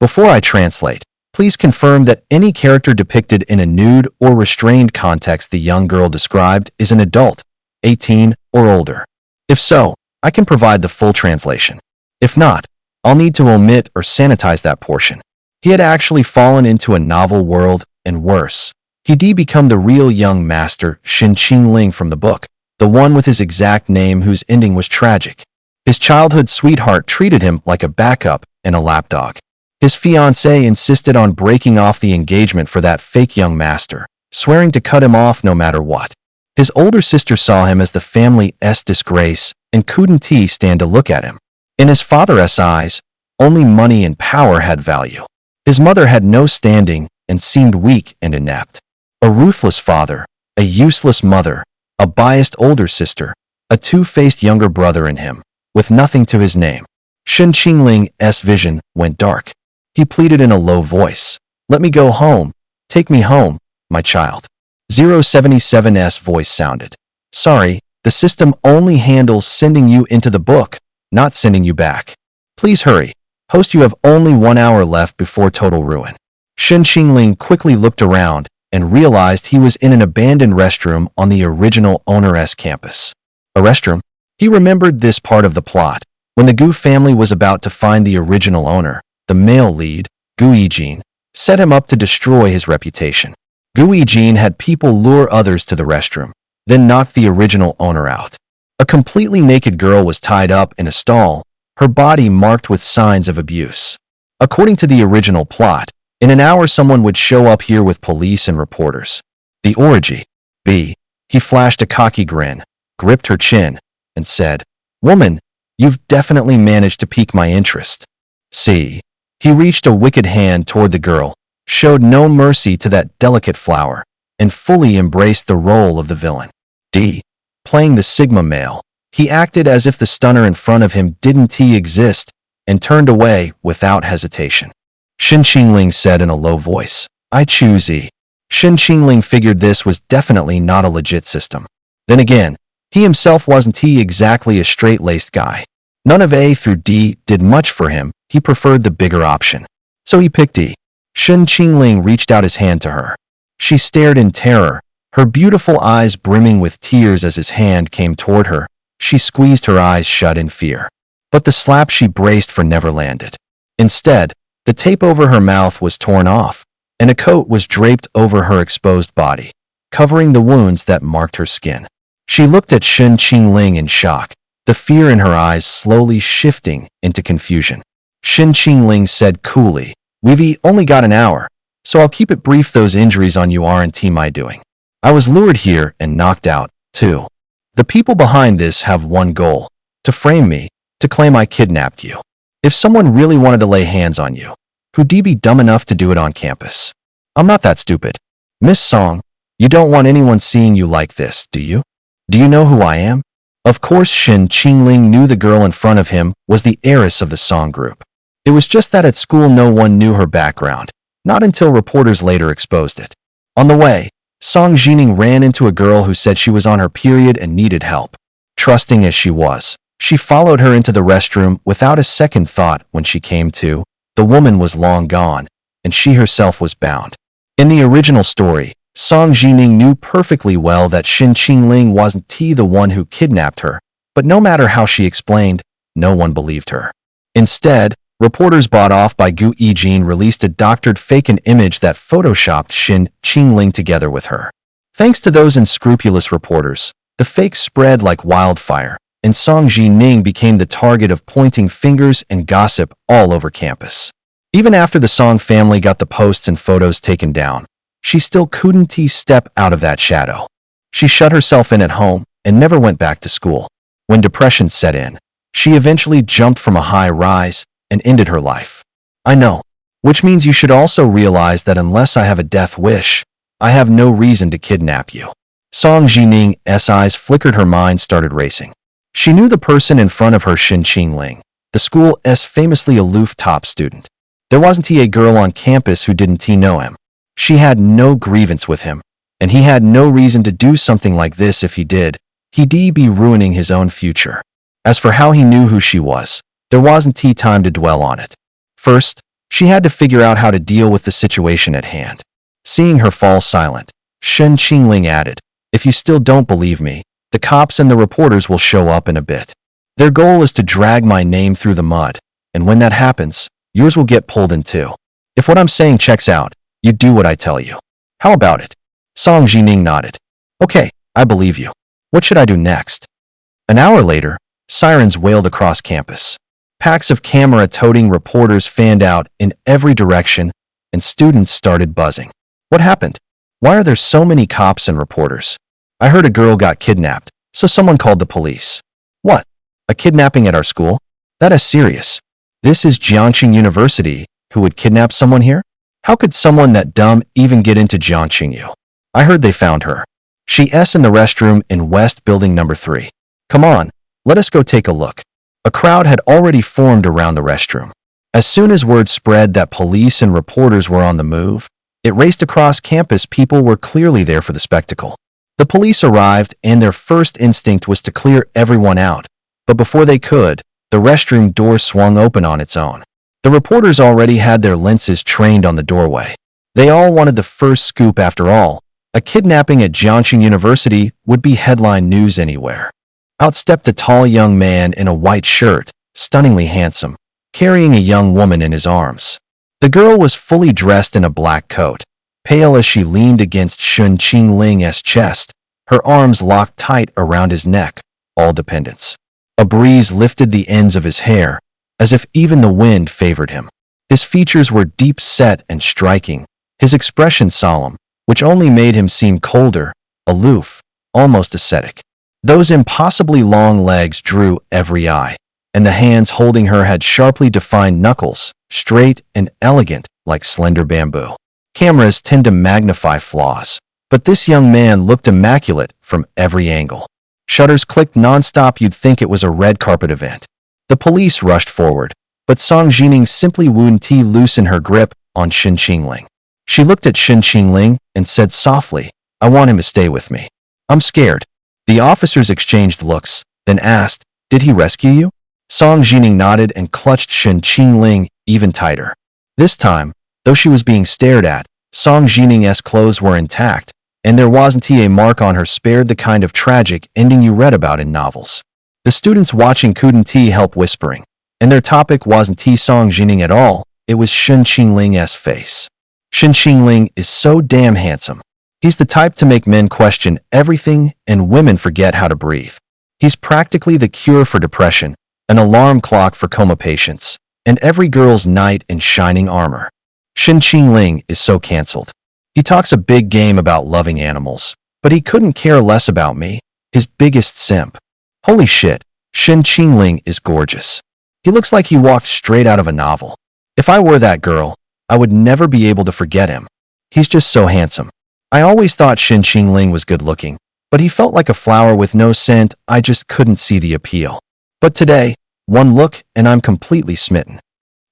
Before I translate, please confirm that any character depicted in a nude or restrained context the young girl described is an adult, 18 or older. If so, I can provide the full translation. If not, I'll need to omit or sanitize that portion. He had actually fallen into a novel world, and worse, he'd become the real young master Shin Qingling from the book, the one with his exact name whose ending was tragic. His childhood sweetheart treated him like a backup and a lapdog. His fiancée insisted on breaking off the engagement for that fake young master, swearing to cut him off no matter what. His older sister saw him as the family's disgrace and couldn't stand to look at him. In his father's eyes, only money and power had value. His mother had no standing and seemed weak and inept. A ruthless father, a useless mother, a biased older sister, a two-faced younger brother in him, with nothing to his name. Shin Qingling's vision went dark. He pleaded in a low voice, "Let me go home. Take me home, my child." 077's voice sounded. "Sorry, the system only handles sending you into the book, not sending you back. Please hurry. Host, you have only 1 hour left before total ruin." Shin Qingling quickly looked around and realized he was in an abandoned restroom on the original owner's campus. A restroom? He remembered this part of the plot. When the Gu family was about to find the original owner, the male lead, Gu Yijin, set him up to destroy his reputation. Gu Yijin had people lure others to the restroom, then knock the original owner out. A completely naked girl was tied up in a stall, her body marked with signs of abuse. According to the original plot, in an hour someone would show up here with police and reporters. The orgy. B. He flashed a cocky grin, gripped her chin, and said, "Woman, you've definitely managed to pique my interest." C. He reached a wicked hand toward the girl, showed no mercy to that delicate flower, and fully embraced the role of the villain. D. Playing the Sigma male, he acted as if the stunner in front of him didn't exist, and turned away without hesitation. Shin Qingling said in a low voice, "I choose E." Shin Qingling figured this was definitely not a legit system. Then again, he himself wasn't exactly a straight-laced guy. None of A through D did much for him, he preferred the bigger option. So he picked E. Shin Qingling reached out his hand to her. She stared in terror, her beautiful eyes brimming with tears as his hand came toward her. She squeezed her eyes shut in fear. But the slap she braced for never landed. Instead, the tape over her mouth was torn off, and a coat was draped over her exposed body, covering the wounds that marked her skin. She looked at Shin Qingling in shock, the fear in her eyes slowly shifting into confusion. Shin Qingling said coolly, "We've only got an hour, so I'll keep it brief. Those injuries on you aren't my doing. I was lured here and knocked out, too. The people behind this have one goal, to frame me, to claim I kidnapped you. If someone really wanted to lay hands on you, who'd be dumb enough to do it on campus? I'm not that stupid. Miss Song, you don't want anyone seeing you like this, do you? Do you know who I am?" Of course, Shin Qingling knew the girl in front of him was the heiress of the Song group. It was just that at school no one knew her background, not until reporters later exposed it. On the way, Song Jining ran into a girl who said she was on her period and needed help. Trusting as she was, she followed her into the restroom without a second thought. When she came to, the woman was long gone, and she herself was bound. In the original story, Song Jining knew perfectly well that Shin Qingling wasn't the one who kidnapped her, but no matter how she explained, no one believed her. Instead, reporters bought off by Gu Yijin released a doctored fake image that photoshopped Shin Qingling together with her. Thanks to those unscrupulous reporters, the fake spread like wildfire, and Song Jining became the target of pointing fingers and gossip all over campus. Even after the Song family got the posts and photos taken down, she still couldn't step out of that shadow. She shut herself in at home and never went back to school. When depression set in, she eventually jumped from a high rise and ended her life. I know, which means you should also realize that unless I have a death wish, I have no reason to kidnap you. Song Jining's eyes flickered, her mind started racing. She knew the person in front of her, Shin Qingling, the school's famously aloof top student. There wasn't a girl on campus who didn't know him. She had no grievance with him, and he had no reason to do something like this. If he did, he'd be ruining his own future. As for how he knew who she was, there wasn't time to dwell on it. First, She had to figure out how to deal with the situation at hand. Seeing her fall silent, Shen Qingling added, "If you still don't believe me, the cops and the reporters will show up in a bit. Their goal is to drag my name through the mud, and when that happens, yours will get pulled in too. If what I'm saying checks out, you do what I tell you. How about it?" Song Jining nodded. "Okay, I believe you. What should I do next?" An hour later, sirens wailed across campus. Packs of camera-toting reporters fanned out in every direction, and students started buzzing. "What happened? Why are there so many cops and reporters? I heard a girl got kidnapped, so someone called the police." "What? A kidnapping at our school? That is serious. This is Jiangxing University. Who would kidnap someone here? How could someone that dumb even get into Jiangxing U? I heard they found her. She's in the restroom in West Building number 3. Come on, let us go take a look." A crowd had already formed around the restroom. As soon as word spread that police and reporters were on the move, it raced across campus. People were clearly there for the spectacle. The police arrived, and their first instinct was to clear everyone out. But before they could, the restroom door swung open on its own. The reporters already had their lenses trained on the doorway. They all wanted the first scoop after all. A kidnapping at Jiangxing University would be headline news anywhere. Out stepped a tall young man in a white shirt, stunningly handsome, carrying a young woman in his arms. The girl was fully dressed in a black coat, pale as she leaned against Shun Qingling's chest, her arms locked tight around his neck, all dependence. A breeze lifted the ends of his hair, as if even the wind favored him. His features were deep-set and striking, his expression solemn, which only made him seem colder, aloof, almost ascetic. Those impossibly long legs drew every eye, and the hands holding her had sharply defined knuckles, straight and elegant like slender bamboo. Cameras tend to magnify flaws, but this young man looked immaculate from every angle. Shutters clicked nonstop. You'd think it was a red carpet event. The police rushed forward, but Song Jining simply wouldn't loosen her grip on Shen Qingling. She looked at Shen Qingling and said softly, "I want him to stay with me. I'm scared." The officers exchanged looks, then asked, "Did he rescue you?" Song Jining nodded and clutched Shen Qingling even tighter. This time, though she was being stared at, Song Jining's clothes were intact, and there wasn't a mark on her, spared the kind of tragic ending you read about in novels. The students watching couldn't help whispering, and their topic wasn't Song Jining at all, it was Shen Qingling's face. Shen Qingling is so damn handsome. He's the type to make men question everything and women forget how to breathe. He's practically the cure for depression, an alarm clock for coma patients, and every girl's knight in shining armor. Shen Qingling is so cancelled. He talks a big game about loving animals, but he couldn't care less about me, his biggest simp. Holy shit, Shen Qingling is gorgeous. He looks like he walked straight out of a novel. If I were that girl, I would never be able to forget him. He's just so handsome. I always thought Shen Qingling was good-looking, but he felt like a flower with no scent. I just couldn't see the appeal. But today, one look and I'm completely smitten.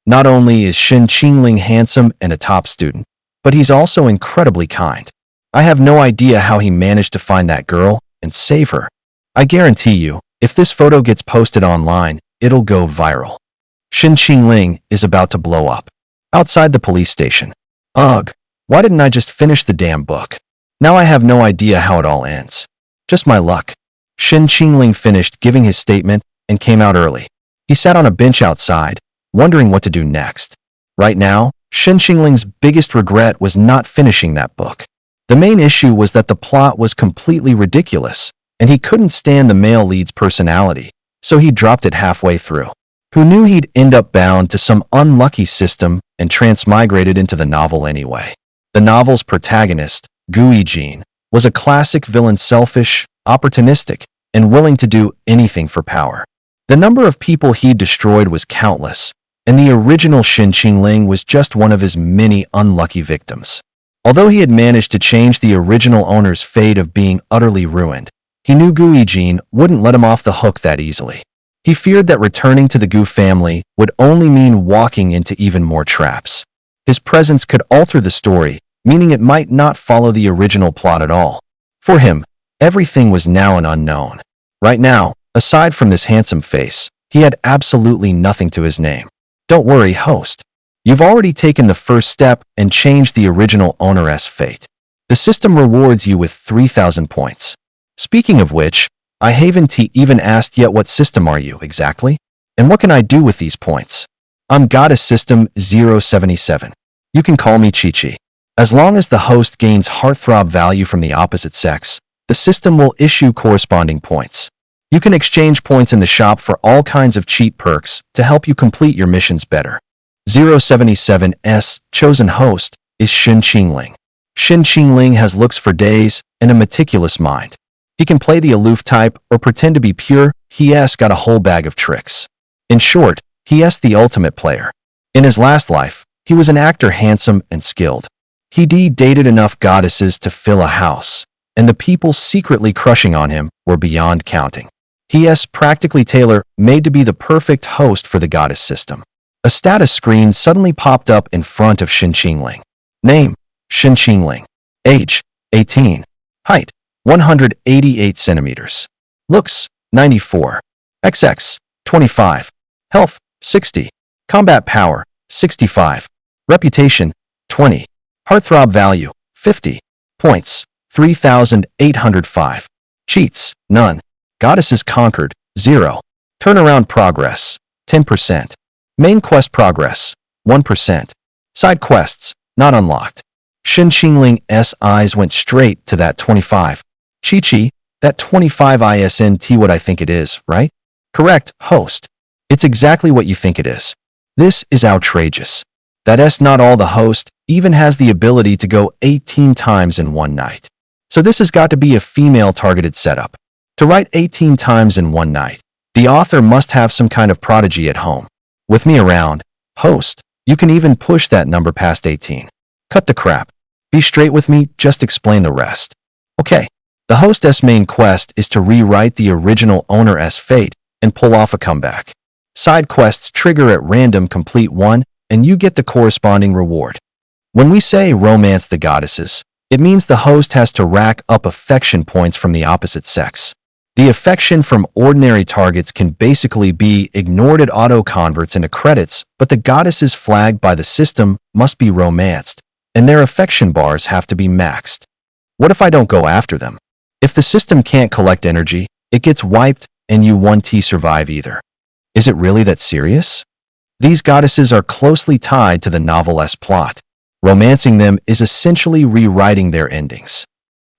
Not only is Shen Qingling handsome and a top student, but he's also incredibly kind. I have no idea how he managed to find that girl and save her. I guarantee you, if this photo gets posted online, it'll go viral. Shen Qingling is about to blow up. Outside the police station. Ugh, why didn't I just finish the damn book? Now I have no idea how it all ends. Just my luck. Shen Qingling finished giving his statement and came out early. He sat on a bench outside, wondering what to do next. Right now, Shen Qingling's biggest regret was not finishing that book. The main issue was that the plot was completely ridiculous, and he couldn't stand the male lead's personality, so he dropped it halfway through. Who knew he'd end up bound to some unlucky system and transmigrated into the novel anyway? The novel's protagonist, Gui Jin, was a classic villain, selfish, opportunistic, and willing to do anything for power. The number of people he destroyed was countless, and the original Shen Qingling was just one of his many unlucky victims. Although he had managed to change the original owner's fate of being utterly ruined, he knew Gui Jin wouldn't let him off the hook that easily. He feared that returning to the Gu family would only mean walking into even more traps. His presence could alter the story, meaning it might not follow the original plot at all. For him, everything was now an unknown. Right now, aside from this handsome face, he had absolutely nothing to his name. Don't worry, host. You've already taken the first step and changed the original owner's fate. The system rewards you with 3,000 points. Speaking of which, I haven't even asked yet what system are you exactly? And what can I do with these points? I'm Goddess System 077. You can call me Chi-Chi. As long as the host gains heartthrob value from the opposite sex, the system will issue corresponding points. You can exchange points in the shop for all kinds of cheat perks to help you complete your missions better. 077's chosen host is Shen Qingling. Shen Qingling has looks for days and a meticulous mind. He can play the aloof type or pretend to be pure. He's got a whole bag of tricks. In short, he's the ultimate player. In his last life, he was an actor handsome and skilled. He dated enough goddesses to fill a house, and the people secretly crushing on him were beyond counting. He's practically tailor-made to be the perfect host for the goddess system. A status screen suddenly popped up in front of Shen Qingling. Name: Shen Qingling. Age: 18. Height: 188 centimeters. Looks: 94. XX: 25. Health: 60. Combat power: 65. Reputation: 20. Heartthrob value: 50. Points: 3,805. Cheats: none. Goddesses conquered: 0. Turnaround progress: 10%. Main quest progress: 1%. Side quests: not unlocked. Shen Qingling's eyes went straight to that 25. Chi-Chi, that 25 isn't what I think it is, right? Correct, host. It's exactly what you think it is. This is outrageous. That's not all. The host even has the ability to go 18 times in one night. So this has got to be a female-targeted setup. To write 18 times in one night, the author must have some kind of prodigy at home. With me around, host, you can even push that number past 18. Cut the crap. Be straight with me, just explain the rest. Okay, the host's main quest is to rewrite the original owner's fate and pull off a comeback. Side quests trigger at random, complete one, and you get the corresponding reward. When we say romance the goddesses, it means the host has to rack up affection points from the opposite sex. The affection from ordinary targets can basically be ignored. It auto-converts into credits, but the goddesses flagged by the system must be romanced, and their affection bars have to be maxed. What if I don't go after them? If the system can't collect energy, it gets wiped and you won't survive either. Is it really that serious? These goddesses are closely tied to the novel's plot. Romancing them is essentially rewriting their endings.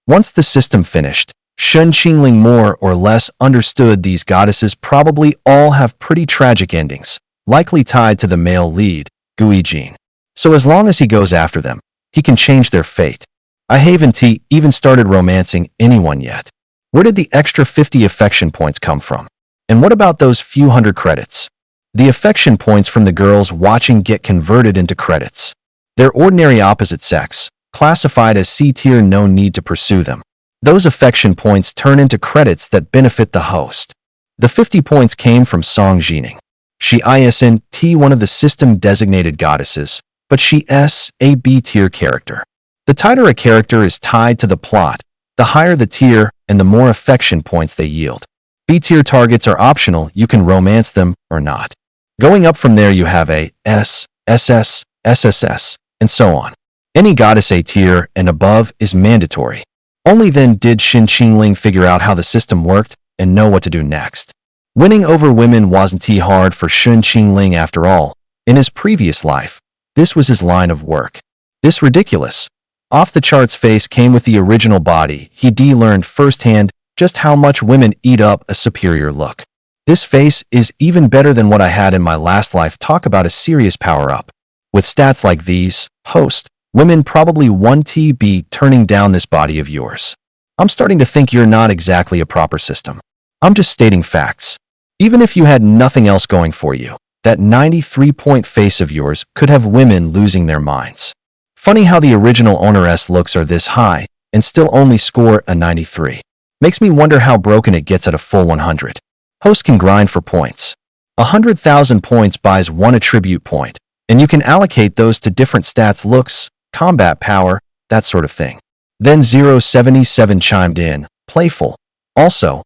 Once the system finished, Shen Qingling more or less understood these goddesses probably all have pretty tragic endings, likely tied to the male lead, Gui Jin. So as long as he goes after them, he can change their fate. I haven't even started romancing anyone yet. Where did the extra 50 affection points come from? And what about those few hundred credits? The affection points from the girls watching get converted into credits. They're ordinary opposite sex, classified as C tier, no need to pursue them. Those affection points turn into credits that benefit the host. The 50 points came from Song Jining. She isn't one of the system-designated goddesses, but she's a B-tier character. The tighter a character is tied to the plot, the higher the tier and the more affection points they yield. B-tier targets are optional, you can romance them or not. Going up from there you have A, S, SS, SSS, and so on. Any goddess A tier and above is mandatory. Only then did Shen Qingling figure out how the system worked and know what to do next. Winning over women wasn't hard for Shen Qingling after all. In his previous life, this was his line of work. This ridiculous, off-the-charts face came with the original body. He learned firsthand just how much women eat up a superior look. This face is even better than what I had in my last life. Talk about a serious power-up. With stats like these, host, women probably won't be turning down this body of yours. I'm starting to think you're not exactly a proper system. I'm just stating facts. Even if you had nothing else going for you, that 93-point face of yours could have women losing their minds. Funny how the original owner's looks are this high and still only score a 93. Makes me wonder how broken it gets at a full 100. Host can grind for points. 100,000 points buys one attribute point, and you can allocate those to different stats, looks, combat power, that sort of thing. Then 077 chimed in, playful. Also,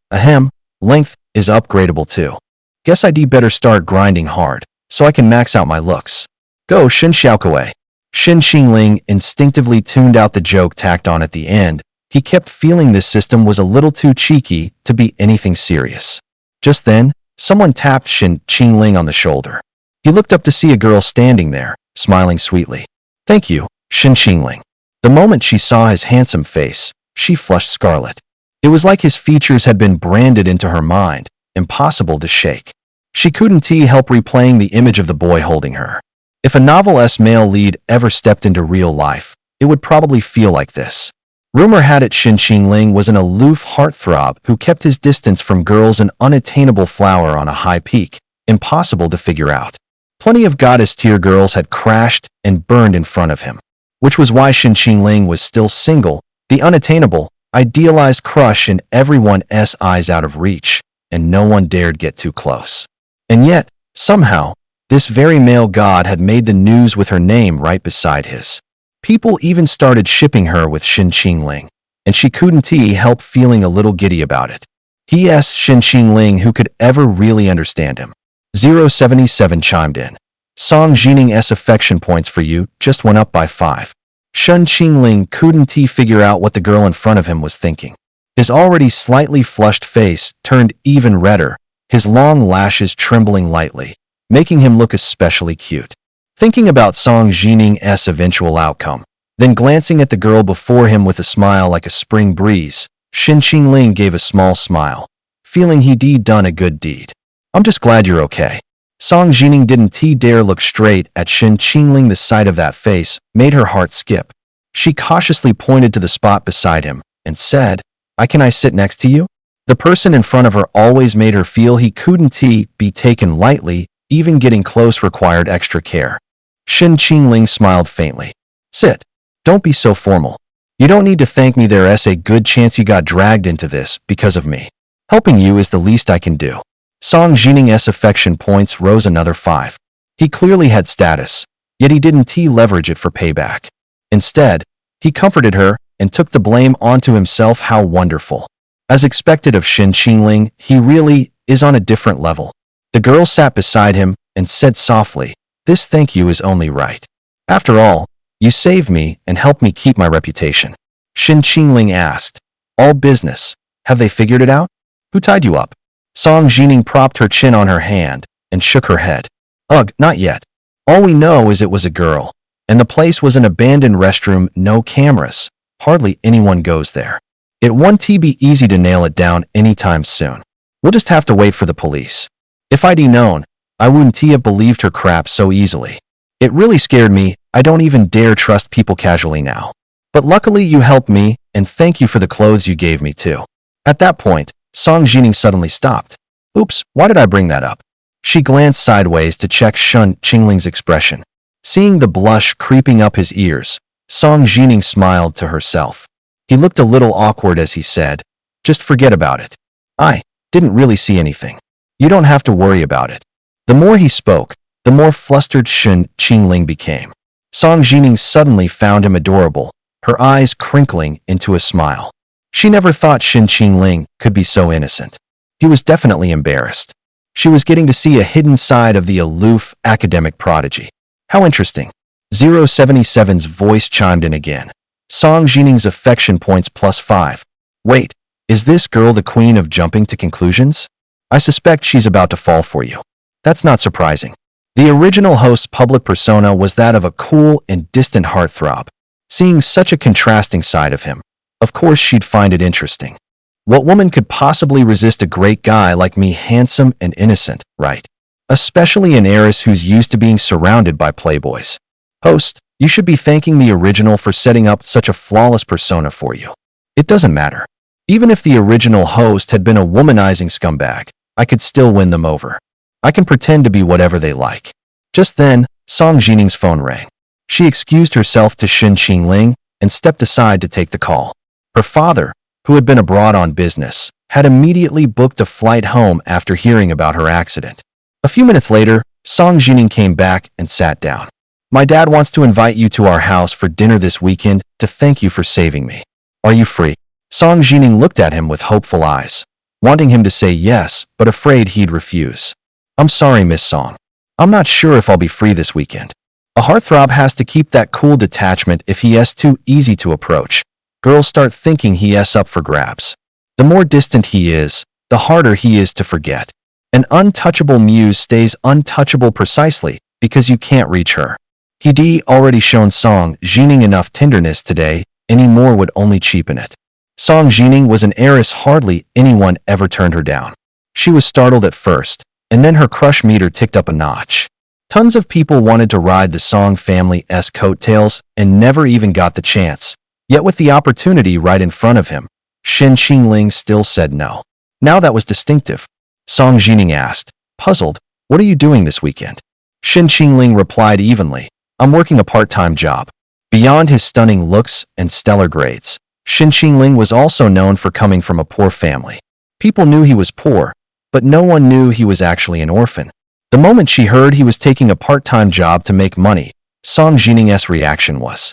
length is upgradable too. Guess I'd better start grinding hard, so I can max out my looks. Go Shin Xiaokuei. Shin Qingling instinctively tuned out the joke tacked on at the end. He kept feeling this system was a little too cheeky to be anything serious. Just then, someone tapped Shin Qingling on the shoulder. He looked up to see a girl standing there, smiling sweetly. Thank you, Shin Qingling. The moment she saw his handsome face, she flushed scarlet. It was like his features had been branded into her mind, impossible to shake. She couldn't help replaying the image of the boy holding her. If a novel-esque male lead ever stepped into real life, it would probably feel like this. Rumor had it Shin Qingling was an aloof heartthrob who kept his distance from girls, an unattainable flower on a high peak, impossible to figure out. Plenty of goddess-tier girls had crashed and burned in front of him, which was why Shin Qingling was still single, the unattainable, idealized crush in everyone's eyes out of reach, and no one dared get too close. And yet, somehow, this very male god had made the news with her name right beside his. People even started shipping her with Shin Qingling, and she couldn't help feeling a little giddy about it. He asked Shin Qingling who could ever really understand him. 077 chimed in. Song Jining's affection points for you just went up by 5. Shin Qingling couldn't figure out what the girl in front of him was thinking. His already slightly flushed face turned even redder, his long lashes trembling lightly, making him look especially cute. Thinking about Song Jining's eventual outcome, then glancing at the girl before him with a smile like a spring breeze, Shin Qingling gave a small smile, feeling he'd done a good deed. I'm just glad you're okay. Song Jining didn't dare look straight at Shin Qingling. The sight of that face made her heart skip. She cautiously pointed to the spot beside him and said, Can I sit next to you? The person in front of her always made her feel he couldn't be taken lightly, even getting close required extra care. Shin Qingling smiled faintly. Sit. Don't be so formal. You don't need to thank me. There's a good chance you got dragged into this because of me. Helping you is the least I can do. Song Jining's affection points rose another 5. He clearly had status, yet he didn't leverage it for payback. Instead, he comforted her and took the blame onto himself. How wonderful. As expected of Shin Qingling, he really is on a different level. The girl sat beside him and said softly, This thank you is only right. After all, you saved me and helped me keep my reputation. Shin Qingling asked, All business. Have they figured it out? Who tied you up? Song Jining propped her chin on her hand and shook her head. Ugh, not yet. All we know is it was a girl, and the place was an abandoned restroom, no cameras. Hardly anyone goes there. It won't be easy to nail it down anytime soon. We'll just have to wait for the police. If I'd known, I wouldn't have believed her crap so easily. It really scared me. I don't even dare trust people casually now. But luckily you helped me, and thank you for the clothes you gave me too. At that point, Song Jining suddenly stopped. Oops, why did I bring that up? She glanced sideways to check Shin Qingling's expression. Seeing the blush creeping up his ears, Song Jining smiled to herself. He looked a little awkward as he said, Just forget about it. I didn't really see anything. You don't have to worry about it. The more he spoke, the more flustered Shin Qingling became. Song Jining suddenly found him adorable, her eyes crinkling into a smile. She never thought Shin Qingling could be so innocent. He was definitely embarrassed. She was getting to see a hidden side of the aloof academic prodigy. How interesting. 077's voice chimed in again. Song Jining's affection points +5. Wait, is this girl the queen of jumping to conclusions? I suspect she's about to fall for you. That's not surprising. The original host's public persona was that of a cool and distant heartthrob. Seeing such a contrasting side of him, of course she'd find it interesting. What woman could possibly resist a great guy like me, handsome and innocent, right? Especially an heiress who's used to being surrounded by playboys. Host, you should be thanking the original for setting up such a flawless persona for you. It doesn't matter. Even if the original host had been a womanizing scumbag, I could still win them over. I can pretend to be whatever they like. Just then, Song Jining's phone rang. She excused herself to Shin Qingling and stepped aside to take the call. Her father, who had been abroad on business, had immediately booked a flight home after hearing about her accident. A few minutes later, Song Jining came back and sat down. My dad wants to invite you to our house for dinner this weekend to thank you for saving me. Are you free? Song Jining looked at him with hopeful eyes, wanting him to say yes, but afraid he'd refuse. I'm sorry, Miss Song. I'm not sure if I'll be free this weekend. A heartthrob has to keep that cool detachment if he's too easy to approach. Girls start thinking he's up for grabs. The more distant he is, the harder he is to forget. An untouchable muse stays untouchable precisely because you can't reach her. He'd already shown Song Jining enough tenderness today, any more would only cheapen it. Song Jining was an heiress hardly anyone ever turned her down. She was startled at first, and then her crush meter ticked up a notch. Tons of people wanted to ride the Song family's coattails and never even got the chance. Yet with the opportunity right in front of him, Shin Qingling still said no. Now that was distinctive. Song Jining asked, puzzled, "What are you doing this weekend?" Shin Qingling replied evenly, "I'm working a part-time job." Beyond his stunning looks and stellar grades, Shin Qingling was also known for coming from a poor family. People knew he was poor, but no one knew he was actually an orphan. The moment she heard he was taking a part-time job to make money, Song Jining's reaction was.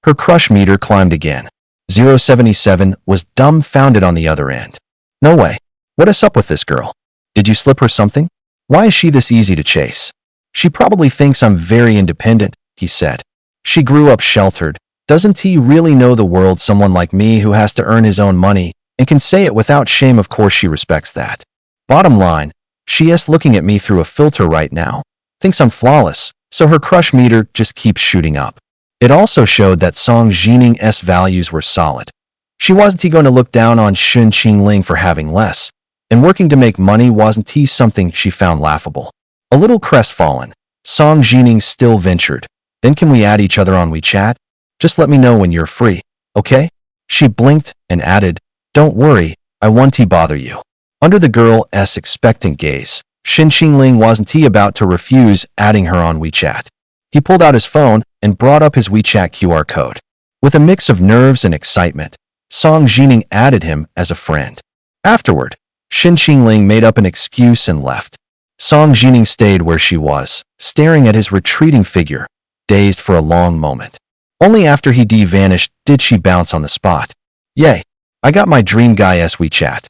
Her crush meter climbed again. 077 was dumbfounded on the other end. No way. What is up with this girl? Did you slip her something? Why is she this easy to chase? She probably thinks I'm very independent, he said. She grew up sheltered. Doesn't he really know the world? Someone like me who has to earn his own money and can say it without shame. Of course she respects that. Bottom line, she is looking at me through a filter right now. Thinks I'm flawless, so her crush meter just keeps shooting up. It also showed that Song Jining's values were solid. She wasn't going to look down on Shin Qingling for having less, and working to make money wasn't something she found laughable. A little crestfallen, Song Jining still ventured, "Then can we add each other on WeChat? Just let me know when you're free, okay?" She blinked and added, "Don't worry, I won't bother you." Under the girl's expectant gaze, Shin Qingling wasn't about to refuse adding her on WeChat. He pulled out his phone and brought up his WeChat QR code. With a mix of nerves and excitement, Song Jining added him as a friend. Afterward, Shin Qingling made up an excuse and left. Song Jining stayed where she was, staring at his retreating figure, dazed for a long moment. Only after he vanished did she bounce on the spot. Yay, I got my dream guy's WeChat.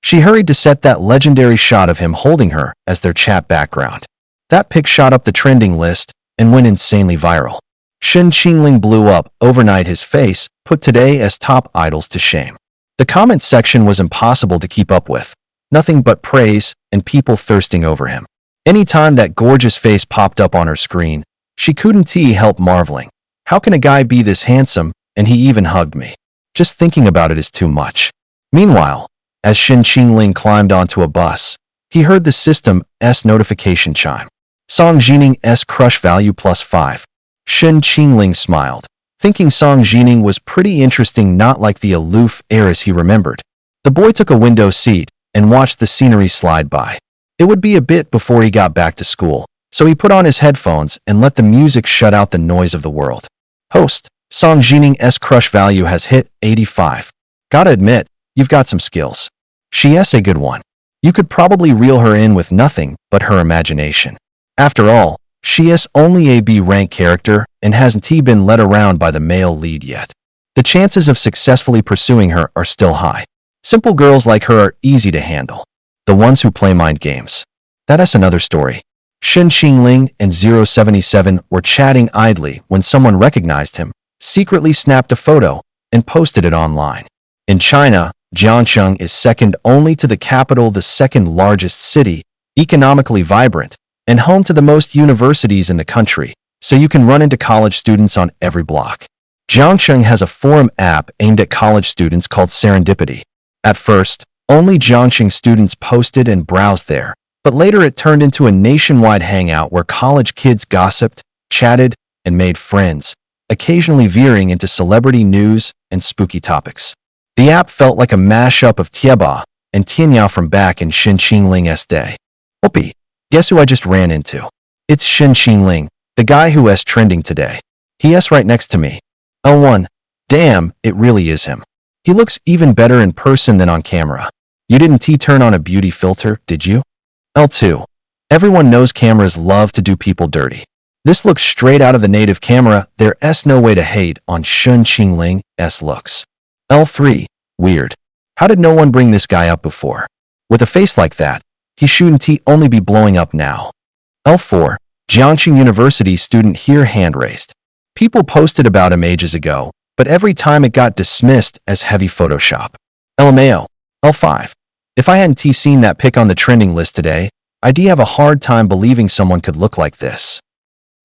She hurried to set that legendary shot of him holding her as their chat background. That pic shot up the trending list and went insanely viral. Shin Qingling blew up overnight. His face put today's top idols to shame. The comment section was impossible to keep up with. Nothing but praise and people thirsting over him. Anytime that gorgeous face popped up on her screen, she couldn't help marveling. How can a guy be this handsome, and he even hugged me? Just thinking about it is too much. Meanwhile, as Shin Qingling climbed onto a bus, he heard the system's notification chime. Song Jining's crush value +5. Shin Qingling smiled, thinking Song Jining was pretty interesting, not like the aloof heiress he remembered. The boy took a window seat and watched the scenery slide by. It would be a bit before he got back to school, so he put on his headphones and let the music shut out the noise of the world. Host, Song Jining's crush value has hit 85. Gotta admit, you've got some skills. She's a good one. You could probably reel her in with nothing but her imagination. After all, she is only a B-rank character and hasn't been led around by the male lead yet. The chances of successfully pursuing her are still high. Simple girls like her are easy to handle. The ones who play mind games. That's another story. Shin Qingling and 077 were chatting idly when someone recognized him, secretly snapped a photo, and posted it online. In China, Jiangcheng is second only to the capital, the second largest city, economically vibrant, and home to the most universities in the country, so you can run into college students on every block. Jiangcheng has a forum app aimed at college students called Serendipity. At first, only Jiangcheng students posted and browsed there, but later it turned into a nationwide hangout where college kids gossiped, chatted, and made friends, occasionally veering into celebrity news and spooky topics. The app felt like a mashup of Tieba and Tianyao from back in Shin Qingling's day. Whoopee, guess who I just ran into? It's Shin Qingling, the guy who is trending today. He's right next to me. L1, damn, it really is him. He looks even better in person than on camera. You didn't turn on a beauty filter, did you? L2, everyone knows cameras love to do people dirty. This looks straight out of the native camera. There's no way to hate on Shin Qingling's looks. L3, weird. How did no one bring this guy up before? With a face like that, he shouldn't only be blowing up now. L4. Jiangxing University student here hand raised. People posted about him ages ago, but every time it got dismissed as heavy Photoshop. LMAO. L5. If I hadn't seen that pic on the trending list today, I'd have a hard time believing someone could look like this.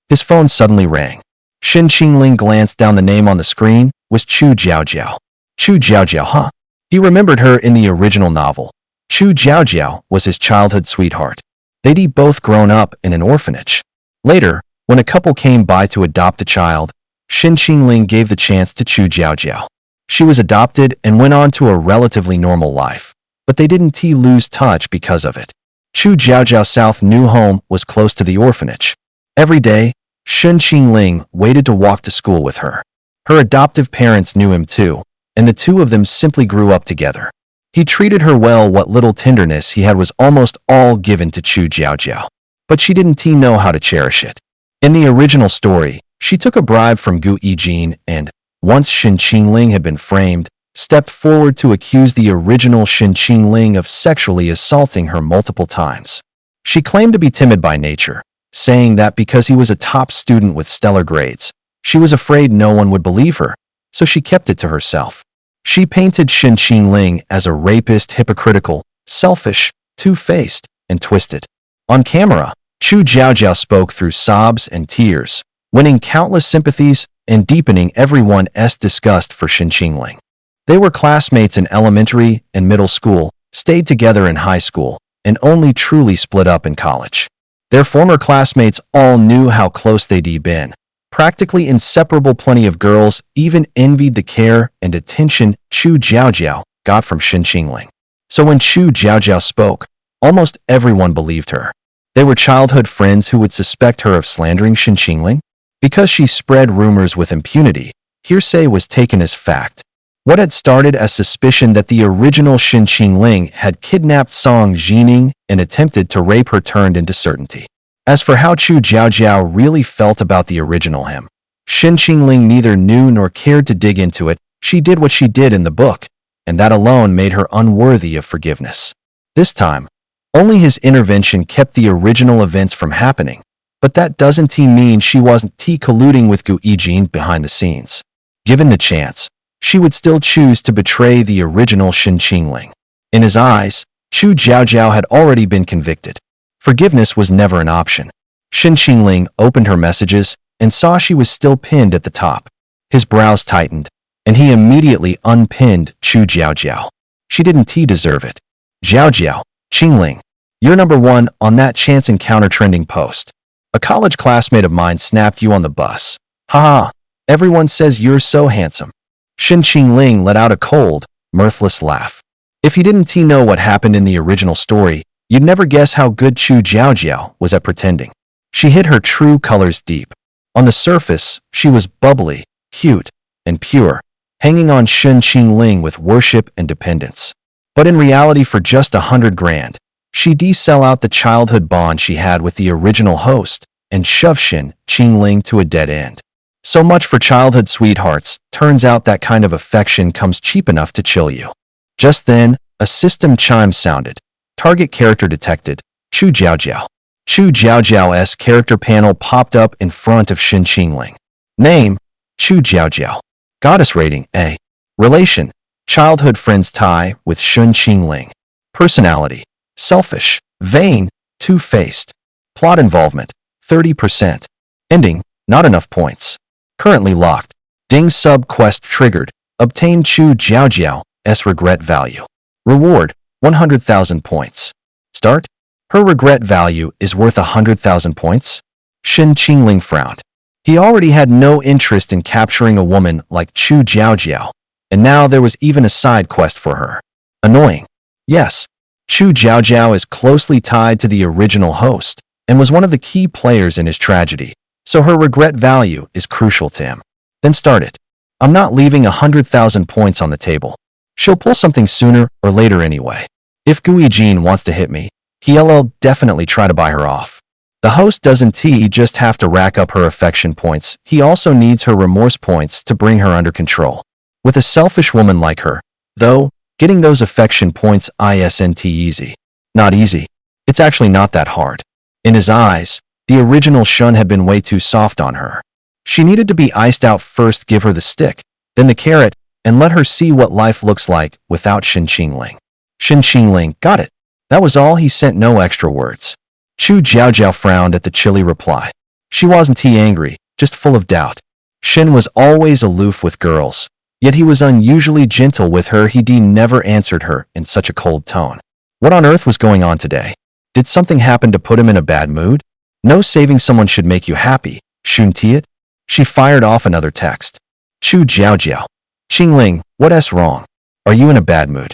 His phone suddenly rang. Shen Qingling glanced down the name on the screen. Was Chu Jiaojiao. Chu Jiaojiao, huh? He remembered her in the original novel. Chu Jiaojiao was his childhood sweetheart. They'd both grown up in an orphanage. Later, when a couple came by to adopt a child, Shen Qingling gave the chance to Chu Jiaojiao. She was adopted and went on to a relatively normal life, but they didn't lose touch because of it. Chu Jiaojiao's South new home was close to the orphanage. Every day, Shen Qingling waited to walk to school with her. Her adoptive parents knew him too, and the two of them simply grew up together. He treated her well. What little tenderness he had was almost all given to Chu Jiaojiao, but she didn't know how to cherish it. In the original story, she took a bribe from Gu Yijin and, once Shen Qingling had been framed, stepped forward to accuse the original Shen Qingling of sexually assaulting her multiple times. She claimed to be timid by nature, saying that because he was a top student with stellar grades, she was afraid no one would believe her, so she kept it to herself. She painted Shen Qingling as a rapist, hypocritical, selfish, two-faced, and twisted. On camera, Chu Jiaojiao spoke through sobs and tears, winning countless sympathies and deepening everyone's disgust for Shen Qingling. They were classmates in elementary and middle school, stayed together in high school, and only truly split up in college. Their former classmates all knew how close they'd been. Practically inseparable. Plenty of girls even envied the care and attention Chu Jiaojiao got from Shen Qingling. So when Chu Jiaojiao spoke, almost everyone believed her. They were childhood friends who would suspect her of slandering Shen Qingling. Because she spread rumors with impunity, hearsay was taken as fact. What had started as suspicion that the original Shen Qingling had kidnapped Song Jining and attempted to rape her turned into certainty. As for how Chu Jiaojiao really felt about the original him, Shen Qingling neither knew nor cared to dig into it. She did what she did in the book, and that alone made her unworthy of forgiveness. This time, only his intervention kept the original events from happening, but that doesn't mean she wasn't colluding with Gu Yijin behind the scenes. Given the chance, she would still choose to betray the original Shen Qingling. In his eyes, Chu Jiaojiao had already been convicted. Forgiveness was never an option. Shen Qingling opened her messages and saw she was still pinned at the top. His brows tightened, and he immediately unpinned Chu Jiaojiao. She didn't deserve it. Jiaojiao, Qingling, you're number one on that chance encounter trending post. A college classmate of mine snapped you on the bus. Haha, everyone says you're so handsome. Shen Qingling let out a cold, mirthless laugh. If you didn't know what happened in the original story, you'd never guess how good Chu Jiaojiao was at pretending. She hid her true colors deep. On the surface, she was bubbly, cute, and pure, hanging on Shen Qingling with worship and dependence. But in reality, for just $100 grand, she'd sell out the childhood bond she had with the original host and shove Shen Qingling to a dead end. So much for childhood sweethearts. Turns out that kind of affection comes cheap enough to chill you. Just then, a system chime sounded. Target character detected. Chu Jiaojiao. Chu Jiaojiao's character panel popped up in front of Shen Qingling. Name: Chu Jiaojiao. Goddess rating: A. Relation: childhood friends tie with Shen Qingling. Personality: selfish, vain, two-faced. Plot involvement: 30%. Ending: not enough points. Currently locked. Ding sub quest triggered. Obtain Chu Jiaojiao's regret value. Reward: 100,000 points. Start. Her regret value is worth 100,000 points? Shen Qingling frowned. He already had no interest in capturing a woman like Chu Jiaojiao, and now there was even a side quest for her. Annoying. Yes, Chu Jiaojiao is closely tied to the original host and was one of the key players in his tragedy, so her regret value is crucial to him. Then start it. I'm not leaving 100,000 points on the table. She'll pull something sooner or later anyway. If Gu Yijin wants to hit me, he'll definitely try to buy her off. The host doesn't just have to rack up her affection points, he also needs her remorse points to bring her under control. With a selfish woman like her, though, Getting those affection points isn't easy. Not easy. It's actually not that hard. In his eyes, the original Shun had been way too soft on her. She needed to be iced out first, give her the stick, then the carrot, and let her see what life looks like without Shen Qingling. Shen Qingling got it. That was all. He sent no extra words. Chu Jiaojiao frowned at the chilly reply. She wasn't angry, just full of doubt. Shen was always aloof with girls, yet he was unusually gentle with her. He never answered her in such a cold tone. What on earth was going on today? Did something happen to put him in a bad mood? No, saving someone should make you happy, shouldn't it? She fired off another text. Chu Jiaojiao. Qingling, what's wrong? Are you in a bad mood?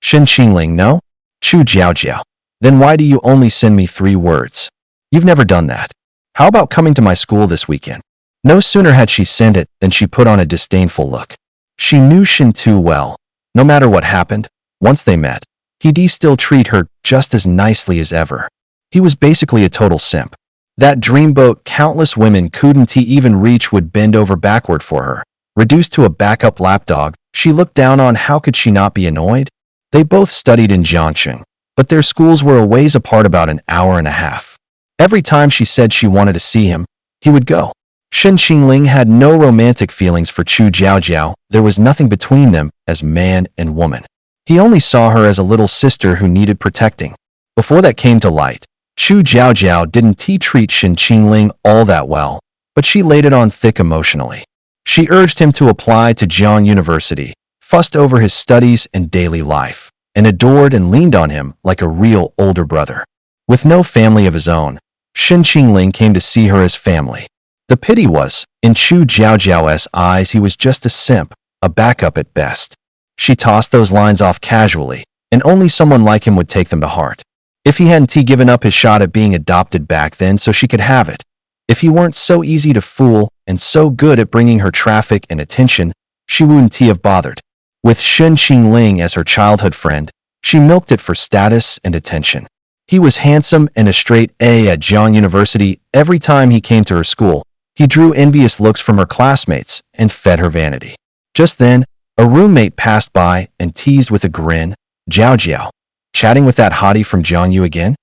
Shen Qingling, no? Chu Jiaojiao. Then why do you only send me 3 words? You've never done that. How about coming to my school this weekend? No sooner had she sent it than she put on a disdainful look. She knew Shen too well. No matter what happened, once they met, he'd still treat her just as nicely as ever. He was basically a total simp. That dreamboat countless women couldn't even reach would bend over backward for her. Reduced to a backup lapdog, she looked down on. How could she not be annoyed? They both studied in Jiangcheng, but their schools were a ways apart, about an hour and a half. Every time she said she wanted to see him, he would go. Shen Qingling had no romantic feelings for Chu Jiaojiao. There was nothing between them as man and woman. He only saw her as a little sister who needed protecting. Before that came to light, Chu Jiaojiao didn't treat Shen Qingling all that well, but she laid it on thick emotionally. She urged him to apply to Jiang University, fussed over his studies and daily life, and adored and leaned on him like a real older brother. With no family of his own, Shen Qingling came to see her as family. The pity was, in Chu Jiaojiao's eyes, he was just a simp, a backup at best. She tossed those lines off casually, and only someone like him would take them to heart. If he hadn't given up his shot at being adopted back then so she could have it, if he weren't so easy to fool and so good at bringing her traffic and attention, she wouldn't have bothered. With Shen Qingling as her childhood friend, she milked it for status and attention. He was handsome and a straight A at Jiang University. Every time he came to her school, he drew envious looks from her classmates and fed her vanity. Just then, a roommate passed by and teased with a grin, "Jiao, chatting with that hottie from Jiangyu again?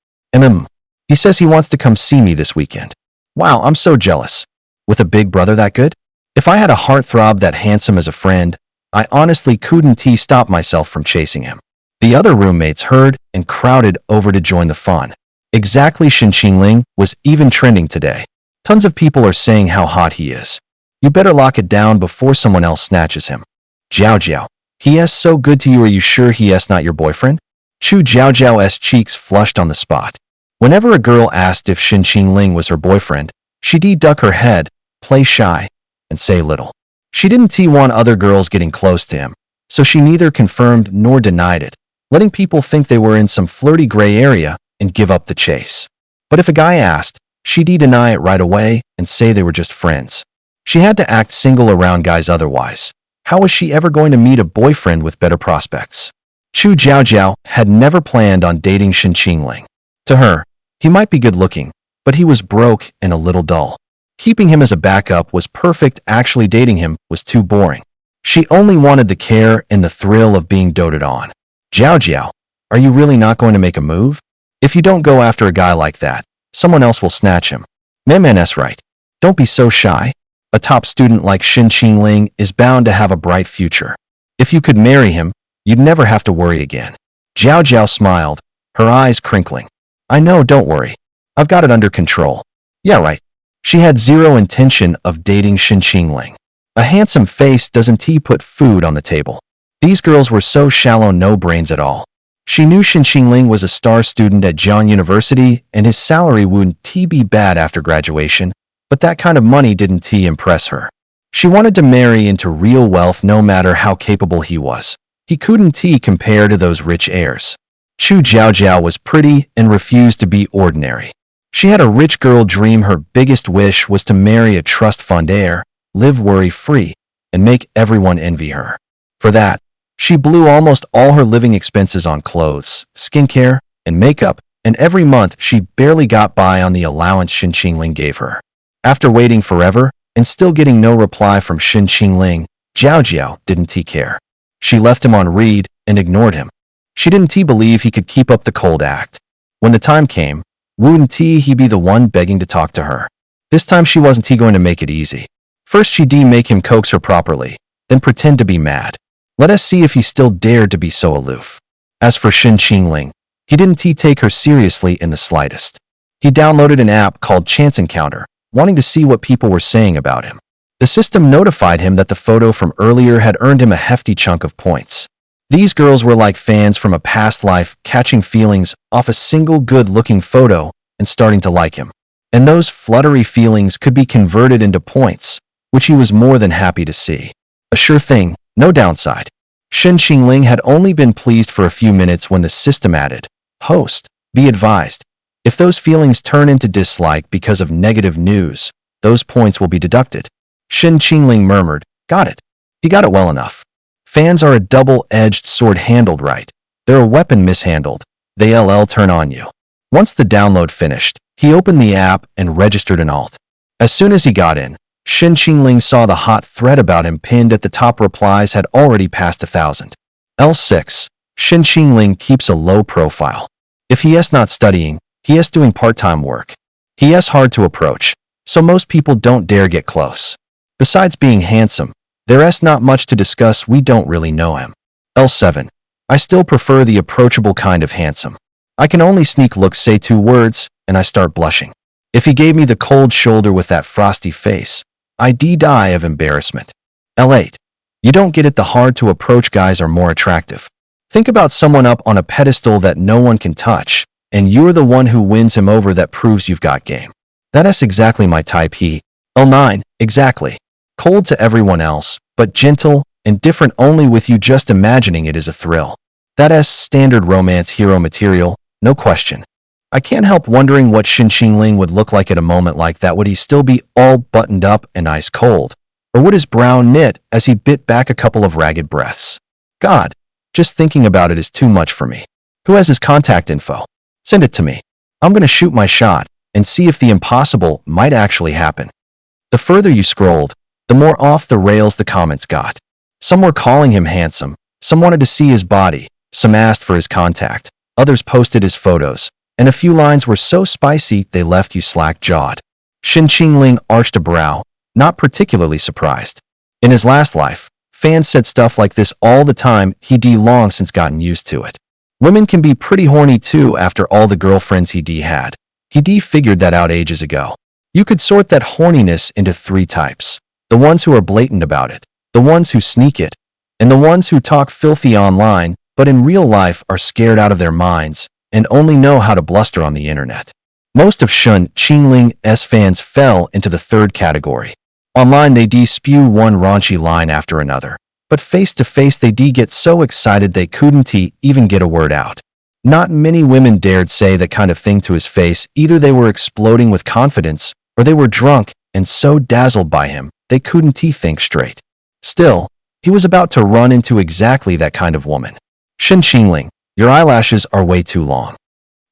He says he wants to come see me this weekend. Wow, I'm so jealous. With a big brother that good? If I had a heartthrob that handsome as a friend, I honestly couldn't stop myself from chasing him." The other roommates heard and crowded over to join the fun. Exactly, Shen Qingling was even trending today. Tons of people are saying how hot he is. You better lock it down before someone else snatches him. Jiao, he is so good to you. Are you sure he is not your boyfriend? Chu Jiaojiao's cheeks flushed on the spot. Whenever a girl asked if Shen Qingling was her boyfriend, she'd duck her head, play shy, and say little. She didn't want other girls getting close to him, so she neither confirmed nor denied it, letting people think they were in some flirty gray area and give up the chase. But if a guy asked, she'd deny it right away and say they were just friends. She had to act single around guys otherwise. How was she ever going to meet a boyfriend with better prospects? Chu Jiaojiao had never planned on dating Shen Qingling. To her, he might be good looking, but he was broke and a little dull. Keeping him as a backup was perfect. Actually dating him was too boring. She only wanted the care and the thrill of being doted on. Jiao, are you really not going to make a move? If you don't go after a guy like that, someone else will snatch him. That's right. Don't be so shy. A top student like Shen Qingling is bound to have a bright future. If you could marry him, you'd never have to worry again. Jiao smiled, her eyes crinkling. I know, don't worry. I've got it under control. Yeah, right. She had zero intention of dating Shen Qingling. A handsome face doesn't put food on the table. These girls were so shallow, no brains at all. She knew Shen Qingling was a star student at Jiang University and his salary wouldn't be bad after graduation, but that kind of money didn't impress her. She wanted to marry into real wealth no matter how capable he was. He couldn't compare to those rich heirs. Chu Jiaojiao was pretty and refused to be ordinary. She had a rich girl dream. Her biggest wish was to marry a trust fund heir, live worry-free, and make everyone envy her. For that, she blew almost all her living expenses on clothes, skincare, and makeup, and every month she barely got by on the allowance Shen Qingling gave her. After waiting forever and still getting no reply from Shen Qingling, Jiao didn't care. She left him on read, and ignored him. She didn't believe he could keep up the cold act. When the time came, wouldn't he be the one begging to talk to her? This time she wasn't going to make it easy. First she'd make him coax her properly, then pretend to be mad. Let us see if he still dared to be so aloof. As for Shen Qingling, he didn't take her seriously in the slightest. He downloaded an app called Chance Encounter, wanting to see what people were saying about him. The system notified him that the photo from earlier had earned him a hefty chunk of points. These girls were like fans from a past life catching feelings off a single good-looking photo and starting to like him. And those fluttery feelings could be converted into points, which he was more than happy to see. A sure thing, no downside. Shen Qingling had only been pleased for a few minutes when the system added, "Host, be advised. If those feelings turn into dislike because of negative news, those points will be deducted." Shen Qingling murmured, "Got it." He got it well enough. Fans are a double-edged sword handled right. They're a weapon mishandled. They'll turn on you. Once the download finished, he opened the app and registered an alt. As soon as he got in, Shen Qingling saw the hot thread about him pinned at the top. Replies had already passed 1,000. L6. Shen Qingling keeps a low profile. If he is not studying, he is doing part-time work. He is hard to approach, so most people don't dare get close. Besides being handsome, there is not much to discuss. We don't really know him. L7. I still prefer the approachable kind of handsome. I can only sneak look, say 2 words, and I start blushing. If he gave me the cold shoulder with that frosty face, I'd die of embarrassment. L8. You don't get it. The hard-to-approach guys are more attractive. Think about someone up on a pedestal that no one can touch, and you're the one who wins him over. That proves you've got game. That is exactly my type. L9. Exactly. Cold to everyone else, but gentle and different only with you. Just imagining it is a thrill. That is standard romance hero material, no question. I can't help wondering what Shen Qingling would look like at a moment like that. Would he still be all buttoned up and ice cold? Or would his brow knit as he bit back a couple of ragged breaths? God, just thinking about it is too much for me. Who has his contact info? Send it to me. I'm going to shoot my shot and see if the impossible might actually happen. The further you scrolled, the more off the rails the comments got. Some were calling him handsome, some wanted to see his body, some asked for his contact, others posted his photos, and a few lines were so spicy they left you slack-jawed. Shen Qingling arched a brow, not particularly surprised. In his last life, fans said stuff like this all the time. He'd long since gotten used to it. Women can be pretty horny too after all the girlfriends he'd had. He'd figured that out ages ago. You could sort that horniness into 3 types. The ones who are blatant about it, the ones who sneak it, and the ones who talk filthy online but in real life are scared out of their minds and only know how to bluster on the internet. Most of Shen Qingling's fans fell into the 3rd category. Online they spew one raunchy line after another, but face-to-face they get so excited they couldn't even get a word out. Not many women dared say that kind of thing to his face. Either they were exploding with confidence, or they were drunk and so dazzled by him they couldn't think straight. Still, he was about to run into exactly that kind of woman. Shen Qingling, your eyelashes are way too long.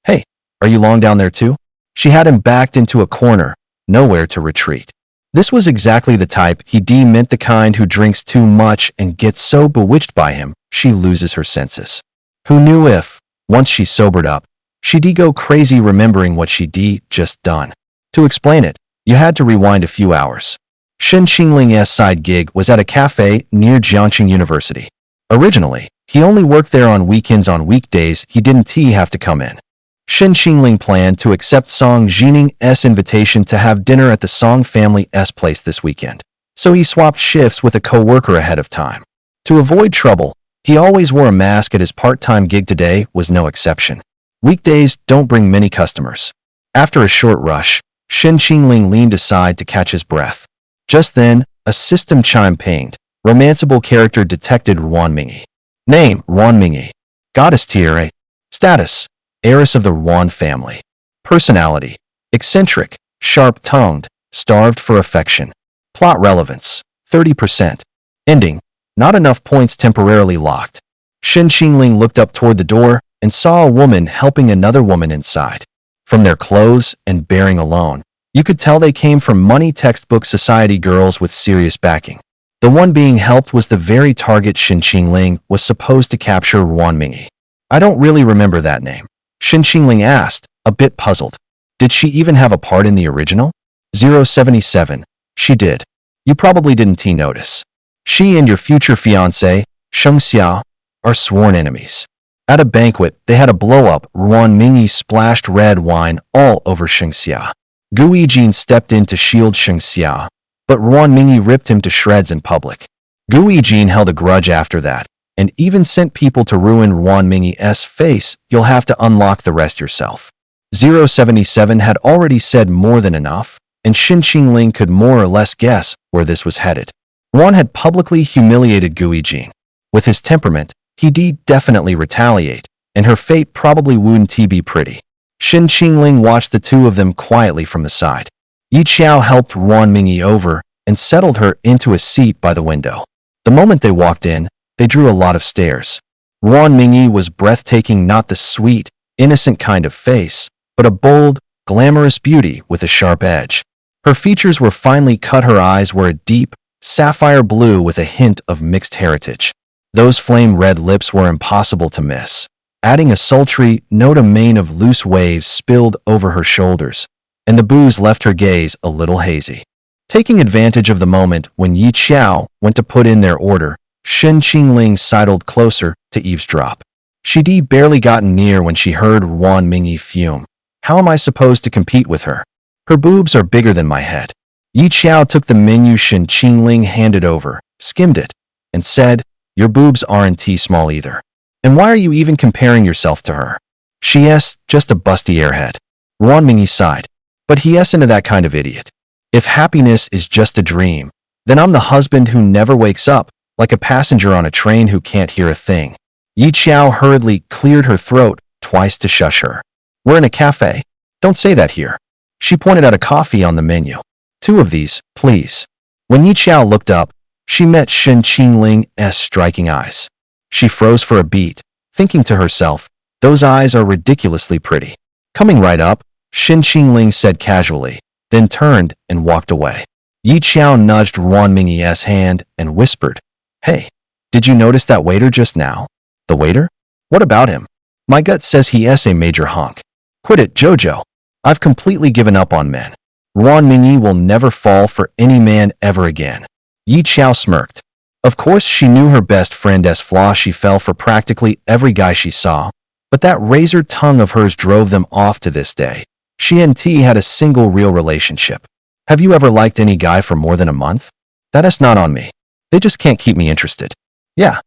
Hey, are you long down there too? She had him backed into a corner, nowhere to retreat. This was exactly the type he meant, the kind who drinks too much and gets so bewitched by him, she loses her senses. Who knew if, once she sobered up, she'd go crazy remembering what she'd just done. To explain it, you had to rewind a few hours. Shen Qingling's side gig was at a cafe near Jiangxing University. Originally, he only worked there on weekends. On weekdays, he didn't have to come in. Shen Qingling planned to accept Song Jining's invitation to have dinner at the Song family's place this weekend, so he swapped shifts with a co-worker ahead of time. To avoid trouble, he always wore a mask at his part-time gig. Today was no exception. Weekdays don't bring many customers. After a short rush, Shen Qingling leaned aside to catch his breath. Just then, a system chime pinged. Romanceable character detected. Ruan Mingyi. Name, Ruan Mingyi. Goddess tier. Status, heiress of the Ruan family. Personality, eccentric, sharp-tongued, starved for affection. Plot relevance, 30%. Ending, not enough points. Temporarily locked. Shen Qingling looked up toward the door and saw a woman helping another woman inside. From their clothes and bearing alone, you could tell they came from money textbook society girls with serious backing. The one being helped was the very target Shin Qingling was supposed to capture Ruan Mingyi. I don't really remember that name. Shin Qingling asked, a bit puzzled. Did she even have a part in the original? 077. She did. You probably didn't notice. She and your future fiancé, Sheng Xia, are sworn enemies. At a banquet, they had a blow-up. Ruan Mingyi splashed red wine all over Sheng Xia. Gu Yijin stepped in to shield Sheng Xia, but Ruan Mingyi ripped him to shreds in public. Gu Yijin held a grudge after that, and even sent people to ruin Ruan Mingyi's face. You'll have to unlock the rest yourself. 077 had already said more than enough, and Shin Qingling could more or less guess where this was headed. Ruan had publicly humiliated Gu Yijin. With his temperament, he'd definitely retaliate, and her fate probably wouldn't be pretty. Shin Qingling watched the two of them quietly from the side. Yi Qiao helped Ruan Mingyi over and settled her into a seat by the window. The moment they walked in, they drew a lot of stares. Ruan Mingyi was breathtaking, not the sweet, innocent kind of face, but a bold, glamorous beauty with a sharp edge. Her features were finely cut, her eyes were a deep, sapphire blue with a hint of mixed heritage. Those flame-red lips were impossible to miss, adding a sultry note. A mane of loose waves spilled over her shoulders, and the booze left her gaze a little hazy. Taking advantage of the moment when Yi Qiao went to put in their order, Shin Qingling sidled closer to eavesdrop. She'd barely gotten near when she heard Ruan Mingyi fume. How am I supposed to compete with her? Her boobs are bigger than my head. Yi Qiao took the menu Shin Qingling handed over, skimmed it, and said, your boobs aren't small either. And why are you even comparing yourself to her? She's just a busty airhead. Ruan Mingyi sighed. But he's into that kind of idiot. If happiness is just a dream, then I'm the husband who never wakes up, like a passenger on a train who can't hear a thing. Yi Qiao hurriedly cleared her throat twice to shush her. We're in a cafe. Don't say that here. She pointed at a coffee on the menu. 2 of these, please. When Yi Qiao looked up, she met Shin Qingling's striking eyes. She froze for a beat, thinking to herself, those eyes are ridiculously pretty. Coming right up, Shin Qingling said casually, then turned and walked away. Yi Qiao nudged Ruan Mingyi's hand and whispered, hey, did you notice that waiter just now? The waiter? What about him? My gut says he's a major hunk. Quit it, Jojo. I've completely given up on men. Ruan Mingyi will never fall for any man ever again. Yi Qiao smirked. Of course she knew her best friend's flaw. She fell for practically every guy she saw, but that razor tongue of hers drove them off to this day. She and T had a single real relationship. Have you ever liked any guy for more than a month? That's not on me. They just can't keep me interested. Yeah,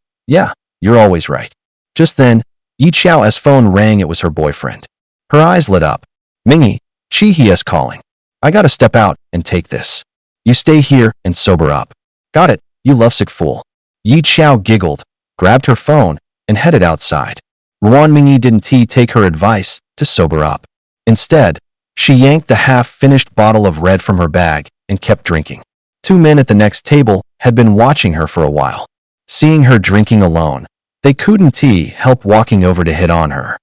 you're always right. Just then, Yi Qiao's phone rang. It was her boyfriend. Her eyes lit up. Mingyi, he's calling. I gotta step out and take this. You stay here and sober up. Got it, you lovesick fool. Yi Qiao giggled, grabbed her phone, and headed outside. Ruan Mingyi didn't take her advice to sober up. Instead, she yanked the half-finished bottle of red from her bag and kept drinking. 2 men at the next table had been watching her for a while. Seeing her drinking alone, they couldn't help walking over to hit on her.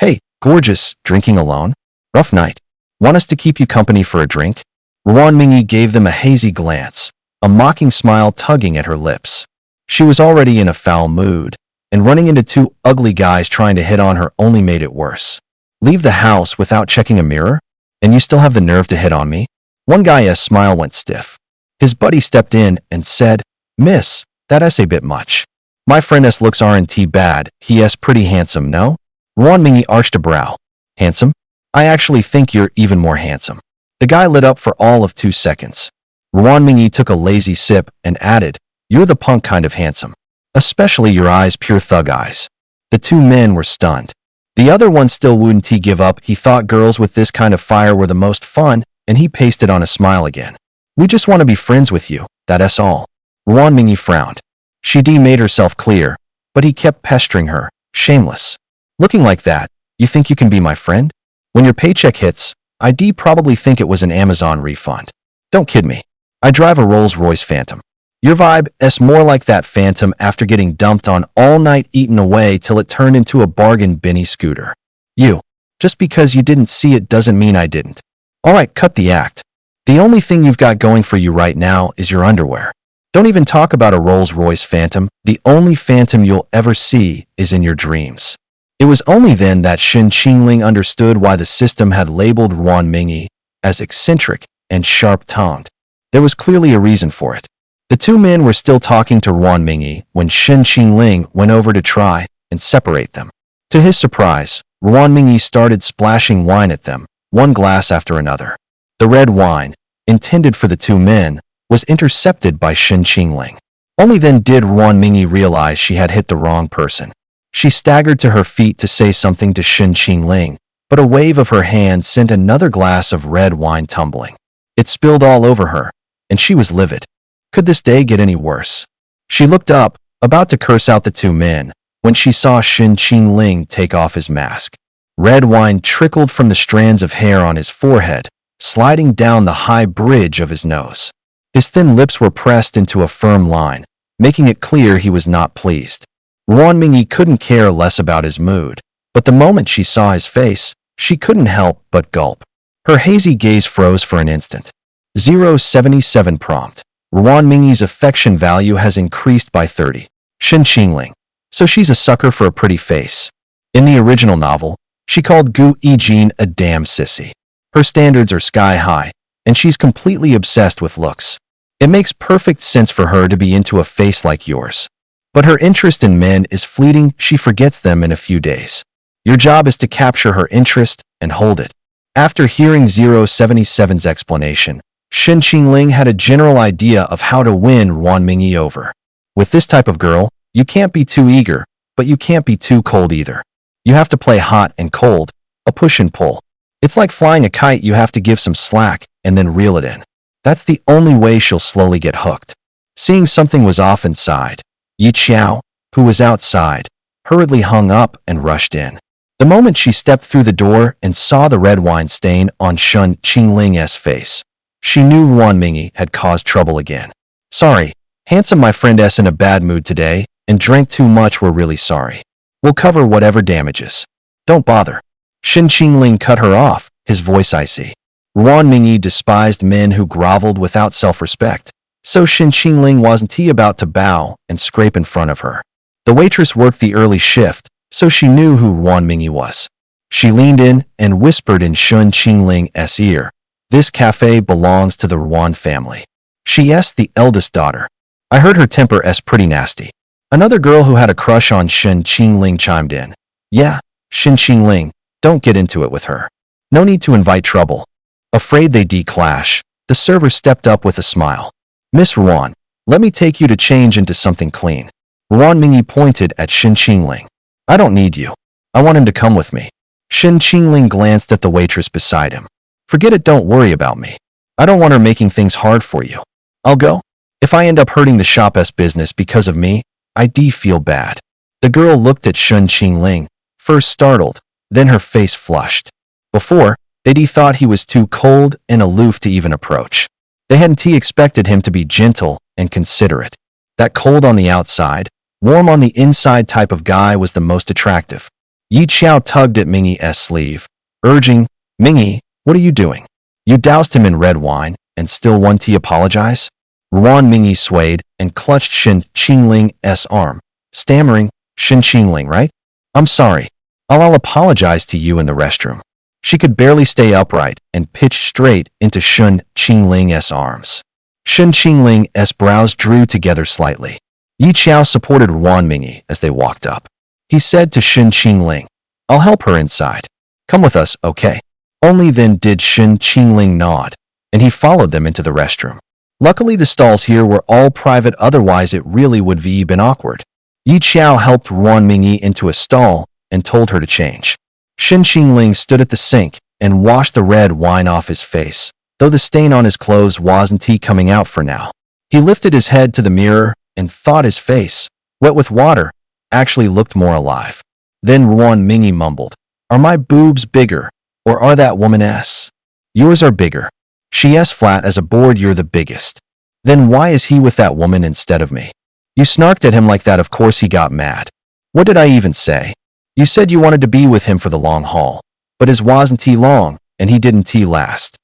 Hey, gorgeous, drinking alone? Rough night. Want us to keep you company for a drink? Ruan Mingyi gave them a hazy glance, a mocking smile tugging at her lips. She was already in a foul mood, and running into 2 ugly guys trying to hit on her only made it worse. Leave the house without checking a mirror? And you still have the nerve to hit on me? One guy's smile went stiff. His buddy stepped in and said, Miss, that's a bit much. My friend's looks aren't bad. He's pretty handsome, no? Ruan Mingyi arched a brow. Handsome? I actually think you're even more handsome. The guy lit up for all of 2 seconds. Ruan Mingyi took a lazy sip and added, you're the punk kind of handsome. Especially your eyes, pure thug eyes. The 2 men were stunned. The other one still wouldn't give up. He thought girls with this kind of fire were the most fun, and he pasted on a smile again. We just want to be friends with you, that's all. Ruan Mingyi frowned. She made herself clear, but he kept pestering her, shameless. Looking like that, you think you can be my friend? When your paycheck hits, I'd probably think it was an Amazon refund. Don't kid me. I drive a Rolls-Royce Phantom. Your vibe's more like that Phantom after getting dumped on all night, eaten away till it turned into a bargain binny scooter. You. Just because you didn't see it doesn't mean I didn't. Alright, cut the act. The only thing you've got going for you right now is your underwear. Don't even talk about a Rolls-Royce Phantom. The only Phantom you'll ever see is in your dreams. It was only then that Shen Qingling understood why the system had labeled Ruan Mingyi as eccentric and sharp-tongued. There was clearly a reason for it. The two men were still talking to Ruan Mingyi when Shen Qingling went over to try and separate them. To his surprise, Ruan Mingyi started splashing wine at them, one glass after another. The red wine, intended for the two men, was intercepted by Shen Qingling. Only then did Ruan Mingyi realize she had hit the wrong person. She staggered to her feet to say something to Shen Qingling, but a wave of her hand sent another glass of red wine tumbling. It spilled all over her, and she was livid. Could this day get any worse? She looked up, about to curse out the two men, when she saw Shen Qingling take off his mask. Red wine trickled from the strands of hair on his forehead, sliding down the high bridge of his nose. His thin lips were pressed into a firm line, making it clear he was not pleased. Ruan Mingyi couldn't care less about his mood, but the moment she saw his face, she couldn't help but gulp. Her hazy gaze froze for an instant. 077 prompt. Ruan Mingyi's affection value has increased by 30. Shen Qingling. So she's a sucker for a pretty face. In the original novel, she called Gu Yijin a damn sissy. Her standards are sky high, and she's completely obsessed with looks. It makes perfect sense for her to be into a face like yours. But her interest in men is fleeting. She forgets them in a few days. Your job is to capture her interest and hold it. After hearing 077's explanation, Shen Qingling had a general idea of how to win Ruan Mingyi over. With this type of girl, you can't be too eager, but you can't be too cold either. You have to play hot and cold, a push and pull. It's like flying a kite. You have to give some slack and then reel it in. That's the only way she'll slowly get hooked. Seeing something was off inside, Yi Qiao, who was outside, hurriedly hung up and rushed in. The moment she stepped through the door and saw the red wine stain on Shen Qingling's face, she knew Ruan Mingyi had caused trouble again. Sorry, handsome, my friend S in a bad mood today and drank too much. We're really sorry. We'll cover whatever damages. Don't bother. Shen Qingling cut her off, his voice icy. Ruan Mingyi despised men who groveled without self-respect, so Shen Qingling wasn't he about to bow and scrape in front of her. The waitress worked the early shift, so she knew who Ruan Mingyi was. She leaned in and whispered in Shen Qingling's ear, "This cafe belongs to the Ruan family. She's the eldest daughter. I heard her temper's pretty nasty." Another girl who had a crush on Shen Qingling chimed in. "Yeah, Shen Qingling, don't get into it with her. No need to invite trouble." Afraid they'd clash, the server stepped up with a smile. "Miss Ruan, let me take you to change into something clean." Ruan Mingyi pointed at Shen Qingling. "I don't need you. I want him to come with me." Shen Qingling glanced at the waitress beside him. "Forget it, don't worry about me. I don't want her making things hard for you. I'll go. If I end up hurting the shop's business because of me, I feel bad." The girl looked at Shen Qingling, first startled, then her face flushed. Before, they'd thought he was too cold and aloof to even approach. They hadn't expected him to be gentle and considerate. That cold on the outside, warm on the inside type of guy was the most attractive. Yi Qiao tugged at Mingyi's sleeve, urging, "Mingyi, what are you doing? You doused him in red wine and still want to apologize?" Ruan Mingyi swayed and clutched Shen Qingling's arm, stammering, "Shen Qingling, right? I'm sorry. I'll apologize to you in the restroom." She could barely stay upright and pitched straight into Shen Qingling's arms. Shen Qingling's brows drew together slightly. Yi Qiao supported Ruan Mingyi as they walked up. He said to Shen Qingling, "I'll help her inside. Come with us, okay?" Only then did Shen Qingling nod, and he followed them into the restroom. Luckily, the stalls here were all private, otherwise it really would have been awkward. Yi Qiao helped Ruan Mingyi into a stall and told her to change. Shen Qingling stood at the sink and washed the red wine off his face, though the stain on his clothes wasn't coming out for now. He lifted his head to the mirror and thought his face, wet with water, actually looked more alive. Then Ruan Mingyi mumbled, "Are my boobs bigger, or are that woman's? Yours are bigger. She's flat as a board, you're the biggest. Then why is he with that woman instead of me?" You snarked at him like that, of course he got mad. "What did I even say? You said you wanted to be with him for the long haul, but his wasn't long, and he didn't last."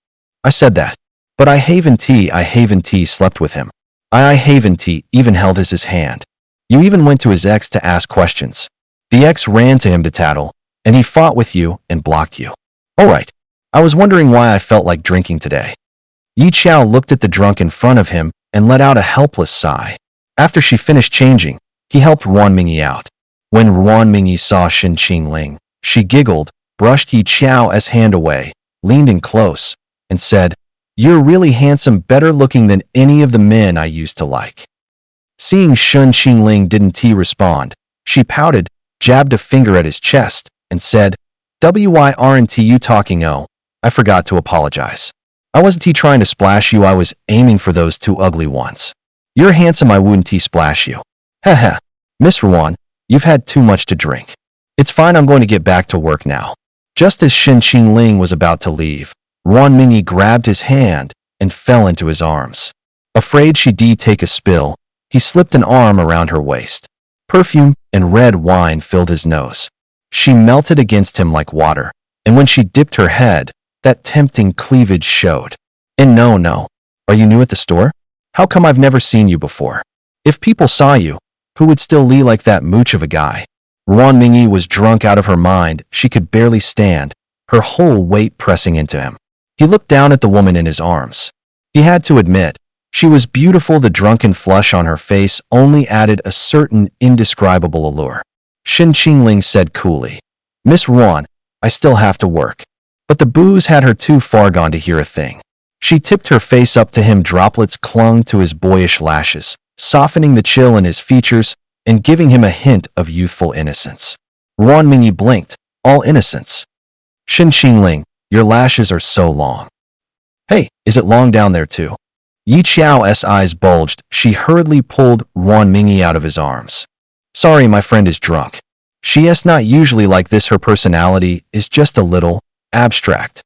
"I said that. But I haven't slept with him. I Haven-T even held his hand. You even went to his ex to ask questions. The ex ran to him to tattle, and he fought with you and blocked you. All right. I was wondering why I felt like drinking today. Yi Qiao looked at the drunk in front of him and let out a helpless sigh. After she finished changing, he helped Ruan Mingyi out. When Ruan Mingyi saw Shen Qingling, she giggled, brushed Yi Qiao's hand away, leaned in close, and said, "You're really handsome, better looking than any of the men I used to like." Seeing Shen Qingling didn't respond, she pouted, jabbed a finger at his chest, and said, "Why aren't you talking? Oh, I forgot to apologize. I wasn't trying to splash you, I was aiming for those two ugly ones. You're handsome, I wouldn't splash you." Haha, Miss Ruan, you've had too much to drink. It's fine, I'm going to get back to work now. Just as Shen Qingling was about to leave, Ruan Mingyi grabbed his hand and fell into his arms. Afraid she'd take a spill, he slipped an arm around her waist. Perfume and red wine filled his nose. She melted against him like water, and when she dipped her head, that tempting cleavage showed. And no, are you new at the store? How come I've never seen you before? If people saw you, who would still lee like that mooch of a guy? Ruan Mingyi was drunk out of her mind, she could barely stand, her whole weight pressing into him. He looked down at the woman in his arms. He had to admit, she was beautiful, the drunken flush on her face only added a certain indescribable allure. Shen Qingling said coolly, "Miss Ruan, I still have to work." But the booze had her too far gone to hear a thing. She tipped her face up to him, droplets clung to his boyish lashes, softening the chill in his features and giving him a hint of youthful innocence. Ruan Mingyi blinked, all innocence. "Shen Qingling, your lashes are so long." "Hey, is it long down there too?" Yi Qiao's eyes bulged, she hurriedly pulled Ruan Mingyi out of his arms. "Sorry, my friend is drunk. She's not usually like this, her personality is just a little abstract.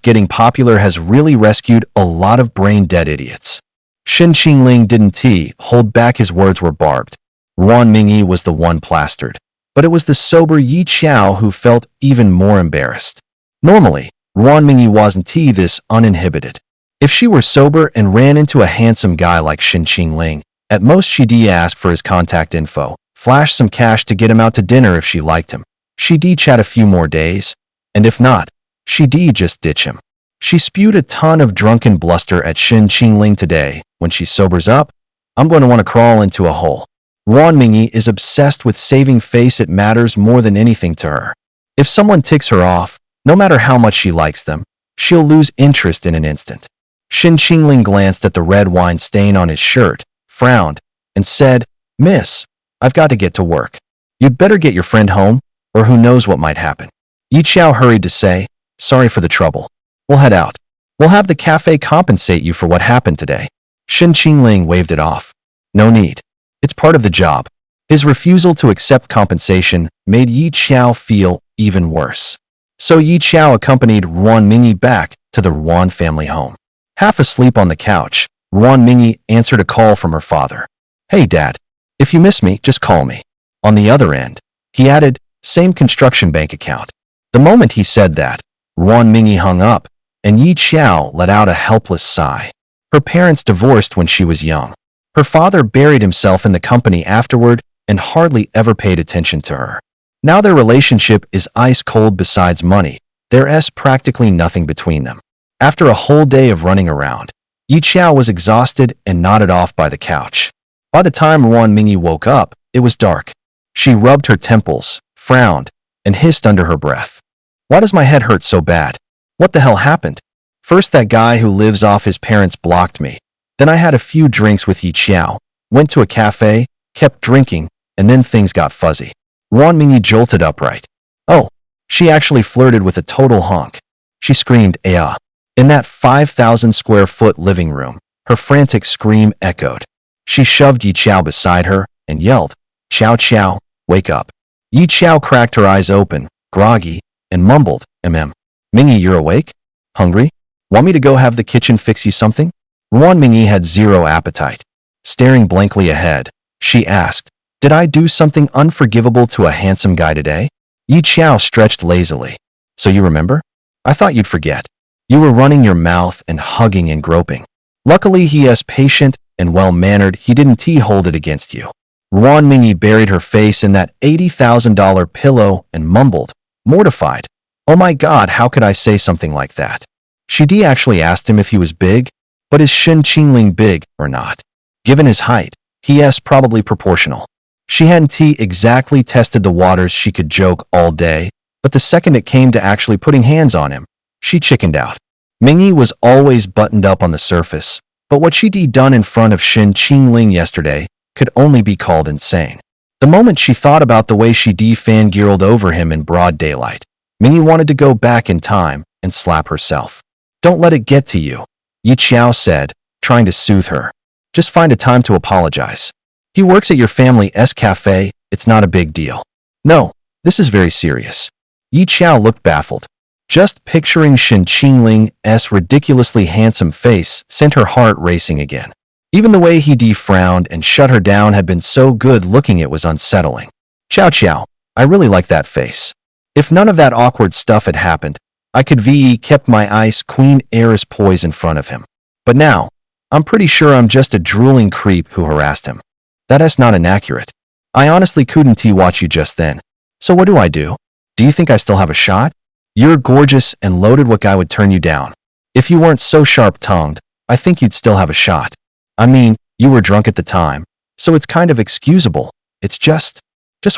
Getting popular has really rescued a lot of brain-dead idiots." Shen Qingling didn't hold back, his words were barbed. Ruan Mingyi was the one plastered, but it was the sober Yi Qiao who felt even more embarrassed. Normally, Ruan Mingyi wasn't this uninhibited. If she were sober and ran into a handsome guy like Shen Qingling, at most she'd ask for his contact info, flash some cash to get him out to dinner if she liked him. She'd chat a few more days, and if not, she'd just ditch him. She spewed a ton of drunken bluster at Shen Qingling today. When she sobers up, I'm going to want to crawl into a hole. Ruan Mingyi is obsessed with saving face, it matters more than anything to her. If someone ticks her off, no matter how much she likes them, she'll lose interest in an instant. Shen Qingling glanced at the red wine stain on his shirt, frowned, and said, "Miss, I've got to get to work. You'd better get your friend home, or who knows what might happen." Yi Qiao hurried to say, "Sorry for the trouble. We'll head out. We'll have the cafe compensate you for what happened today." Shen Qingling waved it off. "No need. It's part of the job." His refusal to accept compensation made Yi Qiao feel even worse. So Yi Qiao accompanied Ruan Mingyi back to the Ruan family home. Half asleep on the couch, Ruan Mingyi answered a call from her father. "Hey Dad, if you miss me, just call me." On the other end, he added, "Same construction bank account." The moment he said that, Ruan Mingyi hung up, and Yi Qiao let out a helpless sigh. Her parents divorced when she was young. Her father buried himself in the company afterward and hardly ever paid attention to her. Now their relationship is ice cold. Besides money, there's practically nothing between them. After a whole day of running around, Yi Qiao was exhausted and nodded off by the couch. By the time Ruan Mingyi woke up, it was dark. She rubbed her temples, frowned, and hissed under her breath. "Why does my head hurt so bad? What the hell happened? First that guy who lives off his parents blocked me. Then I had a few drinks with Yi Qiao, went to a cafe, kept drinking, and then things got fuzzy." Ruan Mingyi jolted upright. "Oh, she actually flirted with a total honk." She screamed, "Ah!" In that 5,000 square foot living room, her frantic scream echoed. She shoved Yi Qiao beside her and yelled, "Qiao Qiao, wake up." Yi Qiao cracked her eyes open, groggy, and mumbled, "Mingyi, you're awake? Hungry? Want me to go have the kitchen fix you something?" Ruan Mingyi had zero appetite. Staring blankly ahead, she asked, "Did I do something unforgivable to a handsome guy today?" Yi Qiao stretched lazily. "So you remember? I thought you'd forget. You were running your mouth and hugging and groping." Luckily, he is patient and well-mannered. He didn't hold it against you. Ruan Mingyi buried her face in that $80,000 pillow and mumbled, mortified. Oh my God, how could I say something like that? She actually asked him if he was big, but is Shen Qingling big or not? Given his height, he is probably proportional. She hadn't exactly tested the waters. She could joke all day, but the second it came to actually putting hands on him, she chickened out. Mingyi was always buttoned up on the surface, but what she'd done in front of Shen Qingling yesterday could only be called insane. The moment she thought about the way she fangirled over him in broad daylight, Mingyi wanted to go back in time and slap herself. Don't let it get to you, Yi Qiao said, trying to soothe her. Just find a time to apologize. He works at your family's cafe, it's not a big deal. No, this is very serious. Yi Qiao looked baffled. Just picturing Shen Qingling's ridiculously handsome face sent her heart racing again. Even the way he frowned and shut her down had been so good looking it was unsettling. Chow Chow, I really like that face. If none of that awkward stuff had happened, I could kept my ice queen heiress poise in front of him. But now, I'm pretty sure I'm just a drooling creep who harassed him. That is not inaccurate. I honestly couldn't watch you just then. So what do? Do you think I still have a shot? You're gorgeous and loaded. What guy would turn you down? If you weren't so sharp-tongued, I think you'd still have a shot. I mean, you were drunk at the time, so it's kind of excusable. It's just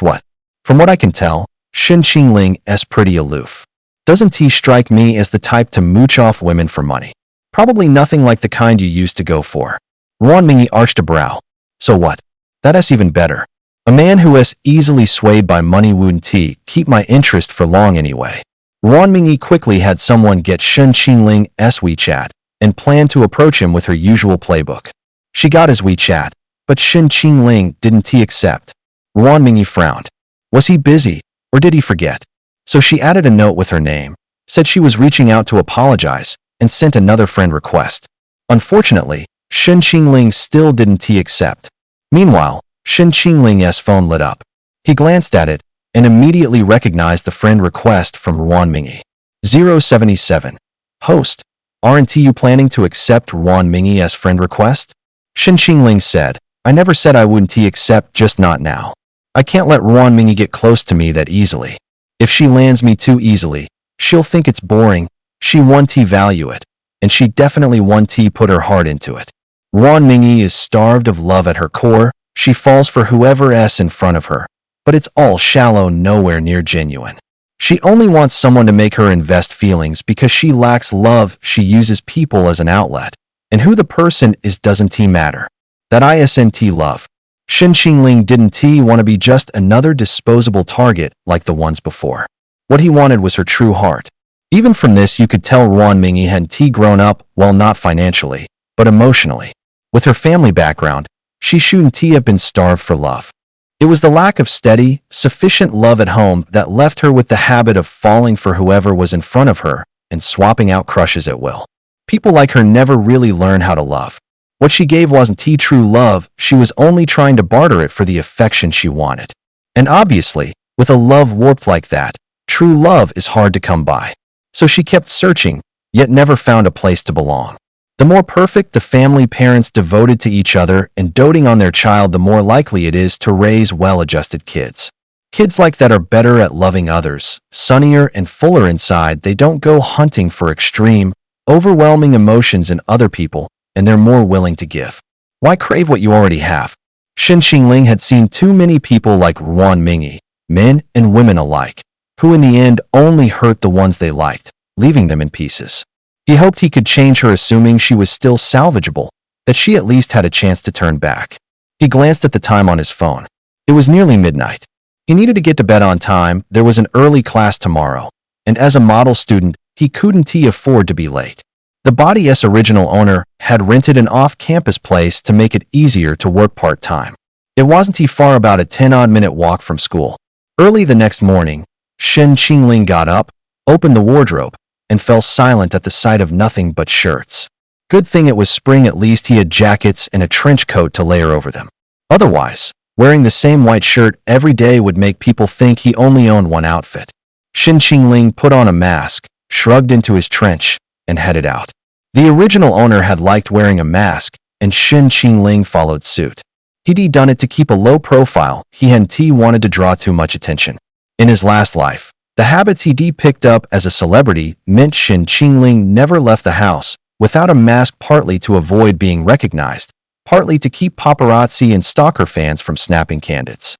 what? From what I can tell, Shen Qingling's pretty aloof. Doesn't he strike me as the type to mooch off women for money? Probably nothing like the kind you used to go for. Ruan Mingyi arched a brow. So what? That is even better. A man who is easily swayed by money wouldn't keep my interest for long anyway. Ruan Mingyi quickly had someone get Shen Qingling's WeChat and planned to approach him with her usual playbook. She got his WeChat, but Shen Qingling didn't accept. Ruan Mingyi frowned. Was he busy, or did he forget? So she added a note with her name, said she was reaching out to apologize, and sent another friend request. Unfortunately, Shen Qingling still didn't accept. Meanwhile, Shen Qingling's phone lit up. He glanced at it and immediately recognized the friend request from Ruan Mingyi. 077. Host, aren't you planning to accept Ruan Mingyi's friend request? Shen Qingling said, I never said I wouldn't accept, just not now. I can't let Ruan Mingyi get close to me that easily. If she lands me too easily, she'll think it's boring. She won't value it, and she definitely won't put her heart into it. Ruan Mingyi is starved of love at her core. She falls for whoever's in front of her, but it's all shallow, nowhere near genuine. She only wants someone to make her invest feelings because she lacks love. She uses people as an outlet, and who the person is doesn't matter. That isn't love. Shen Qingling didn't want to be just another disposable target like the ones before. What he wanted was her true heart. Even from this you could tell Ruan Mingyi hadn't grown up, well, not financially, but emotionally. With her family background, she shouldn't have been starved for love. It was the lack of steady, sufficient love at home that left her with the habit of falling for whoever was in front of her and swapping out crushes at will. People like her never really learn how to love. What she gave wasn't true love, she was only trying to barter it for the affection she wanted. And obviously, with a love warped like that, true love is hard to come by. So she kept searching, yet never found a place to belong. The more perfect the family, parents devoted to each other and doting on their child, the more likely it is to raise well-adjusted kids. Kids like that are better at loving others, sunnier and fuller inside. They don't go hunting for extreme, overwhelming emotions in other people, and they're more willing to give. Why crave what you already have? Shen Qingling had seen too many people like Ruan Mingyi, men and women alike, who in the end only hurt the ones they liked, leaving them in pieces. He hoped he could change her, assuming she was still salvageable, that she at least had a chance to turn back. He glanced at the time on his phone. It was nearly midnight. He needed to get to bed on time. There was an early class tomorrow, and as a model student, he couldn't afford to be late. The body's original owner had rented an off-campus place to make it easier to work part-time. It wasn't far, about a 10-odd-minute walk from school. Early the next morning, Shen Qingling got up, opened the wardrobe, and fell silent at the sight of nothing but shirts. Good thing it was spring, at least he had jackets and a trench coat to layer over them. Otherwise, wearing the same white shirt every day would make people think he only owned one outfit. Shen Qingling put on a mask, shrugged into his trench, and headed out. The original owner had liked wearing a mask, and Shin Qingling followed suit. He'd done it to keep a low profile. He hadn't wanted to draw too much attention. In his last life, the habits he'd picked up as a celebrity meant Shin Qingling never left the house without a mask, partly to avoid being recognized, partly to keep paparazzi and stalker fans from snapping candidates.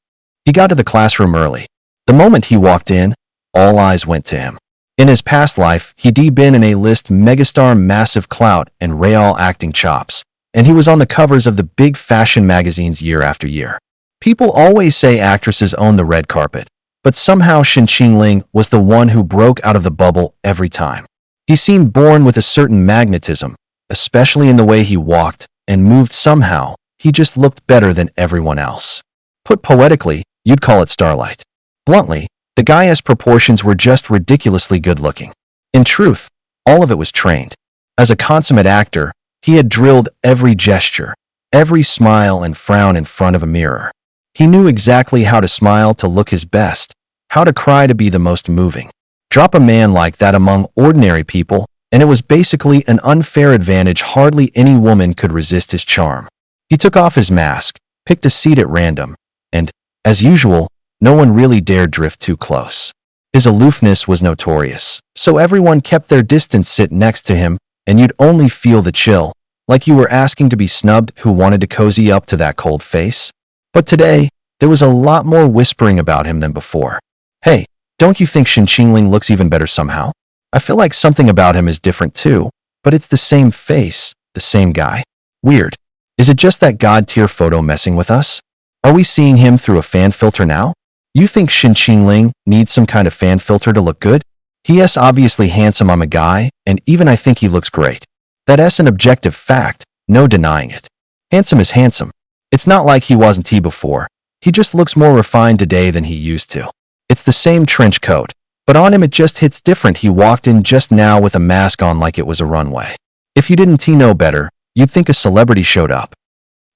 He got to the classroom early. The moment he walked in, all eyes went to him. In his past life, he'd been an A-list megastar, massive clout, and real acting chops, and he was on the covers of the big fashion magazines year after year. People always say actresses own the red carpet, but somehow Shin Qingling was the one who broke out of the bubble every time. He seemed born with a certain magnetism, especially in the way he walked and moved. Somehow, he just looked better than everyone else. Put poetically, you'd call it starlight. Bluntly, the guy's proportions were just ridiculously good-looking. In truth, all of it was trained. As a consummate actor, he had drilled every gesture, every smile and frown in front of a mirror. He knew exactly how to smile to look his best, how to cry to be the most moving. Drop a man like that among ordinary people, and it was basically an unfair advantage. Hardly any woman could resist his charm. He took off his mask, picked a seat at random, and, as usual, no one really dared drift too close. His aloofness was notorious, so everyone kept their distance. Sit next to him, and you'd only feel the chill, like you were asking to be snubbed. Who wanted to cozy up to that cold face? But today, there was a lot more whispering about him than before. Hey, don't you think Shin Qingling looks even better somehow? I feel like something about him is different too, but it's the same face, the same guy. Weird. Is it just that god-tier photo messing with us? Are we seeing him through a fan filter now? You think Shin Qingling needs some kind of fan filter to look good? He's obviously handsome. I'm a guy, and even I think he looks great. That's an objective fact, no denying it. Handsome is handsome. It's not like he wasn't he before. He just looks more refined today than he used to. It's the same trench coat, but on him it just hits different. He walked in just now with a mask on like it was a runway. If you didn't know better, you'd think a celebrity showed up.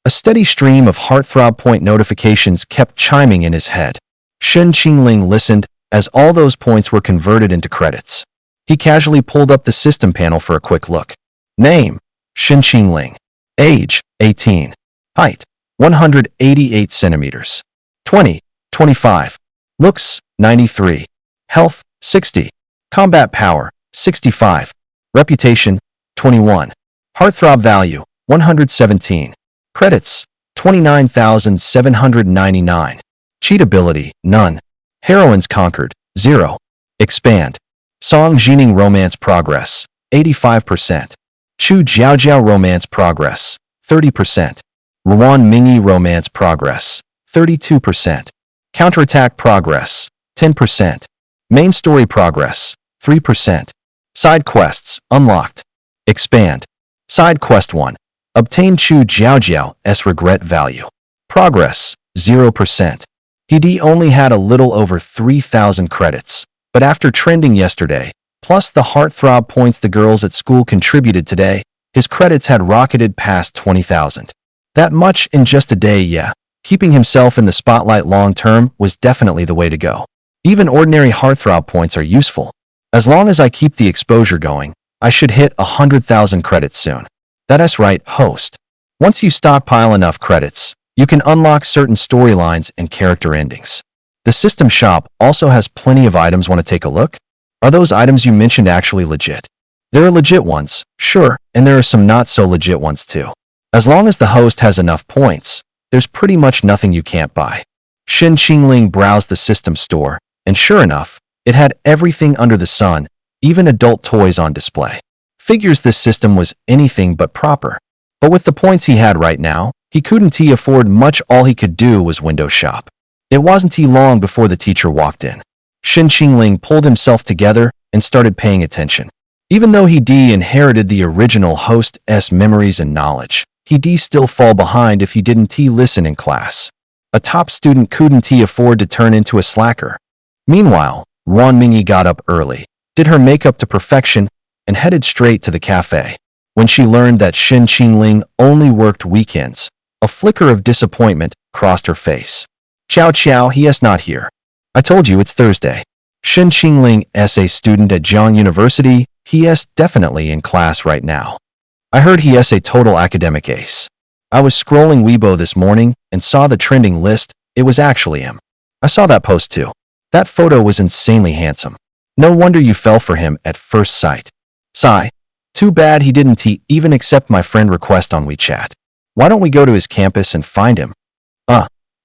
A steady stream of heartthrob point notifications kept chiming in his head. Shin Qingling listened as all those points were converted into credits. He casually pulled up the system panel for a quick look. Name: Shin Qingling. Age: 18. Height: 188 centimeters. 25. Looks: 93. Health: 60. Combat power: 65. Reputation: 21. Heartthrob value: 117. Credits: 29,799. Cheatability: none. Heroines conquered: 0. Expand. Song Jining romance progress: 85%. Chu Jiaojiao romance progress: 30%. Ruan Mingyi romance progress: 32%. Counterattack progress: 10%. Main story progress: 3%. Side quests unlocked. Expand. Side quest 1. Obtain Chu Jiaojiao's regret value. Progress: 0%. He only had a little over 3,000 credits, but after trending yesterday, plus the heartthrob points the girls at school contributed today, his credits had rocketed past 20,000. That much in just a day. Yeah, keeping himself in the spotlight long term was definitely the way to go. Even ordinary heartthrob points are useful. As long as I keep the exposure going, I should hit 100,000 credits soon. That's right, host. Once you stockpile enough credits, you can unlock certain storylines and character endings. The system shop also has plenty of items. Want to take a look? Are those items you mentioned actually legit? There are legit ones, sure, and there are some not so legit ones too. As long as the host has enough points, there's pretty much nothing you can't buy. Shin Qingling browsed the system store, and sure enough, it had everything under the sun, even adult toys on display. Figures this system was anything but proper. But with the points he had right now, he couldn't afford much. All he could do was window shop. It wasn't long before the teacher walked in. Shin Qingling pulled himself together and started paying attention. Even though he inherited the original host's memories and knowledge, he still fall behind if he didn't listen in class. A top student couldn't afford to turn into a slacker. Meanwhile, Ruan Mingyi got up early, did her makeup to perfection, and headed straight to the cafe. When she learned that Shin Qingling only worked weekends, a flicker of disappointment crossed her face. Chow, he's not here. I told you it's Thursday. Shin Qingling is a student at Zhang University. He is definitely in class right now. I heard he is a total academic ace. I was scrolling Weibo this morning and saw the trending list. It was actually him. I saw that post too. That photo was insanely handsome. No wonder you fell for him at first sight. Sigh. Too bad he didn't even accept my friend request on WeChat. Why don't we go to his campus and find him?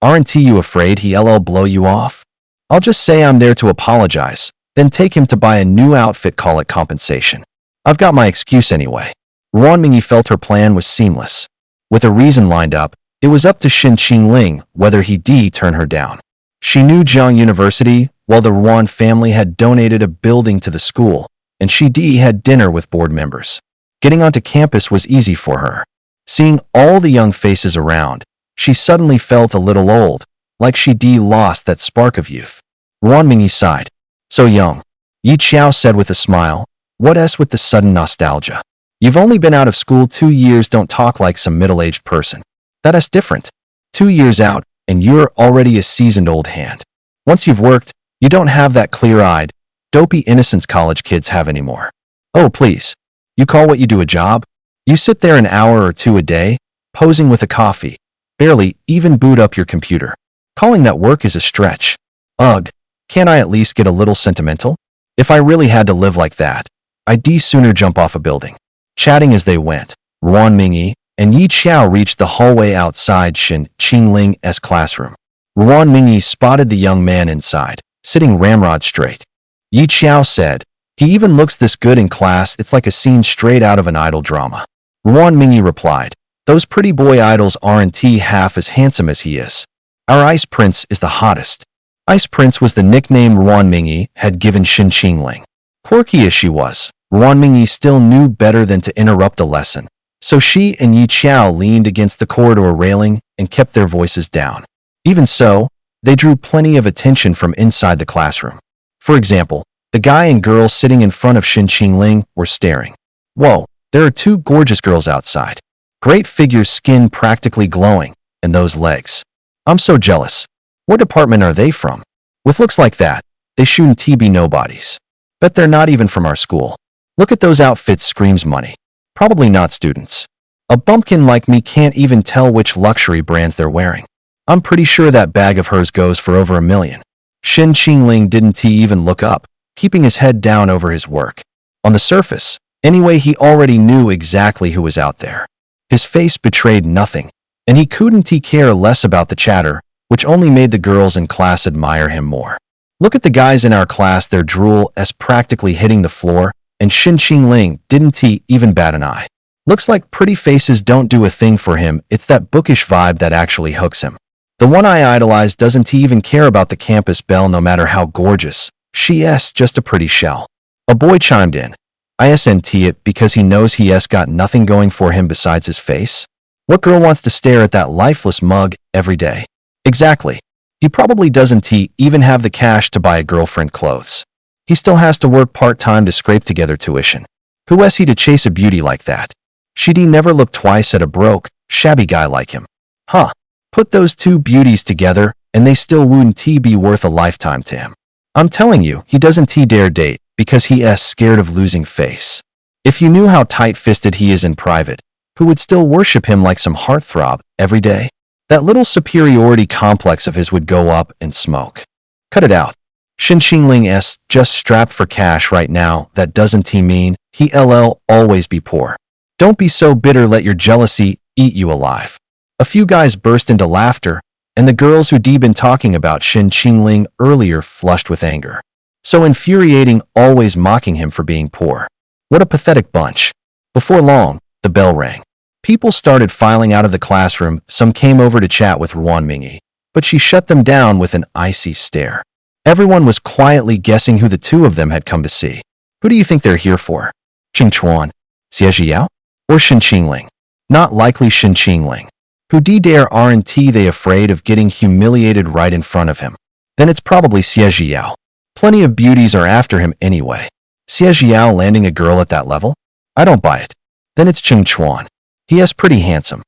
Aren't you afraid he'll blow you off? I'll just say I'm there to apologize, then take him to buy a new outfit, call it compensation. I've got my excuse anyway. Ruan Mingyi felt her plan was seamless. With a reason lined up, it was up to Xin Qingling whether he'd turn her down. She knew Jiang University, while the Ruan family had donated a building to the school, and she had dinner with board members. Getting onto campus was easy for her. Seeing all the young faces around, she suddenly felt a little old, like she'd lost that spark of youth. Ruan Mingyi sighed. So young. Yi Qiao said with a smile. What's with the sudden nostalgia? You've only been out of school 2 years, don't talk like some middle-aged person. That's different. 2 years out, and you're already a seasoned old hand. Once you've worked, you don't have that clear-eyed, dopey innocence college kids have anymore. Oh, please. You call what you do a job? You sit there an hour or two a day, posing with a coffee. Barely even boot up your computer. Calling that work is a stretch. Ugh, can't I at least get a little sentimental? If I really had to live like that, I'd sooner jump off a building. Chatting as they went, Ruan Mingyi and Yi Qiao reached the hallway outside Xin Qingling's classroom. Ruan Mingyi spotted the young man inside, sitting ramrod straight. Yi Qiao said, he even looks this good in class, it's like a scene straight out of an idol drama. Ruan Mingyi replied, those pretty boy idols aren't half as handsome as he is. Our Ice Prince is the hottest. Ice Prince was the nickname Ruan Mingyi had given Xin Qingling. Quirky as she was, Ruan Mingyi still knew better than to interrupt a lesson, so she and Yi Qiao leaned against the corridor railing and kept their voices down. Even so, they drew plenty of attention from inside the classroom. For example, the guy and girl sitting in front of Xin Qingling were staring. Whoa, there are 2 gorgeous girls outside. Great figures, skin practically glowing, and those legs. I'm so jealous. What department are they from? With looks like that, they shouldn't be nobodies. Bet they're not even from our school. Look at those outfits, screams money. Probably not students. A bumpkin like me can't even tell which luxury brands they're wearing. I'm pretty sure that bag of hers goes for over $1 million. Xin Qingling didn't even look up, keeping his head down over his work. On the surface, anyway, he already knew exactly who was out there. His face betrayed nothing, and he couldn't care less about the chatter, which only made the girls in class admire him more. Look at the guys in our class, their drool practically hitting the floor, and Xin Qingling didn't even bat an eye. Looks like pretty faces don't do a thing for him, it's that bookish vibe that actually hooks him. The one I idolize doesn't even care about the campus belle no matter how gorgeous. She's just a pretty shell. A boy chimed in. Isn't it because he knows he's got nothing going for him besides his face? What girl wants to stare at that lifeless mug every day? Exactly. He probably doesn't even have the cash to buy a girlfriend clothes. He still has to work part-time to scrape together tuition. Who is he to chase a beauty like that? She'd never look twice at a broke, shabby guy like him. Huh. Put those 2 beauties together, and they still wouldn't be worth a lifetime to him. I'm telling you, he doesn't dare date, because he's scared of losing face. If you knew how tight-fisted he is in private, who would still worship him like some heartthrob every day? That little superiority complex of his would go up in smoke. Cut it out. Xin Qingling's just strapped for cash right now, that doesn't mean he'll always be poor. Don't be so bitter, let your jealousy eat you alive. A few guys burst into laughter, and the girls who'd been talking about Xin Qingling earlier flushed with anger. So infuriating, always mocking him for being poor. What a pathetic bunch. Before long, the bell rang. People started filing out of the classroom, some came over to chat with Ruan Mingyi, but she shut them down with an icy stare. Everyone was quietly guessing who the 2 of them had come to see. Who do you think they're here for? Qing Chuan, Xie Zhiyao, or Xin Qingling? Not likely Xin Qingling. Who dare aren't they afraid of getting humiliated right in front of him? Then it's probably Xie Zhiyao. Plenty of beauties are after him anyway. Xie Zhiyao landing a girl at that level? I don't buy it. Then it's Qing Chuan. He is pretty handsome.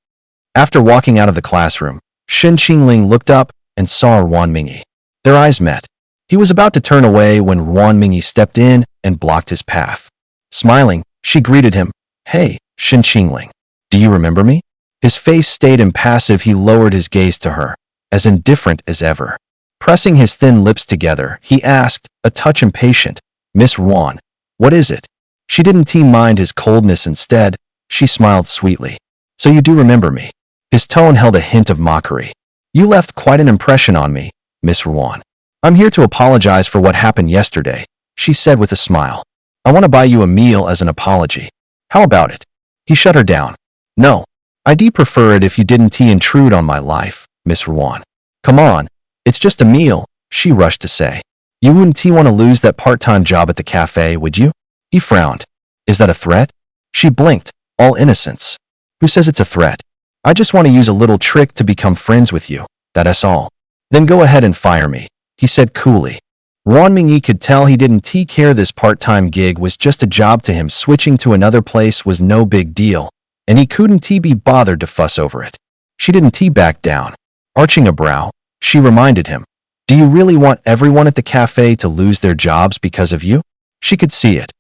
After walking out of the classroom, Xin Qingling looked up and saw Ruan Mingyi. Their eyes met. He was about to turn away when Ruan Mingyi stepped in and blocked his path. Smiling, she greeted him. Hey, Shen Qingling, do you remember me? His face stayed impassive. He lowered his gaze to her, as indifferent as ever. Pressing his thin lips together, he asked, a touch impatient, Miss Ruan, what is it? She didn't mind his coldness. Instead, she smiled sweetly. So you do remember me? His tone held a hint of mockery. You left quite an impression on me, Miss Ruan. I'm here to apologize for what happened yesterday, she said with a smile. I want to buy you a meal as an apology. How about it? He shut her down. No, I'd prefer it if you didn't intrude on my life, Miss Ruan. Come on, it's just a meal, she rushed to say. You wouldn't want to lose that part-time job at the cafe, would you? He frowned. Is that a threat? She blinked, all innocence. Who says it's a threat? I just want to use a little trick to become friends with you, that's all. Then go ahead and fire me, he said coolly. Ruan Mingyi could tell he didn't care. This part-time gig was just a job to him. Switching to another place was no big deal, and he couldn't be bothered to fuss over it. She didn't back down. Arching a brow, she reminded him, do you really want everyone at the cafe to lose their jobs because of you? She could see it.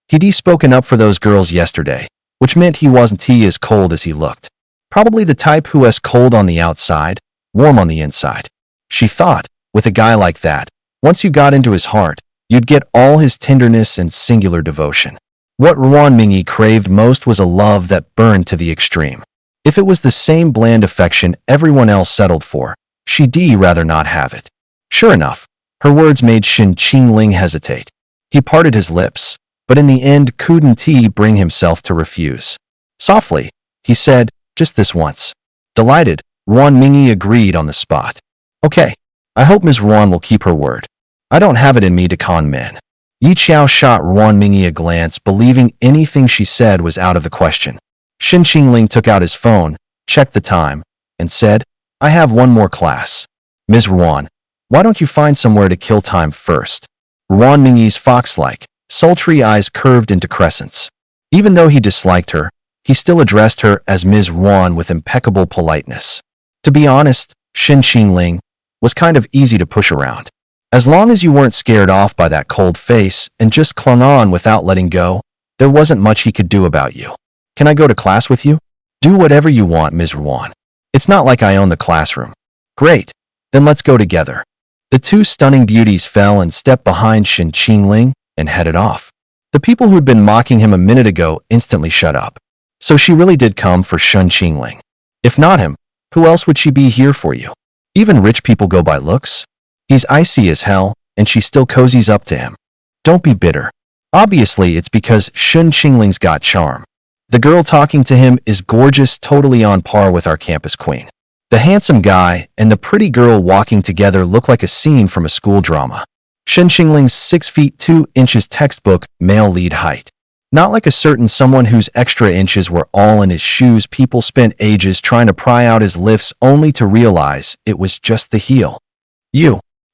He'd spoken up for those girls yesterday, which meant he wasn't as cold as he looked. Probably the type who's cold on the outside, warm on the inside. She thought, with a guy like that, once you got into his heart, you'd get all his tenderness and singular devotion. What Ruan Mingyi craved most was a love that burned to the extreme. If it was the same bland affection everyone else settled for, she'd rather not have it. Sure enough, her words made Shen Qingling hesitate. He parted his lips, but in the end couldn't bring himself to refuse. Softly, he said, just this once. Delighted, Ruan Mingyi agreed on the spot. Okay, I hope Ms. Ruan will keep her word. I don't have it in me to con men. Yi Qiao shot Ruan Mingyi a glance, believing anything she said was out of the question. Shen Qingling took out his phone, checked the time, and said, I have one more class. Ms. Ruan, why don't you find somewhere to kill time first? Ruan Mingyi's fox-like, sultry eyes curved into crescents. Even though he disliked her, he still addressed her as Ms. Ruan with impeccable politeness. To be honest, Shen Qingling was kind of easy to push around. As long as you weren't scared off by that cold face and just clung on without letting go, there wasn't much he could do about you. Can I go to class with you? Do whatever you want, Ms. Ruan. It's not like I own the classroom. Great. Then let's go together. The two stunning beauties fell and stepped behind Shen Qingling and headed off. The people who had been mocking him a minute ago instantly shut up. So she really did come for Shen Qingling. If not him, who else would she be here for you? Even rich people go by looks. He's icy as hell, and she still cozies up to him. Don't be bitter. Obviously, it's because Shen Qingling's got charm. The girl talking to him is gorgeous, totally on par with our campus queen. The handsome guy and the pretty girl walking together look like a scene from a school drama. Shen Qingling's 6 feet 2 inches textbook male lead height. Not like a certain someone whose extra inches were all in his shoes. People spent ages trying to pry out his lifts only to realize it was just the heel.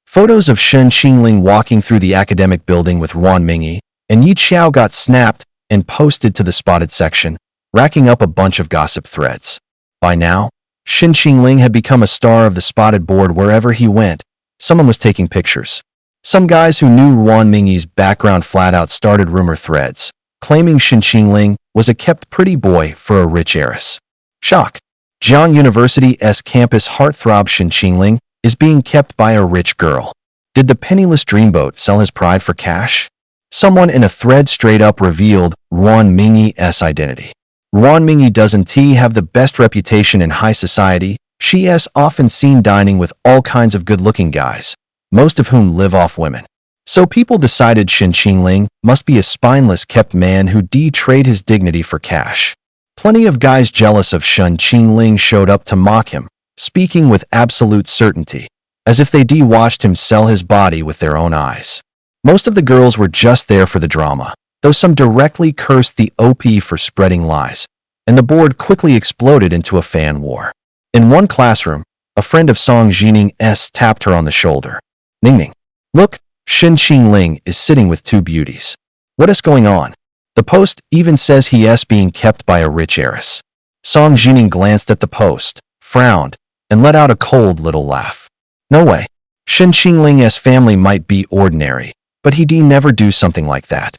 Photos of Shen Qingling walking through the academic building with Ruan Mingyi and Yi Qiao got snapped and posted to the spotted section, racking up a bunch of gossip threads. By now, Shen Qingling had become a star of the spotted board. Wherever he went, someone was taking pictures. Some guys who knew Ruan Mingyi's background flat out started rumor threads, claiming Shen Qingling was a kept pretty boy for a rich heiress. Shock! Jiang University's campus heartthrob Shen Qingling is being kept by a rich girl. Did the penniless dreamboat sell his pride for cash? Someone in a thread straight up revealed Ruan Mingyi's identity. Ruan Mingyi doesn't have the best reputation in high society. She is often seen dining with all kinds of good-looking guys, most of whom live off women. So people decided Shen Qingling must be a spineless kept man who trade his dignity for cash. Plenty of guys jealous of Shen Qingling showed up to mock him, speaking with absolute certainty, as if they watched him sell his body with their own eyes. Most of the girls were just there for the drama, though some directly cursed the OP for spreading lies, and the board quickly exploded into a fan war. In one classroom, a friend of Song Jining's tapped her on the shoulder. Ningning, look, Shen Qingling is sitting with two beauties. What is going on? The post even says he is being kept by a rich heiress. Song Jining glanced at the post, frowned, and let out a cold little laugh. No way. Shen Qingling's family might be ordinary, but he'd never do something like that.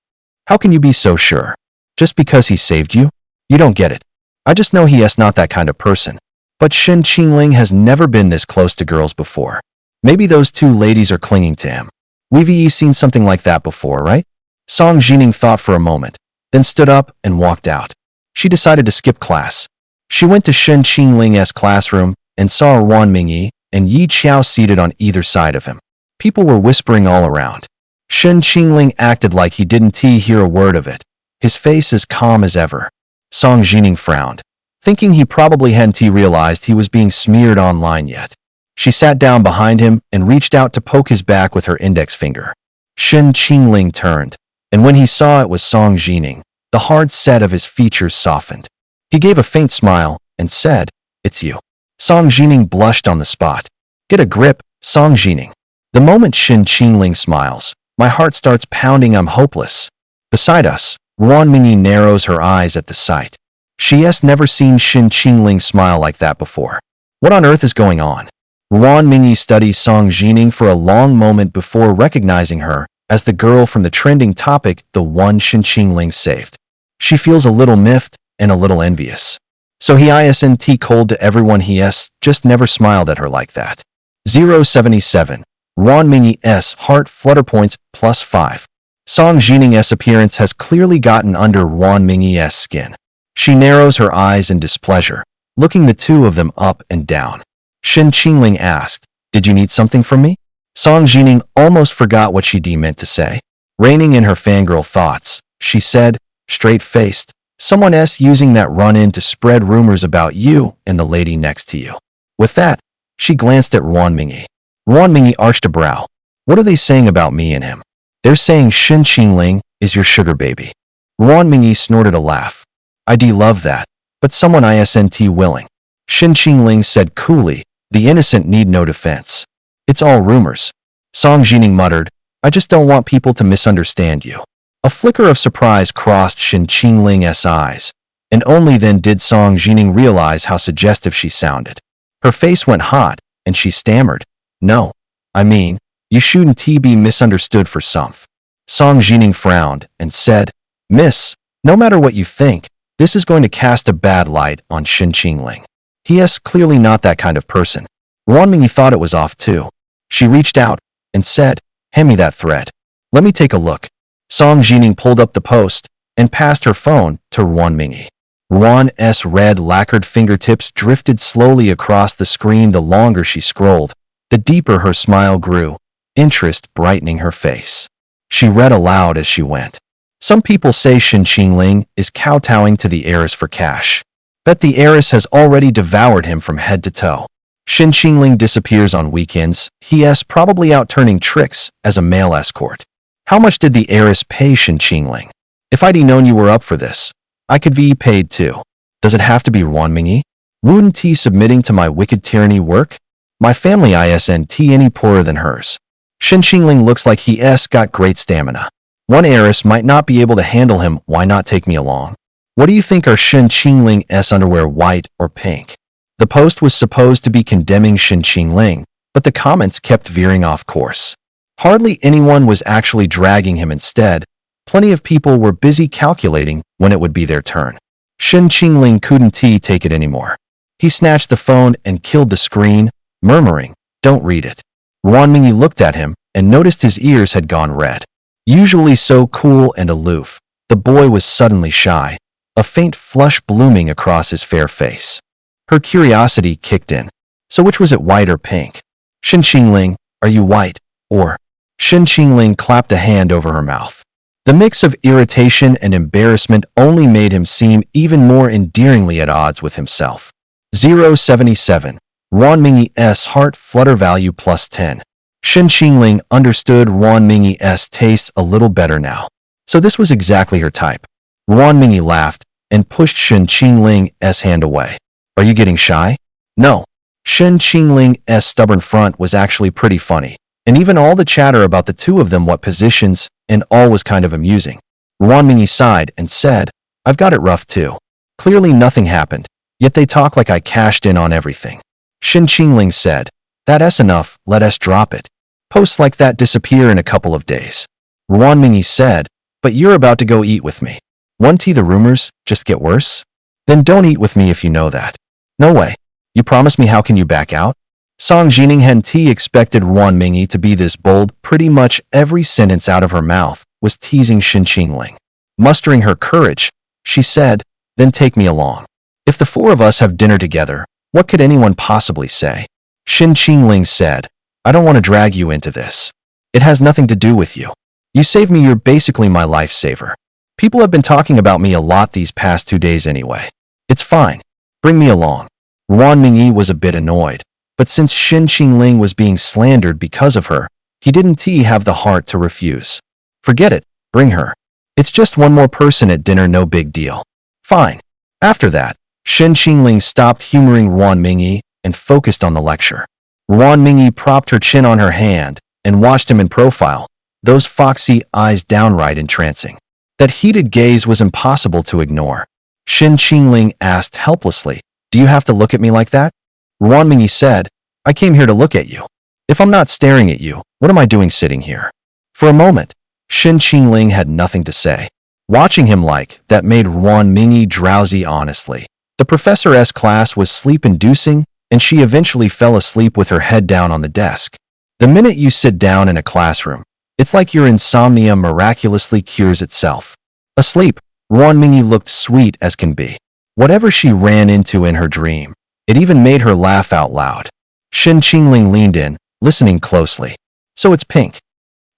How can you be so sure? Just because he saved you? You don't get it. I just know he is not that kind of person. But Shen Qingling has never been this close to girls before. Maybe those two ladies are clinging to him. We've seen something like that before, right? Song Jining thought for a moment, then stood up and walked out. She decided to skip class. She went to Shen Qingling's classroom and saw Wan Mingyi and Yi Qiao seated on either side of him. People were whispering all around. Shen Qingling acted like he didn't hear a word of it, his face as calm as ever. Song Jining frowned, thinking he probably hadn't realized he was being smeared online yet. She sat down behind him and reached out to poke his back with her index finger. Shen Qingling turned, and when he saw it was Song Jining, the hard set of his features softened. He gave a faint smile and said, "It's you." Song Jining blushed on the spot. "Get a grip, Song Jining." The moment Shen Qingling smiles, my heart starts pounding. I'm hopeless. Beside us, Wan Mingyi narrows her eyes at the sight. She has never seen Shen Qingling smile like that before. What on earth is going on? Wan Mingyi studies Song Jining for a long moment before recognizing her as the girl from the trending topic, the one Shen Qingling saved. She feels a little miffed and a little envious. So he isn't cold to everyone. He just never smiled at her like that. 077. Wan Mingyi's heart flutter points +5. Song Jining's appearance has clearly gotten under Wan Mingyi's skin. She narrows her eyes in displeasure, looking the two of them up and down. Shen Qingling asked, "Did you need something from me?" Song Jining almost forgot what she meant to say. Reining in her fangirl thoughts, she said, straight-faced, "Someone's using that run-in to spread rumors about you and the lady next to you." With that, she glanced at Wan Mingyi. Wan Mingyi arched a brow. "What are they saying about me and him?" "They're saying Shen Qingling is your sugar baby." Wan Mingyi snorted a laugh. "I'd love that, but someone isn't willing." Shen Qingling said coolly, "The innocent need no defense. It's all rumors." Song Jining muttered, "I just don't want people to misunderstand you." A flicker of surprise crossed Shen Qingling's eyes, and only then did Song Jining realize how suggestive she sounded. Her face went hot, and she stammered, "No, I mean, you shouldn't be misunderstood for something." Song Jining frowned and said, "Miss, no matter what you think, this is going to cast a bad light on Shen Qingling. He is clearly not that kind of person." Wan Mingyi thought it was off too. She reached out and said, "Hand me that thread. Let me take a look." Song Jining pulled up the post and passed her phone to Wan Mingyi. Wan's red lacquered fingertips drifted slowly across the screen. The longer she scrolled, the deeper her smile grew, interest brightening her face. She read aloud as she went. "Some people say Shen Qingling is kowtowing to the heiress for cash. Bet the heiress has already devoured him from head to toe. Shen Qingling disappears on weekends. He is probably out turning tricks as a male escort. How much did the heiress pay Shen Qingling? If I'd known you were up for this, I could be paid too. Does it have to be Wan Mingyi? Wouldn't he submitting to my wicked tyranny work? My family isn't any poorer than hers. Shen Qingling looks like he's got great stamina. One heiress might not be able to handle him. Why not take me along? What do you think? Are Shen Qingling's underwear white or pink?" The post was supposed to be condemning Shen Qingling, but the comments kept veering off course. Hardly anyone was actually dragging him. Instead, plenty of people were busy calculating when it would be their turn. Shen Qingling couldn't take it anymore. He snatched the phone and killed the screen, murmuring, "Don't read it." Wan Mingyi looked at him and noticed his ears had gone red. Usually so cool and aloof, the boy was suddenly shy, a faint flush blooming across his fair face. Her curiosity kicked in. "So which was it, white or pink?" "Shen Qingling, are you white, or?" Shen Qingling clapped a hand over her mouth. The mix of irritation and embarrassment only made him seem even more endearingly at odds with himself. 077. Wan Mingyi's heart flutter value +10. Shen Qingling understood Wan Mingyi's taste a little better now. So this was exactly her type. Wan Mingyi laughed and pushed Shen Qingling's hand away. "Are you getting shy?" "No." Shen Qingling's stubborn front was actually pretty funny, and even all the chatter about the two of them, what positions, and all was kind of amusing. Wan Mingyi sighed and said, "I've got it rough too. Clearly nothing happened, yet they talk like I cashed in on everything." Shen Qingling said, "That's enough, let us drop it. Posts like that disappear in a couple of days." Wan Mingyi said, "But you're about to go eat with me. Won't the rumors just get worse?" Then don't eat with me if you know that. No way. You promised me, how can you back out? Song Jiningen T expected Ruan Mingyi to be this bold. Pretty much every sentence out of her mouth was teasing Shin Qingling. Mustering her courage, she said, then take me along. If the four of us have dinner together, what could anyone possibly say? Shin Qingling said, I don't want to drag you into this. It has nothing to do with you. You saved me, you're basically my lifesaver. People have been talking about me a lot these past 2 days anyway. It's fine. Bring me along. Ruan Mingyi was a bit annoyed, but since Shin Qingling was being slandered because of her, he didn't have the heart to refuse. Forget it, bring her. It's just one more person at dinner, no big deal. Fine. After that, Shin Qingling stopped humoring Ruan Mingyi and focused on the lecture. Ruan Mingyi propped her chin on her hand and watched him in profile, those foxy eyes downright entrancing. That heated gaze was impossible to ignore. Shin Qingling asked helplessly, do you have to look at me like that? Ruan Mingyi said, I came here to look at you. If I'm not staring at you, what am I doing sitting here? For a moment, Shin Qingling had nothing to say. Watching him like that made Ruan Mingyi drowsy honestly. The professor's class was sleep-inducing, and she eventually fell asleep with her head down on the desk. The minute you sit down in a classroom, it's like your insomnia miraculously cures itself. Asleep, Ruan Mingyi looked sweet as can be. Whatever she ran into in her dream, it even made her laugh out loud. Shin Qingling leaned in, listening closely. So it's pink.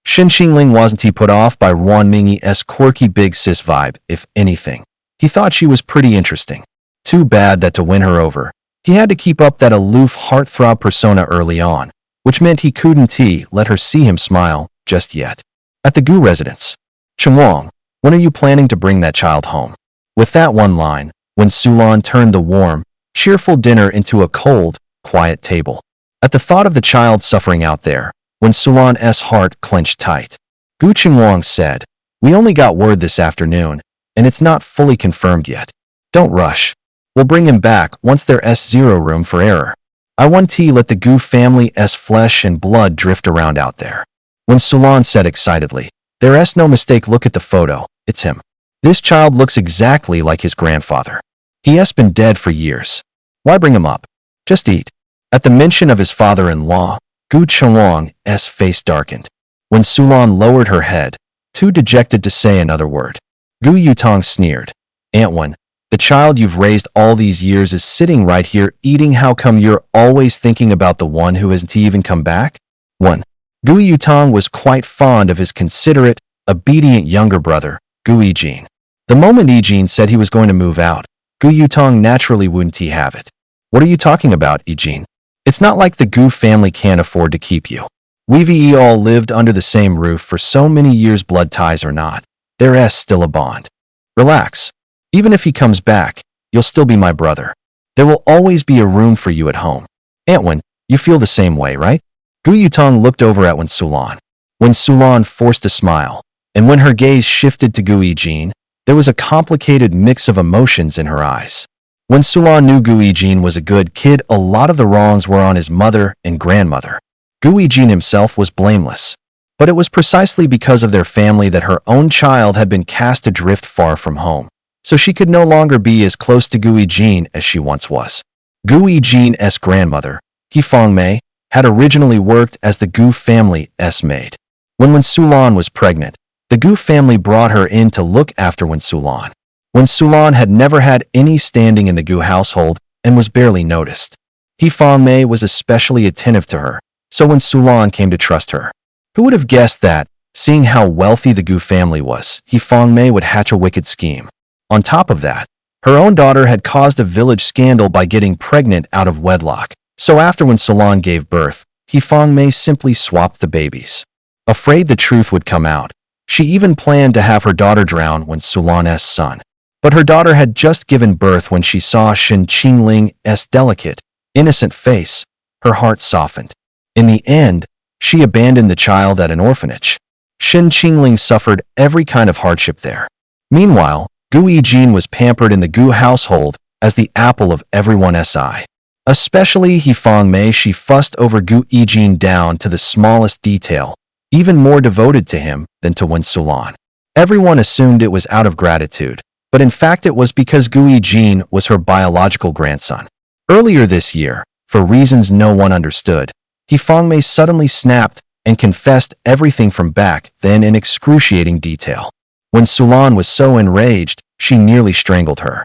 Shin Qingling wasn't put off by Ruan Mingyi's quirky big sis vibe, if anything. He thought she was pretty interesting. Too bad that to win her over, he had to keep up that aloof heartthrob persona early on, which meant he couldn't let her see him smile just yet. At the Gu residence. Chengwang, when are you planning to bring that child home? With that one line, when Sulan turned the warm, cheerful dinner into a cold, quiet table. At the thought of the child suffering out there, when Sulan's heart clenched tight, Gu Chengwang said, we only got word this afternoon, and it's not fully confirmed yet. Don't rush. We'll bring him back once there's zero room for error. I want to let the Gu family's flesh and blood drift around out there. When Sulan said excitedly, there's no mistake, look at the photo, it's him. This child looks exactly like his grandfather. He has been dead for years. Why bring him up? Just eat. At the mention of his father-in-law, Gu Chengwang's face darkened. When Sulan lowered her head, too dejected to say another word, Gu Yutong sneered. Aunt Wen, the child you've raised all these years is sitting right here eating. How come you're always thinking about the one who hasn't even come back? 1. Gu Yutong was quite fond of his considerate, obedient younger brother, Gu Yijin. The moment Yijin said he was going to move out, Gu Yutong naturally wouldn't have it. What are you talking about, Yijin? It's not like the Gu family can't afford to keep you. We've all lived under the same roof for so many years, blood ties or not. There's still a bond. Relax. Even if he comes back, you'll still be my brother. There will always be a room for you at home. Aunt Wen, you feel the same way, right? Gu Yutong looked over at Wen Sulan. When Sulan forced a smile, and when her gaze shifted to Gu Yijin, there was a complicated mix of emotions in her eyes. When Sulan knew Gu Yijin was a good kid, a lot of the wrongs were on his mother and grandmother. Gu Yijin himself was blameless. But it was precisely because of their family that her own child had been cast adrift far from home, so she could no longer be as close to Gu Yijin as she once was. Gu Yijin's grandmother, He Fangmei, had originally worked as the Gu family's maid. When Sulan was pregnant, the Gu family brought her in to look after Sulan. Sulan had never had any standing in the Gu household and was barely noticed. He Fangmei was especially attentive to her, so when Sulan came to trust her, who would have guessed that, seeing how wealthy the Gu family was, He Fangmei would hatch a wicked scheme. On top of that, her own daughter had caused a village scandal by getting pregnant out of wedlock, so after Sulan gave birth, He Fangmei simply swapped the babies. Afraid the truth would come out, she even planned to have her daughter drown Sulan's son. But her daughter had just given birth. When she saw Shin Qingling's delicate, innocent face, her heart softened. In the end, she abandoned the child at an orphanage. Shin Qingling suffered every kind of hardship there. Meanwhile, Gu Yijin was pampered in the Gu household as the apple of everyone's eye. Especially He Fangmei, she fussed over Gu Yijin down to the smallest detail, even more devoted to him than to Sulan. Everyone assumed it was out of gratitude, but in fact it was because Gui Jin was her biological grandson. Earlier this year, for reasons no one understood, Mei suddenly snapped and confessed everything from back then in excruciating detail. When Sulan was so enraged, she nearly strangled her.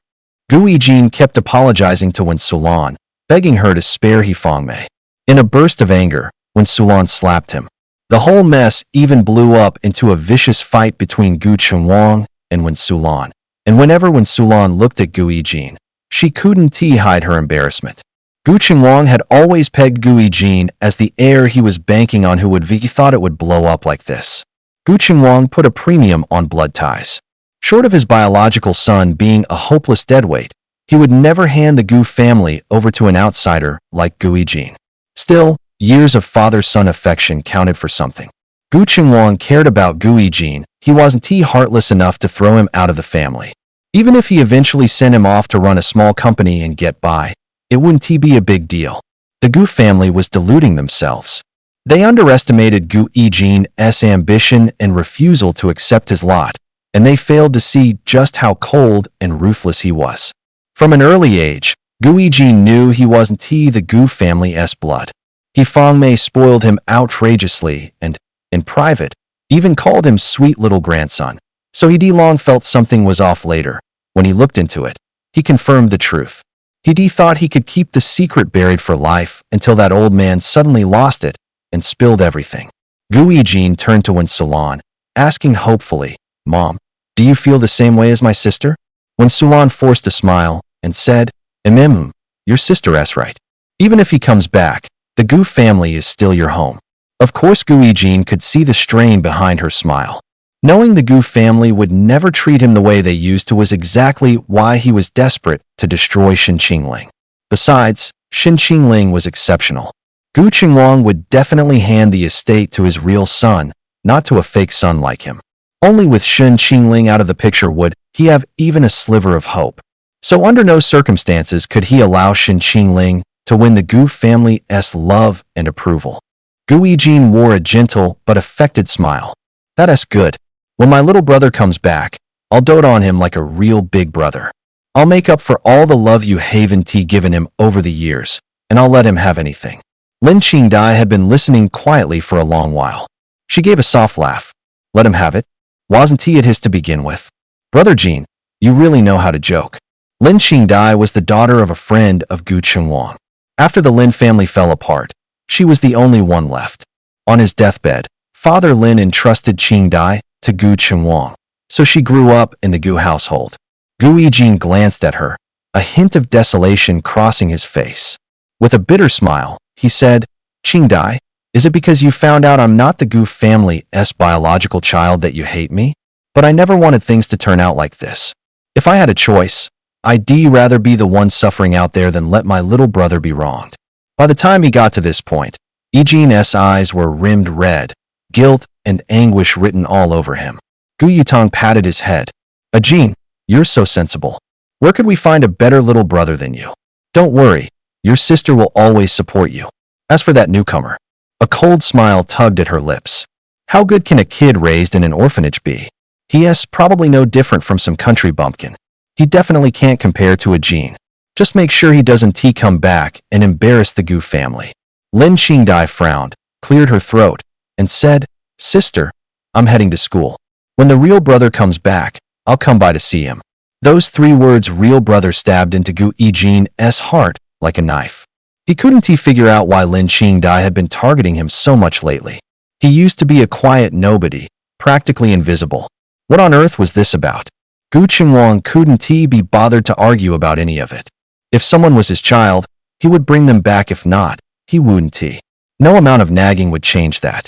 Gui Jin kept apologizing to Wen Sulan, begging her to spare Mei. In a burst of anger, Wen Sulan slapped him. The whole mess even blew up into a vicious fight between Gu Chenwang and Wen Sulan, and whenever Wen Sulan looked at Gui Jin, she couldn't hide her embarrassment. Gu Chenwang had always pegged Gui Jin as the heir he was banking on who thought it would blow up like this. Gu Chenwang put a premium on blood ties. Short of his biological son being a hopeless deadweight, he would never hand the Gu family over to an outsider like Gui Jin. Still, years of father-son affection counted for something. Gu Chenwang cared about Gui Jin. He wasn't heartless enough to throw him out of the family. Even if he eventually sent him off to run a small company and get by, it wouldn't be a big deal. The Gu family was deluding themselves. They underestimated Gui Jin's ambition and refusal to accept his lot, and they failed to see just how cold and ruthless he was. From an early age, Gui Jin knew he wasn't the Gu family's blood. Mei spoiled him outrageously and, in private, even called him sweet little grandson. So he long felt something was off later. When he looked into it, he confirmed the truth. He thought he could keep the secret buried for life until that old man suddenly lost it and spilled everything. Gui Jin turned to Wen Sulan, asking hopefully, "Mom, do you feel the same way as my sister?" Wen Sulan forced a smile and said, your sister's right. Even if he comes back, the Gu family is still your home." Of course Gui Jin could see the strain behind her smile. Knowing the Gu family would never treat him the way they used to was exactly why he was desperate to destroy Shen Qingling. Besides, Shen Qingling was exceptional. Gu Chenwang would definitely hand the estate to his real son, not to a fake son like him. Only with Shen Qingling out of the picture would he have even a sliver of hope. So under no circumstances could he allow Shen Qingling to win the Gu family's love and approval. Gui Jin wore a gentle but affected smile. "That's good. When my little brother comes back, I'll dote on him like a real big brother. I'll make up for all the love you haven't given him over the years, and I'll let him have anything." Lin Qingdai had been listening quietly for a long while. She gave a soft laugh. "Let him have it? Wasn't he at his to begin with? Brother Jin, you really know how to joke." Lin Qingdai was the daughter of a friend of Gu Chenwang. After the Lin family fell apart, she was the only one left. On his deathbed, Father Lin entrusted Qingdai to Gu Chenwang, so she grew up in the Gu household. Gui Jin glanced at her, a hint of desolation crossing his face. With a bitter smile, he said, "Qingdai, is it because you found out I'm not the Gu family's biological child that you hate me? But I never wanted things to turn out like this. If I had a choice, I'd rather be the one suffering out there than let my little brother be wronged." By the time he got to this point, Jin's eyes were rimmed red, guilt and anguish written all over him. Gu Yutong patted his head. "Jin, you're so sensible. Where could we find a better little brother than you? Don't worry, your sister will always support you." As for that newcomer, a cold smile tugged at her lips. How good can a kid raised in an orphanage be? He's probably no different from some country bumpkin. He definitely can't compare to a Jin. Just make sure he doesn't come back and embarrass the Gu family. Lin Qingdai frowned, cleared her throat, and said, "Sister, I'm heading to school. When the real brother comes back, I'll come by to see him." Those 3 words real brother stabbed into Gui Jin's heart like a knife. He couldn't figure out why Lin Qingdai had been targeting him so much lately. He used to be a quiet nobody, practically invisible. What on earth was this about? Gu Chenwang couldn't be bothered to argue about any of it. If someone was his child, he would bring them back. If not, he wouldn't. No amount of nagging would change that.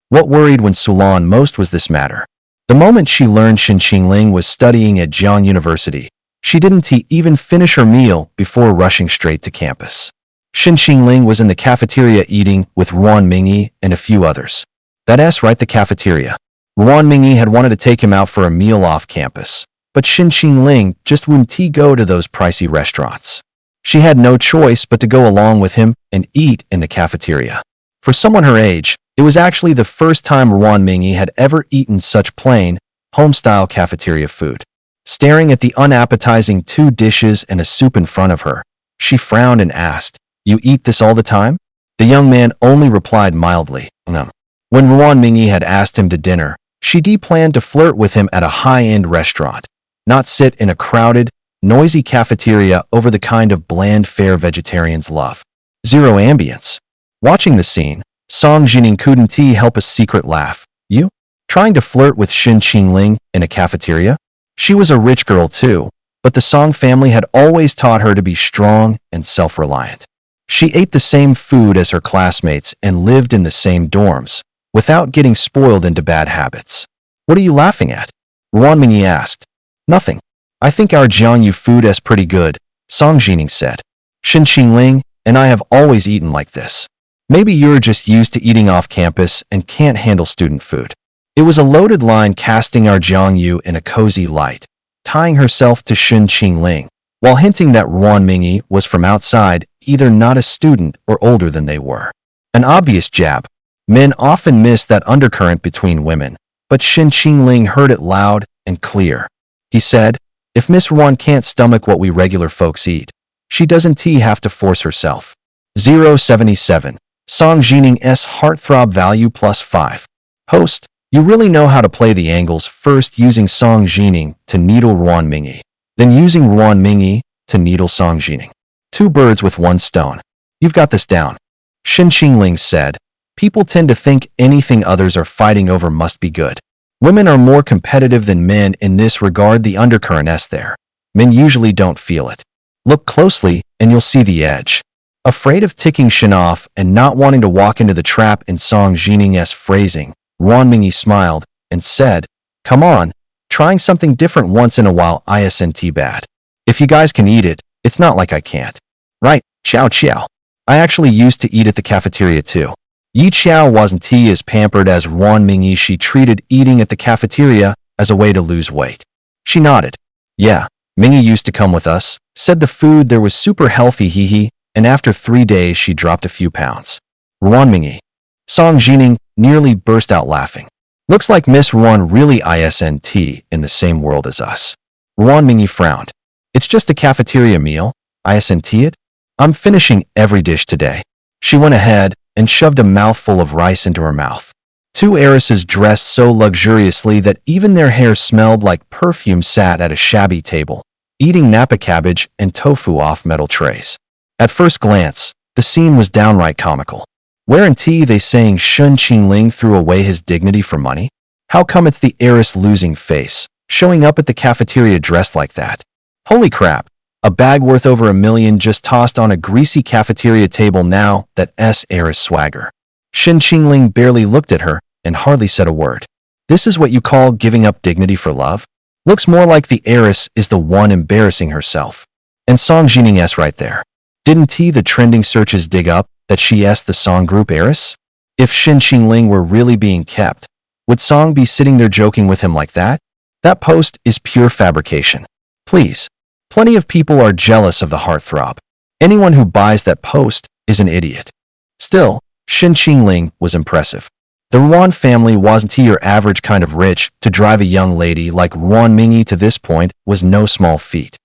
What worried Wen Sulan most was this matter. The moment she learned Shen Qingling was studying at Jiang University, she didn't even finish her meal before rushing straight to campus. Shen Qingling was in the cafeteria eating with Ruan Mingyi and a few others. That's right, the cafeteria. Ruan Mingyi had wanted to take him out for a meal off campus, but Shen Qingling just wouldn't go to those pricey restaurants. She had no choice but to go along with him and eat in the cafeteria. For someone her age, it was actually the first time Ruan Mingyi had ever eaten such plain, home-style cafeteria food. Staring at the unappetizing 2 dishes and a soup in front of her, she frowned and asked, "You eat this all the time?" The young man only replied mildly, "No." When Ruan Mingyi had asked him to dinner, Shidi planned to flirt with him at a high-end restaurant, not sit in a crowded, noisy cafeteria over the kind of bland fare vegetarians love. Zero ambience. Watching the scene, Song Jining couldn't help a secret laugh. You? Trying to flirt with Shin Qingling in a cafeteria? She was a rich girl too, but the Song family had always taught her to be strong and self-reliant. She ate the same food as her classmates and lived in the same dorms, without getting spoiled into bad habits. "What are you laughing at?" Ruan Mingyi asked. "Nothing. I think our Jiangyu food is pretty good," Song Jining said. "Shin Qingling and I have always eaten like this. Maybe you're just used to eating off campus and can't handle student food." It was a loaded line, casting our Jiangyu in a cozy light, tying herself to Shin Qingling, while hinting that Ruan Mingyi was from outside, either not a student or older than they were. An obvious jab. Men often miss that undercurrent between women, but Shin Qingling heard it loud and clear. He said, "If Miss Ruan can't stomach what we regular folks eat, she doesn't have to force herself." 077. Song Jining's heartthrob value +5. Host, you really know how to play the angles, first using Song Jining to needle Ruan Mingyi, then using Ruan Mingyi to needle Song Jining. 2 birds with 1 stone. You've got this down. Shin Qingling said, "People tend to think anything others are fighting over must be good. Women are more competitive than men in this regard. The undercurrent is there. Men usually don't feel it. Look closely and you'll see the edge." Afraid of ticking Shin off and not wanting to walk into the trap in Song Jining's phrasing, Ruan Mingyi smiled and said, "Come on, trying something different once in a while isn't bad. If you guys can eat it, it's not like I can't. Right, Xiao Qiao. I actually used to eat at the cafeteria too." Yi Qiao wasn't as pampered as Ruan Mingyi. She treated eating at the cafeteria as a way to lose weight. She nodded. "Yeah, Mingyi used to come with us, said the food there was super healthy, hee, and after 3 days she dropped a few pounds." Ruan Mingyi. Song Jining nearly burst out laughing. "Looks like Miss Ruan really isn't in the same world as us." Ruan Mingyi frowned. "It's just a cafeteria meal, isn't it? I'm finishing every dish today." She went ahead and shoved a mouthful of rice into her mouth. 2 heiresses dressed so luxuriously that even their hair smelled like perfume sat at a shabby table, eating napa cabbage and tofu off metal trays. At first glance, the scene was downright comical. Weren't they saying Shin Qingling threw away his dignity for money? How come it's the heiress losing face, showing up at the cafeteria dressed like that? Holy crap, a bag worth over $1 million just tossed on a greasy cafeteria table. Now that heiress swagger. Shin Qingling barely looked at her and hardly said a word. This is what you call giving up dignity for love? Looks more like the heiress is the one embarrassing herself. And Song Jining's right there. Didn't the trending searches dig up that she asked the Song group heiress? If Shin Qingling were really being kept, would Song be sitting there joking with him like that? That post is pure fabrication. Please. Plenty of people are jealous of the heartthrob. Anyone who buys that post is an idiot. Still, Shin Qingling was impressive. The Ruan family wasn't your average kind of rich. To drive a young lady like Ruan Mingyi to this point was no small feat.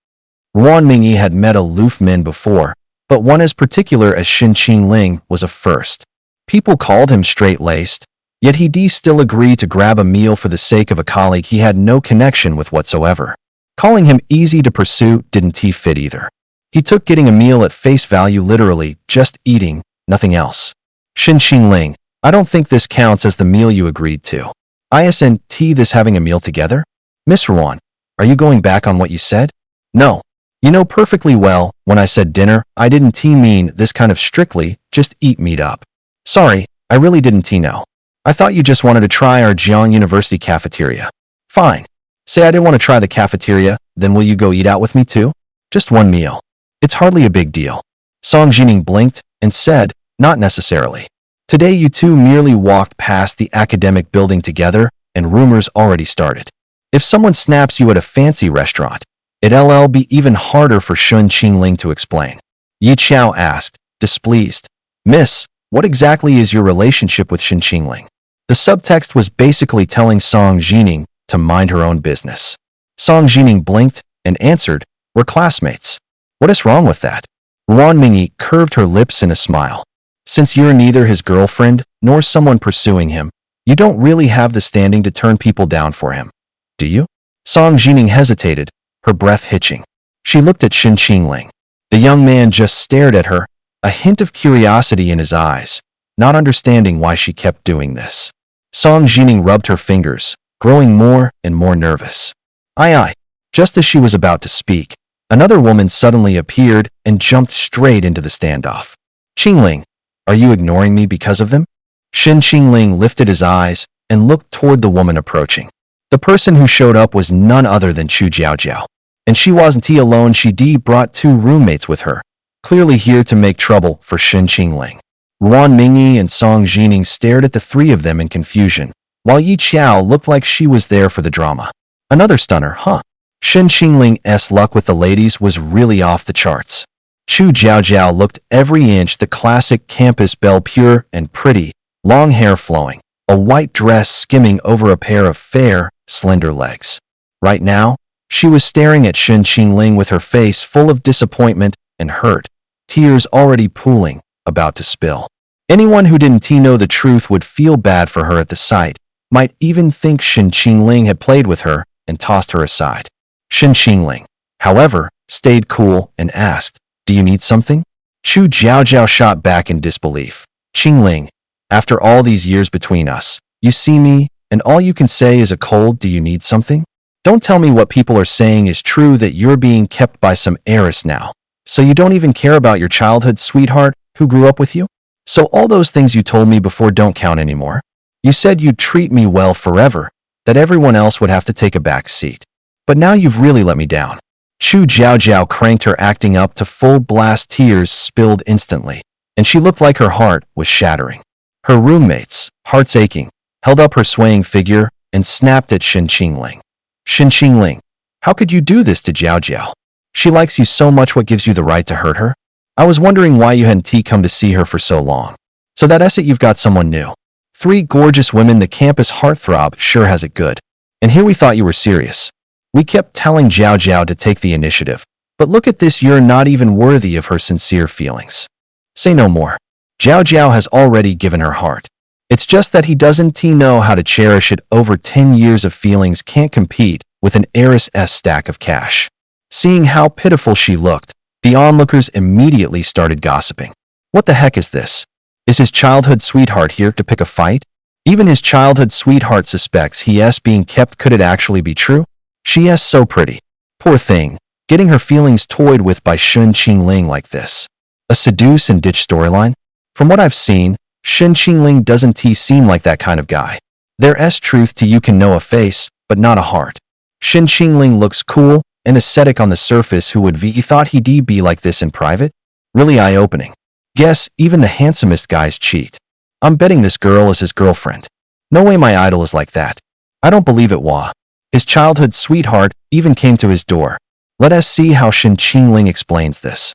Ruan Mingyi had met aloof men before, but one as particular as Shin Qingling was a first. People called him straight-laced, yet he still agreed to grab a meal for the sake of a colleague he had no connection with whatsoever. Calling him easy to pursue didn't fit either. He took getting a meal at face value literally, just eating, nothing else. Shin Qingling, I don't think this counts as the meal you agreed to. Isn't this having a meal together? Miss Ruan, are you going back on what you said? No. You know perfectly well, when I said dinner, I didn't mean this kind of strictly, just eat meat up. Sorry, I really didn't know. I thought you just wanted to try our Jiang University cafeteria. Fine. Say I didn't want to try the cafeteria, then will you go eat out with me too? Just one meal. It's hardly a big deal. Song Jining blinked and said, not necessarily. Today you two merely walked past the academic building together and rumors already started. If someone snaps you at a fancy restaurant, it'll be even harder for Shin Qingling to explain. Yi Qiao asked, displeased. Miss, what exactly is your relationship with Shin Qingling? The subtext was basically telling Song Jining to mind her own business. Song Jining blinked and answered, "We're classmates." "What is wrong with that?" Ruan Mingyi curved her lips in a smile. "Since you're neither his girlfriend nor someone pursuing him, you don't really have the standing to turn people down for him, do you?" Song Jining hesitated, her breath hitching. She looked at Shen Qingling. The young man just stared at her, a hint of curiosity in his eyes, not understanding why she kept doing this. Song Jining rubbed her fingers, growing more and more nervous. Aye. Just as she was about to speak, another woman suddenly appeared and jumped straight into the standoff. "Qingling, are you ignoring me because of them?" Shen Qingling lifted his eyes and looked toward the woman approaching. The person who showed up was none other than Chu Jiaojiao. And she wasn't he alone, she brought 2 roommates with her, clearly here to make trouble for Shen Qingling. Ruan Mingyi and Song Jining stared at the 3 of them in confusion, while Yi Qiao looked like she was there for the drama. Another stunner, huh? Shen Qingling's luck with the ladies was really off the charts. Chu Jiaojiao looked every inch the classic campus belle, pure and pretty, long hair flowing, a white dress skimming over a pair of fair, slender legs. Right now, she was staring at Shen Qingling with her face full of disappointment and hurt, tears already pooling, about to spill. Anyone who didn't know the truth would feel bad for her at the sight, might even think Shen Qingling had played with her and tossed her aside. Shen Qingling, however, stayed cool and asked, "Do you need something?" Chu Jiaojiao shot back in disbelief. "Qingling, after all these years between us, you see me, and all you can say is a cold, do you need something? Don't tell me what people are saying is true, that you're being kept by some heiress now. So you don't even care about your childhood sweetheart who grew up with you? So all those things you told me before don't count anymore? You said you'd treat me well forever, that everyone else would have to take a back seat. But now you've really let me down." Chu Jiaojiao cranked her acting up to full blast, tears spilled instantly, and she looked like her heart was shattering. Her roommates, hearts aching, held up her swaying figure and snapped at Shen Qingling. "Shen Qingling, how could you do this to Jiaojiao? She likes you so much, what gives you the right to hurt her? I was wondering why you hadn't come to see her for so long. So that's it, you've got someone new. 3 gorgeous women, the campus heartthrob sure has it good. And here we thought you were serious. We kept telling Jiaojiao to take the initiative, but look at this, you're not even worthy of her sincere feelings. Say no more. Jiaojiao has already given her heart. It's just that he doesn't know how to cherish it. Over 10 years of feelings can't compete with an heiress' stack of cash." Seeing how pitiful she looked, the onlookers immediately started gossiping. What the heck is this? Is his childhood sweetheart here to pick a fight? Even his childhood sweetheart suspects he's being kept. Could it actually be true? She's so pretty. Poor thing, getting her feelings toyed with by Shen Qingling like this. A seduce and ditch storyline? From what I've seen, Shen Qingling doesn't seem like that kind of guy. There's truth to you can know a face, but not a heart. Shen Qingling looks cool and ascetic on the surface. Who would you thought he'd be like this in private? Really eye-opening. Guess even the handsomest guys cheat. I'm betting this girl is his girlfriend. No way my idol is like that. I don't believe it. His childhood sweetheart even came to his door. Let us see how Shen Qingling explains this.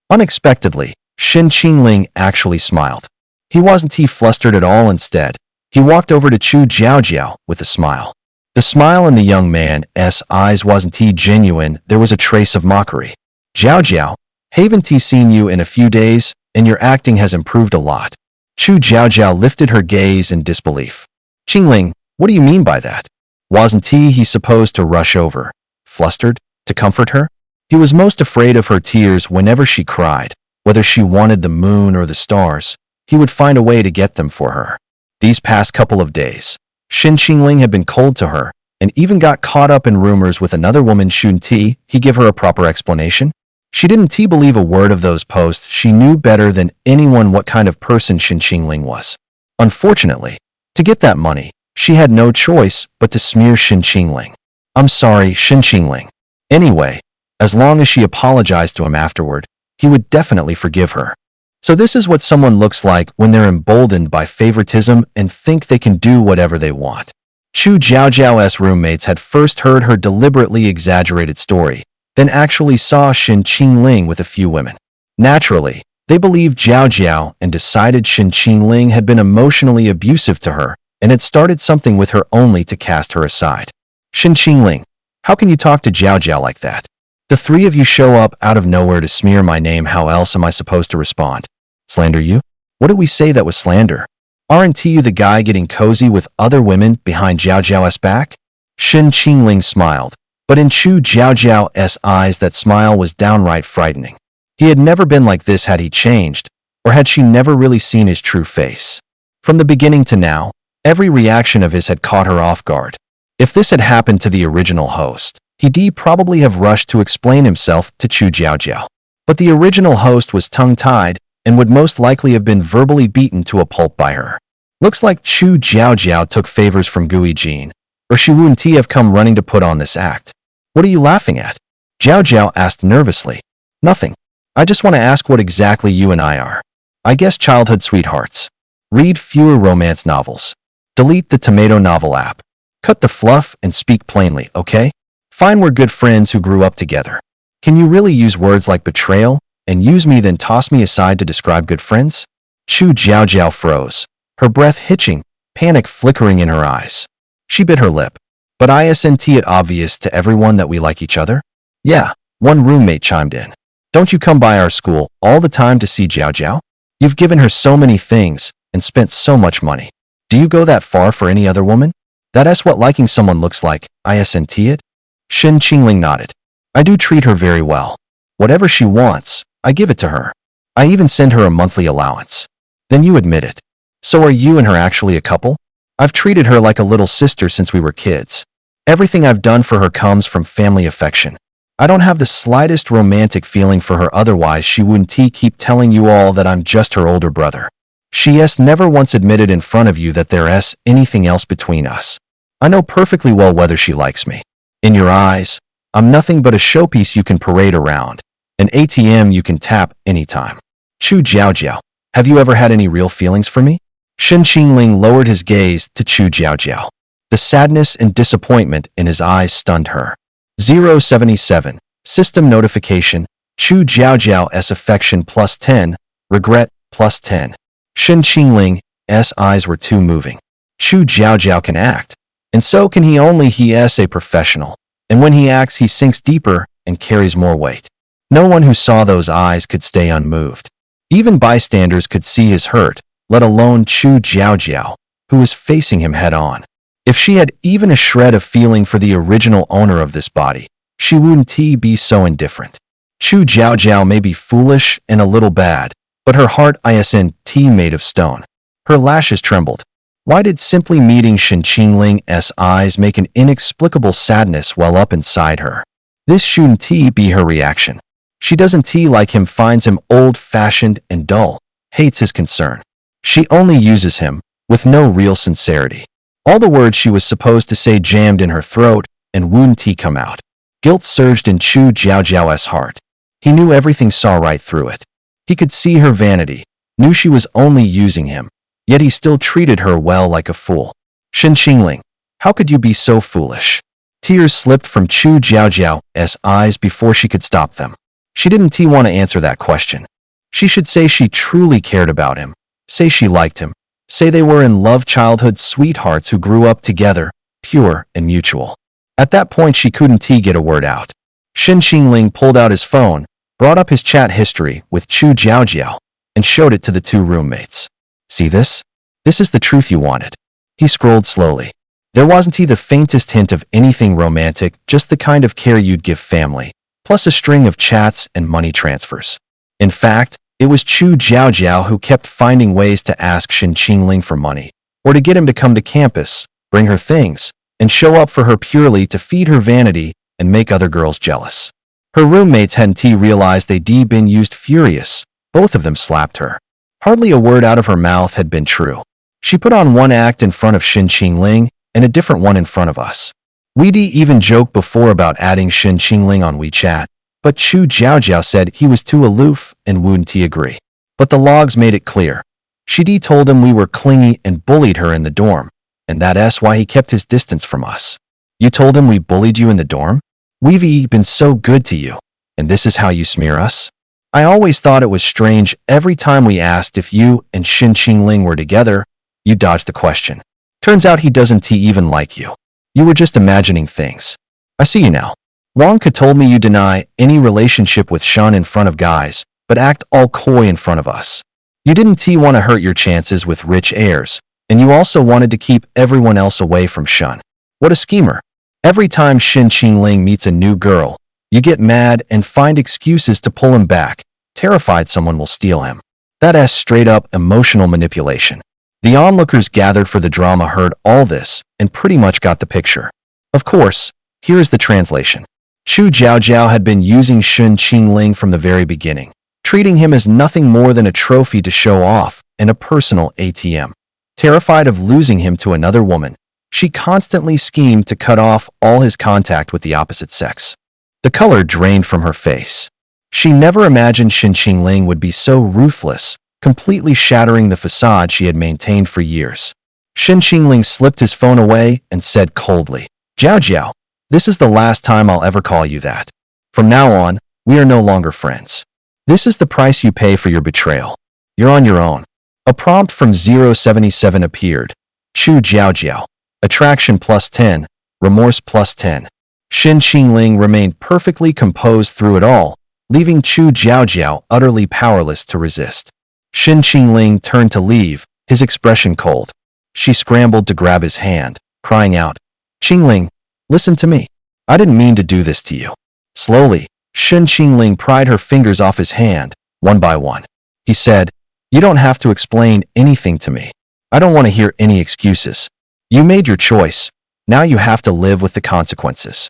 Unexpectedly, Shen Qingling actually smiled. He wasn't flustered at all. Instead, he walked over to Chu Jiaojiao with a smile. The smile in the young man's eyes wasn't genuine, there was a trace of mockery. "Jiaojiao, haven't seen you in a few days, and your acting has improved a lot." Chu Jiaojiao lifted her gaze in disbelief. "Qingling, what do you mean by that? Wasn't he supposed to rush over, flustered, to comfort her? He was most afraid of her tears whenever she cried. Whether she wanted the moon or the stars, he would find a way to get them for her. These past couple of days, Shen Qingling had been cold to her, and even got caught up in rumors with another woman. Shouldn't he give her a proper explanation? She didn't believe a word of those posts. She knew better than anyone what kind of person Shen Qingling was. Unfortunately, to get that money, she had no choice but to smear Shen Qingling. "I'm sorry, Shen Qingling." Anyway, as long as she apologized to him afterward, he would definitely forgive her. So this is what someone looks like when they're emboldened by favoritism and think they can do whatever they want. Chu Jiaojiao's roommates had first heard her deliberately exaggerated story, then actually saw Shen Qingling with a few women. Naturally, they believed Jiaojiao and decided Shen Qingling had been emotionally abusive to her and had started something with her only to cast her aside. "Shen Qingling, How can you talk to Jiao Jiao like that? The three of you show up out of nowhere to smear my name. How else am I supposed to respond? Slander you? What did we say that was slander? Aren't you the guy getting cozy with other women behind Jiao Jiao's back? Shen Qingling smiled, but in Chu Jiao Jiao's eyes that smile was downright frightening. He had never been like this. Had he changed, or had she never really seen his true face? From the beginning to now, every reaction of his had caught her off guard. If this had happened to the original host, he'd probably have rushed to explain himself to Chu Jiao Jiao. But the original host was tongue-tied and would most likely have been verbally beaten to a pulp by her. Looks like Chu Jiao Jiao took favors from Gui Jin, or she wouldn't have come running to put on this act. What are you laughing at? Jiao Jiao asked nervously. Nothing. I just want to ask what exactly you and I are. I guess childhood sweethearts. Read fewer romance novels. Delete the tomato novel app. Cut the fluff and speak plainly, okay? Fine, we're good friends who grew up together. Can you really use words like betrayal and use me then toss me aside to describe good friends? Chu Jiao Jiao froze, her breath hitching, panic flickering in her eyes. She bit her lip. But isn't it obvious to everyone that we like each other? Yeah, one roommate chimed in. Don't you come by our school all the time to see Jiao Jiao? You've given her so many things and spent so much money. Do you go that far for any other woman? That's what liking someone looks like, isn't it? Shen Qingling nodded. I do treat her very well. Whatever she wants, I give it to her. I even send her a monthly allowance. Then you admit it. So are you and her actually a couple? I've treated her like a little sister since we were kids. Everything I've done for her comes from family affection. I don't have the slightest romantic feeling for her, otherwise she wouldn't keep telling you all that I'm just her older brother. She's never once admitted in front of you that there's anything else between us. I know perfectly well whether she likes me. In your eyes, I'm nothing but a showpiece you can parade around, an ATM you can tap anytime. Chu Jiao Jiao, have you ever had any real feelings for me? Shen Qingling lowered his gaze to Chu Jiao Jiao. The sadness and disappointment in his eyes stunned her. 077. System notification. Chu Jiao Jiao's affection +10. Regret +10. Shen Qingling's eyes were too moving. Chu Jiao Jiao can act, and so can he. Only he is a professional, and when he acts he sinks deeper and carries more weight. No one who saw those eyes could stay unmoved. Even bystanders could see his hurt, let alone Chu Jiao Jiao, who was facing him head-on. If she had even a shred of feeling for the original owner of this body, she wouldn't be so indifferent. Chu Jiao Jiao may be foolish and a little bad, but her heart isn't made of stone. Her lashes trembled. Why did simply meeting Shen Qingling's eyes make an inexplicable sadness well up inside her? This shouldn't be her reaction. She doesn't like him, finds him old-fashioned and dull, hates his concern. She only uses him, with no real sincerity. All the words she was supposed to say jammed in her throat and wouldn't come out. Guilt surged in Chu Jiao Jiao's heart. He knew everything, saw right through it. He could see her vanity, knew she was only using him, yet he still treated her well like a fool. Shen Qingling, how could you be so foolish? Tears slipped from Chu Jiao Jiao's eyes before she could stop them. She didn't want to answer that question. She should say she truly cared about him, say she liked him, say they were in love, childhood sweethearts who grew up together, pure and mutual. At that point she couldn't get a word out. Shen Qingling pulled out his phone, brought up his chat history with Chu Jiao Jiao, and showed it to the two roommates. See this? This is the truth you wanted. He scrolled slowly. There wasn't the faintest hint of anything romantic, just the kind of care you'd give family, plus a string of chats and money transfers. In fact, it was Chu Jiao Jiao who kept finding ways to ask Shen Qingling for money, or to get him to come to campus, bring her things, and show up for her purely to feed her vanity and make other girls jealous. Her roommates hadn't realized they'd been used. Furious, both of them slapped her. Hardly a word out of her mouth had been true. She put on one act in front of Shen Qingling and a different one in front of us. We'd even joked before about adding Shen Qingling on WeChat, but Chu Jiao Jiao said he was too aloof and wouldn't agree. But the logs made it clear. She'd told him we were clingy and bullied her in the dorm, and that's why he kept his distance from us. You told him we bullied you in the dorm? We've been so good to you, and this is how you smear us? I always thought it was strange every time we asked if you and Shen Qingling were together, you dodged the question. Turns out he doesn't even like you. You were just imagining things. I see you now. Wonka told me you deny any relationship with Shun in front of guys, but act all coy in front of us. You didn't want to hurt your chances with rich heirs, and you also wanted to keep everyone else away from Shun. What a schemer. Every time Shin Qingling meets a new girl, you get mad and find excuses to pull him back, terrified someone will steal him. That's straight-up emotional manipulation. The onlookers gathered for the drama heard all this and pretty much got the picture. Of course, here is the translation. Chu Jiaojiao had been using Shin Qingling from the very beginning, treating him as nothing more than a trophy to show off and a personal ATM. Terrified of losing him to another woman, she constantly schemed to cut off all his contact with the opposite sex. The color drained from her face. She never imagined Shin Qingling would be so ruthless, completely shattering the facade she had maintained for years. Shin Qingling slipped his phone away and said coldly, "Jiao Jiao, this is the last time I'll ever call you that. From now on, we are no longer friends. This is the price you pay for your betrayal. You're on your own." A prompt from 077 appeared. Chu Jiaojiao. Attraction +10, remorse +10. Shin Qingling remained perfectly composed through it all, leaving Chu Jiaojiao utterly powerless to resist. Shin Qingling turned to leave, his expression cold. She scrambled to grab his hand, crying out, "Qingling, listen to me. I didn't mean to do this to you." Slowly, Shin Qingling pried her fingers off his hand, one by one. He said, "You don't have to explain anything to me. I don't want to hear any excuses. You made your choice. Now you have to live with the consequences."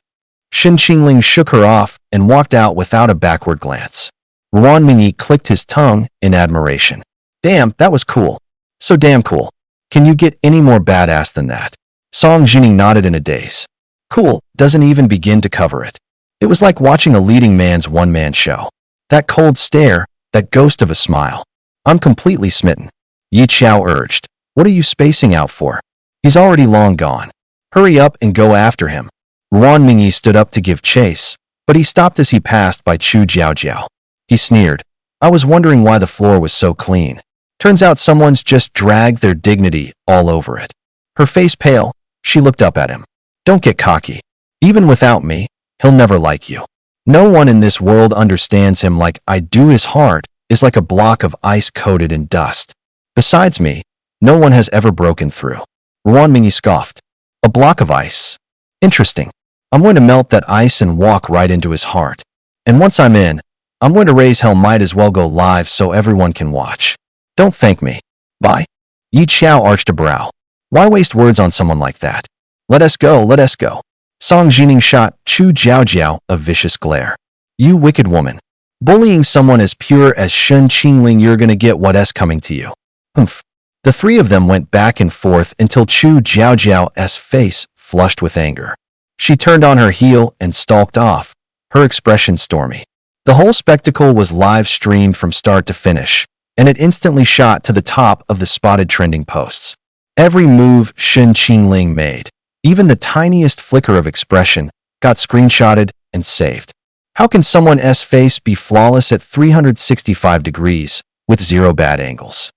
Shin Qingling shook her off and walked out without a backward glance. Ruan Mingyi clicked his tongue in admiration. "Damn, that was cool. So damn cool. Can you get any more badass than that?" Song Jining nodded in a daze. "Cool doesn't even begin to cover it. It was like watching a leading man's one-man show. That cold stare, that ghost of a smile. I'm completely smitten." Yi Qiao urged. "What are you spacing out for? He's already long gone. Hurry up and go after him." Ruan Mingyi stood up to give chase, but he stopped as he passed by Chu Jiaojiao. He sneered. "I was wondering why the floor was so clean. Turns out someone's just dragged their dignity all over it." Her face pale, she looked up at him. "Don't get cocky. Even without me, he'll never like you. No one in this world understands him like I do. His heart is like a block of ice coated in dust. Besides me, no one has ever broken through." Ruan Mingyi scoffed. "A block of ice. Interesting. I'm going to melt that ice and walk right into his heart. And once I'm in, I'm going to raise hell. Might as well go live so everyone can watch. Don't thank me. Bye." Yi Qiao arched a brow. Why waste words on someone like that? Let us go, let us go." Song Jining shot Chu Jiaojiao a vicious glare. "You wicked woman. Bullying someone as pure as Shin Qingling, you're gonna get what's coming to you." Humph. The three of them went back and forth until Chu Jiaojiao's face flushed with anger. She turned on her heel and stalked off, her expression stormy. The whole spectacle was live-streamed from start to finish, and it instantly shot to the top of the spotted trending posts. Every move Shin Qingling made, even the tiniest flicker of expression, got screenshotted and saved. How can someone's face be flawless at 365 degrees with zero bad angles?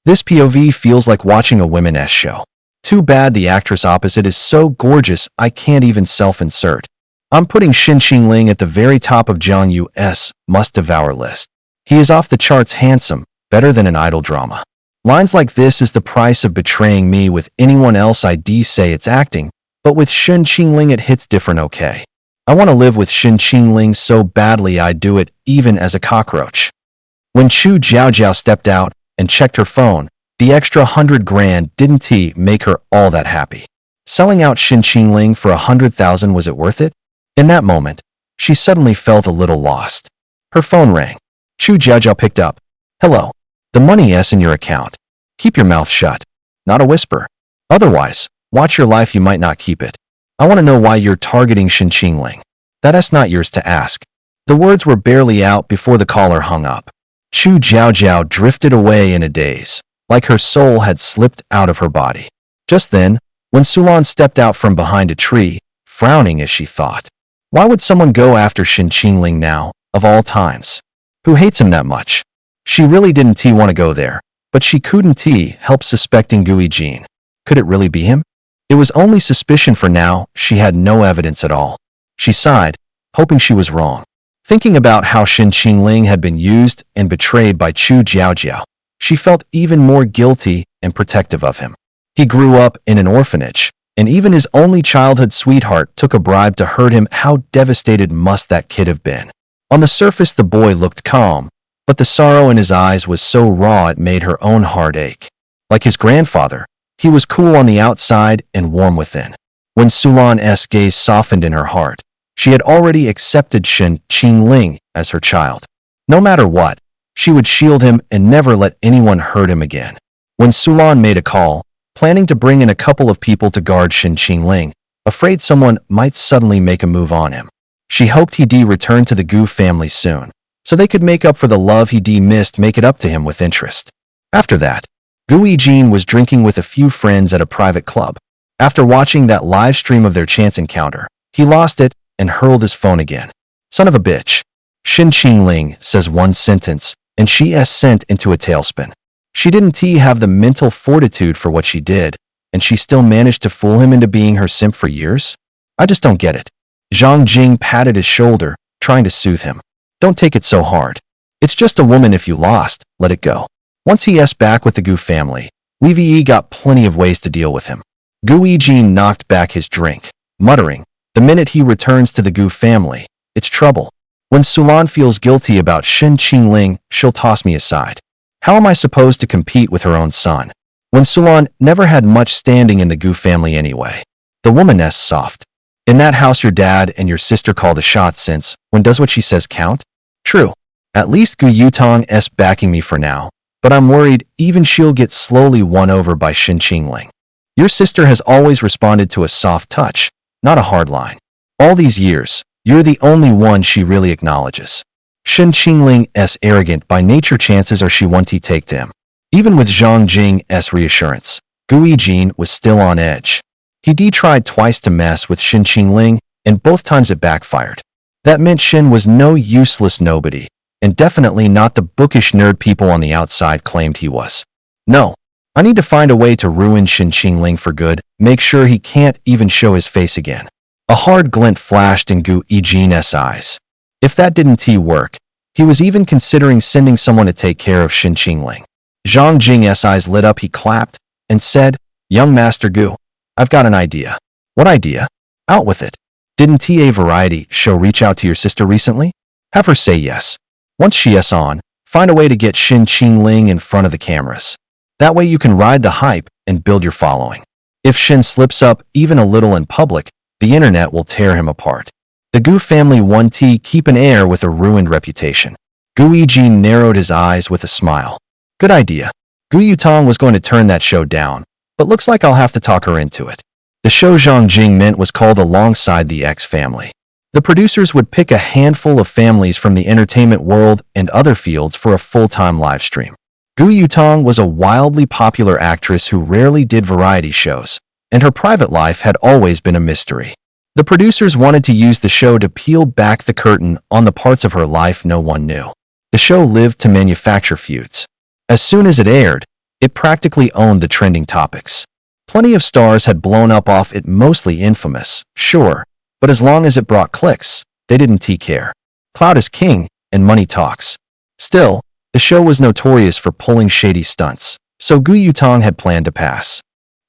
This POV feels like watching a women's show. Too bad the actress opposite is so gorgeous I can't even self-insert. I'm putting Shin Qingling at the very top of Jiang Yu's must-devour list. He is off the charts handsome, better than an idol drama. Lines like this is the price of betraying me. With anyone else I'd say it's acting, but with Shin Qingling it hits different. Okay. I want to live with Shin Qingling so badly I'd do it even as a cockroach. When Chu Jiaojiao stepped out and checked her phone, the extra 100 grand didn't make her all that happy. Selling out Shin Qingling for 100,000, was it worth it? In that moment, she suddenly felt a little lost. Her phone rang. Chu Jiaojiao picked up. "Hello. The money's in your account. Keep your mouth shut. Not a whisper. Otherwise, watch your life, you might not keep it. I want to know why you're targeting Shin Qingling. That's not yours to ask." The words were barely out before the caller hung up. Chu Jiaojiao drifted away in a daze, like her soul had slipped out of her body. Just then, when Sulan stepped out from behind a tree, frowning as she thought, why would someone go after Shin Qingling now, of all times? Who hates him that much? She really didn't want to go there, but she couldn't help suspecting Gui Jin. Could it really be him? It was only suspicion for now, she had no evidence at all. She sighed, hoping she was wrong. Thinking about how Shen Qingling had been used and betrayed by Chu Jiaojiao, she felt even more guilty and protective of him. He grew up in an orphanage, and even his only childhood sweetheart took a bribe to hurt him. How devastated must that kid have been? On the surface, the boy looked calm, but the sorrow in his eyes was so raw it made her own heart ache. Like his grandfather, he was cool on the outside and warm within. When Sulan's gaze softened in her heart, she had already accepted Shen Qingling as her child. No matter what, she would shield him and never let anyone hurt him again. When Sulan made a call, planning to bring in a couple of people to guard Shen Qingling, afraid someone might suddenly make a move on him. She hoped he'd return to the Gu family soon, so they could make up for the love he'd missed, make it up to him with interest. After that, Gu Yijin was drinking with a few friends at a private club. After watching that live stream of their chance encounter, he lost it and hurled his phone again. Son of a bitch. Shen Qingling says one sentence, and she's sent into a tailspin. She didn't have the mental fortitude for what she did, and she still managed to fool him into being her simp for years? I just don't get it. Zhang Jing patted his shoulder, trying to soothe him. Don't take it so hard. It's just a woman. If you lost, let it go. Once he's back with the Gu family, We've got plenty of ways to deal with him. Gu Yijin knocked back his drink, muttering, the minute he returns to the Gu family, it's trouble. When Sulan feels guilty about Shen Qingling, she'll toss me aside. How am I supposed to compete with her own son? When Sulan never had much standing in the Gu family anyway. The woman's soft. In that house your dad and your sister call the shots since, when does what she says count? True. At least Gu Yutong's backing me for now, but I'm worried even she'll get slowly won over by Shen Qingling. Your sister has always responded to a soft touch, not a hard line. All these years, you're the only one she really acknowledges. Shen Qingling's arrogant by nature, chances are she won't take to him. Even with Zhang Jing's reassurance, Gu Yijin was still on edge. He tried twice to mess with Shen Qingling, and both times it backfired. That meant Shen was no useless nobody, and definitely not the bookish nerd people on the outside claimed he was. No, I need to find a way to ruin Shen Qingling for good, make sure he can't even show his face again. A hard glint flashed in Gu Yijin's eyes. If that didn't work, he was even considering sending someone to take care of Shen Qingling. Zhang Jing's eyes lit up. He clapped and said, Young Master Gu, I've got an idea. What idea? Out with it. Didn't a variety show reach out to your sister recently? Have her say yes. Once she's on, find a way to get Shen Qingling in front of the cameras. That way you can ride the hype and build your following. If Shen slips up even a little in public, the internet will tear him apart. The Gu family won't keep an heir with a ruined reputation. Gu Yijin narrowed his eyes with a smile. Good idea. Gu Yutong was going to turn that show down, but looks like I'll have to talk her into it. The show Zhang Jing meant was called Alongside the X Family. The producers would pick a handful of families from the entertainment world and other fields for a full-time live stream. Gu Yutong was a wildly popular actress who rarely did variety shows, and her private life had always been a mystery. The producers wanted to use the show to peel back the curtain on the parts of her life no one knew. The show lived to manufacture feuds. As soon as it aired, it practically owned the trending topics. Plenty of stars had blown up off it, mostly infamous, sure, but as long as it brought clicks, they didn't care. Clout is king, and money talks. Still, the show was notorious for pulling shady stunts, so Gu Yutong had planned to pass.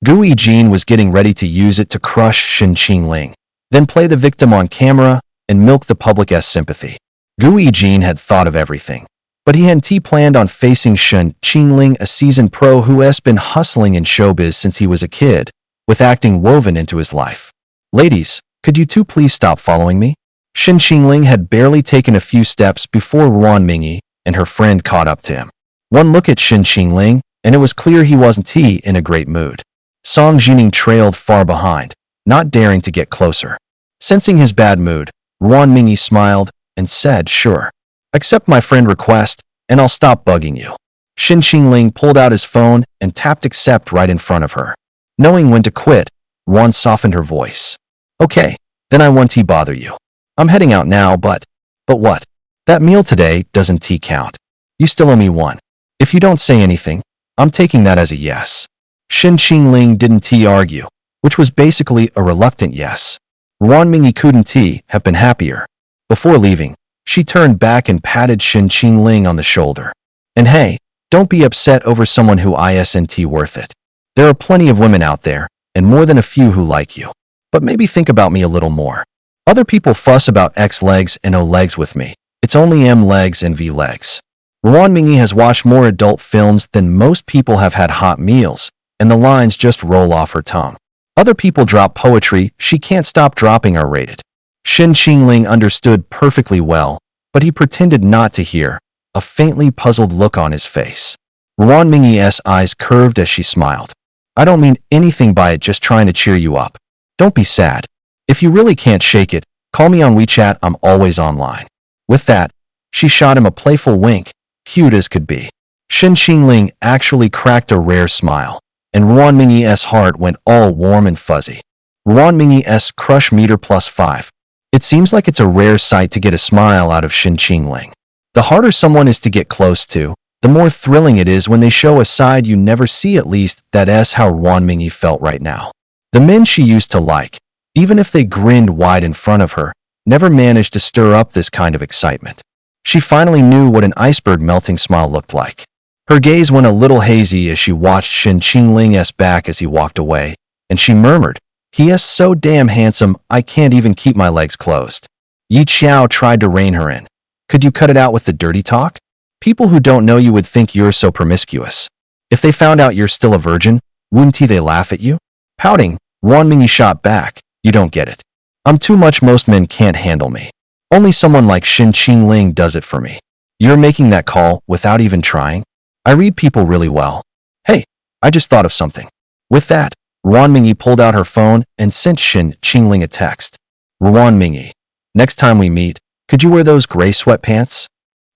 Gu Yijin was getting ready to use it to crush Shen Qingling, then play the victim on camera and milk the public's sympathy. Gu Yijin had thought of everything, but he hadn't planned on facing Shen Qingling, a seasoned pro who's been hustling in showbiz since he was a kid, with acting woven into his life. Ladies, could you two please stop following me? Shen Qingling had barely taken a few steps before Ruan Mingyi and her friend caught up to him. One look at Shen Qingling, and it was clear he wasn't in a great mood. Song Jining trailed far behind, not daring to get closer. Sensing his bad mood, Ruan Mingyi smiled and said, Sure. Accept my friend request, and I'll stop bugging you. Shen Qingling pulled out his phone and tapped accept right in front of her. Knowing when to quit, Ruan softened her voice. Okay, then I won't bother you. I'm heading out now, but what? That meal today doesn't count. You still owe me one. If you don't say anything, I'm taking that as a yes. Shen Qingling didn't argue, which was basically a reluctant yes. Ruan Mingyi couldn't have been happier. Before leaving, she turned back and patted Shin Qingling on the shoulder. And hey, don't be upset over someone who isn't worth it. There are plenty of women out there, and more than a few who like you. But maybe think about me a little more. Other people fuss about X legs and O legs with me. It's only M legs and V legs. Ruan Mingyi has watched more adult films than most people have had hot meals, and the lines just roll off her tongue. Other people drop poetry, she can't stop dropping R-rated. Shin Qingling understood perfectly well, but he pretended not to hear, a faintly puzzled look on his face. Ruan Mingyi's eyes curved as she smiled. I don't mean anything by it, just trying to cheer you up. Don't be sad. If you really can't shake it, call me on WeChat, I'm always online. With that, she shot him a playful wink, cute as could be. Shin Qingling actually cracked a rare smile, and Ruan Mingyi's heart went all warm and fuzzy. Ruan Mingyi's crush meter +5. It seems like it's a rare sight to get a smile out of Shin Qingling. The harder someone is to get close to, the more thrilling it is when they show a side you never see. At least that's how Ruan Mingyi felt right now. The men she used to like, even if they grinned wide in front of her, never managed to stir up this kind of excitement. She finally knew what an iceberg melting smile looked like. Her gaze went a little hazy as she watched Shin Qingling's back as he walked away, and she murmured, "He is so damn handsome, I can't even keep my legs closed." Yi Qiao tried to rein her in. Could you cut it out with the dirty talk? People who don't know you would think you're so promiscuous. If they found out you're still a virgin, wouldn't they laugh at you? Pouting, Ruan Mingyi shot back, "You don't get it. I'm too much, most men can't handle me. Only someone like Shin Qingling does it for me. You're making that call without even trying? I read people really well. Hey, I just thought of something." With that, Ruan Mingyi pulled out her phone and sent Shin Qingling a text. "Ruan Mingyi, next time we meet, could you wear those gray sweatpants?"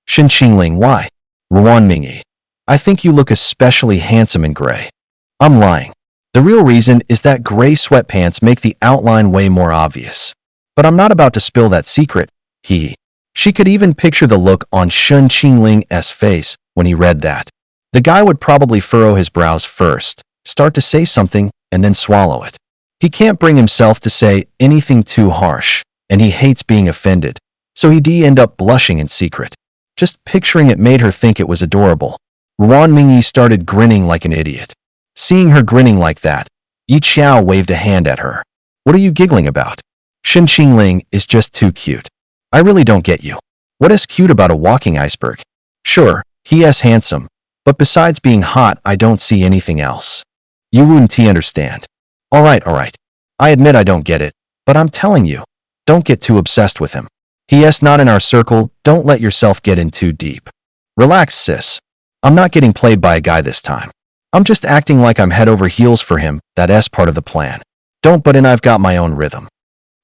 Shin Qingling, "Why?" Ruan Mingyi, "I think you look especially handsome in gray." "I'm lying. The real reason is that gray sweatpants make the outline way more obvious. But I'm not about to spill that secret." She could even picture the look on Shin Qingling's face when he read that. The guy would probably furrow his brows first, start to say something, and then swallow it. He can't bring himself to say anything too harsh, and he hates being offended, so he'd end up blushing in secret. Just picturing it made her think it was adorable. Ruan Mingyi started grinning like an idiot. Seeing her grinning like that, Yi Qiao waved a hand at her. "What are you giggling about? Shin Qingling is just too cute. I really don't get you. What is cute about a walking iceberg? Sure, he is handsome, but besides being hot, I don't see anything else. You wouldn't understand." All right. I admit I don't get it, but I'm telling you, don't get too obsessed with him. He is not in our circle, don't let yourself get in too deep. Relax, sis. I'm not getting played by a guy this time. I'm just acting like I'm head over heels for him, that's part of the plan. Don't butt in, I've got my own rhythm.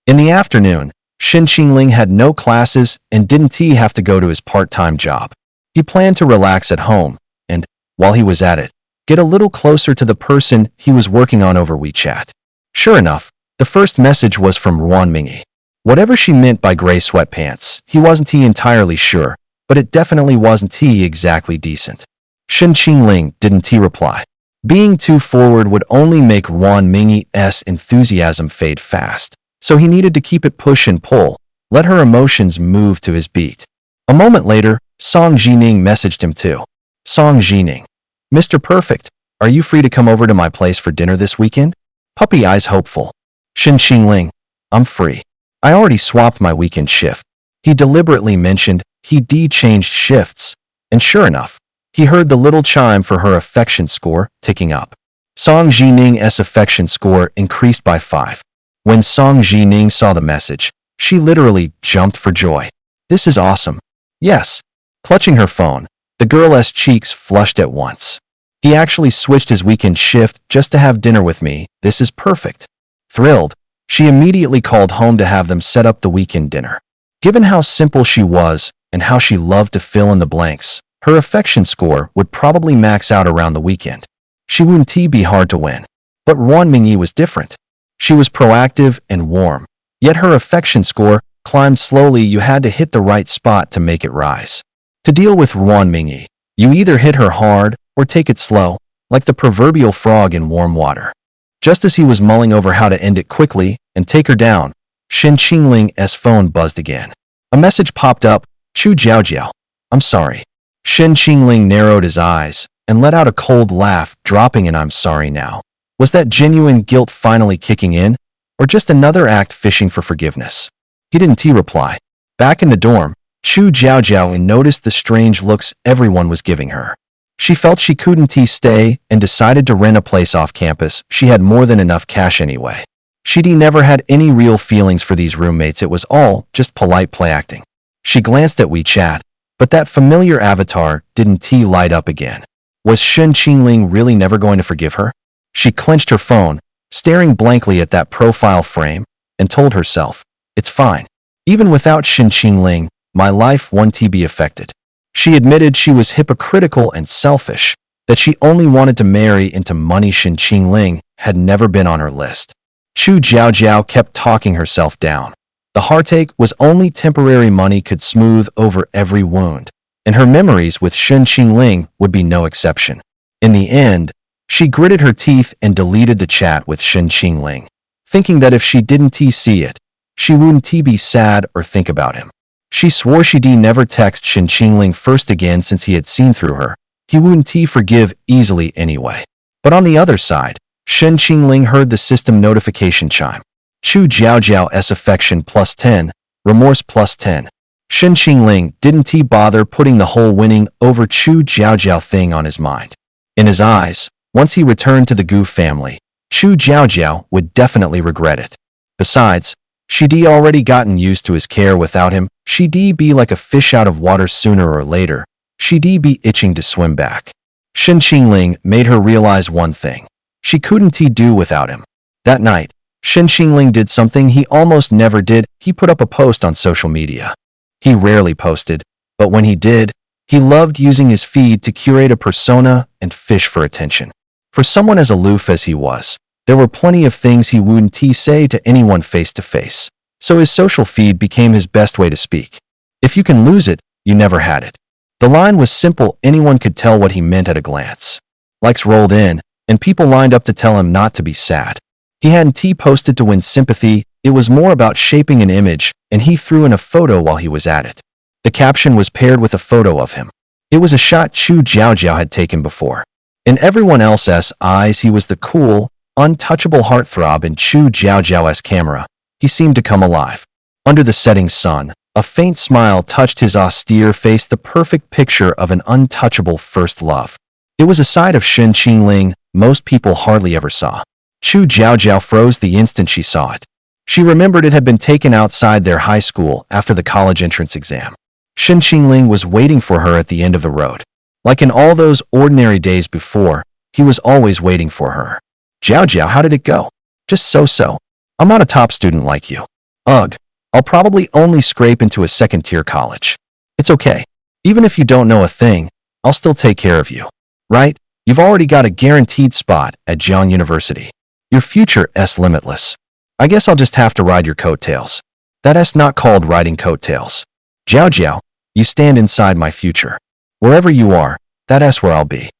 In the afternoon, Shin Qingling had no classes and didn't have to go to his part-time job. He planned to relax at home, and, while he was at it, get a little closer to the person he was working on over WeChat. Sure enough, the first message was from Ruan Mingyi. Whatever she meant by gray sweatpants, he wasn't entirely sure, but it definitely wasn't exactly decent. Shin Qingling didn't reply. Being too forward would only make Ruan Mingyi's enthusiasm fade fast, so he needed to keep it push and pull, let her emotions move to his beat. A moment later, Song Jining messaged him too. Song Jining, "Mr. Perfect, are you free to come over to my place for dinner this weekend?" Puppy eyes hopeful. Shin Qingling, "I'm free. I already swapped my weekend shift." He deliberately mentioned he'd changed shifts, and sure enough, he heard the little chime for her affection score ticking up. Song Jining's affection score increased by 5. When Song Jining saw the message, she literally jumped for joy. "This is awesome." "Yes." Clutching her phone, the girl's cheeks flushed at once. "He actually switched his weekend shift just to have dinner with me. This is perfect." Thrilled, she immediately called home to have them set up the weekend dinner. Given how simple she was and how she loved to fill in the blanks, her affection score would probably max out around the weekend. She wouldn't be hard to win. But Ruan Mingyi was different. She was proactive and warm, yet her affection score climbed slowly. You had to hit the right spot to make it rise. To deal with Ruan Mingyi, you either hit her hard or take it slow, like the proverbial frog in warm water. Just as he was mulling over how to end it quickly and take her down, Shen Qingling's phone buzzed again. A message popped up. Chu Jiaojiao. I'm sorry. Shen Qingling narrowed his eyes and let out a cold laugh, dropping an "I'm sorry" now. Was that genuine guilt finally kicking in, or just another act fishing for forgiveness? He didn't reply. Back in the dorm, Chu Jiaojiao noticed the strange looks everyone was giving her. She felt she couldn't stay and decided to rent a place off campus. She had more than enough cash anyway. She never had any real feelings for these roommates. It was all just polite play acting. She glanced at WeChat, but that familiar avatar didn't light up again. Was Shen Qingling really never going to forgive her? She clenched her phone, staring blankly at that profile frame, and told herself, it's fine. Even without Shen Qingling, my life won't be affected. She admitted she was hypocritical and selfish, that she only wanted to marry into money. Shen Qingling had never been on her list. Chu Jiaojiao kept talking herself down. The heartache was only temporary. Money could smooth over every wound, and her memories with Shen Qingling would be no exception. In the end, she gritted her teeth and deleted the chat with Shen Qingling, thinking that if she didn't see it, she wouldn't be sad or think about him. She swore she'd never text Shen Qingling first again since he had seen through her. He wouldn't forgive easily anyway. But on the other side, Shen Qingling heard the system notification chime. Chu Jiaojiao's affection +10, remorse +10. Shen Qingling didn't bother putting the whole winning over Chu Jiaojiao thing on his mind. In his eyes, once he returned to the Gu family, Chu Jiaojiao would definitely regret it. Besides, she'd already gotten used to his care without him. She'd be like a fish out of water sooner or later. She'd be itching to swim back. Shen Qingling made her realize one thing. She couldn't do without him. That night, Shen Qingling did something he almost never did. He put up a post on social media. He rarely posted, but when he did, he loved using his feed to curate a persona and fish for attention. For someone as aloof as he was, there were plenty of things he wouldn't say to anyone face to face. So his social feed became his best way to speak. If you can lose it, you never had it. The line was simple. Anyone could tell what he meant at a glance. Likes rolled in, and people lined up to tell him not to be sad. He hadn't posted to win sympathy. It was more about shaping an image, and he threw in a photo while he was at it. The caption was paired with a photo of him. It was a shot Chu Jiaojiao had taken before. In everyone else's eyes, he was the cool, untouchable heartthrob. In Chu Jiaojiao's camera, he seemed to come alive. Under the setting sun, a faint smile touched his austere face, the perfect picture of an untouchable first love. It was a side of Shen Qingling most people hardly ever saw. Chu Jiaojiao froze the instant she saw it. She remembered it had been taken outside their high school after the college entrance exam. Shen Qingling was waiting for her at the end of the road. Like in all those ordinary days before, he was always waiting for her. Jiaojiao, how did it go? Just so-so. I'm not a top student like you. Ugh, I'll probably only scrape into a second-tier college. It's okay. Even if you don't know a thing, I'll still take care of you. Right? You've already got a guaranteed spot at Jiang University. Your future's limitless. I guess I'll just have to ride your coattails. That's not called riding coattails. Jiaojiao, you stand inside my future. Wherever you are, that's where I'll be.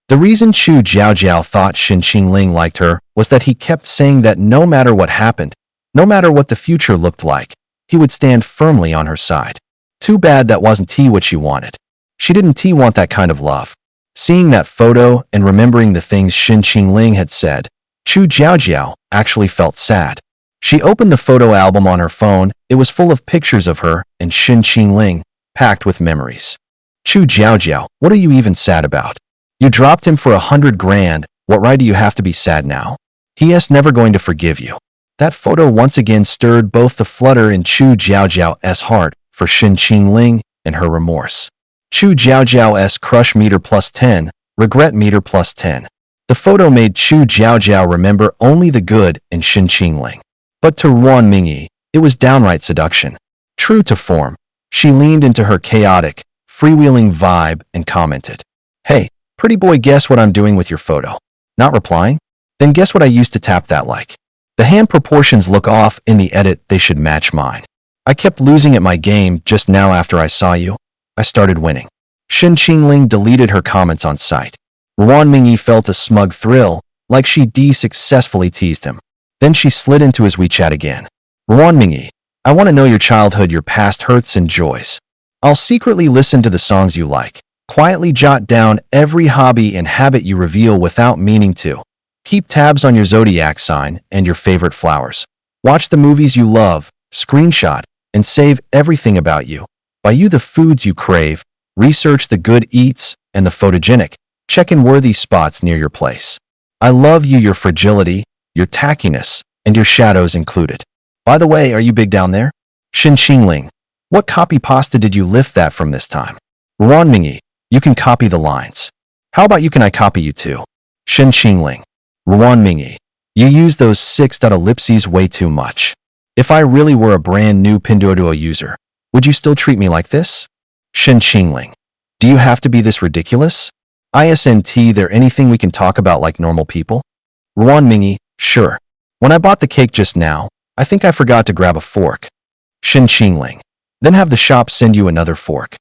The reason Chu Jiaojiao thought Shen Qingling liked her was that he kept saying that no matter what happened, no matter what the future looked like, he would stand firmly on her side. Too bad that wasn't what she wanted. She didn't want that kind of love. Seeing that photo and remembering the things Shen Qingling had said, Chu Jiaojiao actually felt sad. She opened the photo album on her phone. It was full of pictures of her and Shen Qingling, packed with memories. Chu Jiaojiao, what are you even sad about? You dropped him for 100 grand. What right do you have to be sad now? He's never going to forgive you. That photo once again stirred both the flutter in Chu Jiaojiao's heart for Shen Qingling and her remorse. Chu Jiaojiao's crush meter +10, regret meter +10. The photo made Chu Jiaojiao remember only the good in Shen Qingling. But to Ruan Mingyi, it was downright seduction. True to form, she leaned into her chaotic, freewheeling vibe and commented, "Hey, pretty boy, guess what I'm doing with your photo? Not replying? Then guess what I used to tap that like? The hand proportions look off in the edit, they should match mine. I kept losing at my game just now after I saw you. I started winning." Shen Qingling deleted her comments on sight. Ruan Mingyi felt a smug thrill, like she successfully teased him. Then she slid into his WeChat again. Mingyi, I want to know your childhood, your past hurts and joys. I'll secretly listen to the songs you like. Quietly jot down every hobby and habit you reveal without meaning to. Keep tabs on your zodiac sign and your favorite flowers. Watch the movies you love, screenshot, and save everything about you. Buy you the foods you crave, research the good eats and the photogenic. Check in worthy spots near your place. I love you, your fragility, your tackiness, and your shadows included. By the way, are you big down there? Shin Qingling, what copy pasta did you lift that from this time? Mingyi, you can copy the lines. How about I copy you too? Shin Qingling, Mingyi, you use those 6 ellipses way too much. If I really were a brand new Pinduoduo user, would you still treat me like this? Shin Qingling, do you have to be this ridiculous? Isn't there anything we can talk about like normal people? Mingyi, sure. When I bought the cake just now, I think I forgot to grab a fork. Shin Qingling, then have the shop send you another fork.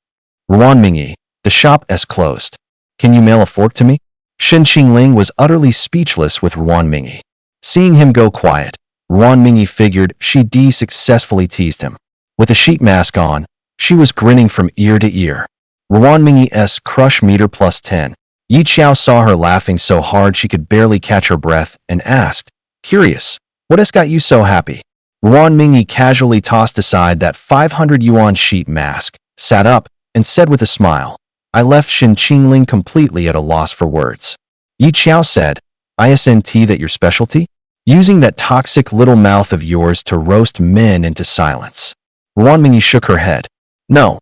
Mingyi, the shop is closed. Can you mail a fork to me? Shin Qingling was utterly speechless with Mingyi. Seeing him go quiet, Mingyi figured she'd successfully teased him. With a sheet mask on, she was grinning from ear to ear. Mingyi's crush meter plus 10. Yi Qiao saw her laughing so hard she could barely catch her breath and asked, curious, what has got you so happy? Mingyi casually tossed aside that 500 yuan sheet mask, sat up, and said with a smile, I left Shin Qingling completely at a loss for words. Yi Qiao said, isn't that your specialty? Using that toxic little mouth of yours to roast men into silence. Mingyi shook her head. No,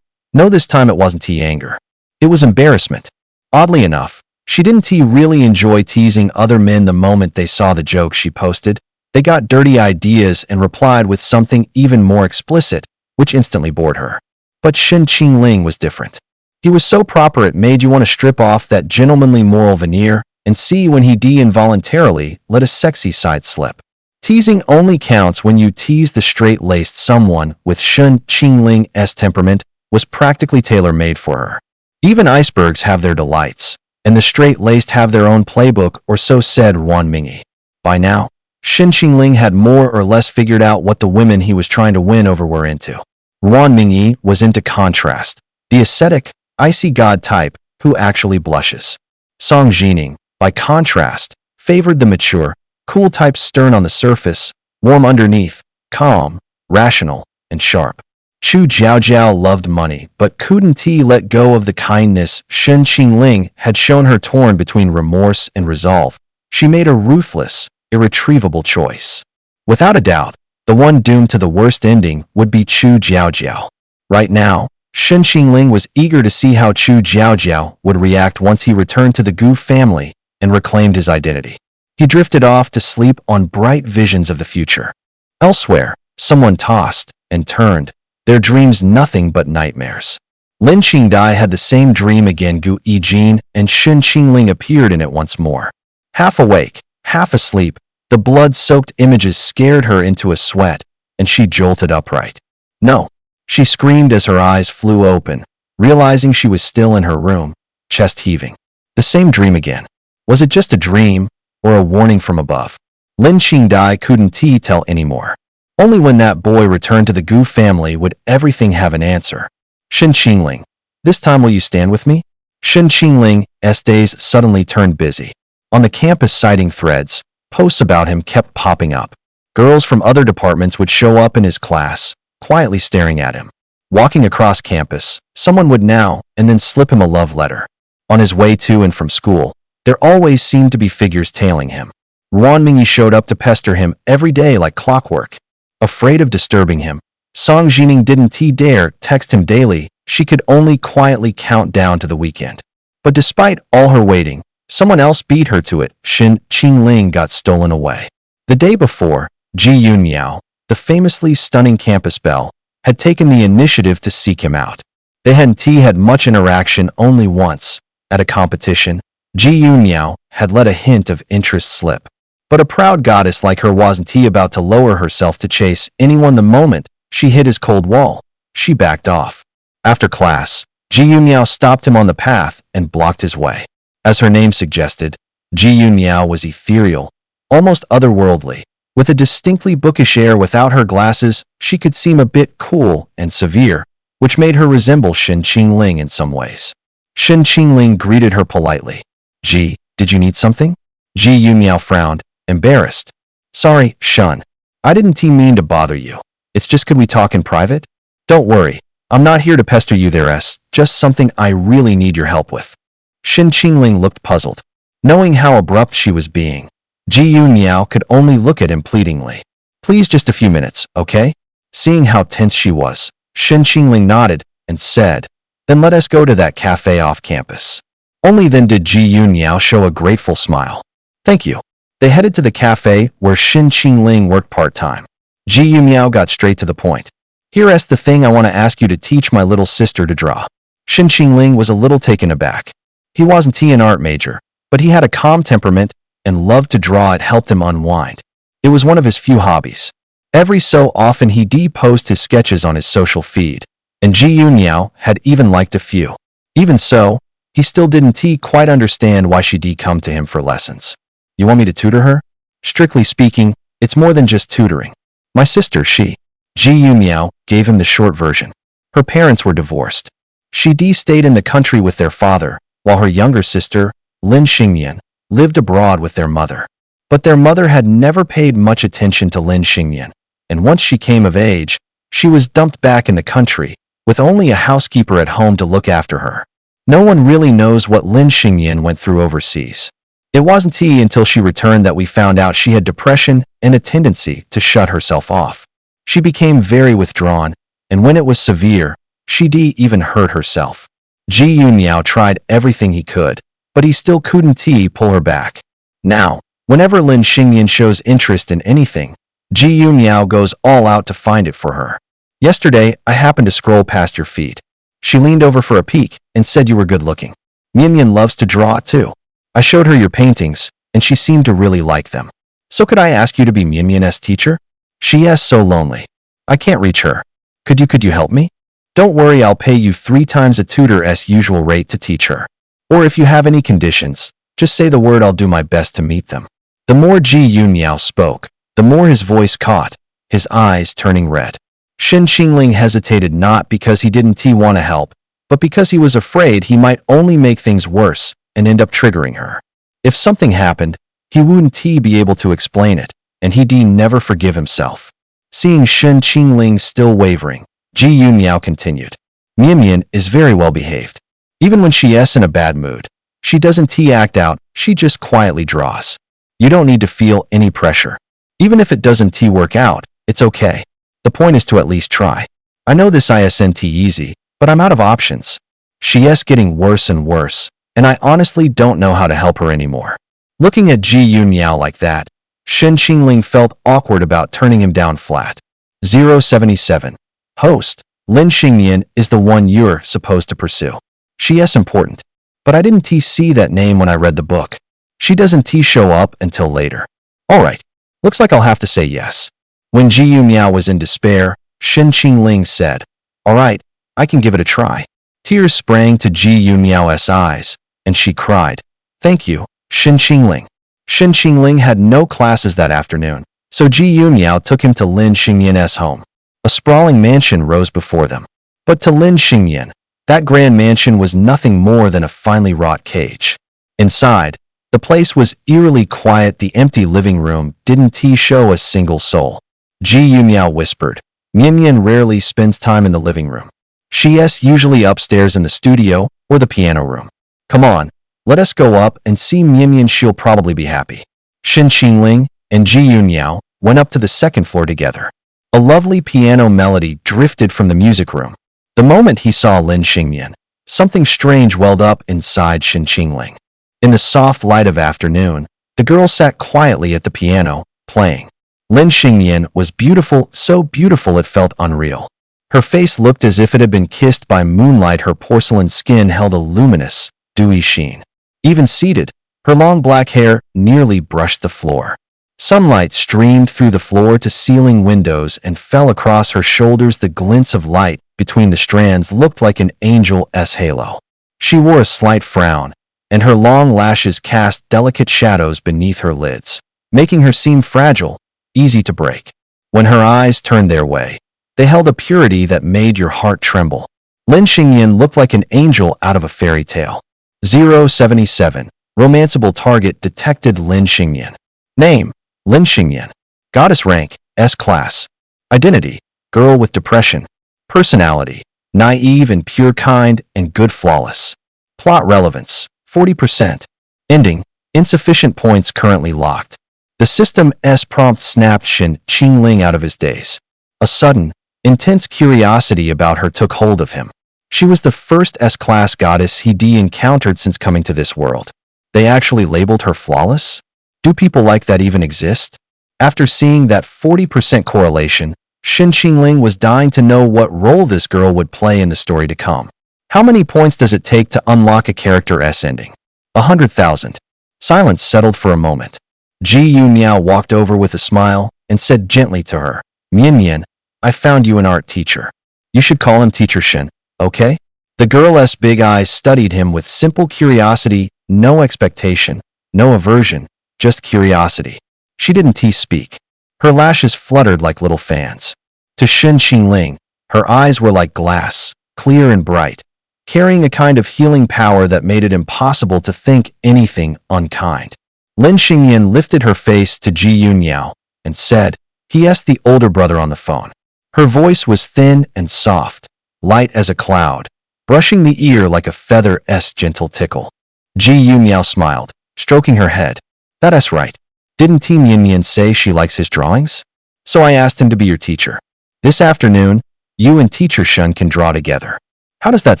this time it wasn't anger. It was embarrassment. Oddly enough, she didn't really enjoy teasing other men the moment they saw the jokes she posted. They got dirty ideas and replied with something even more explicit, which instantly bored her. But Shin Qingling was different. He was so proper it made you want to strip off that gentlemanly moral veneer and see when he involuntarily let a sexy side slip. Teasing only counts when you tease the straight-laced. Someone with Shin Qingling's temperament was practically tailor-made for her. Even icebergs have their delights, and the straight-laced have their own playbook, or so said Mingyi. By now, Shin Qingling had more or less figured out what the women he was trying to win over were into. Mingyi was into contrast, the ascetic, icy god type who actually blushes. Song Jining, by contrast, favored the mature, cool type, stern on the surface, warm underneath, calm, rational, and sharp. Chu Jiaojiao loved money, but couldn't let go of the kindness Shin Qingling had shown her. Torn between remorse and resolve, she made a ruthless, irretrievable choice. Without a doubt, the one doomed to the worst ending would be Chu Jiaojiao. Right now, Shin Qingling was eager to see how Chu Jiaojiao would react once he returned to the Gu family and reclaimed his identity. He drifted off to sleep on bright visions of the future. Elsewhere, someone tossed and turned, their dreams nothing but nightmares. Lin Qingdai had the same dream again. Gu Yijin and Shin Qingling appeared in it once more. Half awake, half asleep, the blood-soaked images scared her into a sweat, and she jolted upright. No, she screamed as her eyes flew open, realizing she was still in her room, chest heaving. The same dream again. Was it just a dream, or a warning from above? Lin Qingdai couldn't tell anymore. Only when that boy returned to the Gu family would everything have an answer. Shin Qingling, this time will you stand with me? Shin Qingling's days suddenly turned busy. On the campus citing threads, posts about him kept popping up. Girls from other departments would show up in his class, quietly staring at him. Walking across campus, someone would now and then slip him a love letter. On his way to and from school, there always seemed to be figures tailing him. Mingyi showed up to pester him every day like clockwork. Afraid of disturbing him, Song Jining didn't dare text him daily. She could only quietly count down to the weekend. But despite all her waiting, someone else beat her to it. Shin Qingling got stolen away. The day before, Ji Yunmiao, the famously stunning campus belle, had taken the initiative to seek him out. They hadn't had much interaction. Only once, at a competition, Ji Yunmiao had let a hint of interest slip. But a proud goddess like her wasn't about to lower herself to chase anyone. The moment she hit his cold wall, she backed off. After class, Ji Yunmiao stopped him on the path and blocked his way. As her name suggested, Ji Yunmiao was ethereal, almost otherworldly, With a distinctly bookish air without her glasses, she could seem a bit cool and severe, which made her resemble Shen Qingling in some ways. Shen Qingling greeted her politely. "Ji, did you need something?" Ji Yumiao frowned, embarrassed. "Sorry, Shun. I didn't mean to bother you. It's just could we talk in private?" "Don't worry. I'm not here to pester you there's just something I really need your help with." Shen Qingling looked puzzled. Knowing how abrupt she was being, Ji Yumiao could only look at him pleadingly. "Please just a few minutes, okay?" Seeing how tense she was, Shen Qingling nodded and said, "Then let us go to that cafe off campus." Only then did Ji Yumiao show a grateful smile. "Thank you." They headed to the cafe where Shen Qingling worked part-time. Ji Yumiao got straight to the point. "Here's the thing I want to ask you to teach my little sister to draw." Shen Qingling was a little taken aback. He wasn't an art major, but he had a calm temperament and loved to draw. It helped him unwind. It was one of his few hobbies. Every so often he posted his sketches on his social feed, and Ji Yumiao had even liked a few. Even so, he still didn't quite understand why she'd come to him for lessons. "You want me to tutor her?" "Strictly speaking, it's more than just tutoring. My sister, Ji Yumiao gave him the short version. Her parents were divorced. She stayed in the country with their father, while her younger sister, Lin Xingyan, lived abroad with their mother. But their mother had never paid much attention to Lin Xingyan, and once she came of age, she was dumped back in the country, with only a housekeeper at home to look after her. No one really knows what Lin Xingyan went through overseas. It wasn't until she returned that we found out she had depression and a tendency to shut herself off. She became very withdrawn, and when it was severe, she'd even hurt herself. Ji Yumiao tried everything he could, but he still couldn't pull her back. Now, whenever Lin Xingyan shows interest in anything, Ji Yumiao goes all out to find it for her. "Yesterday, I happened to scroll past your feed. She leaned over for a peek and said you were good looking. Mian loves to draw too. I showed her your paintings, and she seemed to really like them. So could I ask you to be Mian's teacher? She is so lonely. I can't reach her. Could you help me? Don't worry, I'll pay you 3 times a tutor's usual rate to teach her. Or if you have any conditions, just say the word, I'll do my best to meet them." The more Ji Yumiao spoke, the more his voice caught, his eyes turning red. Shen Qingling hesitated not because he didn't want to help, but because he was afraid he might only make things worse and end up triggering her. If something happened, he wouldn't be able to explain it, and he'd never forgive himself. Seeing Shen Qingling still wavering, Ji Yumiao continued. "Mian is very well behaved. Even when she's in a bad mood, she doesn't act out, she just quietly draws. You don't need to feel any pressure. Even if it doesn't work out, it's okay. The point is to at least try. I know this isn't easy, but I'm out of options. She's getting worse and worse, and I honestly don't know how to help her anymore." Looking at Ji Yumiao like that, Shen Qingling felt awkward about turning him down flat. 077. Host, Lin Xingyan is the one you're supposed to pursue. She is important, but I didn't see that name when I read the book. She doesn't show up until later. Alright, looks like I'll have to say yes. When Ji Yumiao was in despair, Shen Qingling said, "Alright, I can give it a try." Tears sprang to Ji Yumiao's eyes, and she cried, "Thank you, Shen Qingling." Shen Qingling had no classes that afternoon, so Ji Yumiao took him to Lin Xingyan's home. A sprawling mansion rose before them. But to Lin Xingyan, that grand mansion was nothing more than a finely wrought cage. Inside, the place was eerily quiet. The empty living room didn't show a single soul. Ji Yumiao whispered, "Mian rarely spends time in the living room. She's usually upstairs in the studio or the piano room. Come on, let us go up and see Mian, she'll probably be happy." Shen Qingling and Ji Yumiao went up to the second floor together. A lovely piano melody drifted from the music room. The moment he saw Lin Xingyan, something strange welled up inside Shen Qingling. In the soft light of afternoon, the girl sat quietly at the piano, playing. Lin Xingyan was beautiful, so beautiful it felt unreal. Her face looked as if it had been kissed by moonlight. Her porcelain skin held a luminous, dewy sheen. Even seated, her long black hair nearly brushed the floor. Sunlight streamed through the floor-to-ceiling windows and fell across her shoulders. The glints of light between the strands looked like an angel's halo. She wore a slight frown, and her long lashes cast delicate shadows beneath her lids, making her seem fragile, easy to break. When her eyes turned their way, they held a purity that made your heart tremble. Lin Xingyan looked like an angel out of a fairy tale. 077. Romanceable target detected Lin Xingyan. Name: Lin Xingyan. Goddess rank: S-class. Identity: girl with depression. Personality: naive and pure, kind and good, flawless. Plot relevance: 40%. Ending: insufficient points currently locked. The system's prompt snapped Shen Qingling out of his daze. A sudden, intense curiosity about her took hold of him. She was the first S-class goddess he'd encountered since coming to this world. They actually labeled her flawless? Do people like that even exist? After seeing that 40% correlation, Shen Qingling was dying to know what role this girl would play in the story to come. How many points does it take to unlock a character's ending? 100,000. Silence settled for a moment. Ji Yuniao walked over with a smile and said gently to her, "Mian Mian, I found you an art teacher. You should call him Teacher Shen, okay?" The girl's big eyes studied him with simple curiosity, no expectation, no aversion, just curiosity. She didn't speak. Her lashes fluttered like little fans. To Shen Qingling, her eyes were like glass, clear and bright, carrying a kind of healing power that made it impossible to think anything unkind. Lin Xingyan lifted her face to Ji Yuniao and said, "He asked the older brother on the phone." Her voice was thin and soft, light as a cloud, brushing the ear like a feather's gentle tickle. Ji Yuniao smiled, stroking her head. "That's right. Didn't Team Yin say she likes his drawings? So I asked him to be your teacher. This afternoon, you and Teacher Shen can draw together. How does that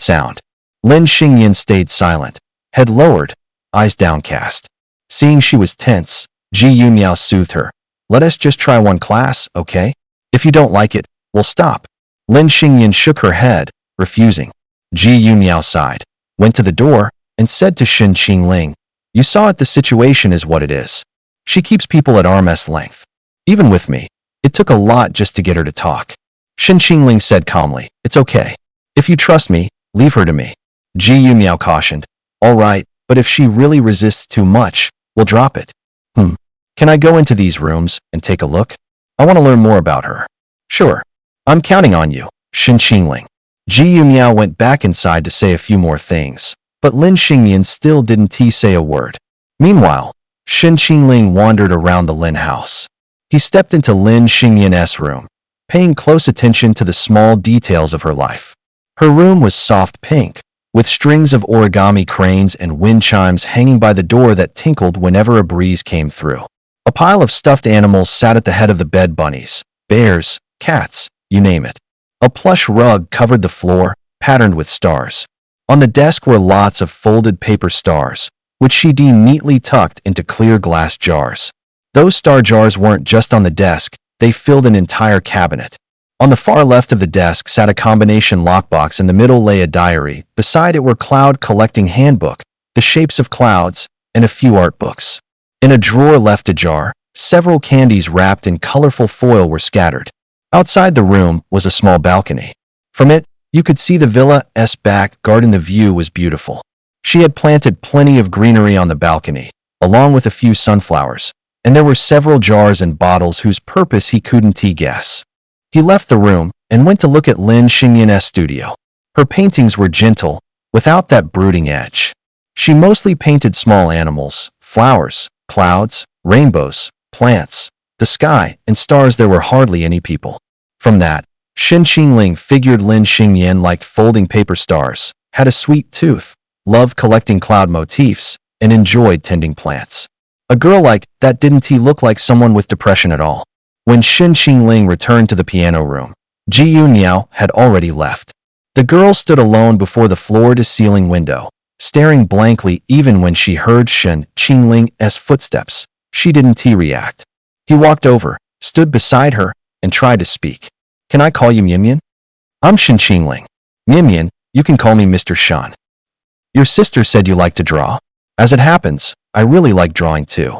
sound?" Lin Xingyan stayed silent, head lowered, eyes downcast. Seeing she was tense, Ji Yuniao soothed her. "Let us just try one class, okay? If you don't like it, we'll stop." Lin Xingyan shook her head, refusing. Ji Yuniao sighed, went to the door, and said to Shen Qingling, "You saw it, the situation is what it is. She keeps people at arm's length. Even with me, it took a lot just to get her to talk." Shen Qingling said calmly, "It's okay. If you trust me, leave her to me." Ji Yuniao cautioned, "All right, but if she really resists too much, we'll drop it." Can I go into these rooms and take a look? I want to learn more about her." "Sure. I'm counting on you, Shen Qingling." Ji Yuniao went back inside to say a few more things, but Lin Xingyan still didn't say a word. Meanwhile, Shen Qingling wandered around the Lin house. He stepped into Lin Xingyan's room, paying close attention to the small details of her life. Her room was soft pink, with strings of origami cranes and wind chimes hanging by the door that tinkled whenever a breeze came through. A pile of stuffed animals sat at the head of the bed: bunnies, bears, cats, you name it. A plush rug covered the floor, patterned with stars. On the desk were lots of folded paper stars, which she neatly tucked into clear glass jars. Those star jars weren't just on the desk, they filled an entire cabinet. On the far left of the desk sat a combination lockbox. In the middle lay a diary. Beside it were cloud collecting handbook, the shapes of clouds, and a few art books. In a drawer left ajar, several candies wrapped in colorful foil were scattered. Outside the room was a small balcony. From it, you could see the villa's back garden. The view was beautiful. She had planted plenty of greenery on the balcony, along with a few sunflowers, and there were several jars and bottles whose purpose he couldn't guess. He left the room and went to look at Lin Xingyan's studio. Her paintings were gentle, without that brooding edge. She mostly painted small animals, flowers, clouds, rainbows, plants, the sky, and stars. There were hardly any people. From that, Shen Qingling figured Lin Xingyan liked folding paper stars, had a sweet tooth, loved collecting cloud motifs, and enjoyed tending plants. A girl like that didn't look like someone with depression at all. When Shen Qingling returned to the piano room, Ji Yuniao had already left. The girl stood alone before the floor-to-ceiling window, staring blankly. Even when she heard Shen Qingling's footsteps, she didn't react. He walked over, stood beside her, and tried to speak. "Can I call you Mian Mian?" "I'm Shen Qingling." "Mian Mian, you can call me Mr. Shan. Your sister said you like to draw. As it happens, I really like drawing too."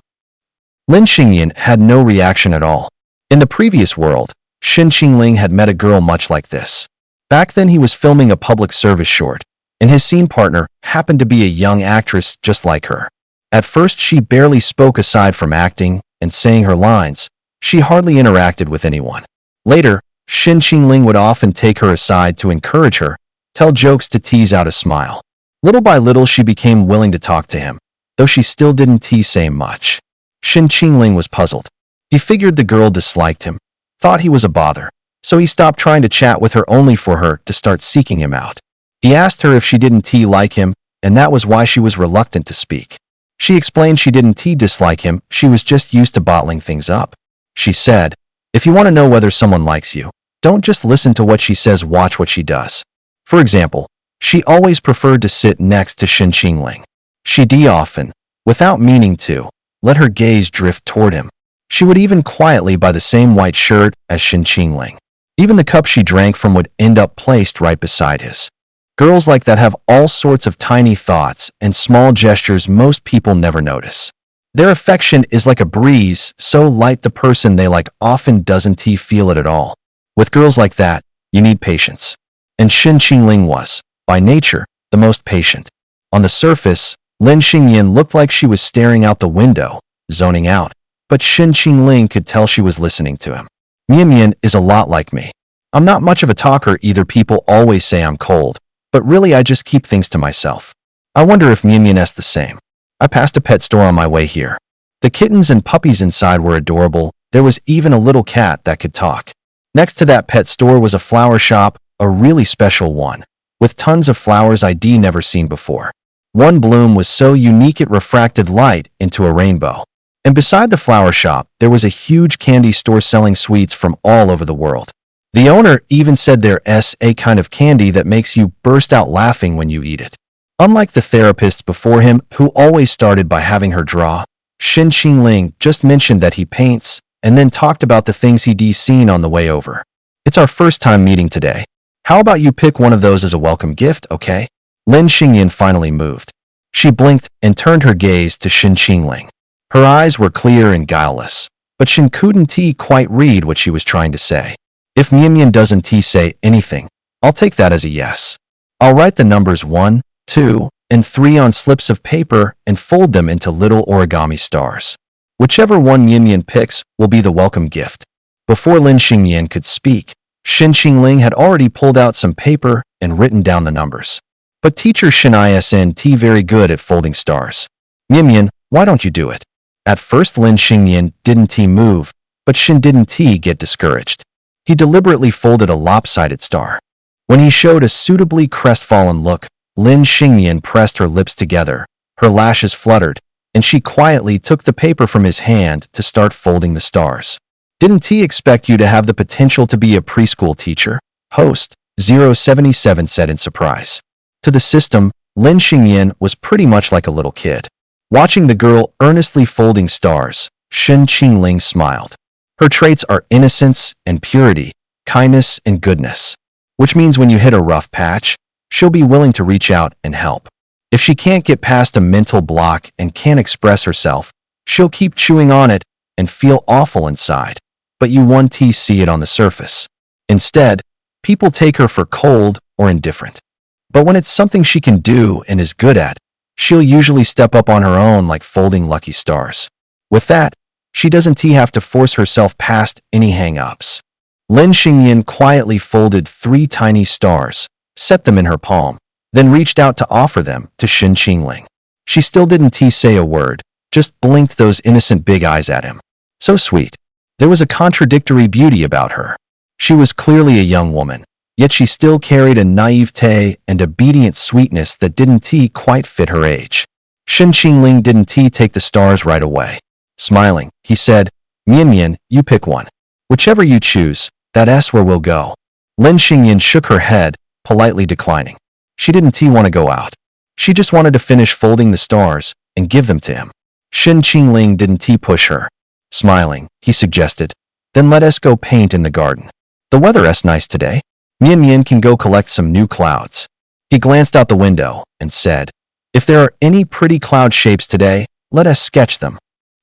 Lin Xingyan had no reaction at all. In the previous world, Shen Qingling had met a girl much like this. Back then he was filming a public service short, and his scene partner happened to be a young actress just like her. At first she barely spoke aside from acting and saying her lines, She hardly interacted with anyone. Later, Shin Qingling would often take her aside to encourage her, tell jokes to tease out a smile. Little by little, she became willing to talk to him, though she still didn't say much. Shin Qingling was puzzled. He figured the girl disliked him, thought he was a bother, so he stopped trying to chat with her only for her to start seeking him out. He asked her if she didn't like him, and that was why she was reluctant to speak. She explained she didn't dislike him, she was just used to bottling things up. She said, "If you want to know whether someone likes you, don't just listen to what she says, watch what she does." For example, she always preferred to sit next to Shin Qingling. She often, without meaning to, let her gaze drift toward him. She would even quietly buy the same white shirt as Shin Qingling. Even the cup she drank from would end up placed right beside his. Girls like that have all sorts of tiny thoughts and small gestures most people never notice. Their affection is like a breeze, so light the person they like often doesn't feel it at all. With girls like that, you need patience. And Shin Qingling was, by nature, the most patient. On the surface, Lin Xingyan looked like she was staring out the window, zoning out, but Shin Qingling could tell she was listening to him. Mian is a lot like me. I'm not much of a talker either. People always say I'm cold, but really I just keep things to myself. I wonder if Mian's the same. I passed a pet store on my way here. The kittens and puppies inside were adorable. There was even a little cat that could talk. Next to that pet store was a flower shop, a really special one, with tons of flowers I'd never seen before. One bloom was so unique it refracted light into a rainbow. And beside the flower shop, there was a huge candy store selling sweets from all over the world. The owner even said there's a kind of candy that makes you burst out laughing when you eat it. Unlike the therapists before him, who always started by having her draw, Shin Qingling just mentioned that he paints, and then talked about the things he'd seen on the way over. "It's our first time meeting today. How about you pick one of those as a welcome gift, okay?" Lin Xingyan finally moved. She blinked and turned her gaze to Shin Qingling. Her eyes were clear and guileless, but Shin couldn't quite read what she was trying to say. "If Mian doesn't say anything, I'll take that as a yes. I'll write the numbers 1, 2, and 3 on slips of paper and fold them into little origami stars. Whichever one Mian picks will be the welcome gift." Before Lin Xingyan could speak, Shin Qingling had already pulled out some paper and written down the numbers. But teacher Shin isn't very good at folding stars. "Mian, why don't you do it?" At first Lin Xingyan didn't move, but Shin didn't get discouraged. He deliberately folded a lopsided star. When he showed a suitably crestfallen look, Lin Xingyan pressed her lips together, her lashes fluttered, and she quietly took the paper from his hand to start folding the stars. "Didn't he expect you to have the potential to be a preschool teacher?" Host 077 said in surprise. To the system, Lin Xingyan was pretty much like a little kid. Watching the girl earnestly folding stars, Shin Qingling smiled. Her traits are innocence and purity, kindness and goodness. Which means when you hit a rough patch, she'll be willing to reach out and help. If she can't get past a mental block and can't express herself, she'll keep chewing on it and feel awful inside. But you won't see it on the surface. Instead, people take her for cold or indifferent. But when it's something she can do and is good at, she'll usually step up on her own, like folding lucky stars. With that, she doesn't have to force herself past any hang-ups. Lin Xingyan quietly folded 3 tiny stars, set them in her palm, then reached out to offer them to Shin Qingling. She still didn't say a word, just blinked those innocent big eyes at him. So sweet. There was a contradictory beauty about her. She was clearly a young woman, yet she still carried a naivete and obedient sweetness that didn't quite fit her age. Shin Qingling didn't take the stars right away. Smiling, he said, "Mian, you pick one. Whichever you choose, that's where we'll go." Lin Xingyan shook her head, politely declining. She didn't want to go out. She just wanted to finish folding the stars and give them to him. Shin Qingling didn't push her. Smiling, he suggested, "Then let us go paint in the garden. The weather's nice today. Mian can go collect some new clouds." He glanced out the window and said, "If there are any pretty cloud shapes today, let us sketch them."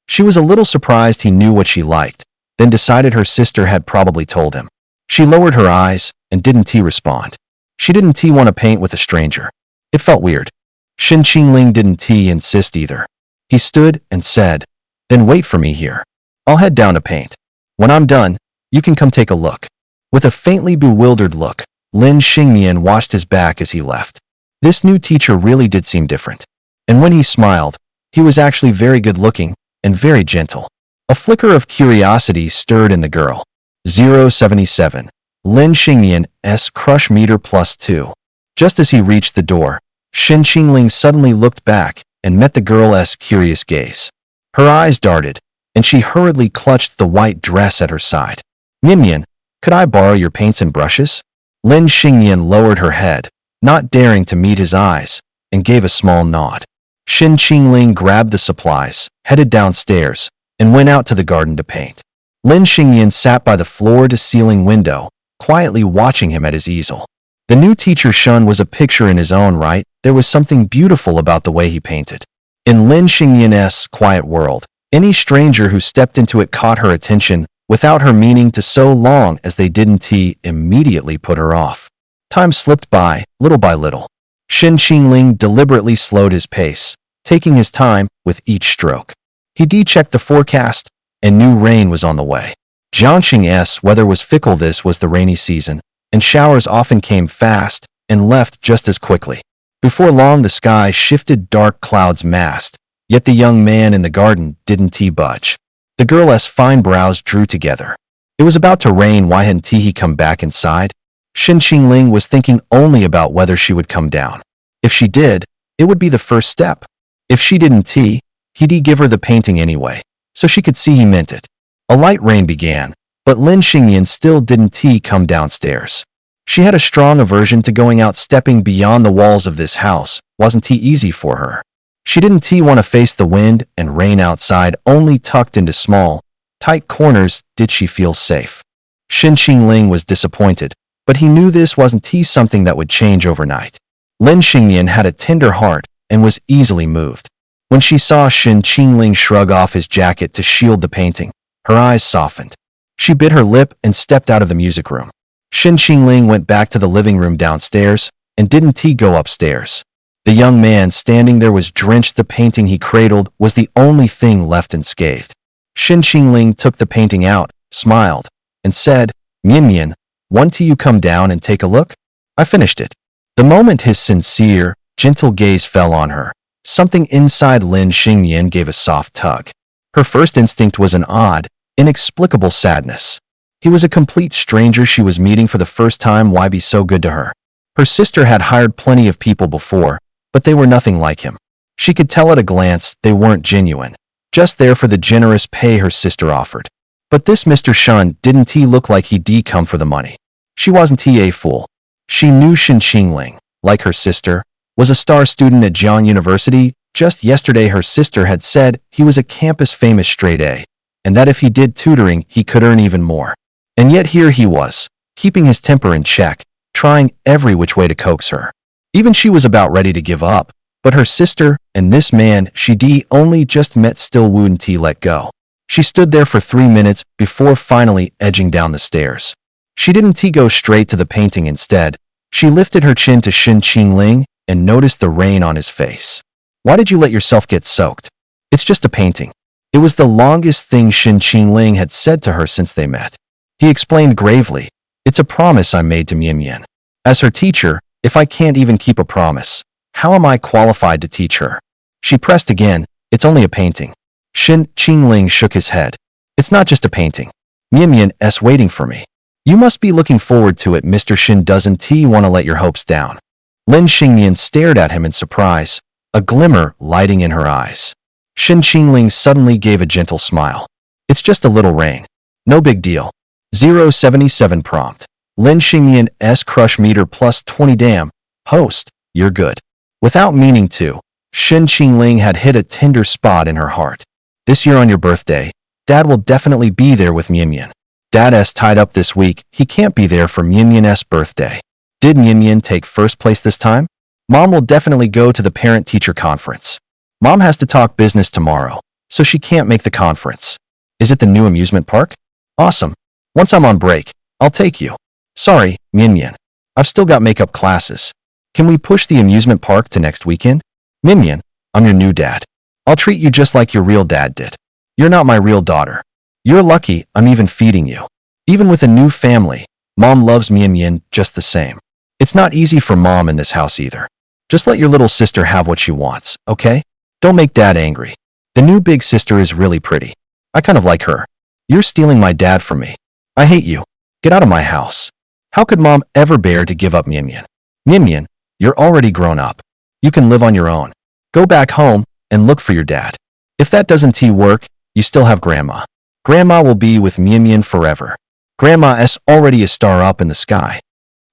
She was a little surprised he knew what she liked, then decided her sister had probably told him. She lowered her eyes and didn't respond. She didn't want to paint with a stranger. It felt weird. Shin Qingling didn't insist either. He stood and said, "Then wait for me here. I'll head down to paint." When I'm done, you can come take a look. With a faintly bewildered look, Lin Xingmian watched his back as he left. This new teacher really did seem different. And when he smiled, he was actually very good-looking and very gentle. A flicker of curiosity stirred in the girl. 077. Lin Xingmian's crush meter +2. Just as he reached the door, Shen Qingling suddenly looked back and met the girl's curious gaze. Her eyes darted, and she hurriedly clutched the white dress at her side. Mian, could I borrow your paints and brushes? Lin Xingmian lowered her head, not daring to meet his eyes, and gave a small nod. Shen Qingling grabbed the supplies, headed downstairs, and went out to the garden to paint. Lin Xingmian sat by the floor-to-ceiling window, quietly watching him at his easel. The new teacher Shun was a picture in his own right. There was something beautiful about the way he painted. In Lin Xingmian's quiet world, any stranger who stepped into it caught her attention without her meaning to, so long as they didn't immediately put her off. Time slipped by, little by little. Shen Qingling deliberately slowed his pace, taking his time with each stroke. He checked the forecast, and knew rain was on the way. Jiangxing's weather was fickle. This was the rainy season, and showers often came fast and left just as quickly. Before long, the sky shifted, dark clouds massed, yet the young man in the garden didn't budge. The girl's fine brows drew together. It was about to rain. Why hadn't he come back inside? Shen Qingling was thinking only about whether she would come down. If she did, it would be the first step. If she didn't, he'd give her the painting anyway, so she could see he meant it. A light rain began, but Lin Xingmian still didn't come downstairs. She had a strong aversion to going out. Stepping beyond the walls of this house wasn't easy for her. She didn't want to face the wind and rain outside. Only tucked into small, tight corners did she feel safe. Shen Qingling was disappointed, but he knew this wasn't something that would change overnight. Lin Xingmian had a tender heart and was easily moved. When she saw Shen Qingling shrug off his jacket to shield the painting, her eyes softened. She bit her lip and stepped out of the music room. Shen Qingling went back to the living room downstairs and didn't go upstairs. The young man standing there was drenched. The painting he cradled was the only thing left unscathed. Shen Qingling took the painting out, smiled, and said, Mian, want you come down and take a look? I finished it. The moment his sincere, gentle gaze fell on her, something inside Lin Xingmian gave a soft tug. Her first instinct was an odd, inexplicable sadness. He was a complete stranger she was meeting for the first time. Why be so good to her? Her sister had hired plenty of people before, but they were nothing like him. She could tell at a glance they weren't genuine, just there for the generous pay her sister offered. But this Mr. Shun didn't look like he'd come for the money. She wasn't a fool. She knew Shen Qingling, like her sister, was a star student at Jiang University. Just yesterday her sister had said he was a campus-famous straight A, and that if he did tutoring he could earn even more. And yet here he was, keeping his temper in check, trying every which way to coax her. Even she was about ready to give up, but her sister and this man she'd only just met still wouldn't let go. She stood there for 3 minutes before finally edging down the stairs. She didn't go straight to the painting. Instead, she lifted her chin to Shen Qingling and noticed the rain on his face. Why did you let yourself get soaked? It's just a painting. It was the longest thing Shen Qingling had said to her since they met. He explained gravely, it's a promise I made to Mian. As her teacher, if I can't even keep a promise, how am I qualified to teach her? She pressed again, it's only a painting. Shen Qingling shook his head. It's not just a painting. Mian's waiting for me. You must be looking forward to it. Mr. Shen doesn't want to let your hopes down. Lin Xingmian stared at him in surprise, a glimmer lighting in her eyes. Shen Qingling suddenly gave a gentle smile. It's just a little rain. No big deal. 077 prompt. Lin Xingmian's crush meter +20. Damn, host, you're good. Without meaning to, Shen Qingling had hit a tender spot in her heart. This year on your birthday, Dad will definitely be there with Mian. Dad's tied up this week. He can't be there for Mian's birthday. Did Mian take first place this time? Mom will definitely go to the parent-teacher conference. Mom has to talk business tomorrow, so she can't make the conference. Is it the new amusement park? Awesome. Once I'm on break, I'll take you. Sorry, Mian. I've still got makeup classes. Can we push the amusement park to next weekend? Mian, I'm your new dad. I'll treat you just like your real dad did. You're not my real daughter. You're lucky I'm even feeding you. Even with a new family, Mom loves Mian just the same. It's not easy for Mom in this house either. Just let your little sister have what she wants, okay? Don't make Dad angry. The new big sister is really pretty. I kind of like her. You're stealing my dad from me. I hate you. Get out of my house. How could Mom ever bear to give up Mian? Mian, you're already grown up. You can live on your own. Go back home and look for your dad. If that doesn't work, you still have Grandma. Grandma will be with Mian forever. Grandma's already a star up in the sky.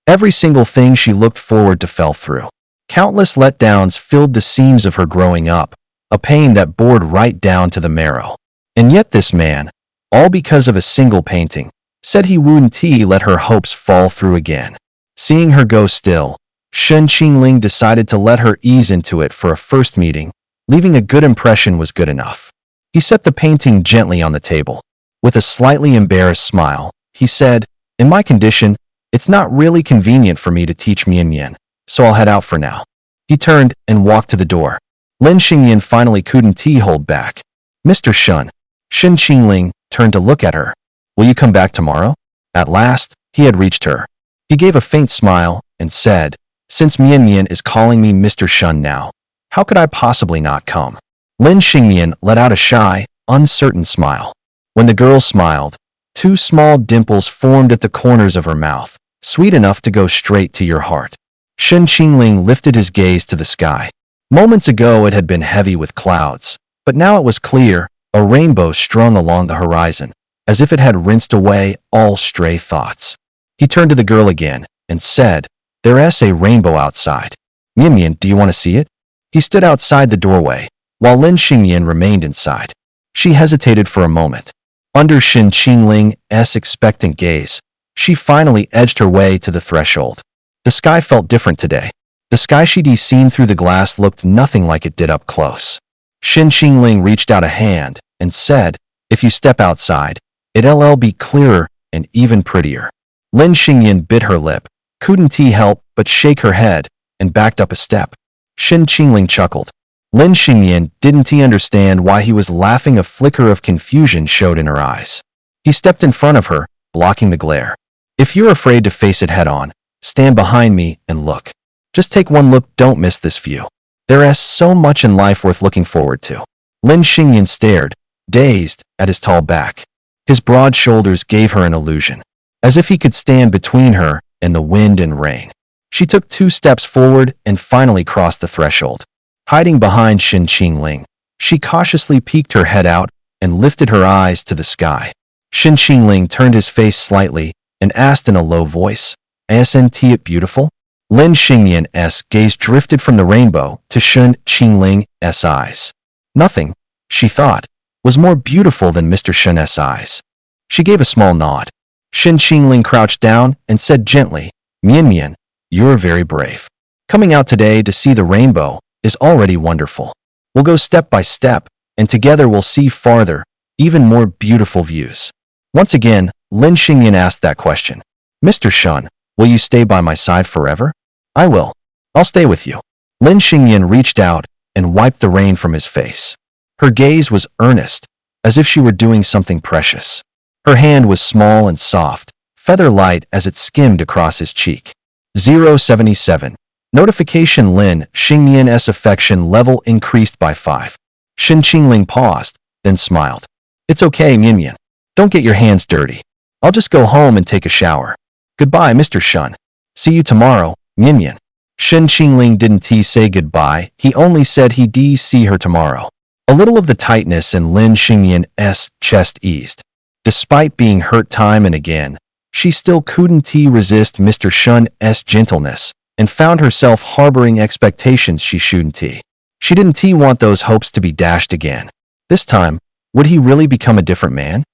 Every single thing she looked forward to fell through. Countless letdowns filled the seams of her growing up, a pain that bored right down to the marrow. And yet this man, all because of a single painting, said he wouldn't let her hopes fall through again. Seeing her go still, Shen Qingling decided to let her ease into it for a first meeting. Leaving a good impression was good enough. He set the painting gently on the table. With a slightly embarrassed smile, he said, "In my condition, it's not really convenient for me to teach Mian, so I'll head out for now." He turned and walked to the door. Lin Xingyan finally couldn't hold back. "Mr. Shun." Shen Qingling turned to look at her. "Will you come back tomorrow?" At last, he had reached her. He gave a faint smile and said, "Since Mian is calling me Mr. Shun now, how could I possibly not come?" Lin Xingyan let out a shy, uncertain smile. When the girl smiled, two small dimples formed at the corners of her mouth, sweet enough to go straight to your heart. Shen Qingling lifted his gaze to the sky. Moments ago it had been heavy with clouds, but now it was clear, a rainbow strung along the horizon, as if it had rinsed away all stray thoughts. He turned to the girl again and said, "There's a rainbow outside. Mian, do you want to see it?" He stood outside the doorway, while Lin Xingyan remained inside. She hesitated for a moment. Under Shen Qingling's expectant gaze, she finally edged her way to the threshold. The sky felt different today. The sky she'd seen through the glass looked nothing like it did up close. Shen Qingling reached out a hand and said, "If you step outside, it'll be clearer and even prettier." Lin Xingyan bit her lip, couldn't help but shake her head, and backed up a step. Shen Qingling chuckled. Lin Xingyan didn't understand why he was laughing. A flicker of confusion showed in her eyes. He stepped in front of her, blocking the glare. "If you're afraid to face it head-on, stand behind me and look. Just take one look, don't miss this view. There's so much in life worth looking forward to." Lin Xingyan stared, dazed, at his tall back. His broad shoulders gave her an illusion, as if he could stand between her and the wind and rain. She took 2 steps forward and finally crossed the threshold. Hiding behind Shen Qingling, she cautiously peeked her head out and lifted her eyes to the sky. Shen Qingling turned his face slightly and asked in a low voice, "Isn't it beautiful?" Lin Xingyan's gaze drifted from the rainbow to Shen Qingling's eyes. Nothing, she thought, was more beautiful than Mr. Shen's eyes. She gave a small nod. Shen Qingling crouched down and said gently, Mian, you're very brave. Coming out today to see the rainbow is already wonderful. We'll go step by step, and together we'll see farther, even more beautiful views." Once again, Lin Xingyan asked that question. "Mr. Shun, will you stay by my side forever?" "I will. I'll stay with you." Lin Xingyan reached out and wiped the rain from his face. Her gaze was earnest, as if she were doing something precious. Her hand was small and soft, feather-light as it skimmed across his cheek. 077. Notification: Lin Xingyan's affection level increased by 5. Shen Qingling paused, then smiled. "It's okay, Mian. Don't get your hands dirty. I'll just go home and take a shower. Goodbye, Mr. Shun. See you tomorrow, Mian." Shen Qingling didn't say goodbye, he only said he'd see her tomorrow. A little of the tightness in Lin Xingyan's chest eased. Despite being hurt time and again, she still couldn't resist Mr. Shun's gentleness, and found herself harboring expectations she shouldn't. She didn't want those hopes to be dashed again. This time, would he really become a different man?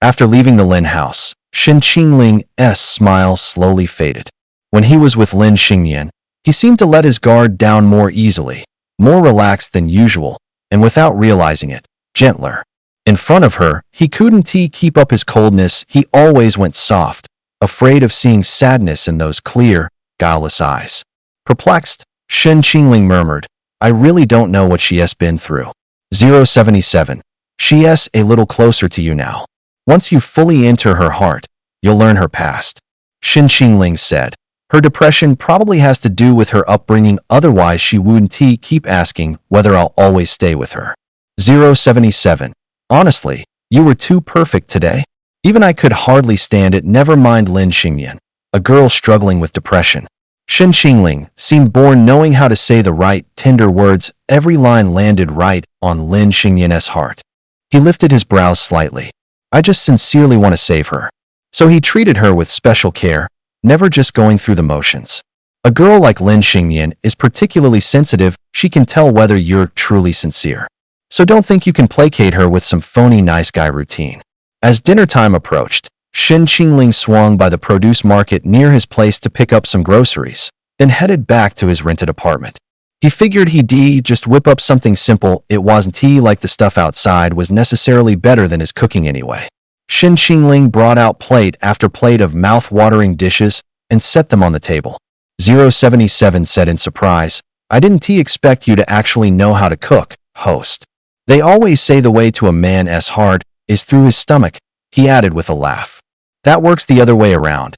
After leaving the Lin house, Shen Qingling's smile slowly faded. When he was with Lin Xingyan, he seemed to let his guard down more easily, more relaxed than usual, and without realizing it, gentler. In front of her, he couldn't keep up his coldness. He always went soft, afraid of seeing sadness in those clear, guileless eyes. Perplexed, Shen Qingling murmured, "I really don't know what she's been through." 077. "She's a little closer to you now." Once you fully enter her heart, you'll learn her past. Shin Qingling said. Her depression probably has to do with her upbringing, otherwise she wouldn't keep asking whether I'll always stay with her. 077. Honestly, you were too perfect today. Even I could hardly stand it, never mind Lin Xingyan, a girl struggling with depression. Shin Qingling seemed born knowing how to say the right, tender words. Every line landed right on Lin Xingyan's heart. He lifted his brows slightly. I just sincerely want to save her. So he treated her with special care, never just going through the motions. A girl like Lin Xingyan is particularly sensitive. She can tell whether you're truly sincere. So don't think you can placate her with some phony nice guy routine. As dinner time approached, Shin Qingling swung by the produce market near his place to pick up some groceries, then headed back to his rented apartment. He figured he'd just whip up something simple. It wasn't like the stuff outside was necessarily better than his cooking anyway. Shin Qingling brought out plate after plate of mouth-watering dishes and set them on the table. 077 said in surprise, I didn't expect you to actually know how to cook, host. They always say the way to a man's heart is through his stomach, he added with a laugh. That works the other way around.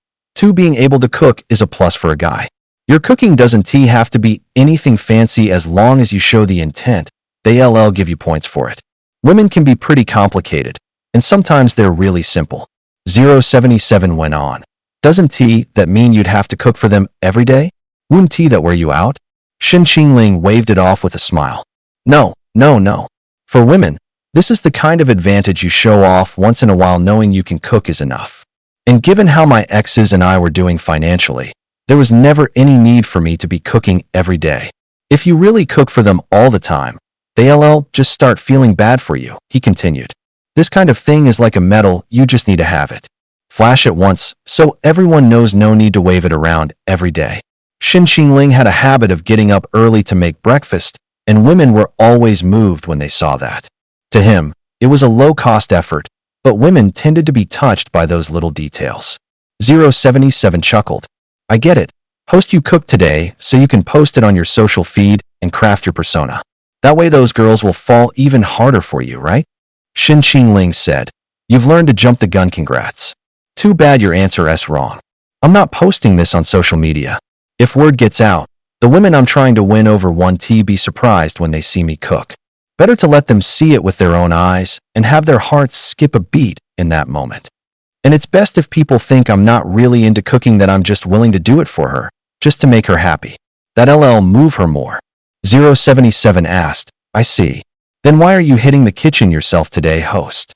Being able to cook is a plus for a guy. Your cooking doesn't have to be anything fancy as long as you show the intent. They'll give you points for it. Women can be pretty complicated, and sometimes they're really simple. 077 went on. Doesn't that mean you'd have to cook for them every day? Wouldn't that wear you out? Shin Qingling waved it off with a smile. No. For women, this is the kind of advantage you show off once in a while. Knowing you can cook is enough. And given how my exes and I were doing financially, there was never any need for me to be cooking every day. If you really cook for them all the time, they'll just start feeling bad for you, he continued. This kind of thing is like a medal, you just need to have it. Flash it once, so everyone knows, no need to wave it around every day. Shin Qingling had a habit of getting up early to make breakfast, and women were always moved when they saw that. To him, it was a low-cost effort, but women tended to be touched by those little details. 077 chuckled. I get it. Host, you cooked today so you can post it on your social feed and craft your persona. That way those girls will fall even harder for you, right? Shin Qingling said. You've learned to jump the gun, congrats. Too bad your answer's wrong. I'm not posting this on social media. If word gets out, the women I'm trying to win over won't be surprised when they see me cook. Better to let them see it with their own eyes and have their hearts skip a beat in that moment. And it's best if people think I'm not really into cooking, that I'm just willing to do it for her, just to make her happy. That'll move her more. 077 asked, I see. Then why are you hitting the kitchen yourself today, host?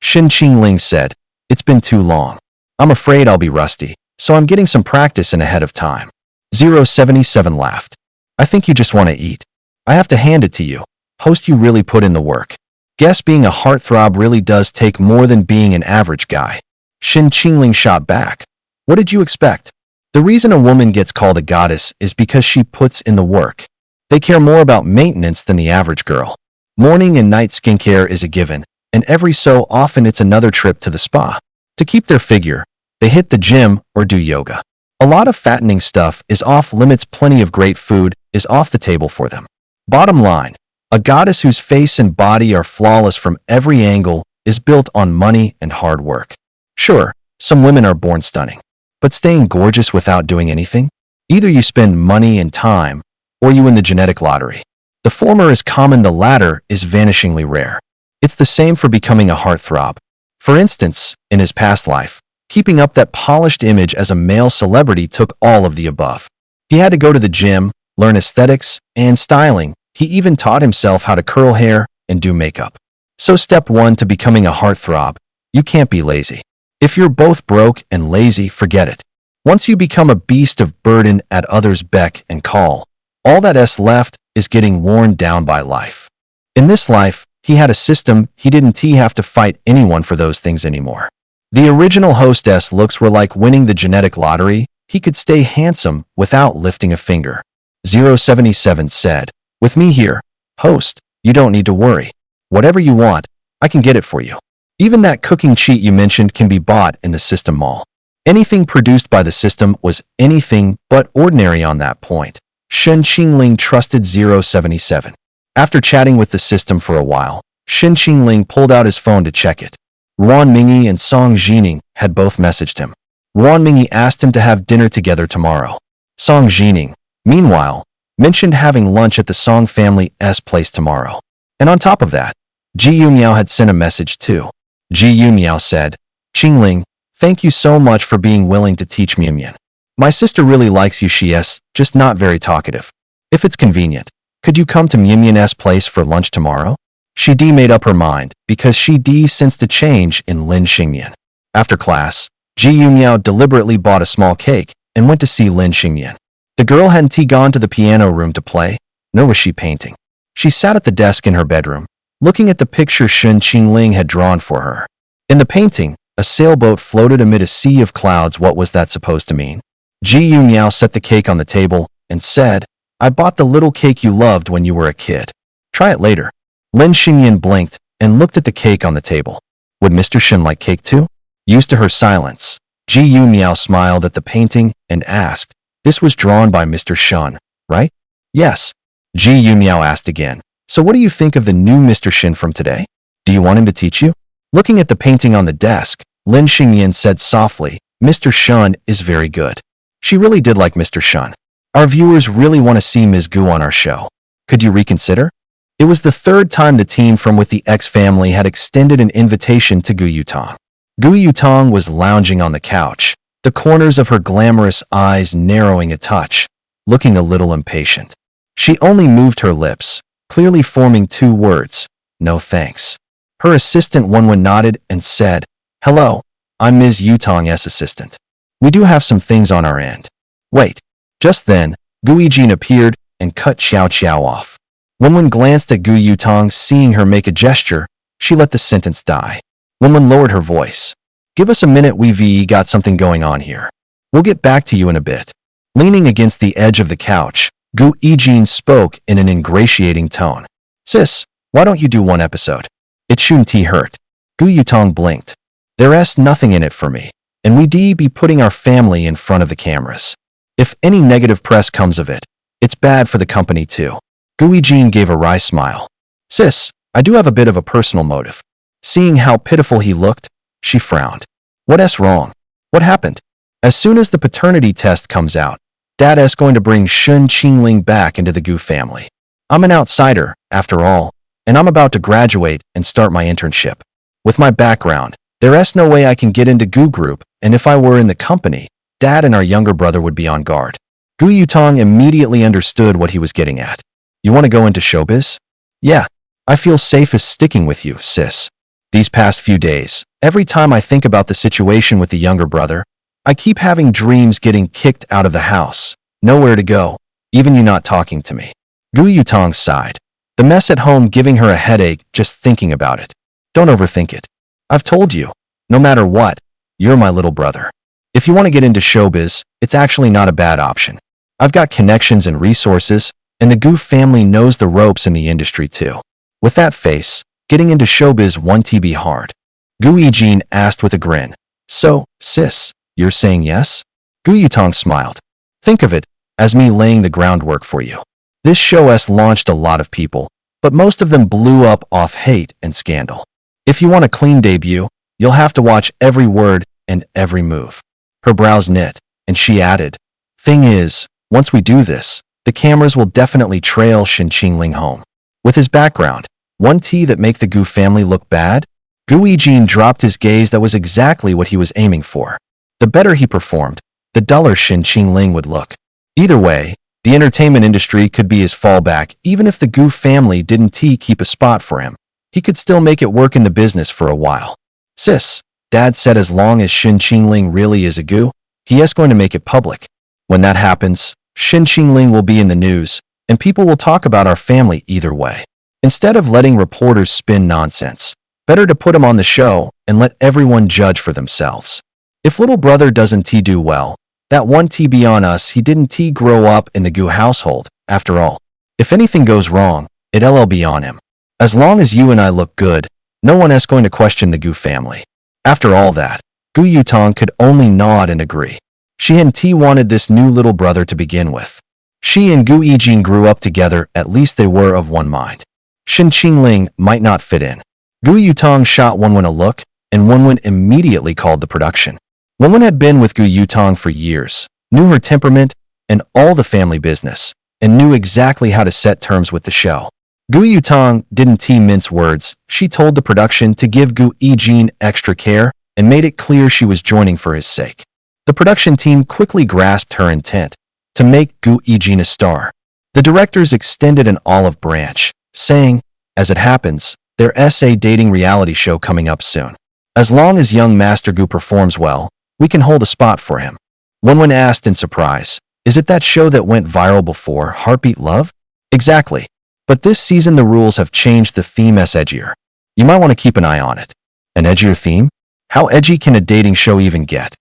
Shin Qingling said, it's been too long. I'm afraid I'll be rusty, so I'm getting some practice in ahead of time. 077 laughed. I think you just want to eat. I have to hand it to you. Host, you really put in the work. Guess being a heartthrob really does take more than being an average guy. Shin Qingling shot back. What did you expect? The reason a woman gets called a goddess is because she puts in the work. They care more about maintenance than the average girl. Morning and night skincare is a given, and every so often it's another trip to the spa. To keep their figure, they hit the gym or do yoga. A lot of fattening stuff is off limits. Plenty of great food is off the table for them. Bottom line, a goddess whose face and body are flawless from every angle is built on money and hard work. Sure, some women are born stunning, but staying gorgeous without doing anything? Either you spend money and time, or you win the genetic lottery. The former is common, the latter is vanishingly rare. It's the same for becoming a heartthrob. For instance, in his past life, keeping up that polished image as a male celebrity took all of the above. He had to go to the gym, learn aesthetics and styling. He even taught himself how to curl hair and do makeup. So step 1 to becoming a heartthrob, you can't be lazy. If you're both broke and lazy, forget it. Once you become a beast of burden at others' beck and call, all that's left is getting worn down by life. In this life, he had a system. He didn't have to fight anyone for those things anymore. The original hostess looks were like winning the genetic lottery. He could stay handsome without lifting a finger. 077 said, with me here, host, you don't need to worry. Whatever you want, I can get it for you. Even that cooking cheat you mentioned can be bought in the system mall. Anything produced by the system was anything but ordinary on that point. Shin Qingling trusted 077. After chatting with the system for a while, Shin Qingling pulled out his phone to check it. Ruan Mingyi and Song Jining had both messaged him. Ruan Mingyi asked him to have dinner together tomorrow. Song Jining, meanwhile, mentioned having lunch at the Song family's place tomorrow. And on top of that, Ji Yunmiao had sent a message too. Ji Yunmiao said, "Qingling, thank you so much for being willing to teach Mian. My sister really likes you, she's just not very talkative. If it's convenient, could you come to Mian's place for lunch tomorrow?" Shi Di made up her mind because Shi Di sensed a change in Lin Xingmian. After class, Ji Yunmiao deliberately bought a small cake and went to see Lin Xingmian. The girl hadn't gone to the piano room to play, nor was she painting. She sat at the desk in her bedroom, looking at the picture Shun Qingling had drawn for her. In the painting, a sailboat floated amid a sea of clouds. What was that supposed to mean? Ji Yunmiao set the cake on the table and said, "I bought the little cake you loved when you were a kid. Try it later." Lin Xingyan blinked and looked at the cake on the table. Would Mr. Shen like cake too? Used to her silence, Ji Yunmiao smiled at the painting and asked, "This was drawn by Mr. Shen, right?" "Yes." Ji Yunmiao asked again, "So what do you think of the new Mr. Shen from today? Do you want him to teach you?" Looking at the painting on the desk, Lin Xingyan said softly, "Mr. Shen is very good." She really did like Mr. Shen. "Our viewers really want to see Ms. Gu on our show. Could you reconsider?" It was the third time the team from With the X family had extended an invitation to Gu Yutong. Gu Yutong was lounging on the couch, the corners of her glamorous eyes narrowing a touch, looking a little impatient. She only moved her lips, clearly forming two words, "No thanks." Her assistant Wenwen nodded and said, "Hello, I'm Ms. Yutong's assistant. We do have some things on our end." Wait. Just then, Gu Yijin appeared and cut Xiao Qiao off. Wenwen glanced at Gu Yutong, seeing her make a gesture. She let the sentence die. Wenwen lowered her voice. "Give us a minute, we've got something going on here. We'll get back to you in a bit." Leaning against the edge of the couch, Gu Yijin spoke in an ingratiating tone. "Sis, why don't you do one episode? It shouldn't hurt." Gu Yutong blinked. "There's nothing in it for me, and we'd be putting our family in front of the cameras. If any negative press comes of it, it's bad for the company too." Gu Yijin gave a wry smile. "Sis, I do have a bit of a personal motive." Seeing how pitiful he looked, she frowned. "What's wrong? What happened?" "As soon as the paternity test comes out, Dad's going to bring Shun Qingling back into the Gu family. I'm an outsider, after all, and I'm about to graduate and start my internship. With my background, there's no way I can get into Gu Group, and if I were in the company, Dad and our younger brother would be on guard." Gu Yutong immediately understood what he was getting at. "You want to go into showbiz?" "Yeah, I feel safest sticking with you, sis. These past few days, every time I think about the situation with the younger brother, I keep having dreams getting kicked out of the house, nowhere to go, even you not talking to me." Gu Yutong sighed. The mess at home giving her a headache just thinking about it. "Don't overthink it. I've told you, no matter what, you're my little brother. If you want to get into showbiz, it's actually not a bad option. I've got connections and resources, and the Gu family knows the ropes in the industry too. With that face, getting into showbiz won't be hard." Gu Yijin asked with a grin. "So, sis, you're saying yes?" Gu Yutong smiled. "Think of it as me laying the groundwork for you. This show's launched a lot of people, but most of them blew up off hate and scandal. If you want a clean debut, you'll have to watch every word and every move." Her brows knit, and she added, "Thing is, once we do this, the cameras will definitely trail Shen Qingling home. With his background, won't that make the Gu family look bad?" Gu Yijin dropped his gaze. That was exactly what he was aiming for. The better he performed, the duller Shen Qingling would look. Either way, the entertainment industry could be his fallback. Even if the Gu family didn't keep a spot for him, he could still make it work in the business for a while. "Sis, Dad said as long as Shen Qingling really is a Gu, he is going to make it public. When that happens, Shen Qingling will be in the news, and people will talk about our family either way. Instead of letting reporters spin nonsense, better to put him on the show and let everyone judge for themselves. If little brother doesn't do well, that won't be on us. He didn't grow up in the Gu household, after all. If anything goes wrong, it'll be on him. As long as you and I look good, no one is going to question the Gu family." After all that, Gu Yutong could only nod and agree. She and wanted this new little brother to begin with. She and Gu Yijin grew up together. At least they were of one mind. Shen Qingling might not fit in. Gu Yutong shot Wenwen a look and Wenwen immediately called the production. Wenwen had been with Gu Yutong for years, knew her temperament and all the family business, and knew exactly how to set terms with the show. Gu Yutong didn't mince words. She told the production to give Gu Yijin extra care and made it clear she was joining for his sake. The production team quickly grasped her intent to make Gu Yijin a star. The directors extended an olive branch, saying, as it happens, there's a dating reality show coming up soon. As long as young Master Gu performs well, we can hold a spot for him. Wenwen asked in surprise, is it that show that went viral before, Heartbeat Love? Exactly. But this season the rules have changed, the theme is edgier. You might want to keep an eye on it. An edgier theme? How edgy can a dating show even get?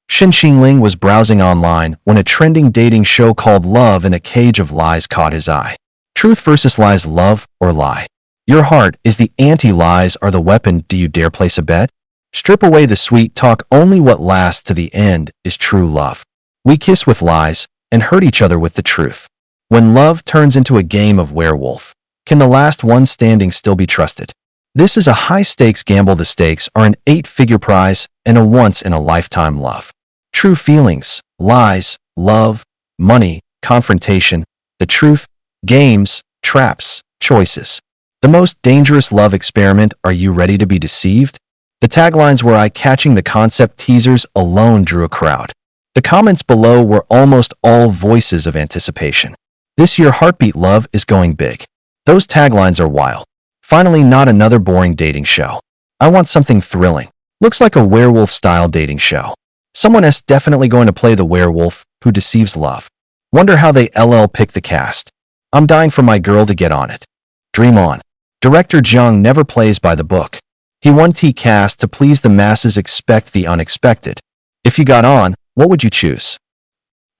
Shen Qingling was browsing online when a trending dating show called Love in a Cage of Lies caught his eye. Truth versus lies, love or lie. Your heart is the anti-lies are the weapon. Do you dare place a bet? Strip away the sweet talk, only what lasts to the end is true love. We kiss with lies and hurt each other with the truth. When love turns into a game of werewolf, can the last one standing still be trusted? This is a high-stakes gamble. The stakes are an 8-figure prize and a once-in-a-lifetime love. True feelings, lies, love, money, confrontation, the truth, games, traps, choices. The most dangerous love experiment. Are you ready to be deceived? The taglines were eye-catching. The concept teasers alone drew a crowd. The comments below were almost all voices of anticipation. This year Heartbeat Love is going big. Those taglines are wild. Finally, not another boring dating show. I want something thrilling. Looks like a werewolf-style dating show. Someone's definitely going to play the werewolf who deceives love. Wonder how they pick the cast. I'm dying for my girl to get on it. Dream on. Director Zhang never plays by the book. He wants cast to please the masses. Expect the unexpected. If you got on, what would you choose?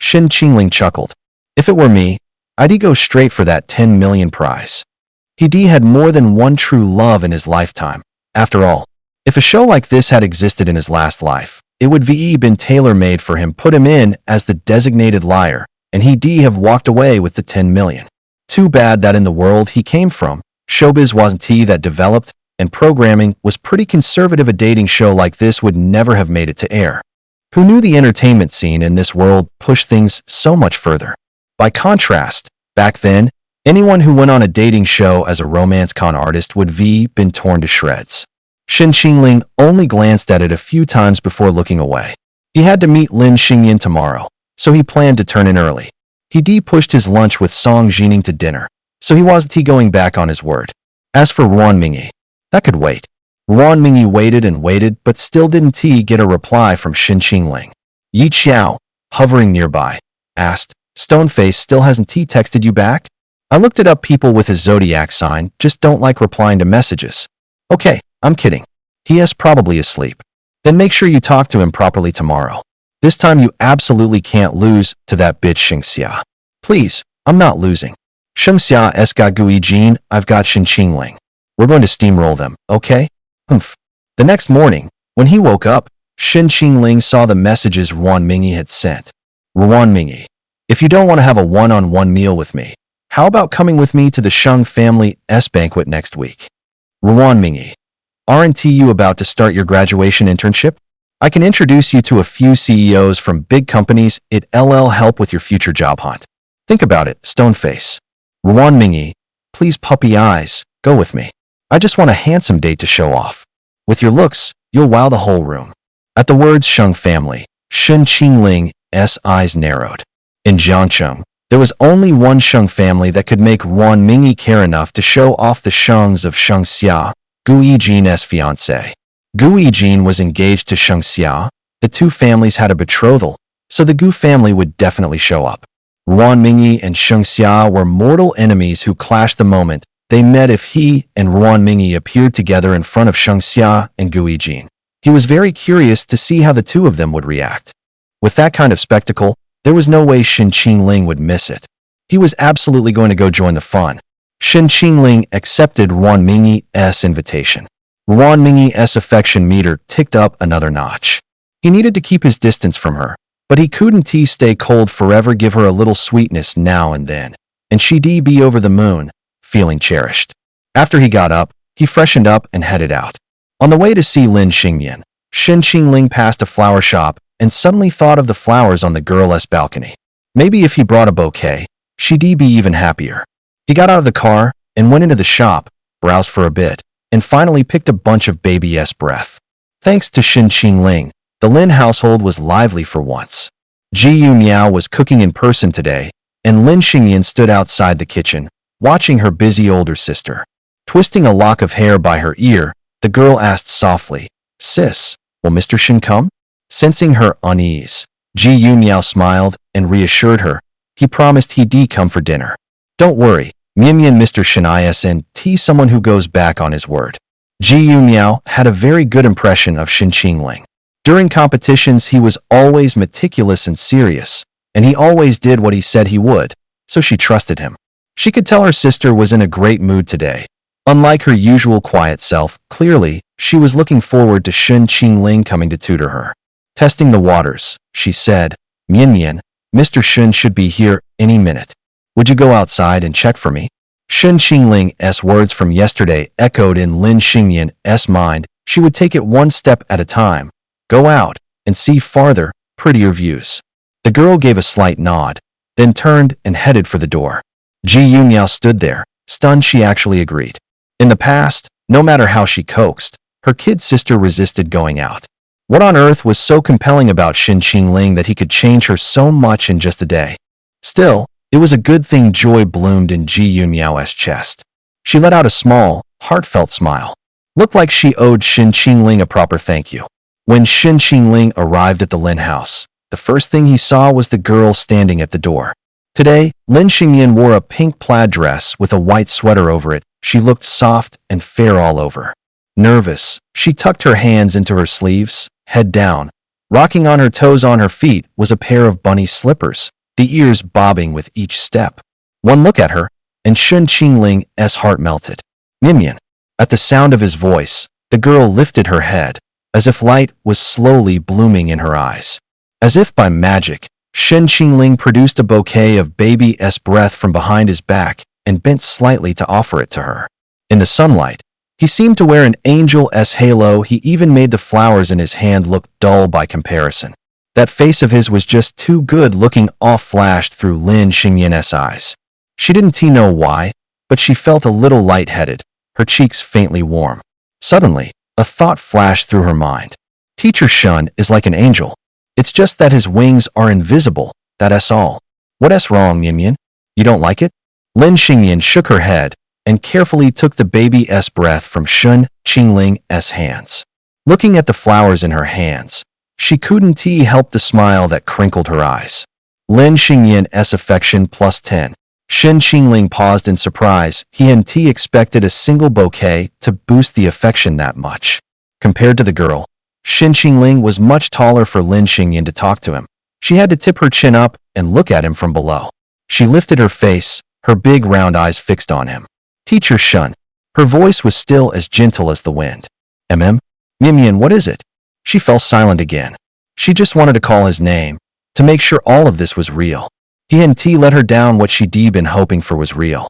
Shen Qingling chuckled. If it were me, I'd go straight for that 10 million prize. He had more than one true love in his lifetime. After all, if a show like this had existed in his last life, it would been tailor-made for him. Put him in as the designated liar, and he'd have walked away with the 10 million. Too bad that in the world he came from, showbiz wasn't that developed, and programming was pretty conservative. A dating show like this would never have made it to air. Who knew the entertainment scene in this world pushed things so much further? By contrast, back then, anyone who went on a dating show as a romance con artist would been torn to shreds. Shen Qingling only glanced at it a few times before looking away. He had to meet Lin Xingyan tomorrow, so he planned to turn in early. He pushed his lunch with Song Jining to dinner, so he wasn't going back on his word. As for Ruan Mingyi, that could wait. Ruan Mingyi waited and waited, but still didn't get a reply from Shen Qingling. Yi Qiao, hovering nearby, asked, Stoneface still hasn't texted you back? I looked it up. People with his zodiac sign just don't like replying to messages. Okay, I'm kidding. He is probably asleep. Then make sure you talk to him properly tomorrow. This time you absolutely can't lose to that bitch Shengxia. Please, I'm not losing. Shengxia's got Gu Yijin, I've got Shen Qingling. We're going to steamroll them, okay? Humph. The next morning, when he woke up, Shen Qingling saw the messages Ruan Mingyi had sent. Ruan Mingyi, if you don't want to have a one-on-one meal with me, how about coming with me to the Sheng family's banquet next week? Ruan Mingyi, aren't you about to start your graduation internship? I can introduce you to a few CEOs from big companies. It'll help with your future job hunt. Think about it, Stoneface. Ruan Mingyi, please puppy eyes, go with me. I just want a handsome date to show off. With your looks, you'll wow the whole room. At the words Sheng family, Shen Qingling's eyes narrowed. In Jiangcheng, there was only one Sheng family that could make Ruan Mingyi care enough to show off. The Shengs of Shengxia, Gu Yijin's fiancé. Gu Yijin was engaged to Shengxia. The two families had a betrothal, so the Gu family would definitely show up. Ruan Mingyi and Shengxia were mortal enemies who clashed the moment they met. If he and Ruan Mingyi appeared together in front of Shengxia and Gu Yijin, he was very curious to see how the two of them would react. With that kind of spectacle, there was no way Shen Qingling would miss it. He was absolutely going to go join the fun. Shen Qingling accepted Ruan Mingyi's invitation. Ruan Mingyi's affection meter ticked up another notch. He needed to keep his distance from her, but he couldn't stay cold forever. Give her a little sweetness now and then, and she'd be over the moon, feeling cherished. After he got up, he freshened up and headed out. On the way to see Lin Xingyan, Shen Qingling passed a flower shop and suddenly thought of the flowers on the girl's balcony. Maybe if he brought a bouquet, she'd be even happier. He got out of the car and went into the shop, browsed for a bit, and finally picked a bunch of baby's breath. Thanks to Shen Qingling, the Lin household was lively for once. Ji Yu Miao was cooking in person today, and Lin Xingyan stood outside the kitchen, watching her busy older sister. Twisting a lock of hair by her ear, the girl asked softly, "Sis, will Mr. Shen come?" Sensing her unease, Ji Yu Miao smiled and reassured her. He promised he'd come for dinner. Don't worry, Mian Mr. Shen isn't someone who goes back on his word. Ji Yu Miao had a very good impression of Shen Qingling. During competitions, he was always meticulous and serious, and he always did what he said he would, so she trusted him. She could tell her sister was in a great mood today. Unlike her usual quiet self, clearly, she was looking forward to Shen Qingling coming to tutor her. Testing the waters, she said, Mian, Mr. Shen should be here any minute. Would you go outside and check for me? Shen Qingling's words from yesterday echoed in Lin Xingyan's mind. She would take it one step at a time. Go out and see farther, prettier views. The girl gave a slight nod, then turned and headed for the door. Ji Yu Miao stood there, stunned she actually agreed. In the past, no matter how she coaxed, her kid sister resisted going out. What on earth was so compelling about Shen Qingling that he could change her so much in just a day? Still, it was a good thing joy bloomed in Ji Yu Miao's chest. She let out a small, heartfelt smile. Looked like she owed Shen Qingling a proper thank you. When Shen Qingling arrived at the Lin house, the first thing he saw was the girl standing at the door. Today, Lin Xingyan wore a pink plaid dress with a white sweater over it. She looked soft and fair all over. Nervous, she tucked her hands into her sleeves, head down. Rocking on her toes on her feet was a pair of bunny slippers, the ears bobbing with each step. One look at her, and Shen Qingling's heart melted. Mian. At the sound of his voice, the girl lifted her head, as if light was slowly blooming in her eyes. As if by magic, Shen Qingling produced a bouquet of baby's breath from behind his back and bent slightly to offer it to her. In the sunlight, he seemed to wear an angel's halo. He even made the flowers in his hand look dull by comparison. That face of his was just too good looking. Awe flashed through Lin Xingyan's eyes. She didn't know why, but she felt a little lightheaded, her cheeks faintly warm. Suddenly, a thought flashed through her mind. Teacher Shen is like an angel. It's just that his wings are invisible, that's all. What's wrong, Mian? You don't like it? Lin Xingyan shook her head and carefully took the baby's breath from Shen Qingling's hands. Looking at the flowers in her hands, she couldn't help the smile that crinkled her eyes. Lin Xingyan's affection plus 10. Shen Qingling paused in surprise. He hadn't expected a single bouquet to boost the affection that much. Compared to the girl, Shen Qingling was much taller for Lin Xingyan to talk to him. She had to tip her chin up and look at him from below. She lifted her face, her big round eyes fixed on him. Teacher Shen. Her voice was still as gentle as the wind. Mian, what is it? She fell silent again. She just wanted to call his name, to make sure all of this was real. He hadn't let her down. What she'd been hoping for was real.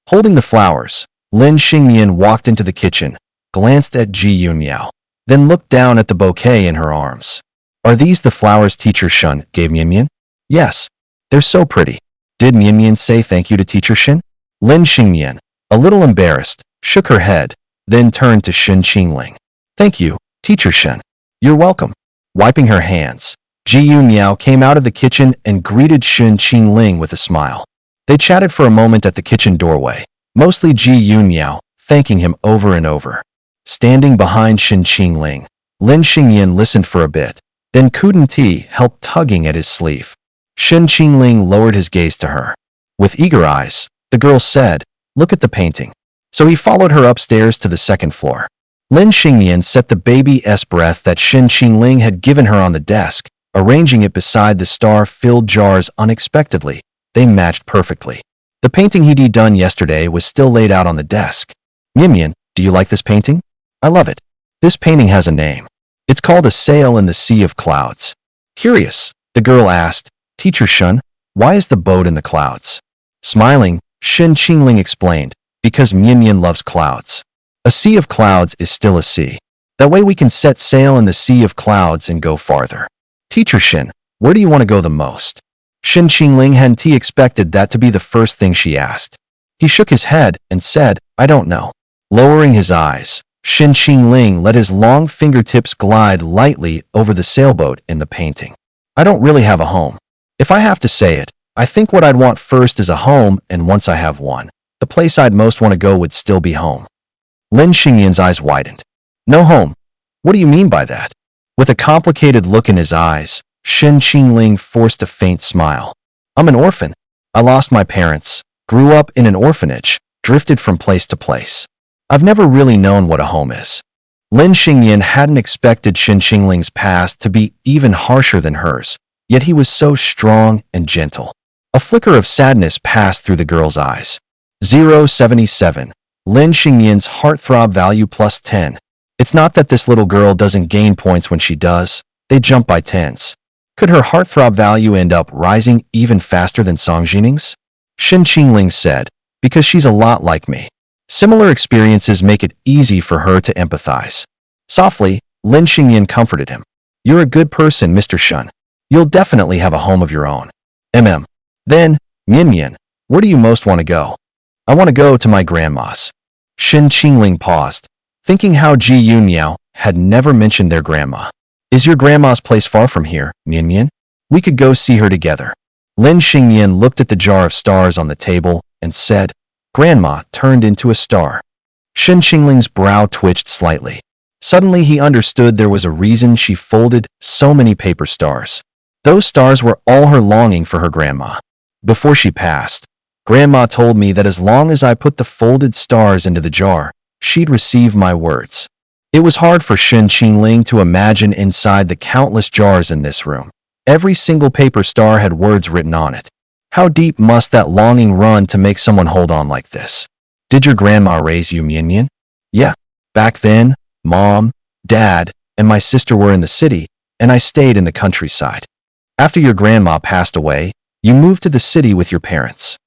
Holding the flowers, Lin Xingyan walked into the kitchen, glanced at Ji Yu Miao, then looked down at the bouquet in her arms. Are these the flowers Teacher Shen gave Mian? Yes. They're so pretty. Did Mian say thank you to Teacher Shen? Lin Xingyan, a little embarrassed, shook her head, then turned to Shen Qingling. Thank you, Teacher Shen. You're welcome. Wiping her hands, Ji Yu Miao came out of the kitchen and greeted Shen Qingling with a smile. They chatted for a moment at the kitchen doorway, mostly Ji Yu Miao, thanking him over and over. Standing behind Shen Qingling, Lin Xingyan listened for a bit, then couldn't help tugging at his sleeve. Shen Qingling lowered his gaze to her. With eager eyes, the girl said, "Look at the painting." So he followed her upstairs to the second floor. Lin Xingyan set the baby's breath that Shen Qingling had given her on the desk, arranging it beside the star-filled jars. Unexpectedly, they matched perfectly. The painting he'd done yesterday was still laid out on the desk. Mian, do you like this painting? I love it. This painting has a name. It's called A Sail in the Sea of Clouds. Curious, the girl asked, Teacher Shen, why is the boat in the clouds? Smiling, Shen Qingling explained, because Mian loves clouds. A sea of clouds is still a sea. That way we can set sail in the sea of clouds and go farther. Teacher Shin, where do you want to go the most? Shin Qingling hadn't expected that to be the first thing she asked. He shook his head and said, I don't know. Lowering his eyes, Shin Qingling let his long fingertips glide lightly over the sailboat in the painting. I don't really have a home. If I have to say it, I think what I'd want first is a home, and once I have one, the place I'd most want to go would still be home. Lin Xingyan's eyes widened. No home? What do you mean by that? With a complicated look in his eyes, Shin Qingling forced a faint smile. I'm an orphan. I lost my parents, grew up in an orphanage, drifted from place to place. I've never really known what a home is. Lin Xingyan hadn't expected Shin Qingling's past to be even harsher than hers, yet he was so strong and gentle. A flicker of sadness passed through the girl's eyes. 077. Lin Xingyan's heartthrob value plus 10. It's not that this little girl doesn't gain points when she does, they jump by tens. Could her heartthrob value end up rising even faster than Song Jining's? Shin Qingling said, because she's a lot like me. Similar experiences make it easy for her to empathize. Softly, Lin Xingyan comforted him. You're a good person, Mr. Shun. You'll definitely have a home of your own. Then, Mian, where do you most want to go? I want to go to my grandma's. Shin Qingling paused, thinking how Ji Yunmiao had never mentioned their grandma. Is your grandma's place far from here, Mian? We could go see her together. Lin Xingyan looked at the jar of stars on the table and said, Grandma turned into a star. Shin Qingling's brow twitched slightly. Suddenly he understood there was a reason she folded so many paper stars. Those stars were all her longing for her grandma. Before she passed, Grandma told me that as long as I put the folded stars into the jar, she'd receive my words. It was hard for Shin Qingling to imagine inside the countless jars in this room. Every single paper star had words written on it. How deep must that longing run to make someone hold on like this? Did your grandma raise you, Mian? Yeah. Back then, Mom, Dad, and my sister were in the city, and I stayed in the countryside. After your grandma passed away, you moved to the city with your parents.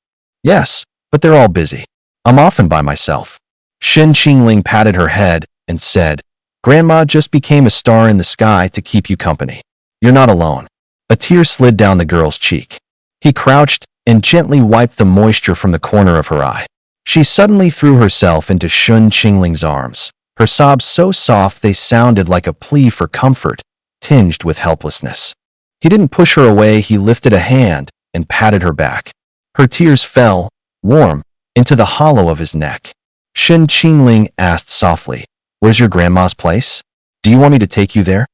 Yes, but they're all busy. I'm often by myself. Shin Qingling patted her head and said, Grandma just became a star in the sky to keep you company. You're not alone. A tear slid down the girl's cheek. He crouched and gently wiped the moisture from the corner of her eye. She suddenly threw herself into Shin Qingling's arms, her sobs so soft they sounded like a plea for comfort, tinged with helplessness. He didn't push her away, he lifted a hand and patted her back. Her tears fell, warm, into the hollow of his neck. Shin Qingling asked softly, Where's your grandma's place? Do you want me to take you there?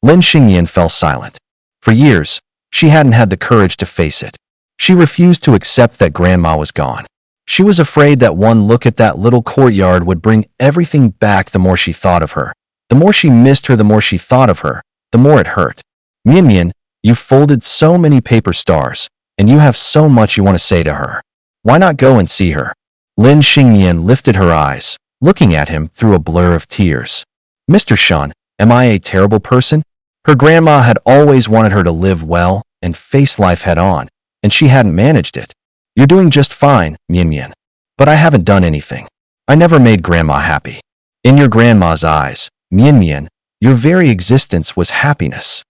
Lin Xingyan fell silent. For years, she hadn't had the courage to face it. She refused to accept that grandma was gone. She was afraid that one look at that little courtyard would bring everything back. The more she thought of her, the more she missed her, the more she thought of her, the more it hurt. Mian, you've folded so many paper stars, and you have so much you want to say to her. Why not go and see her? Lin Xingyan lifted her eyes, looking at him through a blur of tears. Mr. Shun, am I a terrible person? Her grandma had always wanted her to live well and face life head on, and she hadn't managed it. You're doing just fine, Mian. But I haven't done anything. I never made grandma happy. In your grandma's eyes, Mian, your very existence was happiness.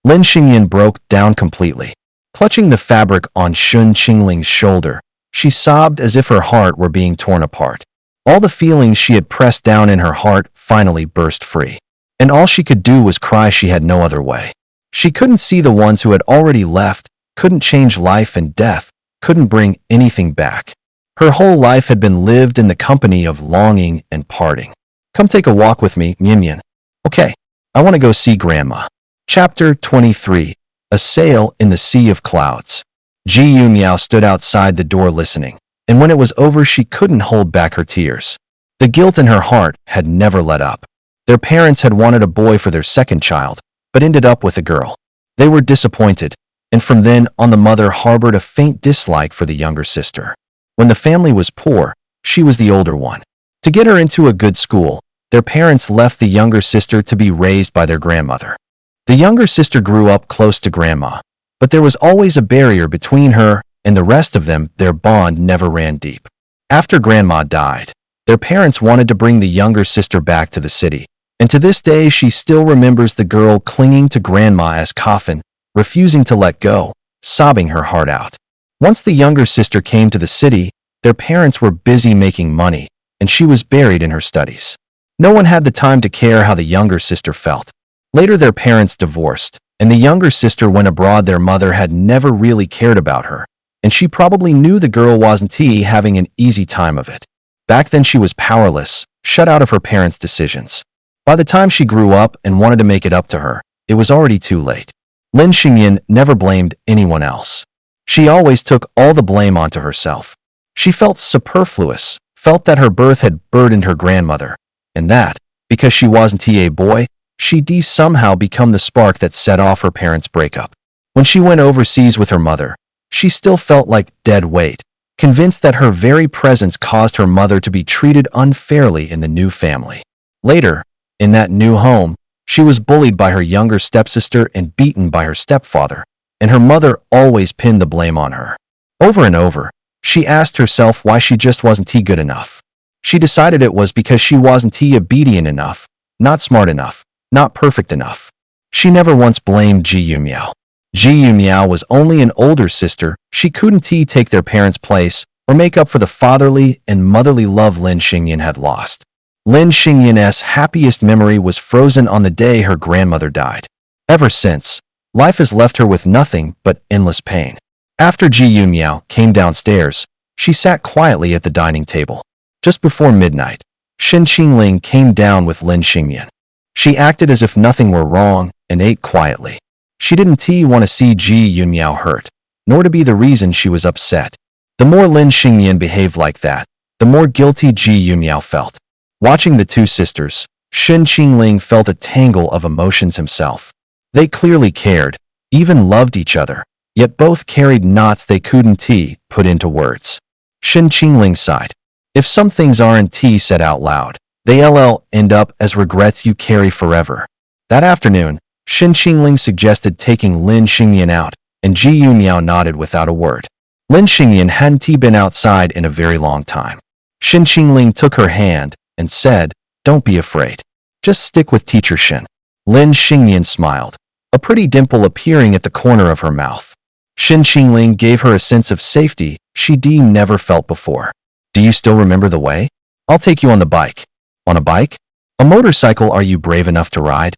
Lin Xingyan broke down completely. Clutching the fabric on Shin Qingling's shoulder, she sobbed as if her heart were being torn apart. All the feelings she had pressed down in her heart finally burst free. And all she could do was cry. She had no other way. She couldn't see the ones who had already left, couldn't change life and death, couldn't bring anything back. Her whole life had been lived in the company of longing and parting. Come take a walk with me, Mian. Okay, I want to go see Grandma. Chapter 23. A Sail in the Sea of Clouds. Ji Yunmiao stood outside the door listening, and when it was over she couldn't hold back her tears. The guilt in her heart had never let up. Their parents had wanted a boy for their second child, but ended up with a girl. They were disappointed, and from then on the mother harbored a faint dislike for the younger sister. When the family was poor, she was the older one. To get her into a good school, their parents left the younger sister to be raised by their grandmother. The younger sister grew up close to Grandma, but there was always a barrier between her and the rest of them. Their bond never ran deep. After Grandma died, their parents wanted to bring the younger sister back to the city, And to this day, she still remembers the girl clinging to Grandma's coffin, refusing to let go, sobbing her heart out. Once the younger sister came to the city, their parents were busy making money, and she was buried in her studies. No one had the time to care how the younger sister felt. Later, their parents divorced, and the younger sister went abroad. Their mother had never really cared about her, and she probably knew the girl wasn't having an easy time of it. Back then, she was powerless, shut out of her parents' decisions. By the time she grew up and wanted to make it up to her, it was already too late. Lin Xingyan never blamed anyone else. She always took all the blame onto herself. She felt superfluous, felt that her birth had burdened her grandmother, and that, because she wasn't a boy, she'd somehow become the spark that set off her parents' breakup. When she went overseas with her mother, she still felt like dead weight, convinced that her very presence caused her mother to be treated unfairly in the new family. Later, in that new home, she was bullied by her younger stepsister and beaten by her stepfather, and her mother always pinned the blame on her. Over and over, she asked herself why she just wasn't good enough. She decided it was because she wasn't obedient enough, not smart enough, not perfect enough. She never once blamed Ji Yumiao. Ji Yumiao was only an older sister. She couldn't take their parents' place or make up for the fatherly and motherly love Lin Xingyan had lost. Lin Xingyan's happiest memory was frozen on the day her grandmother died. Ever since, life has left her with nothing but endless pain. After Ji Yumiao came downstairs, she sat quietly at the dining table. Just before midnight, Shen Qingling came down with Lin Xingyan. She acted as if nothing were wrong and ate quietly. She didn't want to see Ji Yumiao hurt, nor to be the reason she was upset. The more Lin Xingyan behaved like that, the more guilty Ji Yumiao felt. Watching the two sisters, Shen Qingling felt a tangle of emotions himself. They clearly cared, even loved each other, yet both carried knots they couldn't put into words. Shen Qingling sighed. If some things aren't said out loud, they'll end up as regrets you carry forever. That afternoon, Shen Qingling suggested taking Lin Xingyan out, and Ji Yumiao nodded without a word. Lin Xingyan hadn't been outside in a very long time. Shen Qingling took her hand and said, "Don't be afraid. Just stick with Teacher Shen." Lin Xingyan smiled, a pretty dimple appearing at the corner of her mouth. Shen Qingling gave her a sense of safety she'd never felt before. "Do you still remember the way? I'll take you on the bike." "On a bike? A motorcycle? Are you brave enough to ride?"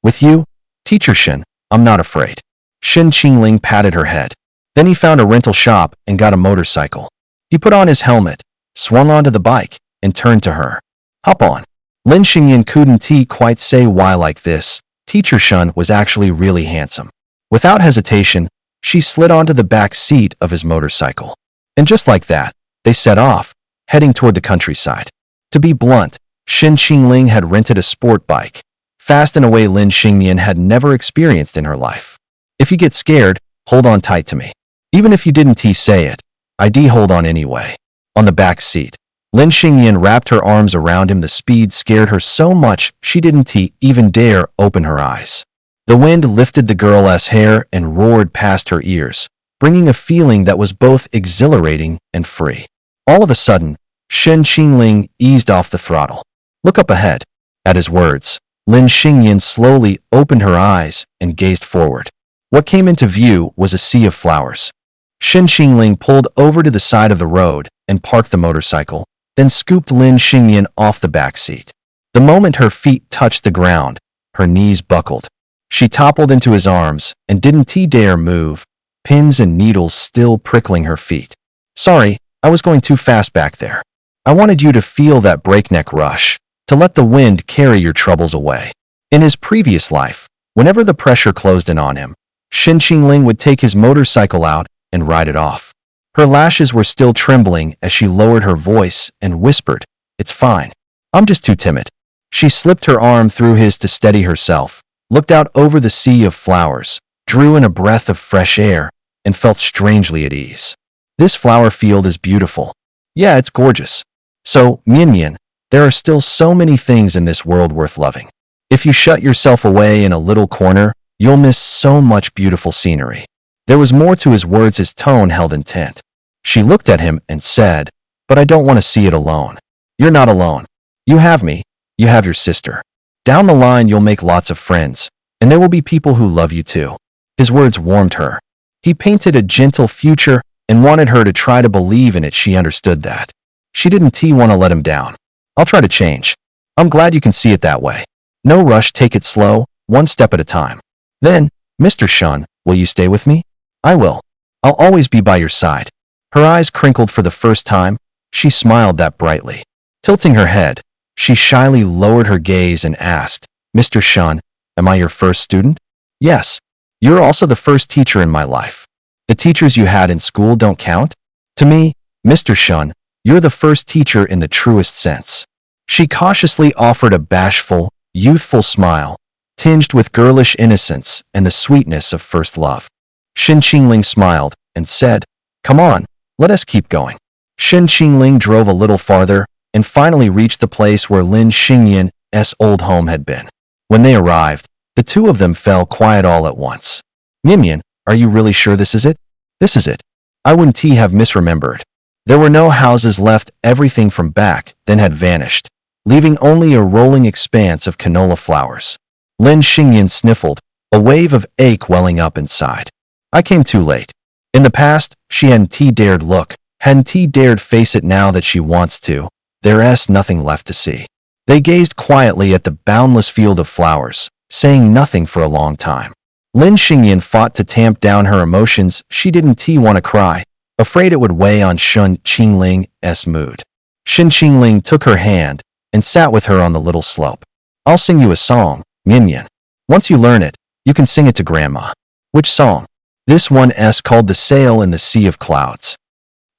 With you? Teacher Shen, I'm not afraid." Shen Qingling patted her head. Then he found a rental shop and got a motorcycle. He put on his helmet, swung onto the bike, and turned to her. "Hop on." Lin Xingyan couldn't quite say why like this. Teacher Shen was actually really handsome. Without hesitation, she slid onto the back seat of his motorcycle. And just like that, they set off, heading toward the countryside. To be blunt, Shen Qingling had rented a sport bike, fast in a way Lin Xingyan had never experienced in her life. "If you get scared, hold on tight to me. Even if you didn't say it, I'd hold on anyway." On the back seat, Lin Xingyan wrapped her arms around him. The speed scared her so much she didn't even dare open her eyes. The wind lifted the girl's hair and roared past her ears, bringing a feeling that was both exhilarating and free. All of a sudden, Shen Qingling eased off the throttle. "Look up ahead." At his words, Lin Xingyan slowly opened her eyes and gazed forward. What came into view was a sea of flowers. Shen Qingling pulled over to the side of the road and parked the motorcycle, then scooped Lin Xingyan off the back seat. The moment her feet touched the ground, her knees buckled. She toppled into his arms and didn't dare move, pins and needles still prickling her feet. "Sorry, I was going too fast back there. I wanted you to feel that breakneck rush, to let the wind carry your troubles away." In his previous life, whenever the pressure closed in on him, Shen Qingling would take his motorcycle out and ride it off. Her lashes were still trembling as she lowered her voice and whispered, "It's fine. I'm just too timid." She slipped her arm through his to steady herself, looked out over the sea of flowers, drew in a breath of fresh air, and felt strangely at ease. "This flower field is beautiful. Yeah, it's gorgeous. So, Mian, there are still so many things in this world worth loving. If you shut yourself away in a little corner, you'll miss so much beautiful scenery." There was more to his words. His tone held intent. She looked at him and said, "But I don't want to see it alone." "You're not alone. You have me. You have your sister. Down the line, you'll make lots of friends, and there will be people who love you too. His words warmed her. He painted a gentle future and wanted her to try to believe in it. She understood that. She didn't want to let him down. I'll try to change. I'm glad you can see it that way. No rush, take it slow, one step at a time. Then, Mr. Shun, will you stay with me? I will. I'll always be by your side. Her eyes crinkled for the first time. She smiled that brightly. Tilting her head, she shyly lowered her gaze and asked, Mr. Shun, am I your first student? Yes. You're also the first teacher in my life. The teachers you had in school don't count? To me, Mr. Shun, you're the first teacher in the truest sense. She cautiously offered a bashful, youthful smile, tinged with girlish innocence and the sweetness of first love. Shin Qingling smiled and said, Come on, let us keep going. Shin Qingling drove a little farther and finally reached the place where Lin Xingyan's old home had been. When they arrived, the two of them fell quiet all at once. Mimian, are you really sure this is it? This is it. I wouldn't have misremembered. There were no houses left, everything from back then had vanished, leaving only a rolling expanse of canola flowers. Lin Xingyan sniffled, a wave of ache welling up inside. I came too late. In the past, she hadn't dared look, hadn't dared face it. Now that she wants to, there's nothing left to see. They gazed quietly at the boundless field of flowers, saying nothing for a long time. Lin Xingyan fought to tamp down her emotions. She didn't want to cry, afraid it would weigh on Shin Qingling's mood. Shin Qingling took her hand and sat with her on the little slope. I'll sing you a song, Minion. Once you learn it, you can sing it to Grandma. Which song? This one's called The Sail in the Sea of Clouds.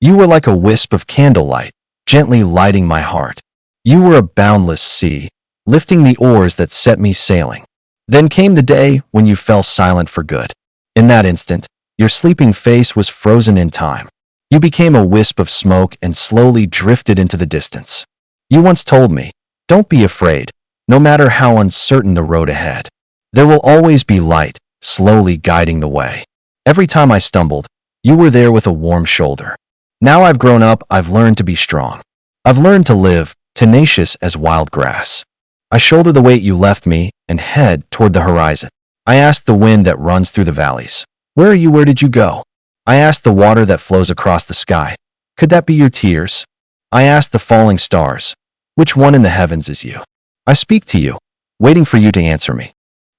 You were like a wisp of candlelight, gently lighting my heart. You were a boundless sea, lifting the oars that set me sailing. Then came the day when you fell silent for good. In that instant, your sleeping face was frozen in time. You became a wisp of smoke and slowly drifted into the distance. You once told me, don't be afraid, no matter how uncertain the road ahead. There will always be light, slowly guiding the way. Every time I stumbled, you were there with a warm shoulder. Now I've grown up, I've learned to be strong. I've learned to live, tenacious as wild grass. I shoulder the weight you left me and head toward the horizon. I asked the wind that runs through the valleys, where are you, where did you go? I asked the water that flows across the sky, could that be your tears? I asked the falling stars, which one in the heavens is you? I speak to you, waiting for you to answer me.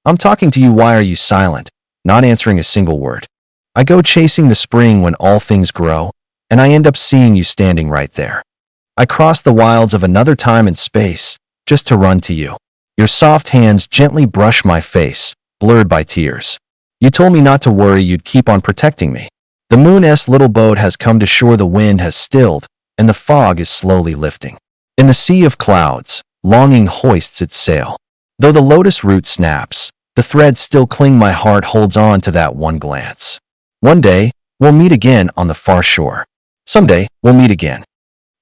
I'm talking to you, why are you silent, not answering a single word? I go chasing the spring when all things grow, and I end up seeing you standing right there. I cross the wilds of another time and space, just to run to you. Your soft hands gently brush my face, blurred by tears. You told me not to worry, you'd keep on protecting me. The moon's little boat has come to shore, the wind has stilled, and the fog is slowly lifting. In the sea of clouds, longing hoists its sail. Though the lotus root snaps, the threads still cling, my heart holds on to that one glance. One day, we'll meet again on the far shore. Someday, we'll meet again.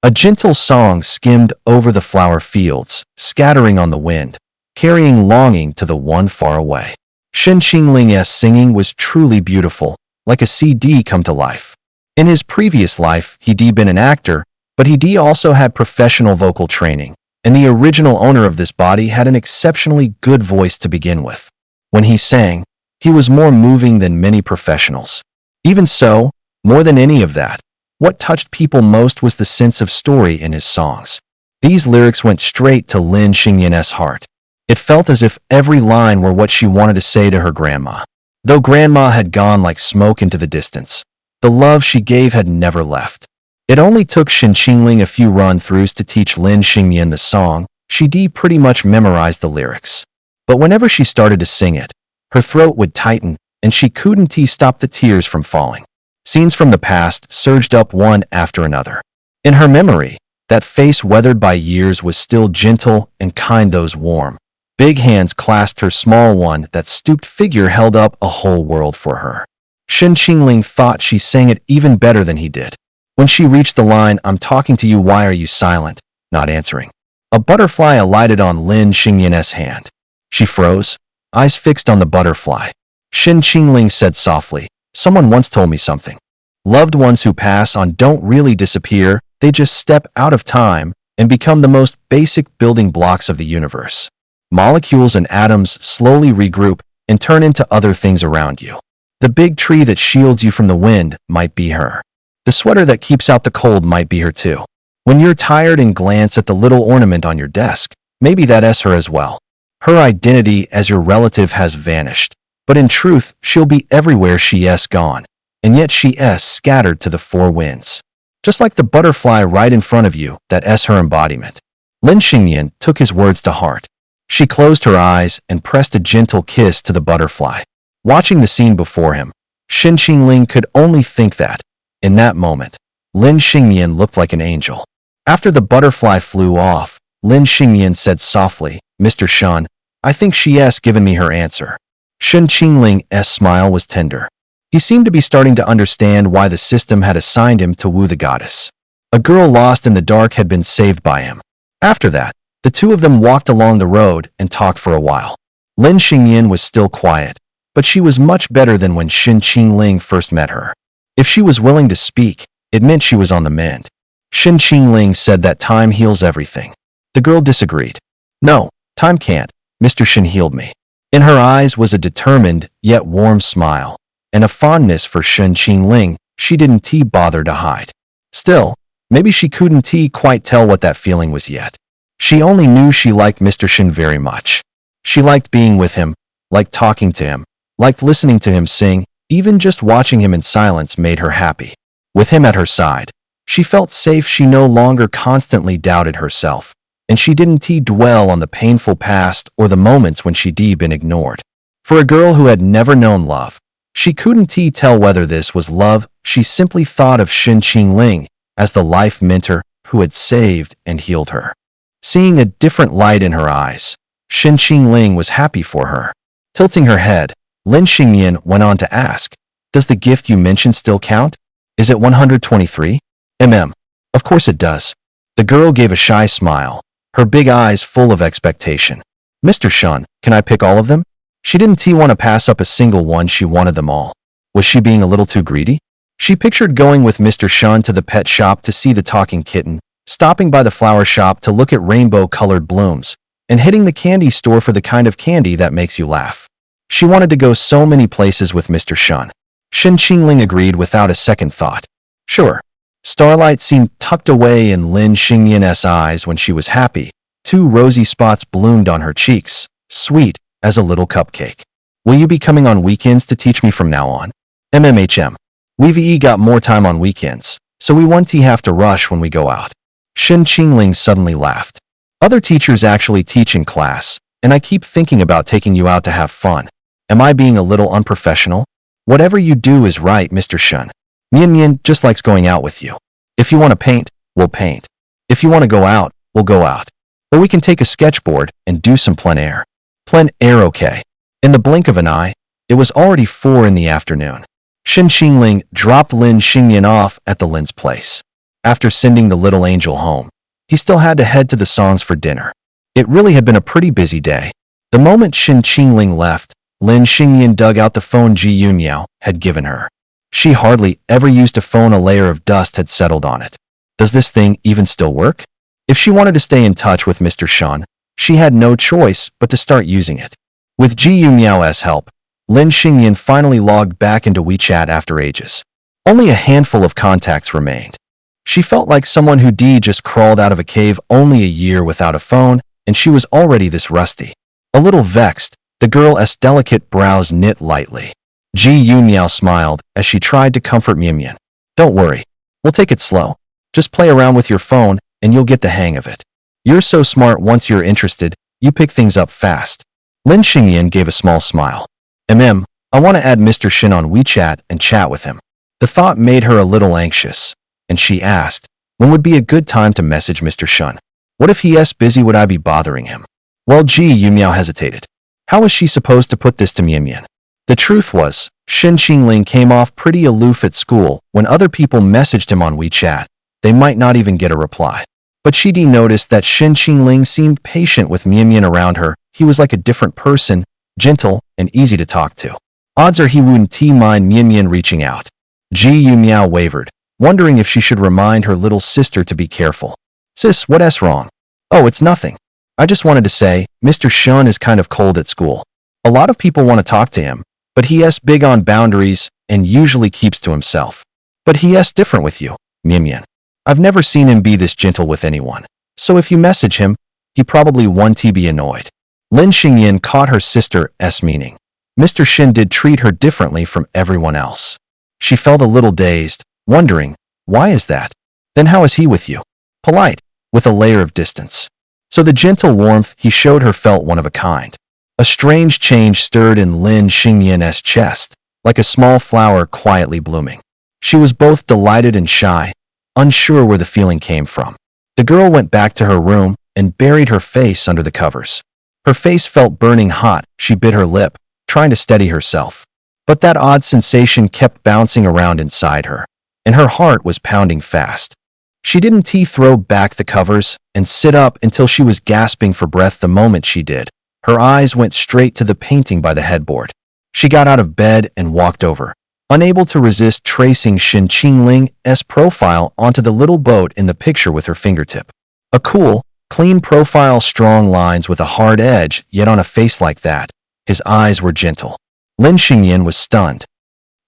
A gentle song skimmed over the flower fields, scattering on the wind, carrying longing to the one far away. Shin Qingling's singing was truly beautiful, like a CD come to life. In his previous life, he'd been an actor, but he'd also had professional vocal training, and the original owner of this body had an exceptionally good voice to begin with. When he sang, he was more moving than many professionals. Even so, more than any of that, what touched people most was the sense of story in his songs. These lyrics went straight to Lin Xingyan's heart. It felt as if every line were what she wanted to say to her grandma. Though Grandma had gone like smoke into the distance, the love she gave had never left. It only took Shin Qingling a few run-throughs to teach Lin Xingyan the song. She'd pretty much memorized the lyrics. But whenever she started to sing it, her throat would tighten, and she couldn't stop the tears from falling. Scenes from the past surged up one after another. In her memory, that face weathered by years was still gentle and kind. Those warm, big hands clasped her small one. That stooped figure held up a whole world for her. Shin Qingling thought she sang it even better than he did. When she reached the line, I'm talking to you, why are you silent, not answering? A butterfly alighted on Lin Xingyan's hand. She froze, eyes fixed on the butterfly. Shin Qingling said softly, someone once told me something. Loved ones who pass on don't really disappear, they just step out of time, and become the most basic building blocks of the universe. Molecules and atoms slowly regroup and turn into other things around you. The big tree that shields you from the wind might be her. The sweater that keeps out the cold might be her too. When you're tired and glance at the little ornament on your desk, maybe that's her as well. Her identity as your relative has vanished, but in truth, she'll be everywhere she's gone, and yet she's scattered to the four winds. Just like the butterfly right in front of you, that's her embodiment. Lin Xingyan took his words to heart. She closed her eyes and pressed a gentle kiss to the butterfly. Watching the scene before him, Xin Qingling could only think that, in that moment, Lin Xingyan looked like an angel. After the butterfly flew off, Lin Xingyan said softly, "Mr. Shen, I think she's given me her answer." Xin Qingling's smile was tender. He seemed to be starting to understand why the system had assigned him to woo the goddess. A girl lost in the dark had been saved by him. After that, the two of them walked along the road and talked for a while. Lin Xingyan was still quiet, but she was much better than when Xin Qingling first met her. If she was willing to speak, it meant she was on the mend. Xin Qingling said that time heals everything. The girl disagreed. "No, time can't. Mr. Shen healed me." In her eyes was a determined, yet warm smile, and a fondness for Xin Qingling she didn't bother to hide. Still, maybe she couldn't quite tell what that feeling was yet. She only knew she liked Mr. Shen very much. She liked being with him, liked talking to him, liked listening to him sing. Even just watching him in silence made her happy. With him at her side, she felt safe. She no longer constantly doubted herself, and she didn't dwell on the painful past or the moments when she'd been ignored. For a girl who had never known love, she couldn't tell whether this was love. She simply thought of Xin Qingling as the life mentor who had saved and healed her. Seeing a different light in her eyes, Xin Qingling was happy for her. Tilting her head, Lin Xingyan went on to ask, "Does the gift you mentioned still count? Is it 123 mm? Of course it does." The girl gave a shy smile, her big eyes full of expectation. "Mr. Shen, can I pick all of them?" She didn't want to pass up a single one. She wanted them all. Was she being a little too greedy? She pictured going with Mr. Shen to the pet shop to see the talking kitten, stopping by the flower shop to look at rainbow-colored blooms, and hitting the candy store for the kind of candy that makes you laugh. She wanted to go so many places with Mr. Shen. Xin Qingling agreed without a second thought. Sure. Starlight seemed tucked away in Lin Xingyan's eyes when she was happy. 2 rosy spots bloomed on her cheeks, sweet as a little cupcake. "Will you be coming on weekends to teach me from now on?" "MMHM. We've got more time on weekends, so we won't have to rush when we go out." Xin Qingling suddenly laughed. "Other teachers actually teach in class, and I keep thinking about taking you out to have fun. Am I being a little unprofessional?" "Whatever you do is right, Mr. Shen. Mian just likes going out with you. If you want to paint, we'll paint. If you want to go out, we'll go out. Or we can take a sketchboard and do some plein air." "Plein air, okay." In the blink of an eye, it was already 4 in the afternoon. Xin Qingling dropped Lin Xingyan off at the Lin's place. After sending the little angel home, he still had to head to the songs for dinner. It really had been a pretty busy day. The moment Xin Qingling left, Lin Xingyan dug out the phone Ji Yunmiao had given her. She hardly ever used a phone. A layer of dust had settled on it. Does this thing even still work? If she wanted to stay in touch with Mr. Shen, she had no choice but to start using it. With Ji Yunmiao's help, Lin Xingyan finally logged back into WeChat after ages. Only a handful of contacts remained. She felt like someone who just crawled out of a cave. Only a year without a phone, and she was already this rusty. A little vexed, the girl's delicate brows knit lightly. Ji Yunmiao smiled as she tried to comfort Mian. "Don't worry. We'll take it slow. Just play around with your phone, and you'll get the hang of it. You're so smart. Once you're interested, you pick things up fast." Lin Xingyan gave a small smile. I want to add Mr. Shen on WeChat and chat with him." The thought made her a little anxious, and she asked, "When would be a good time to message Mr. Shen? What if he's busy? Would I be bothering him?" Well, Ji Yunmiao hesitated. How was she supposed to put this to Mian? The truth was, Xin Qingling came off pretty aloof at school. When other people messaged him on WeChat, they might not even get a reply. But she noticed that Xin Qingling seemed patient with Mian around her. He was like a different person, gentle and easy to talk to. Odds are he wouldn't mind Mian reaching out. Ji Yunmiao wavered, wondering if she should remind her little sister to be careful. Sis, what's wrong? Oh, it's nothing. I just wanted to say, Mr. Shun is kind of cold at school. A lot of people want to talk to him, but he's big on boundaries and usually keeps to himself. But he's different with you, Mimian. I've never seen him be this gentle with anyone. So if you message him, he probably won't be annoyed. Lin Xingyin caught her sister's meaning. Mr. Shin did treat her differently from everyone else. She felt a little dazed, wondering, why is that? Then how is he with you? Polite, with a layer of distance. So the gentle warmth he showed her felt one of a kind. A strange change stirred in Lin Xingyin's chest, like a small flower quietly blooming. She was both delighted and shy, unsure where the feeling came from. The girl went back to her room and buried her face under the covers. Her face felt burning hot. She bit her lip, trying to steady herself. But that odd sensation kept bouncing around inside her, and her heart was pounding fast. She didn't throw back the covers and sit up until she was gasping for breath. The moment she did, her eyes went straight to the painting by the headboard. She got out of bed and walked over, unable to resist tracing Shin Qingling's profile onto the little boat in the picture with her fingertip. A cool, clean profile, strong lines with a hard edge, yet on a face like that, his eyes were gentle. Lin Xingyin was stunned.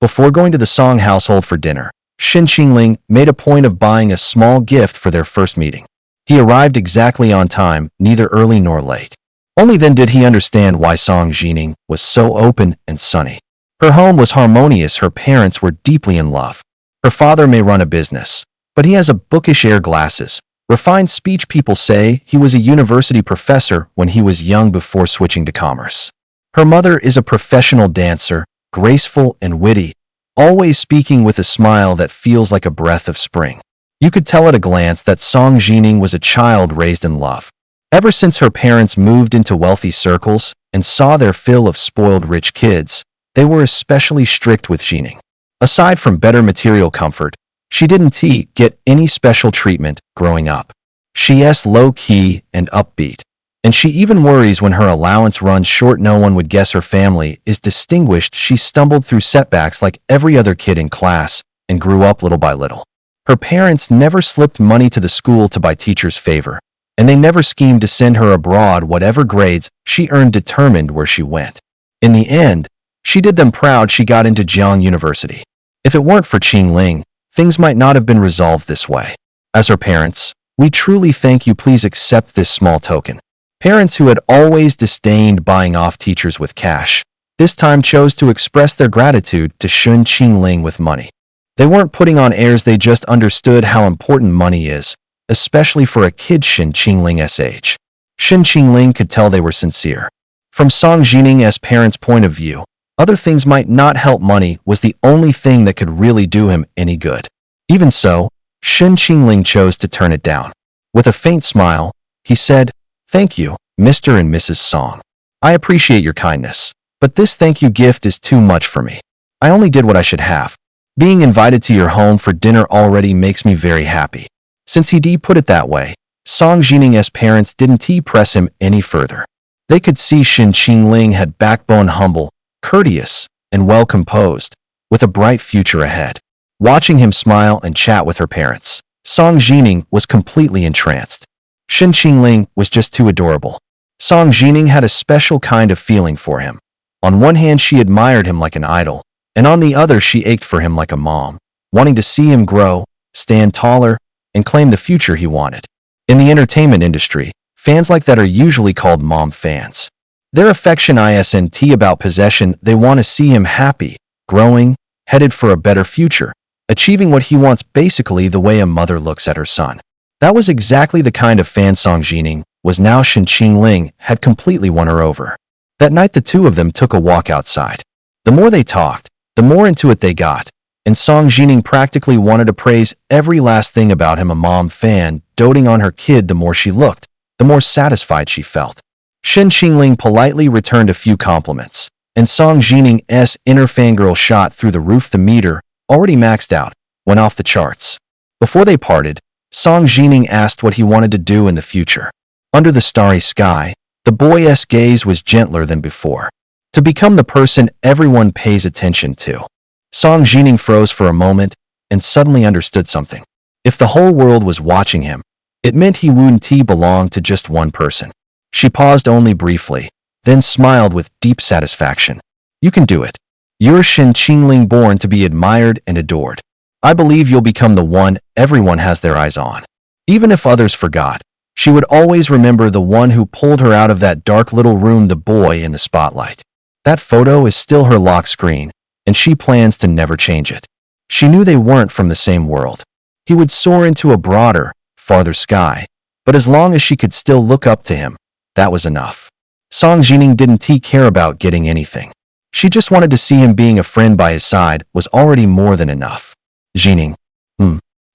Before going to the Song household for dinner, Shin Qingling made a point of buying a small gift for their first meeting. He arrived exactly on time, neither early nor late. Only then did he understand why Song Jining was so open and sunny. Her home was harmonious. Her parents were deeply in love. Her father may run a business, but he has a bookish air glasses. Refined speech. People say he was a university professor when he was young before switching to commerce. Her mother is a professional dancer, graceful and witty, always speaking with a smile that feels like a breath of spring. You could tell at a glance that Song Jining was a child raised in love. Ever since her parents moved into wealthy circles and saw their fill of spoiled rich kids, they were especially strict with Jining. Aside from better material comfort, she didn't get any special treatment growing up. She's low-key and upbeat, and she even worries when her allowance runs short. No one would guess her family is distinguished. She stumbled through setbacks like every other kid in class and grew up little by little. Her parents never slipped money to the school to buy teachers' favor, and they never schemed to send her abroad. Whatever grades she earned determined where she went. In the end, she did them proud. She got into Jiang University. If it weren't for Qingling, things might not have been resolved this way. As her parents, we truly thank you. Please accept this small token. Parents who had always disdained buying off teachers with cash, this time chose to express their gratitude to Shun Qingling with money. They weren't putting on airs. They just understood how important money is, especially for a kid Shin Qingling's age. Shin Qingling could tell they were sincere. From Song Jining's parents' point of view, other things might not help. Money was the only thing that could really do him any good. Even so, Shin Qingling chose to turn it down. With a faint smile, he said, "Thank you, Mr. and Mrs. Song. I appreciate your kindness, but this thank you gift is too much for me. I only did what I should have. Being invited to your home for dinner already makes me very happy." Since he put it that way, Song Jining's parents didn't press him any further. They could see Shin Qingling had backbone, humble, courteous, and well composed, with a bright future ahead. Watching him smile and chat with her parents, Song Jining was completely entranced. Shin Qingling was just too adorable. Song Jining had a special kind of feeling for him. On one hand, she admired him like an idol, and on the other, she ached for him like a mom, wanting to see him grow, stand taller, and claim the future he wanted. In the entertainment industry, fans like that are usually called mom fans. Their affection isn't about possession. They want to see him happy, growing, headed for a better future, achieving what he wants, basically the way a mother looks at her son. That was exactly the kind of fan Song Jining was. Now Shin Qingling had completely won her over. That night the two of them took a walk outside. The more they talked, the more into it they got, and Song Jining practically wanted to praise every last thing about him. A mom fan doting on her kid, the more she looked, the more satisfied she felt. Shin Qingling politely returned a few compliments, and Song Jining's inner fangirl shot through the roof. The meter, already maxed out, went off the charts. Before they parted, Song Jining asked what he wanted to do in the future. Under the starry sky, the boy's gaze was gentler than before. To become the person everyone pays attention to. Song Jining froze for a moment and suddenly understood something. If the whole world was watching him, It meant he wouldn't belong to just one person. She paused only briefly, then smiled with deep satisfaction. You can do it. You're Shen Qingling, born to be admired and adored. I believe you'll become the one everyone has their eyes on. Even if others forgot, she would always remember the one who pulled her out of that dark little room, the boy in the spotlight. That photo is still her lock screen, and she plans to never change it. She knew they weren't from the same world. He would soar into a broader, farther sky, but as long as she could still look up to him, that was enough. Song Jining didn't care about getting anything. She just wanted to see him. Being a friend by his side was already more than enough. Jining,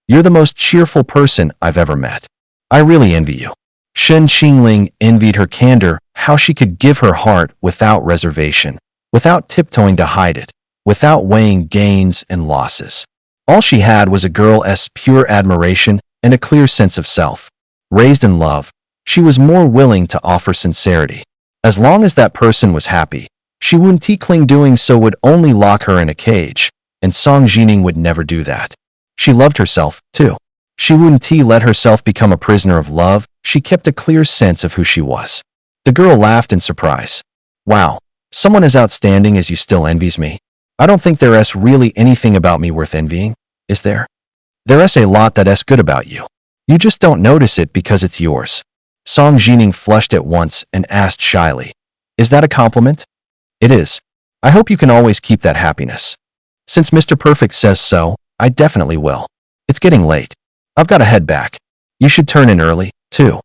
you're the most cheerful person I've ever met. I really envy you. Shen Qingling envied her candor, how she could give her heart without reservation, without tiptoeing to hide it, without weighing gains and losses. All she had was a girl's pure admiration and a clear sense of self. Raised in love, she was more willing to offer sincerity. As long as that person was happy, she wouldn't cling. Doing so would only lock her in a cage, and Song Jining would never do that. She loved herself, too. She wouldn't let herself become a prisoner of love. She kept a clear sense of who she was. The girl laughed in surprise. Wow, someone as outstanding as you still envies me? I don't think there's really anything about me worth envying, is there? There's a lot that's good about you. You just don't notice it because it's yours. Song Jining flushed at once and asked shyly, is that a compliment? It is. I hope you can always keep that happiness. Since Mr. Perfect says so, I definitely will. It's getting late. I've got to head back. You should turn in early, too.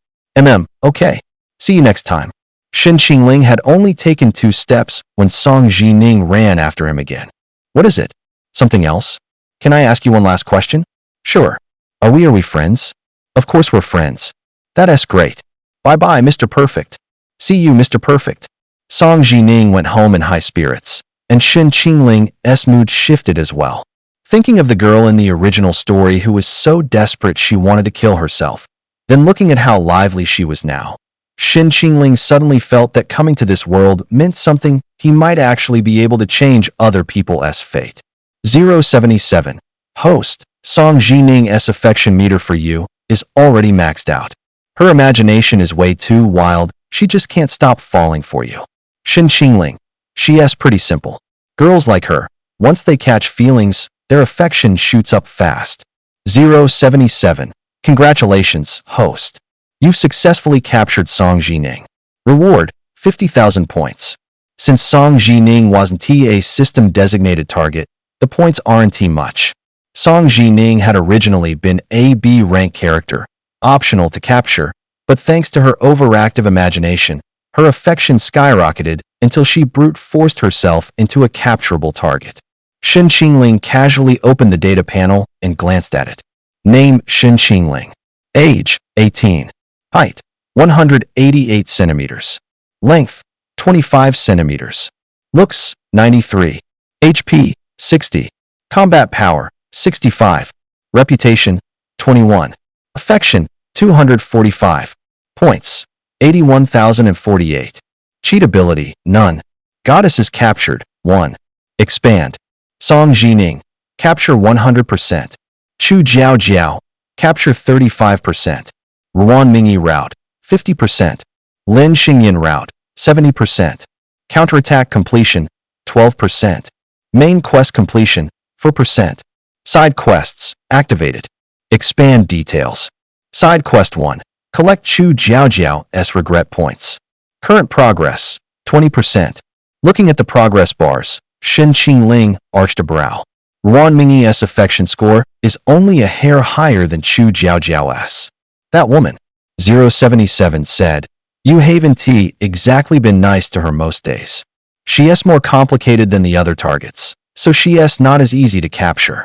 Okay. See you next time. Shen Qingling had only taken 2 steps when Song Jining ran after him again. What is it? Something else? Can I ask you one last question? Sure. Are we friends? Of course we're friends. That's great. Bye-bye, Mr. Perfect. See you, Mr. Perfect. Song Jining went home in high spirits, and Shen Qingling's mood shifted as well. Thinking of the girl in the original story who was so desperate she wanted to kill herself, then looking at how lively she was now, Shen Qingling suddenly felt that coming to this world meant something. He might actually be able to change other people's fate. 077. Host, Song Jining's affection meter for you is already maxed out. Her imagination is way too wild. She just can't stop falling for you. Shen Qingling. She's pretty simple. Girls like her, once they catch feelings, their affection shoots up fast. 077. Congratulations, host. You've successfully captured Song Jining. Reward, 50,000 points. Since Song Jining wasn't a system-designated target, the points aren't much. Song Jining had originally been a B-rank character, optional to capture, but thanks to her overactive imagination, her affection skyrocketed until she brute forced herself into a capturable target. Shen Qingling casually opened the data panel and glanced at it. Name, Shen Qingling. Age, 18. Height, 188 centimeters. Length, 25 centimeters. Looks, 93. HP, 60. Combat power, 65. Reputation, 21. Affection, 245. Points, 81,048. Cheat ability, none. Goddesses captured, 1. Expand. Song Jining, capture 100%. Chu Jiao Jiao, capture 35%. Ruan Mingyi route, 50%. Lin Xingyan route, 70%. Counterattack completion, 12%. Main quest completion, 4%. Side quests, activated. Expand details. Side quest 1. Collect Chu Jiao Jiao's regret points. Current progress, 20%. Looking at the progress bars, Shen Qingling arched a brow. Ruan Mingyi's affection score is only a hair higher than Chu Jiao Jiao's. That woman, 077 said, you haven't exactly been nice to her most days. She's more complicated than the other targets, so she's not as easy to capture.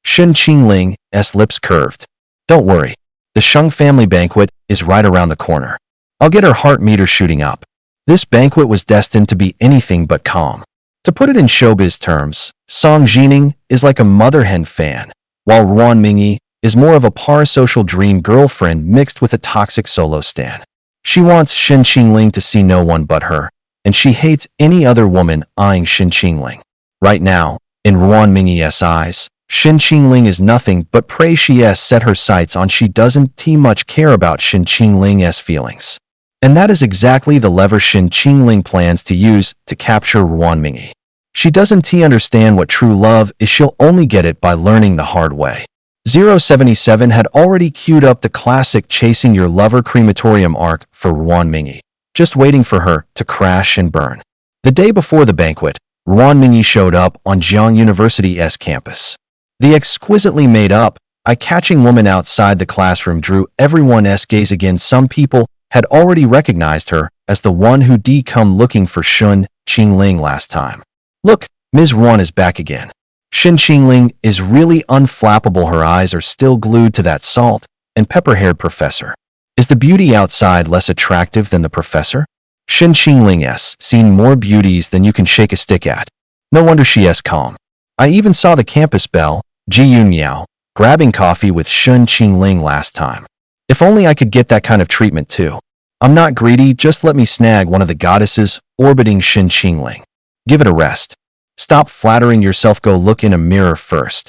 Shen Qingling's lips curved. Don't worry, the Sheng family banquet is right around the corner. I'll get her heart meter shooting up. This banquet was destined to be anything but calm. To put it in showbiz terms, Song Jining is like a mother hen fan, while Ruan Mingyi is more of a parasocial dream girlfriend mixed with a toxic solo stan. She wants Shen Qingling to see no one but her, and she hates any other woman eyeing Shen Qingling. Right now, in Ruan Mingyi's eyes, Shin Qingling is nothing but pray she s set her sights on she doesn't too much care about Shin Qingling's feelings. And that is exactly the lever Shin Qingling plans to use to capture Ruan Mingyi. She doesn't understand what true love is, she'll only get it by learning the hard way. 077 had already queued up the classic Chasing Your Lover crematorium arc for Ruan Mingyi, just waiting for her to crash and burn. The day before the banquet, Ruan Mingyi showed up on Jiang University's campus. The exquisitely made-up, eye-catching woman outside the classroom drew everyone's gaze again. Some people had already recognized her as the one who come looking for Shin Qingling last time. Look, Ms. Ruan is back again. Shin Qingling is really unflappable. Her eyes are still glued to that salt and pepper-haired professor. Is the beauty outside less attractive than the professor? Shin Qingling's seen more beauties than you can shake a stick at. No wonder she's calm. I even saw the campus belle, Ji Yunmiao, grabbing coffee with Shin Qingling last time. If only I could get that kind of treatment too. I'm not greedy, just let me snag one of the goddesses orbiting Shin Qingling. Give it a rest. Stop flattering yourself, go look in a mirror first.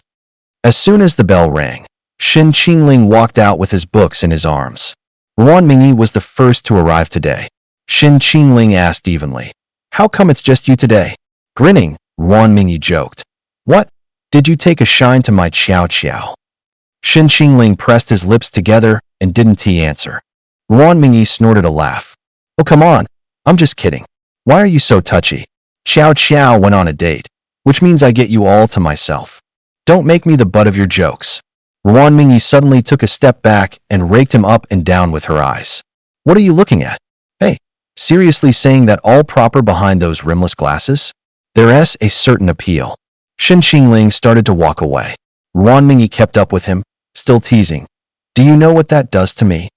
As soon as the bell rang, Shin Qingling walked out with his books in his arms. Ruan Mingyi was the first to arrive today. Shin Qingling asked evenly. How come it's just you today? Grinning, Ruan Mingyi joked. What? Did you take a shine to my Qiao Qiao? Shin Qingling pressed his lips together and didn't answer. Ruan Mingyi snorted a laugh. Oh, come on. I'm just kidding. Why are you so touchy? Qiao Qiao went on a date, which means I get you all to myself. Don't make me the butt of your jokes. Ruan Mingyi suddenly took a step back and raked him up and down with her eyes. What are you looking at? Hey, seriously saying that all proper behind those rimless glasses? There's a certain appeal. Shin Qingling started to walk away. Ruan Mingyi kept up with him, still teasing. Do you know what that does to me?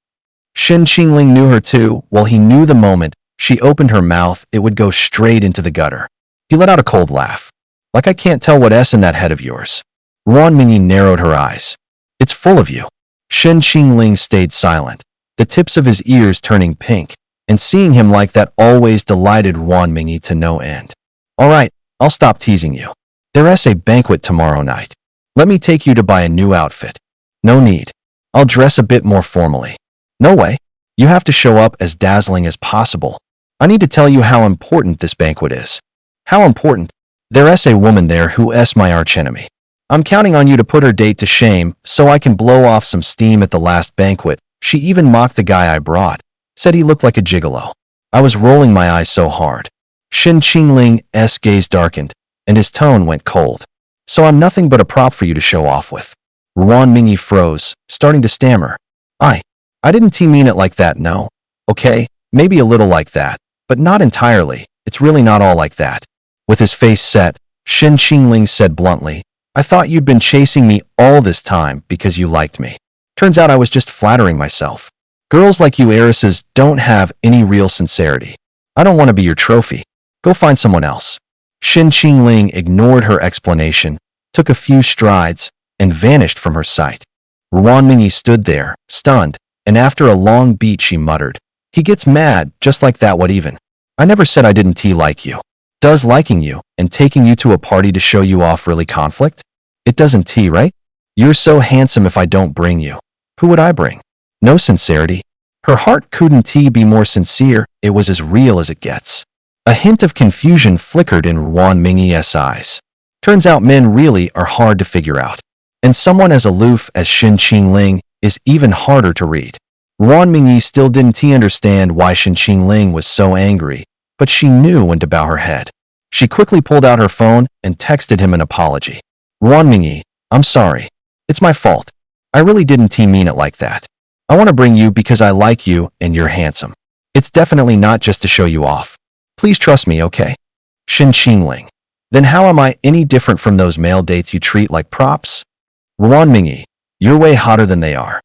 Shin Qingling knew her too. Well, he knew the moment she opened her mouth, it would go straight into the gutter. He let out a cold laugh. Like I can't tell what's in that head of yours. Ruan Mingyi narrowed her eyes. It's full of you. Shin Qingling stayed silent, the tips of his ears turning pink, and seeing him like that always delighted Ruan Mingyi to no end. All right, I'll stop teasing you. There's a banquet tomorrow night. Let me take you to buy a new outfit. No need. I'll dress a bit more formally. No way. You have to show up as dazzling as possible. I need to tell you how important this banquet is. How important? There's a woman there who's my archenemy. I'm counting on you to put her date to shame so I can blow off some steam at the last banquet. She even mocked the guy I brought. Said he looked like a gigolo. I was rolling my eyes so hard. Shin Qingling's gaze darkened, and his tone went cold. So I'm nothing but a prop for you to show off with. Ruan Mingyi froze, starting to stammer. I didn't mean it like that, no. Okay, maybe a little like that, but not entirely. It's really not all like that. With his face set, Shin Qingling said bluntly, I thought you'd been chasing me all this time because you liked me. Turns out I was just flattering myself. Girls like you heiresses don't have any real sincerity. I don't want to be your trophy. Go find someone else. Shin Qingling ignored her explanation, took a few strides, and vanished from her sight. Ruan Mingyi stood there, stunned, and after a long beat she muttered, He gets mad, just like that, what even? I never said I didn't like you. Does liking you and taking you to a party to show you off really conflict? It doesn't, right? You're so handsome, if I don't bring you, who would I bring? No sincerity. Her heart couldn't be more sincere, it was as real as it gets. A hint of confusion flickered in Ruan Mingyi's eyes. Turns out men really are hard to figure out. And someone as aloof as Shin Qingling is even harder to read. Ruan Mingyi still didn't understand why Shin Qingling was so angry, but she knew when to bow her head. She quickly pulled out her phone and texted him an apology. Ruan Mingyi, I'm sorry. It's my fault. I really didn't mean it like that. I want to bring you because I like you and you're handsome. It's definitely not just to show you off. Please trust me, okay? Shin Qingling. Then how am I any different from those male dates you treat like props? Ruan Mingyi, you're way hotter than they are.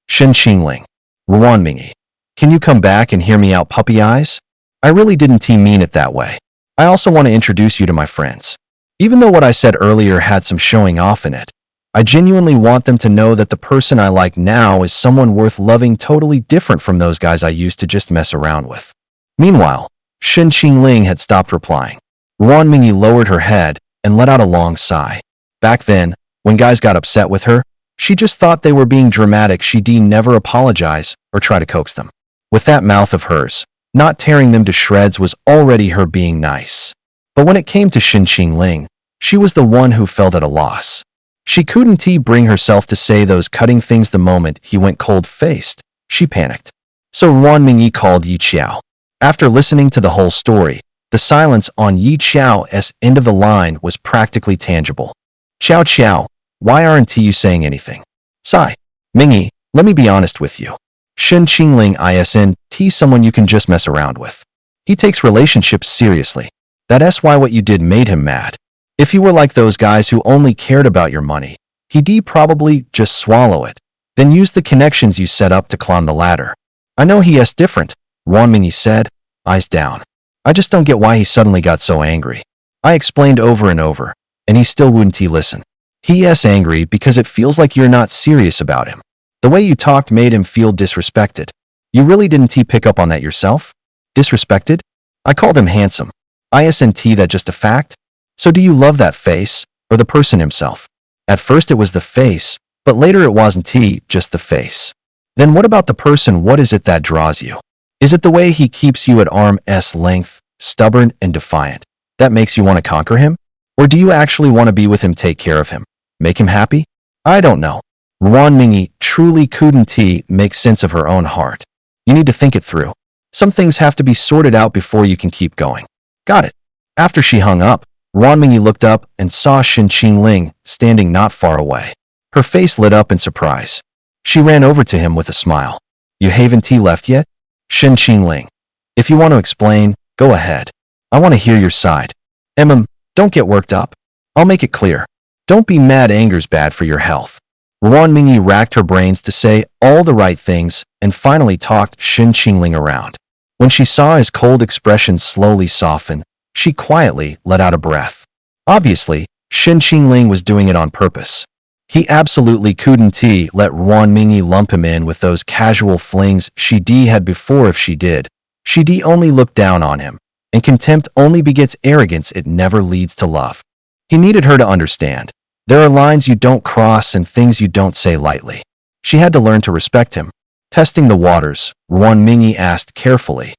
Shin Qingling. Ruan Mingyi, can you come back and hear me out, puppy eyes? I really didn't mean it that way. I also want to introduce you to my friends. Even though what I said earlier had some showing off in it, I genuinely want them to know that the person I like now is someone worth loving, totally different from those guys I used to just mess around with. Meanwhile, Shin Qingling had stopped replying. Ruan Mingyi lowered her head and let out a long sigh. Back then, When guys got upset with her, she just thought they were being dramatic. She'd never apologize or try to coax them. With that mouth of hers, not tearing them to shreds was already her being nice. But when it came to Shin Qingling, she was the one who felt at a loss. She couldn't bring herself to say those cutting things. The moment he went cold-faced, she panicked. So Ruan Mingyi called Yi Qiao. After listening to the whole story, the silence on Yi Qiao's end of the line was practically tangible. Qiao Qiao, why aren't you saying anything? Sigh. Mingyi, let me be honest with you. Shin Qingling isn't someone you can just mess around with. He takes relationships seriously. That's why what you did made him mad. If you were like those guys who only cared about your money, he'd probably just swallow it, then use the connections you set up to climb the ladder. I know he's different, Ruan Mingyi said, eyes down. I just don't get why he suddenly got so angry. I explained over and over, and he still wouldn't listen. He's angry because it feels like you're not serious about him. The way you talked made him feel disrespected. You really didn't pick up on that yourself? Disrespected? I called him handsome. Isn't that just a fact? So do you love that face, or the person himself? At first it was the face, but later it wasn't just the face. Then what about the person? What is it that draws you? Is it the way he keeps you at arm's length, stubborn and defiant, that makes you want to conquer him? Or do you actually want to be with him, take care of him, make him happy? I don't know. Ruan Mingyi truly couldn't make sense of her own heart. You need to think it through. Some things have to be sorted out before you can keep going. Got it. After she hung up, Ruan Mingyi looked up and saw Shin Qingling standing not far away. Her face lit up in surprise. She ran over to him with a smile. You haven't left yet? Shin Qingling. If you want to explain, go ahead. I want to hear your side. Don't get worked up. I'll make it clear. Don't be mad. Anger's bad for your health. Ruan Mingyi racked her brains to say all the right things and finally talked Shin Qingling around. When she saw his cold expression slowly soften, she quietly let out a breath. Obviously, Shin Qingling was doing it on purpose. He absolutely couldn't let Ruan Mingyi lump him in with those casual flings she'd had before. If she did, she'd only look down on him, and contempt only begets arrogance. It never leads to love. He needed her to understand. There are lines you don't cross and things you don't say lightly. She had to learn to respect him. Testing the waters, Ruan Mingyi asked carefully,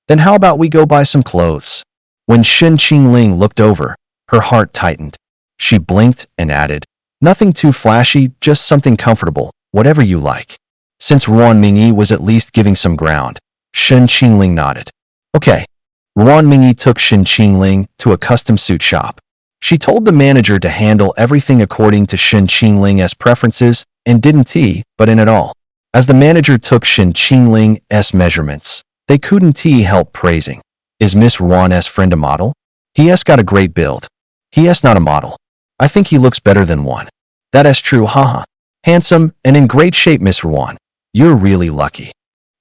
then how about we go buy some clothes? When Shin Qingling looked over, her heart tightened. She blinked and added, nothing too flashy, just something comfortable, whatever you like. Since Ruan Mingyi was at least giving some ground, Shin Qingling nodded. Okay. Ruan Mingyi took Shin Qingling to a custom suit shop. She told the manager to handle everything according to Shin Qingling's preferences and didn't but in it all. As the manager took Shin Qingling's measurements, they couldn't help praising. Is Miss Ruan's friend a model? He's got a great build. He's not a model. I think he looks better than one. That's true, haha. Handsome and in great shape, Miss Ruan. You're really lucky.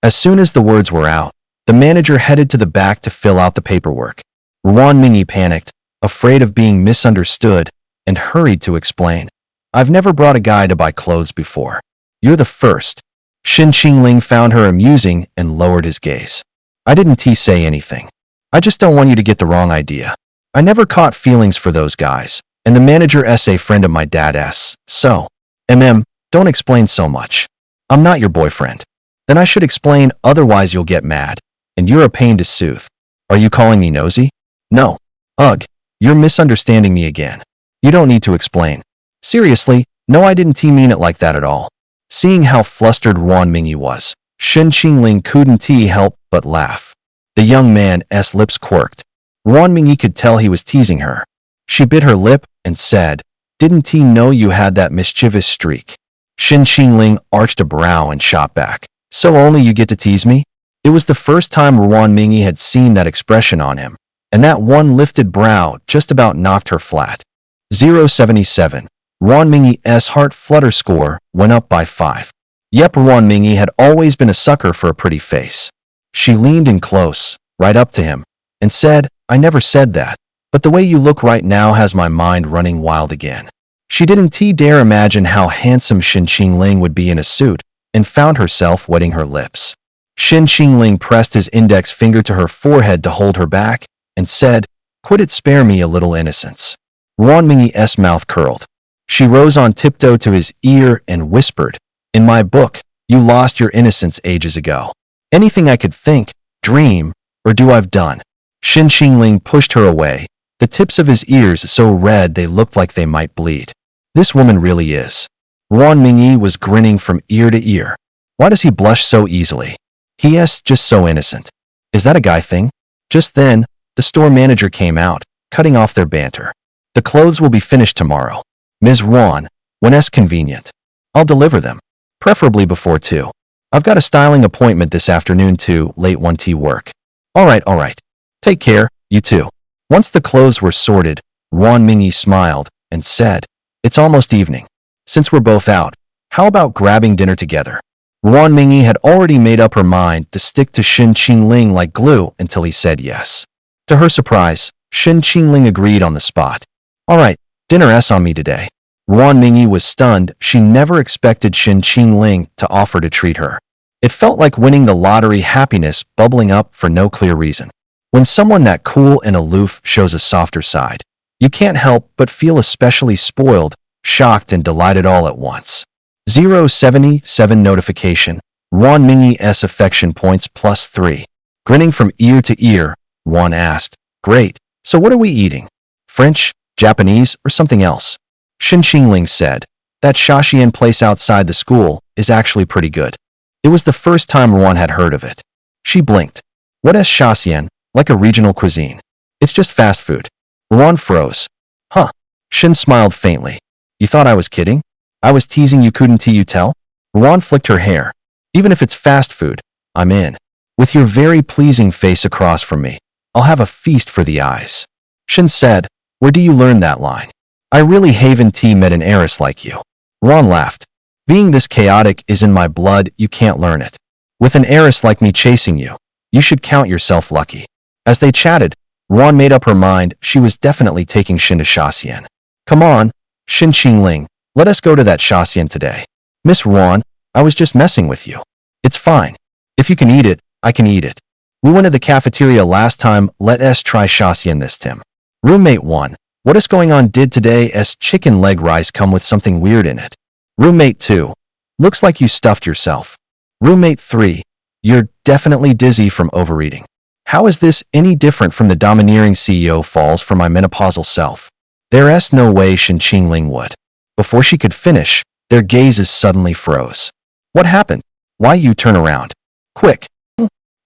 As soon as the words were out, the manager headed to the back to fill out the paperwork. Ruan Mingyi panicked, afraid of being misunderstood, and hurried to explain. I've never brought a guy to buy clothes before. You're the first. Shin Qingling found her amusing and lowered his gaze. I didn't say anything. I just don't want you to get the wrong idea. I never caught feelings for those guys, and the manager's a friend of my dad's, so. Don't explain so much. I'm not your boyfriend. Then I should explain, otherwise you'll get mad, and you're a pain to soothe. Are you calling me nosy? No. Ugh. You're misunderstanding me again. You don't need to explain. Seriously, no, I didn't mean it like that at all. Seeing how flustered Ruan Mingyi was, Shin Qingling couldn't help but laugh. The young man's lips quirked. Ruan Mingyi could tell he was teasing her. She bit her lip and said, didn't he know you had that mischievous streak? Shin Qingling arched a brow and shot back. So only you get to tease me? It was the first time Ruan Mingyi had seen that expression on him, and that one lifted brow just about knocked her flat. 077. Ruan Mingyi's heart flutter score went up by 5. Yep, Ruan Mingyi had always been a sucker for a pretty face. She leaned in close, right up to him, and said, I never said that, but the way you look right now has my mind running wild again. She didn't dare imagine how handsome Shin Qingling would be in a suit, and found herself wetting her lips. Shin Qingling pressed his index finger to her forehead to hold her back, and said, quit it, spare me a little innocence. Ruan Mingyi's mouth curled. She rose on tiptoe to his ear and whispered, "In my book, you lost your innocence ages ago. Anything I could think, dream, or do I've done." Shin Qingling pushed her away, the tips of his ears so red they looked like they might bleed. This woman really is. Ruan Mingyi was grinning from ear to ear. Why does he blush so easily? He is just so innocent. Is that a guy thing? Just then, the store manager came out, cutting off their banter. "The clothes will be finished tomorrow. Ms. Ruan, when's convenient. I'll deliver them. Preferably before 2. I've got a styling appointment this afternoon too, late 1T work." All right. Take care, you too." Once the clothes were sorted, Ruan Mingyi smiled and said, "It's almost evening. Since we're both out, how about grabbing dinner together?" Ruan Mingyi had already made up her mind to stick to Shin Qingling like glue until he said yes. To her surprise, Shin Qingling agreed on the spot. "All right, dinner's on me today." Ruan Mingyi was stunned. She never expected Shin Qingling to offer to treat her. It felt like winning the lottery, happiness bubbling up for no clear reason. When someone that cool and aloof shows a softer side, you can't help but feel especially spoiled, shocked, and delighted all at once. 077 notification. Ruan Mingyi's affection points +3. Grinning from ear to ear, Ruan asked, "Great, so what are we eating? French, Japanese, or something else?" Shin Qingling said, "That Shaxian place outside the school is actually pretty good." It was the first time Ruan had heard of it. She blinked. "What is Shaxian? Like a regional cuisine?" "It's just fast food." Ruan froze. "Huh." Shin smiled faintly. "You thought I was kidding? I was teasing you, couldn't you tell?" Ruan flicked her hair. "Even if it's fast food, I'm in. With your very pleasing face across from me, I'll have a feast for the eyes." Shin said, "Where do you learn that line?" "I really haven't met an heiress like you." Ruan laughed. "Being this chaotic is in my blood, you can't learn it. With an heiress like me chasing you, you should count yourself lucky." As they chatted, Ruan made up her mind she was definitely taking Shin to Shaxian. "Come on, Shin Qingling, let us go to that Shaxian today." "Miss Ruan, I was just messing with you." "It's fine. If you can eat it, I can eat it. We went to the cafeteria last time, let us try Shaxian this time." Roommate 1, what is going on? Did today's chicken leg rice come with something weird in it? Roommate 2, looks like you stuffed yourself. Roommate 3, you're definitely dizzy from overeating. How is this any different from the domineering CEO falls for my menopausal self? There's no way Shin Qingling would. Before she could finish, their gazes suddenly froze. "What happened? Why you turn around? Quick."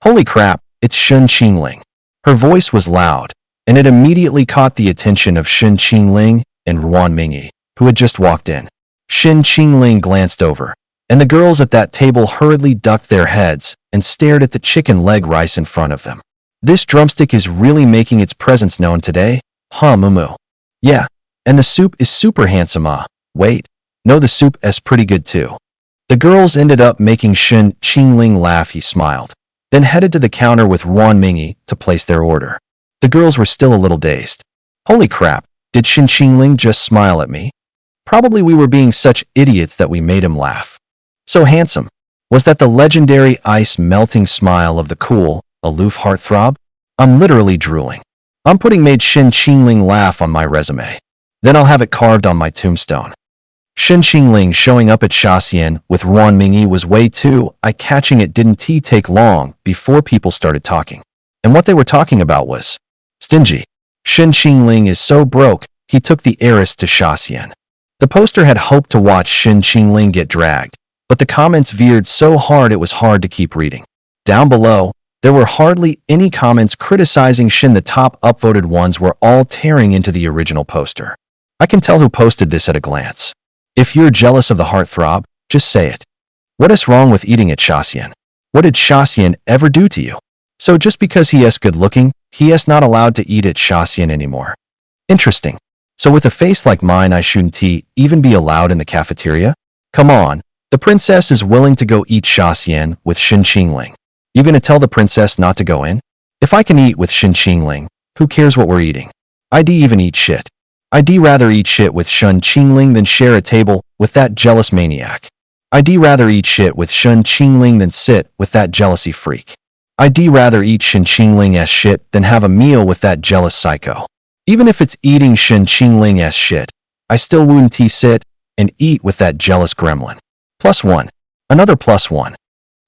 "Holy crap, it's Shin Qingling." Her voice was loud, and it immediately caught the attention of Shin Qingling and Ruan Mingyi, who had just walked in. Shin Qingling glanced over, and the girls at that table hurriedly ducked their heads and stared at the chicken leg rice in front of them. "This drumstick is really making its presence known today, huh, Mumu?" "Yeah, and the soup is super handsome, wait, no, the soup is pretty good too." The girls ended up making Shin Qingling laugh. He smiled, then headed to the counter with Ruan Mingyi to place their order. The girls were still a little dazed. "Holy crap, did Shin Qingling just smile at me? Probably we were being such idiots that we made him laugh. So handsome. Was that the legendary ice-melting smile of the cool, aloof heartthrob? I'm literally drooling. I'm putting made Shin Qingling laugh on my resume. Then I'll have it carved on my tombstone." Shin Qingling showing up at Shaxian with Ruan Mingyi was way too eye-catching. It didn't take long before people started talking. And what they were talking about was stingy. Shin Qingling is so broke, he took the heiress to Shaxian. The poster had hoped to watch Shin Qingling get dragged, but the comments veered so hard it was hard to keep reading. Down below, there were hardly any comments criticizing Shin. The top upvoted ones were all tearing into the original poster. I can tell who posted this at a glance. If you're jealous of the heartthrob, just say it. What is wrong with eating at Shaxian? What did Shaxian ever do to you? So just because he is good looking, he is not allowed to eat at Shaxian anymore. Interesting. So with a face like mine, I shouldn't even be allowed in the cafeteria? Come on, the princess is willing to go eat Shaxian with Shin Qingling. You gonna tell the princess not to go in? If I can eat with Shin Qingling, who cares what we're eating? I'd even eat shit. I'd rather eat shit with Shin Qingling than share a table with that jealous maniac. I'd rather eat shit with Shin Qingling than sit with that jealousy freak. I'd rather eat Shin Qingling's shit than have a meal with that jealous psycho. Even if it's eating Shin Qingling's shit, I still wouldn't sit and eat with that jealous gremlin. +1. Another +1.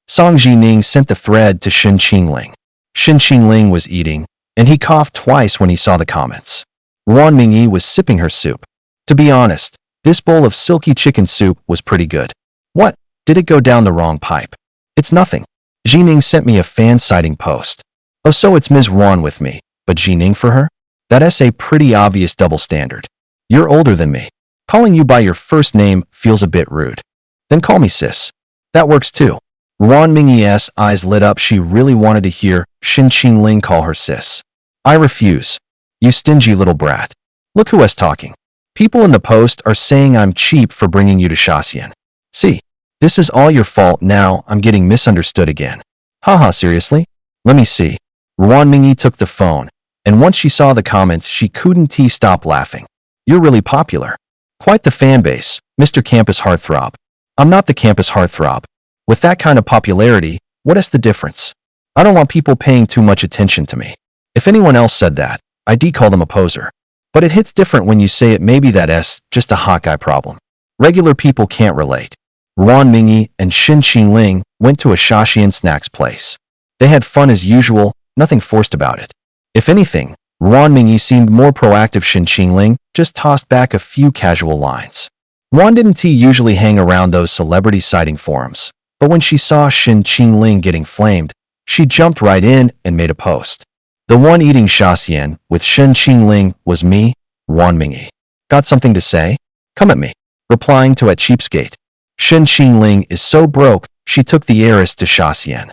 Song Jining sent the thread to Shin Qingling. Shin Qingling was eating, and he coughed twice when he saw the comments. Wan Mingyi was sipping her soup. To be honest, this bowl of silky chicken soup was pretty good. What? Did it go down the wrong pipe? It's nothing. Jining sent me a fan-citing post. Oh, so it's Ms. Wan with me, but Jining for her? That's a pretty obvious double standard. You're older than me. Calling you by your first name feels a bit rude. Then call me sis. That works too. Wan Mingyi's eyes lit up. She really wanted to hear Shin Qingling call her sis. I refuse. You stingy little brat. Look who is talking. People in the post are saying I'm cheap for bringing you to Shaxian. See, this is all your fault. Now I'm getting misunderstood again. Haha, seriously? Let me see. Wan Mingyi took the phone, and once she saw the comments, she couldn't stop laughing. You're really popular. Quite the fan base, Mr. Campus Heartthrob. I'm not the campus heartthrob. With that kind of popularity, what is the difference? I don't want people paying too much attention to me. If anyone else said that, I'd call them a poser. But it hits different when you say it. Maybe that's just a hot guy problem. Regular people can't relate. Wan Mingyi and Shin Qingling went to a Shaxian snacks place. They had fun as usual, nothing forced about it. If anything, Wan Mingyi seemed more proactive. Shin Qingling just tossed back a few casual lines. Wan didn't usually hang around those celebrity sighting forums, but when she saw Shin Qingling getting flamed, she jumped right in and made a post. The one eating Shaxian with Shin Qingling was me, Wan Mingyi. Got something to say? Come at me. Replying to a cheapskate. Shin Qingling is so broke, she took the heiress to Shaxian.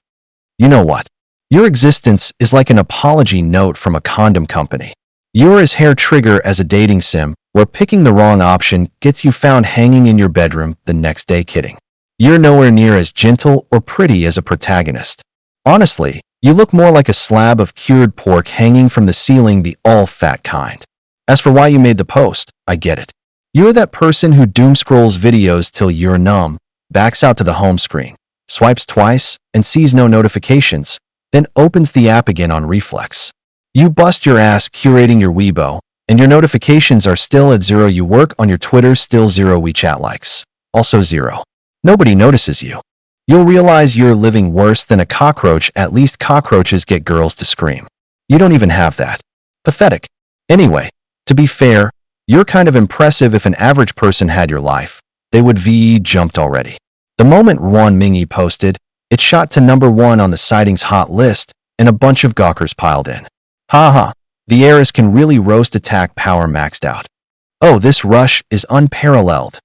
You know what? Your existence is like an apology note from a condom company. You're as hair trigger as a dating sim, where picking the wrong option gets you found hanging in your bedroom the next day. Kidding. You're nowhere near as gentle or pretty as a protagonist. Honestly, you look more like a slab of cured pork hanging from the ceiling, the all-fat kind. As for why you made the post, I get it. You're that person who doom scrolls videos till you're numb, backs out to the home screen, swipes twice, and sees no notifications, then opens the app again on reflex. You bust your ass curating your Weibo, and your notifications are still at 0. You work on your Twitter, still 0. WeChat likes, also 0. Nobody notices you. You'll realize you're living worse than a cockroach. At least cockroaches get girls to scream. You don't even have that. Pathetic. Anyway, to be fair, you're kind of impressive. If an average person had your life, they would jumped already. The moment Wan Mingyi posted, it shot to #1 on the sightings hot list, and a bunch of gawkers piled in. Haha, the heiress can really roast. Attack power maxed out. Oh, this rush is unparalleled.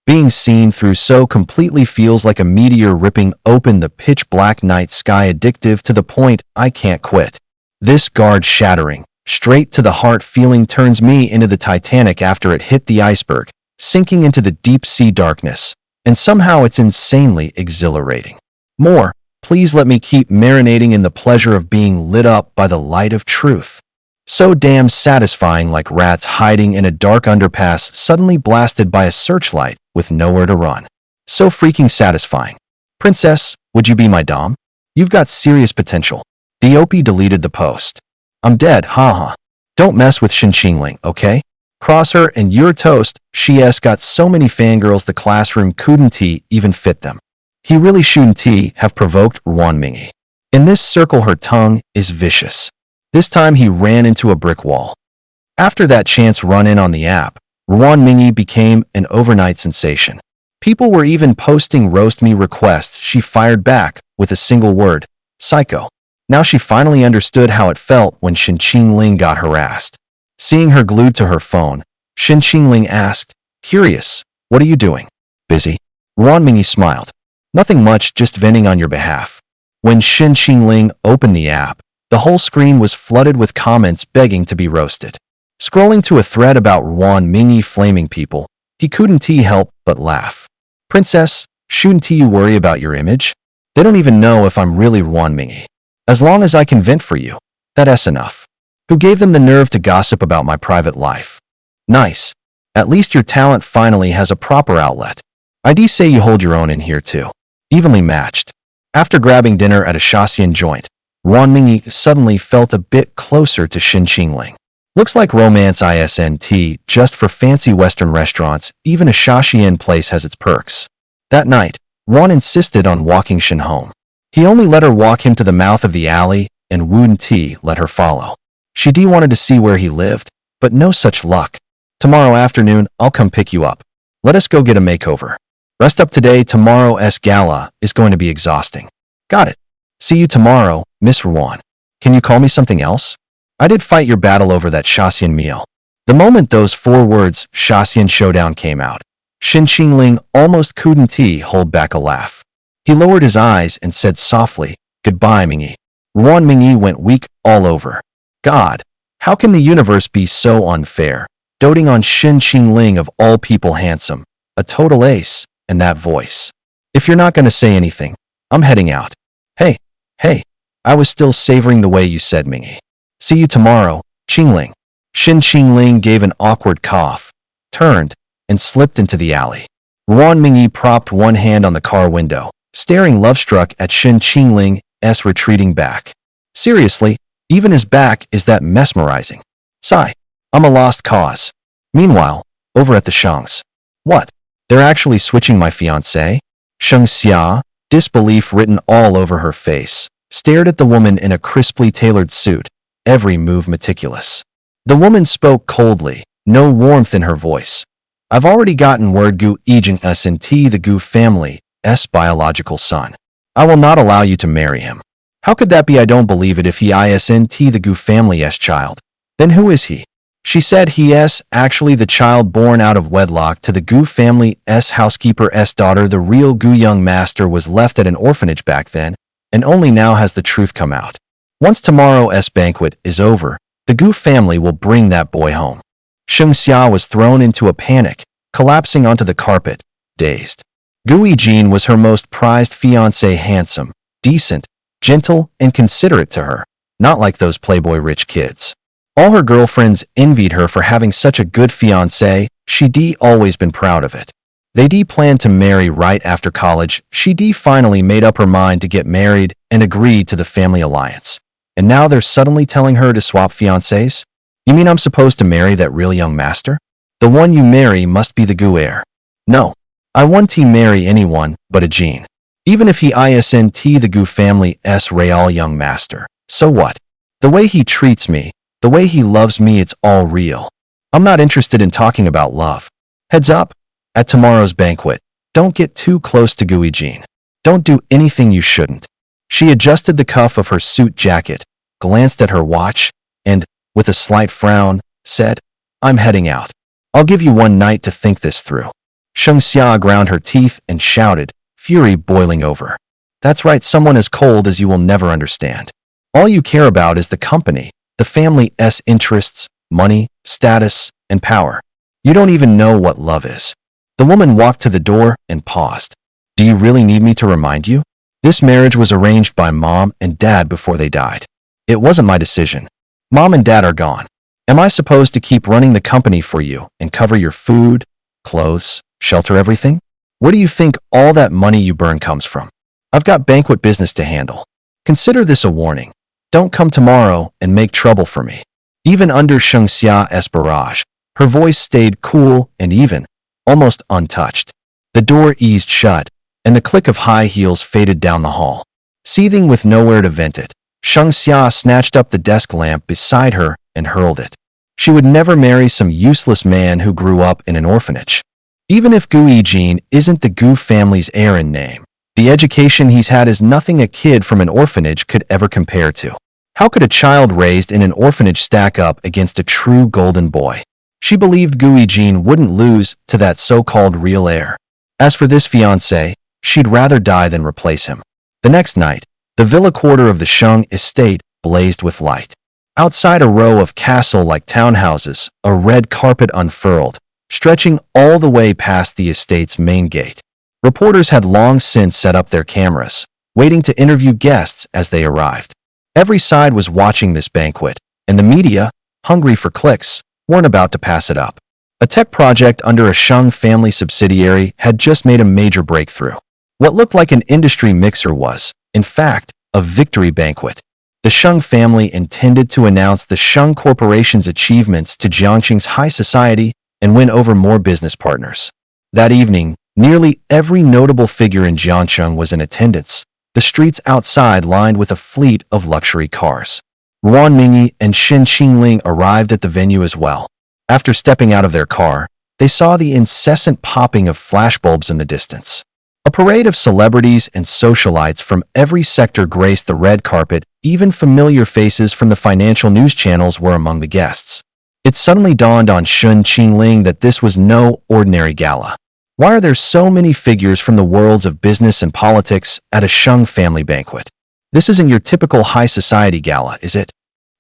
Being seen through so completely feels like a meteor ripping open the pitch black night sky. Addictive to the point I can't quit. This guard-shattering, straight to the heart feeling turns me into the Titanic after it hit the iceberg, sinking into the deep sea darkness, and somehow it's insanely exhilarating. More, please let me keep marinating in the pleasure of being lit up by the light of truth. So damn satisfying, like rats hiding in a dark underpass suddenly blasted by a searchlight with nowhere to run. So freaking satisfying. Princess, would you be my dom? You've got serious potential. The OP deleted the post. I'm dead, haha. Don't mess with Shin Qingling, okay? Cross her and you're toast. She's got so many fangirls the classroom couldn't even fit them. He really shouldn't have provoked Wan Mingyi. In this circle her tongue is vicious. This time he ran into a brick wall. After that chance run-in on the app, Wan Mingyi became an overnight sensation. People were even posting roast me requests. She fired back with a single word, psycho. Now she finally understood how it felt when Shin Qingling got harassed. Seeing her glued to her phone, Shin Qingling asked, curious, what are you doing? Busy? Wan Mingyi smiled. Nothing much, just venting on your behalf. When Shin Qingling opened the app, the whole screen was flooded with comments begging to be roasted. Scrolling to a thread about Wan Mingyi flaming people, he couldn't help but laugh. Princess, shouldn't you worry about your image? They don't even know if I'm really Wan Mingyi. As long as I can vent for you, that's enough. Who gave them the nerve to gossip about my private life? Nice. At least your talent finally has a proper outlet. I'd say you hold your own in here too. Evenly matched. After grabbing dinner at a Shaxian joint, Wan Mingyi suddenly felt a bit closer to Shin Qingling. Looks like romance isn't just for fancy Western restaurants. Even a Shashian place has its perks. That night, Ron insisted on walking Shin home. He only let her walk him to the mouth of the alley, and Woon T let her follow. She wanted to see where he lived, but no such luck. Tomorrow afternoon, I'll come pick you up. Let us go get a makeover. Rest up today. Tomorrow's gala is going to be exhausting. Got it. See you tomorrow, Miss Ruan. Can you call me something else? I did fight your battle over that Shasian meal. The moment those 4 words, Shasian showdown, came out, Shin Qingling almost couldn't hold back a laugh. He lowered his eyes and said softly, "Goodbye, Mingyi." Ruan Mingyi went weak all over. God, how can the universe be so unfair? Doting on Shin Qingling, of all people, handsome, a total ace, and that voice. If you're not going to say anything, I'm heading out. Hey, I was still savoring the way you said Mingyi. See you tomorrow, Qingling. Shin Qingling gave an awkward cough, turned, and slipped into the alley. Ruan Mingyi propped one hand on the car window, staring love-struck at Shin Qingling's retreating back. Seriously, even his back is that mesmerizing. Sigh. I'm a lost cause. Meanwhile, over at the Shang's. What? They're actually switching my fiancé? Sheng Xia, disbelief written all over her face, stared at the woman in a crisply tailored suit, every move meticulous. The woman spoke coldly, no warmth in her voice. I've already gotten word Gu Yijing isn't the Gu family's biological son. I will not allow you to marry him. How could that be? I don't believe it. If he isn't the Gu family's child, then who is he? She said he is actually the child born out of wedlock to the Gu family's housekeeper's daughter. The real Gu young master was left at an orphanage back then, and only now has the truth come out. Once tomorrow's banquet is over, the Gu family will bring that boy home. Sheng Xia was thrown into a panic, collapsing onto the carpet, dazed. Gu Yijing was her most prized fiancé, handsome, decent, gentle, and considerate to her, not like those playboy rich kids. All her girlfriends envied her for having such a good fiancé. She'd always been proud of it. They'd planned to marry right after college. She'd finally made up her mind to get married and agreed to the family alliance. And now they're suddenly telling her to swap fiancés? You mean I'm supposed to marry that real young master? The one you marry must be the Gu heir. No, I won't marry anyone but a Jean. Even if he isn't the Gu family's real young master. So what? The way he treats me, the way he loves me, it's all real. I'm not interested in talking about love. Heads up. At tomorrow's banquet, don't get too close to Gu Yijing. Don't do anything you shouldn't. She adjusted the cuff of her suit jacket, glanced at her watch, and, with a slight frown, said, I'm heading out. I'll give you one night to think this through. Sheng Xia ground her teeth and shouted, fury boiling over. That's right, someone as cold as you will never understand. All you care about is the company, the family's interests, money, status, and power. You don't even know what love is. The woman walked to the door and paused. Do you really need me to remind you? This marriage was arranged by Mom and Dad before they died. It wasn't my decision. Mom and Dad are gone. Am I supposed to keep running the company for you and cover your food, clothes, shelter, everything? Where do you think all that money you burn comes from? I've got banquet business to handle. Consider this a warning. Don't come tomorrow and make trouble for me. Even under Sheng Xia's barrage, her voice stayed cool and even, almost untouched. The door eased shut, and the click of high heels faded down the hall. Seething with nowhere to vent it, Sheng Xia snatched up the desk lamp beside her and hurled it. She would never marry some useless man who grew up in an orphanage. Even if Gu Yijing isn't the Gu family's heir in name, the education he's had is nothing a kid from an orphanage could ever compare to. How could a child raised in an orphanage stack up against a true golden boy? She believed Gu Yijing wouldn't lose to that so-called real heir. As for this fiancé, she'd rather die than replace him. The next night, the villa quarter of the Sheng estate blazed with light. Outside a row of castle-like townhouses, a red carpet unfurled, stretching all the way past the estate's main gate. Reporters had long since set up their cameras, waiting to interview guests as they arrived. Every side was watching this banquet, and the media, hungry for clicks, weren't about to pass it up. A tech project under a Sheng family subsidiary had just made a major breakthrough. What looked like an industry mixer was, in fact, a victory banquet. The Sheng family intended to announce the Sheng Corporation's achievements to Jiangqing's high society and win over more business partners. That evening, nearly every notable figure in Jiangqing was in attendance, the streets outside lined with a fleet of luxury cars. Ruan Mingyi and Shen Qingling arrived at the venue as well. After stepping out of their car, they saw the incessant popping of flashbulbs in the distance. A parade of celebrities and socialites from every sector graced the red carpet. Even familiar faces from the financial news channels were among the guests. It suddenly dawned on Shen Qingling that this was no ordinary gala. Why are there so many figures from the worlds of business and politics at a Sheng family banquet? This isn't your typical high society gala, is it?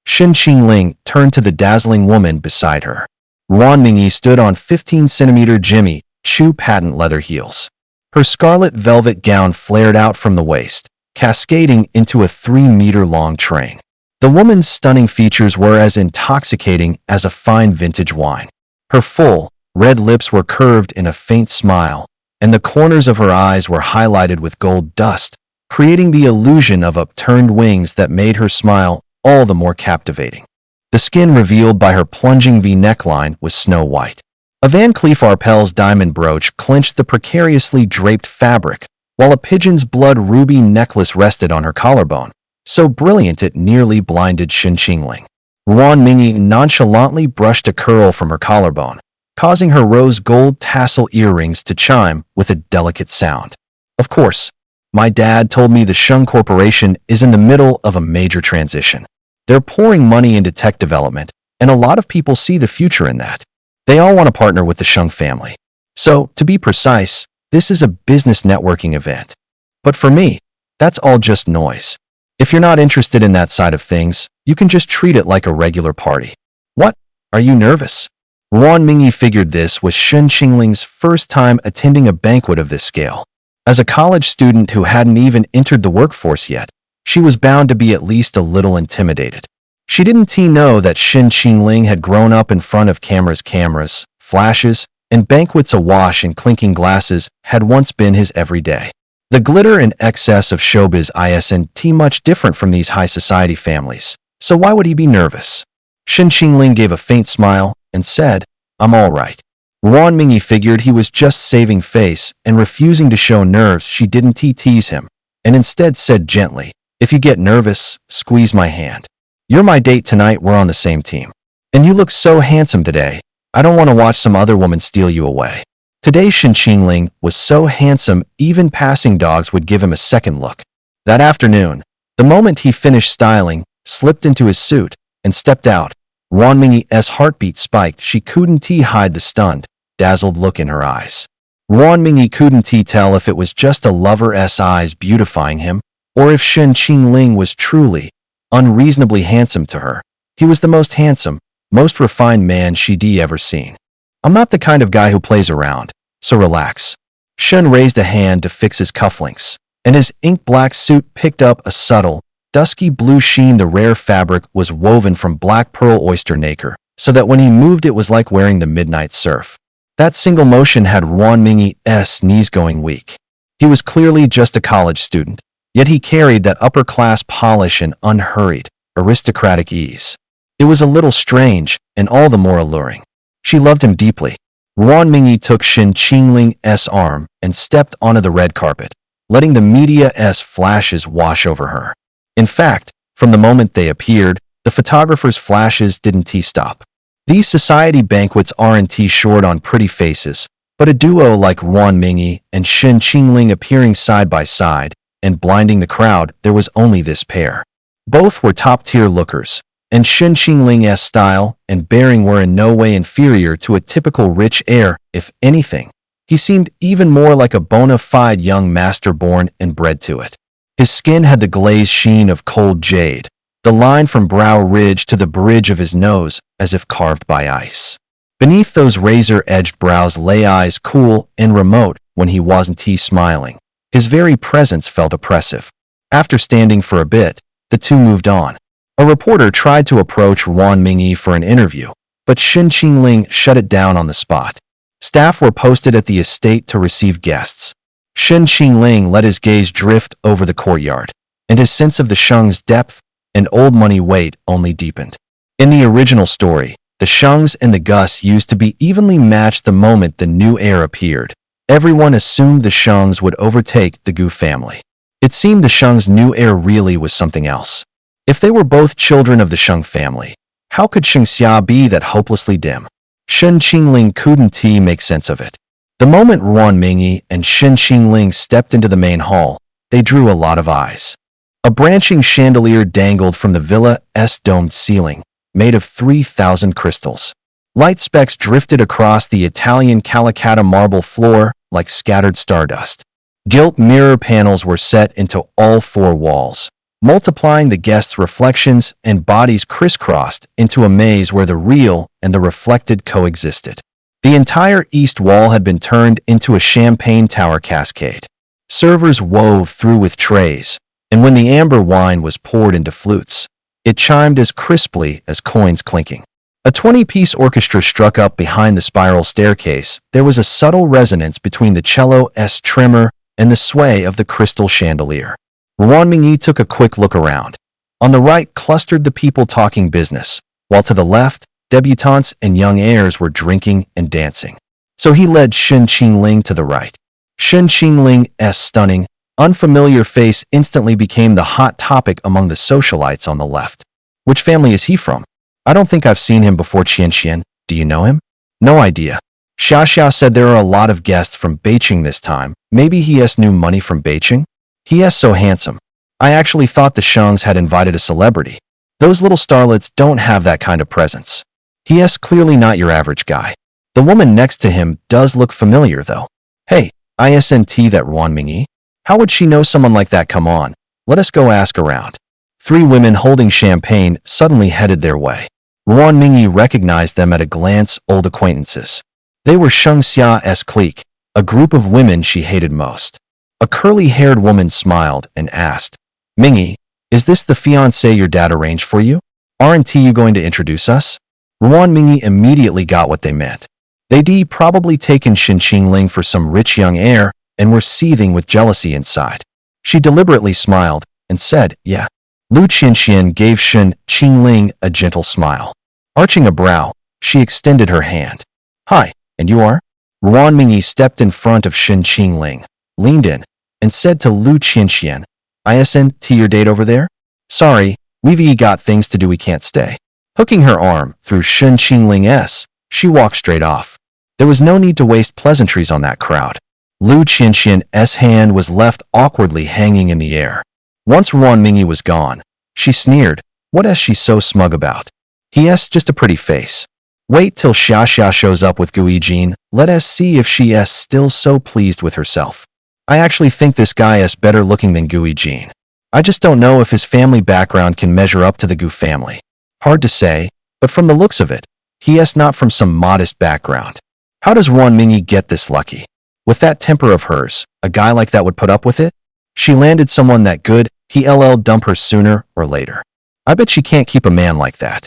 Shen Qingling turned to the dazzling woman beside her. Ruan Mingyi stood on 15-centimeter Jimmy Choo patent leather heels. Her scarlet velvet gown flared out from the waist, cascading into a 3-meter-long train. The woman's stunning features were as intoxicating as a fine vintage wine. Her full, red lips were curved in a faint smile, and the corners of her eyes were highlighted with gold dust, creating the illusion of upturned wings that made her smile all the more captivating. The skin revealed by her plunging V neckline was snow white. A Van Cleef Arpels diamond brooch clinched the precariously draped fabric, while a pigeon's blood ruby necklace rested on her collarbone, so brilliant it nearly blinded Shen Qingling. Ruan Mingyi nonchalantly brushed a curl from her collarbone, causing her rose gold tassel earrings to chime with a delicate sound. Of course, my dad told me the Sheng Corporation is in the middle of a major transition. They're pouring money into tech development, and a lot of people see the future in that. They all want to partner with the Sheng family. So, to be precise, this is a business networking event. But for me, that's all just noise. If you're not interested in that side of things, you can just treat it like a regular party. What? Are you nervous? Ruan Mingyi figured this was Shen Qingling's first time attending a banquet of this scale. As a college student who hadn't even entered the workforce yet, she was bound to be at least a little intimidated. She didn't know that Shen Qingling had grown up in front of cameras, flashes, and banquets awash in clinking glasses had once been his everyday. The glitter and excess of showbiz isn't much different from these high society families, so why would he be nervous? Shen Qingling gave a faint smile and said, "I'm all right." Ruan Mingyi figured he was just saving face and refusing to show nerves. She didn't tease him, and instead said gently, "If you get nervous, squeeze my hand. You're my date tonight, we're on the same team. And you look so handsome today, I don't want to watch some other woman steal you away." Today Shen Qingling was so handsome even passing dogs would give him a second look. That afternoon, the moment he finished styling, slipped into his suit, and stepped out, Ruan Mingyi's heartbeat spiked. She couldn't hide the stunned, dazzled look in her eyes. Ruan Mingyi couldn't tell if it was just a lover's eyes beautifying him, or if Shen Qingling was truly, unreasonably handsome to her. He was the most handsome, most refined man she'd ever seen. "I'm not the kind of guy who plays around, so relax." Shen raised a hand to fix his cufflinks, and his ink-black suit picked up a subtle, dusky blue sheen. The rare fabric was woven from black pearl oyster nacre, so that when he moved it was like wearing the midnight surf. That single motion had Ruan Mingyi's knees going weak. He was clearly just a college student, yet he carried that upper-class polish and unhurried, aristocratic ease. It was a little strange, and all the more alluring. She loved him deeply. Ruan Mingyi took Shen Qingling's arm and stepped onto the red carpet, letting the media's flashes wash over her. In fact, from the moment they appeared, the photographers' flashes didn't stop. These society banquets aren't short on pretty faces, but a duo like Ruan Mingyi and Shen Qingling appearing side by side and blinding the crowd, there was only this pair. Both were top-tier lookers, and Shen Qingling's style and bearing were in no way inferior to a typical rich heir. If anything, he seemed even more like a bona fide young master born and bred to it. His skin had the glazed sheen of cold jade, the line from brow ridge to the bridge of his nose as if carved by ice. Beneath those razor-edged brows lay eyes cool and remote. When he wasn't smiling, his very presence felt oppressive. After standing for a bit, the two moved on. A reporter tried to approach Ruan Mingyi for an interview, but Shen Qingling shut it down on the spot. Staff were posted at the estate to receive guests. Shen Qingling let his gaze drift over the courtyard, and his sense of the Sheng's depth and old money weight only deepened. In the original story, the Shengs and the Gus used to be evenly matched the moment the new heir appeared. Everyone assumed the Shengs would overtake the Gu family. It seemed the Sheng's new heir really was something else. If they were both children of the Sheng family, how could Shengxia be that hopelessly dim? Shen Qingling couldn't make sense of it. The moment Ruan Mingyi and Shen Qingling stepped into the main hall, they drew a lot of eyes. A branching chandelier dangled from the villa's domed ceiling, made of 3,000 crystals. Light specks drifted across the Italian Calacatta marble floor like scattered stardust. Gilt mirror panels were set into all four walls, multiplying the guests' reflections and bodies crisscrossed into a maze where the real and the reflected coexisted. The entire east wall had been turned into a champagne tower cascade. Servers wove through with trays, and when the amber wine was poured into flutes, it chimed as crisply as coins clinking. A 20-piece orchestra struck up behind the spiral staircase. There was a subtle resonance between the cello's tremor and the sway of the crystal chandelier. Ruan Mingyi took a quick look around. On the right clustered the people talking business, while to the left, debutantes and young heirs were drinking and dancing. So he led Shen Qingling to the right. Shen Qingling's stunning, unfamiliar face instantly became the hot topic among the socialites on the left. Which family is he from? I don't think I've seen him before. Qianxian, do you know him? No idea. Xia said there are a lot of guests from Beijing this time. Maybe he has new money from Beijing? He is so handsome. I actually thought the Shengs had invited a celebrity. Those little starlets don't have that kind of presence. He is clearly not your average guy. The woman next to him does look familiar though. Hey, isn't that Ruan Mingyi? How would she know someone like that? Come on, let us go ask around. Three women holding champagne suddenly headed their way. Ruan Mingyi recognized them at a glance, old acquaintances. They were Shengxia's clique, a group of women she hated most. A curly-haired woman smiled and asked, Mingyi, is this the fiancé your dad arranged for you? Aren't you going to introduce us? Ruan Mingyi immediately got what they meant. They'd probably taken Shen Qingling for some rich young heir and were seething with jealousy inside. She deliberately smiled and said, yeah. Lu Qianxian gave Shen Qingling a gentle smile. Arching a brow, she extended her hand. Hi, and you are? Ruan Mingyi stepped in front of Shen Qingling, leaned in, and said to Lu Qianxian, isn't your date over there? Sorry, we've got things to do, we can't stay. Hooking her arm through Shen Qingling's, she walked straight off. There was no need to waste pleasantries on that crowd. Lu Qianxian's hand was left awkwardly hanging in the air. Once Ruan Mingyi was gone, she sneered, what is she so smug about? He has just a pretty face. Wait till Xia shows up with Gui Jin, let us see if she is still so pleased with herself. I actually think this guy is better looking than Gui Jin. I just don't know if his family background can measure up to the Gu family. Hard to say, but from the looks of it, he is not from some modest background. How does Ruan Mingyi get this lucky? With that temper of hers, a guy like that would put up with it? She landed someone that good, he'll dump her sooner or later. I bet she can't keep a man like that.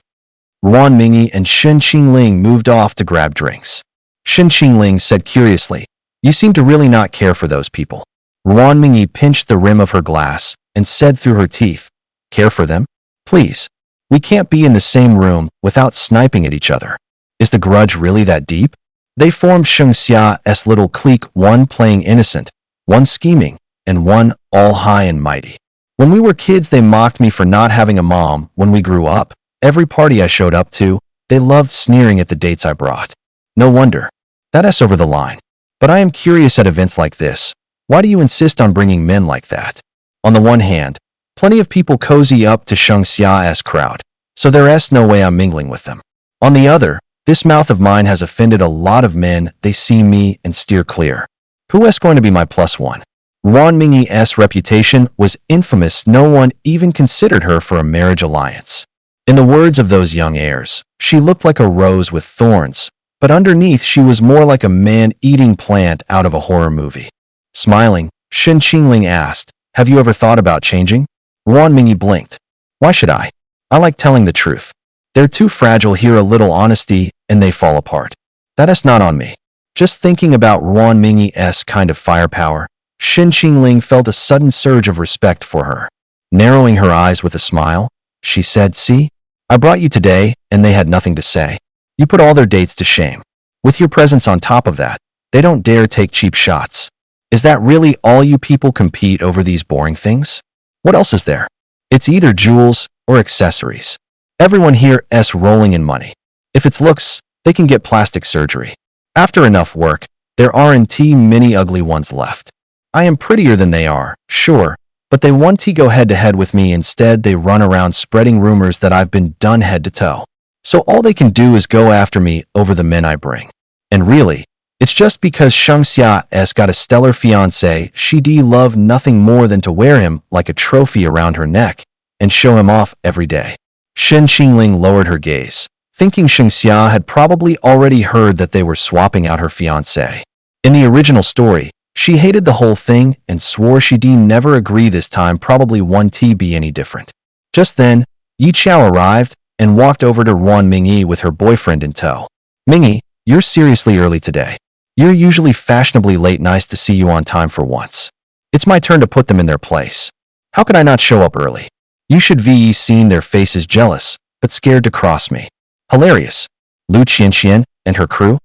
Ruan Mingyi and Shen Qingling moved off to grab drinks. Shen Qingling said curiously, you seem to really not care for those people. Ruan Mingyi pinched the rim of her glass and said through her teeth, care for them? Please. We can't be in the same room without sniping at each other. Is the grudge really that deep? They formed Shengxia's little clique, one playing innocent, one scheming, and one all high and mighty. When we were kids, they mocked me for not having a mom. When we grew up, every party I showed up to, they loved sneering at the dates I brought. No wonder. That's over the line. But I am curious at events like this. Why do you insist on bringing men like that? On the one hand, plenty of people cozy up to Shengxia's crowd, so there's no way I'm mingling with them. On the other, this mouth of mine has offended a lot of men. They see me and steer clear. Who is going to be my plus one? Ruan Mingyi's reputation was infamous. No one even considered her for a marriage alliance. In the words of those young heirs, she looked like a rose with thorns, but underneath she was more like a man-eating plant out of a horror movie. Smiling, Shen Qingling asked, have you ever thought about changing? Ruan Mingyi blinked. Why should I? I like telling the truth. They're too fragile here, a little honesty, and they fall apart. That is not on me. Just thinking about Ruan Mingyi's kind of firepower, Shen Qingling felt a sudden surge of respect for her. Narrowing her eyes with a smile, she said. See? I brought you today, and they had nothing to say. You put all their dates to shame. With your presence on top of that, they don't dare take cheap shots. Is that really all you people compete over these boring things? What else is there? It's either jewels or accessories. Everyone here is rolling in money. If it's looks, they can get plastic surgery. After enough work, there aren't many ugly ones left. I am prettier than they are, sure, but they want to go head-to-head with me. Instead, they run around spreading rumors that I've been done head to toe. So all they can do is go after me over the men I bring. And really, it's just because Sheng Xia's got a stellar fiancé. She'd love nothing more than to wear him like a trophy around her neck and show him off every day. Shen Qingling lowered her gaze, thinking Sheng Xia had probably already heard that they were swapping out her fiancé. In the original story, she hated the whole thing and swore she'd never agree. This time probably won't be any different. Just then, Yi Chao arrived and walked over to Ruan Mingyi with her boyfriend in tow. Mingyi, you're seriously early today. You're usually fashionably late. Nice to see you on time for once. It's my turn to put them in their place. How could I not show up early? You should be seen their faces jealous, but scared to cross me. Hilarious. Lu Qianqian and her crew?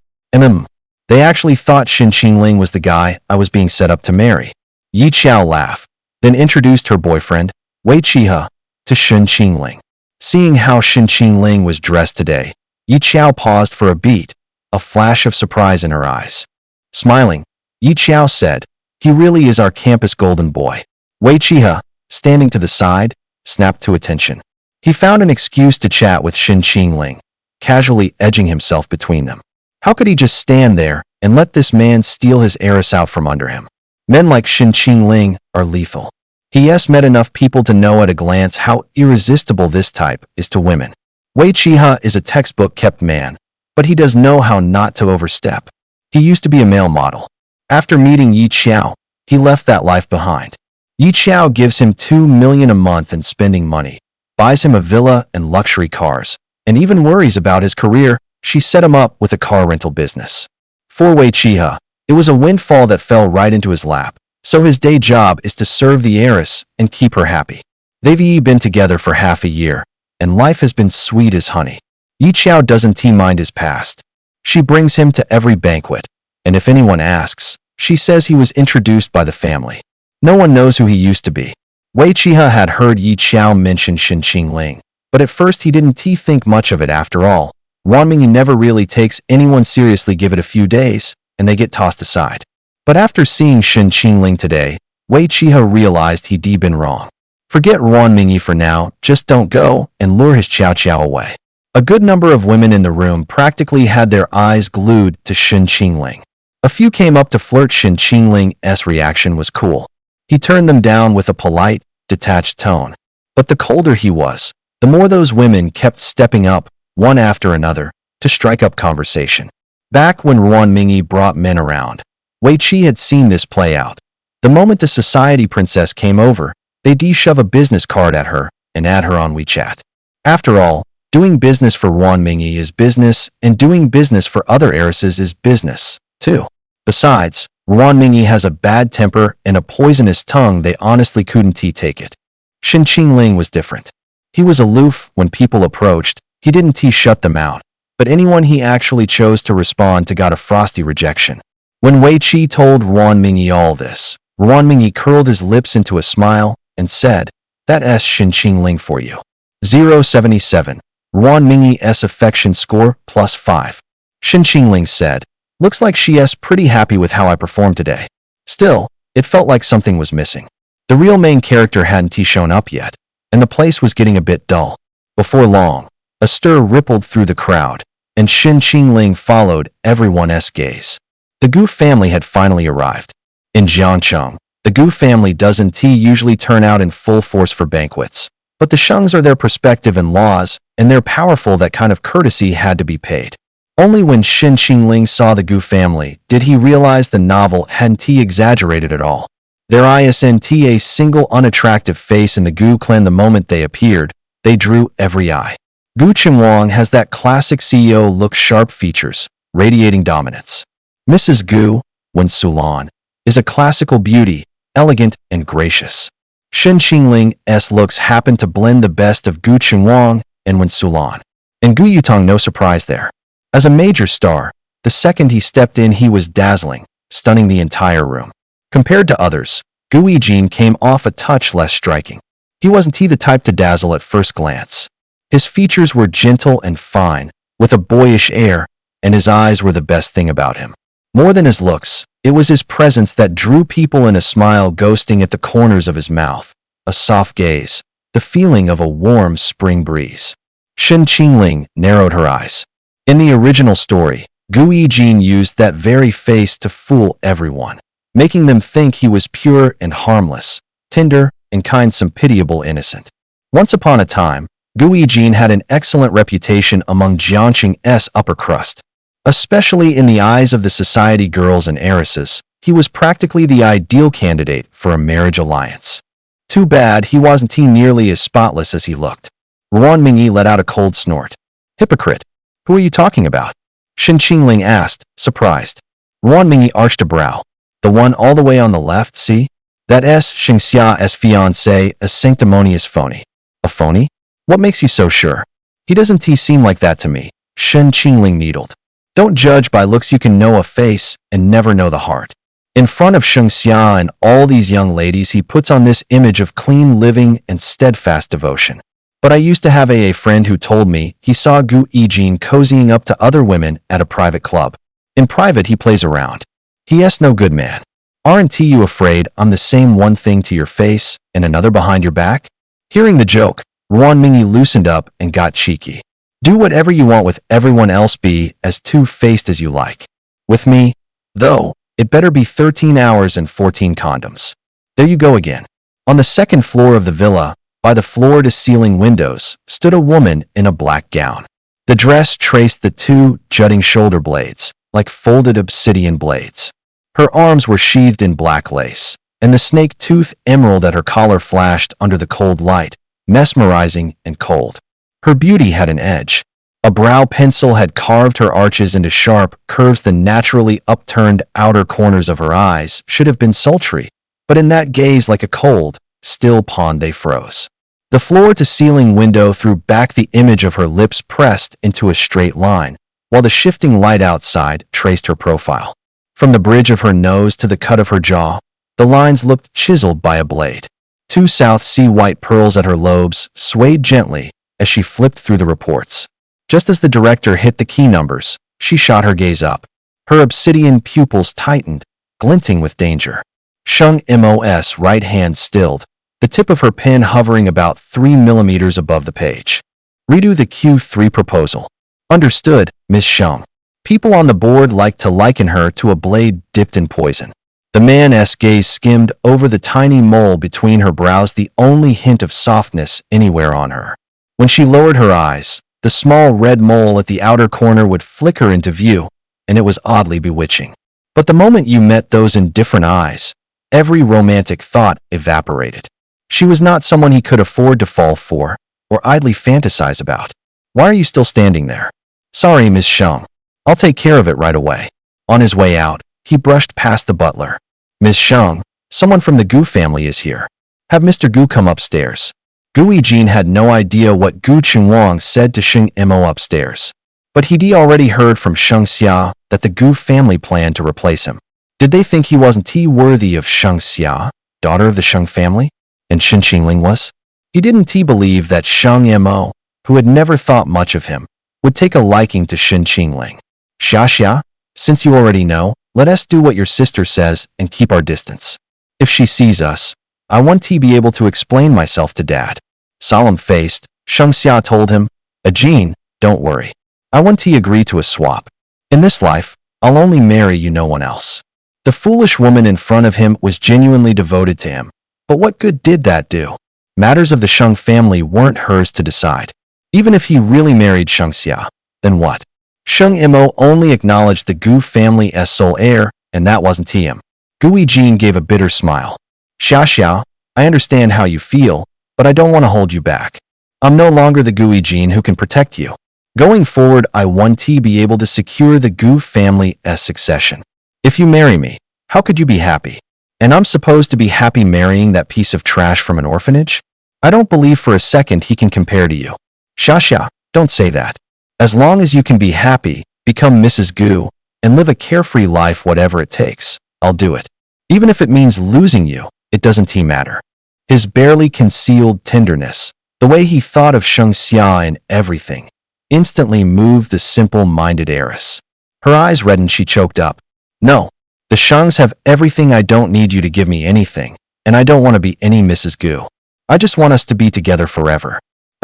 They actually thought Shen Qingling was the guy I was being set up to marry. Yi Chao laughed, then introduced her boyfriend, Wei Qihe, to Shen Qingling. Seeing how Shen Qingling was dressed today, Yi Chao paused for a beat, a flash of surprise in her eyes. Smiling, Yi Chao said, "He really is our campus golden boy." Wei Qihe, standing to the side, snapped to attention. He found an excuse to chat with Shen Qingling, casually edging himself between them. How could he just stand there and let this man steal his heiress out from under him? Men like Shen Qingling are lethal. He has met enough people to know at a glance how irresistible this type is to women. Wei Qihe is a textbook-kept man, but he does know how not to overstep. He used to be a male model. After meeting Yi Chao, he left that life behind. Yi Chao gives him $2 million a month in spending money, buys him a villa and luxury cars, and even worries about his career. She set him up with a car rental business. For Wei Qihe, it was a windfall that fell right into his lap, so his day job is to serve the heiress and keep her happy. They've been together for half a year, and life has been sweet as honey. Yi Chao doesn't mind his past. She brings him to every banquet, and if anyone asks, she says he was introduced by the family. No one knows who he used to be. Wei Qihe had heard Yi Chao mention Shen Qingling, but at first he didn't think much of it. After all, Ruan Mingyi never really takes anyone seriously. Give it a few days, and they get tossed aside. But after seeing Shen Qingling today, Wei Qihe realized he'd been wrong. Forget Ruan Mingyi for now, just don't go and lure his Qiao Qiao away. A good number of women in the room practically had their eyes glued to Shen Qingling. A few came up to flirt. Shen Qingling's reaction was cool. He turned them down with a polite, detached tone. But the colder he was, the more those women kept stepping up, one after another, to strike up conversation. Back when Ruan Mingyi brought men around, Wei Qi had seen this play out. The moment the society princess came over, they'd shove a business card at her and add her on WeChat. After all, doing business for Ruan Mingyi is business, and doing business for other heiresses is business, too. Besides, Ruan Mingyi has a bad temper and a poisonous tongue. They honestly couldn't take it. Shen Qingling was different. He was aloof when people approached. He didn't shut them out, but anyone he actually chose to respond to got a frosty rejection. When Wei Qi told Ruan Mingyi all this, Ruan Mingyi curled his lips into a smile and said, "That's Shen Qingling for you." 077. Ruan Mingyi's affection score +5. Shen Qingling said, "Looks like she's pretty happy with how I performed today." Still, it felt like something was missing. The real main character hadn't shown up yet, and the place was getting a bit dull. Before long, a stir rippled through the crowd, and Shen Qingling followed everyone's gaze. The Gu family had finally arrived. In Jiangcheng, the Gu family doesn't usually turn out in full force for banquets, but the Shengs are their prospective in-laws, and they're powerful. That kind of courtesy had to be paid. Only when Shen Qingling saw the Gu family did he realize the novel hadn't exaggerated at all. There isn't a single unattractive face in the Gu clan. The moment they appeared, they drew every eye. Gu Qingwang has that classic CEO look, sharp features, radiating dominance. Mrs. Gu, Wen Sulan, is a classical beauty, elegant and gracious. Shen Qingling's looks happened to blend the best of Gu Qinhuang and Wen Sulan. And Gu Yutong, no surprise there. As a major star, the second he stepped in he was dazzling, stunning the entire room. Compared to others, Gu Yijin came off a touch less striking. He wasn't the type to dazzle at first glance. His features were gentle and fine, with a boyish air, and his eyes were the best thing about him. More than his looks, it was his presence that drew people in, a smile ghosting at the corners of his mouth, a soft gaze, the feeling of a warm spring breeze. Shen Qingling narrowed her eyes. In the original story, Gu Yijin used that very face to fool everyone, making them think he was pure and harmless, tender and kind, some pitiable innocent. Once upon a time, Gu Yijin had an excellent reputation among Jiangxing's upper crust. Especially in the eyes of the society girls and heiresses, he was practically the ideal candidate for a marriage alliance. Too bad he wasn't nearly as spotless as he looked. Ruan Mingyi let out a cold snort. Hypocrite. Who are you talking about? Shen Qingling asked, surprised. Ruan Mingyi arched a brow. The one all the way on the left, see? That Xingxia's fiancé, a sanctimonious phony. A phony? What makes you so sure? He doesn't seem like that to me, Shen Qingling needled. Don't judge by looks, you can know a face and never know the heart. In front of Xingxia and all these young ladies, he puts on this image of clean living and steadfast devotion. But I used to have a friend who told me he saw Gu Yijin cozying up to other women at a private club. In private, he plays around. He's no good man. Aren't you afraid I'm the same one thing to your face and another behind your back? Hearing the joke, Ruan Mingyi loosened up and got cheeky. Do whatever you want with everyone else, be as two-faced as you like. With me, though, it better be 13 hours and 14 condoms. There you go again. On the second floor of the villa, by the floor-to-ceiling windows, stood a woman in a black gown. The dress traced the two jutting shoulder blades, like folded obsidian blades. Her arms were sheathed in black lace, and the snake-tooth emerald at her collar flashed under the cold light, mesmerizing and cold. Her beauty had an edge. A brow pencil had carved her arches into sharp curves. The naturally upturned outer corners of her eyes should have been sultry, but in that gaze like a cold, still pond they froze. The floor-to-ceiling window threw back the image of her lips pressed into a straight line, while the shifting light outside traced her profile. From the bridge of her nose to the cut of her jaw, the lines looked chiseled by a blade. Two South Sea white pearls at her lobes swayed gently as she flipped through the reports. Just as the director hit the key numbers, she shot her gaze up. Her obsidian pupils tightened, glinting with danger. Sheng Mo's right hand stilled, the tip of her pen hovering about 3 millimeters above the page. Redo the Q3 proposal. Understood, Miss Sheng. People on the board like to liken her to a blade dipped in poison. The man's gaze skimmed over the tiny mole between her brows, the only hint of softness anywhere on her. When she lowered her eyes, the small red mole at the outer corner would flicker into view, and it was oddly bewitching. But the moment you met those indifferent eyes, every romantic thought evaporated. She was not someone he could afford to fall for or idly fantasize about. Why are you still standing there? Sorry, Miss Sheng. I'll take care of it right away. On his way out, he brushed past the butler. Miss Sheng, someone from the Gu family is here. Have Mr. Gu come upstairs. Gu Yijin had no idea what Gu Qinhuang said to Sheng Mo upstairs. But he'd already heard from Sheng Xia that the Gu family planned to replace him. Did they think he wasn't worthy of Sheng Xia, daughter of the Sheng family? And Shen Qingling was? He didn't believe that Sheng Mo, who had never thought much of him, would take a liking to Shen Qingling. Xia, since you already know, let us do what your sister says and keep our distance. If she sees us, I want to be able to explain myself to Dad. Solemn-faced, Sheng Xia told him, Ajin, don't worry. I want to agree to a swap. In this life, I'll only marry you, no one else. The foolish woman in front of him was genuinely devoted to him. But what good did that do? Matters of the Sheng family weren't hers to decide. Even if he really married Sheng Xia, then what? Sheng Mo only acknowledged the Gu family as sole heir, and that wasn't him. Gu Yijin gave a bitter smile. Xia, I understand how you feel, but I don't want to hold you back. I'm no longer the Gu Yijin who can protect you. Going forward, I want to be able to secure the Gu family's succession. If you marry me, how could you be happy? And I'm supposed to be happy marrying that piece of trash from an orphanage? I don't believe for a second he can compare to you. Xia, don't say that. As long as you can be happy, become Mrs. Gu, and live a carefree life whatever it takes, I'll do it. Even if it means losing you, it doesn't matter. His barely concealed tenderness, the way he thought of Xia and everything, instantly moved the simple-minded heiress. Her eyes reddened, she choked up. No, the Shangs have everything. I don't need you to give me anything, and I don't want to be any Mrs. Gu. I just want us to be together forever.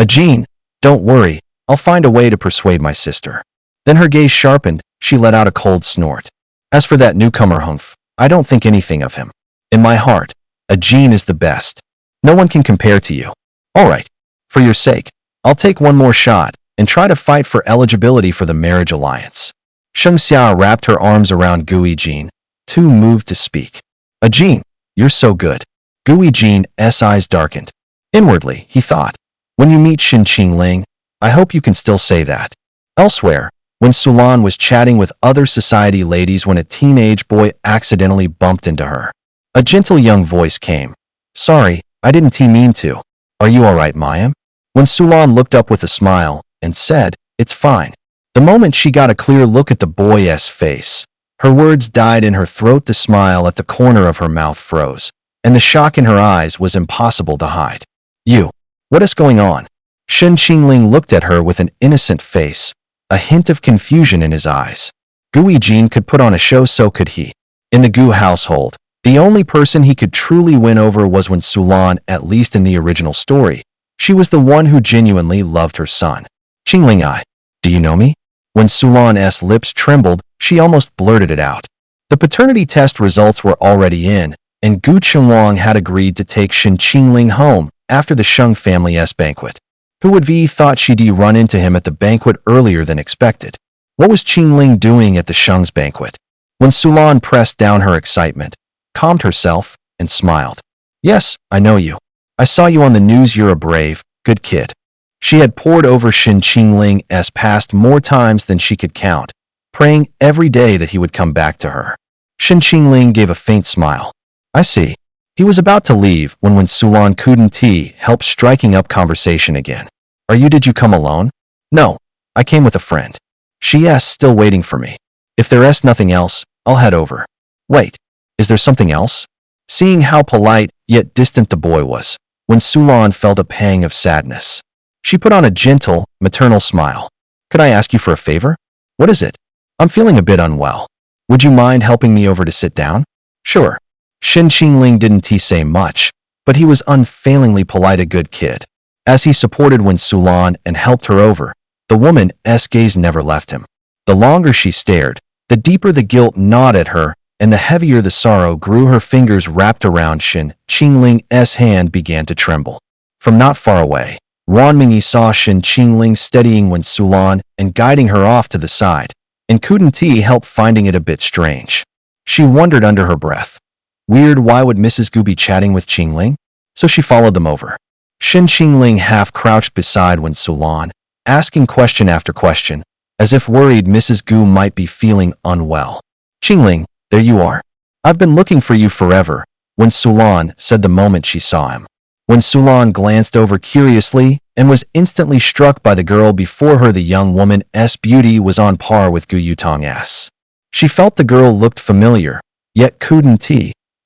Jean, don't worry, I'll find a way to persuade my sister. Then her gaze sharpened, she let out a cold snort. As for that newcomer Humph, I don't think anything of him. In my heart, Jean is the best. No one can compare to you. All right, for your sake, I'll take one more shot and try to fight for eligibility for the marriage alliance. Xia wrapped her arms around Gui Jean, too moved to speak. Jean, you're so good. Gui Jean's eyes darkened. Inwardly, he thought, when you meet Xin Qingling, I hope you can still say that. Elsewhere, when Sulan was chatting with other society ladies when a teenage boy accidentally bumped into her, a gentle young voice came. Sorry, I didn't mean to. Are you all right, Mayim? When Sulan looked up with a smile and said, it's fine. The moment she got a clear look at the boy's face, her words died in her throat. The smile at the corner of her mouth froze, and the shock in her eyes was impossible to hide. You, what is going on? Xin Qingling looked at her with an innocent face, a hint of confusion in his eyes. Gui Jean could put on a show, so could he. In the Gu household, the only person he could truly win over was when Sulan, at least in the original story. She was the one who genuinely loved her son. Qingling, do you know me? When Sulan's lips trembled, she almost blurted it out. The paternity test results were already in, and Gu Qinglong had agreed to take Xin Qingling home after the Sheng family's banquet. Who would have thought she'd run into him at the banquet earlier than expected? What was Qingling doing at the Sheng's banquet? When Sulan pressed down her excitement, calmed herself, and smiled. Yes, I know you. I saw you on the news. You're a brave, good kid. She had pored over Xin Qingling's past more times than she could count, praying every day that he would come back to her. Xin Qingling gave a faint smile. I see. He was about to leave when Sulan couldn't help striking up conversation again. Did you come alone? No, I came with a friend. She's still waiting for me. If there's nothing else, I'll head over. Wait, is there something else? Seeing how polite yet distant the boy was, when Sulan felt a pang of sadness. She put on a gentle, maternal smile. Could I ask you for a favor? What is it? I'm feeling a bit unwell. Would you mind helping me over to sit down? Sure. Xin Qingling didn't say much, but he was unfailingly polite, a good kid. As he supported Sulan and helped her over, the woman's gaze never left him. The longer she stared, the deeper the guilt gnawed at her, and the heavier the sorrow grew. Her fingers wrapped around Xin Qingling's hand began to tremble. From not far away, Mingyi saw Xin Qingling steadying Sulan and guiding her off to the side, and couldn't help finding it a bit strange. She wondered under her breath. Weird, why would Mrs. Gu be chatting with Qingling? So she followed them over. Xin Qingling half crouched beside Sulan, asking question after question, as if worried Mrs. Gu might be feeling unwell. Qingling, there you are. I've been looking for you forever, Sulan said the moment she saw him. Sulan glanced over curiously and was instantly struck by the girl before her. The young woman's beauty was on par with Gu Yutong's. She felt the girl looked familiar, yet couldn't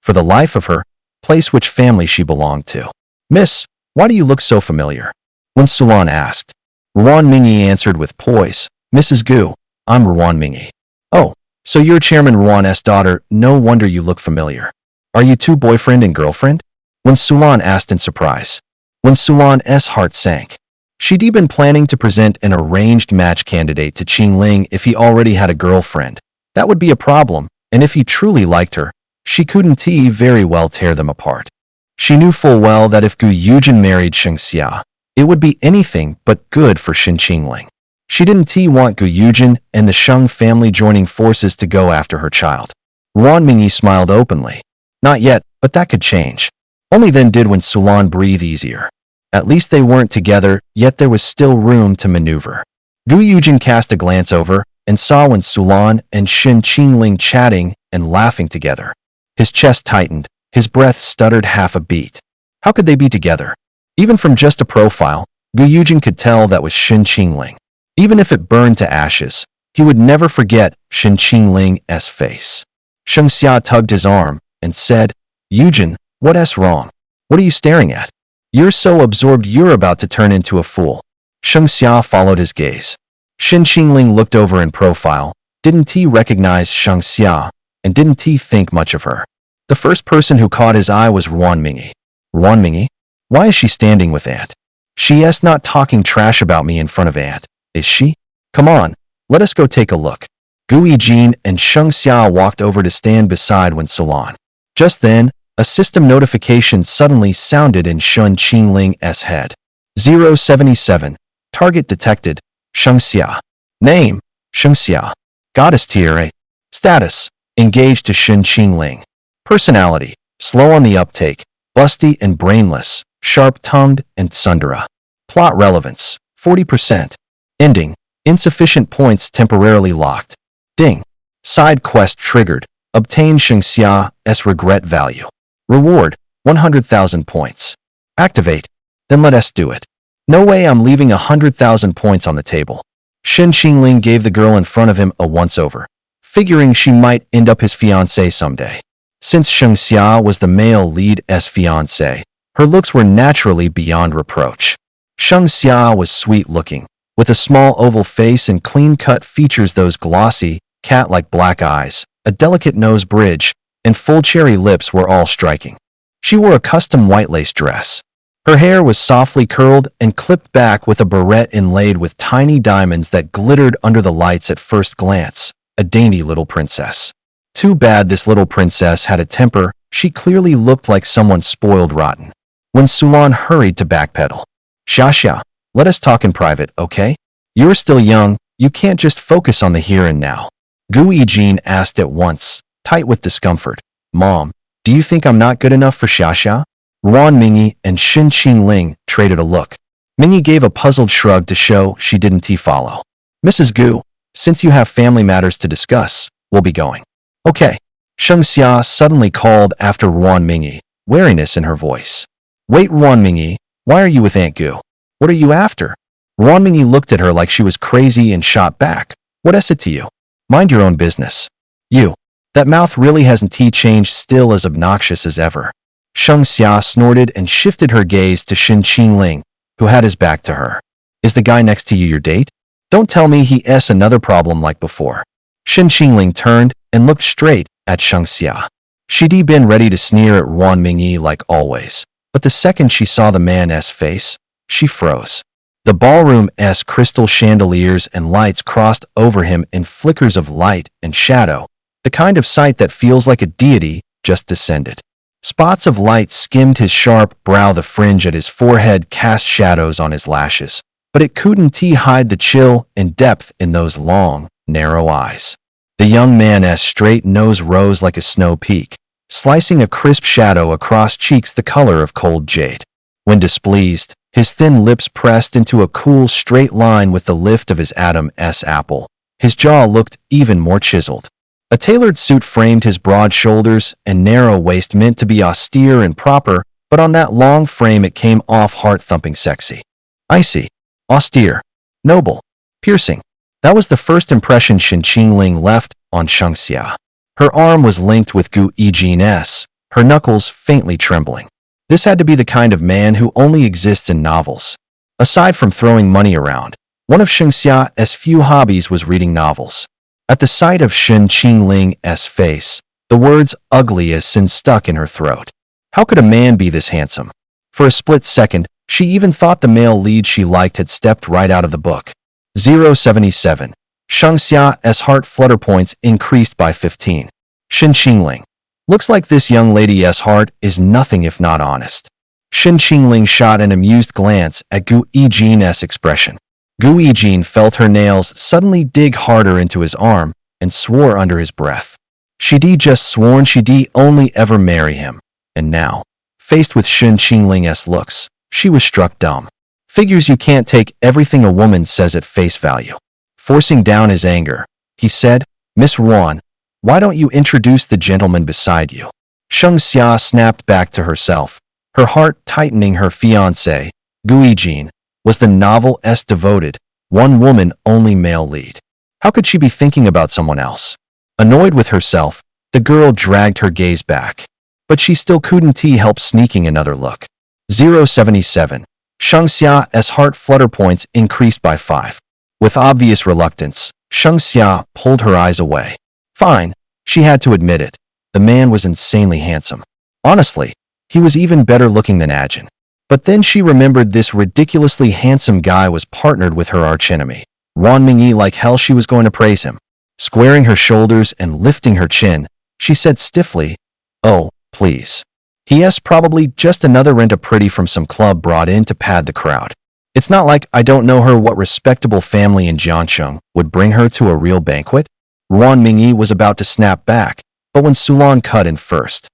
for the life of her, place which family she belonged to. Miss, why do you look so familiar? Sulan asked. Mingyi answered with poise. Mrs. Gu, I'm Mingyi. Oh, so you're Chairman Ruan's daughter. No wonder you look familiar. Are you two boyfriend and girlfriend? Sulan asked in surprise. Sulan's heart sank. She'd been planning to present an arranged match candidate to Qingling if he already had a girlfriend. That would be a problem, and if he truly liked her, she couldn't very well tear them apart. She knew full well that if Gu Yujin married Xia, it would be anything but good for Xin Qingling. She didn't want Gu Yujin and the Sheng family joining forces to go after her child. Mingyi smiled openly. Not yet, but that could change. Only then did Sulan breathe easier. At least they weren't together, yet there was still room to maneuver. Gu Yujin cast a glance over and saw Sulan and Xin Qingling chatting and laughing together. His chest tightened, His breath stuttered half a beat. How could they be together? Even from just a profile, Gu Yujin could tell that was Shen Qingling. Even if it burned to ashes, he would never forget Shen Qingling's face. Sheng Xia tugged his arm and said, Yujin, what's wrong? What are you staring at? You're so absorbed you're about to turn into a fool. Sheng Xia followed his gaze. Shen Qingling looked over in profile. Didn't he recognize Sheng Xia, and didn't he think much of her? The first person who caught his eye was Ruan Mingyi. Ruan Mingyi? Why is she standing with Aunt? She's not talking trash about me in front of Aunt, is she? Come on, let us go take a look. Gu Yijin and Sheng Xia walked over to stand beside Wen Sulan. Just then, a system notification suddenly sounded in Shen Qingling's head. 077. Target detected. Sheng Xia. Name. Sheng Xia. Goddess tier. Status. Engaged to Shen Qingling. Personality. Slow on the uptake. Busty and brainless. Sharp-tongued and tsundere. Plot relevance. 40%. Ending. Insufficient points temporarily locked. Ding. Side quest triggered. Obtain Sheng Xia's regret value. Reward. 100,000 points. Activate. Then let us do it. No way I'm leaving 100,000 points on the table. Shen Qingling gave the girl in front of him a once-over, figuring she might end up his fiancée someday. Since Sheng Xia was the male lead's fiancée, her looks were naturally beyond reproach. Sheng Xia was sweet-looking, with a small oval face and clean-cut features, those glossy, cat-like black eyes, a delicate nose bridge, and full cherry lips were all striking. She wore a custom white lace dress. Her hair was softly curled and clipped back with a barrette inlaid with tiny diamonds that glittered under the lights at first glance. A dainty little princess. Too bad this little princess had a temper. She clearly looked like someone spoiled rotten. Wen Sulan hurried to backpedal. Xia, let us talk in private, okay? You're still young, you can't just focus on the here and now. Gu Yijin asked at once, tight with discomfort. Mom, do you think I'm not good enough for Xia? Ruan Mingyi and Shen Qingling traded a look. Mingyi gave a puzzled shrug to show she didn't follow. Mrs. Gu, since you have family matters to discuss, we'll be going. Okay. Sheng Xia suddenly called after Ruan Mingyi, wariness in her voice. Wait, Ruan Mingyi, why are you with Aunt Gu? What are you after? Ruan Mingyi looked at her like she was crazy and shot back. What is it to you? Mind your own business. You. That mouth really hasn't changed, still as obnoxious as ever. Sheng Xia snorted and shifted her gaze to Shen Qingling, who had his back to her. Is the guy next to you your date? Don't tell me he's another problem like before. Shen Qingling turned and looked straight at Sheng Xia. She'd been ready to sneer at Ruan Mingyi like always, but the second she saw the man's face, she froze. The ballroom's crystal chandeliers and lights crossed over him in flickers of light and shadow, the kind of sight that feels like a deity just descended. Spots of light skimmed his sharp brow, the fringe at his forehead cast shadows on his lashes, but it couldn't hide the chill and depth in those long, narrow eyes. The young man's straight nose rose like a snow peak, slicing a crisp shadow across cheeks the color of cold jade. When displeased, his thin lips pressed into a cool straight line with the lift of his Adam's apple. His jaw looked even more chiseled. A tailored suit framed his broad shoulders and narrow waist, meant to be austere and proper, but on that long frame it came off heart-thumping sexy. Icy. Austere. Noble. Piercing. That was the first impression Shen Qingling left on Sheng Xia. Her arm was linked with Gu Yijin's, her knuckles faintly trembling. This had to be the kind of man who only exists in novels. Aside from throwing money around, one of Sheng Xia's few hobbies was reading novels. At the sight of Shen Qingling's face, the words ugly as sin stuck in her throat. How could a man be this handsome? For a split second, she even thought the male lead she liked had stepped right out of the book. 077. Sheng Xia's heart flutter points increased by 15. Shen Qingling. Looks like this young lady's heart is nothing if not honest. Shen Qingling shot an amused glance at Gu Yijin's expression. Gu Yijin felt her nails suddenly dig harder into his arm and swore under his breath. She'd just sworn she'd only ever marry him. And now, faced with Shen Qingling's looks, she was struck dumb. Figures you can't take everything a woman says at face value. Forcing down his anger, he said, Miss Ruan, why don't you introduce the gentleman beside you? Sheng Xia snapped back to herself, her heart tightening. Her fiancé, Gui Jin, was the novel's devoted, one-woman-only male lead. How could she be thinking about someone else? Annoyed with herself, the girl dragged her gaze back. But she still couldn't help sneaking another look. 077. Sheng Xia's heart flutter points increased by 5. With obvious reluctance, Sheng Xia pulled her eyes away. Fine, she had to admit it. The man was insanely handsome. Honestly, he was even better looking than Ajin. But then she remembered this ridiculously handsome guy was partnered with her archenemy, Wan Mingyi. Like hell she was going to praise him. Squaring her shoulders and lifting her chin, she said stiffly, "Oh, please. He's probably just another rent-a-pretty from some club brought in to pad the crowd. It's not like I don't know her. What respectable family in Jiangcheng would bring her to a real banquet?" Wan Mingyi was about to snap back, but when Sulan cut in first.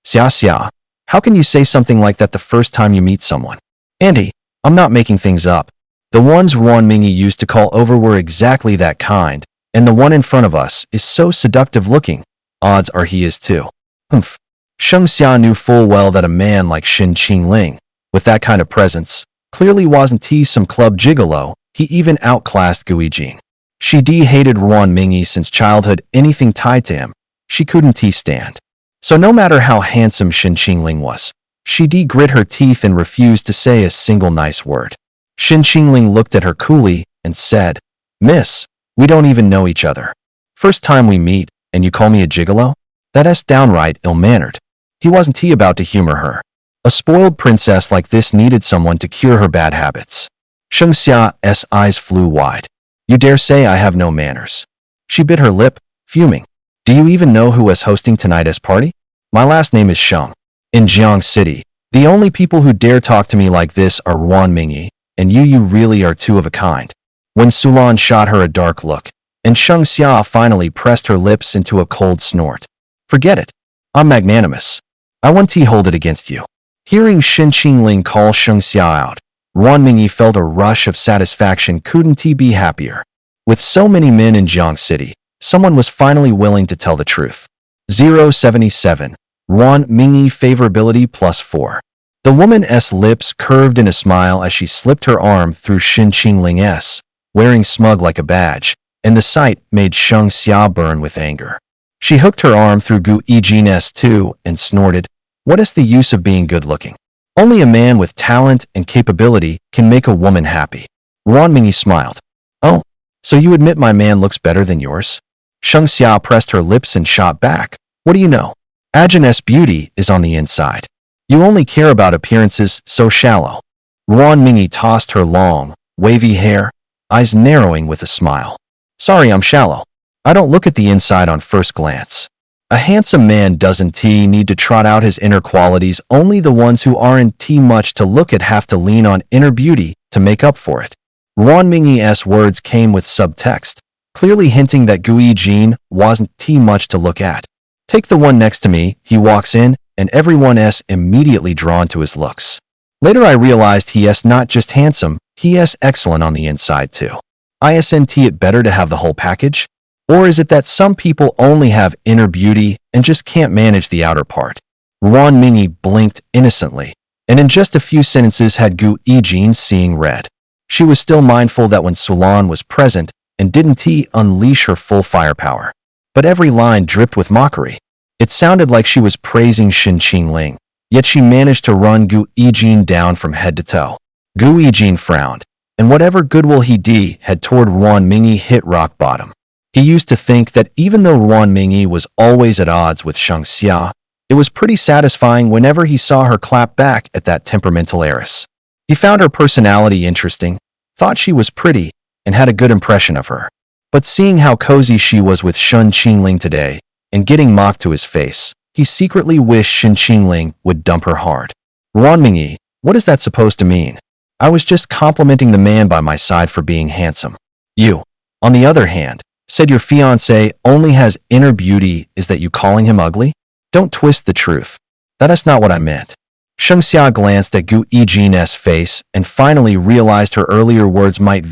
Xia, how can you say something like that the first time you meet someone? Auntie, I'm not making things up. The ones Wan Mingyi used to call over were exactly that kind, and the one in front of us is so seductive looking. Odds are he is too. Humph. Sheng Xia knew full well that a man like Xin Qingling, with that kind of presence, clearly wasn't some club gigolo. He even outclassed Gui Jin. She hated Wan Mingyi since childhood. Anything tied to him, she couldn't stand. So no matter how handsome Xin Qingling was, she grit her teeth and refused to say a single nice word. Xin Qingling looked at her coolly and said, "Miss, we don't even know each other. First time we meet, and you call me a gigolo? That's downright ill-mannered." He wasn't about to humor her. A spoiled princess like this needed someone to cure her bad habits. Sheng Xia's eyes flew wide. "You dare say I have no manners?" She bit her lip, fuming. "Do you even know who is hosting tonight's party? My last name is Sheng. In Jiang City, the only people who dare talk to me like this are Wan Mingyi, and you really are two of a kind." When Sulan shot her a dark look, and Sheng Xia finally pressed her lips into a cold snort. "Forget it. I'm magnanimous. I won't hold it against you." Hearing Xin Qingling call Sheng Xia out, Wan Mingyi felt a rush of satisfaction. Couldn't be happier. With so many men in Jiang City, someone was finally willing to tell the truth. 077. Wan Mingyi favorability +4. The woman's lips curved in a smile as she slipped her arm through Xin Qingling's, wearing smug like a badge, and the sight made Sheng Xia burn with anger. She hooked her arm through Gu Yijin's too and snorted, "What is the use of being good-looking? Only a man with talent and capability can make a woman happy." Wan Mingyi smiled. "Oh, so you admit my man looks better than yours?" Sheng Xia pressed her lips and shot back. "What do you know? Ajin's beauty is on the inside. You only care about appearances, so shallow." Wan Mingyi tossed her long, wavy hair, eyes narrowing with a smile. "Sorry I'm shallow. I don't look at the inside on first glance. A handsome man doesn't need to trot out his inner qualities. Only the ones who aren't much to look at have to lean on inner beauty to make up for it." Wan Mingyi's words came with subtext, clearly hinting that Gui Jin wasn't much to look at. "Take the one next to me." He walks in, and everyone's immediately drawn to his looks. Later I realized he's not just handsome, he's excellent on the inside too. Isn't it better to have the whole package? Or is it that some people only have inner beauty and just can't manage the outer part? Wan Mingyi blinked innocently, and in just a few sentences had Gu Yijin seeing red. She was still mindful that when Sulan was present and didn't unleash her full firepower. But every line dripped with mockery. It sounded like she was praising Xin Qingling, yet she managed to run Gu Yijin down from head to toe. Gu Yijin frowned, and whatever goodwill he had toward Wan Mingyi hit rock bottom. He used to think that even though Wan Mingyi was always at odds with Sheng Xia, it was pretty satisfying whenever he saw her clap back at that temperamental heiress. He found her personality interesting, thought she was pretty, and had a good impression of her. But seeing how cozy she was with Xin Qingling today, and getting mocked to his face, he secretly wished Xin Qingling would dump her hard. "Wan Mingyi, what is that supposed to mean? I was just complimenting the man by my side for being handsome. You, on the other hand, said your fiancé only has inner beauty. Is that you calling him ugly? Don't twist the truth. That is not what I meant." Sheng Xia glanced at Gu Yijin's face and finally realized her earlier words might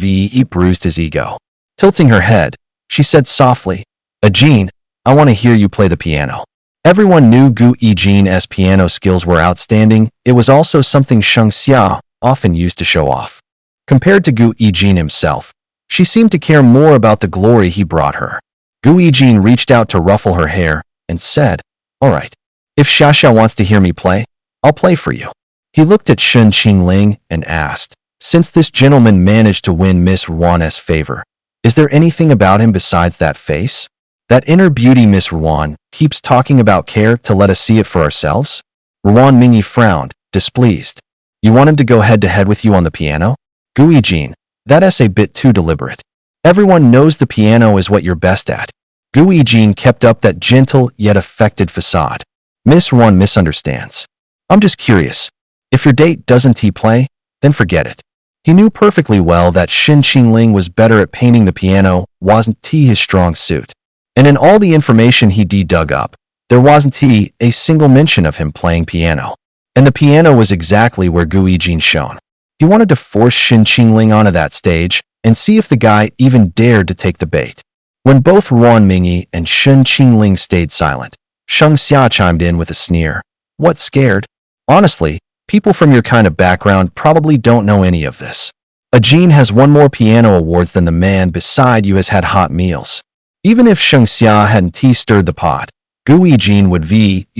bruised his ego. Tilting her head, she said softly, "Ajin, I want to hear you play the piano." Everyone knew Gu Yijin's piano skills were outstanding. It was also something Sheng Xia often used to show off. Compared to Gu Yijin himself, she seemed to care more about the glory he brought her. Gu Yijin reached out to ruffle her hair and said, "All right, if Xiaxia wants to hear me play, I'll play for you." He looked at Shen Qingling and asked, "Since this gentleman managed to win Miss Ruan's favor, is there anything about him besides that face? That inner beauty Miss Ruan keeps talking about care to let us see it for ourselves?" Ruan Mingyi frowned, displeased. "You want him to go head-to-head with you on the piano? Gu Yijin, that's a bit too deliberate. Everyone knows the piano is what you're best at." Gu Yijin kept up that gentle yet affected facade. "Miss Ruan misunderstands. I'm just curious. If your date doesn't play, then forget it." He knew perfectly well that Shen Qingling was better at painting the piano, wasn't his strong suit. And in all the information he dug up, there wasn't a single mention of him playing piano. And the piano was exactly where Gu Yijin shone. He wanted to force Shen Qingling onto that stage and see if the guy even dared to take the bait. When both Ruan Mingyi and Shen Qingling stayed silent, Sheng Xia chimed in with a sneer. "What, scared? Honestly, people from your kind of background probably don't know any of this. A Jin has won more piano awards than the man beside you has had hot meals." Even if Sheng Xia hadn't stirred the pot, Gu Yijin would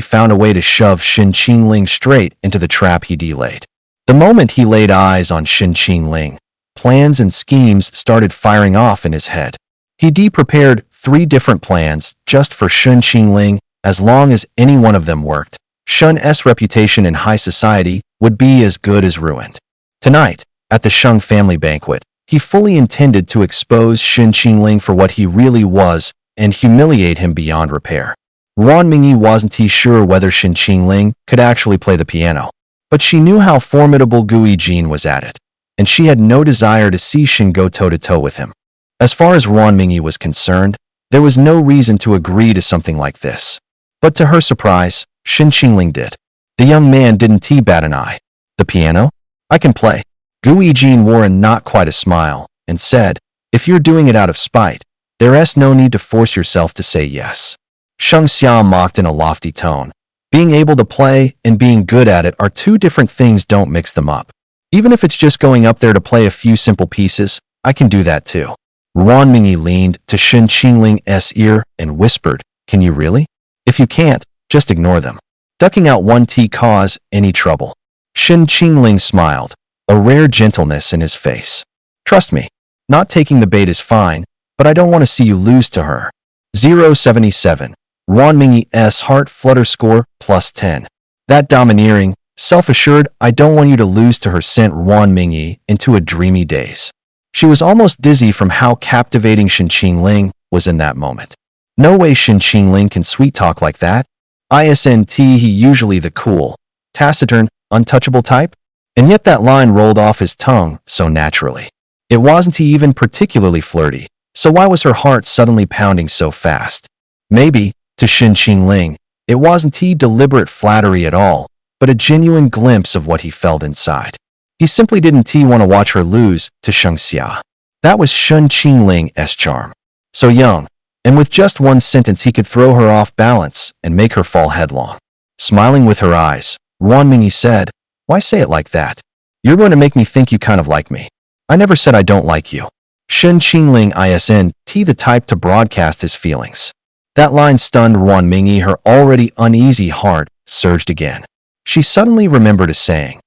found a way to shove Shen Qingling straight into the trap he laid. The moment he laid eyes on Shen Qingling, plans and schemes started firing off in his head. He prepared 3 different plans just for Shen Qingling. As long as any one of them worked, Shen's reputation in high society would be as good as ruined. Tonight, at the Sheng family banquet, he fully intended to expose Shen Qingling for what he really was and humiliate him beyond repair. Ruan Mingyi wasn't sure whether Shen Qingling could actually play the piano, but she knew how formidable Gu Yijin was at it, and she had no desire to see Shen go toe-to-toe with him. As far as Ruan Mingyi was concerned, there was no reason to agree to something like this. But to her surprise, Shen Qingling did. The young man didn't bat an eye. "The piano? I can play." Gu Yijin wore a not quite a smile and said, "If you're doing it out of spite, there's no need to force yourself to say yes." Sheng Xia mocked in a lofty tone. "Being able to play and being good at it are 2 different things, don't mix them up. Even if it's just going up there to play a few simple pieces, I can do that too." Ruan Mingyi leaned to Shen Qingling's ear and whispered, "Can you really? If you can't, just ignore them. Ducking out one cause any trouble." Shen Qingling smiled, a rare gentleness in his face. "Trust me, not taking the bait is fine, but I don't want to see you lose to her." 077. Ruan Mingyi's heart flutter score +10. That domineering, self-assured, "I don't want you to lose to her" sent Ruan Mingyi into a dreamy daze. She was almost dizzy from how captivating Shen Qingling was in that moment. No way Shen Qingling can sweet-talk like that. Isn't he usually the cool, taciturn, untouchable type? And yet that line rolled off his tongue so naturally. It wasn't he even particularly flirty, so why was her heart suddenly pounding so fast? Maybe, to Shen Qingling, it wasn't he deliberate flattery at all, but a genuine glimpse of what he felt inside. He simply didn't want to watch her lose to Sheng Xia. That was Shen Qingling's charm. So young, and with just one sentence he could throw her off balance and make her fall headlong. Smiling with her eyes, Ruan Mingyi said, "Why say it like that? You're going to make me think you kind of like me. I never said I don't like you." Shen Qingling isn't the type to broadcast his feelings. That line stunned Ruan Mingyi. Her already uneasy heart surged again. She suddenly remembered a saying.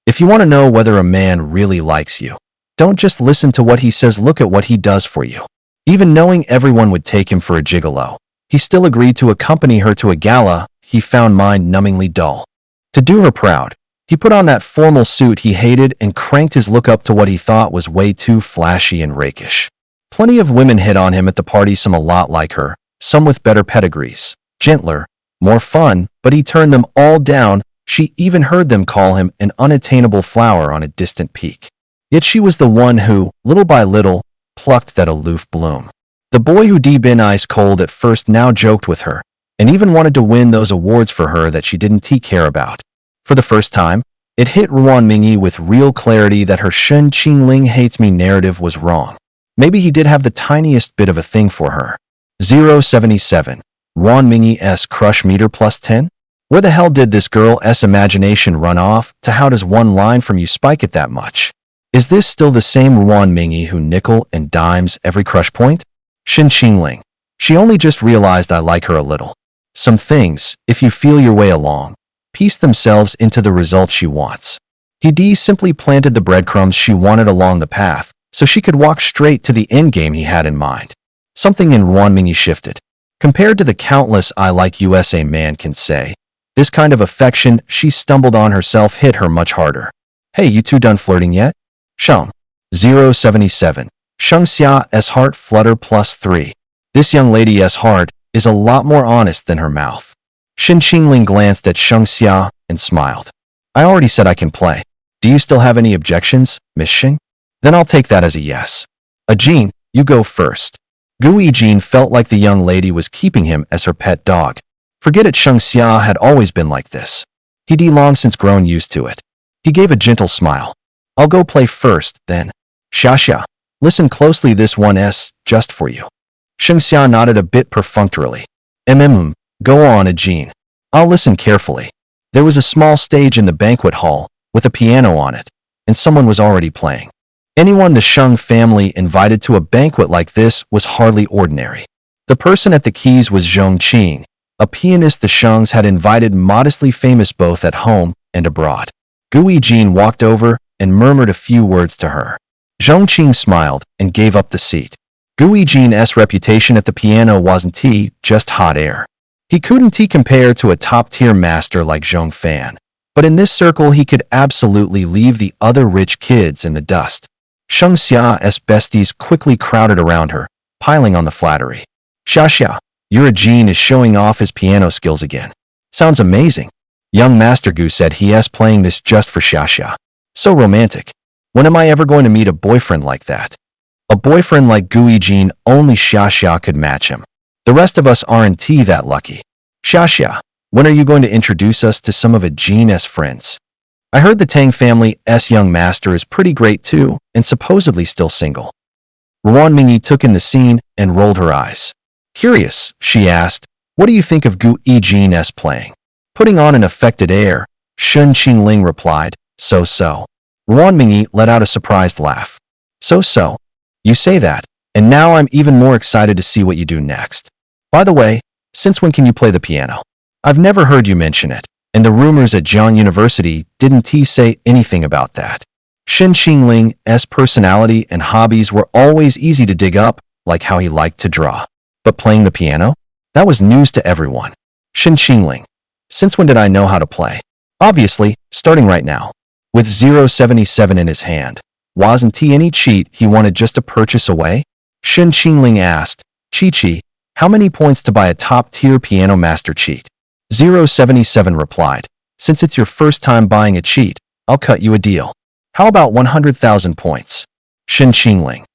If you want to know whether a man really likes you, don't just listen to what he says, look at what he does for you. Even knowing everyone would take him for a gigolo, he still agreed to accompany her to a gala he found mind-numbingly dull. To do her proud, he put on that formal suit he hated and cranked his look up to what he thought was way too flashy and rakish. Plenty of women hit on him at the party, some a lot like her, some with better pedigrees, gentler, more fun, but he turned them all down. She even heard them call him an unattainable flower on a distant peak. Yet she was the one who, little by little, plucked that aloof bloom. The boy who'd been ice cold at first now joked with her, and even wanted to win those awards for her that she didn't care about. For the first time, it hit Ruan Mingyi with real clarity that her Shen Qingling hates me narrative was wrong. Maybe he did have the tiniest bit of a thing for her. 077. Ron Mingyi's crush meter plus 10? Where the hell did this girl's imagination run off to how does one line from you spike it that much? Is this still the same Ron Mingyi who nickel and dimes every crush point? Shin Qingling. She only just realized I like her a little. Some things, if you feel your way along, piece themselves into the result she wants. He simply planted the breadcrumbs she wanted along the path, so she could walk straight to the endgame he had in mind. Something in Ron Mingyi shifted. Compared to the countless I like USA man can say, this kind of affection she stumbled on herself hit her much harder. Hey, you two done flirting yet? Sheng. 077. Sheng Xia's heart flutter plus 3. This young lady's heart is a lot more honest than her mouth. Shin Qingling glanced at Sheng Xia and smiled. I already said I can play. Do you still have any objections, Miss Xing? Then I'll take that as a yes. Jean, you go first. Gui Jean felt like the young lady was keeping him as her pet dog. Forget it, Sheng Xia had always been like this. He'd long since grown used to it. He gave a gentle smile. I'll go play first, then. Xia, listen closely, this one's just for you. Sheng Xia nodded a bit perfunctorily. Go on, Jean. I'll listen carefully. There was a small stage in the banquet hall, with a piano on it, and someone was already playing. Anyone the Sheng family invited to a banquet like this was hardly ordinary. The person at the keys was Zhong Qing, a pianist the Shengs had invited, modestly famous both at home and abroad. Gui Jean walked over and murmured a few words to her. Zhong Qing smiled and gave up the seat. Gui Jean's reputation at the piano wasn't just hot air. He couldn't compare to a top-tier master like Zhong Fan, but in this circle he could absolutely leave the other rich kids in the dust. Sheng Xia's besties quickly crowded around her, piling on the flattery. Xia, your Jean is showing off his piano skills again. Sounds amazing. Young Master Gu said he's playing this just for Xia. So romantic. When am I ever going to meet a boyfriend like that? A boyfriend like Gui Jean, only Xia could match him. The rest of us aren't that lucky. Xia, when are you going to introduce us to some of Jean's friends? I heard the Tang family's young master is pretty great too, and supposedly still single. Ron Mingyi took in the scene and rolled her eyes. Curious, she asked, what do you think of Gui Jean's playing? Putting on an affected air, Shin Qingling replied, so. Ron Mingyi let out a surprised laugh. So. You say that, and now I'm even more excited to see what you do next. By the way, since when can you play the piano? I've never heard you mention it, and the rumors at Jiang University didn't say anything about that. Shin Qingling's personality and hobbies were always easy to dig up, like how he liked to draw. But playing the piano? That was news to everyone. Shin Qingling. Since when did I know how to play? Obviously, starting right now. With 077 in his hand. Wasn't any cheat he wanted just to purchase away? Shin Qingling asked, Chi, how many points to buy a top-tier piano master cheat? 077 replied, since it's your first time buying a cheat, I'll cut you a deal. How about 100,000 points? Shin Qingling.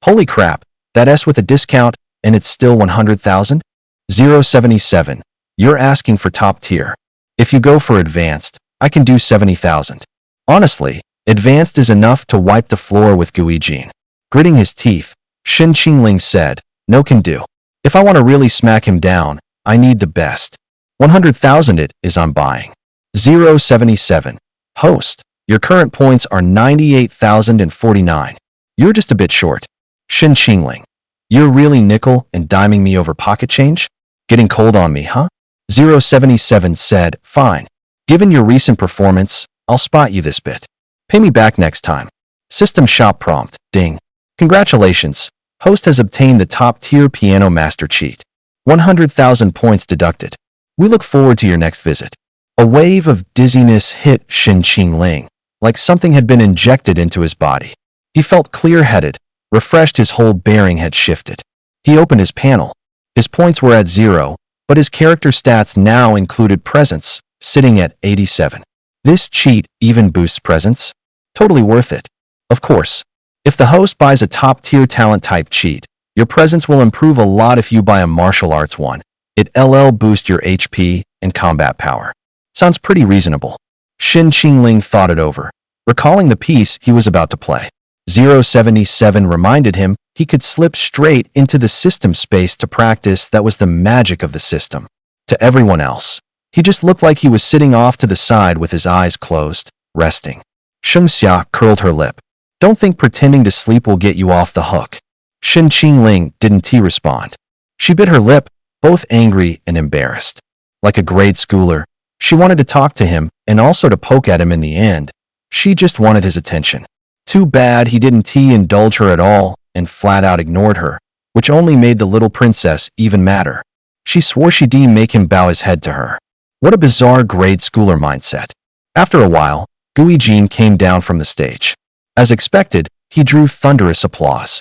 Holy crap, that's with a discount, and it's still 100,000? 077. You're asking for top tier. If you go for advanced, I can do 70,000. Honestly, advanced is enough to wipe the floor with Gui Jean. Gritting his teeth, Shin Qingling said, no can do. If I want to really smack him down, I need the best. 100,000 it is I'm buying. 077. Host, your current points are 98,049. You're just a bit short. Shin Qingling. You're really nickel and diming me over pocket change? Getting cold on me, huh? 077 said, fine. Given your recent performance, I'll spot you this bit. Pay me back next time. System shop prompt, ding. Congratulations, host has obtained the top-tier piano master cheat. 100,000 points deducted. We look forward to your next visit. A wave of dizziness hit Shin Qingling, like something had been injected into his body. He felt clear-headed, refreshed, his whole bearing had shifted. He opened his panel. His points were at 0, but his character stats now included presence, sitting at 87. This cheat even boosts presence. Totally worth it. Of course, if the host buys a top-tier talent-type cheat, your presence will improve a lot. If you buy a martial arts one, it'll boost your HP and combat power. Sounds pretty reasonable. Shin Qingling thought it over, recalling the piece he was about to play. 077 reminded him he could slip straight into the system space to practice. That was the magic of the system. To everyone else, he just looked like he was sitting off to the side with his eyes closed, resting. Shengxia curled her lip. Don't think pretending to sleep will get you off the hook. Shen Qingling didn't respond. She bit her lip, both angry and embarrassed. Like a grade schooler, she wanted to talk to him and also to poke at him in the end. She just wanted his attention. Too bad he didn't indulge her at all and flat out ignored her, which only made the little princess even madder. She swore she'd make him bow his head to her. What a bizarre grade schooler mindset. After a while, Gui Jin came down from the stage. As expected, he drew thunderous applause.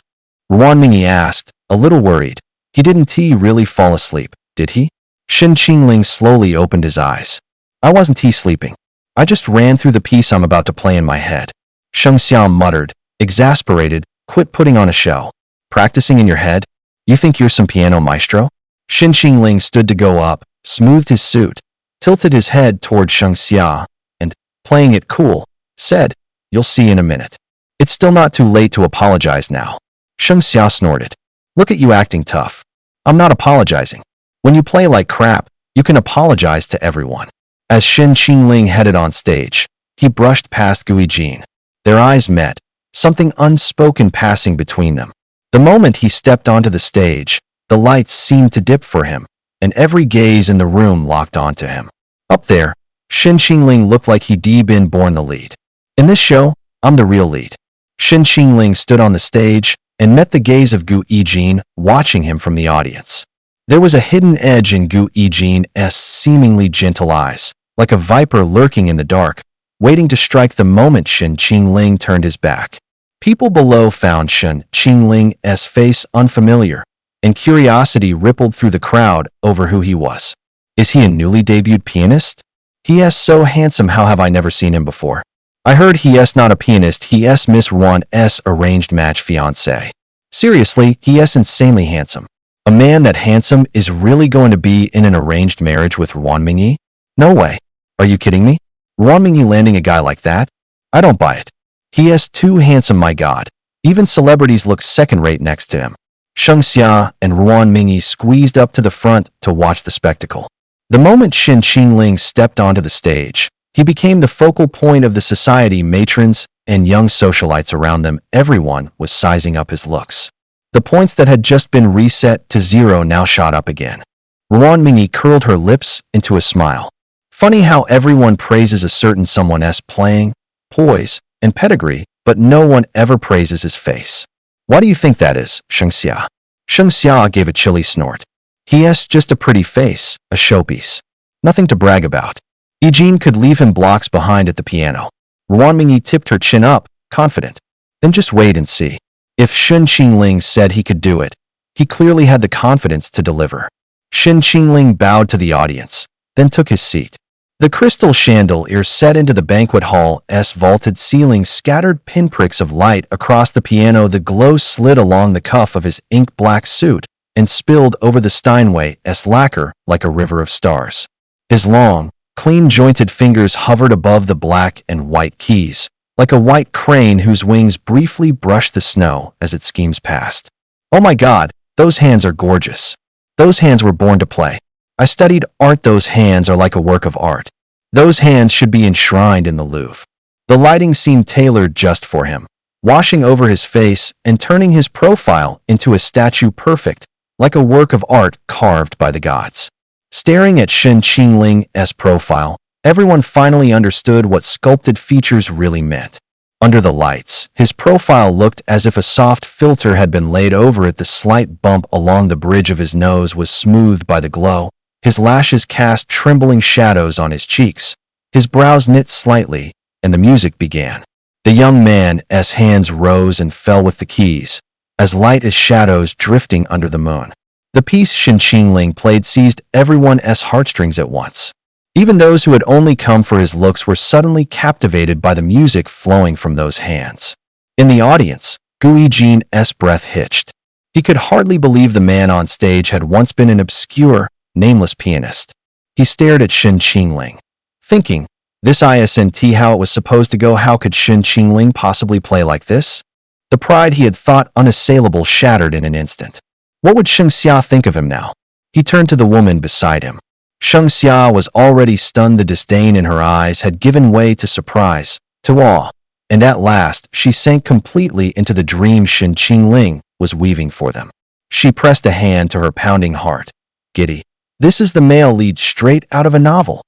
Ruan Mingyi asked, a little worried, he didn't really fall asleep, did he? Shen Qingling slowly opened his eyes. I wasn't sleeping. I just ran through the piece I'm about to play in my head. Shengxia muttered, exasperated, quit putting on a show. Practicing in your head? You think you're some piano maestro? Shen Qingling stood to go up, smoothed his suit, tilted his head toward Shengxia, and, playing it cool, said, you'll see in a minute. It's still not too late to apologize now. Shengxia snorted. Look at you acting tough. I'm not apologizing. When you play like crap, you can apologize to everyone. As Shen Qingling headed on stage, he brushed past Gui Jin. Their eyes met, something unspoken passing between them. The moment he stepped onto the stage, the lights seemed to dip for him, and every gaze in the room locked onto him. Up there, Shen Qingling looked like he'd been born the lead. In this show, I'm the real lead. Shen Qingling stood on the stage and met the gaze of Gui Jin, watching him from the audience. There was a hidden edge in Gui Jin's seemingly gentle eyes, like a viper lurking in the dark, waiting to strike the moment Shen Qingling turned his back. People below found Shen Qingling's face unfamiliar, and curiosity rippled through the crowd over who he was. Is he a newly debuted pianist? He's so handsome, how have I never seen him before? I heard he's not a pianist, he's Miss Ruan's arranged match fiancé. Seriously, he's insanely handsome. A man that handsome is really going to be in an arranged marriage with Ruan Mingyi? No way. Are you kidding me? Ruan Mingyi landing a guy like that? I don't buy it. He is too handsome, my god. Even celebrities look second-rate next to him. Shengxia and Ruan Mingyi squeezed up to the front to watch the spectacle. The moment Shen Qingling stepped onto the stage, he became the focal point of the society. Matrons and young socialites around them, everyone was sizing up his looks. The points that had just been reset to 0 now shot up again. Ruan Mingyi curled her lips into a smile. Funny how everyone praises a certain someone's playing, poise, and pedigree, but no one ever praises his face. Why do you think that is, Shengxia? Shengxia gave a chilly snort. He has just a pretty face, a showpiece. Nothing to brag about. Yijin could leave him blocks behind at the piano. Ruan Mingyi tipped her chin up, confident. Then just wait and see. If Shen Qingling said he could do it, he clearly had the confidence to deliver. Shen Qingling bowed to the audience, then took his seat. The crystal chandelier set into the banquet hall's vaulted ceiling scattered pinpricks of light across the piano. The glow slid along the cuff of his ink-black suit and spilled over the Steinway's lacquer like a river of stars. His long, clean-jointed fingers hovered above the black and white keys, like a white crane whose wings briefly brushed the snow as it schemes past. Oh my god, those hands are gorgeous. Those hands were born to play. I studied art. Those hands are like a work of art. Those hands should be enshrined in the Louvre. The lighting seemed tailored just for him, washing over his face and turning his profile into a statue perfect, like a work of art carved by the gods. Staring at Shen Qingling's profile, everyone finally understood what sculpted features really meant. Under the lights, his profile looked as if a soft filter had been laid over it. The slight bump along the bridge of his nose was smoothed by the glow. His lashes cast trembling shadows on his cheeks. His brows knit slightly, and the music began. The young man's hands rose and fell with the keys, as light as shadows drifting under the moon. The piece Shen Qingling played seized everyone's heartstrings at once. Even those who had only come for his looks were suddenly captivated by the music flowing from those hands. In the audience, Gui Jin's breath hitched. He could hardly believe the man on stage had once been an obscure, nameless pianist. He stared at Shen Qingling, thinking, this isn't how it was supposed to go. How could Shen Qingling possibly play like this? The pride he had thought unassailable shattered in an instant. What would Sheng Xia think of him now? He turned to the woman beside him. Sheng Xia was already stunned. The disdain in her eyes had given way to surprise, to awe, and at last she sank completely into the dream Shen Qingling was weaving for them. She pressed a hand to her pounding heart. Giddy. This is the male lead straight out of a novel.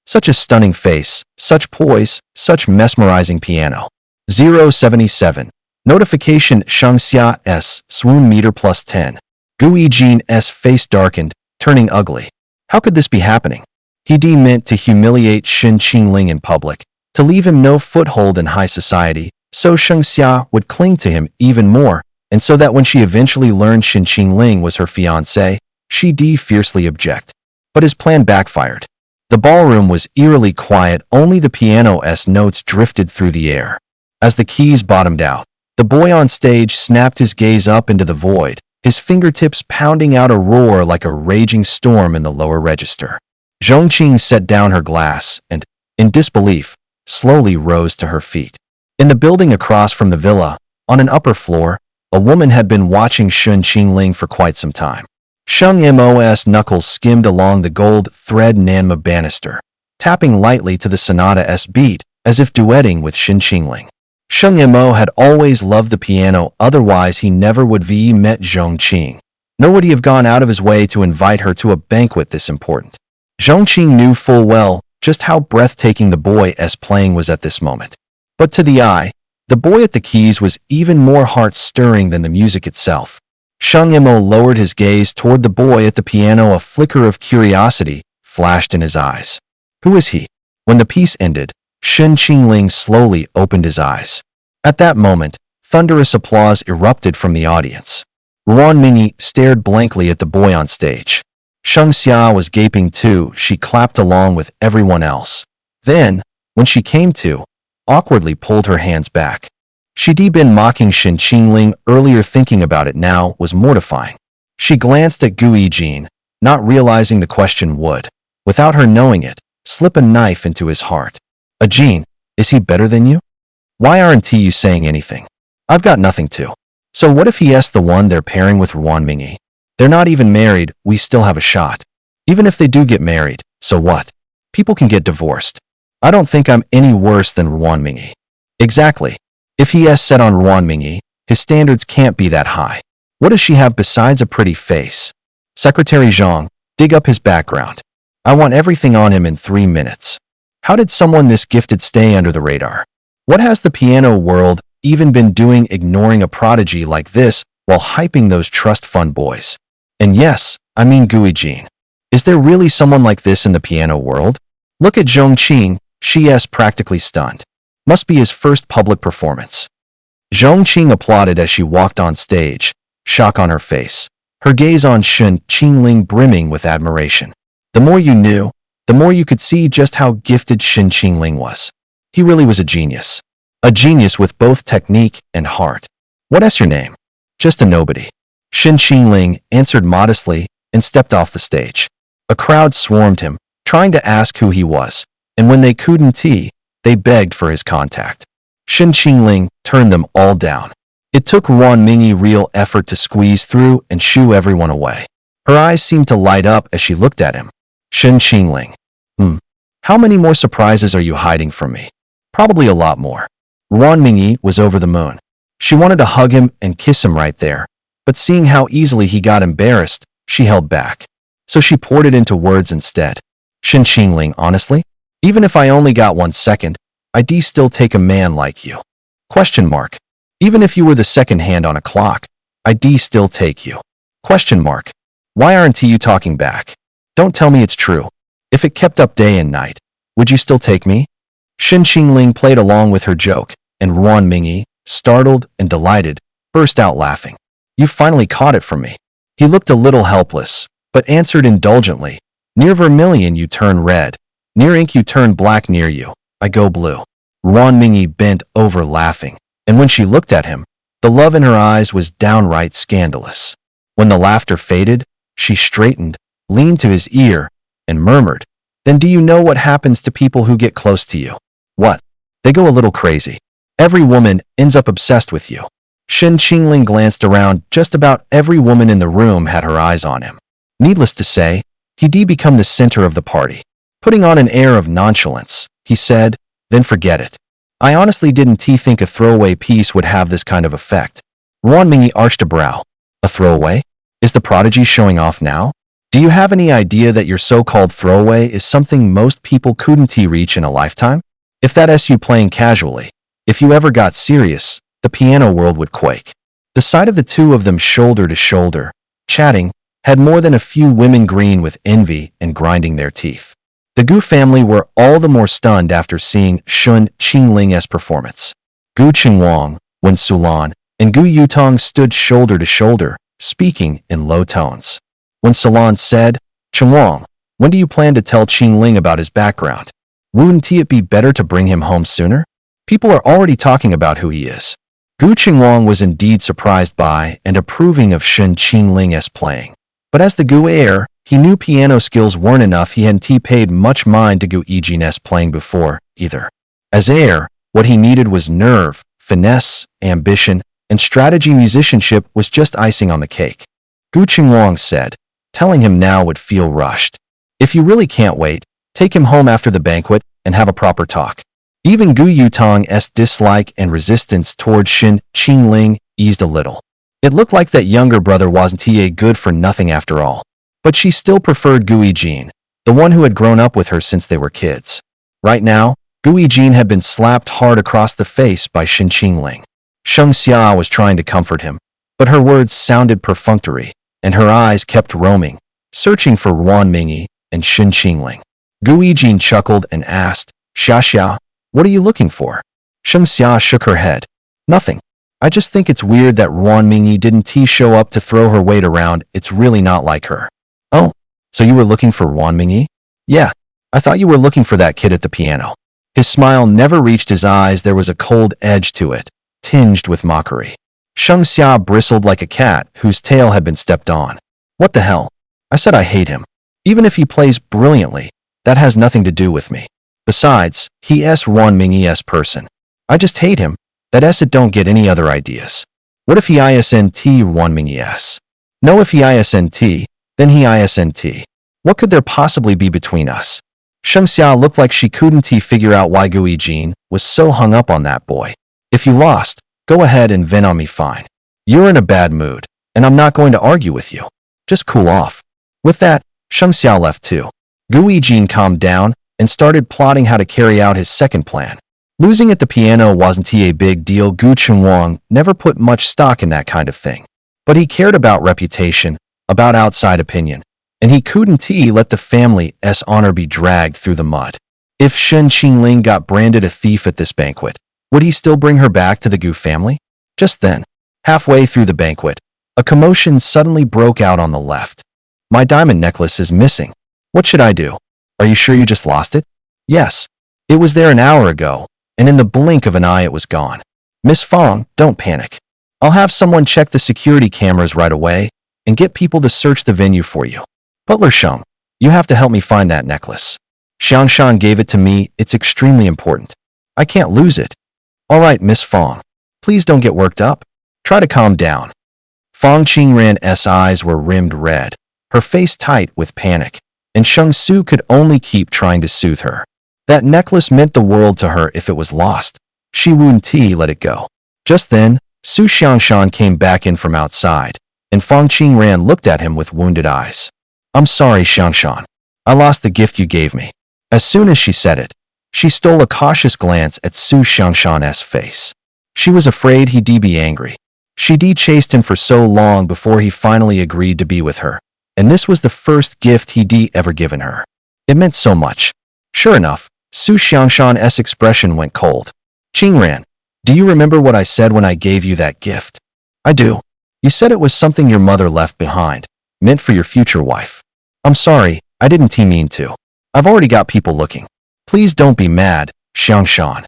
Such a stunning face, such poise, such mesmerizing piano. 077. Notification Sheng Xia's swoon meter +10. Gu Yijin's face darkened, turning ugly. How could this be happening? He meant to humiliate Shen Qingling in public, to leave him no foothold in high society, so Sheng Xia would cling to him even more, and so that when she eventually learned Shen Qingling was her fiancé, she'd fiercely object. But his plan backfired. The ballroom was eerily quiet, only the piano's notes drifted through the air. As the keys bottomed out, the boy on stage snapped his gaze up into the void, his fingertips pounding out a roar like a raging storm in the lower register. Zhongqing set down her glass and, in disbelief, slowly rose to her feet. In the building across from the villa, on an upper floor, a woman had been watching Shen Qingling for quite some time. Sheng Mo's knuckles skimmed along the gold thread Nanma banister, tapping lightly to the sonata-s beat, as if duetting with Shen Qingling. Sheng Mo had always loved the piano, otherwise he never would have met Zhongqing, nor would he have gone out of his way to invite her to a banquet this important. Zhongqing knew full well just how breathtaking the boy's playing was at this moment. But to the eye, the boy at the keys was even more heart-stirring than the music itself. Sheng Mo lowered his gaze toward the boy at the piano. A flicker of curiosity flashed in his eyes. Who is he? When the piece ended, Shen Qingling slowly opened his eyes. At that moment, thunderous applause erupted from the audience. Ruan Mingyi stared blankly at the boy on stage. Sheng Xia was gaping too. She clapped along with everyone else. Then, when she came to, awkwardly pulled her hands back. She'd been mocking Shen Qingling earlier. Thinking about it now was mortifying. She glanced at Gu Yijin, not realizing the question would, without her knowing it, slip a knife into his heart. Ajin, is he better than you? Why aren't you saying anything? I've got nothing to. So what if he's the one they're pairing with Ruan Mingyi? They're not even married, we still have a shot. Even if they do get married, so what? People can get divorced. I don't think I'm any worse than Ruan Mingyi. Exactly. If he's set on Ruan Mingyi, his standards can't be that high. What does she have besides a pretty face? Secretary Zhang, dig up his background. I want everything on him in 3 minutes. How did someone this gifted stay under the radar? What has the piano world even been doing ignoring a prodigy like this while hyping those trust fund boys? And yes, I mean Gu Yijin. Is there really someone like this in the piano world? Look at Zhongqing, she's practically stunned. Must be his first public performance. Zhongqing applauded as she walked on stage, shock on her face, her gaze on Shen Qingling brimming with admiration. The more you knew, the more you could see just how gifted Shen Qingling was. He really was a genius. A genius with both technique and heart. What's your name? Just a nobody. Shen Qingling answered modestly and stepped off the stage. A crowd swarmed him, trying to ask who he was, and when they couldn't, they begged for his contact. Shen Qingling turned them all down. It took Ruan Mingyi real effort to squeeze through and shoo everyone away. Her eyes seemed to light up as she looked at him. Shen Qingling. How many more surprises are you hiding from me? Probably a lot more. Ruan Mingyi was over the moon. She wanted to hug him and kiss him right there, but seeing how easily he got embarrassed, she held back. So she poured it into words instead. Shen Qingling, honestly? Even if I only got 1 second, I'd still take a man like you. Question mark. Even if you were the second hand on a clock, I'd still take you. Question mark. Why aren't you talking back? Don't tell me it's true. If it kept up day and night, would you still take me? Shen Qingling played along with her joke, and Ruan Mingyi, startled and delighted, burst out laughing. You finally caught it from me. He looked a little helpless, but answered indulgently. Near vermilion you turn red. Near ink you turn black. Near you, I go blue. Ruan Mingyi bent over laughing, and when she looked at him, the love in her eyes was downright scandalous. When the laughter faded, she straightened, leaned to his ear, and murmured, Then do you know what happens to people who get close to you? What? They go a little crazy. Every woman ends up obsessed with you. Shen Qingling glanced around. Just about every woman in the room had her eyes on him. Needless to say, he did become the center of the party. Putting on an air of nonchalance, he said, "Then forget it. I honestly didn't think a throwaway piece would have this kind of effect." Ruan Mingyi arched a brow. "A throwaway? Is the prodigy showing off now? Do you have any idea that your so-called throwaway is something most people couldn't reach in a lifetime? If that's you playing casually, if you ever got serious, the piano world would quake." The sight of the two of them shoulder to shoulder, chatting, had more than a few women green with envy and grinding their teeth. The Gu family were all the more stunned after seeing Shen Qingling's performance. Gu Qingwang, Wen Sulan, and Gu Yutong stood shoulder to shoulder, speaking in low tones. When Sulan said, "Qingwang, when do you plan to tell Qingling about his background? Wouldn't it be better to bring him home sooner? People are already talking about who he is." Gu Qingwang was indeed surprised by and approving of Shen Qingling's playing. But as the Gu heir, he knew piano skills weren't enough. He hadn't paid much mind to Gu Yijin's playing before, either. As heir, what he needed was nerve, finesse, ambition, and strategy. Musicianship was just icing on the cake. Gu Qingwang said, "Telling him now would feel rushed. If you really can't wait, take him home after the banquet and have a proper talk." Even Gu Yutong's dislike and resistance toward Shen Qingling eased a little. It looked like that younger brother wasn't a good for nothing after all. But she still preferred Gu Yijin, the one who had grown up with her since they were kids. Right now, Gu Yijin had been slapped hard across the face by Shen Qingling. Sheng Xia was trying to comfort him, but her words sounded perfunctory, and her eyes kept roaming, searching for Ruan Mingyi and Shen Qingling. Gu Yijin chuckled and asked, "Xia, what are you looking for?" Sheng Xia shook her head. "Nothing. I just think it's weird that Ruan Mingyi didn't show up to throw her weight around. It's really not like her." "Oh, so you were looking for Ruan Mingyi?" "Yeah, I thought you were looking for that kid at the piano." His smile never reached his eyes. There was a cold edge to it, tinged with mockery. Sheng Xia bristled like a cat whose tail had been stepped on. "What the hell? I said I hate him. Even if he plays brilliantly, that has nothing to do with me. Besides, he's Ruan Mingyi's person. I just hate him. That it don't get any other ideas. What if he isn't Ruan Mingyi's? No, if he isn't, then he isn't. What could there possibly be between us?" Sheng Xia looked like she couldn't figure out why Gu Yijin was so hung up on that boy. "If you lost, go ahead and vent on me fine. You're in a bad mood, and I'm not going to argue with you. Just cool off." With that, Sheng Xia left too. Gu Yijin calmed down and started plotting how to carry out his second plan. Losing at the piano wasn't a big deal. Gu Qingwang never put much stock in that kind of thing. But he cared about reputation, about outside opinion, and he couldn't let the family's honor be dragged through the mud. If Shen Qingling got branded a thief at this banquet, would he still bring her back to the Gu family? Just then, halfway through the banquet, a commotion suddenly broke out on the left. "My diamond necklace is missing. What should I do? Are you sure you just lost it?" "Yes. It was there an hour ago, and in the blink of an eye it was gone." "Miss Fong, don't panic. I'll have someone check the security cameras right away and get people to search the venue for you. Butler Sheng, you have to help me find that necklace. Xiangshan gave it to me. It's extremely important. I can't lose it." "All right, Miss Fong. Please don't get worked up. Try to calm down." Fong Qingran's eyes were rimmed red, her face tight with panic, and Sheng Su could only keep trying to soothe her. That necklace meant the world to her. If it was lost, she wouldn't let it go. Just then, Su Xiangshan came back in from outside, and Fong Qingran looked at him with wounded eyes. "I'm sorry, Xiangshan. I lost the gift you gave me." As soon as she said it, she stole a cautious glance at Su Xiangshan's face. She was afraid he'd be angry. She'd chased him for so long before he finally agreed to be with her, and this was the first gift he'd ever given her. It meant so much. Sure enough, Su Xiangshan's expression went cold. "Qingran, do you remember what I said when I gave you that gift?" "I do. You said it was something your mother left behind, meant for your future wife." "I'm sorry, I didn't mean to. I've already got people looking. Please don't be mad, Xiangshan."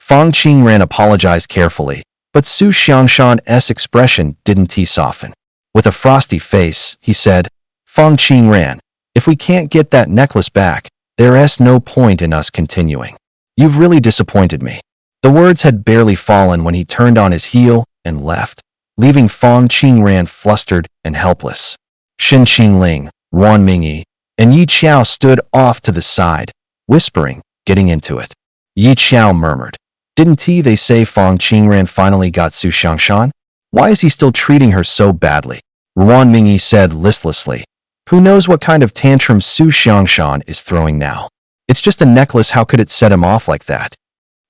Fong Qingran apologized carefully, but Su Xiangshan's expression didn't soften. With a frosty face, he said, "Fong Qingran, if we can't get that necklace back, there's no point in us continuing. You've really disappointed me." The words had barely fallen when he turned on his heel and left. leaving Fang Qingran flustered and helpless. Xin Qingling, Wan Mingyi, and Yi Qiao stood off to the side, whispering, getting into it. Yi Qiao murmured, "Didn't they say Fang Qingran finally got Su Xiangshan? Why is he still treating her so badly?" Wan Mingyi said listlessly, "Who knows what kind of tantrum Su Xiangshan is throwing now? It's just a necklace, how could it set him off like that?"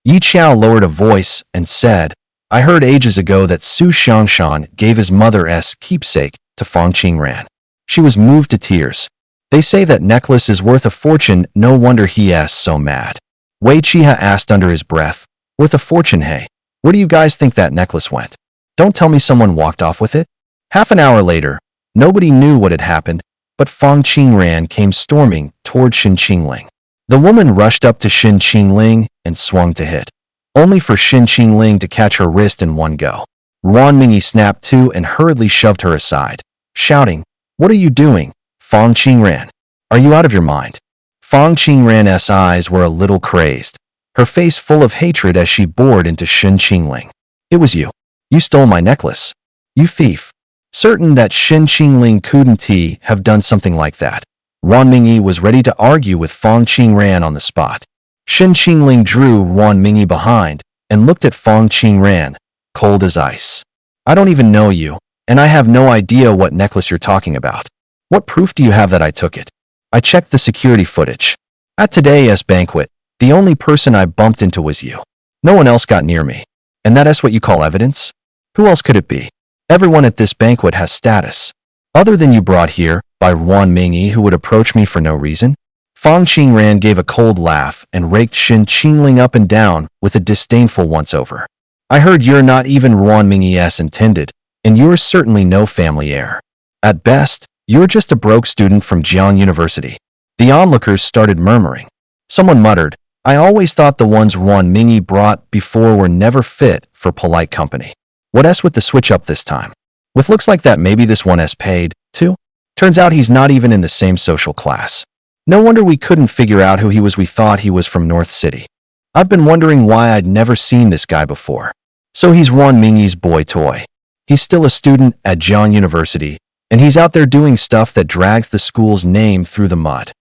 Yi Qiao lowered a voice and said, "I heard ages ago that Su Xiangshan gave his mother's keepsake to Fang Qingran. She was moved to tears. They say that necklace is worth a fortune, no wonder he's so mad." Wei Chiha asked under his breath, "Worth a fortune, hey? Where do you guys think that necklace went? Don't tell me someone walked off with it?" Half an hour later, nobody knew what had happened, but Fang Qingran came storming toward Xin Qingling. The woman rushed up to Xin Qingling and swung to hit, only for Xin Qingling to catch her wrist in one go. Wan Mingyi snapped to and hurriedly shoved her aside, shouting, "What are you doing, Fang Qingran? Are you out of your mind?" Fang Qingran's eyes were a little crazed, her face full of hatred as she bored into Xin Qingling. "It was you. You stole my necklace. You thief." Certain that Xin Qingling couldn't have done something like that, Wan Mingyi was ready to argue with Fang Qingran on the spot. Xin Qingling drew Wan Mingyi behind and looked at Fang Qingran, cold as ice. "I don't even know you, and I have no idea what necklace you're talking about. What proof do you have that I took it? I checked the security footage. At today's banquet, the only person I bumped into was you. No one else got near me. And that's what you call evidence? Who else could it be? Everyone at this banquet has status. Other than you brought here by Wan Mingyi, who would approach me for no reason?" Fang Qingran gave a cold laugh and raked Xin Qingling up and down with a disdainful once-over. "I heard you're not even Wan Mingyi's intended, and you're certainly no family heir. At best, you're just a broke student from Jiang University." The onlookers started murmuring. Someone muttered, "I always thought the ones Wan Mingyi brought before were never fit for polite company. What else with the switch up this time? With looks like that, maybe this one has paid, too? Turns out he's not even in the same social class. No wonder we couldn't figure out who he was. We thought he was from North City. I've been wondering why I'd never seen this guy before. So he's Wan Mingyi's boy toy. He's still a student at Jiang University, and he's out there doing stuff that drags the school's name through the mud.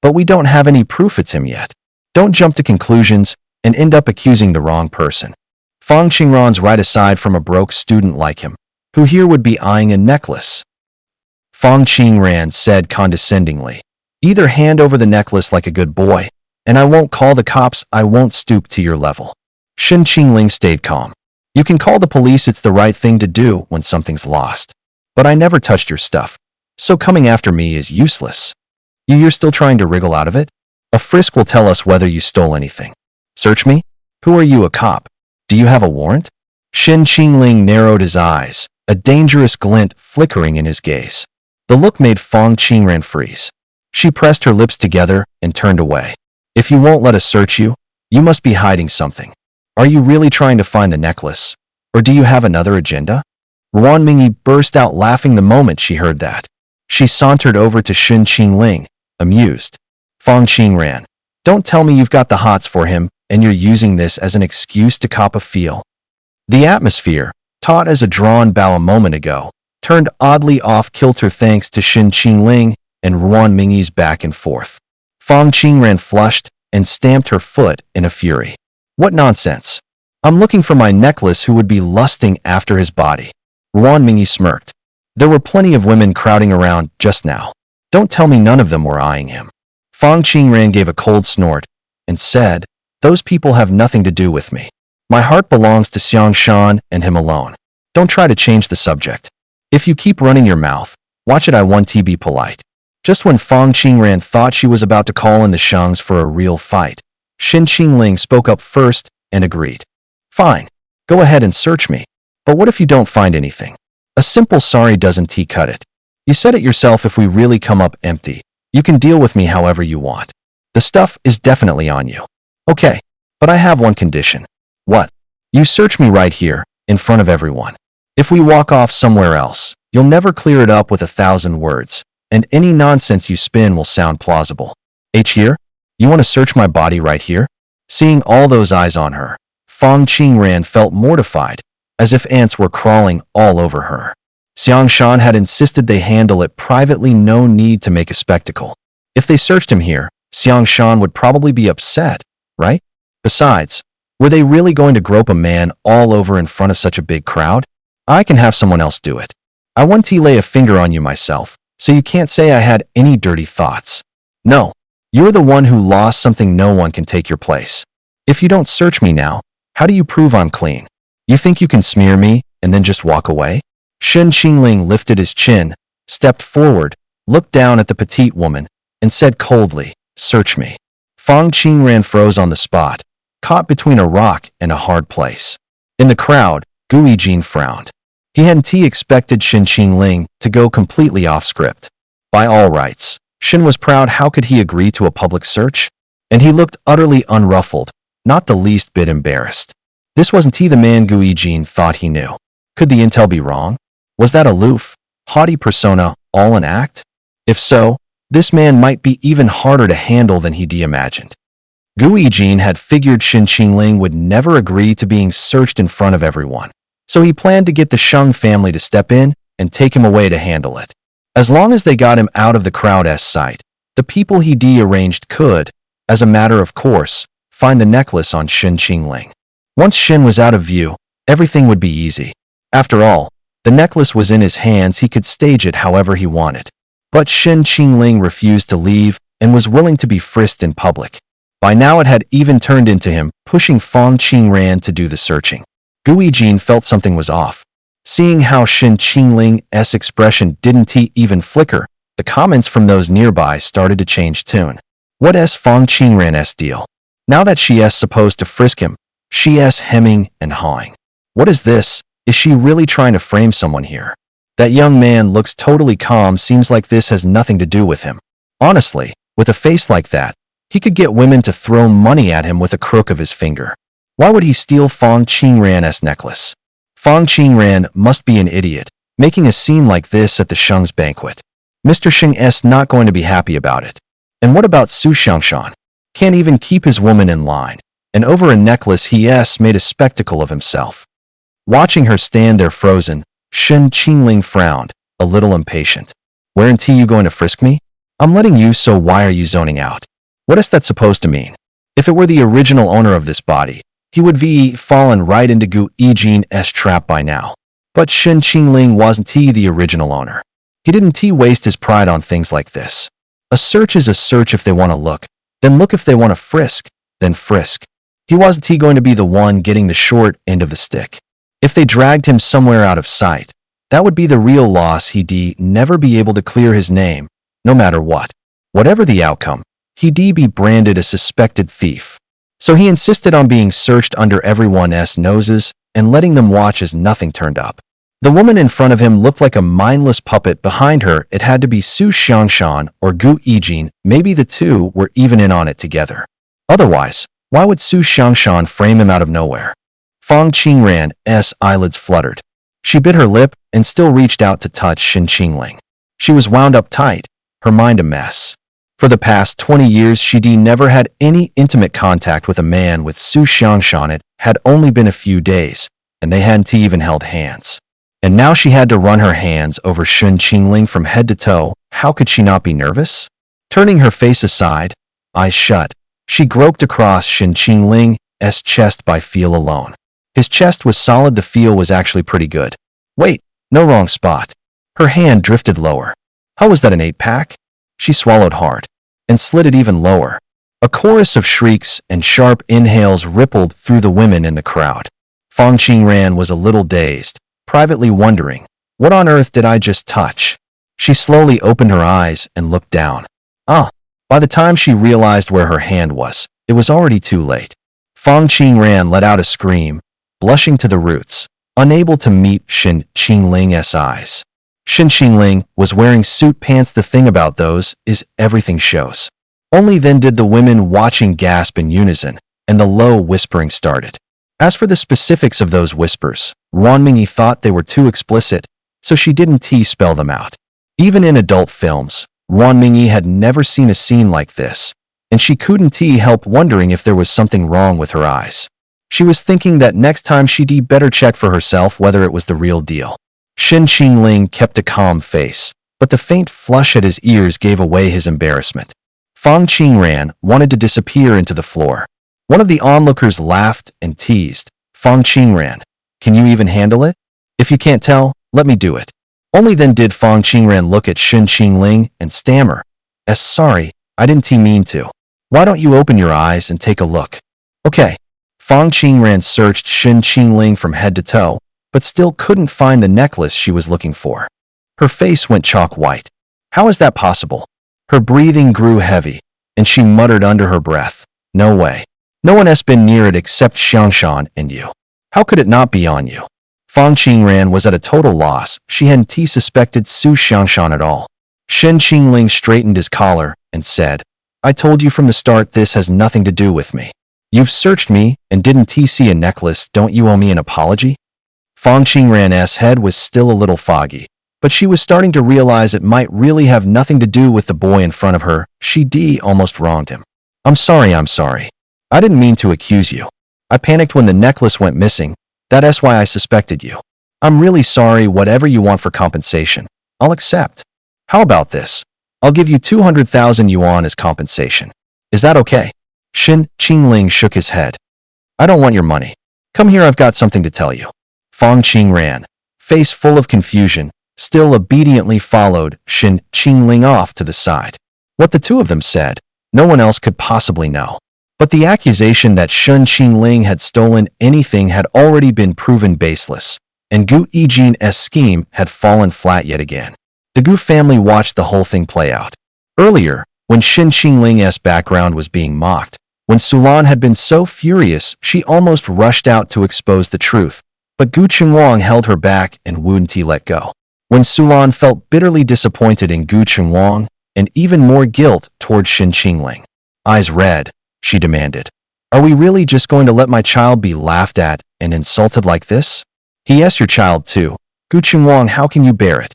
But we don't have any proof it's him yet. Don't jump to conclusions and end up accusing the wrong person. Fang Qingran's right aside from a broke student like him, who here would be eyeing a necklace." Fang Qingran said condescendingly, "Either hand over the necklace like a good boy, and I won't call the cops. I won't stoop to your level." Xin Qingling stayed calm. "You can call the police, it's the right thing to do when something's lost. But I never touched your stuff, so coming after me is useless. You're still trying to wriggle out of it? A frisk will tell us whether you stole anything. Search me? Who are you, a cop? Do you have a warrant?" Xin Qingling narrowed his eyes, a dangerous glint flickering in his gaze. The look made Fang Qingran freeze. She pressed her lips together and turned away. "If you won't let us search you, you must be hiding something. Are you really trying to find the necklace? Or do you have another agenda?" Wan Mingyi burst out laughing the moment she heard that. She sauntered over to Xin Qingling, amused. "Fang Qingran, don't tell me you've got the hots for him and you're using this as an excuse to cop a feel." The atmosphere, taut as a drawn bow a moment ago, turned oddly off-kilter thanks to Xin Qingling and Wan Mingyi's back and forth. Fang Qingran flushed and stamped her foot in a fury. "What nonsense! I'm looking for my necklace. Who would be lusting after his body?" Wan Mingyi smirked. "There were plenty of women crowding around just now. Don't tell me none of them were eyeing him." Fang Qingran gave a cold snort and said, "Those people have nothing to do with me. My heart belongs to Xiangshan and him alone. Don't try to change the subject. If you keep running your mouth, watch it. I want to be polite." Just when Fang Qingran thought she was about to call in the Shangs for a real fight, Xin Qingling spoke up first and agreed. "Fine, go ahead and search me. But what if you don't find anything? A simple sorry doesn't cut it. You said it yourself, if we really come up empty, you can deal with me however you want. The stuff is definitely on you. Okay, but I have one condition." "What?" "You search me right here, in front of everyone. If we walk off somewhere else, you'll never clear it up with 1,000 words, and any nonsense you spin will sound plausible. Here? You want to search my body right here?" Seeing all those eyes on her, Fang Qingran felt mortified, as if ants were crawling all over her. Xiang Shan had insisted they handle it privately, no need to make a spectacle. If they searched him here, Xiang Shan would probably be upset, right? Besides, were they really going to grope a man all over in front of such a big crowd? I can have someone else do it. I want to lay a finger on you myself, so you can't say I had any dirty thoughts. No, you're the one who lost something. No one can take your place. If you don't search me now, how do you prove I'm clean? You think you can smear me and then just walk away? Shen Qingling lifted his chin, stepped forward, looked down at the petite woman, and said coldly, "Search me." Fang Qingran froze on the spot, caught between a rock and a hard place. In the crowd, Gu Yijin frowned. He hadn't expected Shen Qingling to go completely off script. By all rights, Shen was proud. How could he agree to a public search? And he looked utterly unruffled, not the least bit embarrassed. This wasn't the man Gu Yijin thought he knew. Could the intel be wrong? Was that aloof, haughty persona all an act? If so, this man might be even harder to handle than he'd imagined. Gu Yijin had figured Shen Qingling would never agree to being searched in front of everyone, so he planned to get the Sheng family to step in and take him away to handle it. As long as they got him out of the crowd's sight, the people he arranged could, as a matter of course, find the necklace on Shen Qingling. Once Shen was out of view, everything would be easy. After all, the necklace was in his hands. He could stage it however he wanted. But Shen Qingling refused to leave and was willing to be frisked in public. By now it had even turned into him, pushing Fang Qingran to do the searching. Gu Yijin felt something was off. Seeing how Shen Qingling's expression didn't even flicker, the comments from those nearby started to change tune. What's Fang Qingran's deal? Now that she's supposed to frisk him, she's hemming and hawing. What is this? Is she really trying to frame someone here? That young man looks totally calm. Seems like this has nothing to do with him. Honestly, with a face like that, he could get women to throw money at him with a crook of his finger. Why would he steal Fang Qingran's necklace? Fang Qingran must be an idiot, making a scene like this at the Sheng's banquet. Mr. Sheng's not going to be happy about it. And what about Su Xiangshan? Can't even keep his woman in line, and over a necklace he's made a spectacle of himself. Watching her stand there frozen, Shen Qingling frowned, a little impatient. Weren't you going to frisk me? I'm letting you, so why are you zoning out? What is that supposed to mean? If it were the original owner of this body, he would be fallen right into Gu Yijin's trap by now. But Shen Qingling wasn't the original owner. He didn't waste his pride on things like this. A search is a search. If they want to look, then look. If they want to frisk, then frisk. He wasn't going to be the one getting the short end of the stick. If they dragged him somewhere out of sight, that would be the real loss. He'd never be able to clear his name, no matter what. Whatever the outcome, he'd be branded a suspected thief. So he insisted on being searched under everyone's noses and letting them watch as nothing turned up. The woman in front of him looked like a mindless puppet. Behind her, it had to be Su Xiangshan or Gu Yijin. Maybe the two were even in on it together. Otherwise, why would Su Xiangshan frame him out of nowhere? Fang Qingran's eyelids fluttered. She bit her lip and still reached out to touch Shen Qingling. She was wound up tight, her mind a mess. For the past 20 years, she'd never had any intimate contact with a man. With Su Xiangshan, it had only been a few days, and they hadn't even held hands. And now she had to run her hands over Shen Qingling from head to toe. How could she not be nervous? Turning her face aside, eyes shut, she groped across Shen Qingling's chest by feel alone. His chest was solid. The feel was actually pretty good. Wait, no, wrong spot. Her hand drifted lower. How was that, an 8-pack? She swallowed hard and slid it even lower. A chorus of shrieks and sharp inhales rippled through the women in the crowd. Fang Qingran was a little dazed, privately wondering, what on earth did I just touch? She slowly opened her eyes and looked down. By the time she realized where her hand was, it was already too late. Fang Qingran let out a scream, blushing to the roots, unable to meet Shen Qingling's eyes. Shen Qingling was wearing suit pants. The thing about those is everything shows. Only then did the women watching gasp in unison, and the low whispering started. As for the specifics of those whispers, Wan Mingyi thought they were too explicit, so she didn't spell them out. Even in adult films, Wan Mingyi had never seen a scene like this, and she couldn't help wondering if there was something wrong with her eyes. She was thinking that next time she'd better check for herself whether it was the real deal. Shen Qingling kept a calm face, but the faint flush at his ears gave away his embarrassment. Fang Qingran wanted to disappear into the floor. One of the onlookers laughed and teased. Fang Qingran, can you even handle it? If you can't tell, let me do it. Only then did Fang Qingran look at Shen Qingling and stammer. Sorry, I didn't mean to. Why don't you open your eyes and take a look? Okay. Fang Qingran searched Shen Qingling from head to toe, but still couldn't find the necklace she was looking for. Her face went chalk white. How is that possible? Her breathing grew heavy, and she muttered under her breath, no way. No one has been near it except Xiangshan and you. How could it not be on you? Fang Qingran was at a total loss. She hadn't suspected Su Xiangshan at all. Shen Qingling straightened his collar and said, I told you from the start this has nothing to do with me. You've searched me and didn't see a necklace, don't you owe me an apology? Fang Qingran's head was still a little foggy, but she was starting to realize it might really have nothing to do with the boy in front of her. She almost wronged him. I'm sorry. I didn't mean to accuse you. I panicked when the necklace went missing. That's why I suspected you. I'm really sorry. Whatever you want for compensation, I'll accept. How about this? I'll give you 200,000 yuan as compensation. Is that okay? Shen Qingling shook his head. I don't want your money. Come here, I've got something to tell you. Fang Qingran, face full of confusion, still obediently followed Shen Qingling off to the side. What the two of them said, no one else could possibly know. But the accusation that Shen Qingling had stolen anything had already been proven baseless, and Gu Yijin's scheme had fallen flat yet again. The Gu family watched the whole thing play out. Earlier, when Shen Qingling's background was being mocked, when Sulan had been so furious she almost rushed out to expose the truth, but Gu Qinguang held her back and wouldn't let go. When Sulan felt bitterly disappointed in Gu Qinguang and even more guilt toward Shen Qingling. Eyes red, she demanded. Are we really just going to let my child be laughed at and insulted like this? Yes, your child too. Gu Qinguang, how can you bear it?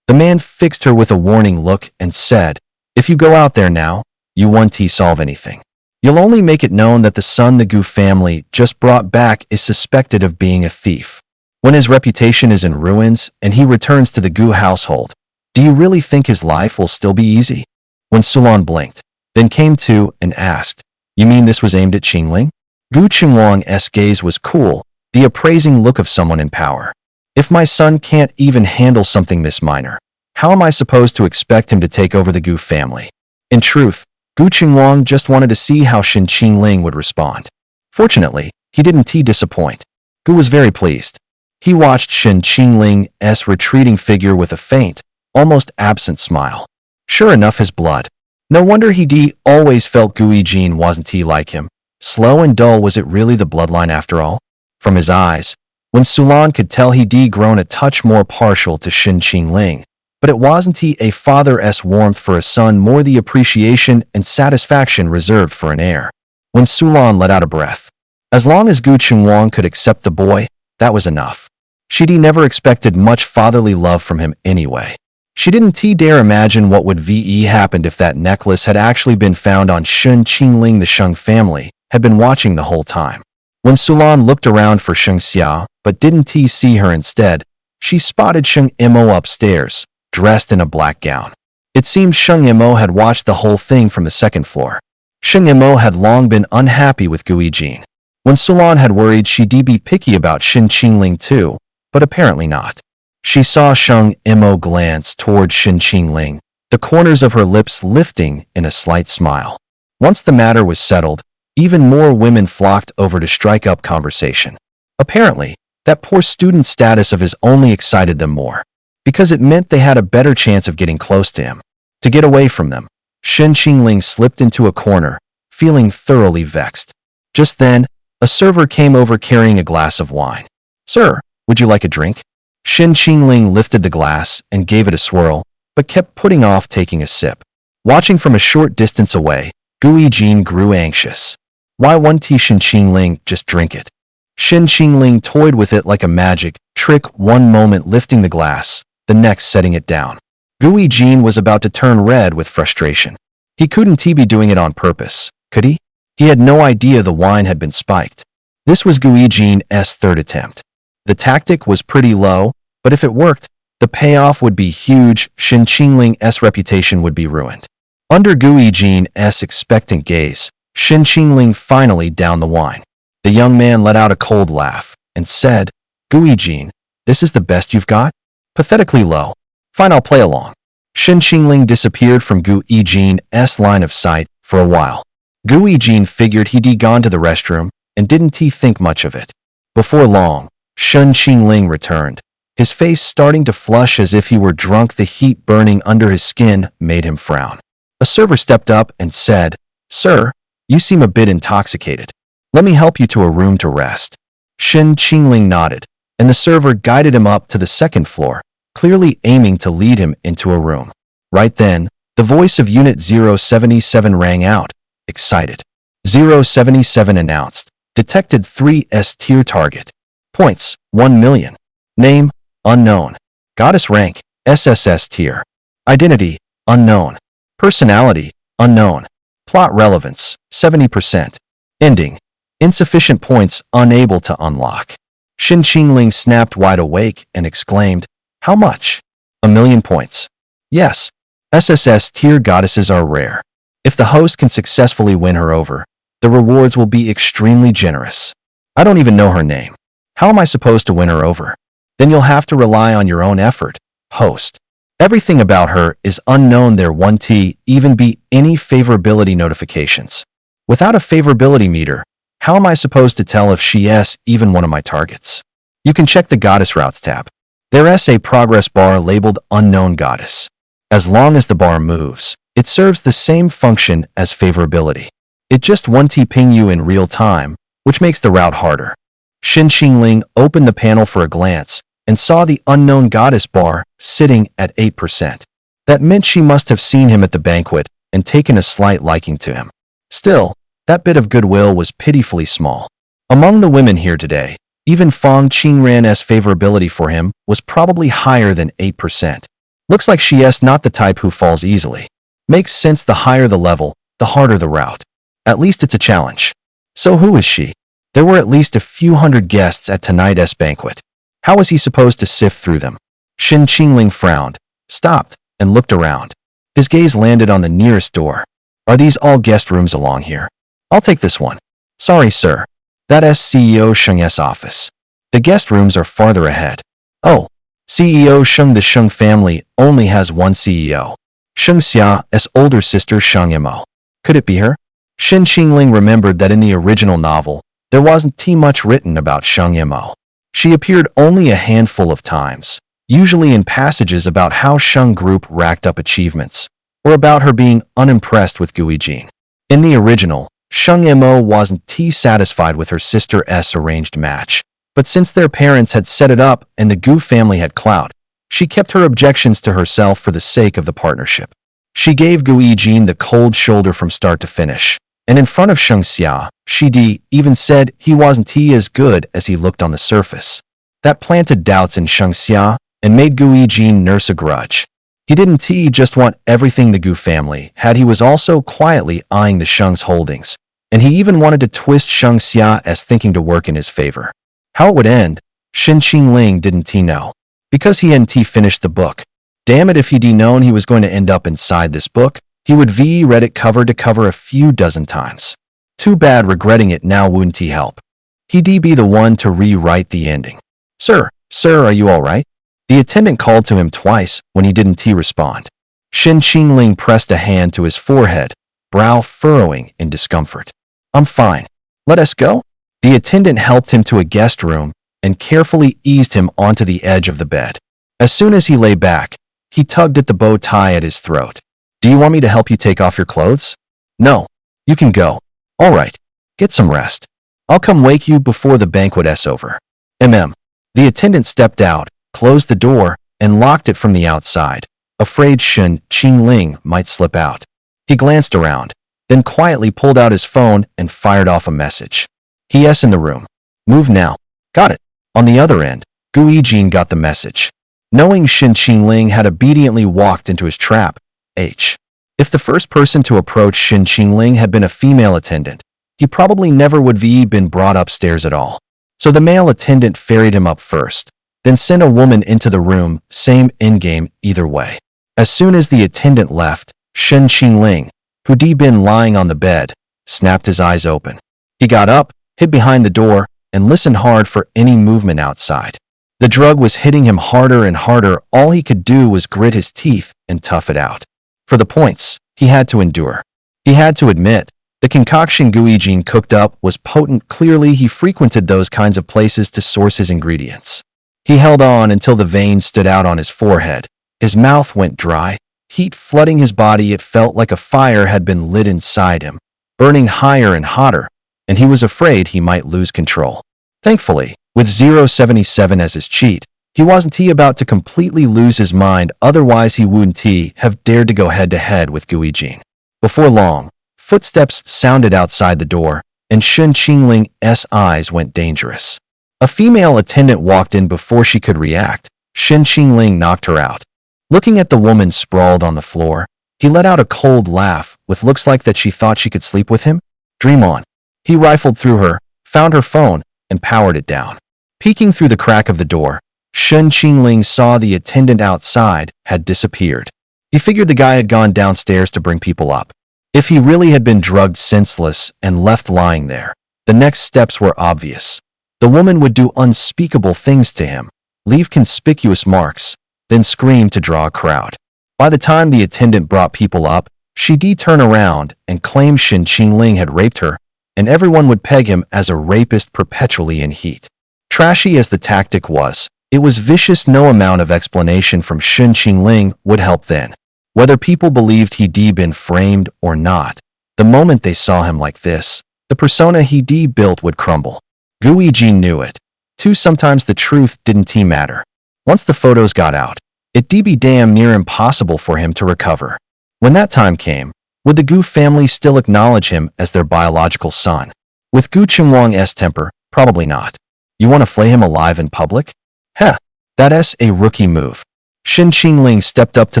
The man fixed her with a warning look and said, if you go out there now, you won't solve anything. You'll only make it known that the son the Gu family just brought back is suspected of being a thief. When his reputation is in ruins and he returns to the Gu household, do you really think his life will still be easy? When Sulan blinked, then came to and asked, you mean this was aimed at Qingling? Gu Qinguang's gaze was cool, the appraising look of someone in power. If my son can't even handle something this minor, how am I supposed to expect him to take over the Gu family? In truth, Gu Qinguang just wanted to see how Shen Qingling would respond. Fortunately, he didn't disappoint. Gu was very pleased. He watched Shen Qingling's retreating figure with a faint, almost absent smile. Sure enough, his blood. No wonder he always felt Gu Yijin wasn't like him. Slow and dull, was it really the bloodline after all? From his eyes, when Sulan could tell he'd grown a touch more partial to Shen Qingling. But it wasn't a father's warmth for a son, more the appreciation and satisfaction reserved for an heir. When Sulan let out a breath. As long as Gu Qinguang could accept the boy, that was enough. She'd never expected much fatherly love from him anyway. She didn't dare imagine what would happened if that necklace had actually been found on Shen Qingling. The Sheng family had been watching the whole time. When Sulan looked around for Sheng Xia, but didn't see her instead, she spotted Sheng Imo upstairs, dressed in a black gown. It seemed Sheng Imo had watched the whole thing from the second floor. Sheng Imo had long been unhappy with Gu Yijin. When Sulan had worried she'd be picky about Shen Qingling too, but apparently not. She saw Sheng Imo glance toward Shen Qingling, the corners of her lips lifting in a slight smile. Once the matter was settled, even more women flocked over to strike up conversation. Apparently, that poor student status of his only excited them more, because it meant they had a better chance of getting close to him. To get away from them, Shen Qingling slipped into a corner, feeling thoroughly vexed. Just then, a server came over carrying a glass of wine. Sir, would you like a drink? Shen Qingling lifted the glass and gave it a swirl, but kept putting off taking a sip. Watching from a short distance away, Gu Yijin grew anxious. Why wouldn't Shen Qingling just drink it? Shen Qingling toyed with it like a magic trick, one moment lifting the glass, the next setting it down. Gu Yijin was about to turn red with frustration. He couldn't be doing it on purpose, could he? He had no idea the wine had been spiked. This was Guijin's third attempt. The tactic was pretty low, but if it worked, the payoff would be huge. Shen Qingling's reputation would be ruined. Under Guijin's expectant gaze, Shen Qingling finally downed the wine. The young man let out a cold laugh and said, Guijin, this is the best you've got? Pathetically low. Fine, I'll play along. Shen Qingling disappeared from Guijin's line of sight for a while. Guijin figured he'd gone to the restroom and didn't he think much of it. Before long, Shen Qingling returned. His face starting to flush as if he were drunk. The heat burning under his skin made him frown. A server stepped up and said, Sir, you seem a bit intoxicated. Let me help you to a room to rest. Shen Qingling nodded, and the server guided him up to the second floor, clearly aiming to lead him into a room. Right then, the voice of Unit 077 rang out, excited. 077 announced, detected 3 S-tier target. Points, 1 million. Name, unknown. Goddess rank, SSS tier. Identity, unknown. Personality, unknown. Plot relevance, 70%. Ending, insufficient points, unable to unlock. Shen Qingling snapped wide awake and exclaimed, How much? 1 million points. Yes, SSS tier goddesses are rare. If the host can successfully win her over, the rewards will be extremely generous. I don't even know her name. How am I supposed to win her over? Then you'll have to rely on your own effort, host. Everything about her is unknown. There won't even be any favorability notifications. Without a favorability meter, how am I supposed to tell if she's even one of my targets? You can check the Goddess Routes tab. There's a progress bar labeled Unknown Goddess. As long as the bar moves, it serves the same function as favorability. It just won't ping you in real time, which makes the route harder. Shen Qingling opened the panel for a glance and saw the Unknown Goddess bar sitting at 8%. That meant she must have seen him at the banquet and taken a slight liking to him. Still, that bit of goodwill was pitifully small. Among the women here today, even Fang Qingran's favorability for him was probably higher than 8%. Looks like she's not the type who falls easily. Makes sense, the higher the level, the harder the route. At least it's a challenge. So who is she? There were at least a few hundred guests at tonight's banquet. How was he supposed to sift through them? Shen Qingling frowned, stopped, and looked around. His gaze landed on the nearest door. Are these all guest rooms along here? I'll take this one. Sorry, sir. That's CEO Sheng's office. The guest rooms are farther ahead. Oh, CEO Sheng. The Sheng family only has one CEO. Sheng Xia's older sister Sheng Yimo. Could it be her? Shen Qingling remembered that in the original novel, there wasn't much written about Sheng Yimo. She appeared only a handful of times, usually in passages about how Sheng Group racked up achievements, or about her being unimpressed with Guijin. In the original, Sheng Yimo wasn't satisfied with her sister's arranged match, but since their parents had set it up and the Gu family had clout, she kept her objections to herself for the sake of the partnership. She gave Guijin the cold shoulder from start to finish, and in front of Sheng Xia, she even said he wasn't as good as he looked on the surface. That planted doubts in Sheng Xia and made Guijin nurse a grudge. He didn't just want everything the Gu family had, he was also quietly eyeing the Sheng's holdings, and he even wanted to twist Sheng Xia's thinking to work in his favor. How it would end, Shen Qingling didn't know, because he hadn't finished the book. Damn it, if he'd known he was going to end up inside this book, he would read it cover to cover a few dozen times. Too bad, regretting it now wouldn't help. He'd be the one to rewrite the ending. Sir, are you all right? The attendant called to him twice when he didn't respond. Shen Qingling pressed a hand to his forehead, brow furrowing in discomfort. I'm fine. Let us go? The attendant helped him to a guest room and carefully eased him onto the edge of the bed. As soon as he lay back, he tugged at the bow tie at his throat. Do you want me to help you take off your clothes? No. You can go. All right. Get some rest. I'll come wake you before the banquet's over. The attendant stepped out, closed the door, and locked it from the outside, afraid Shen Qingling might slip out. He glanced around, then quietly pulled out his phone and fired off a message. He's in the room. Move now. Got it. On the other end, Guijin got the message. Knowing Shen Qingling had obediently walked into his trap, if the first person to approach Shen Qingling had been a female attendant, he probably never would have been brought upstairs at all. So the male attendant ferried him up first, then sent a woman into the room, same endgame either way. As soon as the attendant left, Shen Qingling, who'd been lying on the bed, snapped his eyes open. He got up, hid behind the door, and listened hard for any movement outside. The drug was hitting him harder and harder. All he could do was grit his teeth and tough it out. For the points, he had to endure. He had to admit, the concoction Guijin cooked up was potent. Clearly, he frequented those kinds of places to source his ingredients. He held on until the veins stood out on his forehead. His mouth went dry, heat flooding his body. It felt like a fire had been lit inside him, burning higher and hotter, and he was afraid he might lose control. Thankfully, with 077 as his cheat, he wasn't about to completely lose his mind, otherwise he wouldn't have dared to go head-to-head with Guijin. Before long, footsteps sounded outside the door, and Shen Qingling's eyes went dangerous. A female attendant walked in before she could react. Shen Qingling knocked her out. Looking at the woman sprawled on the floor, he let out a cold laugh, with looks like that she thought she could sleep with him. Dream on. He rifled through her, found her phone, and powered it down. Peeking through the crack of the door, Shen Qingling saw the attendant outside had disappeared. He figured the guy had gone downstairs to bring people up. If he really had been drugged senseless and left lying there, the next steps were obvious. The woman would do unspeakable things to him, leave conspicuous marks, then scream to draw a crowd. By the time the attendant brought people up, she'd turn around and claim Shen Qingling had raped her, and everyone would peg him as a rapist perpetually in heat. Trashy as the tactic was, it was vicious. No amount of explanation from Shen Qingling would help then. Whether people believed he'd been framed or not, the moment they saw him like this, the persona he'd built would crumble. Guijin knew it. Too, sometimes the truth didn't matter. Once the photos got out, it'd be damn near impossible for him to recover. When that time came, would the Gu family still acknowledge him as their biological son? With Gu Qinglong's temper, probably not. You want to flay him alive in public? Heh, that's a rookie move. Shen Qingling stepped up to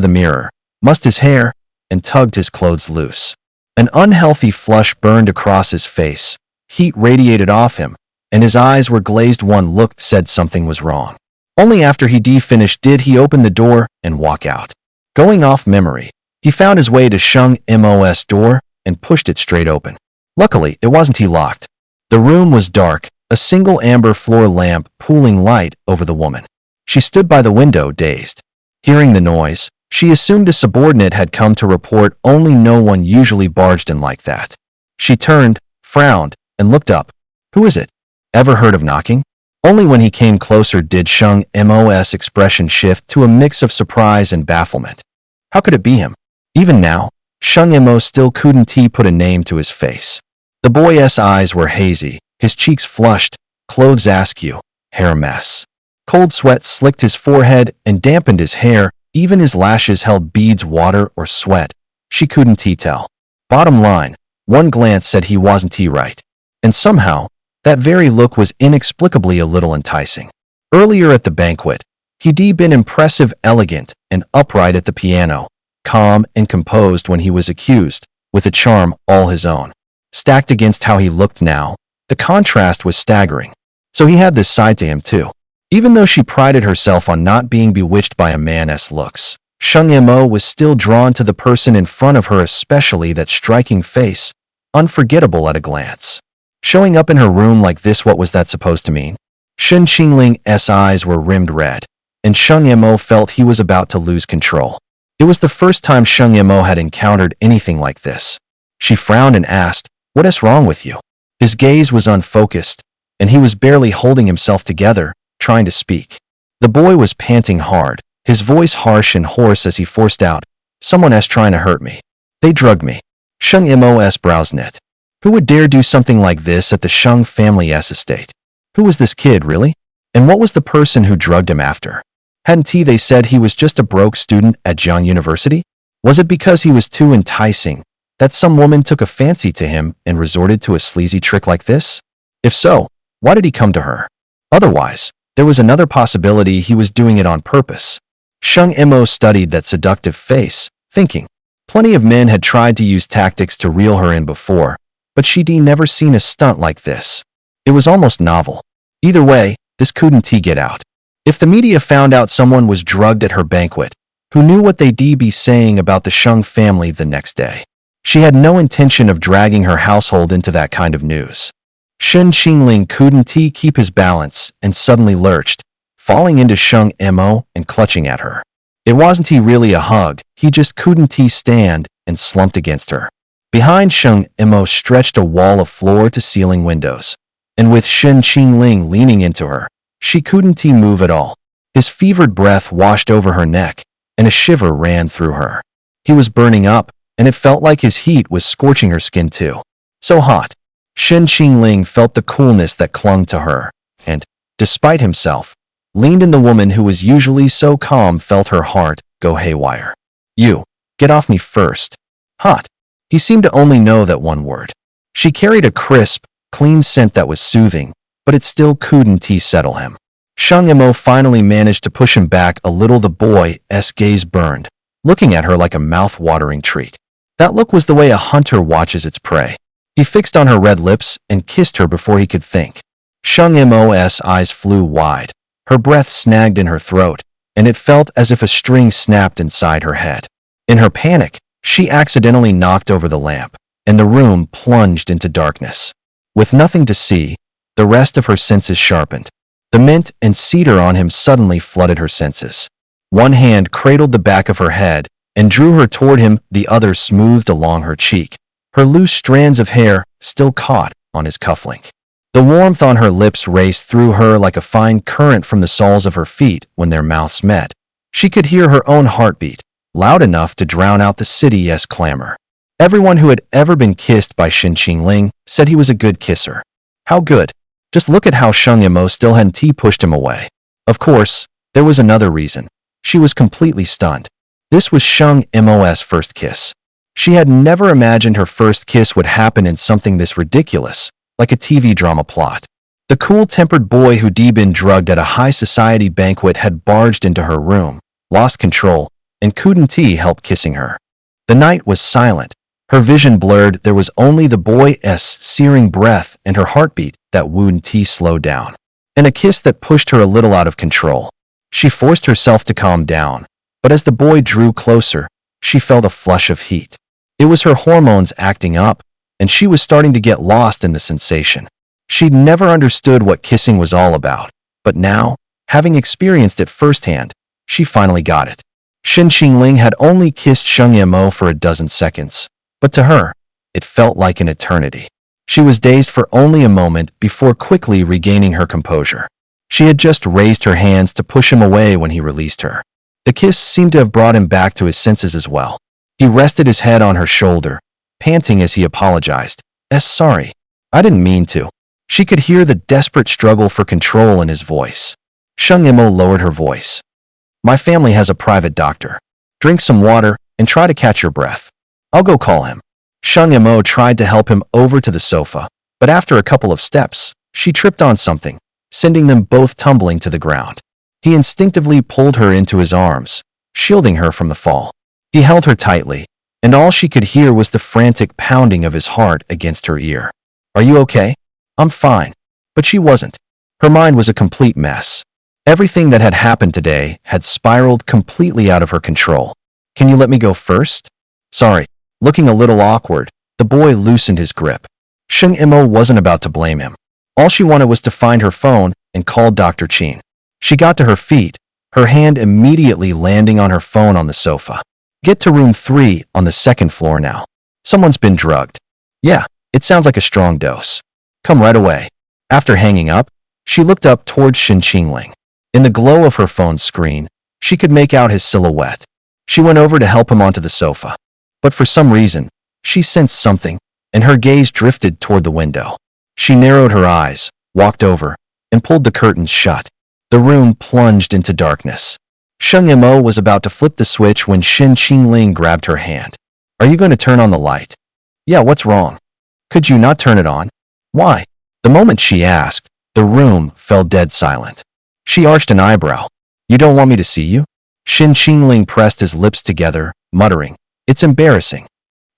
the mirror, mussed his hair, and tugged his clothes loose. An unhealthy flush burned across his face. Heat radiated off him, and his eyes were glazed. One look said something was wrong. Only after he'd finished did he open the door and walk out. Going off memory, he found his way to Sheng Mo's door and pushed it straight open. Luckily, it wasn't locked. The room was dark, a single amber floor lamp pooling light over the woman. She stood by the window, dazed. Hearing the noise, she assumed a subordinate had come to report. Only no one usually barged in like that. She turned, frowned, and looked up. Who is it? Ever heard of knocking? Only when he came closer did Sheng Mo's expression shift to a mix of surprise and bafflement. How could it be him? Even now, Sheng Mo still couldn't put a name to his face. The boy's eyes were hazy, his cheeks flushed, clothes askew, hair a mess. Cold sweat slicked his forehead and dampened his hair. Even his lashes held beads, water or sweat. She couldn't tell. Bottom line, one glance said he wasn't right. And somehow, that very look was inexplicably a little enticing. Earlier at the banquet, he'd been impressive, elegant, and upright at the piano, calm and composed when he was accused, with a charm all his own. Stacked against how he looked now, the contrast was staggering. So he had this side to him too. Even though she prided herself on not being bewitched by a man's looks, Sheng Mo was still drawn to the person in front of her, especially that striking face, unforgettable at a glance. Showing up in her room like this, what was that supposed to mean? Shen Qingling's eyes were rimmed red, and Sheng Mo felt he was about to lose control. It was the first time Sheng Mo had encountered anything like this. She frowned and asked, "What's wrong with you?" His gaze was unfocused, and he was barely holding himself together, trying to speak. The boy was panting hard, his voice harsh and hoarse as he forced out, "Someone's trying to hurt me. They drugged me." Sheng Mo's brows knit. Who would dare do something like this at the Sheng family's estate? Who was this kid, really? And what was the person who drugged him after? Hadn't they said he was just a broke student at Jiang University? Was it because he was too enticing that some woman took a fancy to him and resorted to a sleazy trick like this? If so, why did he come to her? Otherwise, there was another possibility: he was doing it on purpose. Sheng Mo studied that seductive face, thinking. Plenty of men had tried to use tactics to reel her in before, but she'd never seen a stunt like this. It was almost novel. Either way, this couldn't get out. If the media found out someone was drugged at her banquet, who knew what they'd be saying about the Sheng family the next day? She had no intention of dragging her household into that kind of news. Shen Qingling couldn't keep his balance and suddenly lurched, falling into Sheng Mo and clutching at her. It wasn't really a hug, he just couldn't stand and slumped against her. Behind Sheng Mo stretched a wall of floor-to-ceiling windows, and with Shen Qingling leaning into her, she couldn't move at all. His fevered breath washed over her neck, and a shiver ran through her. He was burning up, and it felt like his heat was scorching her skin too. So hot. Shen Qingling felt the coolness that clung to her, and, despite himself, leaned in. The woman who was usually so calm felt her heart go haywire. You, get off me first. Hot. He seemed to only know that one word. She carried a crisp, clean scent that was soothing, but it still couldn't settle him. Sheng Mo finally managed to push him back a little. The boy's gaze burned, looking at her like a mouth-watering treat. That look was the way a hunter watches its prey. He fixed on her red lips and kissed her before he could think. Sheng Mo's eyes flew wide. Her breath snagged in her throat, and it felt as if a string snapped inside her head. In her panic, she accidentally knocked over the lamp, and the room plunged into darkness. With nothing to see, the rest of her senses sharpened. The mint and cedar on him suddenly flooded her senses. One hand cradled the back of her head and drew her toward him, the other smoothed along her cheek. Her loose strands of hair still caught on his cufflink. The warmth on her lips raced through her like a fine current from the soles of her feet when their mouths met. She could hear her own heartbeat, loud enough to drown out the city's clamor. Everyone who had ever been kissed by Shen Qingling said he was a good kisser. How good? Just look at how Sheng Mo still hadn't pushed him away. Of course, there was another reason. She was completely stunned. This was Sheng Mo's first kiss. She had never imagined her first kiss would happen in something this ridiculous, like a TV drama plot. The cool-tempered boy who'd been drugged at a high-society banquet had barged into her room, lost control, and couldn't help kissing her. The night was silent. Her vision blurred. There was only the boy's searing breath and her heartbeat that wouldn't slow down, and a kiss that pushed her a little out of control. She forced herself to calm down, but as the boy drew closer, she felt a flush of heat. It was her hormones acting up, and she was starting to get lost in the sensation. She'd never understood what kissing was all about, but now, having experienced it firsthand, she finally got it. Shen Qingling had only kissed Sheng Mo for a dozen seconds, but to her, it felt like an eternity. She was dazed for only a moment before quickly regaining her composure. She had just raised her hands to push him away when he released her. The kiss seemed to have brought him back to his senses as well. He rested his head on her shoulder, panting as he apologized. Sorry. I didn't mean to. She could hear the desperate struggle for control in his voice. Sheng Mo lowered her voice. My family has a private doctor. Drink some water and try to catch your breath. I'll go call him. Sheng Mo tried to help him over to the sofa, but after a couple of steps, she tripped on something, sending them both tumbling to the ground. He instinctively pulled her into his arms, shielding her from the fall. He held her tightly, and all she could hear was the frantic pounding of his heart against her ear. Are you okay? I'm fine. But she wasn't. Her mind was a complete mess. Everything that had happened today had spiraled completely out of her control. Can you let me go first? Sorry. Looking a little awkward, the boy loosened his grip. Sheng Mo wasn't about to blame him. All she wanted was to find her phone and call Dr. Qin. She got to her feet, her hand immediately landing on her phone on the sofa. Get to room 3 on the second floor now. Someone's been drugged. Yeah, it sounds like a strong dose. Come right away. After hanging up, she looked up towards Shen Qingling. In the glow of her phone's screen, she could make out his silhouette. She went over to help him onto the sofa. But for some reason, she sensed something, and her gaze drifted toward the window. She narrowed her eyes, walked over, and pulled the curtains shut. The room plunged into darkness. Sheng Mo was about to flip the switch when Shen Qingling grabbed her hand. Are you going to turn on the light? Yeah, what's wrong? Could you not turn it on? Why? The moment she asked, the room fell dead silent. She arched an eyebrow. You don't want me to see you? Shen Qingling pressed his lips together, muttering, It's embarrassing.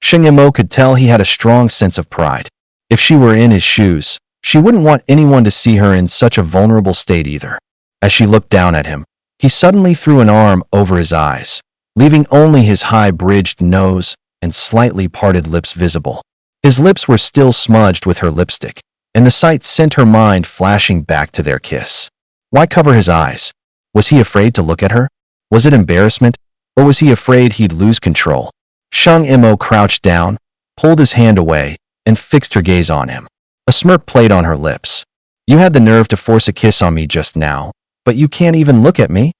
Sheng Mo could tell he had a strong sense of pride. If she were in his shoes, she wouldn't want anyone to see her in such a vulnerable state either. As she looked down at him, he suddenly threw an arm over his eyes, leaving only his high-bridged nose and slightly parted lips visible. His lips were still smudged with her lipstick, and the sight sent her mind flashing back to their kiss. Why cover his eyes? Was he afraid to look at her? Was it embarrassment, or was he afraid he'd lose control? Shang Imo crouched down, pulled his hand away, and fixed her gaze on him. A smirk played on her lips. You had the nerve to force a kiss on me just now, but you can't even look at me?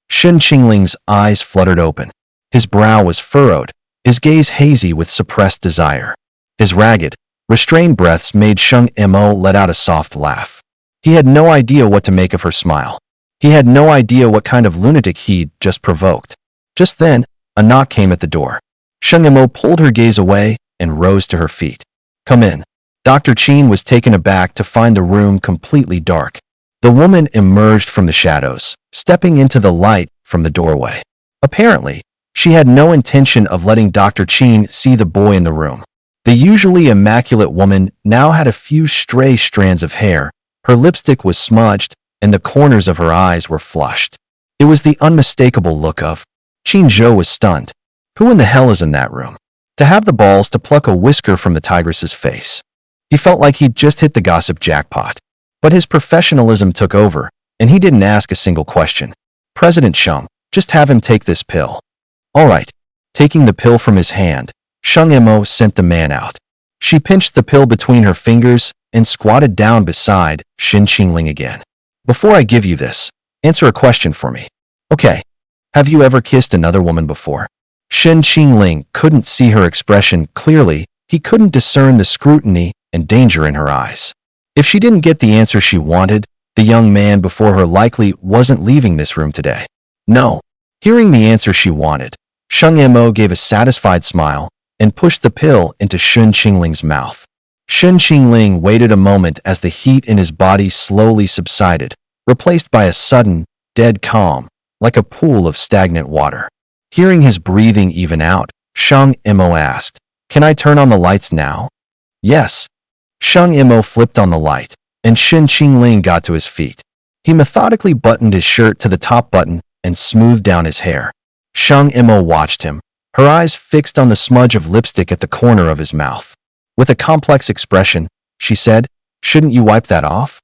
Shen Qingling's eyes fluttered open. His brow was furrowed, his gaze hazy with suppressed desire. His ragged, restrained breaths made Shang Imo let out a soft laugh. He had no idea what to make of her smile. He had no idea what kind of lunatic he'd just provoked. Just then, a knock came at the door. Shang Imo pulled her gaze away and rose to her feet. Come in. Dr. Qin was taken aback to find the room completely dark. The woman emerged from the shadows, stepping into the light from the doorway. Apparently, she had no intention of letting Dr. Qin see the boy in the room. The usually immaculate woman now had a few stray strands of hair, her lipstick was smudged, and the corners of her eyes were flushed. It was the unmistakable look of. Qin Zhou was stunned. Who in the hell is in that room? To have the balls to pluck a whisker from the tigress's face. He felt like he'd just hit the gossip jackpot. But his professionalism took over, and he didn't ask a single question. President Sheng, just have him take this pill. All right. Taking the pill from his hand, Sheng Imo sent the man out. She pinched the pill between her fingers and squatted down beside Shen Qingling again. Before I give you this, answer a question for me. Okay. Have you ever kissed another woman before? Shen Qingling couldn't see her expression clearly. He couldn't discern the scrutiny and danger in her eyes. If she didn't get the answer she wanted, the young man before her likely wasn't leaving this room today. No. Hearing the answer she wanted, Sheng Imo gave a satisfied smile and pushed the pill into Shen Qingling's mouth. Shen Qingling waited a moment as the heat in his body slowly subsided, replaced by a sudden, dead calm, like a pool of stagnant water. Hearing his breathing even out, Sheng Imo asked, Can I turn on the lights now? Yes. Sheng Imo flipped on the light, and Shen Qingling got to his feet. He methodically buttoned his shirt to the top button and smoothed down his hair. Sheng Imo watched him, her eyes fixed on the smudge of lipstick at the corner of his mouth. With a complex expression, she said, Shouldn't you wipe that off?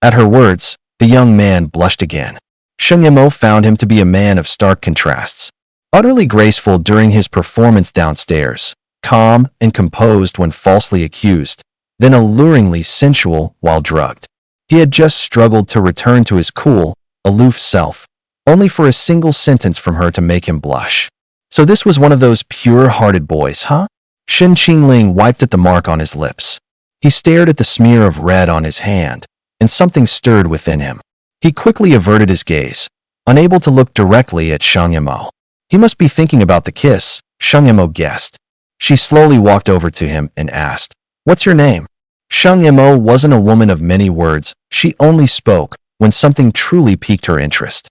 At her words, the young man blushed again. Sheng Imo found him to be a man of stark contrasts. Utterly graceful during his performance downstairs, calm and composed when falsely accused, then alluringly sensual while drugged. He had just struggled to return to his cool, aloof self, only for a single sentence from her to make him blush. So this was one of those pure-hearted boys, huh? Shen Qingling wiped at the mark on his lips. He stared at the smear of red on his hand, and something stirred within him. He quickly averted his gaze, unable to look directly at Sheng Imo. He must be thinking about the kiss, Sheng Imo guessed. She slowly walked over to him and asked, What's your name? Sheng Imo wasn't a woman of many words. She only spoke when something truly piqued her interest.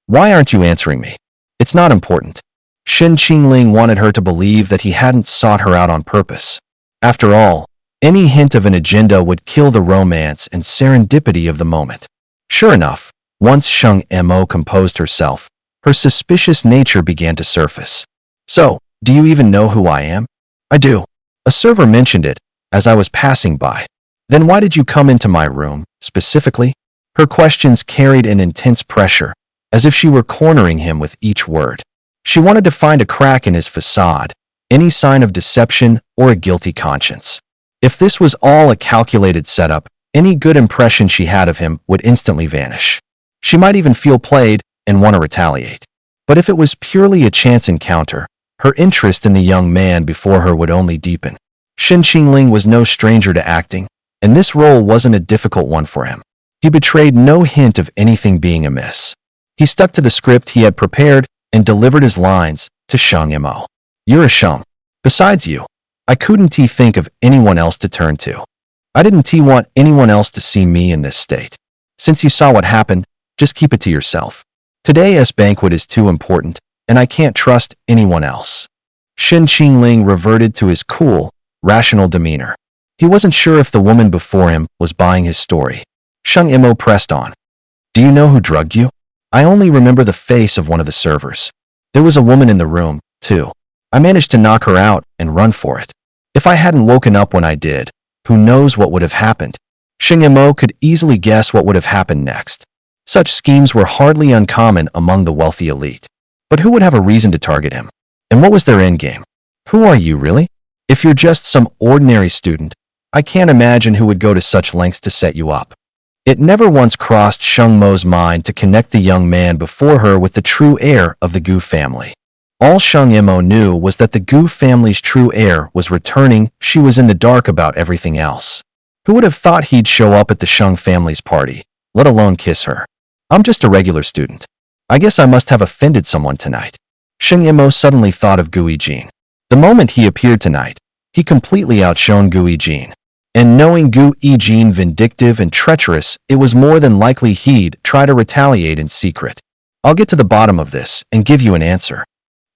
Why aren't you answering me? It's not important. Shen Qingling wanted her to believe that he hadn't sought her out on purpose. After all, any hint of an agenda would kill the romance and serendipity of the moment. Sure enough, once Sheng Imo composed herself, her suspicious nature began to surface. So, do you even know who I am? I do. A server mentioned it as I was passing by. Then why did you come into my room, specifically? Her questions carried an intense pressure, as if she were cornering him with each word. She wanted to find a crack in his facade, any sign of deception or a guilty conscience. If this was all a calculated setup, any good impression she had of him would instantly vanish. She might even feel played and want to retaliate. But if it was purely a chance encounter, her interest in the young man before her would only deepen. Shen Qingling was no stranger to acting, and this role wasn't a difficult one for him. He betrayed no hint of anything being amiss. He stuck to the script he had prepared and delivered his lines to Sheng Imo. You're a Sheng. Besides you, I couldn't think of anyone else to turn to. I didn't want anyone else to see me in this state. Since you saw what happened, just keep it to yourself. Today's banquet is too important, and I can't trust anyone else. Shen Qingling reverted to his cool, rational demeanor. He wasn't sure if the woman before him was buying his story. Sheng Imo pressed on. Do you know who drugged you? I only remember the face of one of the servers. There was a woman in the room, too. I managed to knock her out and run for it. If I hadn't woken up when I did, who knows what would have happened? Sheng Imo could easily guess what would have happened next. Such schemes were hardly uncommon among the wealthy elite. But who would have a reason to target him? And what was their endgame? Who are you, really? If you're just some ordinary student, I can't imagine who would go to such lengths to set you up. It never once crossed Sheng Mo's mind to connect the young man before her with the true heir of the Gu family. All Sheng Imo knew was that the Gu family's true heir was returning. She was in the dark about everything else. Who would have thought he'd show up at the Sheng family's party, let alone kiss her? I'm just a regular student. I guess I must have offended someone tonight. Sheng Imo suddenly thought of Gu Yijin. The moment he appeared tonight, he completely outshone Gu Yijin. And knowing Gu Yijin vindictive and treacherous, it was more than likely he'd try to retaliate in secret. I'll get to the bottom of this and give you an answer.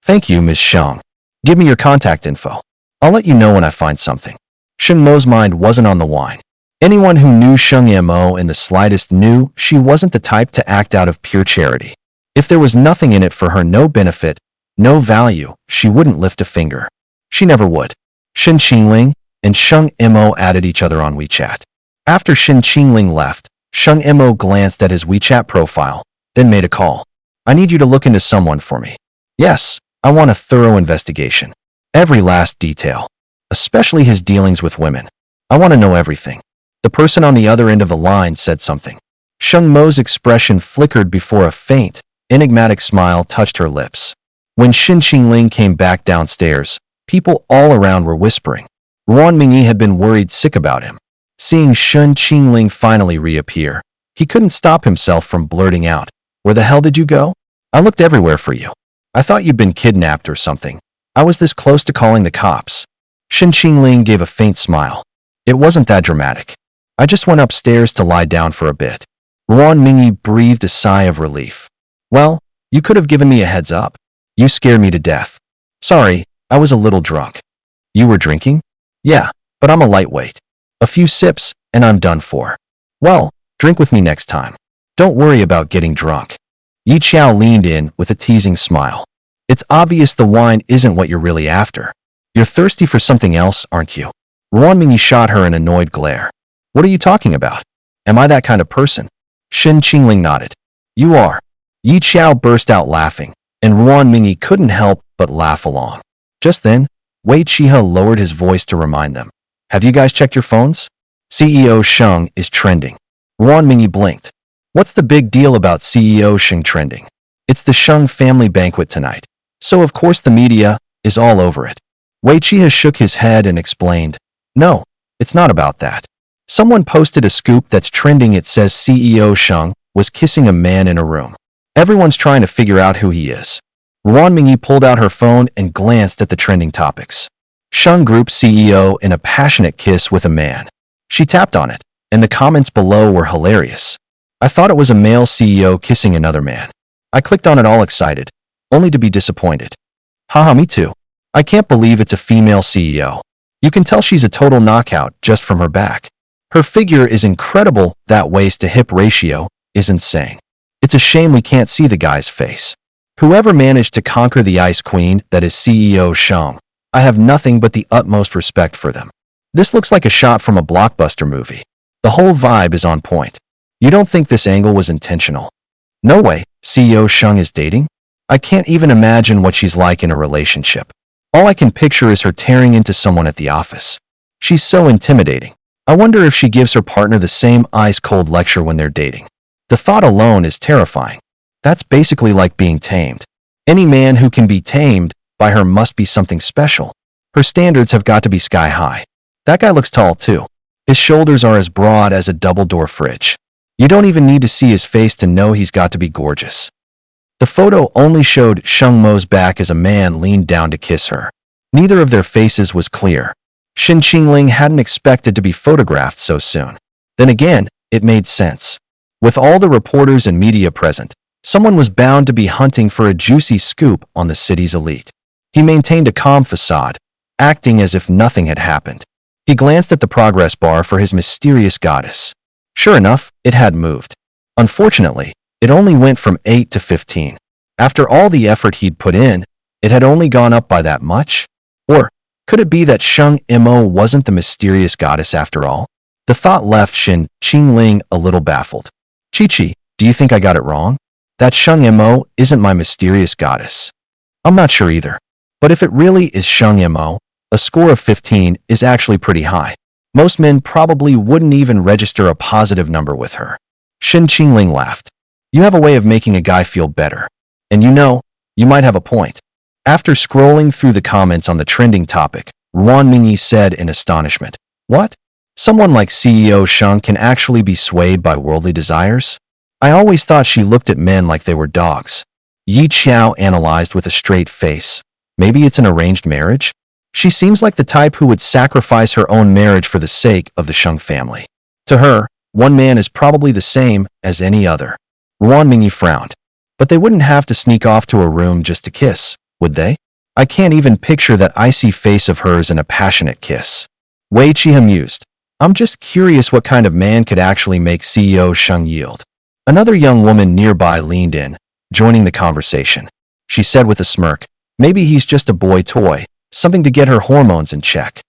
Thank you, Miss Sheng. Give me your contact info. I'll let you know when I find something. Sheng Mo's mind wasn't on the wine. Anyone who knew Sheng Imo in the slightest knew she wasn't the type to act out of pure charity. If there was nothing in it for her, no benefit, no value, she wouldn't lift a finger. She never would. Shin Qingling and Sheng Imo added each other on WeChat. After Shin Qingling left, Sheng Imo glanced at his WeChat profile, then made a call. I need you to look into someone for me. Yes, I want a thorough investigation. Every last detail. Especially his dealings with women. I want to know everything. The person on the other end of the line said something. Sheng Mo's expression flickered before a faint, enigmatic smile touched her lips. When Shin Qingling came back downstairs, people all around were whispering. Ruan Mingyi had been worried sick about him. Seeing Shin Qingling finally reappear, he couldn't stop himself from blurting out, "Where the hell did you go? I looked everywhere for you. I thought you'd been kidnapped or something. I was this close to calling the cops." Shin Qingling gave a faint smile. It wasn't that dramatic. I just went upstairs to lie down for a bit. Ruan Mingyi breathed a sigh of relief. Well, you could have given me a heads up. You scared me to death. Sorry, I was a little drunk. You were drinking? Yeah, but I'm a lightweight. A few sips, and I'm done for. Well, drink with me next time. Don't worry about getting drunk. Yi Qiao leaned in with a teasing smile. It's obvious the wine isn't what you're really after. You're thirsty for something else, aren't you? Ruan Mingyi shot her an annoyed glare. What are you talking about? Am I that kind of person? Shin Qingling nodded. You are. Yi Qiao burst out laughing, and Ruan Mingyi couldn't help but laugh along. Just then, Wei Chiha lowered his voice to remind them. Have you guys checked your phones? CEO Sheng is trending. Ruan Mingyi blinked. What's the big deal about CEO Sheng trending? It's the Sheng family banquet tonight, so of course the media is all over it. Wei Chiha shook his head and explained. No, it's not about that. Someone posted a scoop that's trending. It says CEO Sheng was kissing a man in a room. Everyone's trying to figure out who he is. Ruan Mingyi pulled out her phone and glanced at the trending topics. Sheng Group CEO in a passionate kiss with a man. She tapped on it, and the comments below were hilarious. I thought it was a male CEO kissing another man. I clicked on it all excited, only to be disappointed. Haha, me too. I can't believe it's a female CEO. You can tell she's a total knockout just from her back. Her figure is incredible. That waist-to-hip ratio is insane. It's a shame we can't see the guy's face. Whoever managed to conquer the Ice Queen that is CEO Sheng, I have nothing but the utmost respect for them. This looks like a shot from a blockbuster movie. The whole vibe is on point. You don't think this angle was intentional? No way, CEO Sheng is dating? I can't even imagine what she's like in a relationship. All I can picture is her tearing into someone at the office. She's so intimidating. I wonder if she gives her partner the same ice-cold lecture when they're dating. The thought alone is terrifying. That's basically like being tamed. Any man who can be tamed by her must be something special. Her standards have got to be sky high. That guy looks tall too. His shoulders are as broad as a double-door fridge. You don't even need to see his face to know he's got to be gorgeous. The photo only showed Sheng Mo's back as a man leaned down to kiss her. Neither of their faces was clear. Shin Qingling hadn't expected to be photographed so soon. Then again, it made sense. With all the reporters and media present, someone was bound to be hunting for a juicy scoop on the city's elite. He maintained a calm facade, acting as if nothing had happened. He glanced at the progress bar for his mysterious goddess. Sure enough, it had moved. Unfortunately, it only went from 8 to 15. After all the effort he'd put in, it had only gone up by that much? Or could it be that Sheng Mo wasn't the mysterious goddess after all? The thought left Shin Qingling a little baffled. Chi-Chi, do you think I got it wrong? That Sheng Mo isn't my mysterious goddess. I'm not sure either. But if it really is Sheng Mo, a score of 15 is actually pretty high. Most men probably wouldn't even register a positive number with her. Shin Qingling laughed. You have a way of making a guy feel better. And you might have a point. After scrolling through the comments on the trending topic, Ruan Mingyi said in astonishment, What? Someone like CEO Sheng can actually be swayed by worldly desires? I always thought she looked at men like they were dogs. Yi Qiao analyzed with a straight face. Maybe it's an arranged marriage? She seems like the type who would sacrifice her own marriage for the sake of the Sheng family. To her, one man is probably the same as any other. Ruan Mingyi frowned. But they wouldn't have to sneak off to a room just to kiss, would they? I can't even picture that icy face of hers in a passionate kiss. Wei Qi mused. I'm just curious what kind of man could actually make CEO Sheng yield. Another young woman nearby leaned in, joining the conversation. She said with a smirk, maybe he's just a boy toy, something to get her hormones in check.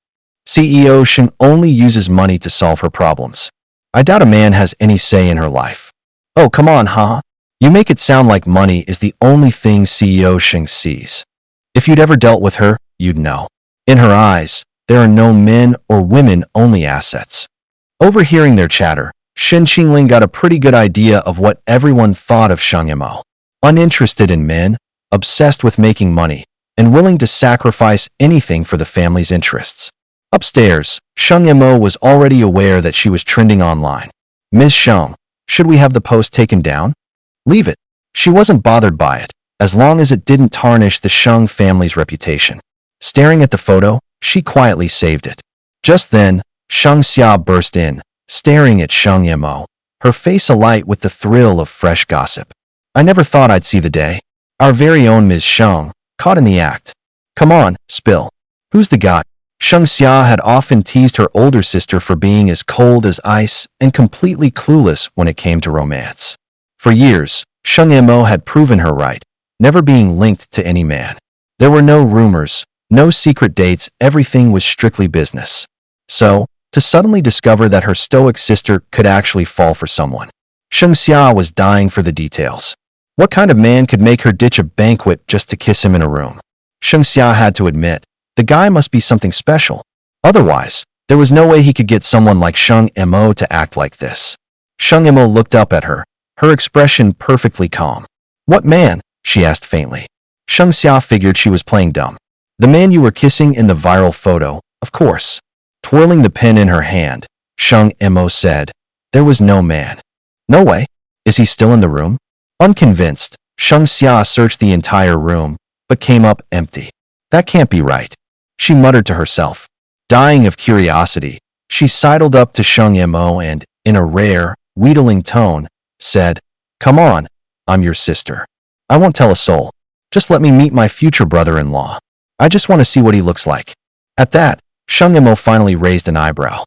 CEO Sheng only uses money to solve her problems. I doubt a man has any say in her life. Oh, come on, huh? You make it sound like money is the only thing CEO Sheng sees. If you'd ever dealt with her, you'd know. In her eyes, there are no men or women, only assets. Overhearing their chatter, Shin Qingling got a pretty good idea of what everyone thought of Sheng Mo. Uninterested in men, obsessed with making money, and willing to sacrifice anything for the family's interests. Upstairs, Sheng Mo was already aware that she was trending online. Ms. Sheng, should we have the post taken down? Leave it. She wasn't bothered by it, as long as it didn't tarnish the Sheng family's reputation. Staring at the photo, she quietly saved it. Just then, Sheng Xia burst in, staring at Sheng Mo, her face alight with the thrill of fresh gossip. I never thought I'd see the day. Our very own Ms. Sheng, caught in the act. Come on, spill. Who's the guy? Sheng Xia had often teased her older sister for being as cold as ice and completely clueless when it came to romance. For years, Sheng Mo had proven her right, never being linked to any man. There were no rumors, no secret dates, everything was strictly business. So, to suddenly discover that her stoic sister could actually fall for someone, Sheng Xia was dying for the details. What kind of man could make her ditch a banquet just to kiss him in a room? Sheng Xia had to admit, the guy must be something special. Otherwise, there was no way he could get someone like Sheng Mo to act like this. Sheng Mo looked up at her, her expression perfectly calm. What man? She asked faintly. Sheng Xia figured she was playing dumb. The man you were kissing in the viral photo, of course. Twirling the pen in her hand, Sheng Mo said, there was no man. No way. Is he still in the room? Unconvinced, Sheng Xia searched the entire room, but came up empty. That can't be right. She muttered to herself. Dying of curiosity, she sidled up to Sheng Mo and, in a rare, wheedling tone, said, Come on, I'm your sister. I won't tell a soul. Just let me meet my future brother-in-law. I just want to see what he looks like. At that, Sheng Mo finally raised an eyebrow.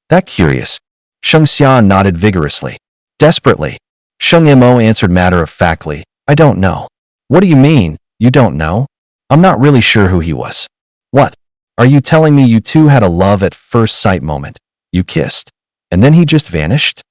That curious. Sheng Xia nodded vigorously. Desperately, Sheng Mo answered matter-of-factly, I don't know. What do you mean, you don't know? I'm not really sure who he was. What? Are you telling me you two had a love at first sight moment? You kissed, and then he just vanished?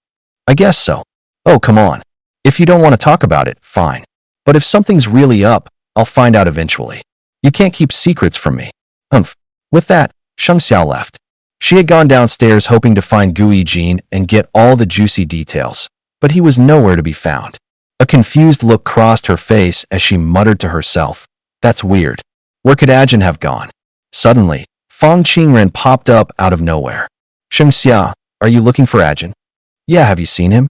I guess so. Oh, come on. If you don't want to talk about it, fine. But if something's really up, I'll find out eventually. You can't keep secrets from me. Humph. With that, Sheng Xiao left. She had gone downstairs hoping to find Gui Jin and get all the juicy details, but he was nowhere to be found. A confused look crossed her face as she muttered to herself, That's weird. Where could Ajin have gone? Suddenly, Fang Qingren popped up out of nowhere. Sheng Xia, are you looking for Ajin? Yeah, have you seen him?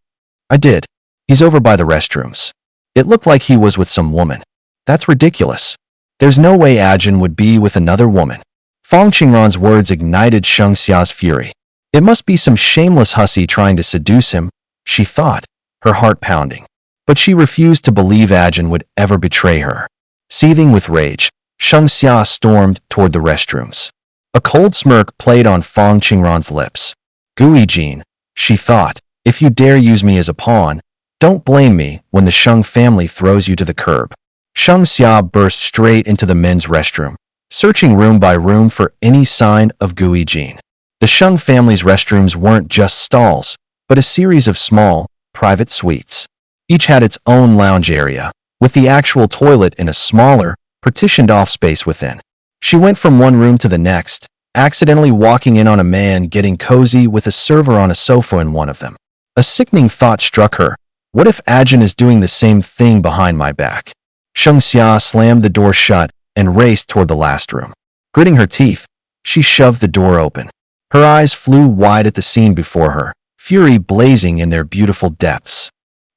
I did. He's over by the restrooms. It looked like he was with some woman. That's ridiculous. There's no way Ajin would be with another woman. Fang Qingren's words ignited Sheng Xia's fury. It must be some shameless hussy trying to seduce him, she thought, her heart pounding. But she refused to believe Ajin would ever betray her. Seething with rage, Sheng Xia stormed toward the restrooms. A cold smirk played on Fong Qingran's lips. Gu Yijin, she thought, if you dare use me as a pawn, don't blame me when the Sheng family throws you to the curb. Sheng Xia burst straight into the men's restroom, searching room by room for any sign of Gu Yijin. The Sheng family's restrooms weren't just stalls, but a series of small, private suites. Each had its own lounge area, with the actual toilet in a smaller, partitioned-off space within. She went from one room to the next, accidentally walking in on a man getting cozy with a server on a sofa in one of them. A sickening thought struck her. What if Ajin is doing the same thing behind my back? Sheng Xia slammed the door shut and raced toward the last room. Gritting her teeth, she shoved the door open. Her eyes flew wide at the scene before her, fury blazing in their beautiful depths.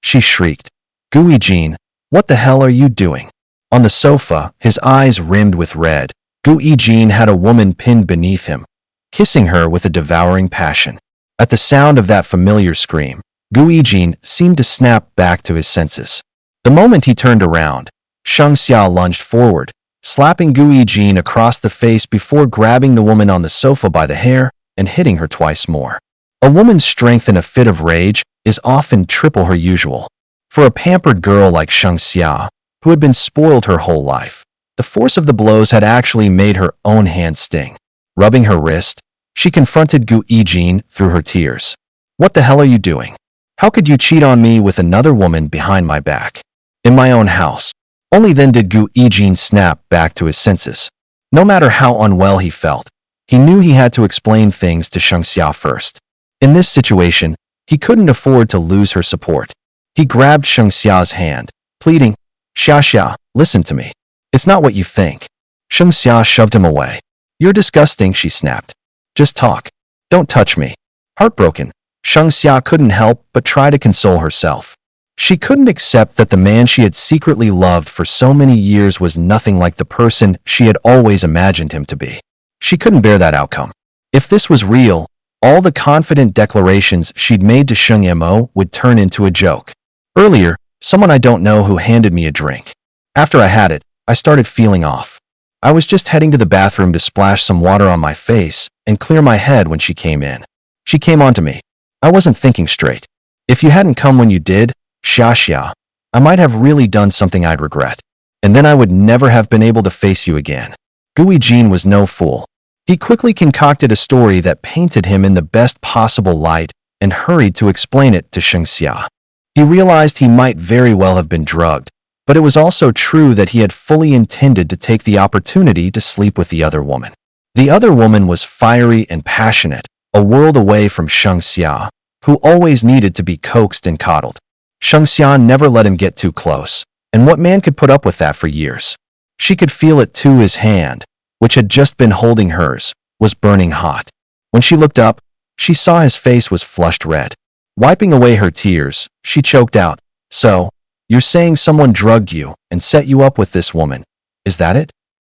She shrieked, Gu Yijin, what the hell are you doing? On the sofa, his eyes rimmed with red, Gu Yijin had a woman pinned beneath him, kissing her with a devouring passion. At the sound of that familiar scream, Gu Yijin seemed to snap back to his senses. The moment he turned around, Sheng Xia lunged forward, slapping Gu Yijin across the face before grabbing the woman on the sofa by the hair and hitting her twice more. A woman's strength in a fit of rage is often triple her usual. For a pampered girl like Sheng Xia, who had been spoiled her whole life, the force of the blows had actually made her own hand sting. Rubbing her wrist, she confronted Gu Yijin through her tears. What the hell are you doing? How could you cheat on me with another woman behind my back? In my own house. Only then did Gu Yijin snap back to his senses. No matter how unwell he felt, he knew he had to explain things to Sheng Xia first. In this situation, he couldn't afford to lose her support. He grabbed Sheng Xia's hand, pleading, Xia, listen to me. It's not what you think. Sheng Xia shoved him away. You're disgusting, she snapped. Just talk. Don't touch me. Heartbroken, Sheng Xia couldn't help but try to console herself. She couldn't accept that the man she had secretly loved for so many years was nothing like the person she had always imagined him to be. She couldn't bear that outcome. If this was real, all the confident declarations she'd made to Sheng Mo would turn into a joke. Earlier, someone I don't know who handed me a drink. After I had it, I started feeling off. I was just heading to the bathroom to splash some water on my face and clear my head when she came in. She came onto me. I wasn't thinking straight. If you hadn't come when you did, Xia, I might have really done something I'd regret. And then I would never have been able to face you again. Gu Yijin was no fool. He quickly concocted a story that painted him in the best possible light and hurried to explain it to Sheng Xia. He realized he might very well have been drugged, but it was also true that he had fully intended to take the opportunity to sleep with the other woman. The other woman was fiery and passionate, a world away from Sheng Xia, who always needed to be coaxed and coddled. Sheng Xia never let him get too close, and what man could put up with that for years? She could feel it too. His hand, which had just been holding hers, was burning hot. When she looked up, she saw his face was flushed red. Wiping away her tears, she choked out, So, you're saying someone drugged you and set you up with this woman, is that it?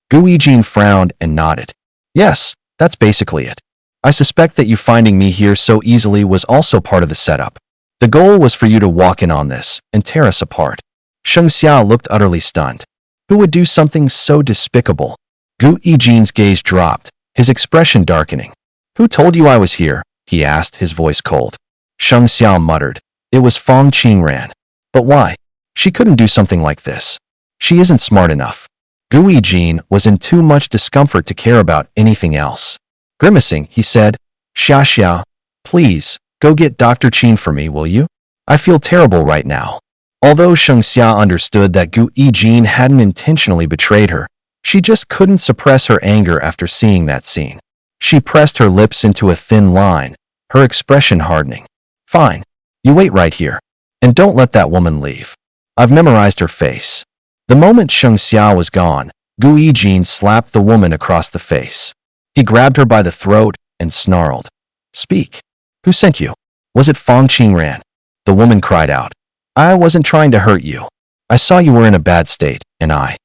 Gu Yijin frowned and nodded. Yes, that's basically it. I suspect that you finding me here so easily was also part of the setup. The goal was for you to walk in on this and tear us apart. Sheng Xia looked utterly stunned. Who would do something so despicable? Gu Yijin's gaze dropped, his expression darkening. Who told you I was here? He asked, his voice cold. Sheng Xia muttered. It was Fong Qingran. But why? She couldn't do something like this. She isn't smart enough. Gu Yijin was in too much discomfort to care about anything else. Grimacing, he said, Xia, please, go get Dr. Qin for me, will you? I feel terrible right now. Although Sheng Xia understood that Gu Yijin hadn't intentionally betrayed her, she just couldn't suppress her anger after seeing that scene. She pressed her lips into a thin line, her expression hardening. Fine. You wait right here. And don't let that woman leave. I've memorized her face. The moment Sheng Xia was gone, Gu Yijin slapped the woman across the face. He grabbed her by the throat and snarled. Speak. Who sent you? Was it Fong Qingran? The woman cried out. I wasn't trying to hurt you. I saw you were in a bad state, and I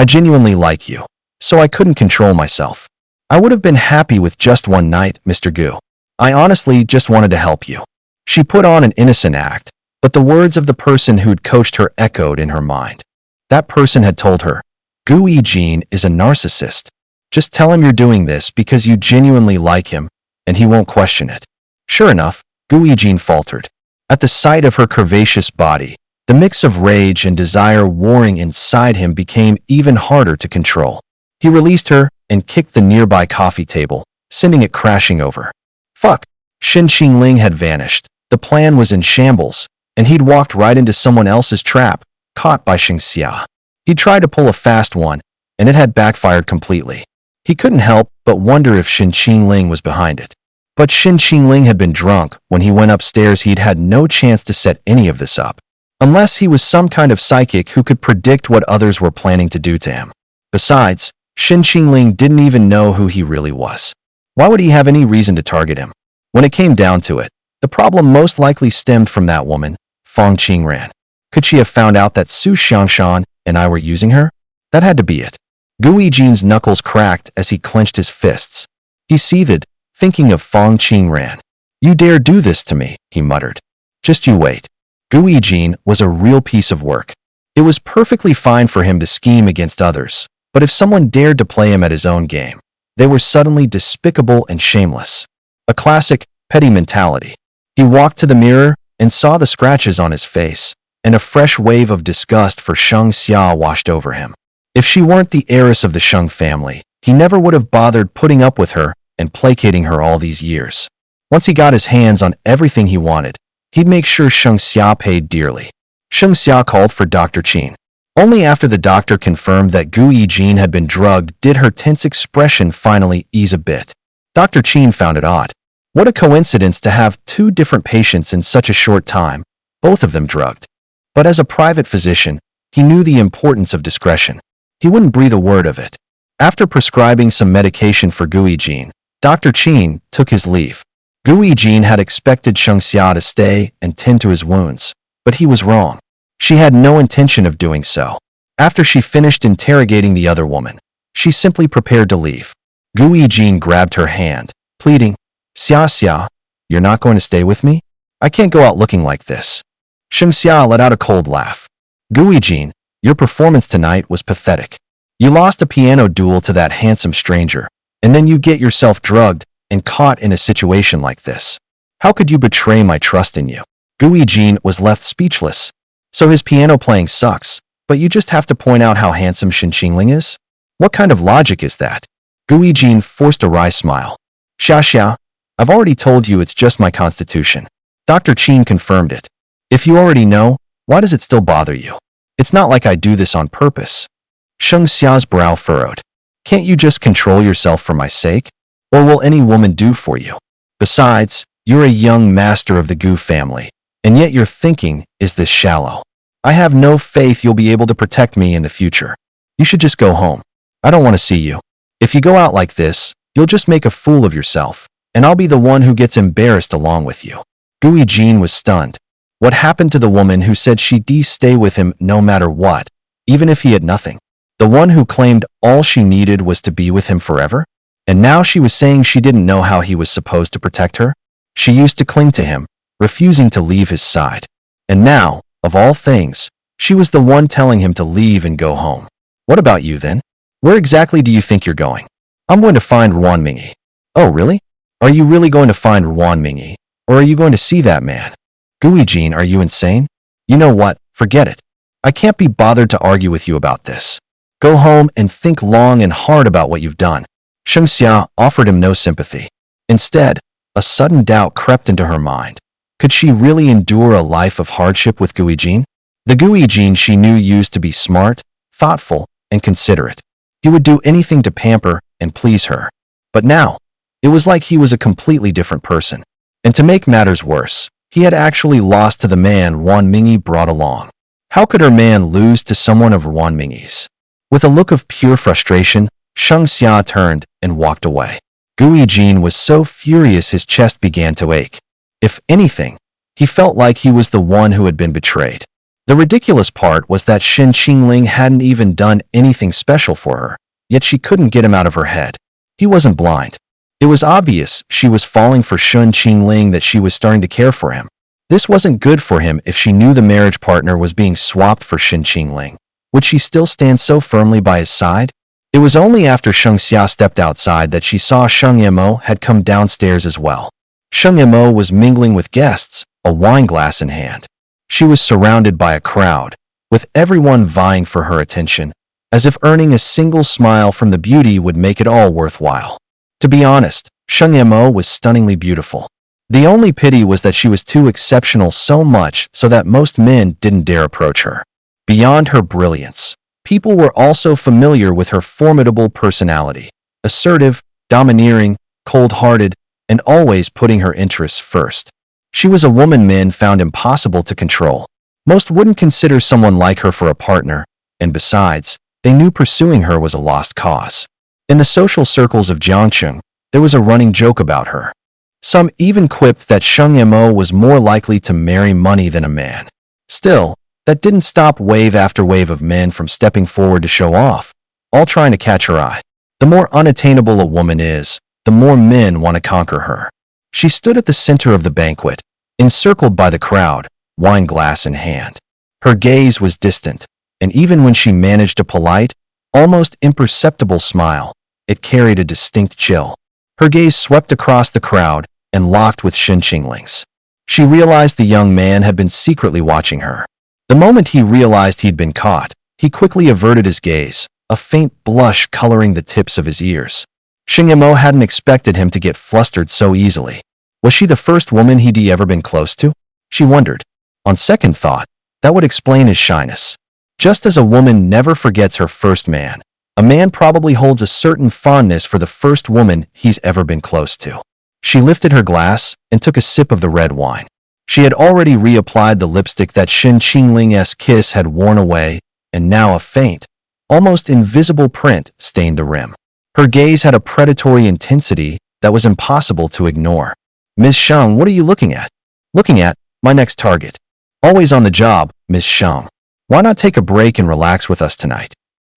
genuinely like you, so I couldn't control myself. I would have been happy with just one night, Mr. Gu. I honestly just wanted to help you. She put on an innocent act, but the words of the person who'd coached her echoed in her mind. That person had told her, Gu Yijin is a narcissist. Just tell him you're doing this because you genuinely like him, and he won't question it. Sure enough, Gu Yijin faltered. At the sight of her curvaceous body, the mix of rage and desire warring inside him became even harder to control. He released her and kicked the nearby coffee table, sending it crashing over. Fuck! Shen Qingling had vanished. The plan was in shambles, and he'd walked right into someone else's trap, caught by Xia. He tried to pull a fast one, and it had backfired completely. He couldn't help but wonder if Shen Qingling was behind it. But Shen Qingling had been drunk. When he went upstairs, he'd had no chance to set any of this up. Unless he was some kind of psychic who could predict what others were planning to do to him. Besides, Shen Qingling didn't even know who he really was. Why would he have any reason to target him? When it came down to it, the problem most likely stemmed from that woman, Fang Qingran. Could she have found out that Su Xiangshan and I were using her? That had to be it. Gu Yijin's knuckles cracked as he clenched his fists. He seethed, thinking of Fang Qingran. You dare do this to me, he muttered. Just you wait. Gu Yijin was a real piece of work. It was perfectly fine for him to scheme against others, but if someone dared to play him at his own game, they were suddenly despicable and shameless. A classic, petty mentality. He walked to the mirror and saw the scratches on his face, and a fresh wave of disgust for Sheng Xia washed over him. If she weren't the heiress of the Sheng family, he never would have bothered putting up with her and placating her all these years. Once he got his hands on everything he wanted, he'd make sure Sheng Xia paid dearly. Sheng Xia called for Dr. Qin. Only after the doctor confirmed that Gu Yijin had been drugged did her tense expression finally ease a bit. Dr. Qin found it odd. What a coincidence to have two different patients in such a short time, both of them drugged. But as a private physician, he knew the importance of discretion. He wouldn't breathe a word of it. After prescribing some medication for Gu Yijin, Dr. Qin took his leave. Gu Yijin had expected Sheng Xia to stay and tend to his wounds, but he was wrong. She had no intention of doing so. After she finished interrogating the other woman, she simply prepared to leave. Gu Yijin grabbed her hand, pleading, Xia, you're not going to stay with me? I can't go out looking like this. Sheng Xia let out a cold laugh. Gu Yijin, your performance tonight was pathetic. You lost a piano duel to that handsome stranger, and then you get yourself drugged and caught in a situation like this. How could you betray my trust in you? Gu Yijin was left speechless. So his piano playing sucks, but you just have to point out how handsome Shen Qingling is? What kind of logic is that? Gu Yijin forced a wry smile. Xia, I've already told you it's just my constitution. Dr. Qin confirmed it. If you already know, why does it still bother you? It's not like I do this on purpose. Sheng Xia's brow furrowed. Can't you just control yourself for my sake? Or will any woman do for you? Besides, you're a young master of the Gu family, and yet your thinking is this shallow. I have no faith you'll be able to protect me in the future. You should just go home. I don't want to see you. If you go out like this, you'll just make a fool of yourself, and I'll be the one who gets embarrassed along with you. Gu Yijin was stunned. What happened to the woman who said she'd stay with him no matter what, even if he had nothing? The one who claimed all she needed was to be with him forever? And now she was saying she didn't know how he was supposed to protect her? She used to cling to him, refusing to leave his side. And now, of all things, she was the one telling him to leave and go home. What about you then? Where exactly do you think you're going? I'm going to find Ruan Mingyue. Oh, really? Are you really going to find Ruan Mingyue? Or are you going to see that man? Gu Yijin, are you insane? You know what? Forget it. I can't be bothered to argue with you about this. Go home and think long and hard about what you've done. Sheng Xia offered him no sympathy. Instead, a sudden doubt crept into her mind. Could she really endure a life of hardship with Gu Yijin? The Gu Yijin she knew used to be smart, thoughtful, and considerate. He would do anything to pamper and please her. But now, it was like he was a completely different person. And to make matters worse, he had actually lost to the man Ruan Mingyue brought along. How could her man lose to someone of Ruan Mingyue's? With a look of pure frustration, Sheng Xia turned and walked away. Gu Yijin was so furious his chest began to ache. If anything, he felt like he was the one who had been betrayed. The ridiculous part was that Shen Qingling hadn't even done anything special for her, yet she couldn't get him out of her head. He wasn't blind. It was obvious she was falling for Shen Qingling, that she was starting to care for him. This wasn't good for him. If she knew the marriage partner was being swapped for Shen Qingling, would she still stand so firmly by his side? It was only after Sheng Xia stepped outside that she saw Sheng Yimou had come downstairs as well. Sheng Yimou was mingling with guests, a wine glass in hand. She was surrounded by a crowd, with everyone vying for her attention, as if earning a single smile from the beauty would make it all worthwhile. To be honest, Sheng Yimou was stunningly beautiful. The only pity was that she was too exceptional, so much so that most men didn't dare approach her. Beyond her brilliance, people were also familiar with her formidable personality, assertive, domineering, cold-hearted, and always putting her interests first. She was a woman men found impossible to control. Most wouldn't consider someone like her for a partner, and besides, they knew pursuing her was a lost cause. In the social circles of Jiangcheng, there was a running joke about her. Some even quipped that Sheng Yimou was more likely to marry money than a man. Still, that didn't stop wave after wave of men from stepping forward to show off, all trying to catch her eye. The more unattainable a woman is, the more men want to conquer her. She stood at the center of the banquet, encircled by the crowd, wine glass in hand. Her gaze was distant, and even when she managed a polite, almost imperceptible smile, it carried a distinct chill. Her gaze swept across the crowd and locked with Shen Qingling's. She realized the young man had been secretly watching her. The moment he realized he'd been caught, he quickly averted his gaze, a faint blush coloring the tips of his ears. Sheng Yimou hadn't expected him to get flustered so easily. Was she the first woman he'd ever been close to? She wondered. On second thought, that would explain his shyness. Just as a woman never forgets her first man, a man probably holds a certain fondness for the first woman he's ever been close to. She lifted her glass and took a sip of the red wine. She had already reapplied the lipstick that Shen Qingling's kiss had worn away, and now a faint, almost invisible print stained the rim. Her gaze had a predatory intensity that was impossible to ignore. "Miss Sheng, what are you looking at?" "Looking at my next target." "Always on the job, Miss Sheng. Why not take a break and relax with us tonight?"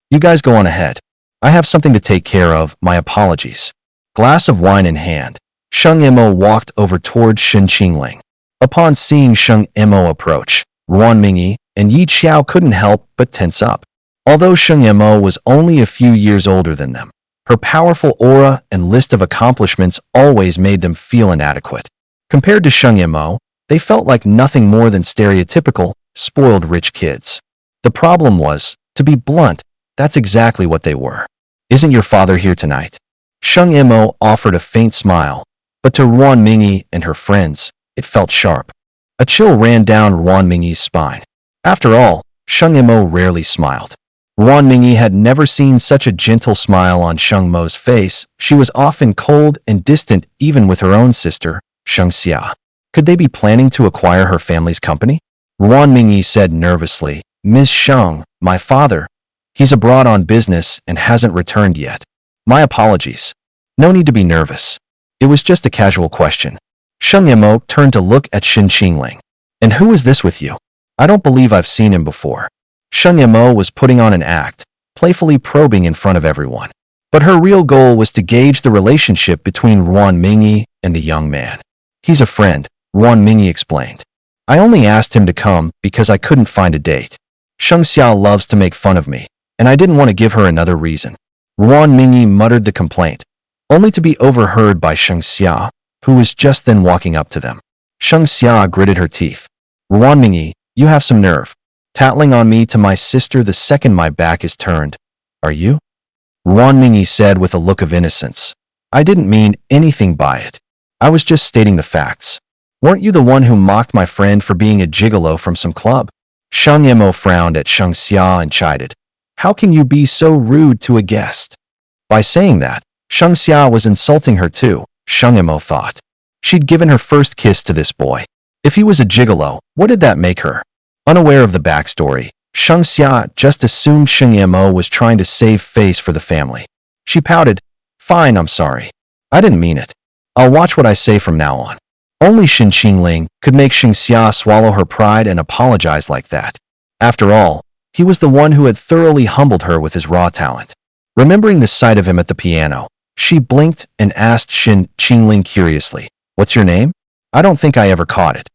"You guys go on ahead. I have something to take care of, my apologies." Glass of wine in hand, Sheng Yimou walked over toward Shen Qingling. Upon seeing Sheng Yimou approach, Ruan Mingyi and Yi Qiao couldn't help but tense up. Although Sheng Yimou was only a few years older than them, her powerful aura and list of accomplishments always made them feel inadequate. Compared to Sheng Yimou, they felt like nothing more than stereotypical, spoiled rich kids. The problem was, to be blunt, that's exactly what they were. "Isn't your father here tonight?" Sheng Yimou offered a faint smile, but to Ruan Mingyi and her friends, it felt sharp. A chill ran down Ruan Mingyi's spine. After all, Sheng Yimou rarely smiled. Ruan Mingyi had never seen such a gentle smile on Sheng Mo's face. She was often cold and distant even with her own sister, Sheng Xia. Could they be planning to acquire her family's company? Ruan Mingyi said nervously, "Ms. Sheng, my father, he's abroad on business and hasn't returned yet. My apologies." "No need to be nervous. It was just a casual question." Sheng Yimou turned to look at Shen Qingling. "And who is this with you? I don't believe I've seen him before." Sheng Yimou was putting on an act, playfully probing in front of everyone. But her real goal was to gauge the relationship between Ruan Mingyi and the young man. "He's a friend," Ruan Mingyi explained. "I only asked him to come because I couldn't find a date. Sheng Xia loves to make fun of me, and I didn't want to give her another reason." Ruan Mingyi muttered the complaint, only to be overheard by Sheng Xia, who was just then walking up to them. Sheng Xia gritted her teeth. "Ruan Mingyi, you have some nerve. Tattling on me to my sister the second my back is turned. Are you?" Ruan Mingyi said with a look of innocence. "I didn't mean anything by it. I was just stating the facts. Weren't you the one who mocked my friend for being a gigolo from some club?" Sheng Yimou frowned at Sheng Xia and chided. "How can you be so rude to a guest?" By saying that, Sheng Xia was insulting her too, Sheng Yimou thought. She'd given her first kiss to this boy. If he was a gigolo, what did that make her? Unaware of the backstory, Sheng Xia just assumed Sheng Yimou was trying to save face for the family. She pouted, "Fine, I'm sorry. I didn't mean it. I'll watch what I say from now on." Only Shen Qingling could make Sheng Xia swallow her pride and apologize like that. After all, he was the one who had thoroughly humbled her with his raw talent. Remembering the sight of him at the piano, she blinked and asked Shen Qingling curiously, "What's your name?" "I don't think I ever caught it."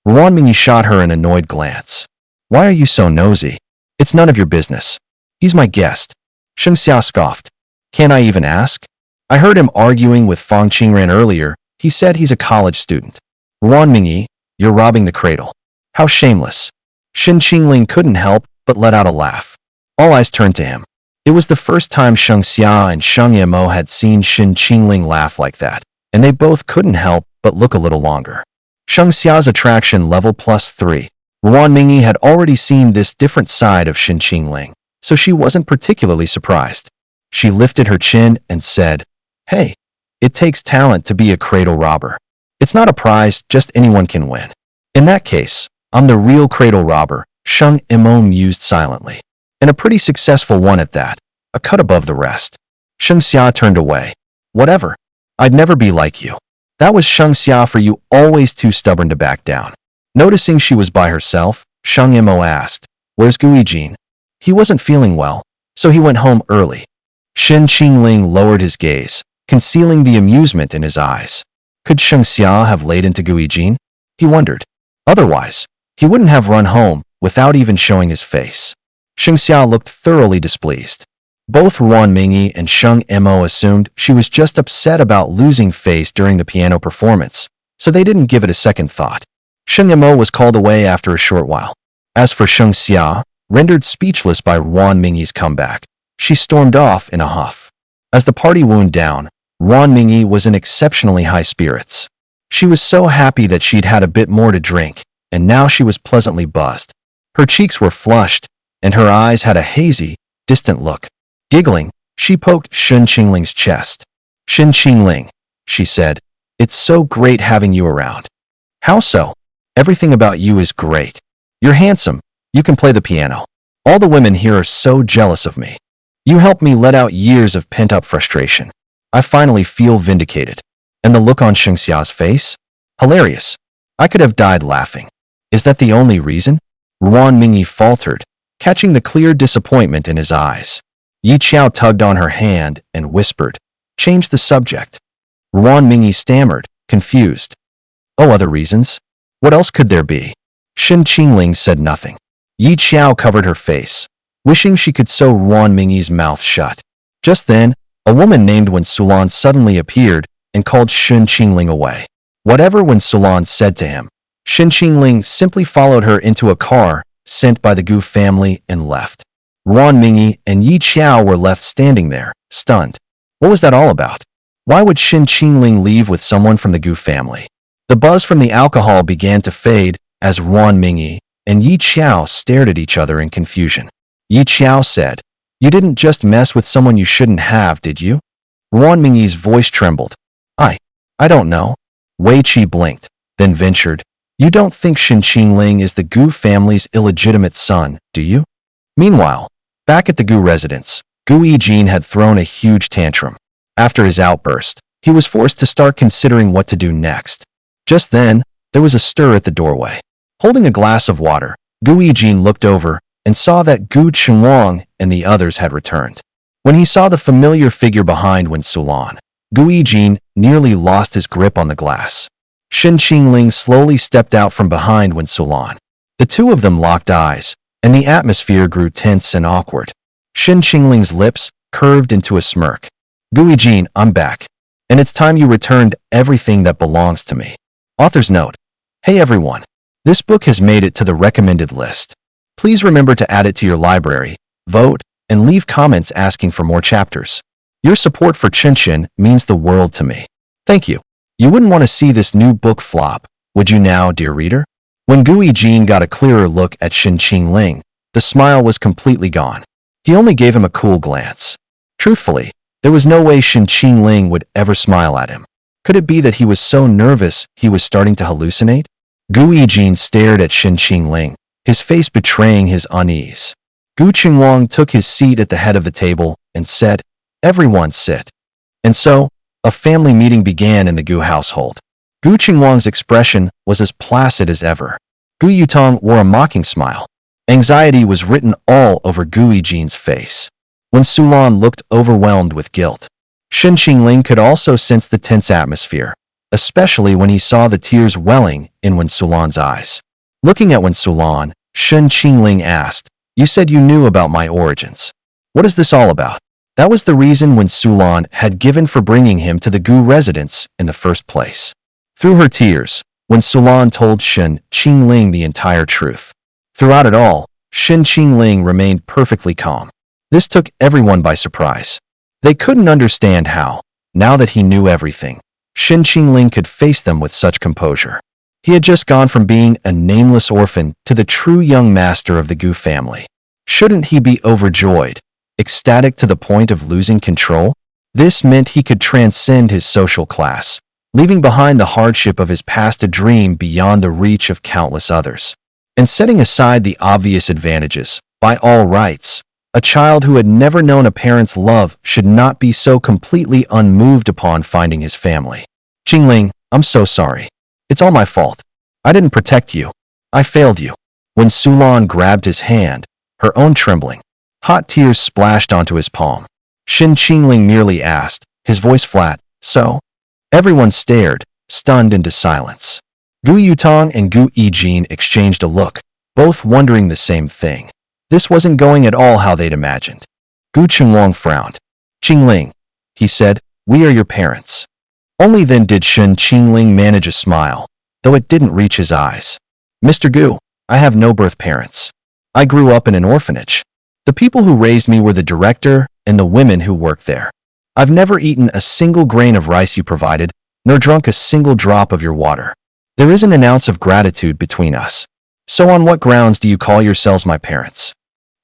Ruan Mingyi shot her an annoyed glance. "Why are you so nosy? It's none of your business. He's my guest." Sheng Xia scoffed. Can't I even ask? I heard him arguing with Fang Qingran earlier. He said he's a college student. Ruan Mingyi, you're robbing the cradle. How shameless. Shen Qingling couldn't help but let out a laugh. All eyes turned to him. It was the first time Sheng Xia and Sheng Yimo had seen Shen Qingling laugh like that, and they both couldn't help but look a little longer. Sheng Xia's attraction level +3. Ruan Mingyi had already seen this different side of Shen Qingling, so she wasn't particularly surprised. She lifted her chin and said, "Hey, it takes talent to be a cradle robber. It's not a prize just anyone can win. In that case, I'm the real cradle robber," Sheng Yimo mused silently. "And a pretty successful one at that, a cut above the rest." Sheng Xia turned away. "Whatever. I'd never be like you." "That was Sheng Xia for you, always too stubborn to back down." Noticing she was by herself, Sheng Yimo asked, "Where's Guijin?" "He wasn't feeling well, so he went home early." Shen Qingling lowered his gaze, concealing the amusement in his eyes. Could Sheng Xia have laid into Guijin? He wondered. Otherwise, he wouldn't have run home without even showing his face. Sheng Xia looked thoroughly displeased. Both Ruan Mingyi and Sheng Yimo assumed she was just upset about losing face during the piano performance, so they didn't give it a second thought. Sheng Yimo was called away after a short while. As for Sheng Xia, rendered speechless by Ruan Mingyi's comeback, she stormed off in a huff. As the party wound down, Ruan Mingyi was in exceptionally high spirits. She was so happy that she'd had a bit more to drink, and now she was pleasantly buzzed. Her cheeks were flushed, and her eyes had a hazy, distant look. Giggling, she poked Shen Qingling's chest. "Shen Qingling," she said, "it's so great having you around." "How so?" "Everything about you is great. You're handsome, you can play the piano. All the women here are so jealous of me. You helped me let out years of pent-up frustration. I finally feel vindicated." And the look on Sheng Xia's face? Hilarious. I could have died laughing. "Is that the only reason?" Ruan Mingyi faltered, catching the clear disappointment in his eyes. Yi Qiao tugged on her hand and whispered, "Change the subject." Ruan Mingyi stammered, confused. "Oh, other reasons? What else could there be?" Shen Qingling said nothing. Yi Qiao covered her face, wishing she could sew Ruan Mingyi's mouth shut. Just then, a woman named Wen Sulan suddenly appeared and called Shen Qingling away. Whatever Wen Sulan said to him, Shen Qingling simply followed her into a car sent by the Gu family and left. Ruan Mingyi and Yi Qiao were left standing there, stunned. What was that all about? Why would Shen Qingling leave with someone from the Gu family? The buzz from the alcohol began to fade as Ruan Mingyi and Yi Qiao stared at each other in confusion. Yi Qiao said, "You didn't just mess with someone you shouldn't have, did you?" Ruan Mingyi's voice trembled. I don't know." Wei Qi blinked, then ventured, "You don't think Shen Qingling is the Gu family's illegitimate son, do you?" Meanwhile, back at the Gu residence, Gu Yijin had thrown a huge tantrum. After his outburst, he was forced to start considering what to do next. Just then, there was a stir at the doorway. Holding a glass of water, Gu Yijin looked over and saw that Gu Qinhuang and the others had returned. When he saw the familiar figure behind Wen Sulan, Gu Yijin nearly lost his grip on the glass. Shen Qingling slowly stepped out from behind Wen Sulan. The two of them locked eyes, and the atmosphere grew tense and awkward. Shen Qingling's lips curved into a smirk. "Gu Yijin, I'm back. And it's time you returned everything that belongs to me." Author's note. Hey everyone. This book has made it to the recommended list. Please remember to add it to your library, vote, and leave comments asking for more chapters. Your support for Qinshin means the world to me. Thank you. You wouldn't want to see this new book flop, would you now, dear reader? When Gu Yijin got a clearer look at Shen Qingling, the smile was completely gone. He only gave him a cool glance. Truthfully, there was no way Shen Qingling would ever smile at him. Could it be that he was so nervous he was starting to hallucinate? Gu Yijin stared at Shen Qingling, his face betraying his unease. Gu Qinhuang took his seat at the head of the table and said, "Everyone sit." And so, a family meeting began in the Gu household. Gu Qinhuang's expression was as placid as ever. Gu Yutong wore a mocking smile. Anxiety was written all over Gu Yijin's face. When Sulan looked overwhelmed with guilt, Shen Qingling could also sense the tense atmosphere, especially when he saw the tears welling in Wen Sulan's eyes. Looking at Wen Sulan, Shen Qingling asked, "You said you knew about my origins. What is this all about?" That was the reason when Sulan had given for bringing him to the Gu residence in the first place. Through her tears, when Sulan told Shen Qingling the entire truth. Throughout it all, Shen Qingling remained perfectly calm. This took everyone by surprise. They couldn't understand how, now that he knew everything, Shen Qingling could face them with such composure. He had just gone from being a nameless orphan to the true young master of the Gu family. Shouldn't he be overjoyed, ecstatic to the point of losing control? This meant he could transcend his social class, leaving behind the hardship of his past, a dream beyond the reach of countless others. And setting aside the obvious advantages, by all rights, a child who had never known a parent's love should not be so completely unmoved upon finding his family. Qingling, I'm so sorry. It's all my fault. I didn't protect you. I failed you. When Sulan grabbed his hand, her own trembling, hot tears splashed onto his palm. Shen Qingling merely asked, his voice flat, so? Everyone stared, stunned into silence. Gu Yutong and Gu Yijin exchanged a look, both wondering the same thing. This wasn't going at all how they'd imagined. Gu Qinglong frowned. Qingling, he said, we are your parents. Only then did Shen Qingling manage a smile, though it didn't reach his eyes. Mr. Gu, I have no birth parents. I grew up in an orphanage. The people who raised me were the director and the women who worked there. I've never eaten a single grain of rice you provided, nor drunk a single drop of your water. There isn't an ounce of gratitude between us. So on what grounds do you call yourselves my parents?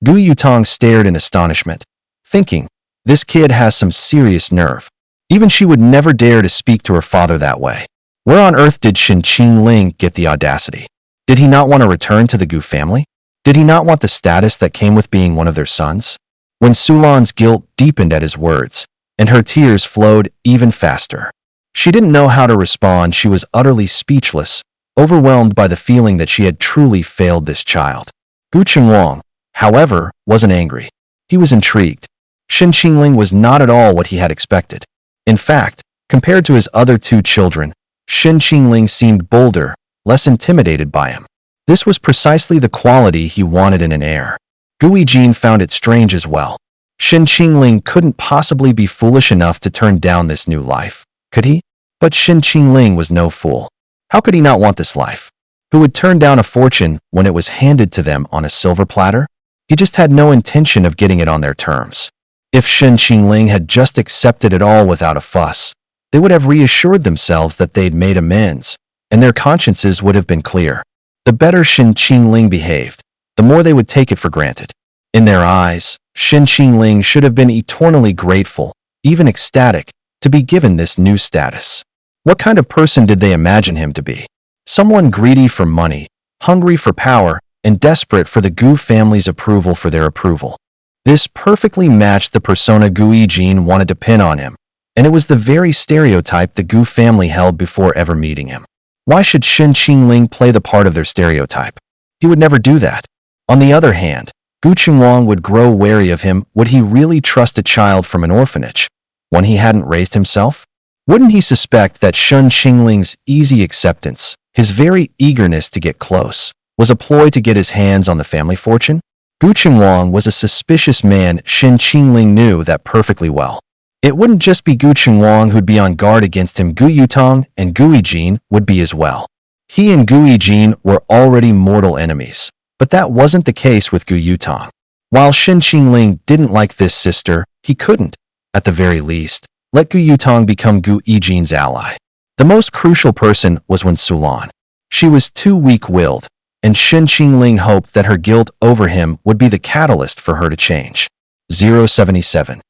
Gu Yutong stared in astonishment, thinking, this kid has some serious nerve. Even she would never dare to speak to her father that way. Where on earth did Shen Qingling get the audacity? Did he not want to return to the Gu family? Did he not want the status that came with being one of their sons? When Sulan's guilt deepened at his words, and her tears flowed even faster. She didn't know how to respond. She was utterly speechless, overwhelmed by the feeling that she had truly failed this child. Gu Qinglong, however, wasn't angry. He was intrigued. Shen Qingling was not at all what he had expected. In fact, compared to his other two children, Shen Qingling seemed bolder, less intimidated by him. This was precisely the quality he wanted in an heir. Gu Yijin found it strange as well. Shen Qingling couldn't possibly be foolish enough to turn down this new life, could he? But Shen Qingling was no fool. How could he not want this life? Who would turn down a fortune when it was handed to them on a silver platter? He just had no intention of getting it on their terms. If Shen Qingling had just accepted it all without a fuss, they would have reassured themselves that they'd made amends, and their consciences would have been clear. The better Shen Qingling behaved, the more they would take it for granted. In their eyes, Shen Qingling should have been eternally grateful, even ecstatic, to be given this new status. What kind of person did they imagine him to be? Someone greedy for money, hungry for power, and desperate for the Gu family's approval for their approval. This perfectly matched the persona Gu Yijin wanted to pin on him, and it was the very stereotype the Gu family held before ever meeting him. Why should Shen Qingling play the part of their stereotype? He would never do that. On the other hand, Gu Qinglong would grow wary of him. Would he really trust a child from an orphanage, one he hadn't raised himself? Wouldn't he suspect that Shen Qingling's easy acceptance, his very eagerness to get close, was a ploy to get his hands on the family fortune? Gu Qinglong was a suspicious man. Shen Qingling knew that perfectly well. It wouldn't just be Gu Qinglong who'd be on guard against him. Gu Yutong and Gu Yijin would be as well. He and Gu Yijin were already mortal enemies, but that wasn't the case with Gu Yutong. While Shen Qingling didn't like this sister, he couldn't, at the very least, let Gu Yutong become Gu Yijin's ally. The most crucial person was when Sulan. She was too weak-willed, and Shen Qingling hoped that her guilt over him would be the catalyst for her to change. 077.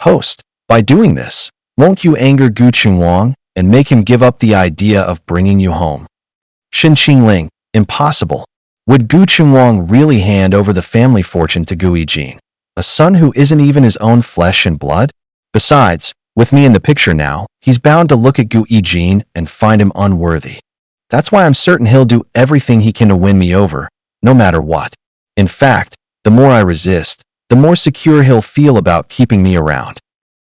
Host. By doing this, won't you anger Gu Qinglong and make him give up the idea of bringing you home? Shen Qingling, impossible. Would Gu Qinglong really hand over the family fortune to Gu Yijin, a son who isn't even his own flesh and blood? Besides, with me in the picture now, he's bound to look at Gu Yijin and find him unworthy. That's why I'm certain he'll do everything he can to win me over, no matter what. In fact, the more I resist, the more secure he'll feel about keeping me around.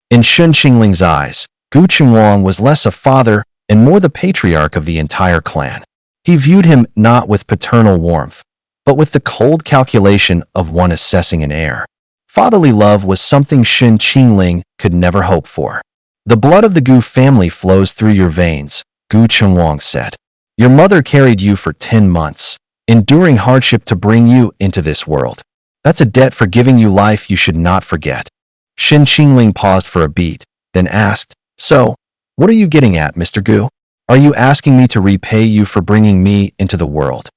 In Shen Qingling's eyes, Gu Qinglong was less a father and more the patriarch of the entire clan. He viewed him not with paternal warmth, but with the cold calculation of one assessing an heir. Fatherly love was something Shen Qingling could never hope for. The blood of the Gu family flows through your veins, Gu Chengwang said. Your mother carried you for 10 months, enduring hardship to bring you into this world. That's a debt for giving you life you should not forget. Shen Qingling paused for a beat, then asked, So, what are you getting at, Mr. Gu? Are you asking me to repay you for bringing me into the world?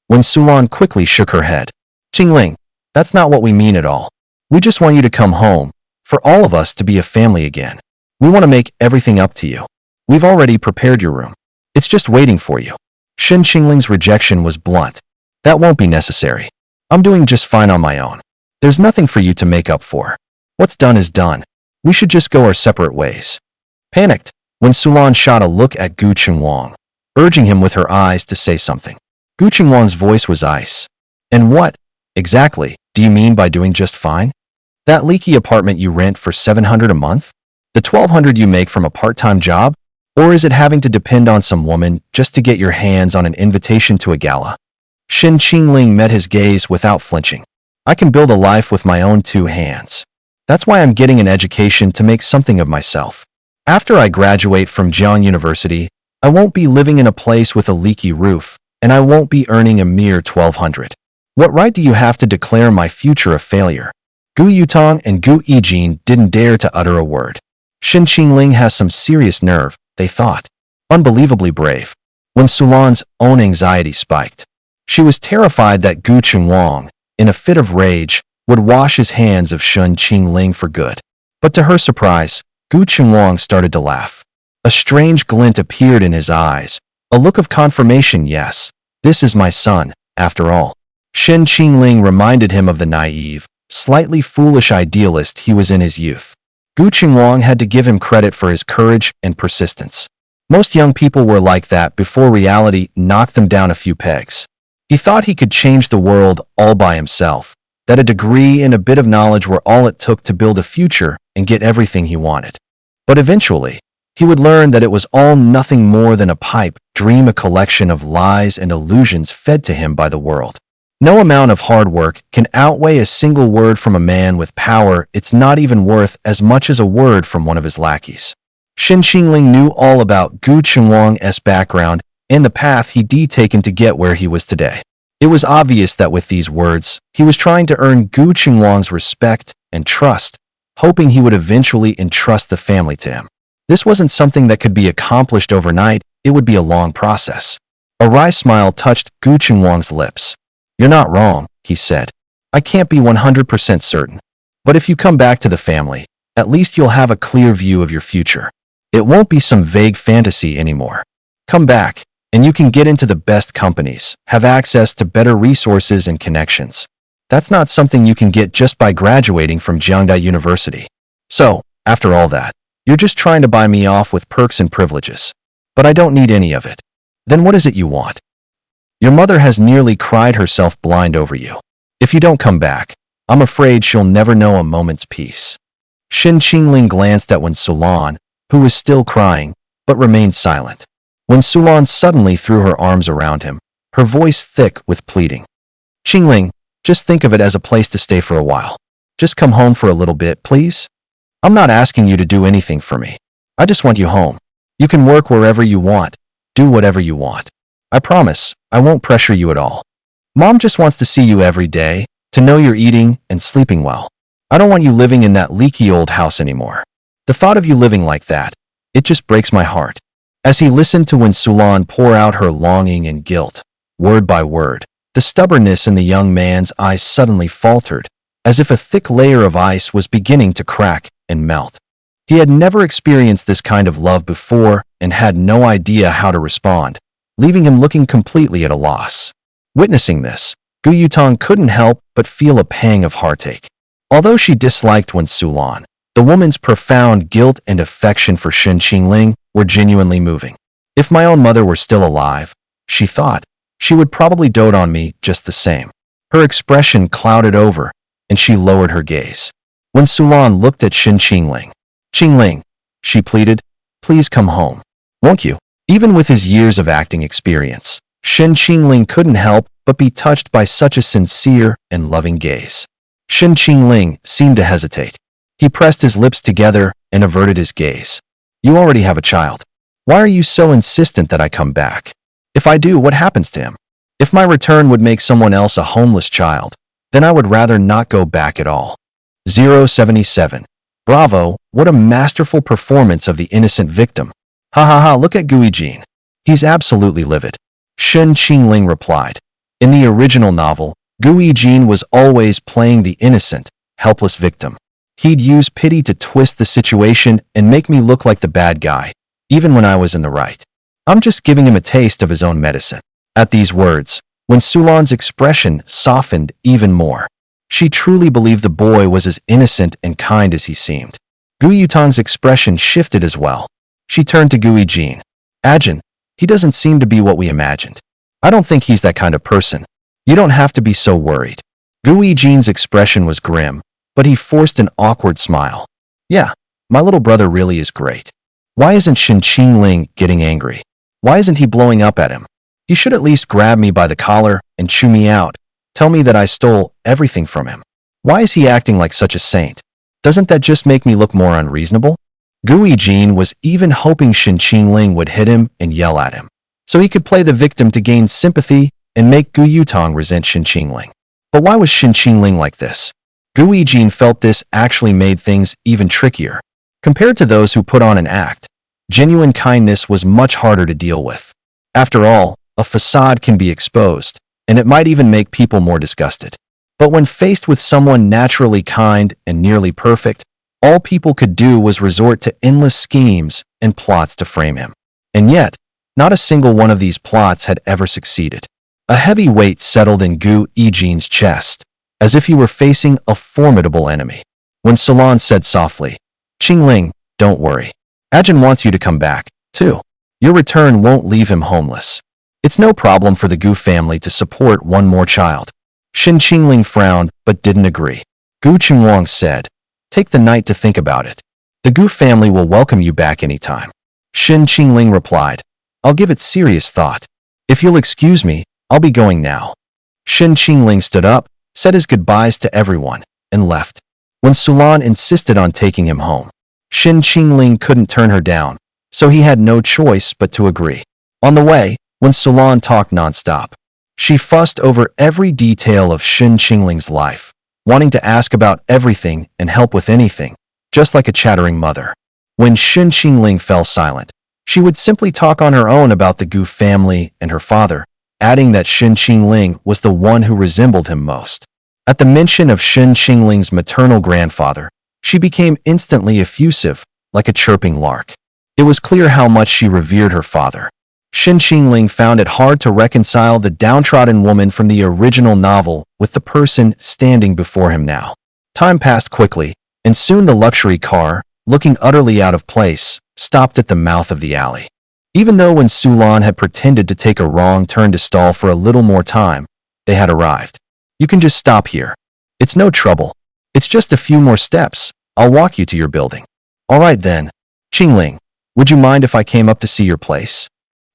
Wen Sulan quickly shook her head. Qingling, that's not what we mean at all. We just want you to come home, for all of us to be a family again. We want to make everything up to you. We've already prepared your room. It's just waiting for you. Shen Qingling's rejection was blunt. That won't be necessary. I'm doing just fine on my own. There's nothing for you to make up for. What's done is done. We should just go our separate ways. Panicked, Wen Sulan shot a look at Gu Chengwang, urging him with her eyes to say something. Gu Chengwang's voice was ice. And what, exactly, do you mean by doing just fine? That leaky apartment you rent for $700 a month? The $1,200 you make from a part-time job? Or is it having to depend on some woman just to get your hands on an invitation to a gala? Shen Qingling met his gaze without flinching. I can build a life with my own 2 hands. That's why I'm getting an education to make something of myself. After I graduate from Jiang University, I won't be living in a place with a leaky roof, and I won't be earning a mere $1,200. What right do you have to declare my future a failure? Gu Yutong and Gu Yijin didn't dare to utter a word. Shen Qingling has some serious nerve, they thought. Unbelievably brave. Wen Sulan's own anxiety spiked. She was terrified that Gu Chengwang, in a fit of rage, would wash his hands of Shen Qingling for good. But to her surprise, Gu Chengwang started to laugh. A strange glint appeared in his eyes, a look of confirmation. Yes, this is my son, after all. Shen Qingling reminded him of the naive, slightly foolish idealist he was in his youth. Gu Chengwang had to give him credit for his courage and persistence. Most young people were like that before reality knocked them down a few pegs. He thought he could change the world all by himself, that a degree and a bit of knowledge were all it took to build a future and get everything he wanted. But eventually, he would learn that it was all nothing more than a pipe dream, a collection of lies and illusions fed to him by the world. No amount of hard work can outweigh a single word from a man with power. It's not even worth as much as a word from one of his lackeys. Shen Qingling knew all about Gu Chengwang's background and the path he'd taken to get where he was today. It was obvious that with these words, he was trying to earn Gu Chengwang's respect and trust, hoping he would eventually entrust the family to him. This wasn't something that could be accomplished overnight. It would be a long process. A wry smile touched Gu Chengwang's lips. You're not wrong, he said. I can't be 100% certain. But if you come back to the family, at least you'll have a clear view of your future. It won't be some vague fantasy anymore. Come back, and you can get into the best companies, have access to better resources and connections. That's not something you can get just by graduating from Jiangdai University. So, after all that, you're just trying to buy me off with perks and privileges. But I don't need any of it. Then what is it you want? Your mother has nearly cried herself blind over you. If you don't come back, I'm afraid she'll never know a moment's peace. Shen Qingling glanced at Wen Sulan, who was still crying, but remained silent. Wen Sulan suddenly threw her arms around him, her voice thick with pleading. Qingling, just think of it as a place to stay for a while. Just come home for a little bit, please. I'm not asking you to do anything for me. I just want you home. You can work wherever you want, do whatever you want. I promise, I won't pressure you at all. Mom just wants to see you every day, to know you're eating and sleeping well. I don't want you living in that leaky old house anymore. The thought of you living like that, it just breaks my heart. As he listened to Wen Sulan pour out her longing and guilt, word by word, the stubbornness in the young man's eyes suddenly faltered, as if a thick layer of ice was beginning to crack and melt. He had never experienced this kind of love before and had no idea how to respond, leaving him looking completely at a loss. Witnessing this, Gu Yutong couldn't help but feel a pang of heartache. Although she disliked Wen Sulan, the woman's profound guilt and affection for Shen Qingling were genuinely moving. If my own mother were still alive, she thought, she would probably dote on me just the same. Her expression clouded over, and she lowered her gaze. Wen Sulan looked at Shen Qingling. Qingling, she pleaded, please come home. Won't you? Even with his years of acting experience, Shen Qingling couldn't help but be touched by such a sincere and loving gaze. Shen Qingling seemed to hesitate. He pressed his lips together and averted his gaze. You already have a child. Why are you so insistent that I come back? If I do, what happens to him? If my return would make someone else a homeless child, then I would rather not go back at all. 077. Bravo, what a masterful performance of the innocent victim. Ha ha ha, look at Guijin. He's absolutely livid. Shen Qingling replied. In the original novel, Guijin was always playing the innocent, helpless victim. He'd use pity to twist the situation and make me look like the bad guy, even when I was in the right. I'm just giving him a taste of his own medicine. At these words, when Sulan's expression softened even more, she truly believed the boy was as innocent and kind as he seemed. Gu Yutang's expression shifted as well. She turned to Guijin. Ajin, he doesn't seem to be what we imagined. I don't think he's that kind of person. You don't have to be so worried. Guijin's expression was grim, but he forced an awkward smile. Yeah, my little brother really is great. Why isn't Shen Qingling getting angry? Why isn't he blowing up at him? He should at least grab me by the collar and chew me out, tell me that I stole everything from him. Why is he acting like such a saint? Doesn't that just make me look more unreasonable? Guijin was even hoping Shen Qingling would hit him and yell at him, so he could play the victim to gain sympathy and make Gu Yutang resent Shen Qingling. But why was Shen Qingling like this? Guijin felt this actually made things even trickier. Compared to those who put on an act, genuine kindness was much harder to deal with. After all, a facade can be exposed, and it might even make people more disgusted. But when faced with someone naturally kind and nearly perfect, all people could do was resort to endless schemes and plots to frame him. And yet, not a single one of these plots had ever succeeded. A heavy weight settled in Gu Yijin's chest, as if he were facing a formidable enemy. When Sulan said softly, Qingling, don't worry. Ajin wants you to come back, too. Your return won't leave him homeless. It's no problem for the Gu family to support one more child. Shen Qingling frowned but didn't agree. Gu Qingwang said, take the night to think about it. The Gu family will welcome you back anytime. Shen Qingling replied, I'll give it serious thought. If you'll excuse me, I'll be going now. Shen Qingling stood up, said his goodbyes to everyone, and left. When Sulan insisted on taking him home, Shen Qingling couldn't turn her down, so he had no choice but to agree. On the way, when Sulan talked nonstop, she fussed over every detail of Shen Qingling's life, wanting to ask about everything and help with anything, just like a chattering mother. When Shen Qingling fell silent, she would simply talk on her own about the Gu family and her father, adding that Shen Qingling was the one who resembled him most. At the mention of Shen Qingling's maternal grandfather, she became instantly effusive, like a chirping lark. It was clear how much she revered her father. Shen Qingling found it hard to reconcile the downtrodden woman from the original novel with the person standing before him now. Time passed quickly, and soon the luxury car, looking utterly out of place, stopped at the mouth of the alley. Even though when Sulan had pretended to take a wrong turn to stall for a little more time, they had arrived. You can just stop here. It's no trouble. It's just a few more steps. I'll walk you to your building. All right then. Qingling, would you mind if I came up to see your place?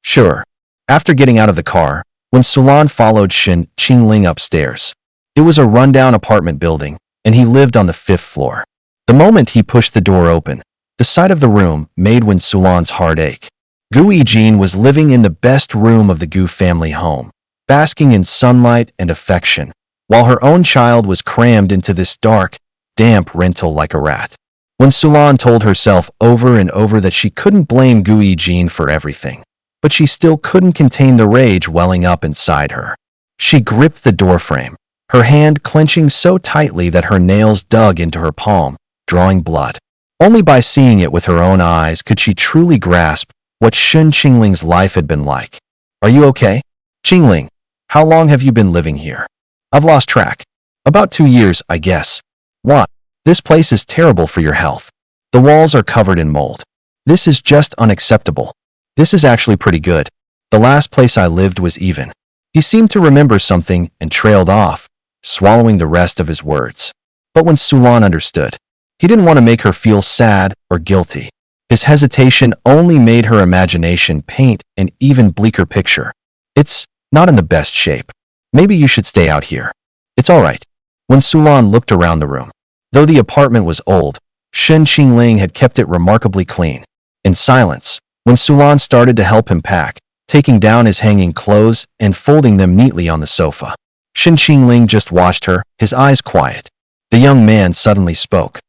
Sure. After getting out of the car, when Sulan followed Shen Qingling upstairs, it was a rundown apartment building, and he lived on the 5th floor. The moment he pushed the door open, the sight of the room made when Sulan's heart ache. Gu Yijin was living in the best room of the Gu family home, basking in sunlight and affection, while her own child was crammed into this dark, damp rental like a rat. When Sulan told herself over and over that she couldn't blame Gu Yijin for everything, but she still couldn't contain the rage welling up inside her. She gripped the doorframe, her hand clenching so tightly that her nails dug into her palm, drawing blood. Only by seeing it with her own eyes could she truly grasp what Shen Qingling's life had been like. Are you okay? Qingling, how long have you been living here? I've lost track. About 2 years, I guess. What? This place is terrible for your health. The walls are covered in mold. This is just unacceptable. This is actually pretty good. The last place I lived was even. He seemed to remember something and trailed off, swallowing the rest of his words. But when Sulan understood, he didn't want to make her feel sad or guilty. His hesitation only made her imagination paint an even bleaker picture. It's not in the best shape. Maybe you should stay out here. It's all right. when Sulan looked around the room. Though the apartment was old, Shen Qingling had kept it remarkably clean. In silence, when Sulan started to help him pack, taking down his hanging clothes and folding them neatly on the sofa, Shen Qingling just watched her, his eyes quiet. The young man suddenly spoke.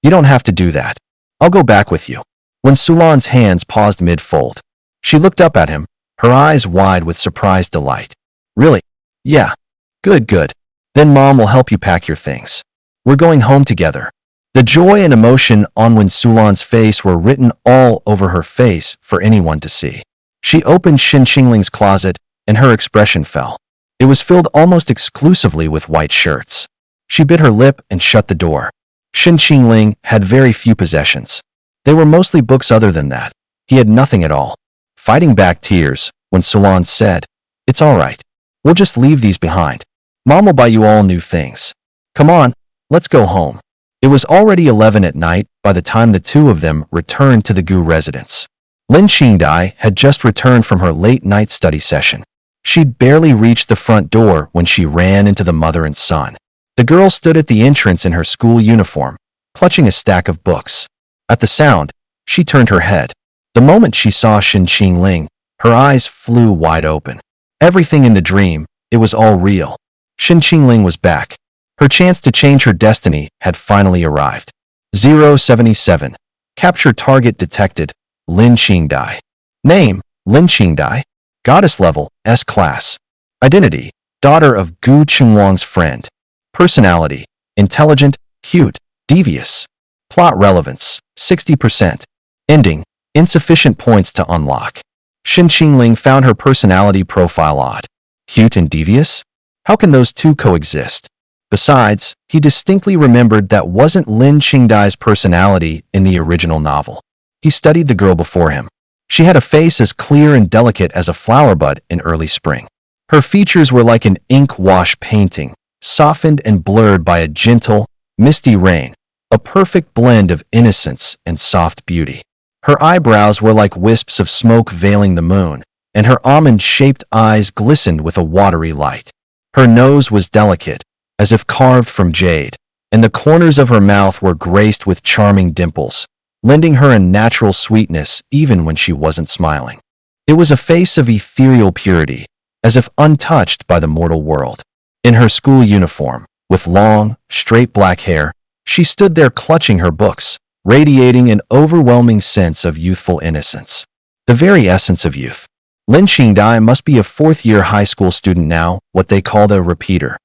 "You don't have to do that. I'll go back with you." When Sulan's hands paused mid-fold, she looked up at him, her eyes wide with surprised delight. "Really? Yeah. Good, good. Then Mom will help you pack your things. We're going home together." The joy and emotion on Wen Sulan's face were written all over her face for anyone to see. She opened Shen Qingling's closet, and her expression fell. It was filled almost exclusively with white shirts. She bit her lip and shut the door. Shen Qingling had very few possessions. They were mostly books. Other than that, he had nothing at all. Fighting back tears, when Sulan said, "It's all right. We'll just leave these behind. Mom will buy you all new things. Come on, let's go home." It was already 11 at night by the time the two of them returned to the Gu residence. Lin Qingdai had just returned from her late-night study session. She'd barely reached the front door when she ran into the mother and son. The girl stood at the entrance in her school uniform, clutching a stack of books. At the sound, she turned her head. The moment she saw Shen Qingling, her eyes flew wide open. Everything in the dream, it was all real. Shen Qingling was back. Her chance to change her destiny had finally arrived. 077. Capture target detected. Lin Qingdai. Name, Lin Qingdai. Goddess level, S-class. Identity, daughter of Gu Qinglong's friend. Personality, intelligent, cute, devious. Plot relevance, 60%. Ending, insufficient points to unlock. Shen Qingling found her personality profile odd. Cute and devious? How can those two coexist? Besides, he distinctly remembered that wasn't Lin Qingdai's personality in the original novel. He studied the girl before him. She had a face as clear and delicate as a flower bud in early spring. Her features were like an ink wash painting, softened and blurred by a gentle, misty rain, a perfect blend of innocence and soft beauty. Her eyebrows were like wisps of smoke veiling the moon, and her almond-shaped eyes glistened with a watery light. Her nose was delicate, as if carved from jade, and the corners of her mouth were graced with charming dimples, lending her a natural sweetness even when she wasn't smiling. It was a face of ethereal purity, as if untouched by the mortal world. In her school uniform, with long, straight black hair, she stood there clutching her books, radiating an overwhelming sense of youthful innocence. The very essence of youth. Lin Qingdai must be a fourth-year high school student now, what they called a repeater.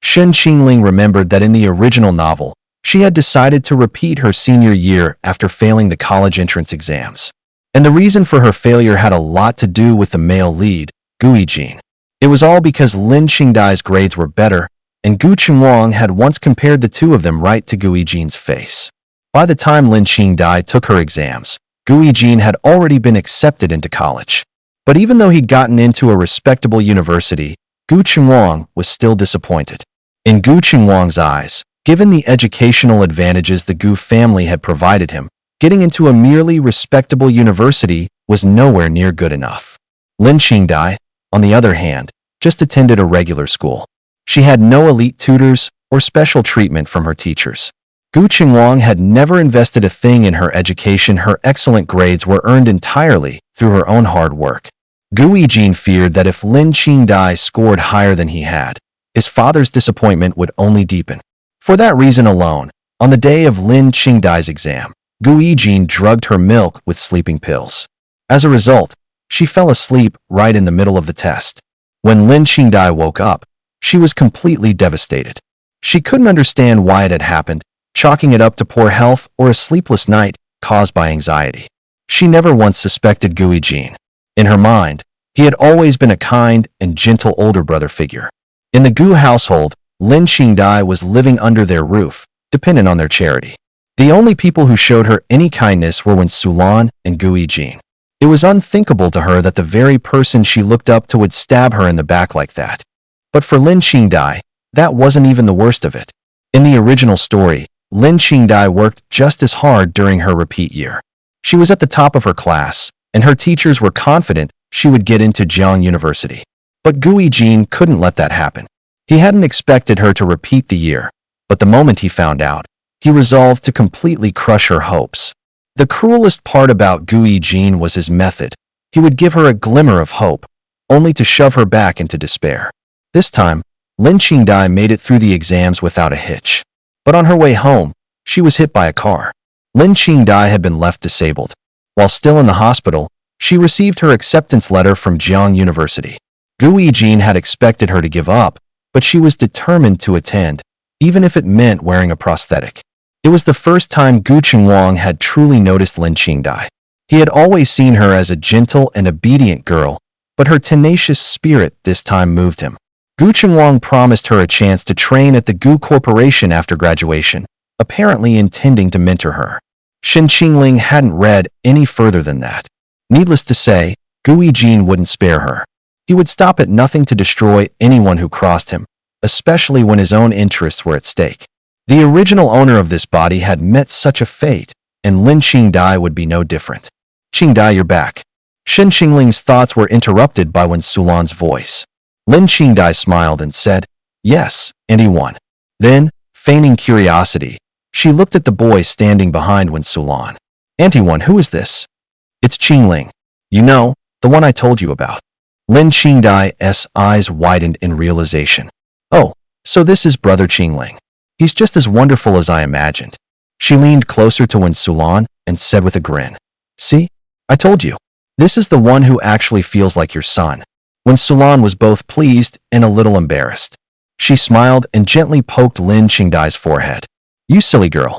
Shen Qingling remembered that in the original novel, she had decided to repeat her senior year after failing the college entrance exams. And the reason for her failure had a lot to do with the male lead, Gu Yijin. It was all because Lin Qingdai's grades were better, and Gu Qinglong had once compared the two of them right to Gu Yijin's face. By the time Lin Qingdai took her exams, Gu Yijin had already been accepted into college. But even though he'd gotten into a respectable university, Gu Qinglong was still disappointed. In Gu Qinglong's eyes, given the educational advantages the Gu family had provided him, getting into a merely respectable university was nowhere near good enough. Lin Qingdai, on the other hand, just attended a regular school. She had no elite tutors or special treatment from her teachers. Gu Qinglong had never invested a thing in her education. Her excellent grades were earned entirely through her own hard work. Gu Yijin feared that if Lin Qingdai scored higher than he had, his father's disappointment would only deepen. For that reason alone, on the day of Lin Qingdai's exam, Gu Yijin drugged her milk with sleeping pills. As a result, she fell asleep right in the middle of the test. When Lin Qingdai woke up, she was completely devastated. She couldn't understand why it had happened, chalking it up to poor health or a sleepless night caused by anxiety. She never once suspected Gu Yijin. In her mind, he had always been a kind and gentle older brother figure. In the Gu household, Lin Qingdai was living under their roof, dependent on their charity. The only people who showed her any kindness were Wen Sulan and Gu Yijin. It was unthinkable to her that the very person she looked up to would stab her in the back like that. But for Lin Qingdai, that wasn't even the worst of it. In the original story, Lin Qingdai worked just as hard during her repeat year. She was at the top of her class, and her teachers were confident she would get into Jiang University. But Gu Yijin couldn't let that happen. He hadn't expected her to repeat the year, but the moment he found out, he resolved to completely crush her hopes. The cruelest part about Gu Yijin was his method. He would give her a glimmer of hope, only to shove her back into despair. This time, Lin Qingdai made it through the exams without a hitch. But on her way home, she was hit by a car. Lin Qingdai had been left disabled. While still in the hospital, she received her acceptance letter from Jiang University. Gu Yijin had expected her to give up, but she was determined to attend, even if it meant wearing a prosthetic. It was the first time Gu Qingwang had truly noticed Lin Qingdai. He had always seen her as a gentle and obedient girl, but her tenacious spirit this time moved him. Gu Qingwang promised her a chance to train at the Gu Corporation after graduation, apparently intending to mentor her. Shen Qingling hadn't read any further than that. Needless to say, Gu Yijin wouldn't spare her. He would stop at nothing to destroy anyone who crossed him, especially when his own interests were at stake. The original owner of this body had met such a fate, and Lin Qingdai would be no different. Qingdai, you're back. Shen Qingling's thoughts were interrupted by Wen Sulan's voice. Lin Qingdai smiled and said, yes, and he won. Then, feigning curiosity, she looked at the boy standing behind Wen Sulan. Auntie One, who is this? It's Qingling. You know, the one I told you about. Lin Qingdai's eyes widened in realization. Oh, so this is Brother Qingling. He's just as wonderful as I imagined. She leaned closer to Wen Sulan and said with a grin. See? I told you. This is the one who actually feels like your son. Wen Sulan was both pleased and a little embarrassed. She smiled and gently poked Lin Qingdai's forehead. You silly girl.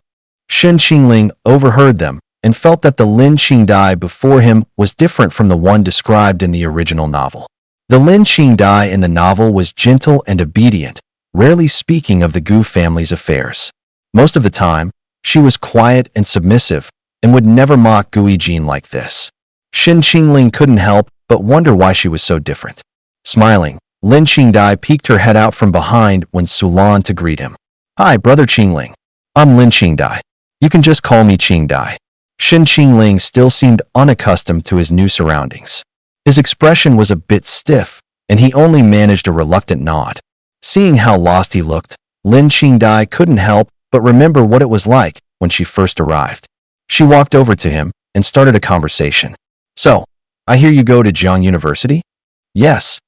Shen Qingling overheard them and felt that the Lin Qingdai before him was different from the one described in the original novel. The Lin Qingdai in the novel was gentle and obedient, rarely speaking of the Gu family's affairs. Most of the time, she was quiet and submissive and would never mock Gu Yijin like this. Shen Qingling couldn't help but wonder why she was so different. Smiling, Lin Qingdai peeked her head out from behind Wen Sulan to greet him. Hi, Brother Qingling. I'm Lin Qingdai. You can just call me Qingdai. Shen Qingling still seemed unaccustomed to his new surroundings. His expression was a bit stiff, and he only managed a reluctant nod. Seeing how lost he looked, Lin Qingdai couldn't help but remember what it was like when she first arrived. She walked over to him and started a conversation. So, I hear you go to Jiang University? Yes.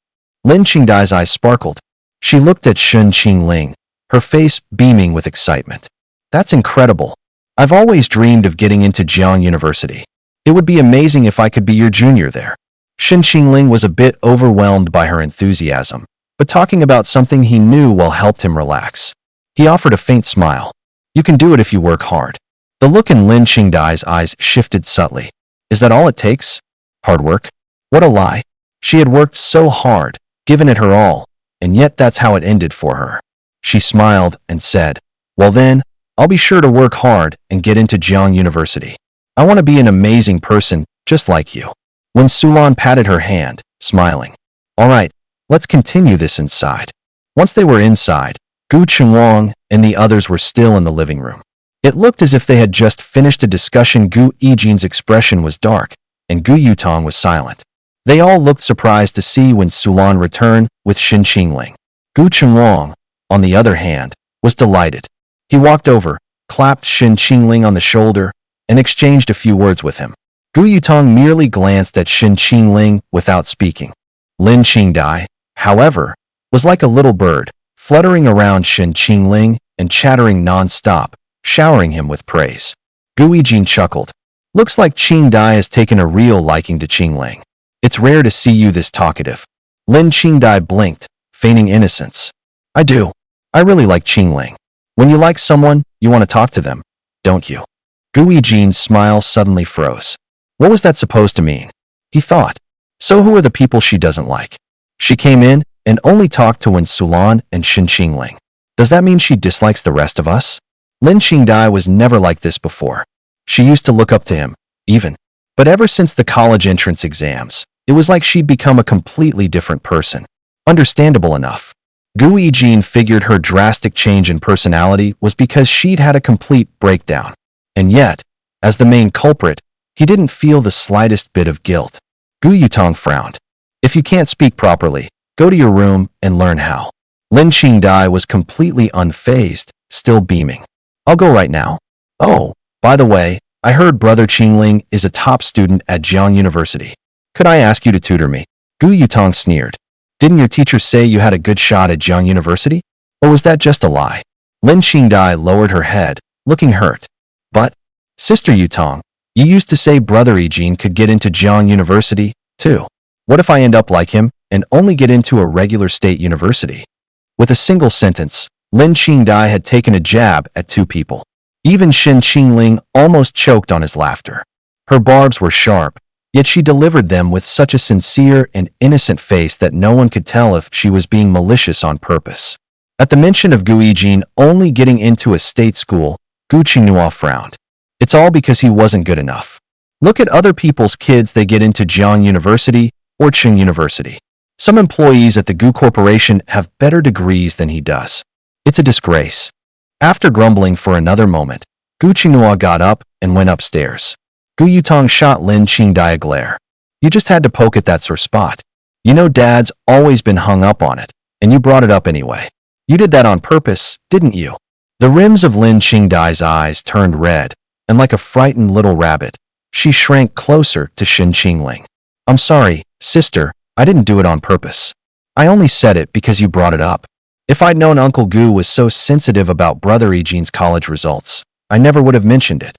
Lin Qingdai's eyes sparkled. She looked at Shen Qingling, her face beaming with excitement. That's incredible. I've always dreamed of getting into Jiang University. It would be amazing if I could be your junior there. Shen Qingling was a bit overwhelmed by her enthusiasm, but talking about something he knew well helped him relax. He offered a faint smile. You can do it if you work hard. The look in Lin Qingdai's eyes shifted subtly. Is that all it takes? Hard work? What a lie. She had worked so hard, given it her all, and yet that's how it ended for her. She smiled and said, well then, I'll be sure to work hard and get into Jiang University. I want to be an amazing person, just like you. Wen Sulan patted her hand, smiling. All right, let's continue this inside. Once they were inside, Gu Qingwang and the others were still in the living room. It looked as if they had just finished a discussion. Gu Yijin's expression was dark, and Gu Yutong was silent. They all looked surprised to see Wen Sulan return with Shen Qingling. Gu Qingwang, on the other hand, was delighted. He walked over, clapped Shen Qingling on the shoulder, and exchanged a few words with him. Gu Yutong merely glanced at Shen Qingling without speaking. Lin Qingdai, however, was like a little bird, fluttering around Shen Qingling and chattering non-stop, showering him with praise. Gu Yijin chuckled. Looks like Qingdai has taken a real liking to Qingling. It's rare to see you this talkative. Lin Qingdai blinked, feigning innocence. I do. I really like Qingling. When you like someone, you want to talk to them, don't you? Gu Yijin's smile suddenly froze. What was that supposed to mean? He thought. So who are the people she doesn't like? She came in and only talked to Wen Sulan and Shen Qingling. Does that mean she dislikes the rest of us? Lin Qingdai was never like this before. She used to look up to him, even. But ever since the college entrance exams, it was like she'd become a completely different person. Understandable enough. Gu Yijin figured her drastic change in personality was because she'd had a complete breakdown. And yet, as the main culprit, he didn't feel the slightest bit of guilt. Gu Yutong frowned. If you can't speak properly, go to your room and learn how. Lin Qingdai was completely unfazed, still beaming. I'll go right now. Oh, by the way, I heard Brother Qingling is a top student at Jiang University. Could I ask you to tutor me? Gu Yutong sneered. Didn't your teacher say you had a good shot at Jiang University? Or was that just a lie? Lin Qingdai lowered her head, looking hurt. But, Sister Yutong, you used to say Brother Yijin could get into Jiang University, too. What if I end up like him and only get into a regular state university? With a single sentence, Lin Qingdai had taken a jab at two people. Even Shen Qingling almost choked on his laughter. Her barbs were sharp, yet she delivered them with such a sincere and innocent face that no one could tell if she was being malicious on purpose. At the mention of Gu Yijin only getting into a state school, Gu Qinghua frowned. It's all because he wasn't good enough. Look at other people's kids they get into Jiang University or Qing University. Some employees at the Gu Corporation have better degrees than he does. It's a disgrace. After grumbling for another moment, Gu Qinghua got up and went upstairs. Gu Yutong shot Lin Qingdai a glare. You just had to poke at that sore spot. You know Dad's always been hung up on it, and you brought it up anyway. You did that on purpose, didn't you? The rims of Lin Qingdai's eyes turned red, and like a frightened little rabbit, she shrank closer to Shen Qingling. I'm sorry, sister, I didn't do it on purpose. I only said it because you brought it up. If I'd known Uncle Gu was so sensitive about Brother Yijin's college results, I never would have mentioned it.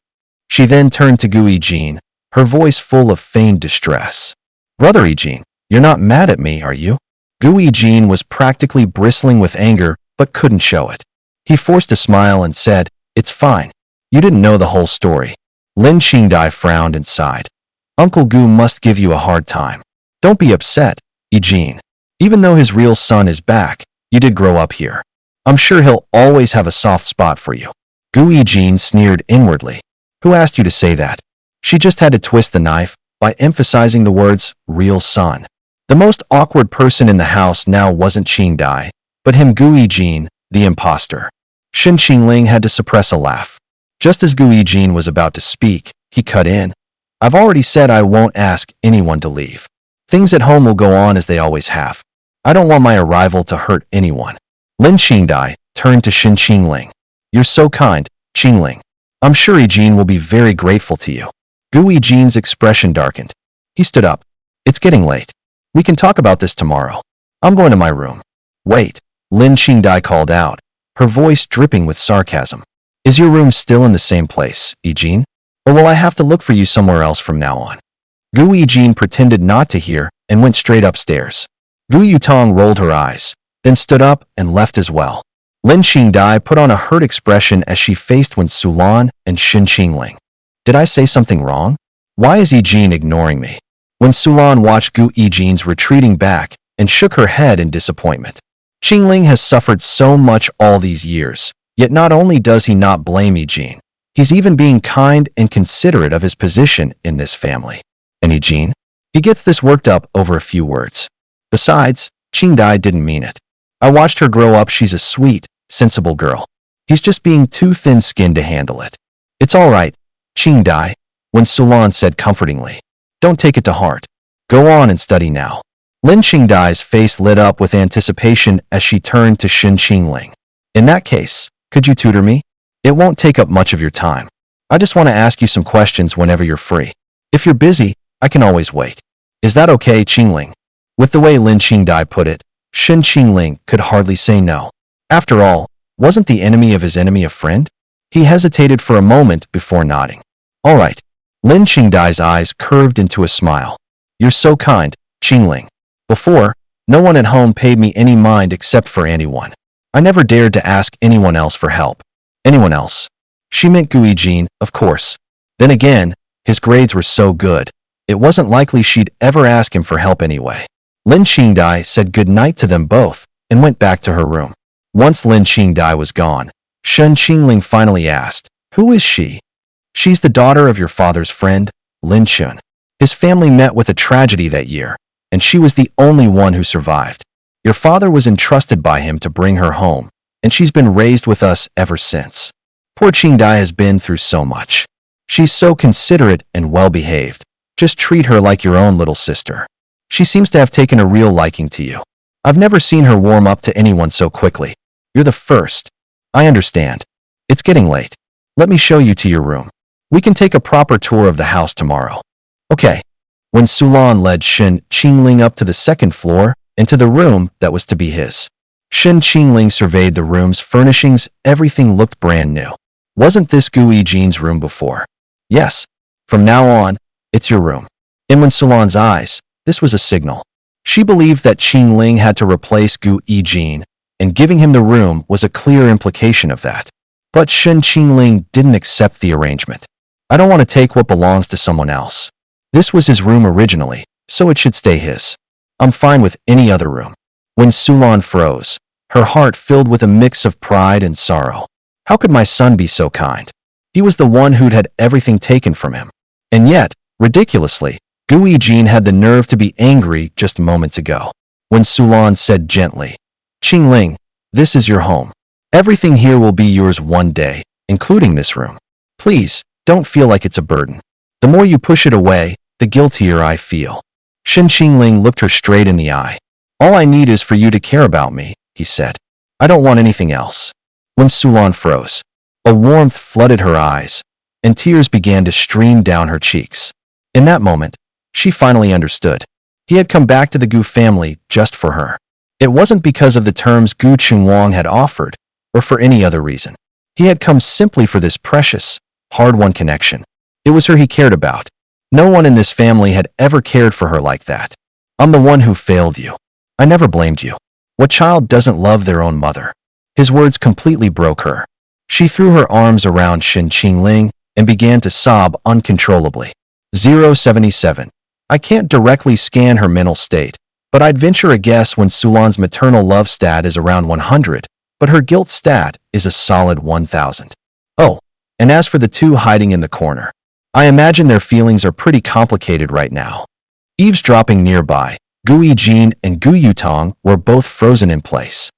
She then turned to Gu Yijin, her voice full of feigned distress. Brother Yijin, you're not mad at me, are you? Gu Yijin was practically bristling with anger, but couldn't show it. He forced a smile and said, It's fine. You didn't know the whole story. Lin Qingdai frowned and sighed. Uncle Gu must give you a hard time. Don't be upset, Yijin. Even though his real son is back, you did grow up here. I'm sure he'll always have a soft spot for you. Gu Yijin sneered inwardly. Who asked you to say that? She just had to twist the knife by emphasizing the words, real son. The most awkward person in the house now wasn't Qingdai, but him Gu Yijin, the imposter. Shen Qingling had to suppress a laugh. Just as Gu Yijin was about to speak, he cut in. I've already said I won't ask anyone to leave. Things at home will go on as they always have. I don't want my arrival to hurt anyone. Lin Qingdai turned to Shen Qingling. You're so kind, Qingling. I'm sure Yijin will be very grateful to you. Gu Yijin's expression darkened. He stood up. It's getting late. We can talk about this tomorrow. I'm going to my room. Wait, Lin Qingdai called out, her voice dripping with sarcasm. Is your room still in the same place, Yijin? Or will I have to look for you somewhere else from now on? Gu Yijin pretended not to hear and went straight upstairs. Gu Yutong rolled her eyes, then stood up and left as well. Lin Qingdai put on a hurt expression as she faced Wen Sulan and Shen Qingling. Did I say something wrong? Why is Yijin ignoring me? Wen Sulan watched Gu Yijin's retreating back and shook her head in disappointment. Qingling has suffered so much all these years, yet not only does he not blame Yijin, he's even being kind and considerate of his position in this family. And Yijin? He gets this worked up over a few words. Besides, Qingdai didn't mean it. I watched her grow up. She's a sweet, sensible girl. He's just being too thin-skinned to handle it. It's all right, Qingdai, Wen Sulan said comfortingly. Don't take it to heart. Go on and study now. Lin Qingdai's face lit up with anticipation as she turned to Shen Qingling. In that case, could you tutor me? It won't take up much of your time. I just want to ask you some questions whenever you're free. If you're busy, I can always wait. Is that okay, Qingling? With the way Lin Qingdai put it, Shen Qingling could hardly say no. After all, wasn't the enemy of his enemy a friend? He hesitated for a moment before nodding. All right. Lin Qingdai's eyes curved into a smile. You're so kind, Qingling. Before, no one at home paid me any mind except for anyone. I never dared to ask anyone else for help. Anyone else? She meant Gu Yijin, of course. Then again, his grades were so good, it wasn't likely she'd ever ask him for help anyway. Lin Qingdai said goodnight to them both and went back to her room. Once Lin Qingdai was gone, Shen Qingling finally asked, Who is she? She's the daughter of your father's friend, Lin Chun. His family met with a tragedy that year, and she was the only one who survived. Your father was entrusted by him to bring her home, and she's been raised with us ever since. Poor Qingdai has been through so much. She's so considerate and well-behaved. Just treat her like your own little sister. She seems to have taken a real liking to you. I've never seen her warm up to anyone so quickly. You're the first. I understand. It's getting late. Let me show you to your room. We can take a proper tour of the house tomorrow. Okay. When Sulan led Shen Qingling up to the second floor and to the room that was to be his. Shen Qingling surveyed the room's furnishings. Everything looked brand new. Wasn't this Gu Yijin's room before? Yes. From now on, it's your room. In Wen Sulan's eyes, this was a signal. She believed that Qingling had to replace Gu Yijin, and giving him the room was a clear implication of that. But Shen Qingling didn't accept the arrangement. I don't want to take what belongs to someone else. This was his room originally, so it should stay his. I'm fine with any other room. When Sulan froze, her heart filled with a mix of pride and sorrow. How could my son be so kind? He was the one who'd had everything taken from him. And yet, ridiculously, Gu Yijin had the nerve to be angry just moments ago. When Sulan said gently, Qingling, this is your home. Everything here will be yours one day, including this room. Please, don't feel like it's a burden. The more you push it away, the guiltier I feel. Shen Qingling looked her straight in the eye. All I need is for you to care about me, he said. I don't want anything else. When Sulan froze, a warmth flooded her eyes, and tears began to stream down her cheeks. In that moment, she finally understood. He had come back to the Gu family just for her. It wasn't because of the terms Gu Qingwang had offered, or for any other reason. He had come simply for this precious, hard-won connection. It was her he cared about. No one in this family had ever cared for her like that. I'm the one who failed you. I never blamed you. What child doesn't love their own mother? His words completely broke her. She threw her arms around Shen Qingling and began to sob uncontrollably. 077. I can't directly scan her mental state, but I'd venture a guess when Sulan's maternal love stat is around 100, but her guilt stat is a solid 1000. Oh, and as for the two hiding in the corner, I imagine their feelings are pretty complicated right now. Eavesdropping nearby, Gu Yijin and Gu Yutong were both frozen in place.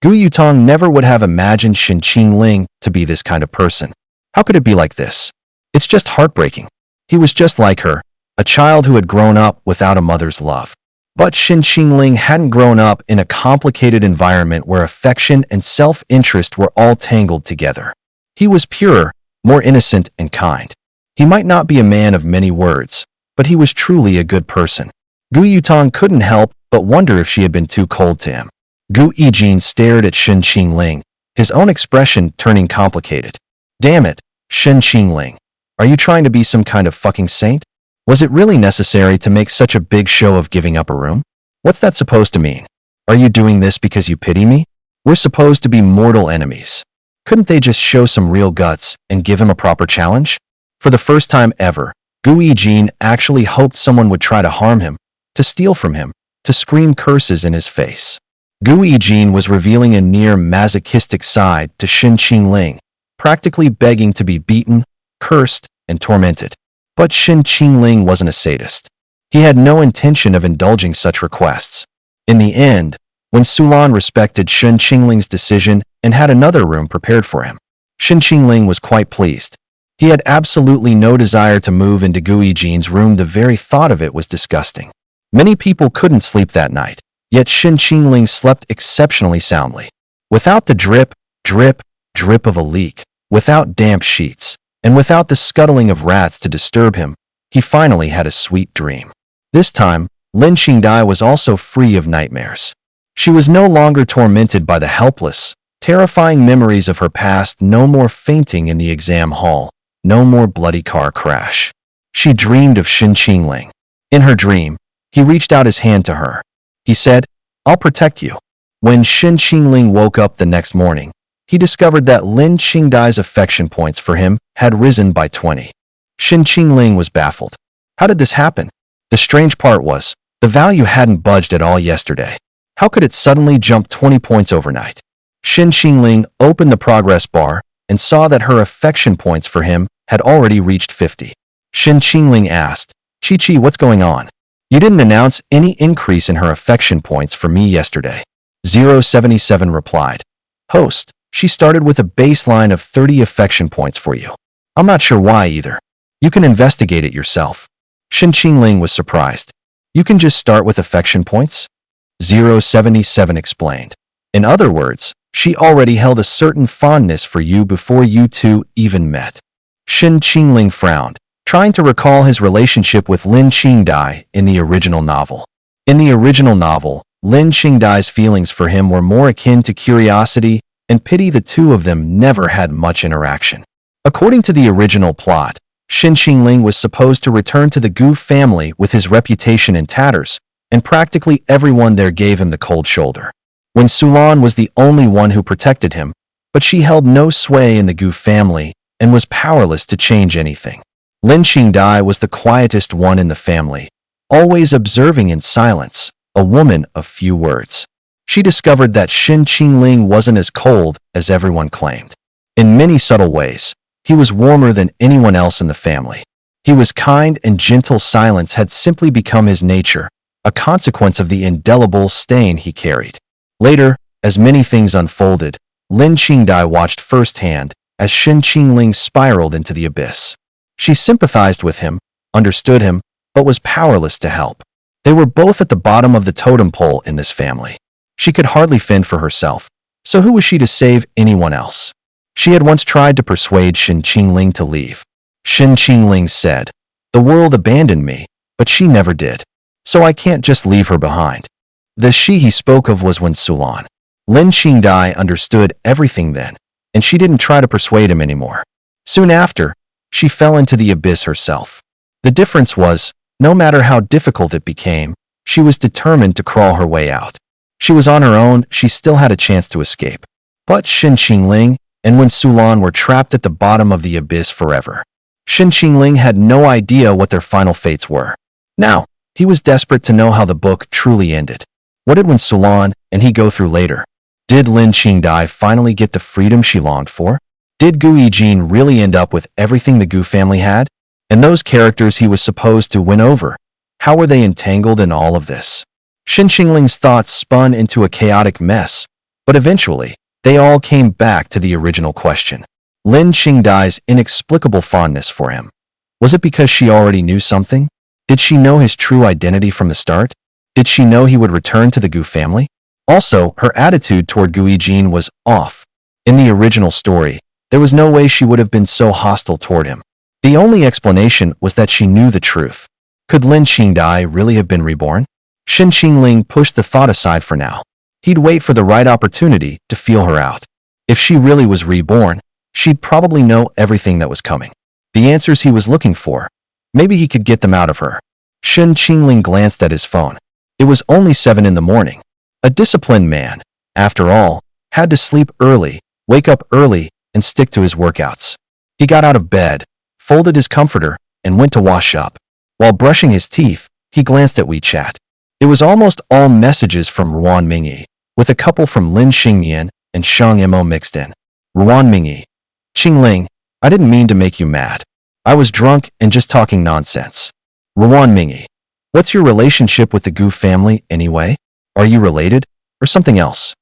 Gu Yutong never would have imagined Shen Qingling to be this kind of person. How could it be like this? It's just heartbreaking. He was just like her, a child who had grown up without a mother's love. But Shen Qingling hadn't grown up in a complicated environment where affection and self-interest were all tangled together. He was pure, more innocent and kind. He might not be a man of many words, but he was truly a good person. Gu Yutong couldn't help but wonder if she had been too cold to him. Gu Yijin stared at Shen Qingling, his own expression turning complicated. Damn it, Shen Qingling. Are you trying to be some kind of fucking saint? Was it really necessary to make such a big show of giving up a room? What's that supposed to mean? Are you doing this because you pity me? We're supposed to be mortal enemies. Couldn't they just show some real guts and give him a proper challenge? For the first time ever, Gu Yijin actually hoped someone would try to harm him, to steal from him, to scream curses in his face. Gu Yijin was revealing a near masochistic side to Shen Qingling, practically begging to be beaten, cursed, and tormented. But Shen Qingling wasn't a sadist. He had no intention of indulging such requests. In the end, when Sulan respected Shen Qingling's decision and had another room prepared for him, Shen Qingling was quite pleased. He had absolutely no desire to move into Gu Yijin's room. The very thought of it was disgusting. Many people couldn't sleep that night, yet Shen Qingling slept exceptionally soundly. Without the drip, drip, drip of a leak, without damp sheets, and without the scuttling of rats to disturb him, he finally had a sweet dream. This time, Lin Qingdai was also free of nightmares. She was no longer tormented by the helpless, terrifying memories of her past. No more fainting in the exam hall, no more bloody car crash. She dreamed of Shen Qingling. In her dream, he reached out his hand to her. He said, "I'll protect you." When Shen Qingling woke up the next morning, he discovered that Lin Qingdai's affection points for him had risen by 20. Shen Qingling was baffled. How did this happen? The strange part was, the value hadn't budged at all yesterday. How could it suddenly jump 20 points overnight? Shen Qingling opened the progress bar and saw that her affection points for him had already reached 50. Shen Qingling asked, "Chi-Chi, what's going on? You didn't announce any increase in her affection points for me yesterday." 077 replied, "Host, she started with a baseline of 30 affection points for you. I'm not sure why either. You can investigate it yourself." Shen Qingling was surprised. "You can just start with affection points?" 077 explained. In other words, she already held a certain fondness for you before you two even met. Shin Qingling frowned, trying to recall his relationship with Lin Qingdai in the original novel. In the original novel, Lin Qingdai's feelings for him were more akin to curiosity and pity. The two of them never had much interaction. According to the original plot, Shin Qingling was supposed to return to the Gu family with his reputation in tatters, and practically everyone there gave him the cold shoulder. When Sulan was the only one who protected him, but she held no sway in the Gu family and was powerless to change anything. Lin Qingdai was the quietest one in the family, always observing in silence, a woman of few words. She discovered that Shin Qingling wasn't as cold as everyone claimed. In many subtle ways, he was warmer than anyone else in the family. He was kind and gentle. Silence had simply become his nature, a consequence of the indelible stain he carried. Later, as many things unfolded, Lin Qingdai watched firsthand as Shin Qingling spiraled into the abyss. She sympathized with him, understood him, but was powerless to help. They were both at the bottom of the totem pole in this family. She could hardly fend for herself, so who was she to save anyone else? She had once tried to persuade Shin Qingling to leave. Shin Qingling said, "The world abandoned me, but she never did. So I can't just leave her behind." The she he spoke of was when Sulan. Lin Qingdai understood everything then, and she didn't try to persuade him anymore. Soon after, she fell into the abyss herself. The difference was, no matter how difficult it became, she was determined to crawl her way out. She was on her own. She still had a chance to escape. But Shin Qingling and when Sulan were trapped at the bottom of the abyss forever. Shin Qingling had no idea what their final fates were. Now, he was desperate to know how the book truly ended. What did when Sulan and he go through later? Did Lin Qingdai finally get the freedom she longed for? Did Gu Yijin really end up with everything the Gu family had? And those characters he was supposed to win over, how were they entangled in all of this? Shin Qingling's thoughts spun into a chaotic mess, but eventually, they all came back to the original question. Lin Qingdai's inexplicable fondness for him. Was it because she already knew something? Did she know his true identity from the start? Did she know he would return to the Gu family? Also, her attitude toward Gu Yijin was off. In the original story, there was no way she would have been so hostile toward him. The only explanation was that she knew the truth. Could Lin Qingdai really have been reborn? Shin Qingling pushed the thought aside for now. He'd wait for the right opportunity to feel her out. If she really was reborn, she'd probably know everything that was coming. The answers he was looking for. Maybe he could get them out of her. Shin Qingling glanced at his phone. It was only 7 in the morning. A disciplined man, after all, had to sleep early, wake up early, and stick to his workouts. He got out of bed, folded his comforter, and went to wash up. While brushing his teeth, he glanced at WeChat. It was almost all messages from Ruan Mingyi, with a couple from Lin Xingyan and Shang Mo mixed in. Ruan Mingyi. Qingling, I didn't mean to make you mad. I was drunk and just talking nonsense. Ruan Mingyi. What's your relationship with the Gu family, anyway? Are you related? Or something else?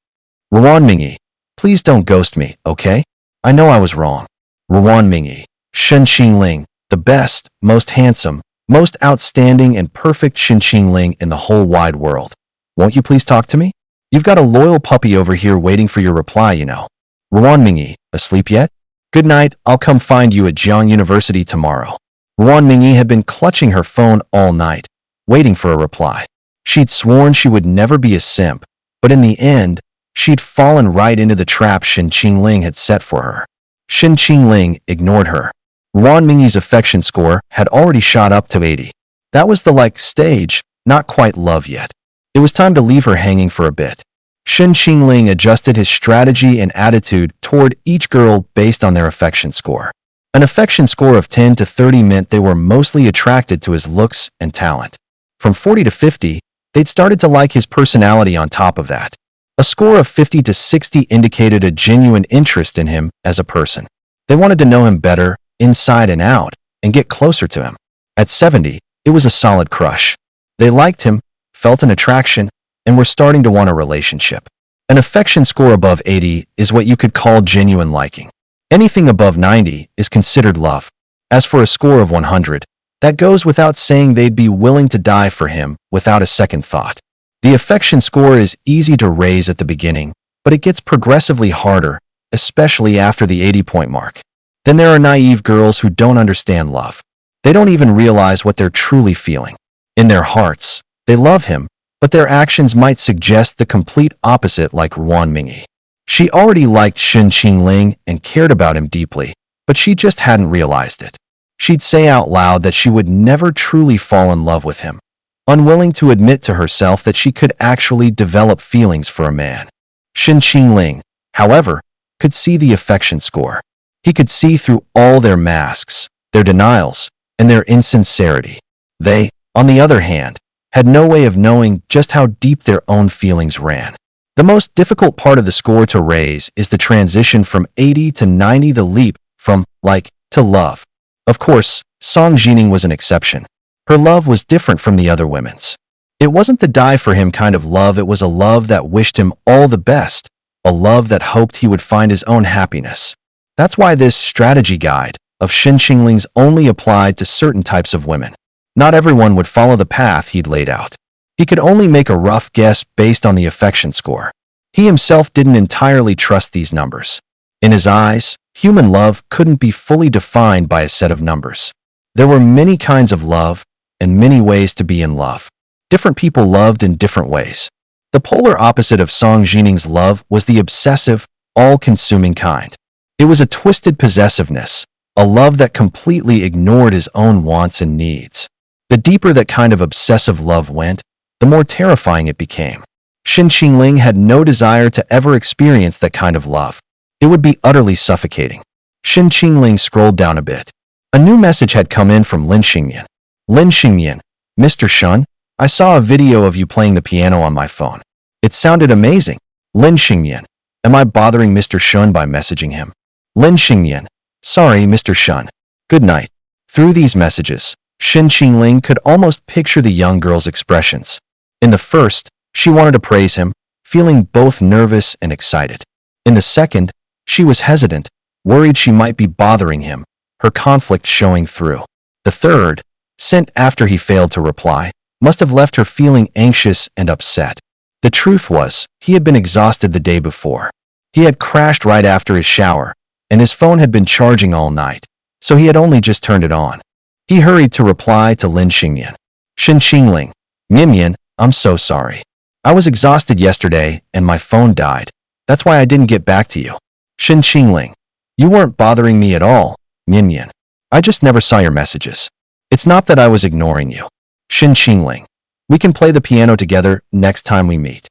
Ruan Mingyi. Please don't ghost me, okay? I know I was wrong. Ruan Mingyi. Shin Qingling. The best, most handsome, most outstanding and perfect Shin Qingling in the whole wide world. Won't you please talk to me? You've got a loyal puppy over here waiting for your reply, you know. Ruan Mingyi. Asleep yet? Good night. I'll come find you at Jiang University tomorrow. Ruan Mingyi had been clutching her phone all night, waiting for a reply. She'd sworn she would never be a simp, but in the end, she'd fallen right into the trap Shin Qingling had set for her. Shin Qingling ignored her. Ruan Mingyi's affection score had already shot up to 80. That was the like stage, not quite love yet. It was time to leave her hanging for a bit. Shin Qingling adjusted his strategy and attitude toward each girl based on their affection score. An affection score of 10 to 30 meant they were mostly attracted to his looks and talent. From 40 to 50, they'd started to like his personality on top of that. A score of 50 to 60 indicated a genuine interest in him as a person. They wanted to know him better, inside and out, and get closer to him. At 70, it was a solid crush. They liked him, felt an attraction, and were starting to want a relationship. An affection score above 80 is what you could call genuine liking. Anything above 90 is considered love. As for a score of 100, that goes without saying they'd be willing to die for him without a second thought. The affection score is easy to raise at the beginning, but it gets progressively harder, especially after the 80-point mark. Then there are naive girls who don't understand love. They don't even realize what they're truly feeling. In their hearts, they love him, but their actions might suggest the complete opposite, like Ruan Mingyi. She already liked Shen Qingling and cared about him deeply, but she just hadn't realized it. She'd say out loud that she would never truly fall in love with him, unwilling to admit to herself that she could actually develop feelings for a man. Shen Qingling, however, could see the affection score. He could see through all their masks, their denials, and their insincerity. They, on the other hand, had no way of knowing just how deep their own feelings ran. The most difficult part of the score to raise is the transition from 80 to 90, the leap from like to love. Of course, Song Jining was an exception. Her love was different from the other women's. It wasn't the die for him kind of love, it was a love that wished him all the best, a love that hoped he would find his own happiness. That's why this strategy guide of Shen Qingling's only applied to certain types of women. Not everyone would follow the path he'd laid out. He could only make a rough guess based on the affection score. He himself didn't entirely trust these numbers. In his eyes, human love couldn't be fully defined by a set of numbers. There were many kinds of love and many ways to be in love. Different people loved in different ways. The polar opposite of Song Jining's love was the obsessive, all-consuming kind. It was a twisted possessiveness, a love that completely ignored his own wants and needs. The deeper that kind of obsessive love went, the more terrifying it became. Shen Qingling had no desire to ever experience that kind of love. It would be utterly suffocating. Shen Qingling scrolled down a bit. A new message had come in from Lin Xingyan. Lin Xingyan, Mr. Shun, I saw a video of you playing the piano on my phone. It sounded amazing. Lin Xingyan, am I bothering Mr. Shun by messaging him? Lin Xingyan, sorry, Mr. Shun. Good night. Through these messages, Shen Qingling could almost picture the young girl's expressions. In the first, she wanted to praise him, feeling both nervous and excited. In the second, she was hesitant, worried she might be bothering him, her conflict showing through. The third, sent after he failed to reply, must have left her feeling anxious and upset. The truth was, he had been exhausted the day before. He had crashed right after his shower, and his phone had been charging all night, so he had only just turned it on. He hurried to reply to Lin Xingyan. Shen Qingling, Mimian, I'm so sorry. I was exhausted yesterday and my phone died. That's why I didn't get back to you. Shen Qingling, you weren't bothering me at all, Mimian. I just never saw your messages. It's not that I was ignoring you. Shen Qingling, we can play the piano together next time we meet.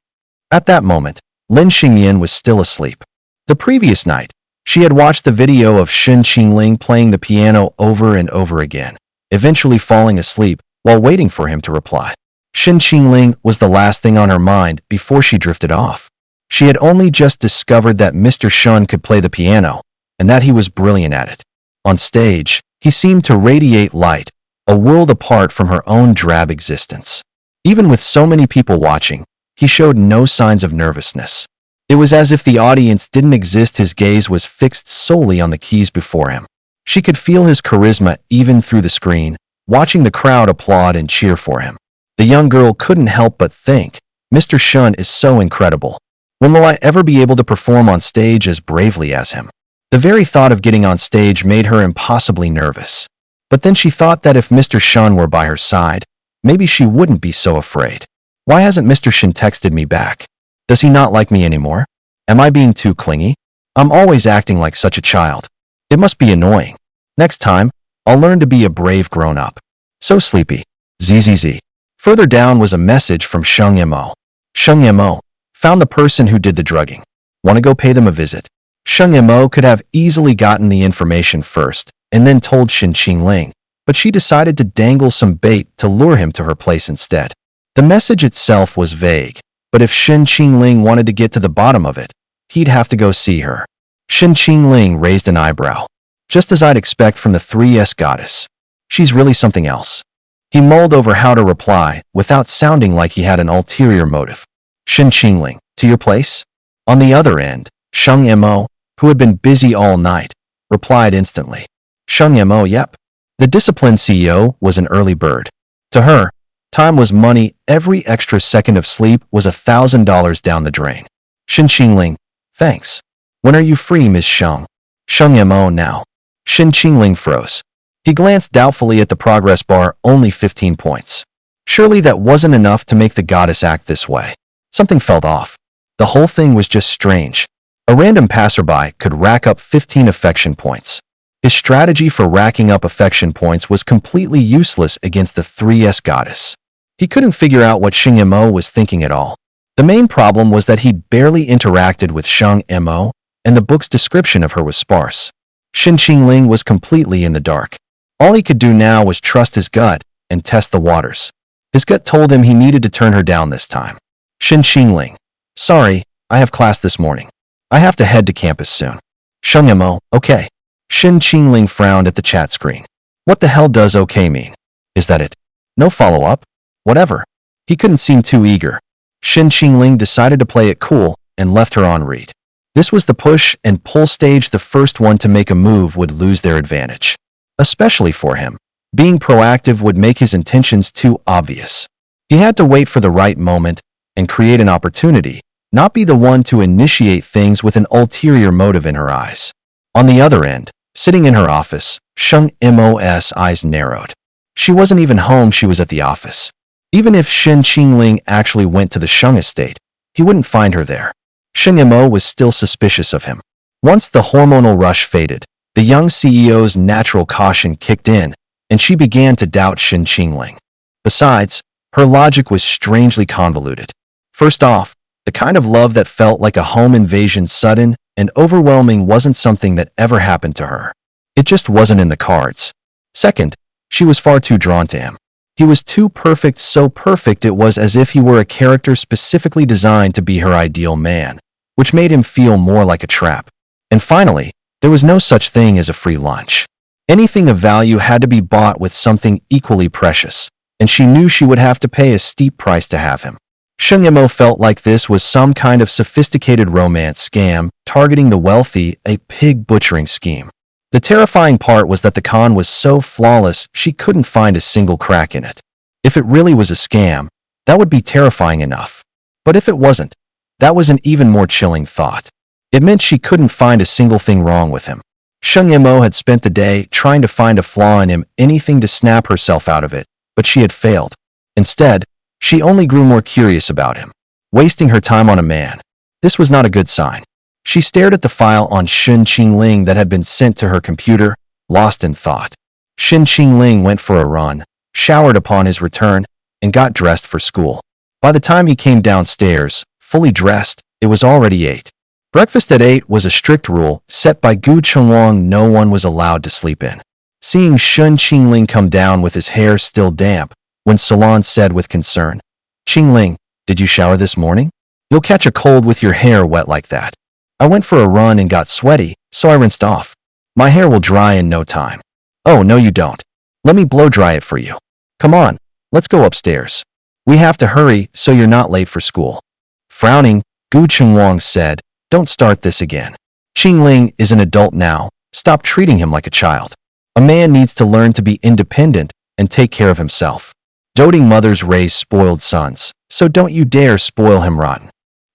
At that moment, Lin Xingyan was still asleep. The previous night, she had watched the video of Shen Qingling playing the piano over and over again, eventually falling asleep while waiting for him to reply. Shen Qingling was the last thing on her mind before she drifted off. She had only just discovered that Mr. Shun could play the piano, and that he was brilliant at it. On stage, he seemed to radiate light, a world apart from her own drab existence. Even with so many people watching, he showed no signs of nervousness. It was as if the audience didn't exist, his gaze was fixed solely on the keys before him. She could feel his charisma even through the screen, watching the crowd applaud and cheer for him. The young girl couldn't help but think, Mr. Shun is so incredible. When will I ever be able to perform on stage as bravely as him? The very thought of getting on stage made her impossibly nervous. But then she thought that if Mr. Shun were by her side, maybe she wouldn't be so afraid. Why hasn't Mr. Shun texted me back? Does he not like me anymore? Am I being too clingy? I'm always acting like such a child. It must be annoying. Next time, I'll learn to be a brave grown-up. So sleepy. ZZZ. Further down was a message from Sheng Mo. Sheng Mo, found the person who did the drugging. Want to go pay them a visit? Sheng Mo could have easily gotten the information first and then told Shen Qingling, but she decided to dangle some bait to lure him to her place instead. The message itself was vague, but if Shen Qingling wanted to get to the bottom of it, he'd have to go see her. Shen Qingling raised an eyebrow. Just as I'd expect from the 3S goddess. She's really something else. He mulled over how to reply without sounding like he had an ulterior motive. Shen Qingling, to your place? On the other end, Sheng Mo, who had been busy all night, replied instantly. Sheng Mo, yep. The disciplined CEO was an early bird. To her, Time was money. Every extra second of sleep was $1,000 down the drain. Shin Qingling, thanks. When are you free, Miss Sheng? Sheng Mo now. Shin Qingling froze. He glanced doubtfully at the progress bar, only 15 points. Surely that wasn't enough to make the goddess act this way. Something felt off. The whole thing was just strange. A random passerby could rack up 15 affection points. His strategy for racking up affection points was completely useless against the 3S goddess. He couldn't figure out what Sheng Mo was thinking at all. The main problem was that he'd barely interacted with Sheng Mo, and the book's description of her was sparse. Shin Qingling was completely in the dark. All he could do now was trust his gut and test the waters. His gut told him he needed to turn her down this time. Shin Qingling, sorry, I have class this morning. I have to head to campus soon. Sheng Mo, okay. Shin Qingling frowned at the chat screen. What the hell does okay mean? Is that it? No follow-up? Whatever. He couldn't seem too eager. Shin Qingling decided to play it cool and left her on read. This was the push and pull stage. The first one to make a move would lose their advantage. Especially for him. Being proactive would make his intentions too obvious. He had to wait for the right moment and create an opportunity, not be the one to initiate things with an ulterior motive in her eyes. On the other end, sitting in her office, Sheng Mo's eyes narrowed. She wasn't even home, she was at the office. Even if Shin Qingling actually went to the Sheng estate, he wouldn't find her there. Sheng Mo was still suspicious of him. Once the hormonal rush faded, the young CEO's natural caution kicked in, and she began to doubt Shin Qingling. Besides, her logic was strangely convoluted. First off, the kind of love that felt like a home invasion, sudden and overwhelming, wasn't something that ever happened to her. It just wasn't in the cards. Second, she was far too drawn to him. He was too perfect, so perfect it was as if he were a character specifically designed to be her ideal man, which made him feel more like a trap. And finally, there was no such thing as a free lunch. Anything of value had to be bought with something equally precious, and she knew she would have to pay a steep price to have him. Sheng Mo felt like this was some kind of sophisticated romance scam targeting the wealthy, a pig butchering scheme. The terrifying part was that the con was so flawless she couldn't find a single crack in it. If it really was a scam, that would be terrifying enough. But if it wasn't, that was an even more chilling thought. It meant she couldn't find a single thing wrong with him. Sheng Mo had spent the day trying to find a flaw in him, anything to snap herself out of it, but she had failed. Instead, she only grew more curious about him, wasting her time on a man. This was not a good sign. She stared at the file on Shin Qingling that had been sent to her computer, lost in thought. Shin Qingling went for a run, showered upon his return, and got dressed for school. By the time he came downstairs, fully dressed, it was already 8. Breakfast at 8 was a strict rule set by Gu Chengwang. No one was allowed to sleep in. Seeing Shin Qingling come down with his hair still damp, when Solan said with concern, "Qingling, did you shower this morning? You'll catch a cold with your hair wet like that." "I went for a run and got sweaty, so I rinsed off. My hair will dry in no time." "Oh, no you don't. Let me blow dry it for you. Come on, let's go upstairs. We have to hurry so you're not late for school." Frowning, Gu Chengwang said, "Don't start this again. Qingling is an adult now. Stop treating him like a child. A man needs to learn to be independent and take care of himself. Doting mothers raise spoiled sons, so don't you dare spoil him rotten."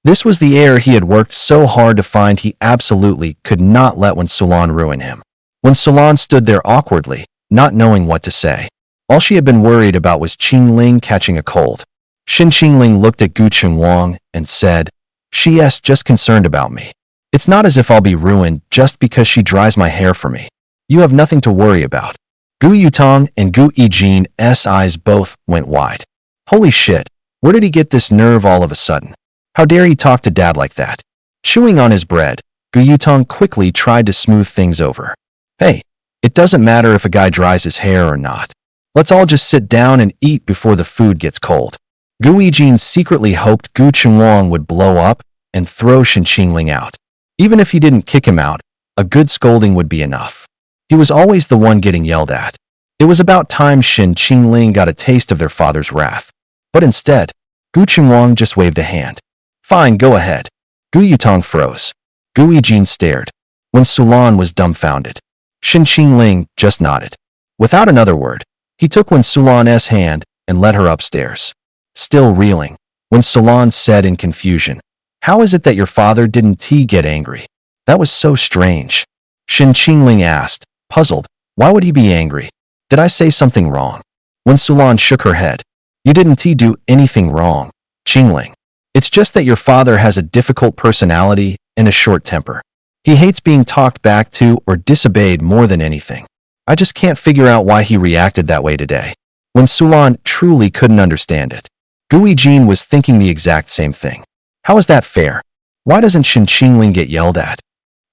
This was the air he had worked so hard to find. He absolutely could not let Wen Sulan ruin him. When Sulan stood there awkwardly, not knowing what to say, all she had been worried about was Qingling catching a cold. Shin Qingling looked at Gu Chengwang and said, "She's just concerned about me. It's not as if I'll be ruined just because she dries my hair for me. You have nothing to worry about." Gu Yutong and Gu Yijin's eyes both went wide. Holy shit, where did he get this nerve all of a sudden? How dare he talk to Dad like that? Chewing on his bread, Gu Yutong quickly tried to smooth things over. "Hey, it doesn't matter if a guy dries his hair or not. Let's all just sit down and eat before the food gets cold." Gu Yijin secretly hoped Gu Chengwang would blow up and throw Shin Qingling out. Even if he didn't kick him out, a good scolding would be enough. He was always the one getting yelled at. It was about time Shin Qingling got a taste of their father's wrath. But instead, Gu Chengwang just waved a hand. "Fine, go ahead." Gu Yutong froze. Gu Yijin stared. Wen Sulan was dumbfounded. Shin Qingling just nodded. Without another word, he took Wen Sulan's hand and led her upstairs. Still reeling, when Solan said in confusion, "How is it that your father didn't get angry? That was so strange." Shen Qingling asked, puzzled, "Why would he be angry? Did I say something wrong?" When Solan shook her head, "You didn't do anything wrong, Qingling. It's just that your father has a difficult personality and a short temper. He hates being talked back to or disobeyed more than anything. I just can't figure out why he reacted that way today." When Solan truly couldn't understand it, Gui Jin was thinking the exact same thing. How is that fair? Why doesn't Shen Qingling get yelled at?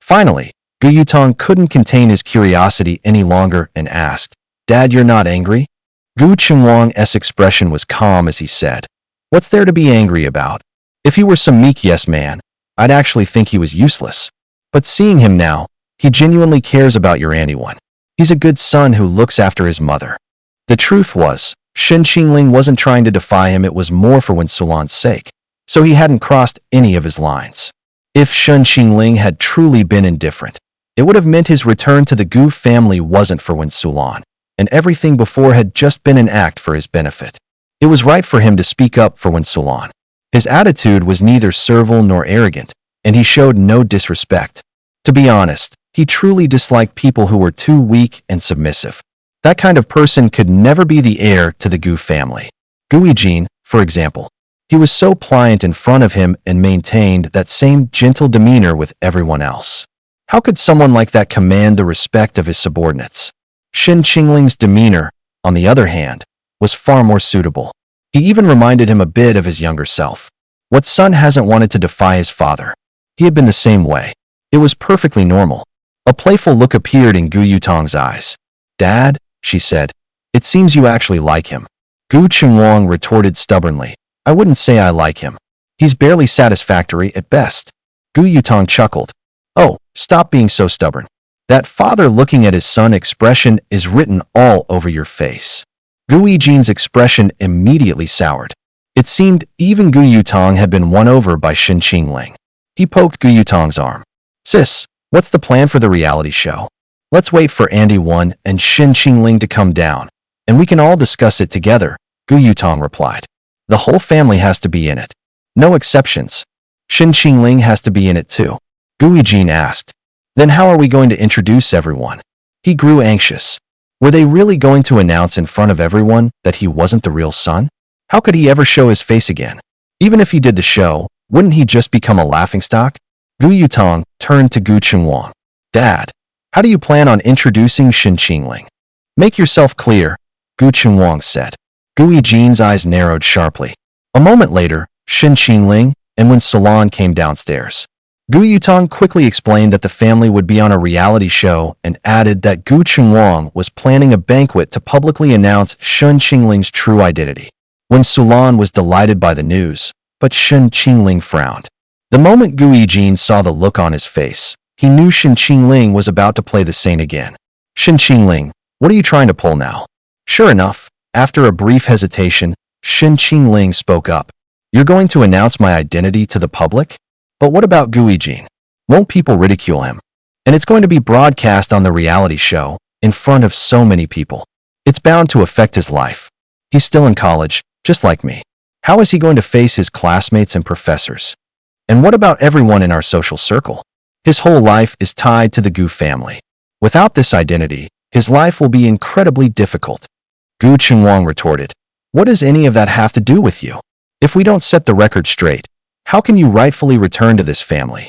Finally, Gu Yutong couldn't contain his curiosity any longer and asked, "Dad, you're not angry?" Gu Qinhuang's expression was calm as he said, "What's there to be angry about? If he were some meek yes man, I'd actually think he was useless. But seeing him now, he genuinely cares about your anyone. He's a good son who looks after his mother." The truth was, Shen Qingling wasn't trying to defy him, it was more for Wen Sulan's sake, so he hadn't crossed any of his lines. If Shen Qingling had truly been indifferent, it would have meant his return to the Gu family wasn't for Wen Sulan, and everything before had just been an act for his benefit. It was right for him to speak up for Wen Sulan. His attitude was neither servile nor arrogant, and he showed no disrespect. To be honest, he truly disliked people who were too weak and submissive. That kind of person could never be the heir to the Gu family. Gui Jin, for example. He was so pliant in front of him and maintained that same gentle demeanor with everyone else. How could someone like that command the respect of his subordinates? Shen Qingling's demeanor, on the other hand, was far more suitable. He even reminded him a bit of his younger self. What son hasn't wanted to defy his father? He had been the same way. It was perfectly normal. A playful look appeared in Gu Yutong's eyes. "Dad," she said, "it seems you actually like him." Gu Qinhuang retorted stubbornly, "I wouldn't say I like him. He's barely satisfactory at best." Gu Yutong chuckled. "Oh, stop being so stubborn. That father looking at his son expression is written all over your face." Gu Yijin's expression immediately soured. It seemed even Gu Yutong had been won over by Shen Qingling. He poked Gu Yutong's arm. "Sis, what's the plan for the reality show? Let's wait for Andy 1 and Shen Qingling to come down, and we can all discuss it together," Gu Yutong replied. "The whole family has to be in it. No exceptions. Shen Qingling has to be in it too." Gu Yijin asked. "Then how are we going to introduce everyone?" He grew anxious. Were they really going to announce in front of everyone that he wasn't the real son? How could he ever show his face again? Even if he did the show, wouldn't he just become a laughingstock? Gu Yutong turned to Gu Qinhuang. "Dad, how do you plan on introducing Shen Qingling?" "Make yourself clear," Gu Qinhuang said. Gu Yijin's eyes narrowed sharply. A moment later, Shen Qingling and Wen Sulan came downstairs. Gu Yutong quickly explained that the family would be on a reality show and added that Gu Qinhuang was planning a banquet to publicly announce Shen Qingling's true identity. Wen Sulan was delighted by the news, but Shen Qingling frowned. The moment Gu Yijin saw the look on his face, he knew Shen Qingling was about to play the saint again. "Shen Qingling, what are you trying to pull now?" Sure enough, after a brief hesitation, Shen Qingling spoke up. "You're going to announce my identity to the public? But what about Gu Yijin? Won't people ridicule him? And it's going to be broadcast on the reality show, in front of so many people. It's bound to affect his life. He's still in college, just like me. How is he going to face his classmates and professors? And what about everyone in our social circle? His whole life is tied to the Gu family. Without this identity, his life will be incredibly difficult." Gu Qinhuang retorted, "What does any of that have to do with you? If we don't set the record straight, how can you rightfully return to this family?"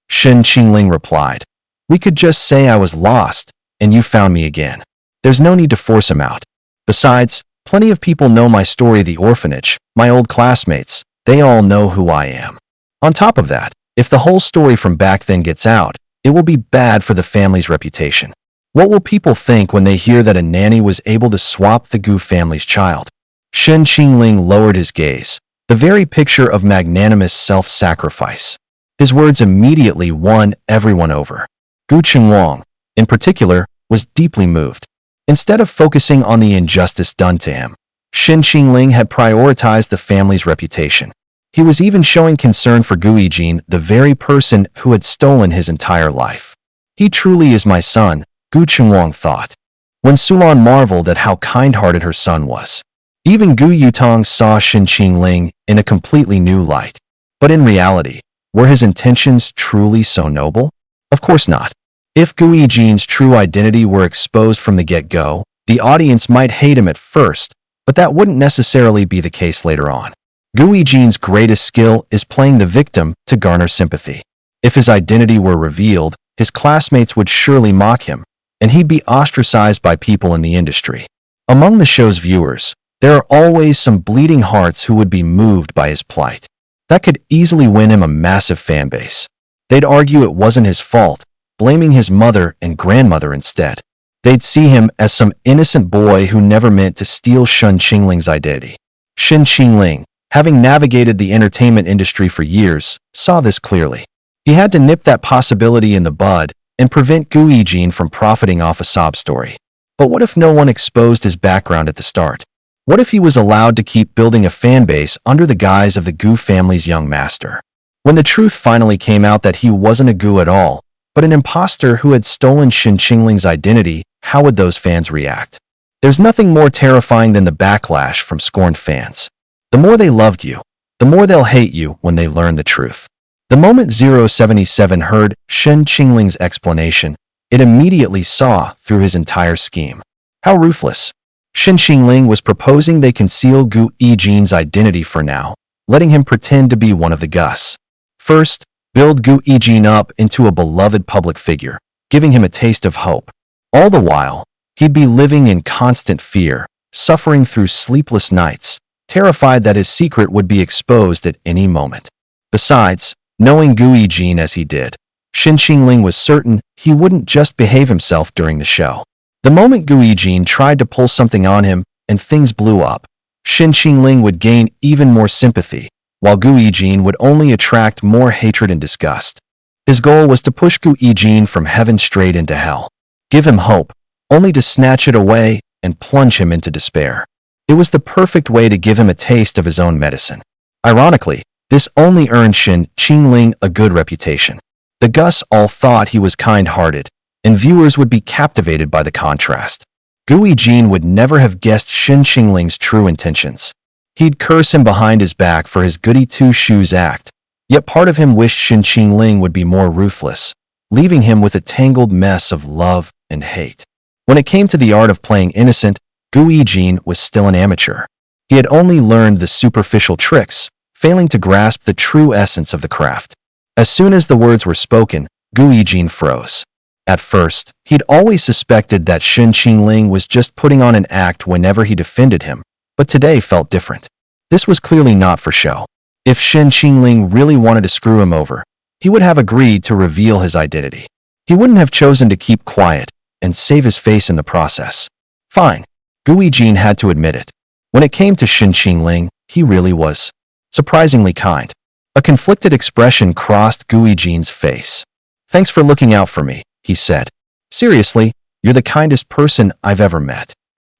Shen Qingling replied, "We could just say I was lost, and you found me again. There's no need to force him out. Besides, plenty of people know my story of the orphanage, my old classmates, they all know who I am. On top of that, if the whole story from back then gets out, it will be bad for the family's reputation. What will people think when they hear that a nanny was able to swap the Gu family's child?" Shen Qingling lowered his gaze, the very picture of magnanimous self-sacrifice. His words immediately won everyone over. Gu Qinhuang, in particular, was deeply moved. Instead of focusing on the injustice done to him, Shen Qingling had prioritized the family's reputation. He was even showing concern for Gu Yijin, the very person who had stolen his entire life. "He truly is my son," Gu Qinhuang thought. When Sulan marveled at how kind-hearted her son was. Even Gu Yutong saw Shen Qingling in a completely new light. But in reality, were his intentions truly so noble? Of course not. If Gu Yijin's true identity were exposed from the get-go, the audience might hate him at first, but that wouldn't necessarily be the case later on. Gu Yijin's greatest skill is playing the victim to garner sympathy. If his identity were revealed, his classmates would surely mock him, and he'd be ostracized by people in the industry. Among the show's viewers, there are always some bleeding hearts who would be moved by his plight. That could easily win him a massive fan base. They'd argue it wasn't his fault, blaming his mother and grandmother instead. They'd see him as some innocent boy who never meant to steal Shen Qingling's identity. Shen Qingling, having navigated the entertainment industry for years, saw this clearly. He had to nip that possibility in the bud and prevent Gu Yijin from profiting off a sob story. But what if no one exposed his background at the start? What if he was allowed to keep building a fan base under the guise of the Gu family's young master? When the truth finally came out that he wasn't a Gu at all, but an imposter who had stolen Shen Qingling's identity, how would those fans react? There's nothing more terrifying than the backlash from scorned fans. The more they loved you, the more they'll hate you when they learn the truth. The moment 077 heard Shen Qingling's explanation, it immediately saw through his entire scheme. How ruthless. Shen Qingling was proposing they conceal Gu Yijin's identity for now, letting him pretend to be one of the Gus. First, build Gu Yijin up into a beloved public figure, giving him a taste of hope. All the while, he'd be living in constant fear, suffering through sleepless nights, terrified that his secret would be exposed at any moment. Besides, knowing Gu Yijin as he did, Shen Qingling was certain he wouldn't just behave himself during the show. The moment Gu Yijin tried to pull something on him and things blew up, Shen Qingling would gain even more sympathy, while Gu Yijin would only attract more hatred and disgust. His goal was to push Gu Yijin from heaven straight into hell, give him hope, only to snatch it away and plunge him into despair. It was the perfect way to give him a taste of his own medicine. Ironically, this only earned Shen Qingling a good reputation. The Gus all thought he was kind-hearted, and viewers would be captivated by the contrast. Gu Yijin would never have guessed Shen Qingling's true intentions. He'd curse him behind his back for his goody-two-shoes act, yet part of him wished Shen Qingling would be more ruthless, leaving him with a tangled mess of love and hate. When it came to the art of playing innocent, Gu Yijin was still an amateur. He had only learned the superficial tricks, failing to grasp the true essence of the craft. As soon as the words were spoken, Gu Yijin froze. At first, he'd always suspected that Shen Qingling was just putting on an act whenever he defended him, but today felt different. This was clearly not for show. If Shen Qingling really wanted to screw him over, he would have agreed to reveal his identity. He wouldn't have chosen to keep quiet and save his face in the process. Fine. Gu Yijin had to admit it. When it came to Shen Qingling, he really was surprisingly kind. A conflicted expression crossed Gu Yijin's face. "Thanks for looking out for me," he said. "Seriously, you're the kindest person I've ever met.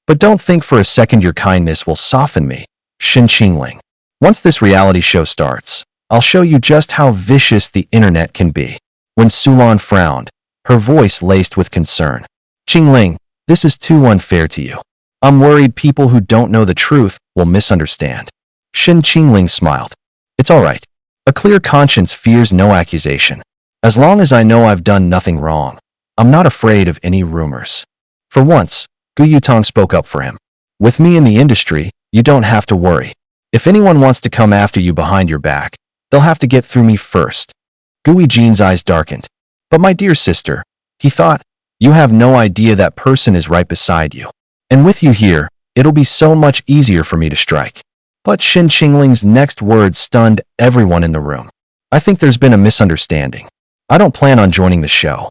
But don't think for a second your kindness will soften me, Shen Qingling. Once this reality show starts, I'll show you just how vicious the internet can be." When Sulan frowned, her voice laced with concern. "Qingling, this is too unfair to you. I'm worried people who don't know the truth will misunderstand." Shen Qingling smiled. "It's all right. A clear conscience fears no accusation. As long as I know I've done nothing wrong, I'm not afraid of any rumors." For once, Gu Yutong spoke up for him. "With me in the industry, you don't have to worry. If anyone wants to come after you behind your back, they'll have to get through me first." Gu Yijin's eyes darkened. "But my dear sister," he thought, "you have no idea that person is right beside you. And with you here, it'll be so much easier for me to strike." But Shen Qingling's next words stunned everyone in the room. "I think there's been a misunderstanding. I don't plan on joining the show."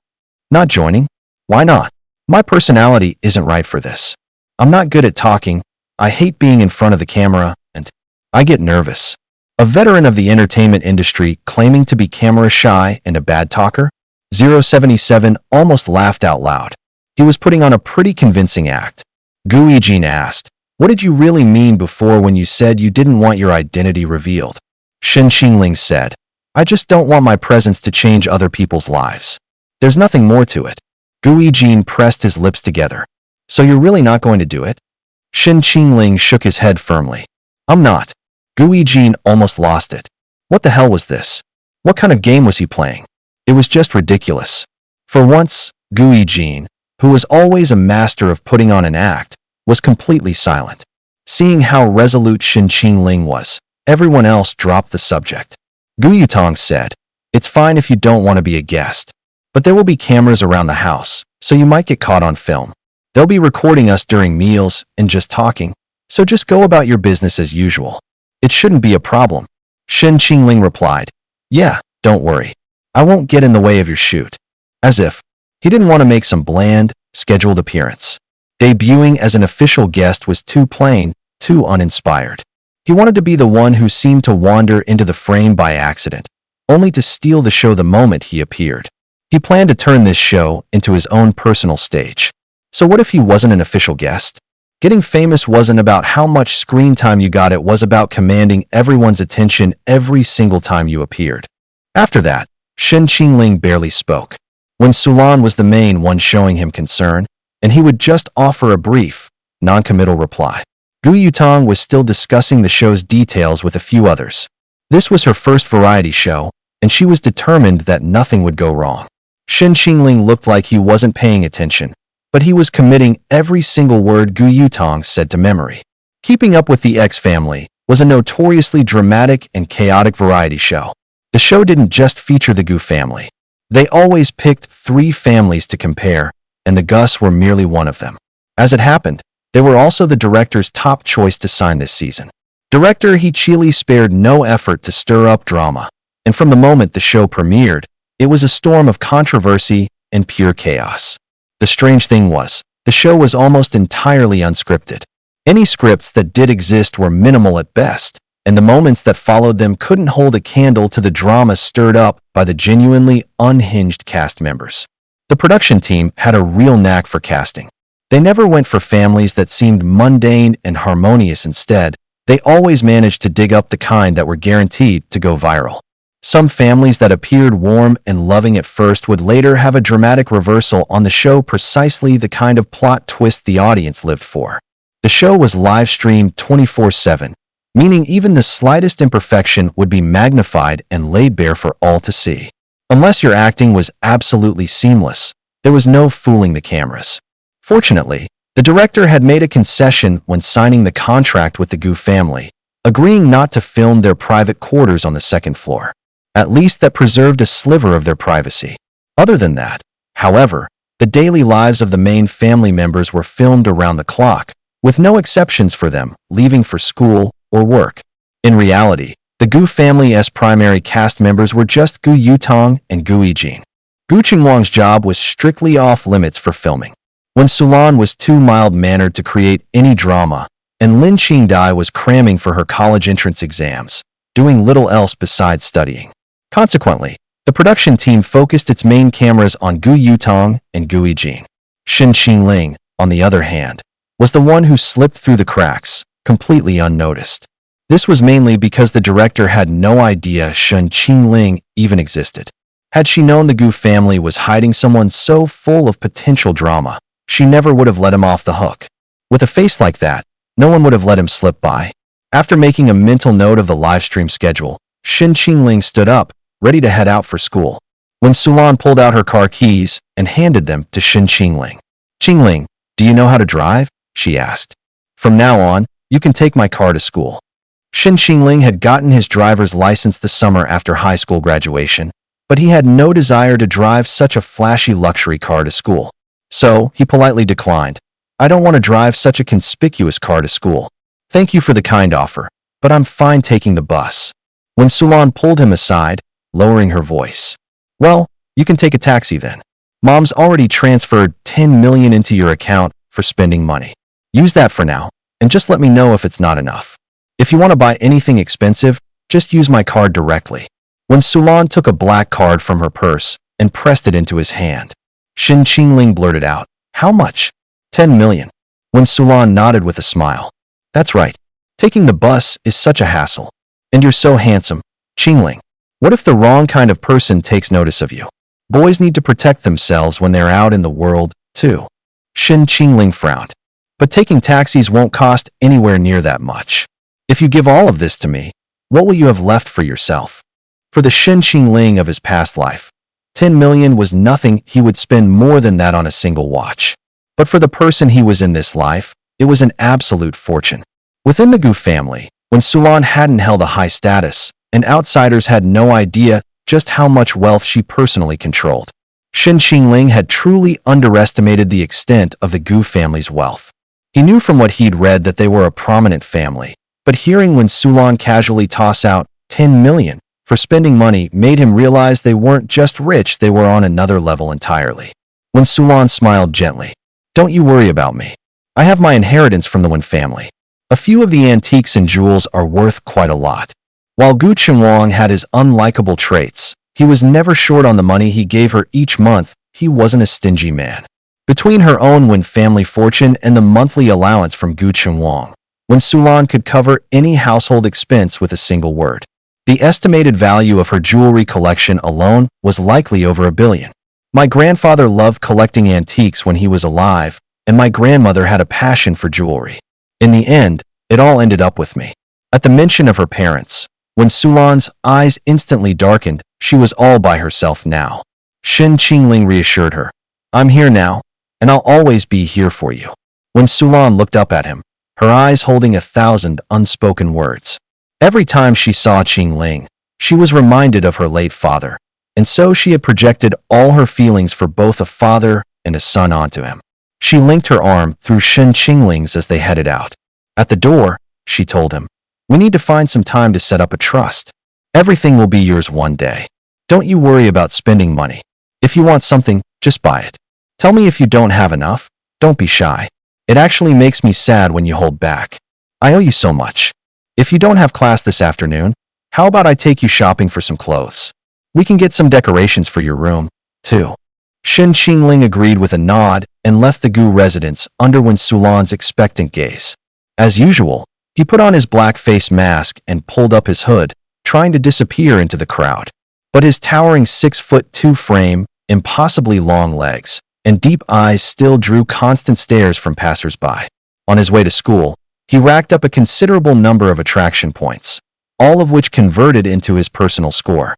"Not joining? Why not? My personality isn't right for this. I'm not good at talking, I hate being in front of the camera, and I get nervous." A veteran of the entertainment industry claiming to be camera shy and a bad talker? 077 almost laughed out loud. He was putting on a pretty convincing act. Gu Yijin asked, "What did you really mean before when you said you didn't want your identity revealed?" Shen Qingling said, "I just don't want my presence to change other people's lives. There's nothing more to it." Gu Yijin pressed his lips together. "So you're really not going to do it?" Shin Qingling shook his head firmly. I'm not. Gu Jin almost lost it. What the hell was this? What kind of game was he playing? It was just ridiculous. For once, Gu Jin, who was always a master of putting on an act, was completely silent. Seeing how resolute Shin Qingling was, everyone else dropped the subject. Gu Yutong said, "It's fine if you don't want to be a guest. But there will be cameras around the house, so you might get caught on film. They'll be recording us during meals and just talking, so just go about your business as usual. It shouldn't be a problem." Shin Qingling replied, "Yeah, don't worry. I won't get in the way of your shoot." As if he didn't want to make some bland, scheduled appearance. Debuting as an official guest was too plain, too uninspired. He wanted to be the one who seemed to wander into the frame by accident, only to steal the show the moment he appeared. He planned to turn this show into his own personal stage. So what if he wasn't an official guest? Getting famous wasn't about how much screen time you got, it was about commanding everyone's attention every single time you appeared. After that, Shin Qingling barely spoke. When Sulan was the main one showing him concern, and he would just offer a brief, non-committal reply. Gu Yutong was still discussing the show's details with a few others. This was her first variety show, and she was determined that nothing would go wrong. Shin Qingling looked like he wasn't paying attention, but he was committing every single word Gu Yutong said to memory. Keeping Up with the X Family was a notoriously dramatic and chaotic variety show. The show didn't just feature the Gu family. They always picked 3 families to compare, and the Gus were merely one of them. As it happened, they were also the director's top choice to sign this season. Director He Chili spared no effort to stir up drama, and from the moment the show premiered, it was a storm of controversy and pure chaos. The strange thing was, the show was almost entirely unscripted. Any scripts that did exist were minimal at best, and the moments that followed them couldn't hold a candle to the drama stirred up by the genuinely unhinged cast members. The production team had a real knack for casting. They never went for families that seemed mundane and harmonious. Instead, they always managed to dig up the kind that were guaranteed to go viral. Some families that appeared warm and loving at first would later have a dramatic reversal on the show, precisely the kind of plot twist the audience lived for. The show was live-streamed 24/7, meaning even the slightest imperfection would be magnified and laid bare for all to see. Unless your acting was absolutely seamless, there was no fooling the cameras. Fortunately, the director had made a concession when signing the contract with the Gu family, agreeing not to film their private quarters on the second floor. At least that preserved a sliver of their privacy. Other than that, however, the daily lives of the main family members were filmed around the clock, with no exceptions for them leaving for school or work. In reality, the Gu family's primary cast members were just Gu Yutong and Gu Yijin. Gu Qingwang's job was strictly off-limits for filming. When Sulan was too mild-mannered to create any drama, and Lin Qingdai was cramming for her college entrance exams, doing little else besides studying. Consequently, the production team focused its main cameras on Gu Yutong and Gu Yijin. Shin Qingling, on the other hand, was the one who slipped through the cracks, completely unnoticed. This was mainly because the director had no idea Shin Qingling even existed. Had she known the Gu family was hiding someone so full of potential drama, she never would have let him off the hook. With a face like that, no one would have let him slip by. After making a mental note of the livestream schedule, Shin Qingling stood up, ready to head out for school, when Sulan pulled out her car keys and handed them to Shin Qingling. "Qingling, do you know how to drive?" she asked. "From now on, you can take my car to school." Shin Qingling had gotten his driver's license the summer after high school graduation, but he had no desire to drive such a flashy luxury car to school. So, he politely declined. "I don't want to drive such a conspicuous car to school. Thank you for the kind offer, but I'm fine taking the bus." When Sulan pulled him aside, lowering her voice, "Well, you can take a taxi then. Mom's already transferred 10 million into your account for spending money. Use that for now, and just let me know if it's not enough. If you want to buy anything expensive, just use my card directly." When Sulan took a black card from her purse and pressed it into his hand, Shin Qingling blurted out, "How much?" 10 million. When Sulan nodded with a smile, "That's right. Taking the bus is such a hassle. And you're so handsome, Qingling. What if the wrong kind of person takes notice of you? Boys need to protect themselves when they're out in the world, too." Shin Qingling frowned. but taking taxis won't cost anywhere near that much. If you give all of this to me, what will you have left for yourself? For the Shen Qingling of his past life, 10 million was nothing. He would spend more than that on a single watch. But for the person he was in this life, it was an absolute fortune. Within the Gu family, when Sulan hadn't held a high status, and outsiders had no idea just how much wealth she personally controlled, Shen Qingling had truly underestimated the extent of the Gu family's wealth. He knew from what he'd read that they were a prominent family, but hearing when Sulan casually toss out 10 million for spending money made him realize they weren't just rich, they were on another level entirely. When Sulan smiled gently, "Don't you worry about me. I have my inheritance from the Wen family. A few of the antiques and jewels are worth quite a lot." While Gu Qinhuang had his unlikable traits, he was never short on the money he gave her each month. He wasn't a stingy man. Between her own Wen family fortune and the monthly allowance from Gu Qinhuang, Wen Sulan could cover any household expense with a single word. The estimated value of her jewelry collection alone was likely over $1 billion. My grandfather loved collecting antiques when he was alive, and my grandmother had a passion for jewelry. In the end, it all ended up with me. At the mention of her parents, when Sulan's eyes instantly darkened, she was all by herself now. Shen Qingling reassured her, "I'm here now, and I'll always be here for you." When Sulan looked up at him, her eyes holding 1,000 unspoken words. Every time she saw Qingling, she was reminded of her late father, and so she had projected all her feelings for both a father and a son onto him. She linked her arm through Shen Qingling's as they headed out. At the door, she told him, "We need to find some time to set up a trust. Everything will be yours one day. Don't you worry about spending money. If you want something, just buy it. Tell me if you don't have enough. Don't be shy. It actually makes me sad when you hold back. I owe you so much. If you don't have class this afternoon, how about I take you shopping for some clothes? We can get some decorations for your room, too." Shen Qingling agreed with a nod and left the Gu residence under Wen Sulan's expectant gaze. As usual, he put on his black face mask and pulled up his hood, trying to disappear into the crowd. But his towering 6'2" frame, impossibly long legs, and deep eyes still drew constant stares from passers-by. On his way to school, he racked up a considerable number of attraction points, all of which converted into his personal score.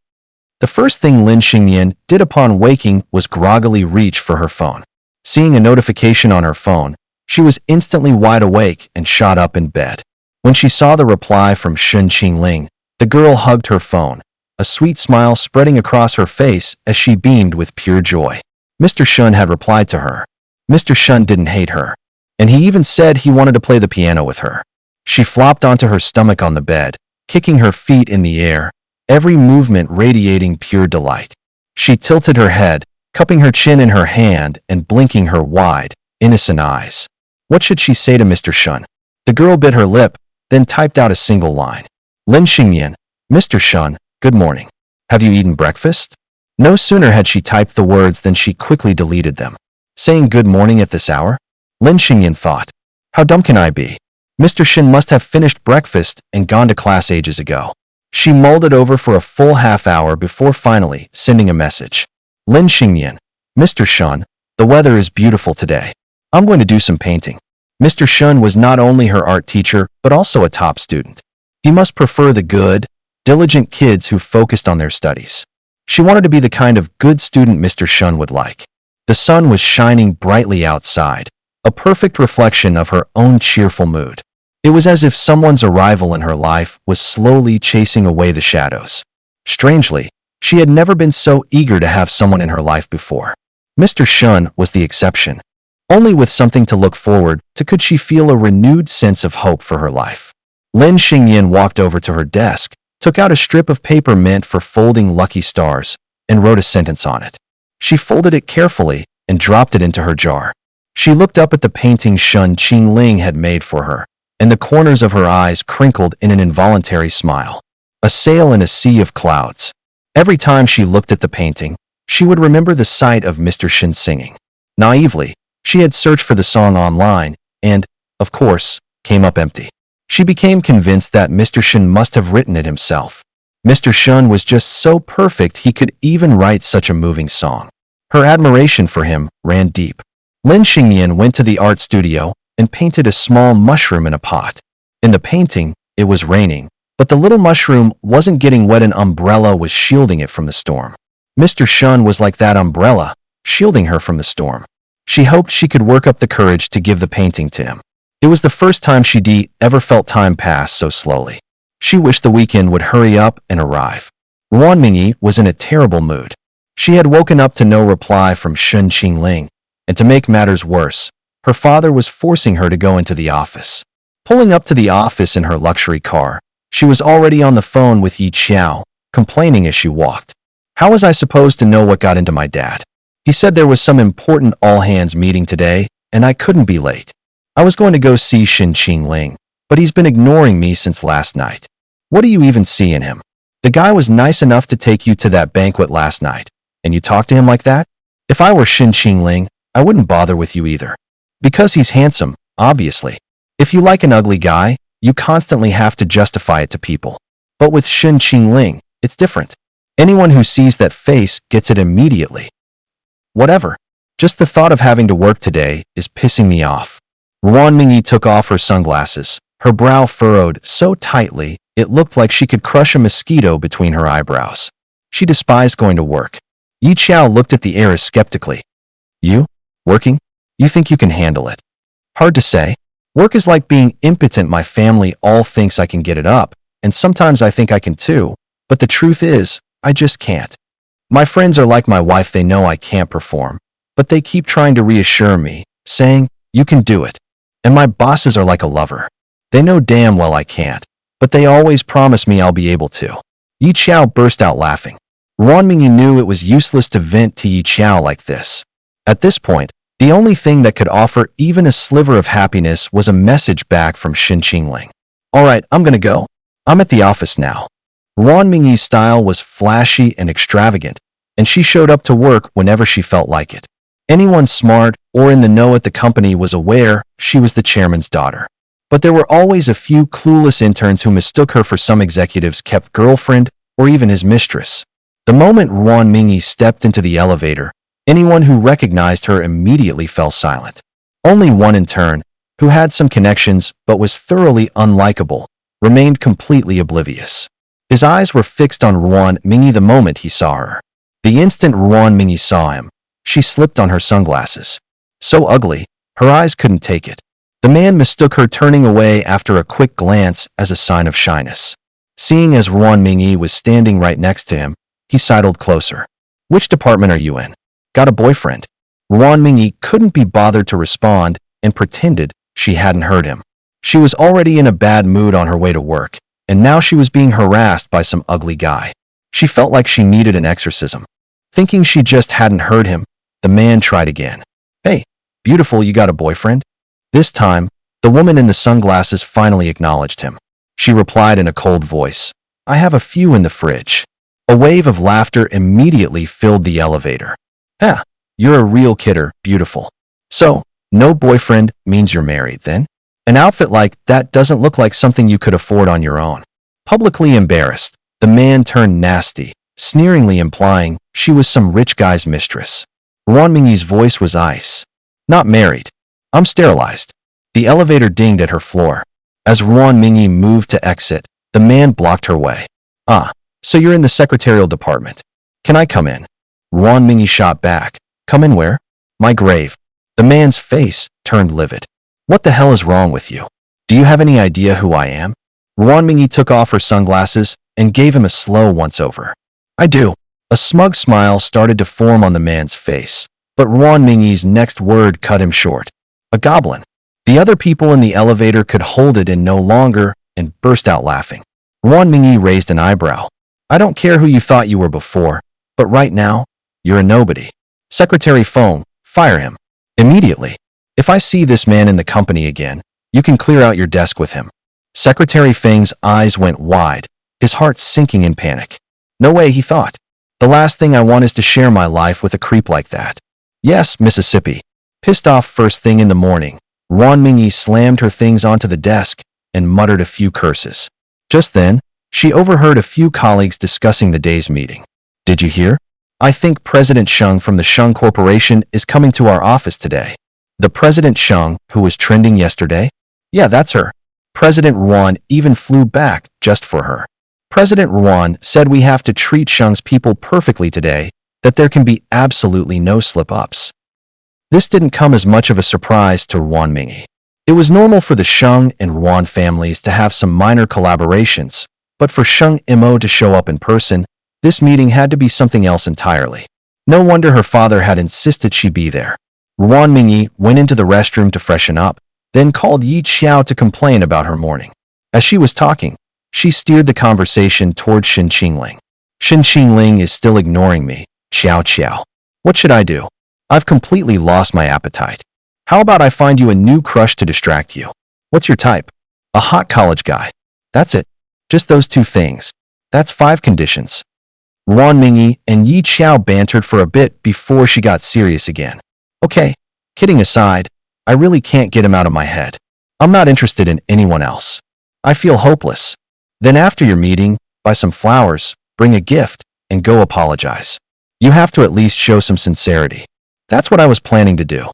The first thing Lin Xingyan did upon waking was groggily reach for her phone. Seeing a notification on her phone, she was instantly wide awake and shot up in bed. When she saw the reply from Shen Qingling, the girl hugged her phone, a sweet smile spreading across her face as she beamed with pure joy. Mr. Shun had replied to her. Mr. Shun didn't hate her, and he even said he wanted to play the piano with her. She flopped onto her stomach on the bed, kicking her feet in the air, every movement radiating pure delight. She tilted her head, cupping her chin in her hand and blinking her wide, innocent eyes. What should she say to Mr. Shun? The girl bit her lip, then typed out a single line. "Lin Xingyan, Mr. Shun, good morning. Have you eaten breakfast?" No sooner had she typed the words than she quickly deleted them. Saying good morning at this hour? Lin Xingyan thought. How dumb can I be? Mr. Shin must have finished breakfast and gone to class ages ago. She mulled it over for a full half-hour before finally sending a message. Lin Xingyan, Mr. Shun, the weather is beautiful today. I'm going to do some painting. Mr. Shun was not only her art teacher, but also a top student. He must prefer the good, diligent kids who focused on their studies. She wanted to be the kind of good student Mr. Shun would like. The sun was shining brightly outside, a perfect reflection of her own cheerful mood. It was as if someone's arrival in her life was slowly chasing away the shadows. Strangely, she had never been so eager to have someone in her life before. Mr. Shun was the exception. Only with something to look forward to could she feel a renewed sense of hope for her life. Lin Xingyan walked over to her desk, took out a strip of paper meant for folding lucky stars, and wrote a sentence on it. She folded it carefully and dropped it into her jar. She looked up at the painting Shen Qingling had made for her, and the corners of her eyes crinkled in an involuntary smile. A sail in a sea of clouds. Every time she looked at the painting, she would remember the sight of Mr. Shin singing. Naively, she had searched for the song online and, of course, came up empty. She became convinced that Mr. Shin must have written it himself. Mr. Shun was just so perfect he could even write such a moving song. Her admiration for him ran deep. Lin Xingyan went to the art studio and painted a small mushroom in a pot. In the painting, it was raining, but the little mushroom wasn't getting wet. An umbrella was shielding it from the storm. Mr. Shun was like that umbrella, shielding her from the storm. She hoped she could work up the courage to give the painting to him. It was the first time she'd ever felt time pass so slowly. She wished the weekend would hurry up and arrive. Ruan Mingyi was in a terrible mood. She had woken up to no reply from Shun Qingling, and to make matters worse, her father was forcing her to go into the office. Pulling up to the office in her luxury car, she was already on the phone with Yi Qiao, complaining as she walked. How was I supposed to know what got into my dad? He said there was some important all-hands meeting today, and I couldn't be late. I was going to go see Shin Qingling, but he's been ignoring me since last night. What do you even see in him? The guy was nice enough to take you to that banquet last night, and you talk to him like that? If I were Shin Qingling, I wouldn't bother with you either. Because he's handsome, obviously. If you like an ugly guy, you constantly have to justify it to people. But with Shin Qingling, it's different. Anyone who sees that face gets it immediately. Whatever. Just the thought of having to work today is pissing me off. Ruan Mingyi took off her sunglasses, her brow furrowed so tightly it looked like she could crush a mosquito between her eyebrows. She despised going to work. Yi Qiao looked at the heiress skeptically. You? Working? You think you can handle it? Hard to say. Work is like being impotent. My family all thinks I can get it up, and sometimes I think I can too, but the truth is, I just can't. My friends are like my wife, they know I can't perform, but they keep trying to reassure me, saying, you can do it. And my bosses are like a lover. They know damn well I can't, but they always promise me I'll be able to. Yi Qiao burst out laughing. Ruan Mingyi knew it was useless to vent to Yi Qiao like this. At this point, the only thing that could offer even a sliver of happiness was a message back from Shin Qingling. All right, I'm gonna go. I'm at the office now. Ruan Mingyi's style was flashy and extravagant, and she showed up to work whenever she felt like it. Anyone smart or in the know at the company was aware she was the chairman's daughter. But there were always a few clueless interns who mistook her for some executive's kept girlfriend or even his mistress. The moment Ruan Mingyi stepped into the elevator, anyone who recognized her immediately fell silent. Only one intern, who had some connections but was thoroughly unlikable, remained completely oblivious. His eyes were fixed on Ruan Mingyi the moment he saw her. The instant Ruan Mingyi saw him, she slipped on her sunglasses. So ugly, her eyes couldn't take it. The man mistook her turning away after a quick glance as a sign of shyness. Seeing as Ruan Mingyi was standing right next to him, he sidled closer. Which department are you in? Got a boyfriend? Ruan Mingyi couldn't be bothered to respond and pretended she hadn't heard him. She was already in a bad mood on her way to work, and now she was being harassed by some ugly guy. She felt like she needed an exorcism. Thinking she just hadn't heard him, the man tried again. Hey, beautiful, you got a boyfriend? This time, the woman in the sunglasses finally acknowledged him. She replied in a cold voice, I have a few in the fridge. A wave of laughter immediately filled the elevator. Ah, you're a real kidder, beautiful. So, no boyfriend means you're married, then? An outfit like that doesn't look like something you could afford on your own. Publicly embarrassed, the man turned nasty, sneeringly implying she was some rich guy's mistress. Ruan Mingyi's voice was ice. Not married. I'm sterilized. The elevator dinged at her floor. As Ruan Mingyi moved to exit, the man blocked her way. Ah, so you're in the secretarial department. Can I come in? Ruan Mingyi shot back. Come in where? My grave. The man's face turned livid. What the hell is wrong with you? Do you have any idea who I am? Ruan Mingyi took off her sunglasses and gave him a slow once-over. I do. A smug smile started to form on the man's face, but Ruan Mingyi's next word cut him short. A goblin. The other people in the elevator could hold it in no longer and burst out laughing. Ruan Mingyi raised an eyebrow. I don't care who you thought you were before, but right now, you're a nobody. Secretary Feng, fire him. Immediately. If I see this man in the company again, you can clear out your desk with him. Secretary Feng's eyes went wide, his heart sinking in panic. No way, he thought. The last thing I want is to share my life with a creep like that. Yes, Mississippi. Pissed off first thing in the morning, Ruan Mingyi slammed her things onto the desk and muttered a few curses. Just then, she overheard a few colleagues discussing the day's meeting. Did you hear? I think President Sheng from the Sheng Corporation is coming to our office today. The President Sheng, who was trending yesterday? Yeah, that's her. President Ruan even flew back just for her. President Ruan said we have to treat Sheng's people perfectly today, that there can be absolutely no slip-ups. This didn't come as much of a surprise to Ruan Mingyi. It was normal for the Sheng and Ruan families to have some minor collaborations, but for Sheng Mo to show up in person, this meeting had to be something else entirely. No wonder her father had insisted she be there. Ruan Mingyi went into the restroom to freshen up, then called Yi Qiao to complain about her morning. As she was talking, she steered the conversation toward Shen Qingling. Shen Qingling is still ignoring me, Qiao Qiao. What should I do? I've completely lost my appetite. How about I find you a new crush to distract you? What's your type? A hot college guy. That's it. Just those two things. That's 5 conditions. Ruan Mingyi and Yi Qiao bantered for a bit before she got serious again. Okay, kidding aside, I really can't get him out of my head. I'm not interested in anyone else. I feel hopeless. Then after your meeting, buy some flowers, bring a gift, and go apologize. You have to at least show some sincerity. That's what I was planning to do.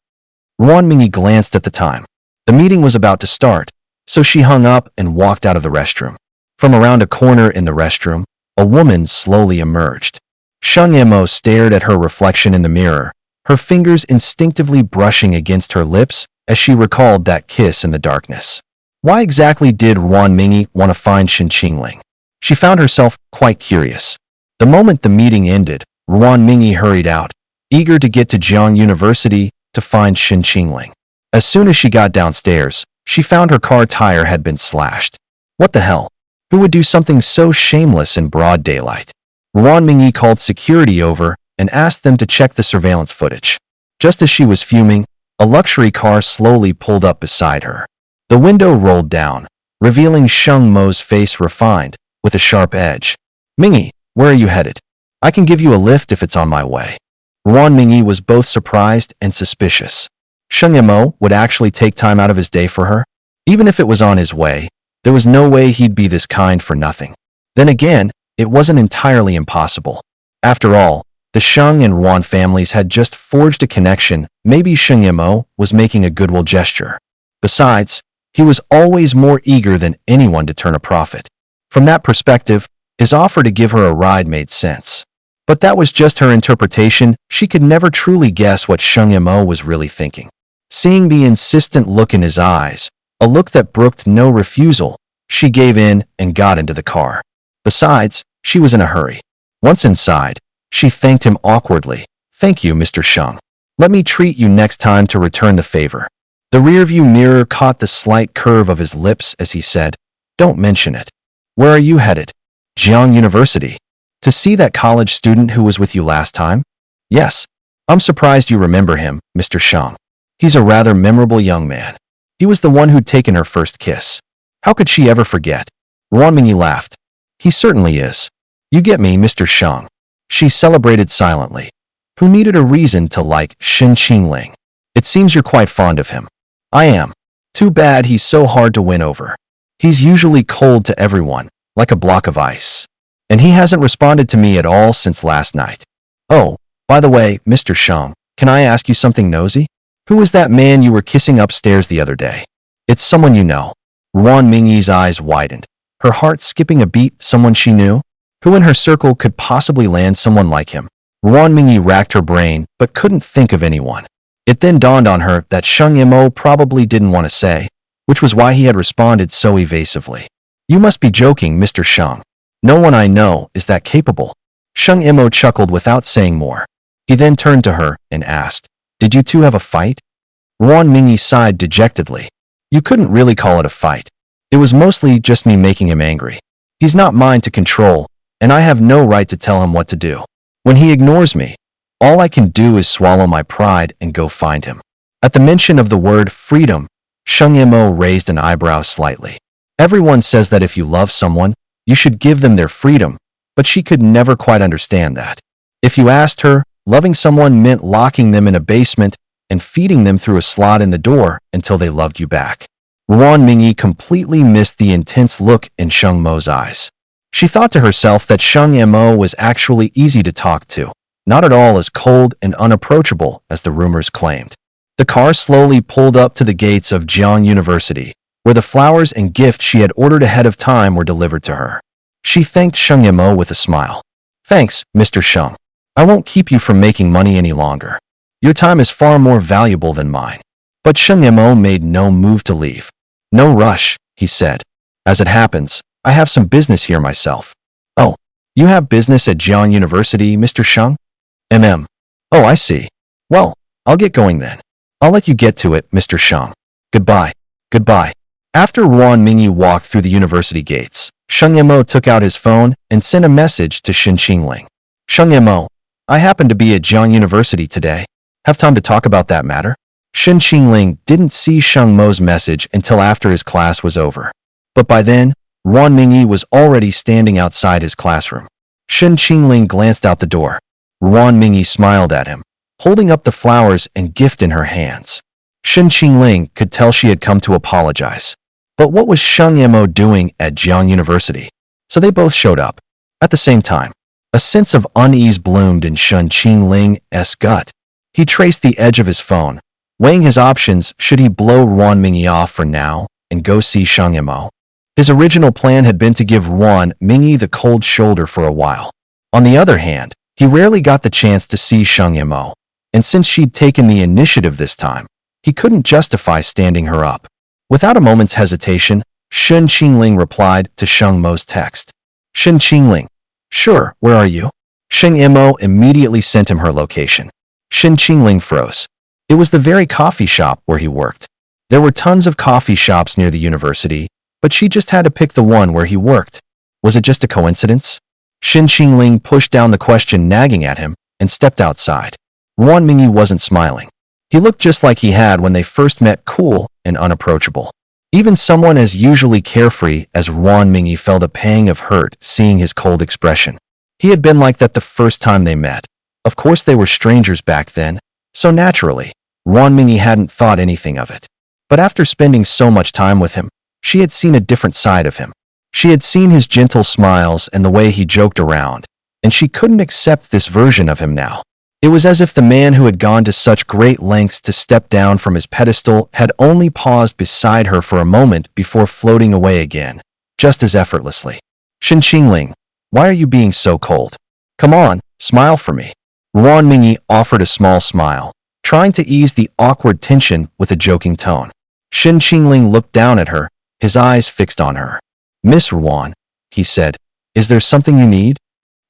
Ruan Mingyi glanced at the time. The meeting was about to start, so she hung up and walked out of the restroom. From around a corner in the restroom, a woman slowly emerged. Sheng Mo stared at her reflection in the mirror, her fingers instinctively brushing against her lips as she recalled that kiss in the darkness. Why exactly did Ruan Mingyi want to find Shen Qingling? She found herself quite curious. The moment the meeting ended, Ruan Mingyi hurried out, eager to get to Jiang University to find Shen Qingling. As soon as she got downstairs, she found her car tire had been slashed. What the hell? Who would do something so shameless in broad daylight? Ruan Mingyi called security over and asked them to check the surveillance footage. Just as she was fuming, a luxury car slowly pulled up beside her. The window rolled down, revealing Sheng Mo's face refined, with a sharp edge. Mingyi, where are you headed? I can give you a lift if it's on my way. Ruan Mingyi was both surprised and suspicious. Sheng Mo would actually take time out of his day for her? Even if it was on his way, there was no way he'd be this kind for nothing. Then again, it wasn't entirely impossible. After all, the Sheng and Ruan families had just forged a connection. Maybe Sheng Mo was making a goodwill gesture. Besides, he was always more eager than anyone to turn a profit. From that perspective, his offer to give her a ride made sense. But that was just her interpretation. She could never truly guess what Sheng Mo was really thinking. Seeing the insistent look in his eyes, a look that brooked no refusal, she gave in and got into the car. Besides, she was in a hurry. Once inside, she thanked him awkwardly. Thank you, Mr. Sheng. Let me treat you next time to return the favor. The rearview mirror caught the slight curve of his lips as he said, Don't mention it. Where are you headed? Jiang University. To see that college student who was with you last time? Yes. I'm surprised you remember him, Mr. Sheng. He's a rather memorable young man. He was the one who'd taken her first kiss. How could she ever forget? Ruan Mingyi laughed. He certainly is. You get me, Mr. Sheng. She celebrated silently. Who needed a reason to like Shen Qingling? It seems you're quite fond of him. I am. Too bad he's so hard to win over. He's usually cold to everyone, like a block of ice. And he hasn't responded to me at all since last night. Oh, by the way, Mr. Sheng, can I ask you something nosy? Who was that man you were kissing upstairs the other day? It's someone you know. Ruan Mingyi's eyes widened, her heart skipping a beat. Someone she knew? Who in her circle could possibly land someone like him? Ruan Mingyi racked her brain, but couldn't think of anyone. It then dawned on her that Sheng Mo probably didn't want to say, which was why he had responded so evasively. You must be joking, Mr. Sheng. No one I know is that capable. Sheng Mo chuckled without saying more. He then turned to her and asked, Did you two have a fight? Ruan Mingyi sighed dejectedly. You couldn't really call it a fight. It was mostly just me making him angry. He's not mine to control, and I have no right to tell him what to do. When he ignores me, all I can do is swallow my pride and go find him. At the mention of the word freedom, Sheng Mo raised an eyebrow slightly. Everyone says that if you love someone, you should give them their freedom, but she could never quite understand that. If you asked her, loving someone meant locking them in a basement and feeding them through a slot in the door until they loved you back. Ruan Mingyi completely missed the intense look in Sheng Mo's eyes. She thought to herself that Sheng Mo was actually easy to talk to, not at all as cold and unapproachable as the rumors claimed. The car slowly pulled up to the gates of Jiang University, where the flowers and gift she had ordered ahead of time were delivered to her. She thanked Sheng Yimo with a smile. Thanks, Mr. Sheng. I won't keep you from making money any longer. Your time is far more valuable than mine. But Sheng Yimo made no move to leave. No rush, he said. As it happens, I have some business here myself. Oh, you have business at Jiang University, Mr. Sheng? Oh, I see. Well, I'll get going then. I'll let you get to it, Mr. Sheng. Goodbye. Goodbye. After Ruan Mingyi walked through the university gates, Sheng Yimo took out his phone and sent a message to Shen Qingling. Sheng Yimo, I happen to be at Jiang University today. Have time to talk about that matter? Shen Qingling didn't see Sheng Mo's message until after his class was over. But by then, Ruan Mingyi was already standing outside his classroom. Shen Qingling glanced out the door. Ruan Mingyi smiled at him, holding up the flowers and gift in her hands. Shen Qingling could tell she had come to apologize. But what was Sheng Yimo doing at Jiang University? So they both showed up. At the same time, a sense of unease bloomed in Shen Qingling's gut. He traced the edge of his phone, weighing his options should he blow Ruan Mingyi off for now and go see Sheng Yimo. His original plan had been to give Ruan Mingyi the cold shoulder for a while. On the other hand, he rarely got the chance to see Sheng Yimo, and since she'd taken the initiative this time, he couldn't justify standing her up. Without a moment's hesitation, Shen Qingling replied to Sheng Mo's text. Shen Qingling, sure, where are you? Sheng Yimo immediately sent him her location. Shen Qingling froze. It was the very coffee shop where he worked. There were tons of coffee shops near the university, but she just had to pick the one where he worked. Was it just a coincidence? Shen Qingling pushed down the question nagging at him and stepped outside. Ruan Mingyi wasn't smiling. He looked just like he had when they first met, cool and unapproachable. Even someone as usually carefree as Ruan Mingyi felt a pang of hurt seeing his cold expression. He had been like that the first time they met. Of course they were strangers back then, so naturally, Ruan Mingyi hadn't thought anything of it. But after spending so much time with him, she had seen a different side of him. She had seen his gentle smiles and the way he joked around, and she couldn't accept this version of him now. It was as if the man who had gone to such great lengths to step down from his pedestal had only paused beside her for a moment before floating away again, just as effortlessly. Shen Qingling, why are you being so cold? Come on, smile for me. Ruan Mingyi offered a small smile, trying to ease the awkward tension with a joking tone. Shen Qingling looked down at her, his eyes fixed on her. Miss Ruan, he said, is there something you need?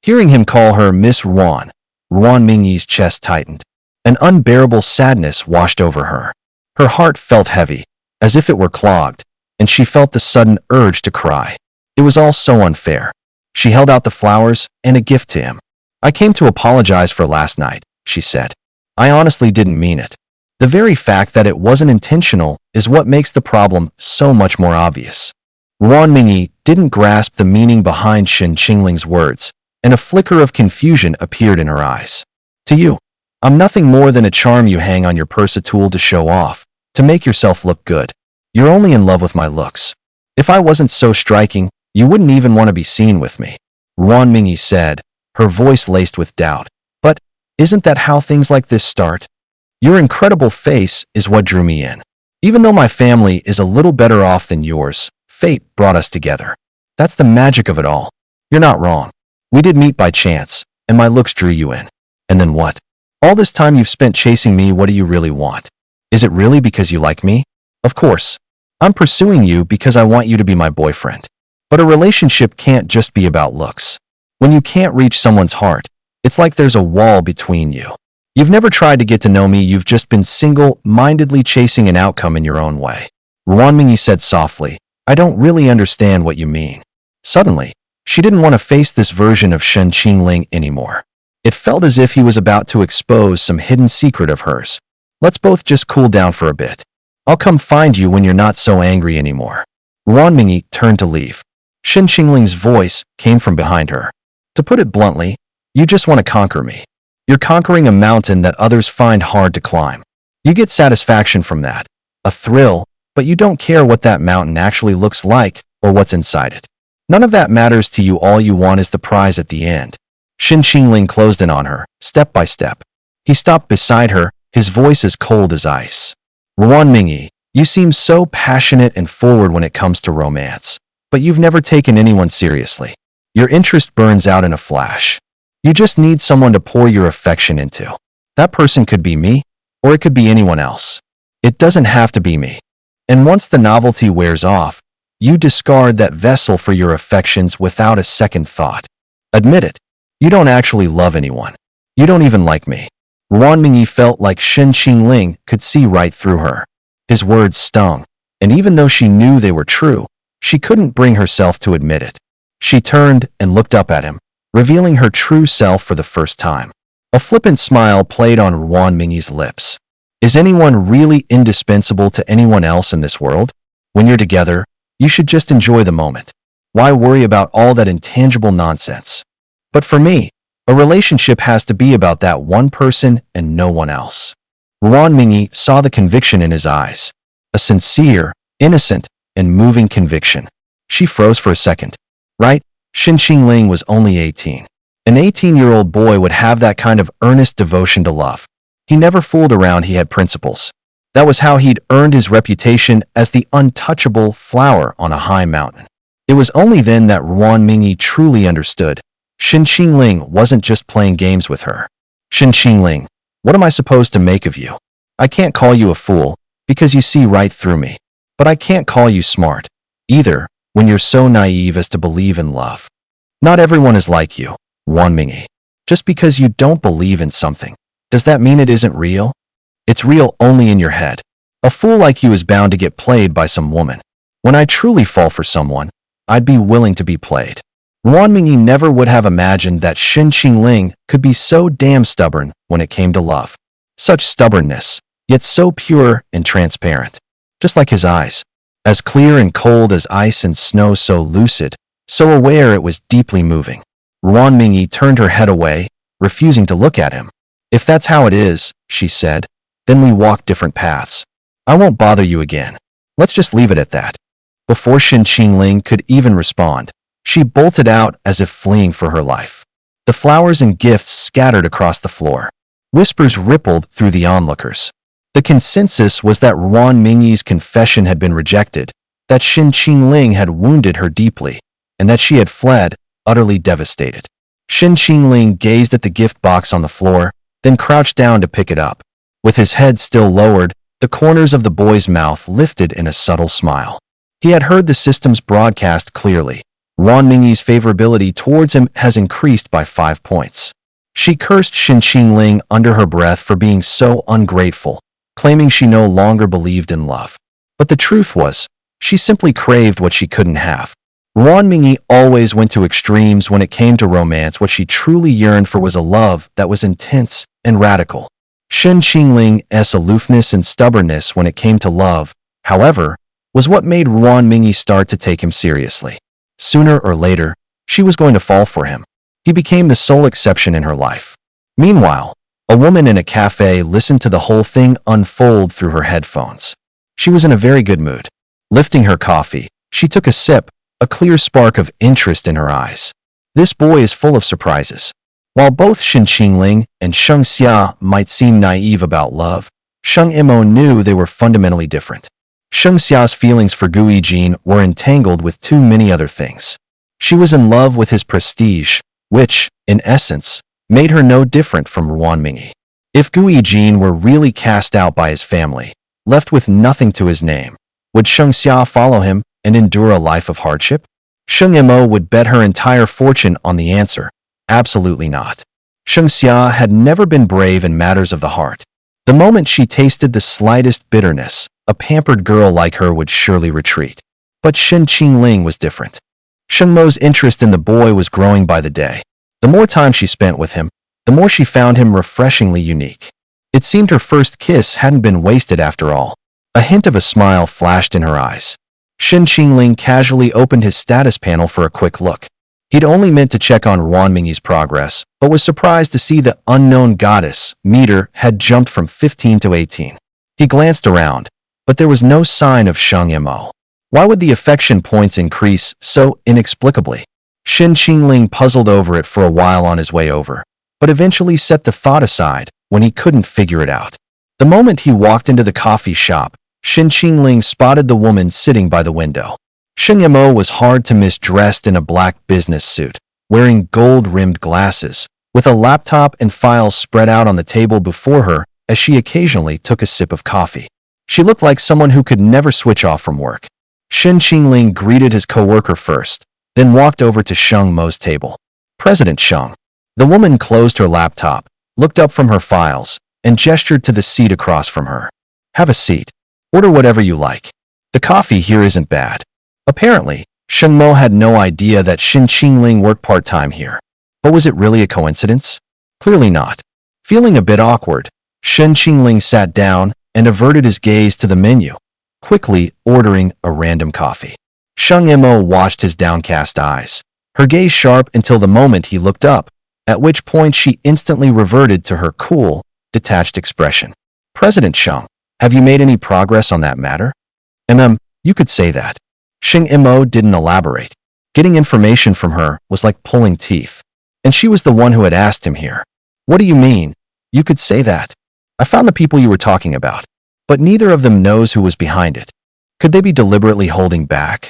Hearing him call her Miss Ruan, Ruan Mingyi's chest tightened. An unbearable sadness washed over her. Her heart felt heavy, as if it were clogged, and she felt the sudden urge to cry. It was all so unfair. She held out the flowers and a gift to him. I came to apologize for last night, she said. I honestly didn't mean it. The very fact that it wasn't intentional is what makes the problem so much more obvious. Ruan Mingyi didn't grasp the meaning behind Shen Qingling's words, and a flicker of confusion appeared in her eyes. To you, I'm nothing more than a charm you hang on your purse, a tool to show off, to make yourself look good. You're only in love with my looks. If I wasn't so striking, you wouldn't even want to be seen with me, Ruan Mingyi said, her voice laced with doubt. But isn't that how things like this start? Your incredible face is what drew me in. Even though my family is a little better off than yours, fate brought us together. That's the magic of it all. You're not wrong. We did meet by chance, and my looks drew you in. And then what? All this time you've spent chasing me, what do you really want? Is it really because you like me? Of course. I'm pursuing you because I want you to be my boyfriend. But a relationship can't just be about looks. When you can't reach someone's heart, it's like there's a wall between you. You've never tried to get to know me, you've just been single-mindedly chasing an outcome in your own way. Ruan Mingyi said softly, I don't really understand what you mean. Suddenly, she didn't want to face this version of Shen Qingling anymore. It felt as if he was about to expose some hidden secret of hers. Let's both just cool down for a bit. I'll come find you when you're not so angry anymore. Ruan Mingyi turned to leave. Shen Qingling's voice came from behind her. To put it bluntly, you just want to conquer me. You're conquering a mountain that others find hard to climb. You get satisfaction from that, a thrill, but you don't care what that mountain actually looks like or what's inside it. None of that matters to you, all you want is the prize at the end. Shen Qingling closed in on her, step by step. He stopped beside her, his voice as cold as ice. Ruan Mingyi, you seem so passionate and forward when it comes to romance, but you've never taken anyone seriously. Your interest burns out in a flash. You just need someone to pour your affection into. That person could be me, or it could be anyone else. It doesn't have to be me. And once the novelty wears off, you discard that vessel for your affections without a second thought. Admit it. You don't actually love anyone. You don't even like me. Ruan Mingyi felt like Shen Qingling could see right through her. His words stung, and even though she knew they were true, she couldn't bring herself to admit it. She turned and looked up at him, revealing her true self for the first time. A flippant smile played on Ruan Mingyi's lips. Is anyone really indispensable to anyone else in this world? When you're together, you should just enjoy the moment. Why worry about all that intangible nonsense? But for me, a relationship has to be about that one person and no one else. Ruan Mingyi saw the conviction in his eyes. A sincere, innocent, and moving conviction. She froze for a second. Right? Shen Qingling was only 18. An 18-year-old boy would have that kind of earnest devotion to love. He never fooled around, he had principles. That was how he'd earned his reputation as the untouchable flower on a high mountain. It was only then that Ruan Mingyi truly understood. Shen Qingling wasn't just playing games with her. Shen Qingling, what am I supposed to make of you? I can't call you a fool, because you see right through me. But I can't call you smart, either, when you're so naive as to believe in love. Not everyone is like you, Ruan Mingyi. Just because you don't believe in something, does that mean it isn't real? It's real only in your head. A fool like you is bound to get played by some woman. When I truly fall for someone, I'd be willing to be played. Ruan Mingyi never would have imagined that Shen Qingling could be so damn stubborn when it came to love. Such stubbornness, yet so pure and transparent. Just like his eyes. As clear and cold as ice and snow, so lucid, so aware it was deeply moving. Ruan Mingyi turned her head away, refusing to look at him. If that's how it is, she said, then we walk different paths. I won't bother you again. Let's just leave it at that. Before Shen Qingling could even respond, she bolted out as if fleeing for her life. The flowers and gifts scattered across the floor. Whispers rippled through the onlookers. The consensus was that Ruan Mingyi's confession had been rejected, that Shen Qingling had wounded her deeply, and that she had fled, utterly devastated. Shen Qingling gazed at the gift box on the floor, then crouched down to pick it up. With his head still lowered, the corners of the boy's mouth lifted in a subtle smile. He had heard the system's broadcast clearly. Ruan Mingyi's favorability towards him has increased by 5 points. She cursed Shen Qingling under her breath for being so ungrateful, claiming she no longer believed in love. But the truth was, she simply craved what she couldn't have. Ruan Mingyi always went to extremes when it came to romance. What she truly yearned for was a love that was intense and radical. Shen Qingling's aloofness and stubbornness when it came to love, however, was what made Ruan Mingyi start to take him seriously. Sooner or later, she was going to fall for him. He became the sole exception in her life. Meanwhile, a woman in a cafe listened to the whole thing unfold through her headphones. She was in a very good mood. Lifting her coffee, she took a sip, a clear spark of interest in her eyes. This boy is full of surprises. While both Shen Qingling and Sheng Xia might seem naive about love, Sheng Imo knew they were fundamentally different. Sheng Xia's feelings for Gu Yijin were entangled with too many other things. She was in love with his prestige, which, in essence, made her no different from Ruan Mingyi. If Gu Yijin were really cast out by his family, left with nothing to his name, would Sheng Xia follow him and endure a life of hardship? Sheng Imo would bet her entire fortune on the answer. Absolutely not. Sheng Xia had never been brave in matters of the heart. The moment she tasted the slightest bitterness, a pampered girl like her would surely retreat. But Shen Qingling was different. Sheng Mo's interest in the boy was growing by the day. The more time she spent with him, the more she found him refreshingly unique. It seemed her first kiss hadn't been wasted after all. A hint of a smile flashed in her eyes. Shen Qingling casually opened his status panel for a quick look. He'd only meant to check on Ruan Mingyi's progress, but was surprised to see the unknown goddess meter had jumped from 15 to 18. He glanced around, but there was no sign of Sheng Imo. Why would the affection points increase so inexplicably? Shen Qingling puzzled over it for a while on his way over, but eventually set the thought aside when he couldn't figure it out. The moment he walked into the coffee shop, Shen Qingling spotted the woman sitting by the window. Shen Yemo was hard to miss, dressed in a black business suit, wearing gold-rimmed glasses, with a laptop and files spread out on the table before her as she occasionally took a sip of coffee. She looked like someone who could never switch off from work. Shen Qingling greeted his coworker first, then walked over to Sheng Mo's table. President Sheng. The woman closed her laptop, looked up from her files, and gestured to the seat across from her. Have a seat. Order whatever you like. The coffee here isn't bad. Apparently, Sheng Mo had no idea that Shen Qingling worked part-time here. But was it really a coincidence? Clearly not. Feeling a bit awkward, Shen Qingling sat down and averted his gaze to the menu, quickly ordering a random coffee. Sheng Mo watched his downcast eyes, her gaze sharp until the moment he looked up, at which point she instantly reverted to her cool, detached expression. President Sheng, have you made any progress on that matter? You could say that. Sheng Mo didn't elaborate. Getting information from her was like pulling teeth. And she was the one who had asked him here. What do you mean? You could say that. I found the people you were talking about, but neither of them knows who was behind it. Could they be deliberately holding back?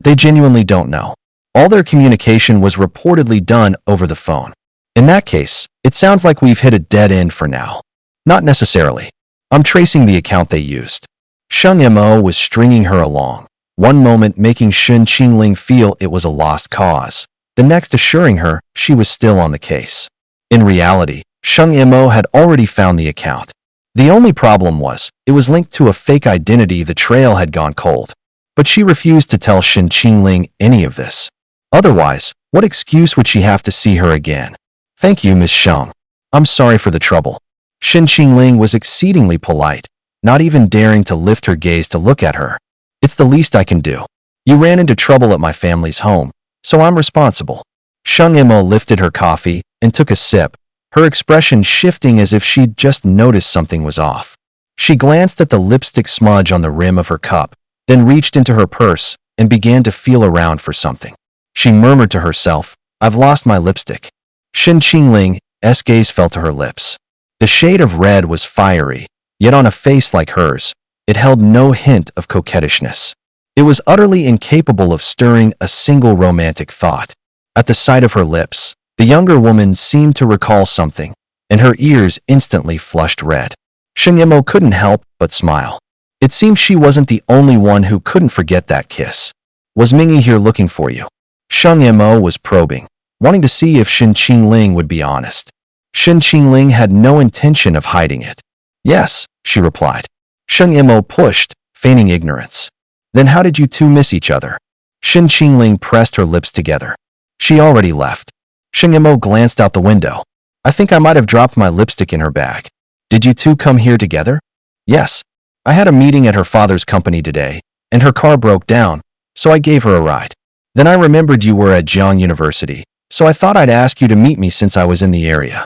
They genuinely don't know. All their communication was reportedly done over the phone. In that case, it sounds like we've hit a dead end for now. Not necessarily. I'm tracing the account they used. Sheng Mo was stringing her along, one moment making Shen Qingling feel it was a lost cause, the next assuring her she was still on the case. In reality, Sheng Mo had already found the account. The only problem was, it was linked to a fake identity. The trail had gone cold. But she refused to tell Shen Qingling any of this. Otherwise, what excuse would she have to see her again? Thank you, Miss Sheng. I'm sorry for the trouble. Shen Qingling was exceedingly polite, not even daring to lift her gaze to look at her. It's the least I can do. You ran into trouble at my family's home, so I'm responsible. Sheng Mo lifted her coffee and took a sip, her expression shifting as if she'd just noticed something was off. She glanced at the lipstick smudge on the rim of her cup, then reached into her purse and began to feel around for something. She murmured to herself, I've lost my lipstick. Shen Qingling's gaze fell to her lips. The shade of red was fiery, yet on a face like hers, it held no hint of coquettishness. It was utterly incapable of stirring a single romantic thought. At the sight of her lips, the younger woman seemed to recall something, and her ears instantly flushed red. Sheng Mo couldn't help but smile. It seemed she wasn't the only one who couldn't forget that kiss. Was Mingyi here looking for you? Sheng Mo was probing, wanting to see if Shen Qingling would be honest. Shen Qingling had no intention of hiding it. Yes, she replied. Sheng Mo pushed, feigning ignorance. Then how did you two miss each other? Shen Qingling pressed her lips together. She already left. Sheng Mo glanced out the window. I think I might have dropped my lipstick in her bag. Did you two come here together? Yes. I had a meeting at her father's company today, and her car broke down, so I gave her a ride. Then I remembered you were at Jiang University, so I thought I'd ask you to meet me since I was in the area.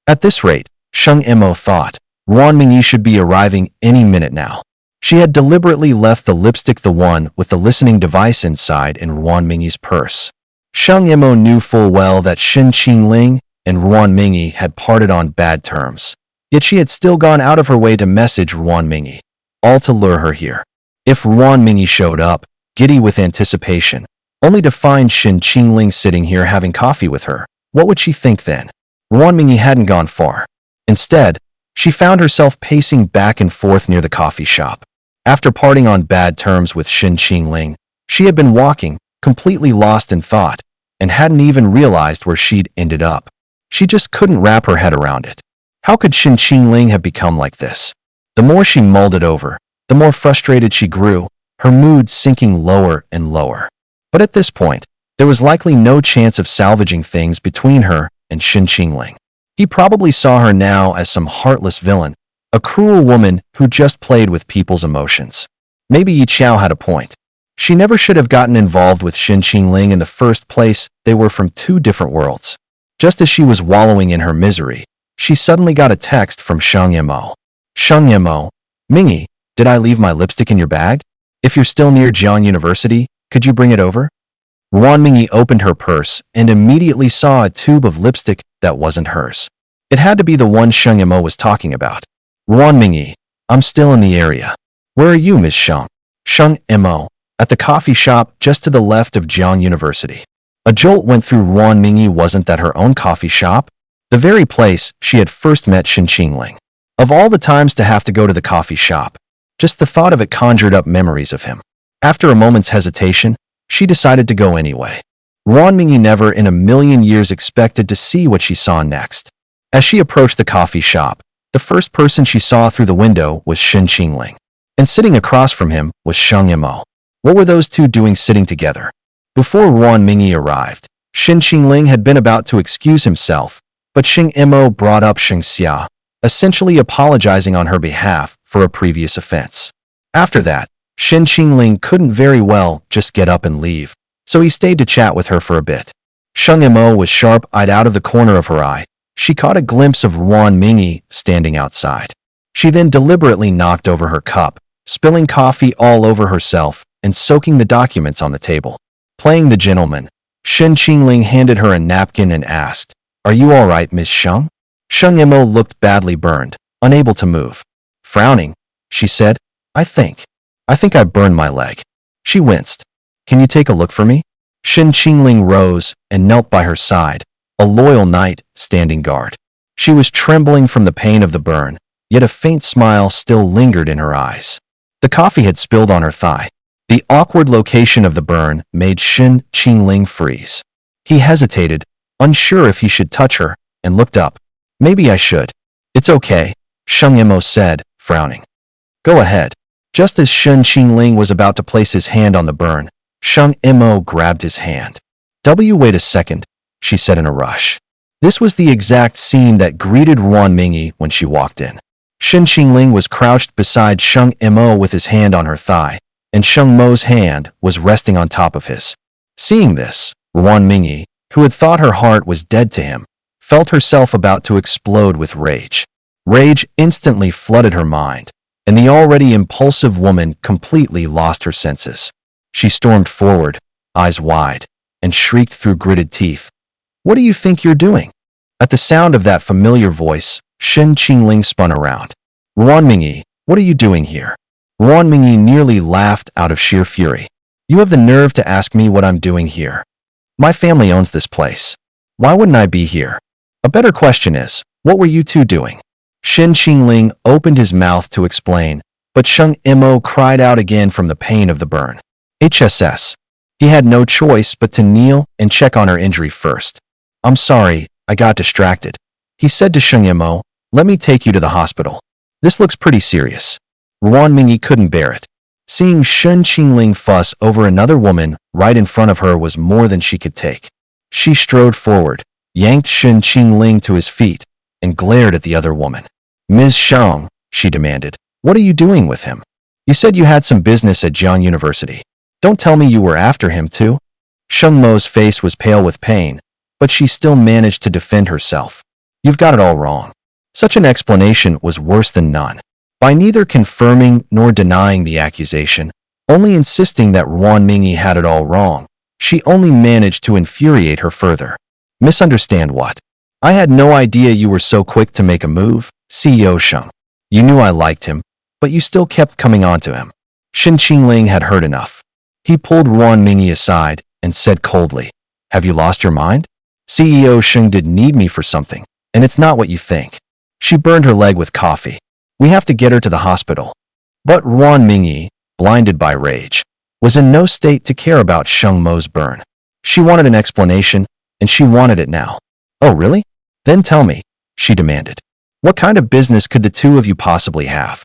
At this rate, Sheng Mo thought, Ruan Mingyi should be arriving any minute now. She had deliberately left the lipstick, the one with the listening device, inside in Ruan Mingyi's purse. Sheng Mo knew full well that Shen Qingling and Ruan Mingyi had parted on bad terms. Yet she had still gone out of her way to message Ruan Mingyi, all to lure her here. If Ruan Mingyi showed up, giddy with anticipation, only to find Shen Qingling sitting here having coffee with her, what would she think then? Ruan Mingyi hadn't gone far. Instead, she found herself pacing back and forth near the coffee shop. After parting on bad terms with Shen Qingling, she had been walking, completely lost in thought, and hadn't even realized where she'd ended up. She just couldn't wrap her head around it. How could Shen Qingling have become like this? The more she mulled it over, the more frustrated she grew, her mood sinking lower and lower. But at this point, there was likely no chance of salvaging things between her and Shen Qingling. He probably saw her now as some heartless villain, a cruel woman who just played with people's emotions. Maybe Yi Qiao had a point. She never should have gotten involved with Shen Qingling in the first place. They were from two different worlds. Just as she was wallowing in her misery, she suddenly got a text from Sheng Mo. Sheng Mo, Mingyi, did I leave my lipstick in your bag? If you're still near Jiang University, could you bring it over? Ruan Mingyi opened her purse and immediately saw a tube of lipstick that wasn't hers. It had to be the one Sheng Mo was talking about. Ruan Mingyi, I'm still in the area. Where are you, Miss Sheng? Sheng Mo. At the coffee shop just to the left of Jiang University. A jolt went through Ruan Mingyi. Wasn't that her own coffee shop? The very place she had first met Shen Qingling. Of all the times to have to go to the coffee shop, just the thought of it conjured up memories of him. After a moment's hesitation, she decided to go anyway. Ruan Mingyi never in a million years expected to see what she saw next. As she approached the coffee shop, the first person she saw through the window was Shen Qingling. And sitting across from him was Sheng Mo. What were those two doing sitting together? Before Ruan Mingyi arrived, Shen Qingling had been about to excuse himself, but Sheng Mo brought up Sheng Xia, essentially apologizing on her behalf for a previous offense. After that, Shen Qingling couldn't very well just get up and leave, so he stayed to chat with her for a bit. Sheng Mo was sharp-eyed. Out of the corner of her eye, she caught a glimpse of Ruan Mingyi standing outside. She then deliberately knocked over her cup, spilling coffee all over herself and soaking the documents on the table. Playing the gentleman, Shen Qingling handed her a napkin and asked, "Are you all right, Miss Sheng?" Sheng Mo looked badly burned, unable to move. Frowning, she said, I think I burned my leg." She winced. "Can you take a look for me?" Shen Qingling rose and knelt by her side, a loyal knight standing guard. She was trembling from the pain of the burn, yet a faint smile still lingered in her eyes. The coffee had spilled on her thigh. The awkward location of the burn made Shen Qingling freeze. He hesitated, unsure if he should touch her, and looked up. "Maybe I should." "It's okay," Sheng Mo said, frowning. "Go ahead." Just as Shen Qingling was about to place his hand on the burn, Sheng Mo grabbed his hand. Wait a second," she said in a rush. This was the exact scene that greeted Ruan Mingyi when she walked in. Shen Qingling was crouched beside Sheng Mo with his hand on her thigh, and Sheng Mo's hand was resting on top of his. Seeing this, Ruan Mingyi, who had thought her heart was dead to him, felt herself about to explode with rage. Rage instantly flooded her mind, and the already impulsive woman completely lost her senses. She stormed forward, eyes wide, and shrieked through gritted teeth, "What do you think you're doing?" At the sound of that familiar voice, Shen Qingling spun around. "Ruan Mingyi, what are you doing here?" Ruan Mingyi nearly laughed out of sheer fury. "You have the nerve to ask me what I'm doing here. My family owns this place. Why wouldn't I be here? A better question is, what were you two doing?" Shen Qingling opened his mouth to explain, but Sheng Mo cried out again from the pain of the burn. HSS. He had no choice but to kneel and check on her injury first. "I'm sorry, I got distracted," he said to Sheng Mo. "Let me take you to the hospital. This looks pretty serious." Ruan Mingyi couldn't bear it. Seeing Shen Qingling fuss over another woman right in front of her was more than she could take. She strode forward, yanked Shen Qingling to his feet, and glared at the other woman. "Ms. Sheng," she demanded, "what are you doing with him? You said you had some business at Jiang University. Don't tell me you were after him too?" Sheng Mo's face was pale with pain, but she still managed to defend herself. "You've got it all wrong." Such an explanation was worse than none. By neither confirming nor denying the accusation, only insisting that Ruan Mingyi had it all wrong, she only managed to infuriate her further. "Misunderstand what? I had no idea you were so quick to make a move, CEO Sheng. You knew I liked him, but you still kept coming on to him." Shen Qingling had heard enough. He pulled Ruan Mingyi aside and said coldly, "Have you lost your mind? CEO Sheng did need me for something, and it's not what you think." She burned her leg with coffee. "We have to get her to the hospital." But Ruan Mingyi, blinded by rage, was in no state to care about Sheng Mo's burn. She wanted an explanation, and she wanted it now. "Oh, really? Then tell me," she demanded. "What kind of business could the two of you possibly have?"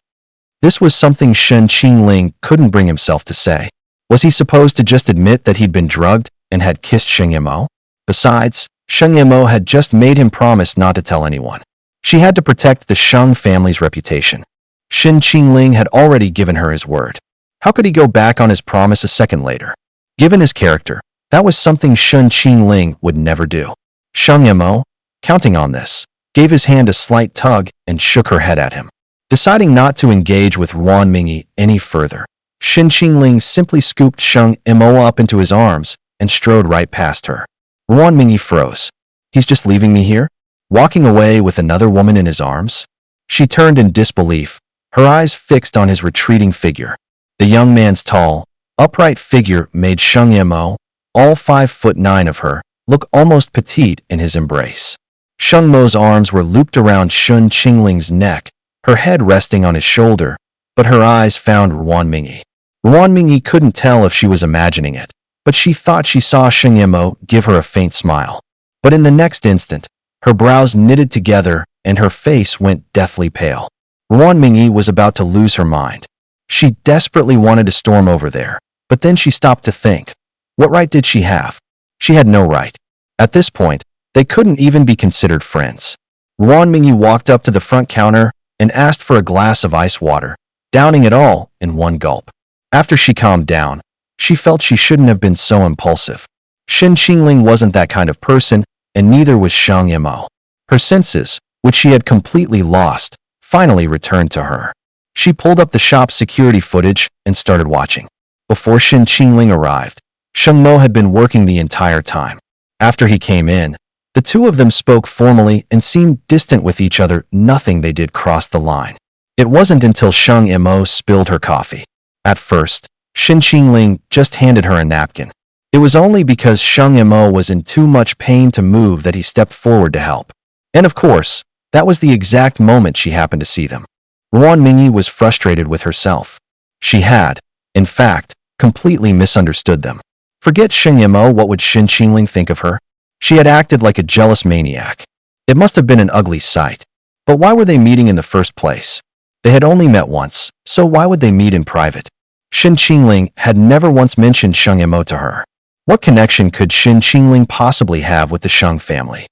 This was something Shen Qingling couldn't bring himself to say. Was he supposed to just admit that he'd been drugged and had kissed Sheng Mo? Besides, Sheng Mo had just made him promise not to tell anyone. She had to protect the Sheng family's reputation. Shen Qingling had already given her his word. How could he go back on his promise a second later? Given his character, that was something Shen Qingling would never do. Sheng Mo, counting on this, gave his hand a slight tug and shook her head at him. Deciding not to engage with Ruan Mingyi any further, Shen Qingling simply scooped Sheng Mo up into his arms and strode right past her. Ruan Mingyi froze. "He's just leaving me here? Walking away with another woman in his arms?" She turned in disbelief, her eyes fixed on his retreating figure. The young man's tall, upright figure made Sheng Yimou, all 5'9" of her, look almost petite in his embrace. Sheng Mo's arms were looped around Shun Qingling's neck, her head resting on his shoulder, but her eyes found Ruan Mingyi. Ruan Mingyi couldn't tell if she was imagining it, but she thought she saw Sheng Yimou give her a faint smile. But in the next instant, her brows knitted together and her face went deathly pale. Ruan Mingyi was about to lose her mind. She desperately wanted to storm over there, but then she stopped to think. What right did she have? She had no right. At this point, they couldn't even be considered friends. Ruan Mingyi walked up to the front counter and asked for a glass of ice water, downing it all in one gulp. After she calmed down, she felt she shouldn't have been so impulsive. Shen Qingling wasn't that kind of person, and neither was Sheng Yimou. Her senses, which she had completely lost, finally returned to her. She pulled up the shop's security footage and started watching. Before Shen Qingling arrived, Sheng Mo had been working the entire time. After he came in, the two of them spoke formally and seemed distant with each other. Nothing they did crossed the line. It wasn't until Sheng Yimou spilled her coffee. At first, Shen Qingling just handed her a napkin. It was only because Sheng Yimou was in too much pain to move that he stepped forward to help. And of course, that was the exact moment she happened to see them. Ruan Mingyi was frustrated with herself. She had, in fact, completely misunderstood them. Forget Sheng Yimou, what would Shen Qingling think of her? She had acted like a jealous maniac. It must have been an ugly sight. But why were they meeting in the first place? They had only met once, so why would they meet in private? Shen Qingling had never once mentioned Sheng Yimou to her. What connection could Shen Qingling possibly have with the Sheng family?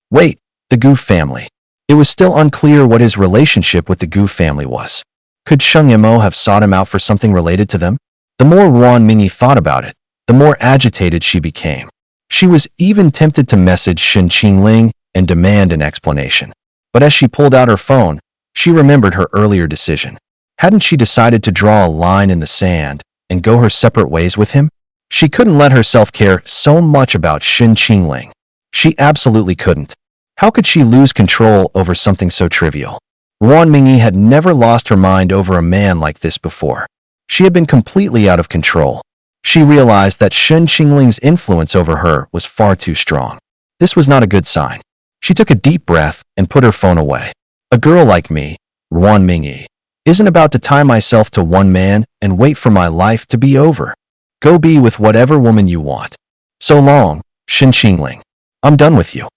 Wait, the Gu family. It was still unclear what his relationship with the Gu family was. Could Sheng Yimou have sought him out for something related to them? The more Ruan Mingyi thought about it, the more agitated she became. She was even tempted to message Shen Qingling and demand an explanation. But as she pulled out her phone, she remembered her earlier decision. Hadn't she decided to draw a line in the sand and go her separate ways with him? She couldn't let herself care so much about Shen Qingling. She absolutely couldn't. How could she lose control over something so trivial? Ruan Mingyi had never lost her mind over a man like this before. She had been completely out of control. She realized that Shen Qingling's influence over her was far too strong. This was not a good sign. She took a deep breath and put her phone away. A girl like me, Ruan Mingyi, isn't about to tie myself to one man and wait for my life to be over. Go be with whatever woman you want. So long, Shen Qingling. I'm done with you.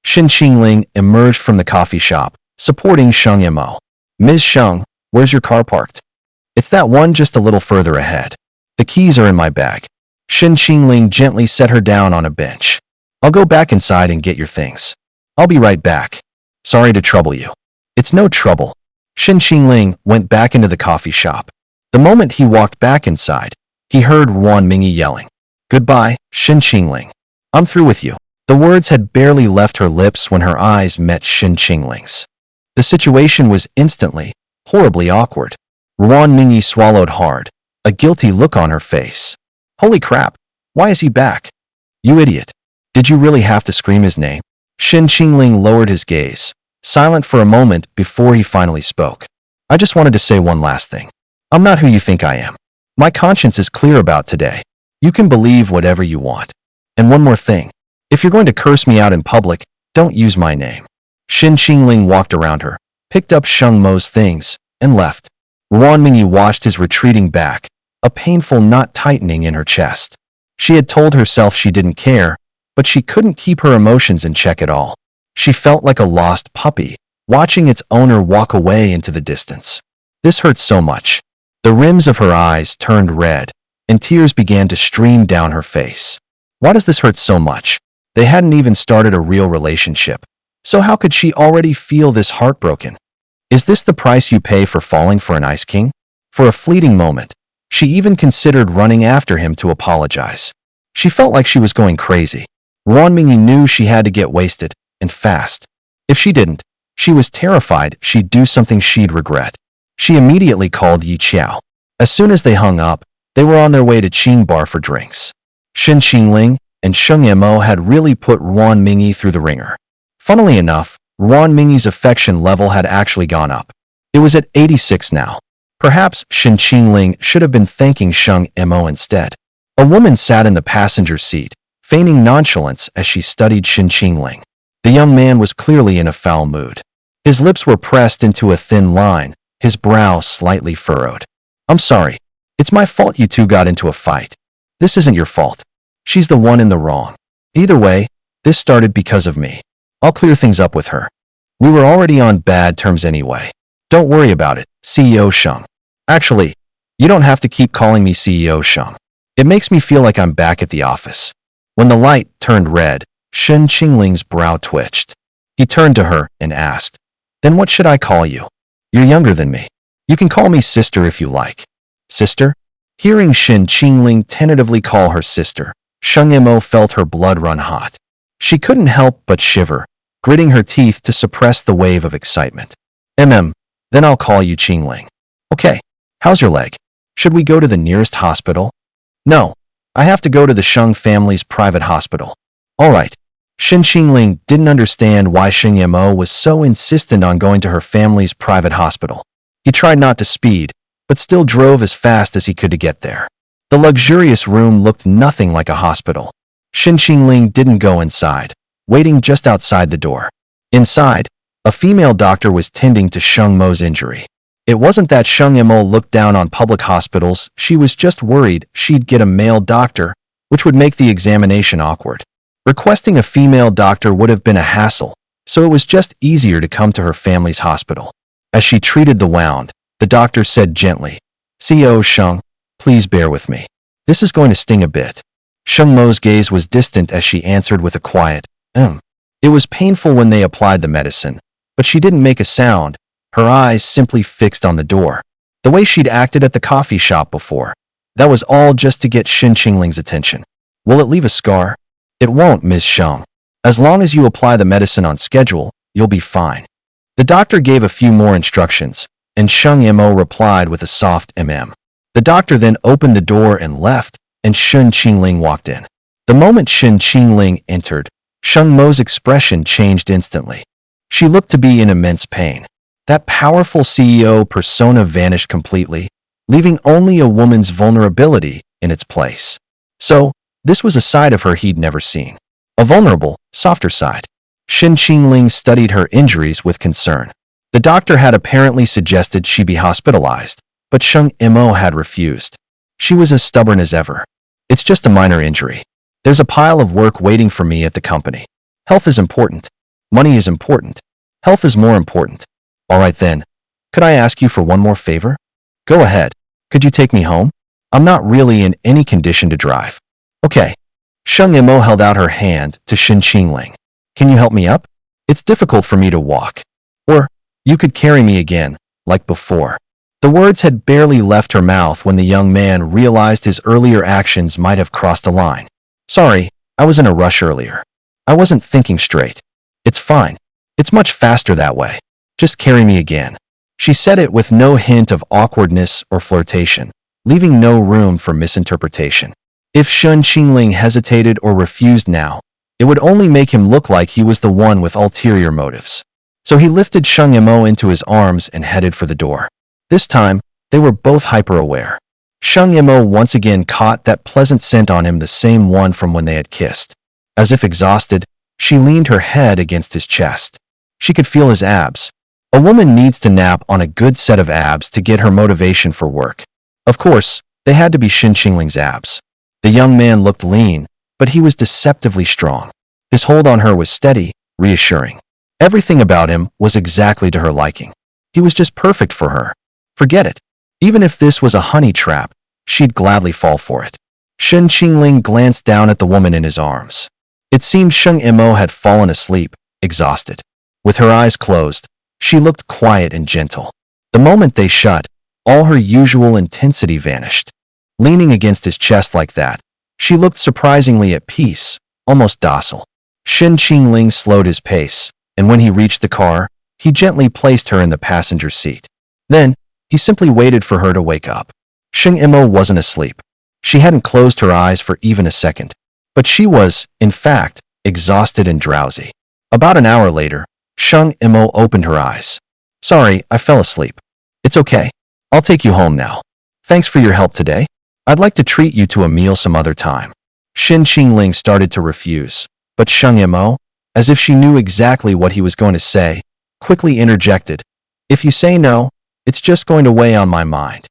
Shen Qingling emerged from the coffee shop, supporting Sheng Yimou. Ms. Sheng, where's your car parked? It's that one just a little further ahead. The keys are in my bag. Shen Qingling gently set her down on a bench. I'll go back inside and get your things. I'll be right back. Sorry to trouble you. It's no trouble. Shen Qingling went back into the coffee shop. The moment he walked back inside, he heard Ruan Mingyi yelling, "Goodbye, Shen Qingling. I'm through with you." The words had barely left her lips when her eyes met Shen Qingling's. The situation was instantly, horribly awkward. Ruan Mingyi swallowed hard, a guilty look on her face. Holy crap, why is he back? You idiot. Did you really have to scream his name? Shen Qingling lowered his gaze, silent for a moment before he finally spoke. I just wanted to say one last thing. I'm not who you think I am. My conscience is clear about today. You can believe whatever you want. And one more thing. If you're going to curse me out in public, don't use my name. Shen Qingling walked around her, picked up Sheng Mo's things, and left. Ruan Mingyi watched his retreating back, a painful knot tightening in her chest. She had told herself she didn't care, but she couldn't keep her emotions in check at all. She felt like a lost puppy, watching its owner walk away into the distance. This hurt so much. The rims of her eyes turned red, and tears began to stream down her face. Why does this hurt so much? They hadn't even started a real relationship. So how could she already feel this heartbroken? Is this the price you pay for falling for an Ice King? For a fleeting moment, she even considered running after him to apologize. She felt like she was going crazy. Ruan Mingyi knew she had to get wasted, and fast. If she didn't, she was terrified she'd do something she'd regret. She immediately called Yi Qiao. As soon as they hung up, they were on their way to Qing Bar for drinks. Shen Qingling and Sheng Yimou had really put Ruan Mingyi through the ringer. Funnily enough, Ruan Mingyi's affection level had actually gone up. It was at 86 now. Perhaps Shen Qingling should have been thanking Sheng Mo instead. A woman sat in the passenger seat, feigning nonchalance as she studied Shen Qingling. The young man was clearly in a foul mood. His lips were pressed into a thin line, his brow slightly furrowed. I'm sorry. It's my fault you two got into a fight. This isn't your fault. She's the one in the wrong. Either way, this started because of me. I'll clear things up with her. We were already on bad terms anyway. Don't worry about it, CEO Sheng. Actually, you don't have to keep calling me CEO Sheng. It makes me feel like I'm back at the office. When the light turned red, Shen Qingling's brow twitched. He turned to her and asked, Then what should I call you? You're younger than me. You can call me sister if you like. Sister? Hearing Shen Qingling tentatively call her sister, Sheng Mo felt her blood run hot. She couldn't help but shiver, gritting her teeth to suppress the wave of excitement. Then I'll call you Qingling. Okay, how's your leg? Should we go to the nearest hospital? No, I have to go to the Sheng family's private hospital. All right. Shen Qingling didn't understand why Sheng Mo was so insistent on going to her family's private hospital. He tried not to speed, but still drove as fast as he could to get there. The luxurious room looked nothing like a hospital. Shen Qingling didn't go inside, waiting just outside the door. Inside, a female doctor was tending to Sheng Mo's injury. It wasn't that Sheng Mo looked down on public hospitals, she was just worried she'd get a male doctor, which would make the examination awkward. Requesting a female doctor would have been a hassle, so it was just easier to come to her family's hospital. As she treated the wound, the doctor said gently, CEO Sheng, please bear with me. This is going to sting a bit. Sheng Mo's gaze was distant as she answered with a quiet, It was painful when they applied the medicine, but she didn't make a sound, her eyes simply fixed on the door. The way she'd acted at the coffee shop before. That was all just to get Shen Qingling's attention. Will it leave a scar? It won't, Ms. Sheng. As long as you apply the medicine on schedule, you'll be fine. The doctor gave a few more instructions, and Sheng Mo replied with a soft The doctor then opened the door and left, and Shen Qingling walked in. The moment Shen Qingling entered, Sheng Mo's expression changed instantly. She looked to be in immense pain. That powerful CEO persona vanished completely, leaving only a woman's vulnerability in its place. So, this was a side of her he'd never seen. A vulnerable, softer side. Shen Qingling studied her injuries with concern. The doctor had apparently suggested she be hospitalized, but Sheng Mo had refused. She was as stubborn as ever. It's just a minor injury. There's a pile of work waiting for me at the company. Health is important. Money is important. Health is more important. All right then. Could I ask you for one more favor? Go ahead. Could you take me home? I'm not really in any condition to drive. Okay. Sheng Mo held out her hand to Shen Qingling. Can you help me up? It's difficult for me to walk. Or, you could carry me again, like before. The words had barely left her mouth when the young man realized his earlier actions might have crossed a line. Sorry, I was in a rush earlier. I wasn't thinking straight. It's fine. It's much faster that way. Just carry me again. She said it with no hint of awkwardness or flirtation, leaving no room for misinterpretation. If Shen Qingling hesitated or refused now, it would only make him look like he was the one with ulterior motives. So he lifted Sheng Mo into his arms and headed for the door. This time, they were both hyper-aware. Sheng Mo once again caught that pleasant scent on him, the same one from when they had kissed. As if exhausted, she leaned her head against his chest. She could feel his abs. A woman needs to nap on a good set of abs to get her motivation for work. Of course, they had to be Shen Qingling's abs. The young man looked lean, but he was deceptively strong. His hold on her was steady, reassuring. Everything about him was exactly to her liking. He was just perfect for her. Forget it. Even if this was a honey trap, she'd gladly fall for it. Shen Qingling glanced down at the woman in his arms. It seemed Sheng Mo had fallen asleep, exhausted. With her eyes closed, she looked quiet and gentle. The moment they shut, all her usual intensity vanished. Leaning against his chest like that, she looked surprisingly at peace, almost docile. Shen Qingling slowed his pace, and when he reached the car, he gently placed her in the passenger seat. Then, he simply waited for her to wake up. Sheng Mo wasn't asleep. She hadn't closed her eyes for even a second. But she was, in fact, exhausted and drowsy. About an hour later, Sheng Mo opened her eyes. Sorry, I fell asleep. It's okay. I'll take you home now. Thanks for your help today. I'd like to treat you to a meal some other time. Shin Qingling started to refuse, but Sheng Yimou, as if she knew exactly what he was going to say, quickly interjected. If you say no, it's just going to weigh on my mind.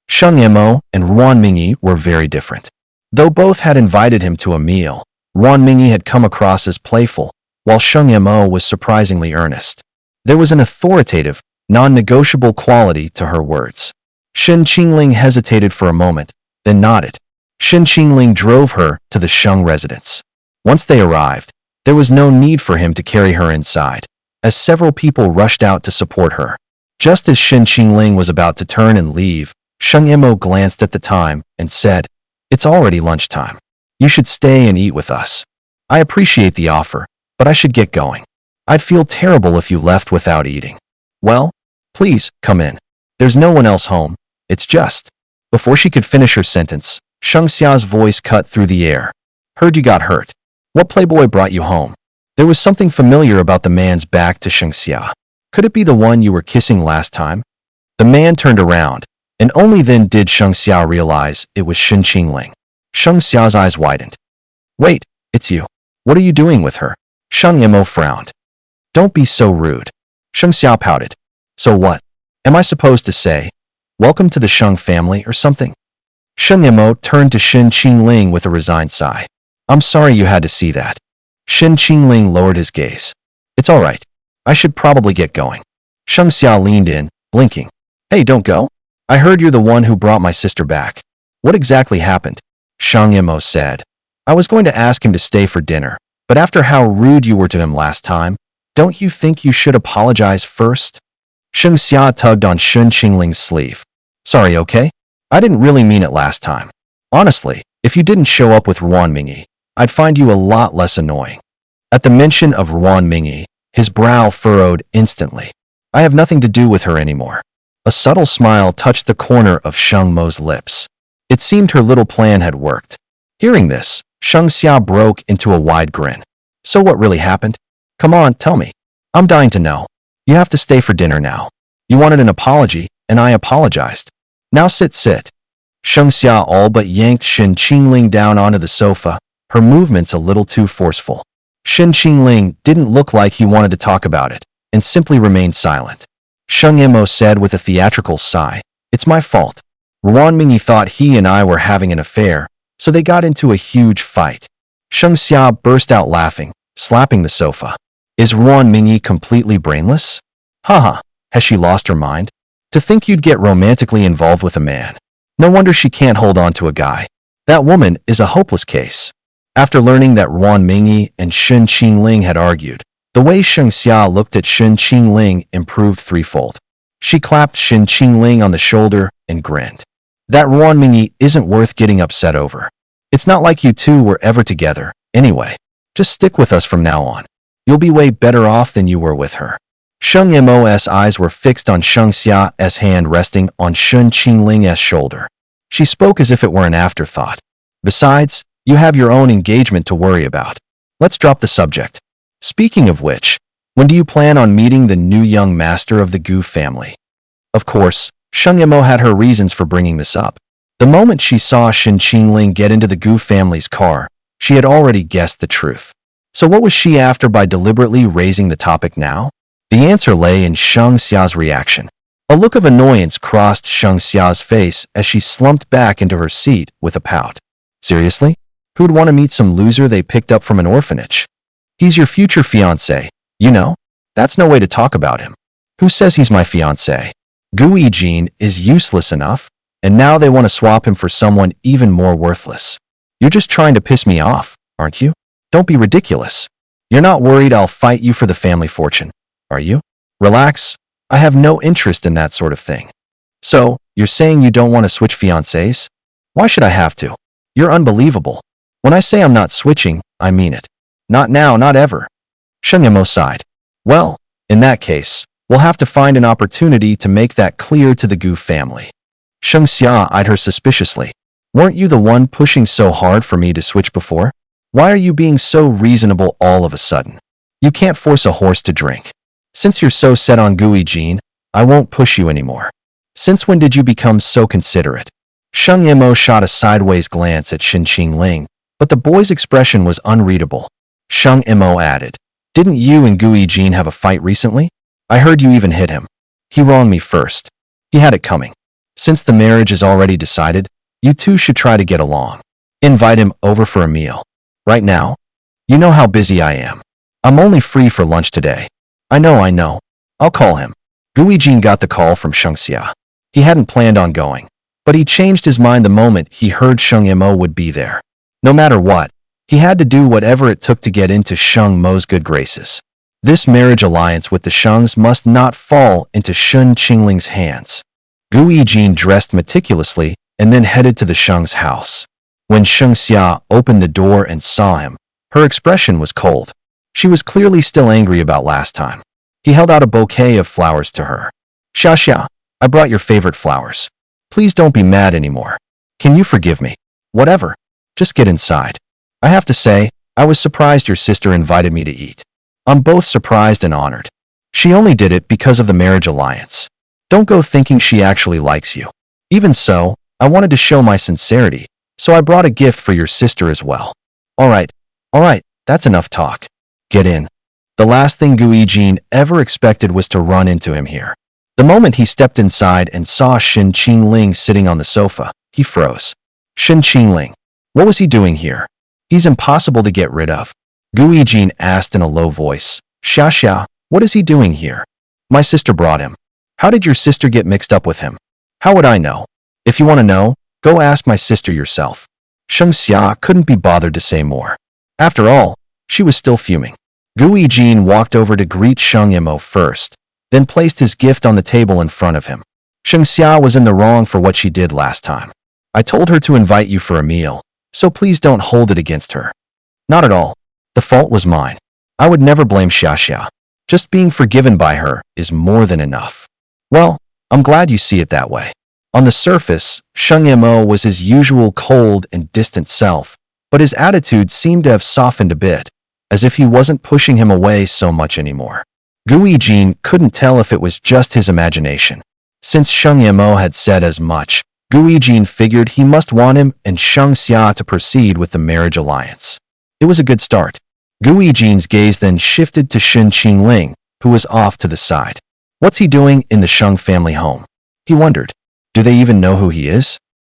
Sheng Yimou and Ruan Mingyi were very different. Though both had invited him to a meal, Ruan Mingyi had come across as playful, while Sheng Yimou was surprisingly earnest. There was an authoritative, non-negotiable quality to her words. Shin Qingling hesitated for a moment, then nodded. Shin Qingling drove her to the Sheng residence. Once they arrived, there was no need for him to carry her inside, as several people rushed out to support her. Just as Shin Qingling was about to turn and leave, Sheng Yimou glanced at the time and said, "It's already lunchtime. You should stay and eat with us. I appreciate the offer, but I should get going. I'd feel terrible if you left without eating." "Well, please, come in. There's no one else home. It's just..." Before she could finish her sentence, Sheng Xia's voice cut through the air. "Heard you got hurt. What playboy brought you home?" There was something familiar about the man's back to Sheng Xia. Could it be the one you were kissing last time? The man turned around, and only then did Sheng Xia realize it was Shin Qingling. Sheng Xia's eyes widened. "Wait, it's you. What are you doing with her?" Sheng Yimou frowned. "Don't be so rude." Sheng Xia pouted. "So what? Am I supposed to say, 'Welcome to the Sheng family' or something?" Sheng Yimou turned to Shin Qingling with a resigned sigh. "I'm sorry you had to see that." Shin Qingling lowered his gaze. "It's all right. I should probably get going." Sheng Xia leaned in, blinking. "Hey, don't go. I heard you're the one who brought my sister back. What exactly happened?" Sheng Yimou said. "I was going to ask him to stay for dinner, but after how rude you were to him last time, don't you think you should apologize first?" Sheng Xia tugged on Shin Qingling's sleeve. "Sorry, okay? I didn't really mean it last time. Honestly, if you didn't show up with Ruan Mingyi, I'd find you a lot less annoying." At the mention of Ruan Mingyi, his brow furrowed instantly. "I have nothing to do with her anymore." A subtle smile touched the corner of Sheng Mo's lips. It seemed her little plan had worked. Hearing this, Sheng Xia broke into a wide grin. "So what really happened? Come on, tell me. I'm dying to know. You have to stay for dinner now. You wanted an apology, and I apologized. Now sit. Sheng Xia all but yanked Shin Qingling down onto the sofa, her movements a little too forceful. Shin Qingling didn't look like he wanted to talk about it, and simply remained silent. Sheng Yimou said with a theatrical sigh, "It's my fault. Ruan Mingyi thought he and I were having an affair, so they got into a huge fight." Sheng Xia burst out laughing, slapping the sofa. "Is Ruan Mingyi completely brainless? Haha, has she lost her mind? To think you'd get romantically involved with a man. No wonder she can't hold on to a guy. That woman is a hopeless case." After learning that Ruan Mingyi and Shin Qingling had argued, the way Sheng Xia looked at Shin Qingling improved threefold. She clapped Shin Qingling on the shoulder and grinned. "That Ruan Mingyi isn't worth getting upset over. It's not like you two were ever together, anyway. Just stick with us from now on. You'll be way better off than you were with her." Sheng Yimou's eyes were fixed on Sheng Xia's hand resting on Shin Qingling's shoulder. She spoke as if it were an afterthought. "Besides, you have your own engagement to worry about. Let's drop the subject. Speaking of which, when do you plan on meeting the new young master of the Gu family?" Of course, Sheng Yimou had her reasons for bringing this up. The moment she saw Shin Qingling get into the Gu family's car, she had already guessed the truth. So what was she after by deliberately raising the topic now? The answer lay in Sheng Xia's reaction. A look of annoyance crossed Sheng Xia's face as she slumped back into her seat with a pout. "Seriously? Who'd want to meet some loser they picked up from an orphanage? He's your future fiancé, you know? That's no way to talk about him. Who says he's my fiancé? Gu Yijin is useless enough, and now they want to swap him for someone even more worthless. You're just trying to piss me off, aren't you? Don't be ridiculous. You're not worried I'll fight you for the family fortune, are you? Relax. I have no interest in that sort of thing." "So, you're saying you don't want to switch fiancés? Why should I have to? You're unbelievable. When I say I'm not switching, I mean it. Not now, not ever." Sheng Yimou sighed. "Well, in that case, we'll have to find an opportunity to make that clear to the Gu family." Sheng Xia eyed her suspiciously. "Weren't you the one pushing so hard for me to switch before? Why are you being so reasonable all of a sudden? You can't force a horse to drink. Since you're so set on Gu Yijin, I won't push you anymore. Since when did you become so considerate? Sheng Yimou shot a sideways glance at Shen Qingling, but the boy's expression was unreadable. Sheng Yimou added, didn't you and Gu Yijin have a fight recently? I heard you even hit him. He wronged me first. He had it coming. Since the marriage is already decided, you two should try to get along. Invite him over for a meal. Right now? You know how busy I am. I'm only free for lunch today. I know. I'll call him. Gu Yijin got the call from Sheng Xia. He hadn't planned on going, but he changed his mind the moment he heard Sheng Yimou would be there. No matter what, he had to do whatever it took to get into Sheng Mo's good graces. This marriage alliance with the Shengs must not fall into Shen Qingling's hands. Gu Yijin dressed meticulously and then headed to the Sheng's house. When Sheng Xia opened the door and saw him, her expression was cold. She was clearly still angry about last time. He held out a bouquet of flowers to her. Xia, I brought your favorite flowers. Please don't be mad anymore. Can you forgive me? Whatever. Just get inside. I have to say, I was surprised your sister invited me to eat. I'm both surprised and honored. She only did it because of the marriage alliance. Don't go thinking she actually likes you. Even so, I wanted to show my sincerity, so I brought a gift for your sister as well. All right, that's enough talk. Get in. The last thing Gu Yijin ever expected was to run into him here. The moment he stepped inside and saw Shen Qingling sitting on the sofa, he froze. Shen Qingling. What was he doing here? He's impossible to get rid of. Gu Yijin asked in a low voice. Xia, what is he doing here? My sister brought him. How did your sister get mixed up with him? How would I know? If you want to know, go ask my sister yourself. Sheng Xia couldn't be bothered to say more. After all, she was still fuming. Gu Yijin walked over to greet Sheng Yimou first, then placed his gift on the table in front of him. Sheng Xia was in the wrong for what she did last time. I told her to invite you for a meal, so please don't hold it against her. Not at all. The fault was mine. I would never blame Xia. Just being forgiven by her is more than enough. Well, I'm glad you see it that way. On the surface, Sheng Yimou was his usual cold and distant self, but his attitude seemed to have softened a bit, as if he wasn't pushing him away so much anymore. Gu Yijin couldn't tell if it was just his imagination. Since Sheng Yimou had said as much, Gu Yijin figured he must want him and Sheng Xia to proceed with the marriage alliance. It was a good start. Gu Yijin's gaze then shifted to Shen Qingling, who was off to the side. What's he doing in the Sheng family home? He wondered. Do they even know who he is?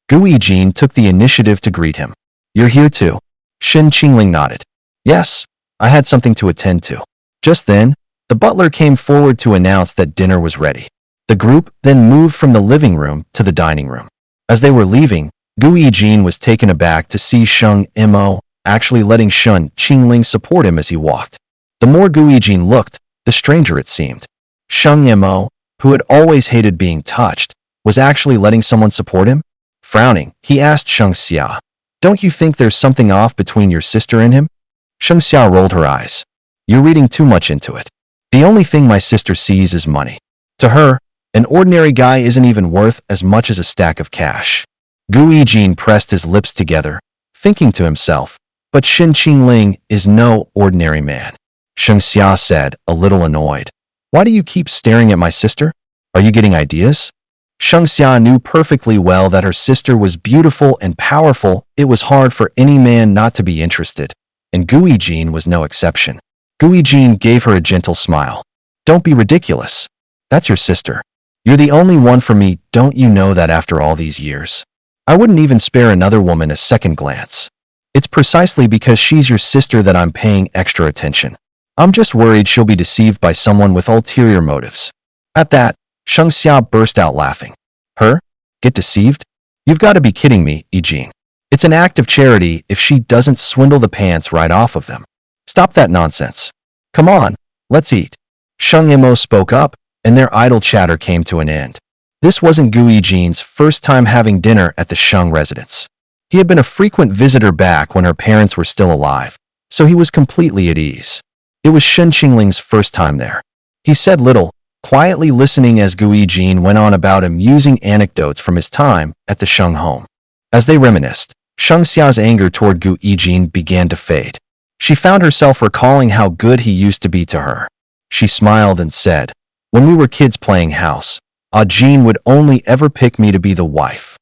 Gu Yijin took the initiative to greet him. You're here too. Shen Qingling nodded. Yes, I had something to attend to. Just then, the butler came forward to announce that dinner was ready. The group then moved from the living room to the dining room. As they were leaving, Gu Yijin was taken aback to see Sheng Yimou actually letting Shen Qingling support him as he walked. The more Gu Yijin looked, the stranger it seemed. Sheng Yimou, who had always hated being touched, was actually letting someone support him? Frowning, he asked Sheng Xia, don't you think there's something off between your sister and him? Sheng Xia rolled her eyes. You're reading too much into it. The only thing my sister sees is money. To her, an ordinary guy isn't even worth as much as a stack of cash. Gu Yijin pressed his lips together, thinking to himself, but Shen Qingling is no ordinary man. Sheng Xia said, a little annoyed. Why do you keep staring at my sister? Are you getting ideas? Sheng Xia knew perfectly well that her sister was beautiful and powerful. It was hard for any man not to be interested, and Gu Yijin was no exception. Gu Yijin gave her a gentle smile. Don't be ridiculous. That's your sister. You're the only one for me, don't you know that after all these years? I wouldn't even spare another woman a second glance. It's precisely because she's your sister that I'm paying extra attention. I'm just worried she'll be deceived by someone with ulterior motives. At that, Sheng Xia burst out laughing. Her? Get deceived? You've got to be kidding me, Yijin. It's an act of charity if she doesn't swindle the pants right off of them. Stop that nonsense. Come on, let's eat. Sheng Yimou spoke up, and their idle chatter came to an end. This wasn't Gu Yijin's first time having dinner at the Sheng residence. He had been a frequent visitor back when her parents were still alive, so he was completely at ease. It was Shen Qingling's first time there. He said little, quietly listening as Gu Yijin went on about amusing anecdotes from his time at the Sheng home. As they reminisced, Sheng Xia's anger toward Gu Yijin began to fade. She found herself recalling how good he used to be to her. She smiled and said, When we were kids playing house, Jean would only ever pick me to be the wife.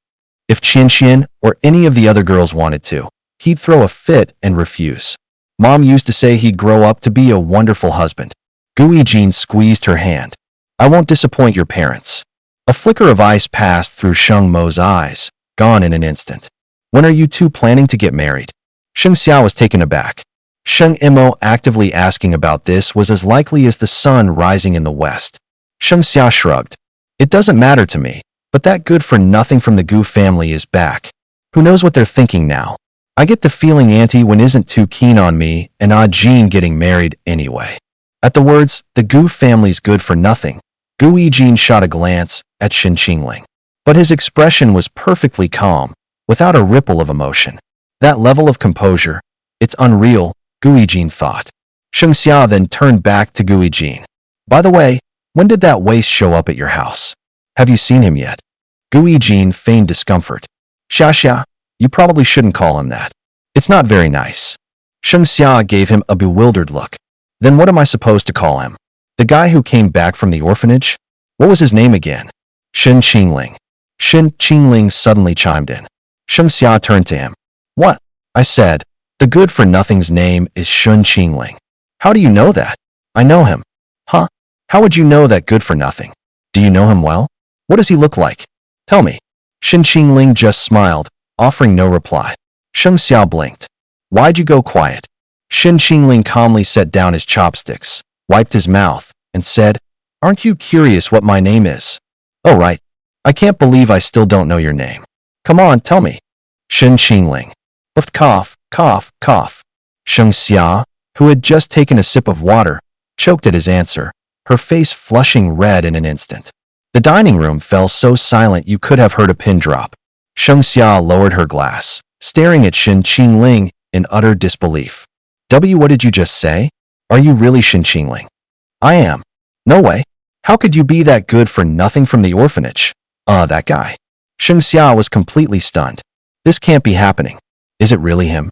If Qian or any of the other girls wanted to, he'd throw a fit and refuse. Mom used to say he'd grow up to be a wonderful husband. Gui Jean squeezed her hand. I won't disappoint your parents. A flicker of ice passed through Sheng Mo's eyes, gone in an instant. When are you two planning to get married? Sheng Xia was taken aback. Sheng Mo actively asking about this was as likely as the sun rising in the west. Sheng Xia shrugged. It doesn't matter to me, but that good-for-nothing from the Gu family is back. Who knows what they're thinking now? I get the feeling Auntie Wen isn't too keen on me and Jean getting married anyway. At the words, the Gu family's good for nothing, Gu Yijin shot a glance at Shen Qingling. But his expression was perfectly calm, without a ripple of emotion. That level of composure, it's unreal, Gu Yijin thought. Sheng Xia then turned back to Gu Yijin. By the way, when did that waste show up at your house? Have you seen him yet? Gu Yijin feigned discomfort. Xia, you probably shouldn't call him that. It's not very nice. Sheng Xia gave him a bewildered look. Then what am I supposed to call him? The guy who came back from the orphanage? What was his name again? Shen Qingling. Shen Qingling suddenly chimed in. Sheng Xia turned to him. What? I said, the good-for-nothing's name is Shen Qingling. How do you know that? I know him. Huh? How would you know that good-for-nothing? Do you know him well? What does he look like? Tell me. Shen Qingling just smiled, offering no reply. Sheng Xia blinked. Why'd you go quiet? Shen Qingling calmly set down his chopsticks, wiped his mouth, and said, Aren't you curious what my name is? Oh right. I can't believe I still don't know your name. Come on, tell me. Shen Qingling. Cough, cough, cough. Sheng Xia, who had just taken a sip of water, choked at his answer, her face flushing red in an instant. The dining room fell so silent you could have heard a pin drop. Sheng Xia lowered her glass, staring at Shen Qingling in utter disbelief. What did you just say? Are you really Shen Qingling? I am. No way. How could you be that good for nothing from the orphanage? That guy. Sheng Xia was completely stunned. This can't be happening. Is it really him?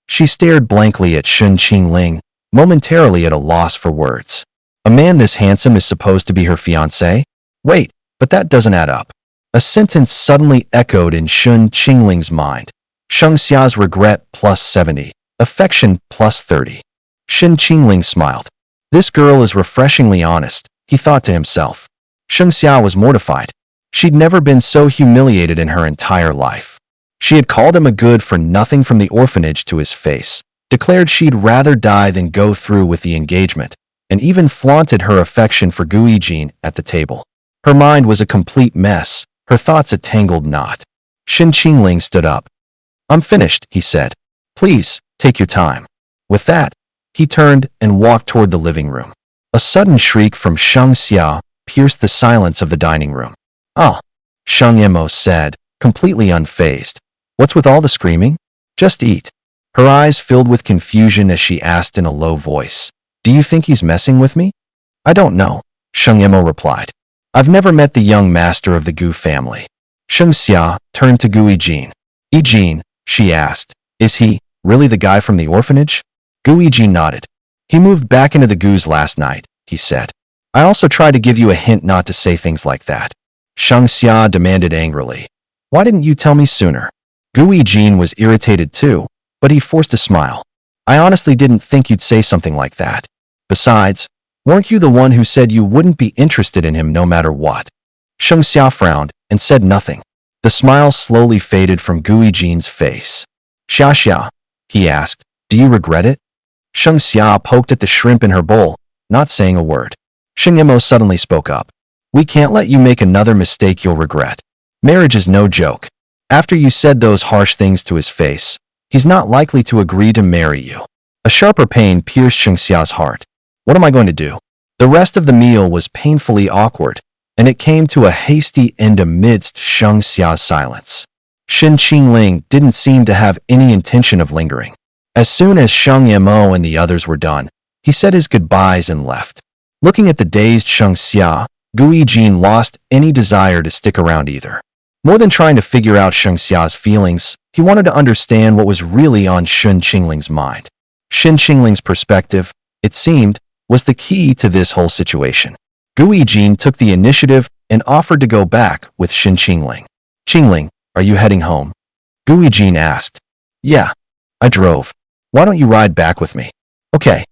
She stared blankly at Shen Qingling, momentarily at a loss for words. A man this handsome is supposed to be her fiancé? Wait, but that doesn't add up. A sentence suddenly echoed in Shen Qingling's mind. Sheng Xia's regret plus 70, affection plus 30. Shen Qingling smiled. This girl is refreshingly honest, he thought to himself. Sheng Xia was mortified. She'd never been so humiliated in her entire life. She had called him a good-for-nothing from the orphanage to his face, declared she'd rather die than go through with the engagement, and even flaunted her affection for Gu Yijin at the table. Her mind was a complete mess, her thoughts a tangled knot. Shen Qingling stood up. I'm finished, he said. Please, take your time. With that, he turned and walked toward the living room. A sudden shriek from Sheng Xia pierced the silence of the dining room. Ah, Sheng Mo said, completely unfazed. What's with all the screaming? Just eat. Her eyes filled with confusion as she asked in a low voice. Do you think he's messing with me? I don't know, Sheng Mo replied. I've never met the young master of the Gu family. Sheng Xia turned to Gu Yijin. Yijin, she asked, is he really the guy from the orphanage? Gu Yijin nodded. He moved back into the Gu's last night, he said. I also tried to give you a hint not to say things like that. Sheng Xia demanded angrily. Why didn't you tell me sooner? Gu Yijin was irritated too, but he forced a smile. I honestly didn't think you'd say something like that. Besides, weren't you the one who said you wouldn't be interested in him no matter what? Sheng Xia frowned and said nothing. The smile slowly faded from Gu Yijin's face. Xia, he asked, do you regret it? Sheng Xia poked at the shrimp in her bowl, not saying a word. Sheng Mo suddenly spoke up. We can't let you make another mistake you'll regret. Marriage is no joke. After you said those harsh things to his face, he's not likely to agree to marry you. A sharper pain pierced Sheng Xia's heart. What am I going to do? The rest of the meal was painfully awkward, and it came to a hasty end amidst Sheng Xia's silence. Shen Qingling didn't seem to have any intention of lingering. As soon as Sheng Mo and the others were done, he said his goodbyes and left. Looking at the dazed Sheng Xia, Gu Yijin lost any desire to stick around either. More than trying to figure out Sheng Xia's feelings, he wanted to understand what was really on Shen Qingling's mind. Shen Qingling's perspective, it seemed, was the key to this whole situation. Gu Yijin took the initiative and offered to go back with Shin Qingling. Qingling, are you heading home? Gu Yijin asked. Yeah, I drove. Why don't you ride back with me? Okay.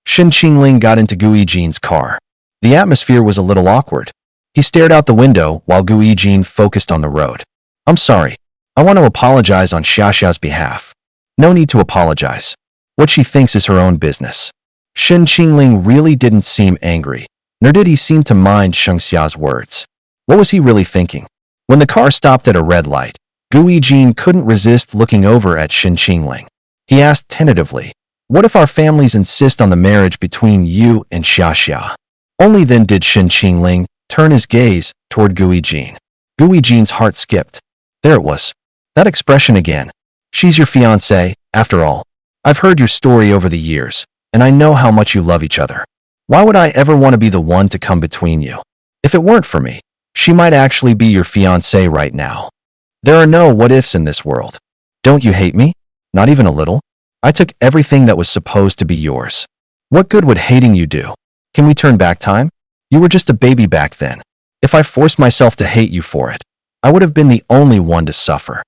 Shin Qingling got into Gu Yijin's car. The atmosphere was a little awkward. He stared out the window while Gu Yijin focused on the road. I'm sorry. I want to apologize on Xiaxia's behalf. No need to apologize. What she thinks is her own business. Shin Qingling really didn't seem angry, nor did he seem to mind Shengxia's words. What was he really thinking? When the car stopped at a red light, Gu Yijin couldn't resist looking over at Shin Qingling. He asked tentatively, what if our families insist on the marriage between you and Xiaxia? Only then did Shin Qingling turn his gaze toward Gu Yijin. Gu Yijin's heart skipped. There it was. That expression again. She's your fiancée, after all. I've heard your story over the years, and I know how much you love each other. Why would I ever want to be the one to come between you? If it weren't for me, she might actually be your fiancée right now. There are no what-ifs in this world. Don't you hate me? Not even a little? I took everything that was supposed to be yours. What good would hating you do? Can we turn back time? You were just a baby back then. If I forced myself to hate you for it, I would have been the only one to suffer.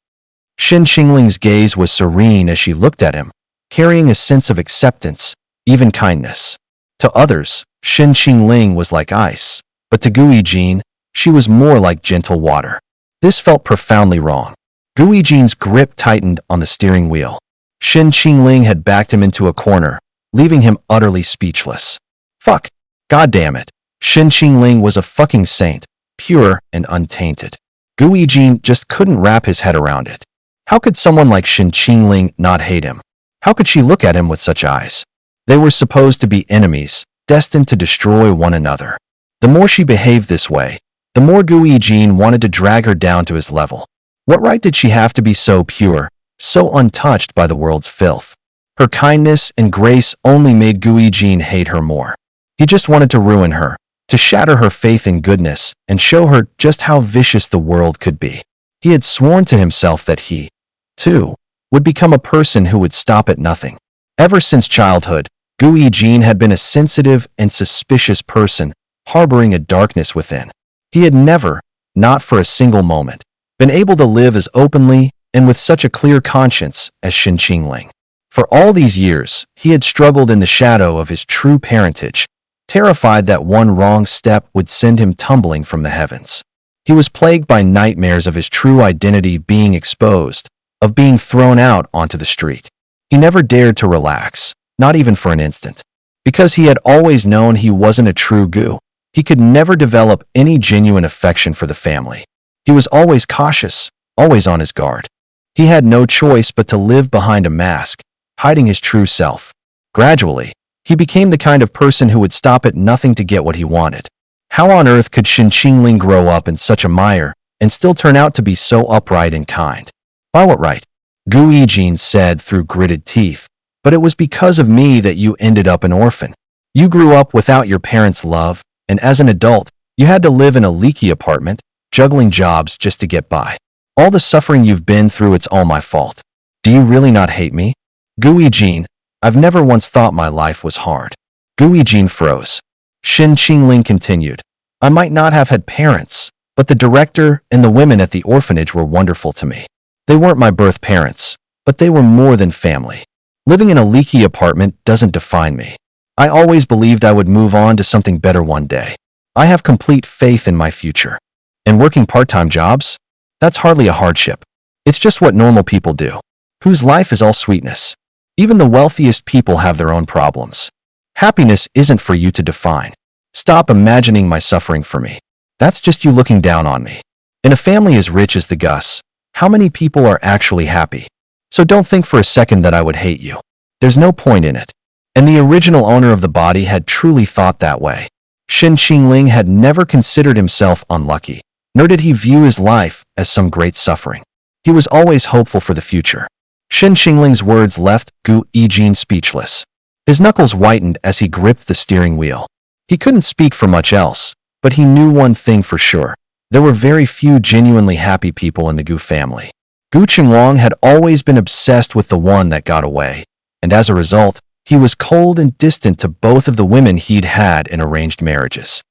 Shin Qingling's gaze was serene as she looked at him, carrying a sense of acceptance, even kindness. To others, Shin Qingling was like ice, but to Gu Yijin, she was more like gentle water. This felt profoundly wrong. Gu Yijin's grip tightened on the steering wheel. Shin Qingling had backed him into a corner, leaving him utterly speechless. Fuck. God damn it. Shin Qingling was a fucking saint, pure and untainted. Gu Yijin just couldn't wrap his head around it. How could someone like Shin Qingling not hate him? How could she look at him with such eyes? They were supposed to be enemies, destined to destroy one another. The more she behaved this way, the more Gu Yijin wanted to drag her down to his level. What right did she have to be so pure, so untouched by the world's filth? Her kindness and grace only made Gu Yijin hate her more. He just wanted to ruin her, to shatter her faith in goodness and show her just how vicious the world could be. He had sworn to himself that he, too, would become a person who would stop at nothing. Ever since childhood, Gu Yijin had been a sensitive and suspicious person, harboring a darkness within. He had never, not for a single moment, been able to live as openly and with such a clear conscience as Shin Qingling. For all these years, he had struggled in the shadow of his true parentage, terrified that one wrong step would send him tumbling from the heavens. He was plagued by nightmares of his true identity being exposed, of being thrown out onto the street. He never dared to relax, not even for an instant. Because he had always known he wasn't a true Gu, he could never develop any genuine affection for the family. He was always cautious, always on his guard. He had no choice but to live behind a mask, hiding his true self. Gradually, he became the kind of person who would stop at nothing to get what he wanted. How on earth could Shin Qingling grow up in such a mire and still turn out to be so upright and kind? By what right? Gu Yijin said through gritted teeth, but it was because of me that you ended up an orphan. You grew up without your parents' love, and as an adult, you had to live in a leaky apartment, juggling jobs just to get by. All the suffering you've been through, it's all my fault. Do you really not hate me? Gu Yijin, I've never once thought my life was hard. Gu Yijin froze. Shin Qingling continued. I might not have had parents, but the director and the women at the orphanage were wonderful to me. They weren't my birth parents, but they were more than family. Living in a leaky apartment doesn't define me. I always believed I would move on to something better one day. I have complete faith in my future. And working part-time jobs? That's hardly a hardship. It's just what normal people do, whose life is all sweetness. Even the wealthiest people have their own problems. Happiness isn't for you to define. Stop imagining my suffering for me. That's just you looking down on me. In a family as rich as the Gus, how many people are actually happy? So don't think for a second that I would hate you. There's no point in it. And the original owner of the body had truly thought that way. Shin Qingling had never considered himself unlucky, nor did he view his life as some great suffering. He was always hopeful for the future. Shin Qingling's words left Gu Yijin speechless. His knuckles whitened as he gripped the steering wheel. He couldn't speak for much else, but he knew one thing for sure. There were very few genuinely happy people in the Gu family. Gu Qinglong had always been obsessed with the one that got away, and as a result, he was cold and distant to both of the women he'd had in arranged marriages.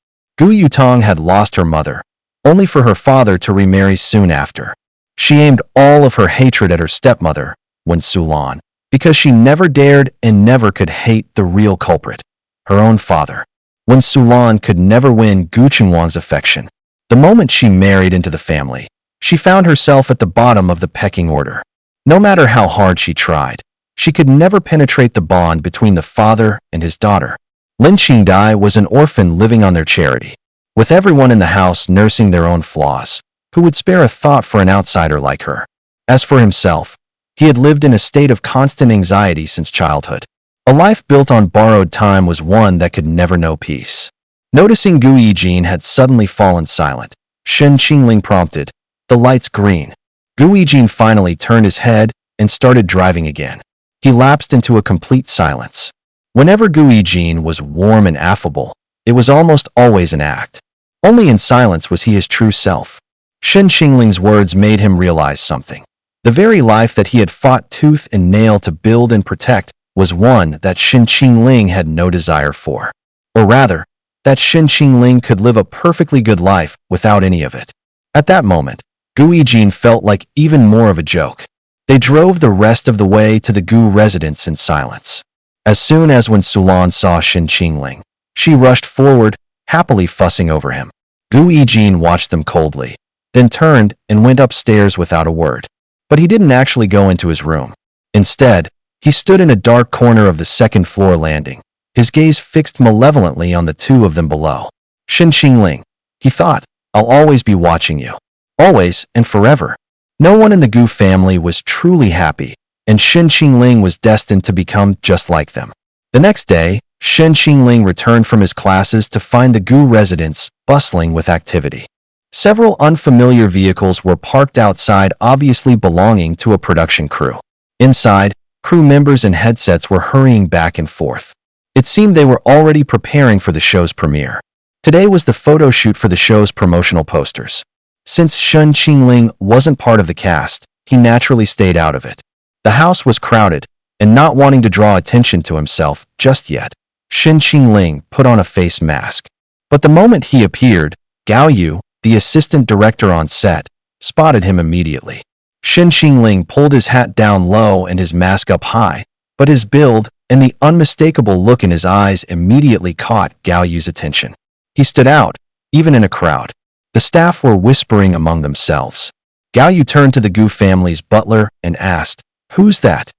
Gu Yutong had lost her mother, only for her father to remarry soon after. She aimed all of her hatred at her stepmother, Wen Sulan, because she never dared and never could hate the real culprit, her own father. Wen Sulan could never win Gu Qinhuang's affection. The moment she married into the family, she found herself at the bottom of the pecking order. No matter how hard she tried, she could never penetrate the bond between the father and his daughter. Lin Qingdai was an orphan living on their charity, with everyone in the house nursing their own flaws. Who would spare a thought for an outsider like her? As for himself, he had lived in a state of constant anxiety since childhood. A life built on borrowed time was one that could never know peace. Noticing Gu Yijin had suddenly fallen silent, Shen Qingling prompted, "The light's green." Gu Yijin finally turned his head and started driving again. He lapsed into a complete silence. Whenever Gu Yijin was warm and affable, it was almost always an act. Only in silence was he his true self. Shen Qingling's words made him realize something. The very life that he had fought tooth and nail to build and protect was one that Shen Qingling had no desire for. Or rather, that Shen Qingling could live a perfectly good life without any of it. At that moment, Gu Yijin felt like even more of a joke. They drove the rest of the way to the Gu residence in silence. As soon as Wen Sulan saw Shen Qingling, she rushed forward, happily fussing over him. Gu Yijin watched them coldly, then turned and went upstairs without a word. But he didn't actually go into his room. Instead, he stood in a dark corner of the second-floor landing, his gaze fixed malevolently on the two of them below. Shen Qingling, he thought, I'll always be watching you. Always and forever. No one in the Gu family was truly happy, and Shen Qingling was destined to become just like them. The next day, Shen Qingling returned from his classes to find the Gu residence bustling with activity. Several unfamiliar vehicles were parked outside, obviously belonging to a production crew. Inside, crew members in headsets were hurrying back and forth. It seemed they were already preparing for the show's premiere. Today was the photo shoot for the show's promotional posters. Since Shen Qingling wasn't part of the cast, he naturally stayed out of it. The house was crowded, and not wanting to draw attention to himself just yet, Shen Qingling put on a face mask. But the moment he appeared, Gao Yu, the assistant director on set, spotted him immediately. Shen Qingling pulled his hat down low and his mask up high, but his build and the unmistakable look in his eyes immediately caught Gao Yu's attention. He stood out, even in a crowd. The staff were whispering among themselves. Gao Yu turned to the Gu family's butler and asked, "Who's that?"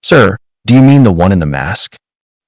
"Sir, do you mean the one in the mask?"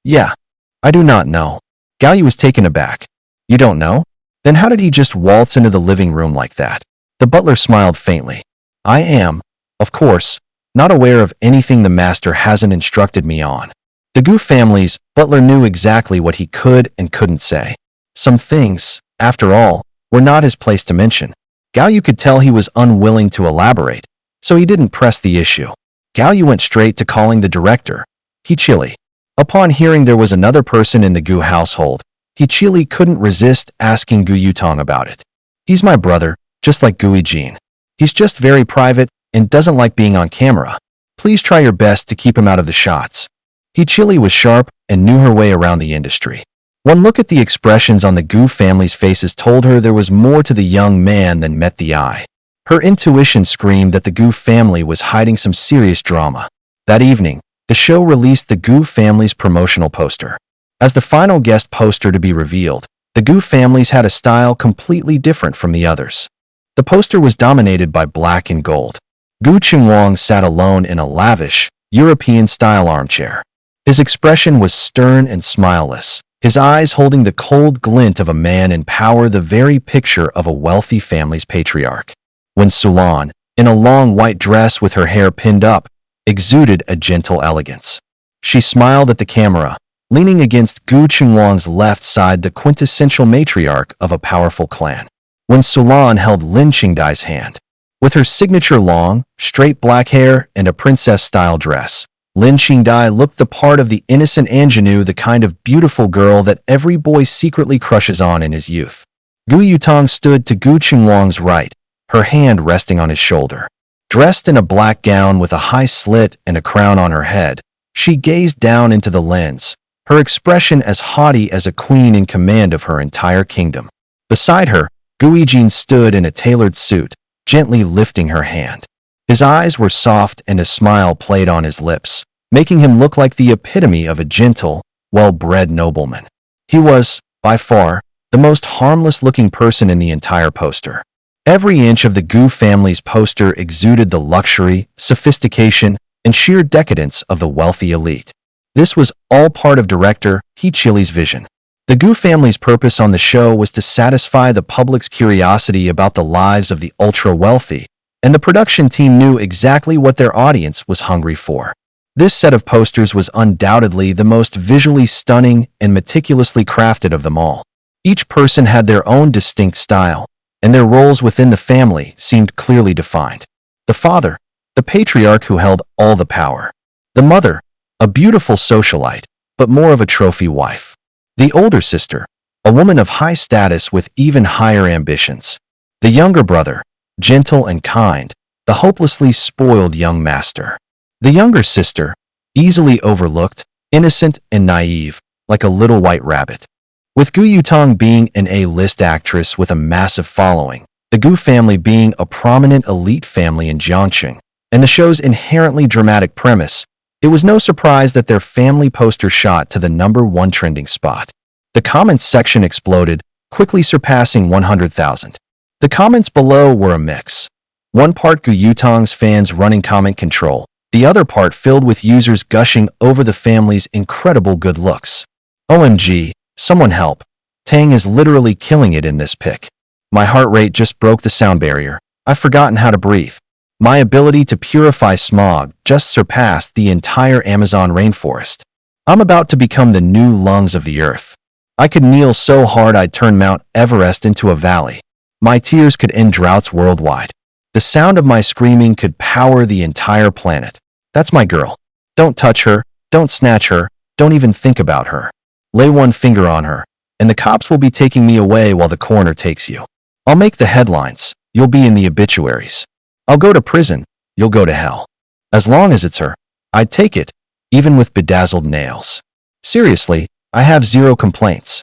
"Yeah. I do not know." Gao Yu was taken aback. "You don't know? Then how did he just waltz into the living room like that?" The butler smiled faintly. "I am, of course, not aware of anything the master hasn't instructed me on." The Gu family's butler knew exactly what he could and couldn't say. Some things, after all, were not his place to mention. Gao Yu could tell he was unwilling to elaborate, so he didn't press the issue. Gao Yu went straight to calling the director, He-Chili. Upon hearing there was another person in the Gu household, He-Chili couldn't resist asking Gu Yutong about it. "He's my brother, just like Gu Yijin. He's just very private and doesn't like being on camera. Please try your best to keep him out of the shots." He-Chili was sharp and knew her way around the industry. One look at the expressions on the Gu family's faces told her there was more to the young man than met the eye. Her intuition screamed that the Gu family was hiding some serious drama. That evening, the show released the Gu family's promotional poster. As the final guest poster to be revealed, the Gu families had a style completely different from the others. The poster was dominated by black and gold. Gu Qinhuang sat alone in a lavish, European-style armchair. His expression was stern and smileless, his eyes holding the cold glint of a man in power, the very picture of a wealthy family's patriarch. Wen Sulan, in a long white dress with her hair pinned up, exuded a gentle elegance. She smiled at the camera, leaning against Gu Qinhuang's left side, the quintessential matriarch of a powerful clan. Wen Sulan held Lin Qingdai's hand. With her signature long, straight black hair and a princess-style dress, Lin Qingdai looked the part of the innocent ingenue, the kind of beautiful girl that every boy secretly crushes on in his youth. Gu Yutong stood to Gu Qinhuang's right, her hand resting on his shoulder. Dressed in a black gown with a high slit and a crown on her head, she gazed down into the lens, her expression as haughty as a queen in command of her entire kingdom. Beside her, Guijin stood in a tailored suit, gently lifting her hand. His eyes were soft and a smile played on his lips, making him look like the epitome of a gentle, well-bred nobleman. He was, by far, the most harmless-looking person in the entire poster. Every inch of the Gu family's poster exuded the luxury, sophistication, and sheer decadence of the wealthy elite. This was all part of director He Chili's vision. The Gu family's purpose on the show was to satisfy the public's curiosity about the lives of the ultra-wealthy, and the production team knew exactly what their audience was hungry for. This set of posters was undoubtedly the most visually stunning and meticulously crafted of them all. Each person had their own distinct style, and their roles within the family seemed clearly defined. The father, the patriarch who held all the power. The mother, a beautiful socialite, but more of a trophy wife. The older sister, a woman of high status with even higher ambitions. The younger brother, gentle and kind, the hopelessly spoiled young master. The younger sister, easily overlooked, innocent and naive, like a little white rabbit. With Gu Yutong being an A-list actress with a massive following, the Gu family being a prominent elite family in Jiangxing, and the show's inherently dramatic premise, it was no surprise that their family poster shot to the #1 trending spot. The comments section exploded, quickly surpassing 100,000. The comments below were a mix. One part Gu Yutong's fans running comment control, the other part filled with users gushing over the family's incredible good looks. OMG, someone help. Tang is literally killing it in this pic. My heart rate just broke the sound barrier. I've forgotten how to breathe. My ability to purify smog just surpassed the entire Amazon rainforest. I'm about to become the new lungs of the earth. I could kneel so hard I'd turn Mount Everest into a valley. My tears could end droughts worldwide. The sound of my screaming could power the entire planet. That's my girl. Don't touch her, don't snatch her, don't even think about her. Lay one finger on her, and the cops will be taking me away while the coroner takes you. I'll make the headlines, you'll be in the obituaries. I'll go to prison, you'll go to hell. As long as it's her, I'd take it, even with bedazzled nails. Seriously, I have zero complaints.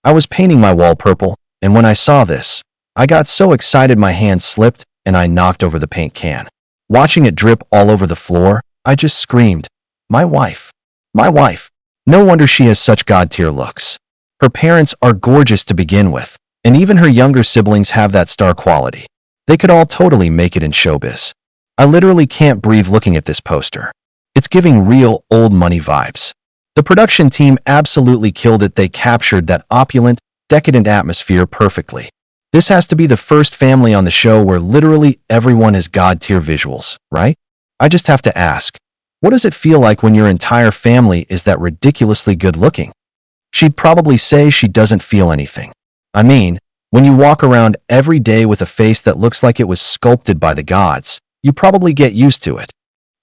I was painting my wall purple, and when I saw this, I got so excited my hand slipped and I knocked over the paint can. Watching it drip all over the floor, I just screamed, "My wife! My wife!" No wonder she has such god-tier looks. Her parents are gorgeous to begin with, and even her younger siblings have that star quality. They could all totally make it in showbiz. I literally can't breathe looking at this poster. It's giving real old money vibes. The production team absolutely killed it. They captured that opulent, decadent atmosphere perfectly. This has to be the first family on the show where literally everyone is god-tier visuals, right? I just have to ask, what does it feel like when your entire family is that ridiculously good-looking? She'd probably say she doesn't feel anything. I mean, when you walk around every day with a face that looks like it was sculpted by the gods, you probably get used to it.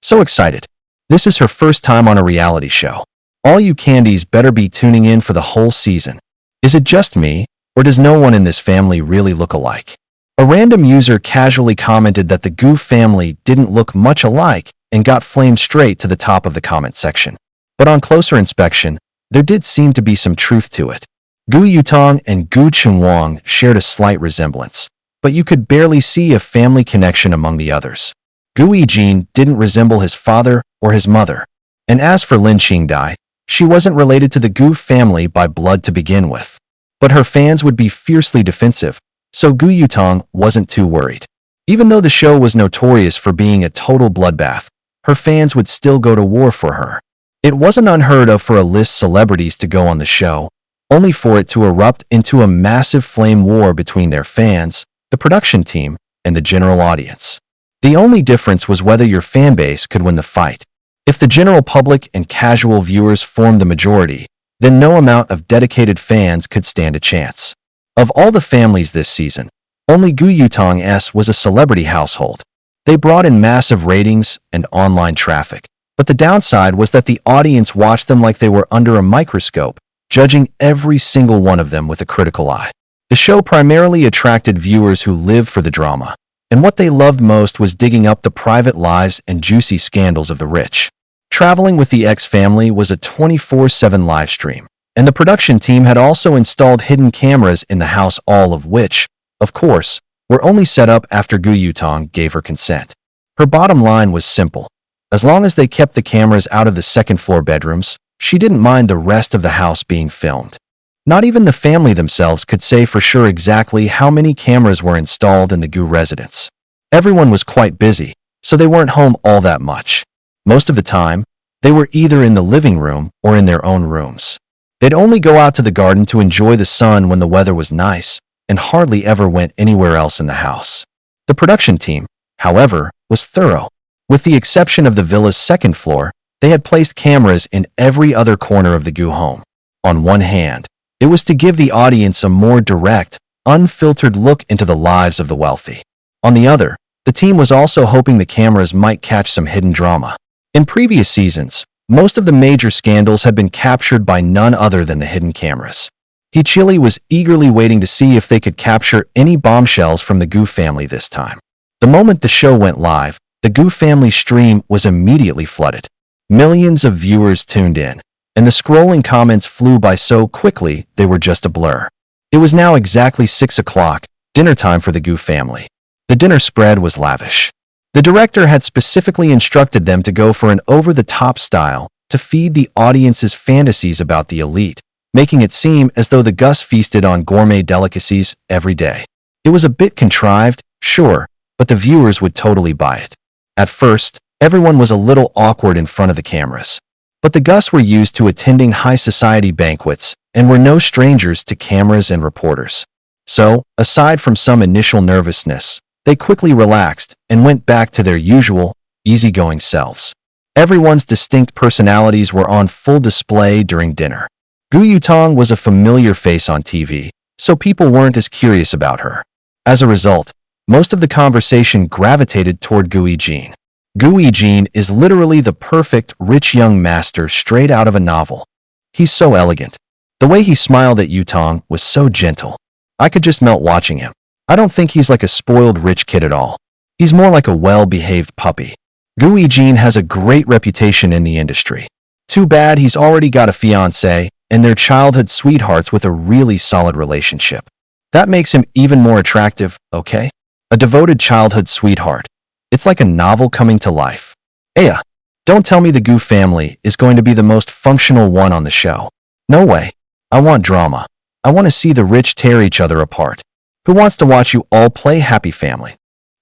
So excited. This is her first time on a reality show. All you candies better be tuning in for the whole season. Is it just me, or does no one in this family really look alike? A random user casually commented that the Gu family didn't look much alike and got flamed straight to the top of the comment section. But on closer inspection, there did seem to be some truth to it. Gu Yutong and Gu Chunwang shared a slight resemblance, but you could barely see a family connection among the others. Gu Yijin didn't resemble his father or his mother. And as for Lin Qingdai, she wasn't related to the Gu family by blood to begin with. But her fans would be fiercely defensive, so Gu Yutong wasn't too worried. Even though the show was notorious for being a total bloodbath, her fans would still go to war for her. It wasn't unheard of for A-list celebrities to go on the show, only for it to erupt into a massive flame war between their fans, the production team, and the general audience. The only difference was whether your fanbase could win the fight. If the general public and casual viewers formed the majority, then no amount of dedicated fans could stand a chance. Of all the families this season, only Gu Yutong's was a celebrity household. They brought in massive ratings and online traffic, but the downside was that the audience watched them like they were under a microscope, judging every single one of them with a critical eye. The show primarily attracted viewers who lived for the drama, and what they loved most was digging up the private lives and juicy scandals of the rich. Traveling with the X family was a 24/7 live stream, And the production team had also installed hidden cameras in the house, all of which, of course, were only set up after Gu Yutong gave her consent. Her bottom line was simple. As long as they kept the cameras out of the second-floor bedrooms, she didn't mind the rest of the house being filmed. Not even the family themselves could say for sure exactly how many cameras were installed in the Gu residence. Everyone was quite busy, so they weren't home all that much. Most of the time, they were either in the living room or in their own rooms. They'd only go out to the garden to enjoy the sun when the weather was nice, and hardly ever went anywhere else in the house. The production team, however, was thorough. With the exception of the villa's second floor, they had placed cameras in every other corner of the Gu home. On one hand, it was to give the audience a more direct, unfiltered look into the lives of the wealthy. On the other, the team was also hoping the cameras might catch some hidden drama. In previous seasons, most of the major scandals had been captured by none other than the hidden cameras. Hichili was eagerly waiting to see if they could capture any bombshells from the Gu family this time. The moment the show went live, the Gu family stream was immediately flooded. Millions of viewers tuned in, and the scrolling comments flew by so quickly they were just a blur. It was now exactly 6 o'clock, dinner time for the Gu family. The dinner spread was lavish. The director had specifically instructed them to go for an over-the-top style to feed the audience's fantasies about the elite, making it seem as though the Gus feasted on gourmet delicacies every day. It was a bit contrived, sure, but the viewers would totally buy it. At first, everyone was a little awkward in front of the cameras. But the Gus were used to attending high society banquets and were no strangers to cameras and reporters. So, aside from some initial nervousness, they quickly relaxed and went back to their usual, easygoing selves. Everyone's distinct personalities were on full display during dinner. Gu Yutong was a familiar face on TV, so people weren't as curious about her. As a result, most of the conversation gravitated toward Gu Yijin. Gu Yijin is literally the perfect, rich young master straight out of a novel. He's so elegant. The way he smiled at Yutong was so gentle. I could just melt watching him. I don't think he's like a spoiled rich kid at all. He's more like a well-behaved puppy. Gu Yijin has a great reputation in the industry. Too bad he's already got a fiancée, and they're childhood sweethearts with a really solid relationship. That makes him even more attractive, okay? A devoted childhood sweetheart. It's like a novel coming to life. Aya, don't tell me the Gu family is going to be the most functional one on the show. No way. I want drama. I want to see the rich tear each other apart. Who wants to watch you all play happy family?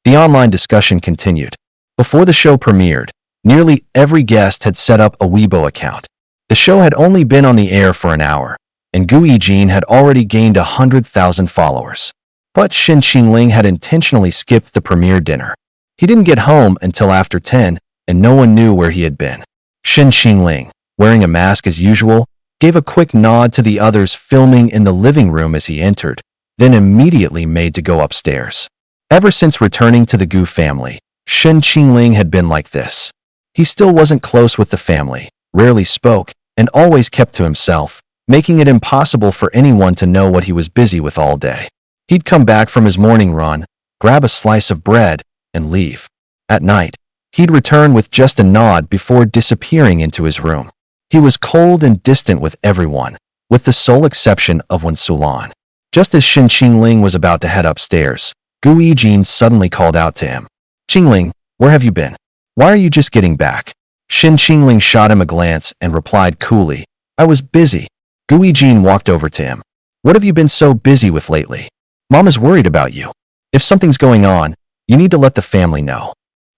The online discussion continued. Before the show premiered, nearly every guest had set up a Weibo account. The show had only been on the air for an hour, and Gu Yijin had already gained 100,000 followers. But Shen Qingling had intentionally skipped the premiere dinner. He didn't get home until after 10, and no one knew where he had been. Shen Qingling, wearing a mask as usual, gave a quick nod to the others filming in the living room as he entered, then immediately made to go upstairs. Ever since returning to the Gu family, Shen Qingling had been like this. He still wasn't close with the family, rarely spoke, and always kept to himself, making it impossible for anyone to know what he was busy with all day. He'd come back from his morning run, grab a slice of bread, and leave. At night, he'd return with just a nod before disappearing into his room. He was cold and distant with everyone, with the sole exception of Wen Sulan. Just as Shen Qingling was about to head upstairs, Gu Yijin suddenly called out to him. Qingling, where have you been? Why are you just getting back? Shen Qingling shot him a glance and replied coolly, I was busy. Gu Yijin walked over to him. What have you been so busy with lately? Mom is worried about you. If something's going on, you need to let the family know.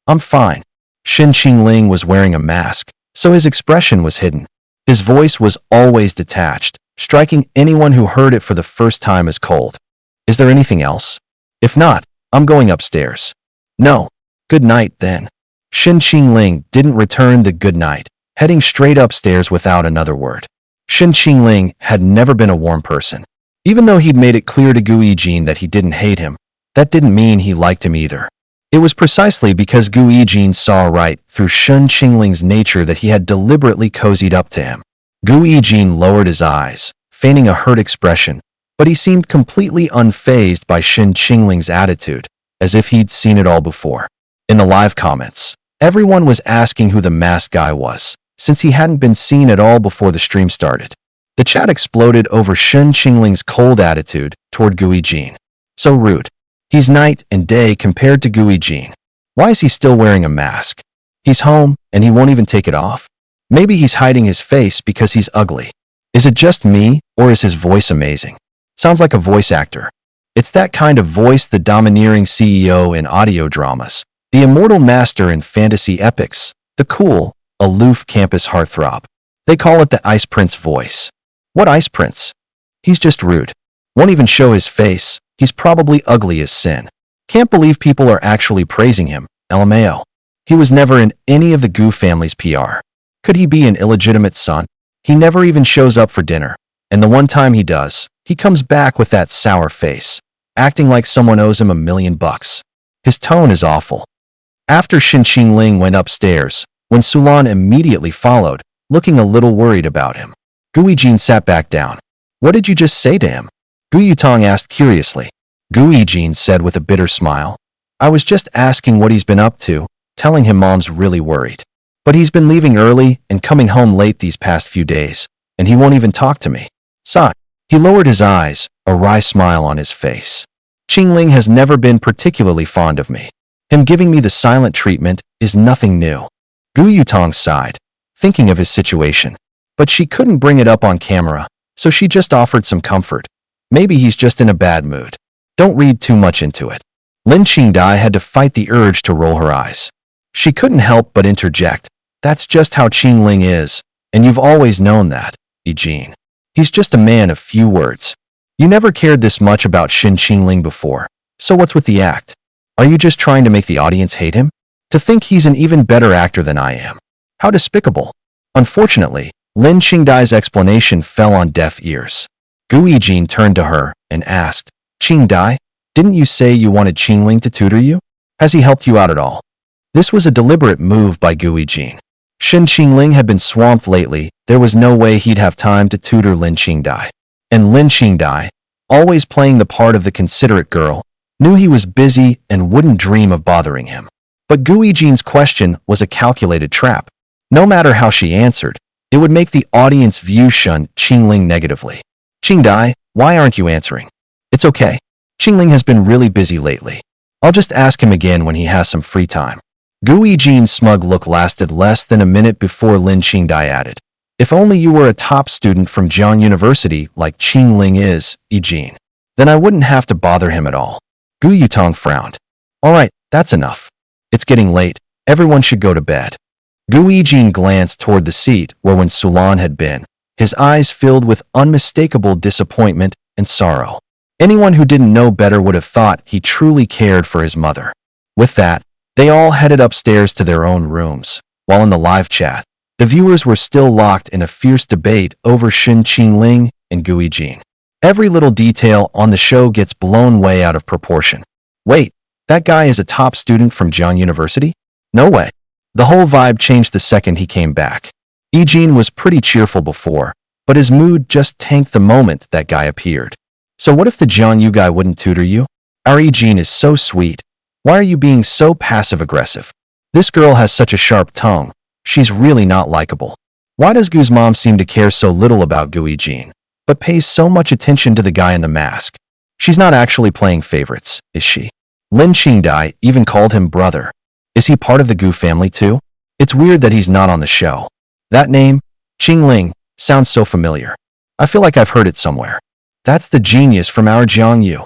I'm fine. Shen Qingling was wearing a mask, so his expression was hidden. His voice was always detached, striking anyone who heard it for the first time as cold. Is there anything else? If not, I'm going upstairs. No. Good night, then. Shen Qingling didn't return the good night, heading straight upstairs without another word. Shen Qingling had never been a warm person. Even though he'd made it clear to Gu Yijin that he didn't hate him, that didn't mean he liked him either. It was precisely because Gu Yijin saw right through Shen Qingling's nature that he had deliberately cozied up to him. Gu Yijin lowered his eyes, feigning a hurt expression, but he seemed completely unfazed by Shen Qingling's attitude, as if he'd seen it all before. In the live comments, everyone was asking who the masked guy was, since he hadn't been seen at all before the stream started. The chat exploded over Shen Qingling's cold attitude toward Gui Jin. So rude. He's night and day compared to Gui Jin. Why is he still wearing a mask? He's home, and he won't even take it off? Maybe he's hiding his face because he's ugly. Is it just me, or is his voice amazing? Sounds like a voice actor. It's that kind of voice the domineering CEO in audio dramas, the immortal master in fantasy epics, the cool, aloof campus heartthrob. They call it the Ice Prince voice. What Ice Prince? He's just rude. Won't even show his face. He's probably ugly as sin. Can't believe people are actually praising him, LMAO. He was never in any of the Gu family's PR. Could he be an illegitimate son? He never even shows up for dinner. And the one time he does, he comes back with that sour face, acting like someone owes him $1 million. His tone is awful. After Shen Qingling went upstairs, when Sulan immediately followed, looking a little worried about him. Gui Jin sat back down. What did you just say to him? Gu Yutong asked curiously. Gui Jin said with a bitter smile. I was just asking what he's been up to, telling him mom's really worried. But he's been leaving early and coming home late these past few days, and he won't even talk to me. Sigh. He lowered his eyes, a wry smile on his face. Qingling has never been particularly fond of me. Him giving me the silent treatment is nothing new. Gu Yutong sighed, thinking of his situation. But she couldn't bring it up on camera, so she just offered some comfort. Maybe he's just in a bad mood. Don't read too much into it. Lin Qingdai had to fight the urge to roll her eyes. She couldn't help but interject. That's just how Qingling is, and you've always known that, Yijin. He's just a man of few words. You never cared this much about Shen Qingling before, so what's with the act? Are you just trying to make the audience hate him? To think he's an even better actor than I am. How despicable. Unfortunately, Lin Qingdai's explanation fell on deaf ears. Gu Yijin turned to her and asked, Qingdai, didn't you say you wanted Qingling to tutor you? Has he helped you out at all? This was a deliberate move by Gu Yijin. Shen Qingling had been swamped lately. There was no way he'd have time to tutor Lin Qingdai. And Lin Qingdai, always playing the part of the considerate girl, knew he was busy and wouldn't dream of bothering him. But Gu Yijin's question was a calculated trap. No matter how she answered, it would make the audience view Shen Qingling negatively. Qingdai, why aren't you answering? It's okay. Qingling has been really busy lately. I'll just ask him again when he has some free time. Gu Yijin's smug look lasted less than a minute before Lin Qingdai added, if only you were a top student from Jiang University like Qingling is, Yijin, then I wouldn't have to bother him at all. Gu Yutong frowned. All right, that's enough. It's getting late. Everyone should go to bed. Gu Yijin glanced toward the seat where Wen Sulan had been, his eyes filled with unmistakable disappointment and sorrow. Anyone who didn't know better would have thought he truly cared for his mother. With that, they all headed upstairs to their own rooms, while in the live chat, the viewers were still locked in a fierce debate over Shen Qingling and Gu Yijin. Every little detail on the show gets blown way out of proportion. Wait, that guy is a top student from Jiang University? No way. The whole vibe changed the second he came back. Yijin was pretty cheerful before, but his mood just tanked the moment that guy appeared. So what if the Jiang Yu guy wouldn't tutor you? Our Yijin is so sweet. Why are you being so passive-aggressive? This girl has such a sharp tongue. She's really not likable. Why does Gu's mom seem to care so little about Gu Yijin, but pays so much attention to the guy in the mask? She's not actually playing favorites, is she? Lin Qingdai even called him brother. Is he part of the Gu family too? It's weird that he's not on the show. That name, Qingling, sounds so familiar. I feel like I've heard it somewhere. That's the genius from our Jiang Yu.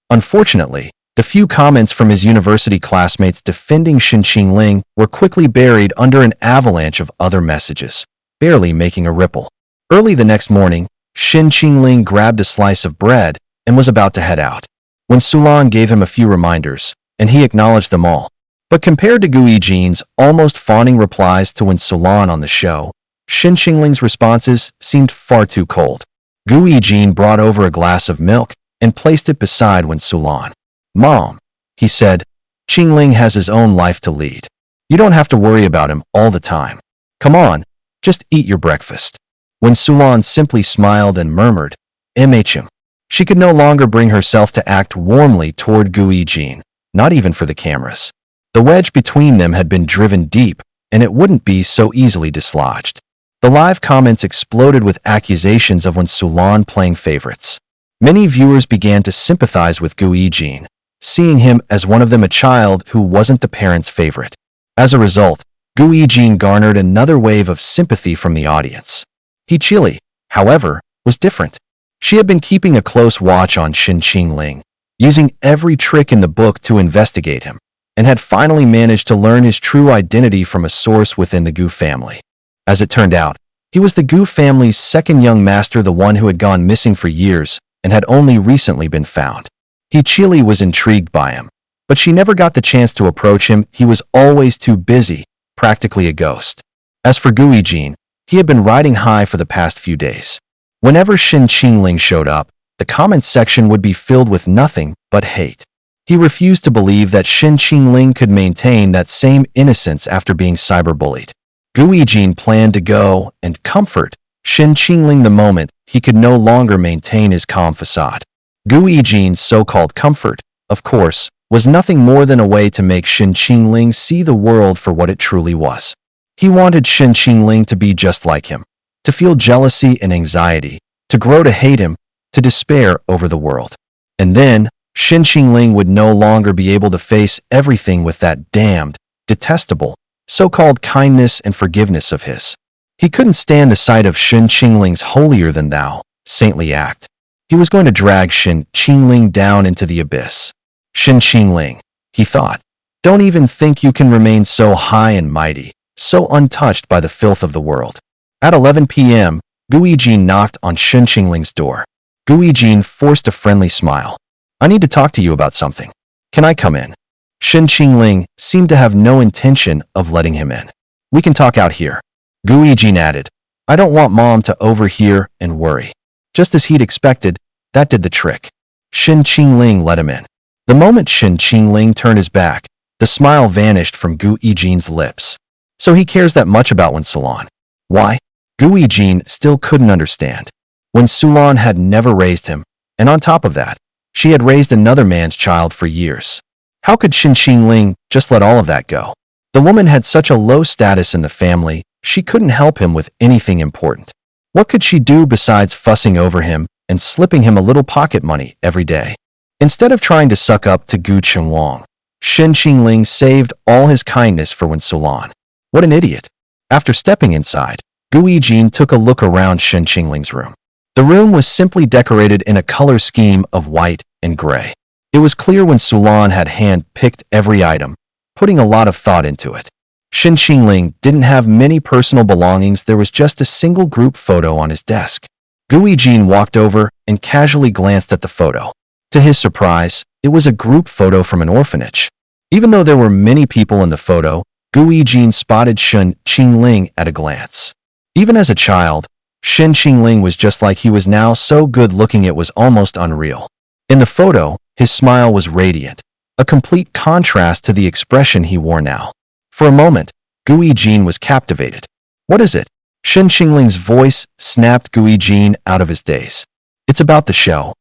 Unfortunately, the few comments from his university classmates defending Shen Qingling were quickly buried under an avalanche of other messages, barely making a ripple. Early the next morning, Shen Qingling grabbed a slice of bread and was about to head out, when Sulan gave him a few reminders, and he acknowledged them all. But compared to Gu Yijin's almost fawning replies to Wen Sulan on the show, Shen Qingling's responses seemed far too cold. Gu Yijin brought over a glass of milk and placed it beside Wen Sulan. Mom, he said, Qingling has his own life to lead. You don't have to worry about him all the time. Come on, just eat your breakfast. Wen Sulan simply smiled and murmured, "MHM." She could no longer bring herself to act warmly toward Gu Yijin, not even for the cameras. The wedge between them had been driven deep, and it wouldn't be so easily dislodged. The live comments exploded with accusations of Wen Sulan playing favorites. Many viewers began to sympathize with Gu Yijin, seeing him as one of them, a child who wasn't the parent's favorite. As a result, Gu Yijin garnered another wave of sympathy from the audience. He Chili, however, was different. She had been keeping a close watch on Shen Qingling, using every trick in the book to investigate him, and had finally managed to learn his true identity from a source within the Gu family. As it turned out, he was the Gu family's second young master, the one who had gone missing for years and had only recently been found. He Chili was intrigued by him, but she never got the chance to approach him. He was always too busy, practically a ghost. As for Gu Yijin, he had been riding high for the past few days. Whenever Shen Qingling showed up, the comments section would be filled with nothing but hate. He refused to believe that Shen Qingling could maintain that same innocence after being cyberbullied. Gu Yijin planned to go and comfort Shen Qingling the moment he could no longer maintain his calm facade. Gu Yijin's so-called comfort, of course, was nothing more than a way to make Shen Qingling see the world for what it truly was. He wanted Shen Qingling to be just like him, to feel jealousy and anxiety, to grow to hate him, to despair over the world. And then, Shen Qingling would no longer be able to face everything with that damned, detestable, so-called kindness and forgiveness of his. He couldn't stand the sight of Shen Qingling's holier-than-thou, saintly act. He was going to drag Shen Qingling down into the abyss. Shen Qingling, he thought, don't even think you can remain so high and mighty, so untouched by the filth of the world. At 11 p.m., Gu Yijin knocked on Shen Qingling's door. Gu Yijin forced a friendly smile. I need to talk to you about something. Can I come in? Shen Qingling seemed to have no intention of letting him in. We can talk out here. Gu Yijin added, I don't want Mom to overhear and worry. Just as he'd expected, that did the trick. Shen Qingling let him in. The moment Shen Qingling turned his back, the smile vanished from Gu Yijin's lips. So he cares that much about Wen Sulan. Why? Gu Yijin still couldn't understand. Wen Sulan had never raised him, and on top of that, she had raised another man's child for years. How could Shen Qingling just let all of that go? The woman had such a low status in the family, she couldn't help him with anything important. What could she do besides fussing over him and slipping him a little pocket money every day? Instead of trying to suck up to Gu Chenwang, Shen Qingling saved all his kindness for Wen Sulan. What an idiot. After stepping inside, Gu Yijin took a look around Shen Qingling's room. The room was simply decorated in a color scheme of white and gray. It was clear Wen Sulan had hand-picked every item, putting a lot of thought into it. Shen Qingling didn't have many personal belongings. There was just a single group photo on his desk. Gu Yijin walked over and casually glanced at the photo. To his surprise, it was a group photo from an orphanage. Even though there were many people in the photo, Gu Yijin spotted Shen Qingling at a glance. Even as a child, Shen Qingling was just like he was now, so good-looking it was almost unreal. In the photo, his smile was radiant, a complete contrast to the expression he wore now. For a moment, Gu Yijin was captivated. What is it? Shen Qingling's voice snapped Gu Yijin out of his daze. It's about the show.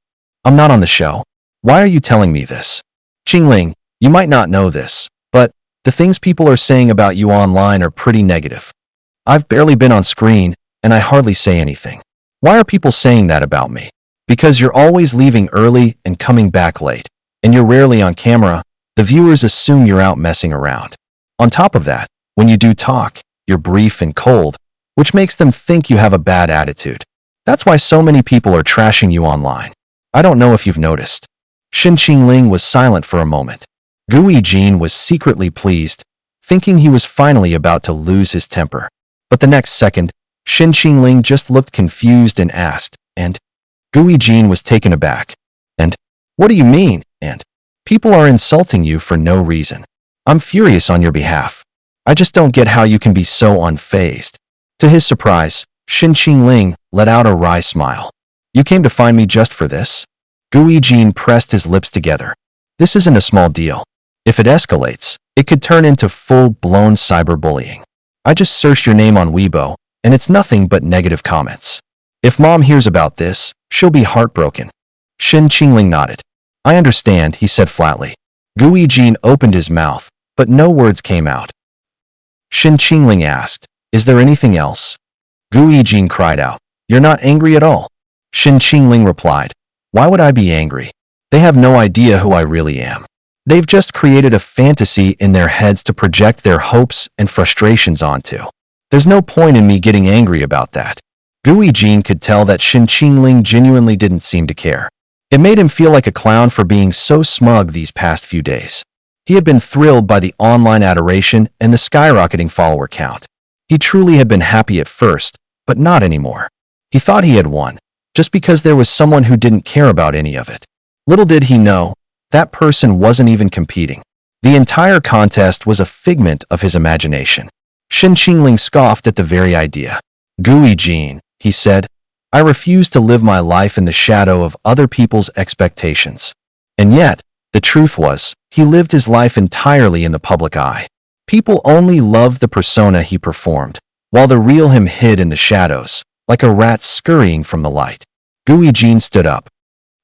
I'm not on the show. Why are you telling me this? Qingling, you might not know this, but the things people are saying about you online are pretty negative. I've barely been on screen, and I hardly say anything. Why are people saying that about me? Because you're always leaving early and coming back late, and you're rarely on camera. The viewers assume you're out messing around. On top of that, when you do talk, you're brief and cold, which makes them think you have a bad attitude. That's why so many people are trashing you online. I don't know if you've noticed. Shen Qingling was silent for a moment. Gu Yijin was secretly pleased, thinking he was finally about to lose his temper. But the next second, Shen Qingling just looked confused and asked, and? Gu Yijin was taken aback. And? What do you mean, and? People are insulting you for no reason. I'm furious on your behalf. I just don't get how you can be so unfazed. To his surprise, Shen Qingling let out a wry smile. You came to find me just for this? Gu Yijin pressed his lips together. This isn't a small deal. If it escalates, it could turn into full-blown cyberbullying. I just searched your name on Weibo, and it's nothing but negative comments. If Mom hears about this, she'll be heartbroken. Shen Qingling nodded. I understand, he said flatly. Gu Yijin opened his mouth, but no words came out. Shen Qingling asked, is there anything else? Gu Yijin cried out. You're not angry at all. Shen Qingling replied. Why would I be angry? They have no idea who I really am. They've just created a fantasy in their heads to project their hopes and frustrations onto. There's no point in me getting angry about that. Gu Yijin could tell that Shen Qingling genuinely didn't seem to care. It made him feel like a clown for being so smug these past few days. He had been thrilled by the online adoration and the skyrocketing follower count. He truly had been happy at first, but not anymore. He thought he had won, just because there was someone who didn't care about any of it. Little did he know, that person wasn't even competing. The entire contest was a figment of his imagination. Shen Qingling scoffed at the very idea. Gu Yijin, he said, I refuse to live my life in the shadow of other people's expectations. And yet, the truth was, he lived his life entirely in the public eye. People only loved the persona he performed, while the real him hid in the shadows, like a rat scurrying from the light. Gu Yijin stood up.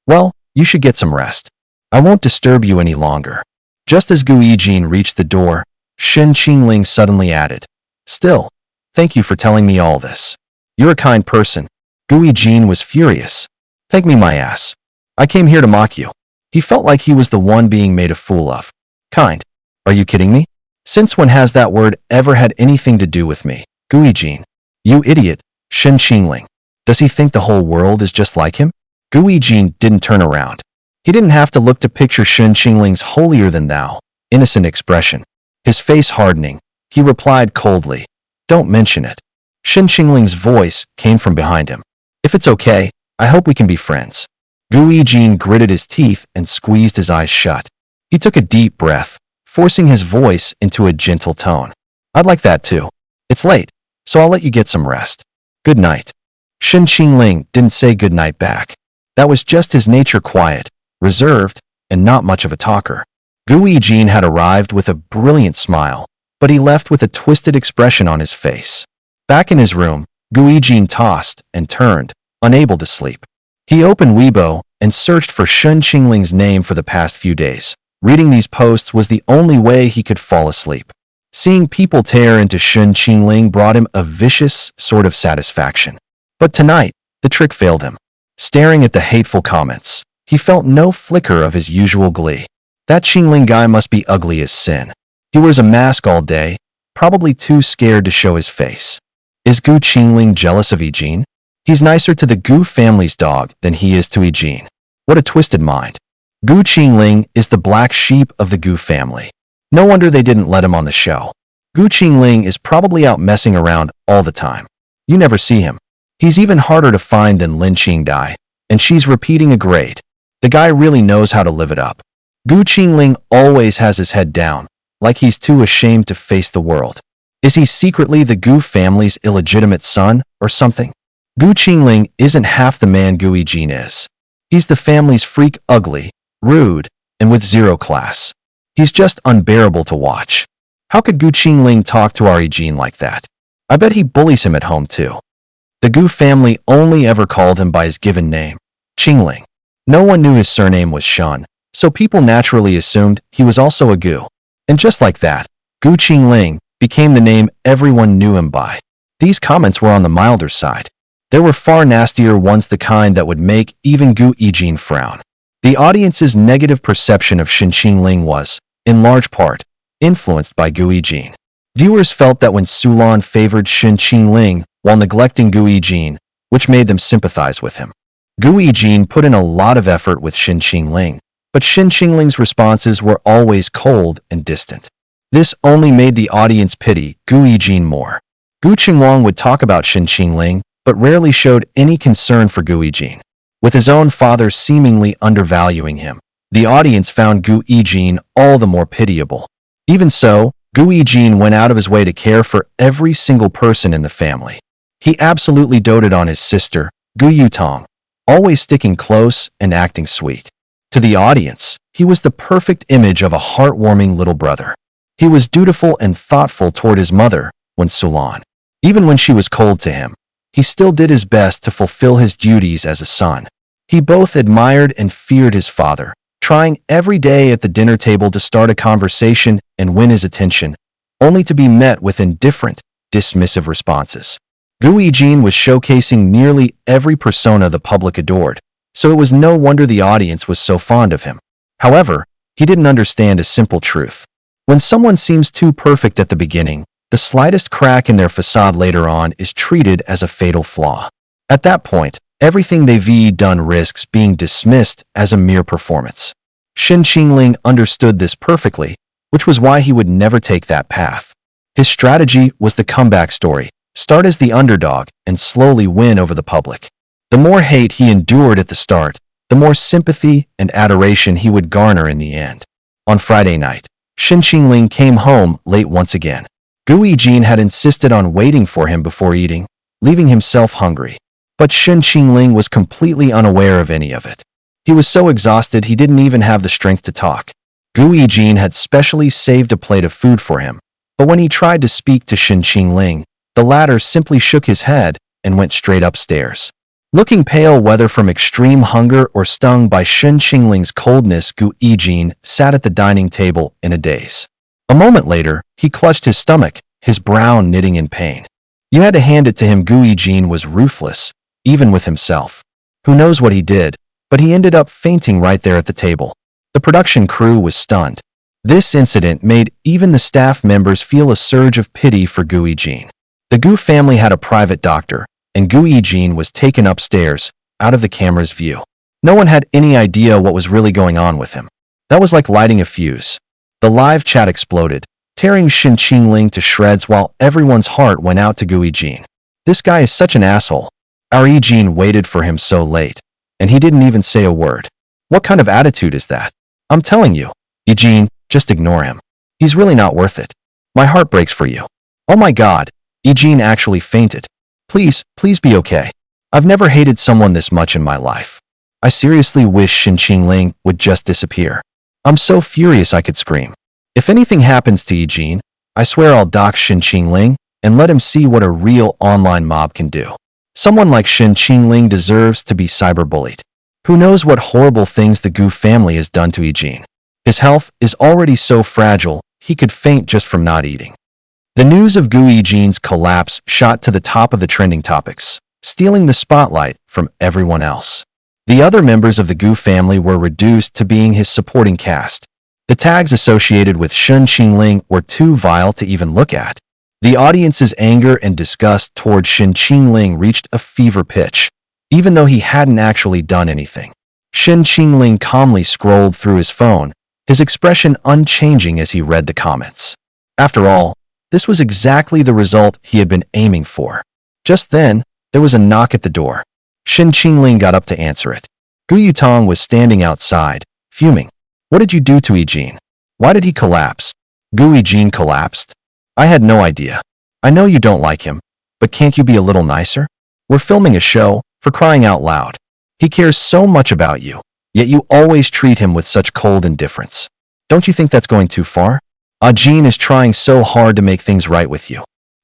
Well, you should get some rest. I won't disturb you any longer. Just as Gu Yijin reached the door, Shen Qingling suddenly added, Still, thank you for telling me all this. You're a kind person. Gu Yijin was furious. Thank me my ass. I came here to mock you. He felt like he was the one being made a fool of. Kind. Are you kidding me? Since when has that word ever had anything to do with me? Gu Yijin. You idiot, Shen Qingling. Does he think the whole world is just like him? Gu Yijin didn't turn around. He didn't have to look to picture Shen Qingling's holier-than-thou, innocent expression. His face hardening, he replied coldly, Don't mention it. Shen Qingling's voice came from behind him. If it's okay, I hope we can be friends. Gu Yijin gritted his teeth and squeezed his eyes shut. He took a deep breath, forcing his voice into a gentle tone. I'd like that too. It's late, so I'll let you get some rest. Good night. Shen Qingling didn't say good night back. That was just his nature, quiet, reserved, and not much of a talker. Gu Yijin had arrived with a brilliant smile, but he left with a twisted expression on his face. Back in his room, Gu Yijin tossed and turned, unable to sleep. He opened Weibo and searched for Shen Qingling's name for the past few days. Reading these posts was the only way he could fall asleep. Seeing people tear into Shen Qingling brought him a vicious sort of satisfaction. But tonight, the trick failed him. Staring at the hateful comments, he felt no flicker of his usual glee. That Qingling guy must be ugly as sin. He wears a mask all day, probably too scared to show his face. Is Gu Qingling jealous of Yijin? He's nicer to the Gu family's dog than he is to Yijin. What a twisted mind. Gu Qingling is the black sheep of the Gu family. No wonder they didn't let him on the show. Gu Qingling is probably out messing around all the time. You never see him. He's even harder to find than Lin Qingdai, and she's repeating a grade. The guy really knows how to live it up. Gu Qingling always has his head down, like he's too ashamed to face the world. Is he secretly the Gu family's illegitimate son or something? Gu Qingling isn't half the man Gu Yijin is. He's the family's freak, ugly, rude, and with zero class. He's just unbearable to watch. How could Gu Qingling talk to our Yijin like that? I bet he bullies him at home too. The Gu family only ever called him by his given name, Qingling. No one knew his surname was Shun, so people naturally assumed he was also a Gu. And just like that, Gu Qingling became the name everyone knew him by. These comments were on the milder side. There were far nastier ones, the kind that would make even Gu Yijin frown. The audience's negative perception of Shen Qingling was, in large part, influenced by Gu Yijin. Viewers felt that when Sulan favored Shen Qingling while neglecting Gu Yijin, which made them sympathize with him. Gu Yijin put in a lot of effort with Shen Qingling, but Shen Qingling's responses were always cold and distant. This only made the audience pity Gu Yijin more. Gu Qinglong would talk about Shen Qingling, but rarely showed any concern for Gu Yijin. With his own father seemingly undervaluing him, the audience found Gu Yijin all the more pitiable. Even so, Gu Yijin went out of his way to care for every single person in the family. He absolutely doted on his sister, Gu Yutong, always sticking close and acting sweet. To the audience, he was the perfect image of a heartwarming little brother. He was dutiful and thoughtful toward his mother, when Sulan. Even when she was cold to him, he still did his best to fulfill his duties as a son. He both admired and feared his father, trying every day at the dinner table to start a conversation and win his attention, only to be met with indifferent, dismissive responses. Gu Yijin was showcasing nearly every persona the public adored, so it was no wonder the audience was so fond of him. However, he didn't understand a simple truth. When someone seems too perfect at the beginning, the slightest crack in their facade later on is treated as a fatal flaw. At that point, everything they've done risks being dismissed as a mere performance. Shen Qingling understood this perfectly, which was why he would never take that path. His strategy was the comeback story, start as the underdog and slowly win over the public. The more hate he endured at the start, the more sympathy and adoration he would garner in the end. On Friday night, Shen Qingling came home late once again. Gu Yijin had insisted on waiting for him before eating, leaving himself hungry. But Shen Qingling was completely unaware of any of it. He was so exhausted he didn't even have the strength to talk. Gu Yijin had specially saved a plate of food for him, but when he tried to speak to Shen Qingling, the latter simply shook his head and went straight upstairs. Looking pale whether from extreme hunger or stung by Shen Qingling's coldness, Gu Yijin sat at the dining table in a daze. A moment later, he clutched his stomach, his brow knitting in pain. You had to hand it to him, Gu Yijin was ruthless, even with himself. Who knows what he did, but he ended up fainting right there at the table. The production crew was stunned. This incident made even the staff members feel a surge of pity for Gu Yijin. The Gu family had a private doctor, and Gu Yijin was taken upstairs, out of the camera's view. No one had any idea what was really going on with him. That was like lighting a fuse. The live chat exploded, tearing Shen Qingling to shreds while everyone's heart went out to Gu Yijin. This guy is such an asshole. Our Yijin waited for him so late, and he didn't even say a word. What kind of attitude is that? I'm telling you, Yijin, just ignore him. He's really not worth it. My heart breaks for you. Oh my god, Yijin actually fainted. Please be okay. I've never hated someone this much in my life. I seriously wish Shen Qingling would just disappear. I'm so furious I could scream. If anything happens to Yijin, I swear I'll dox Shen Qingling and let him see what a real online mob can do. Someone like Shen Qingling deserves to be cyberbullied. Who knows what horrible things the Gu family has done to Yijin. His health is already so fragile, he could faint just from not eating. The news of Gu Yijin's collapse shot to the top of the trending topics, stealing the spotlight from everyone else. The other members of the Gu family were reduced to being his supporting cast. The tags associated with Shen Qingling were too vile to even look at. The audience's anger and disgust toward Shen Qingling reached a fever pitch, even though he hadn't actually done anything. Shen Qingling calmly scrolled through his phone, his expression unchanging as he read the comments. After all, this was exactly the result he had been aiming for. Just then, there was a knock at the door. Shen Qingling got up to answer it. Gu Yutong was standing outside, fuming. What did you do to Yijin? Why did he collapse? Gu Yijin collapsed? I had no idea. I know you don't like him, but can't you be a little nicer? We're filming a show, for crying out loud. He cares so much about you, yet you always treat him with such cold indifference. Don't you think that's going too far? Jin is trying so hard to make things right with you.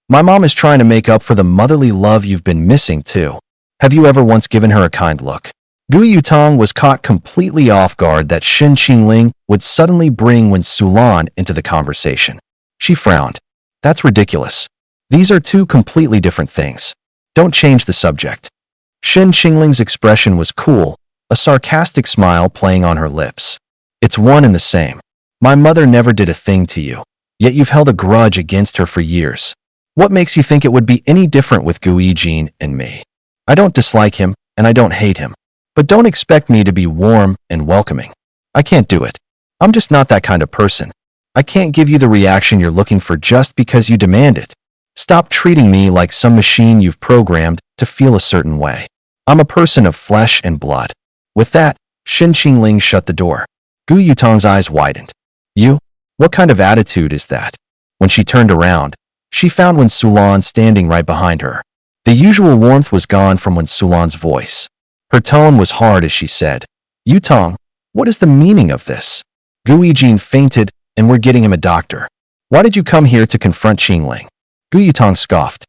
My mom is trying to make up for the motherly love you've been missing too. Have you ever once given her a kind look? Gu Yutong was caught completely off guard that Shen Qingling would suddenly bring Wen Sulan into the conversation. She frowned. That's ridiculous. These are two completely different things. Don't change the subject. Shen Qingling's expression was cool, a sarcastic smile playing on her lips. It's one and the same. My mother never did a thing to you, yet you've held a grudge against her for years. What makes you think it would be any different with Gu Yijin and me? I don't dislike him, and I don't hate him. But don't expect me to be warm and welcoming. I can't do it. I'm just not that kind of person. I can't give you the reaction you're looking for just because you demand it. Stop treating me like some machine you've programmed to feel a certain way. I'm a person of flesh and blood. With that, Shen Qingling shut the door. Gu Yutong's eyes widened. You? What kind of attitude is that? When she turned around, she found Wen Sulan standing right behind her. The usual warmth was gone from Wen Sulan's voice. Her tone was hard as she said, Yutong, what is the meaning of this? Gu Yijin fainted, and we're getting him a doctor. Why did you come here to confront Qingling? Gu Yutong scoffed.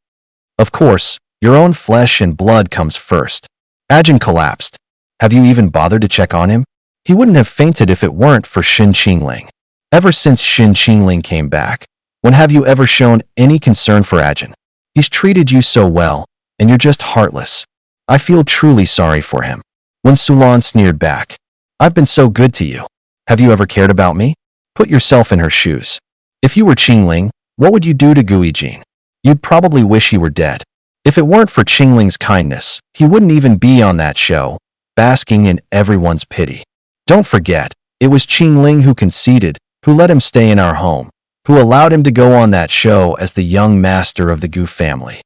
Of course, your own flesh and blood comes first. Ajin collapsed. Have you even bothered to check on him? He wouldn't have fainted if it weren't for Shen Qingling. Ever since Shen Qingling came back, when have you ever shown any concern for Ajin? He's treated you so well, and you're just heartless. I feel truly sorry for him. When Sulan sneered back, I've been so good to you. Have you ever cared about me? Put yourself in her shoes. If you were Qingling, what would you do to Guijin? You'd probably wish he were dead. If it weren't for Qingling's kindness, he wouldn't even be on that show, basking in everyone's pity. Don't forget, it was Qingling who conceded, who let him stay in our home, who allowed him to go on that show as the young master of the Gu family.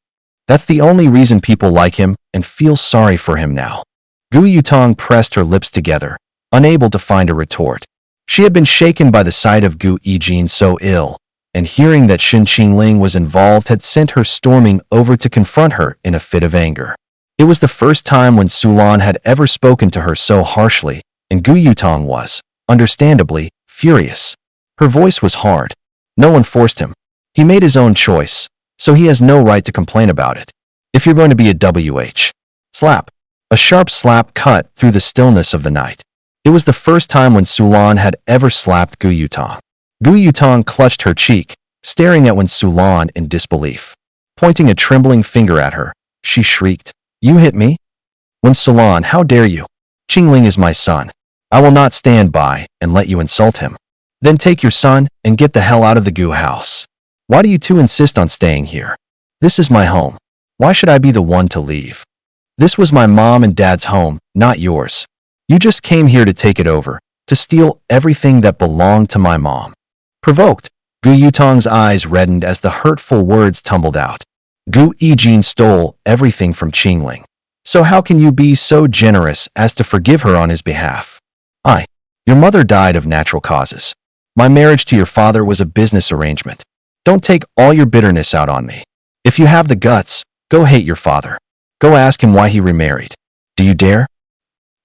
That's the only reason people like him and feel sorry for him now. Gu Yutong pressed her lips together, unable to find a retort. She had been shaken by the sight of Gu Yijin so ill, and hearing that Shen Qingling was involved had sent her storming over to confront her in a fit of anger. It was the first time when Sulan had ever spoken to her so harshly, and Gu Yutong was, understandably, furious. Her voice was hard. No one forced him. He made his own choice, so he has no right to complain about it. If you're going to be a WH. Slap. A sharp slap cut through the stillness of the night. It was the first time when Sulan had ever slapped Gu Yutong. Gu Yutong clutched her cheek, staring at Wen Sulan in disbelief. Pointing a trembling finger at her, she shrieked, "You hit me? Wen Sulan, how dare you? Qingling is my son. I will not stand by and let you insult him. Then take your son and get the hell out of the Gu house. Why do you two insist on staying here? This is my home. Why should I be the one to leave? This was my mom and dad's home, not yours. You just came here to take it over, to steal everything that belonged to my mom." Provoked, Gu Yutong's eyes reddened as the hurtful words tumbled out. Gu Yijin stole everything from Qingling. So how can you be so generous as to forgive her on his behalf? Your mother died of natural causes. My marriage to your father was a business arrangement. Don't take all your bitterness out on me. If you have the guts, go hate your father. Go ask him why he remarried. Do you dare?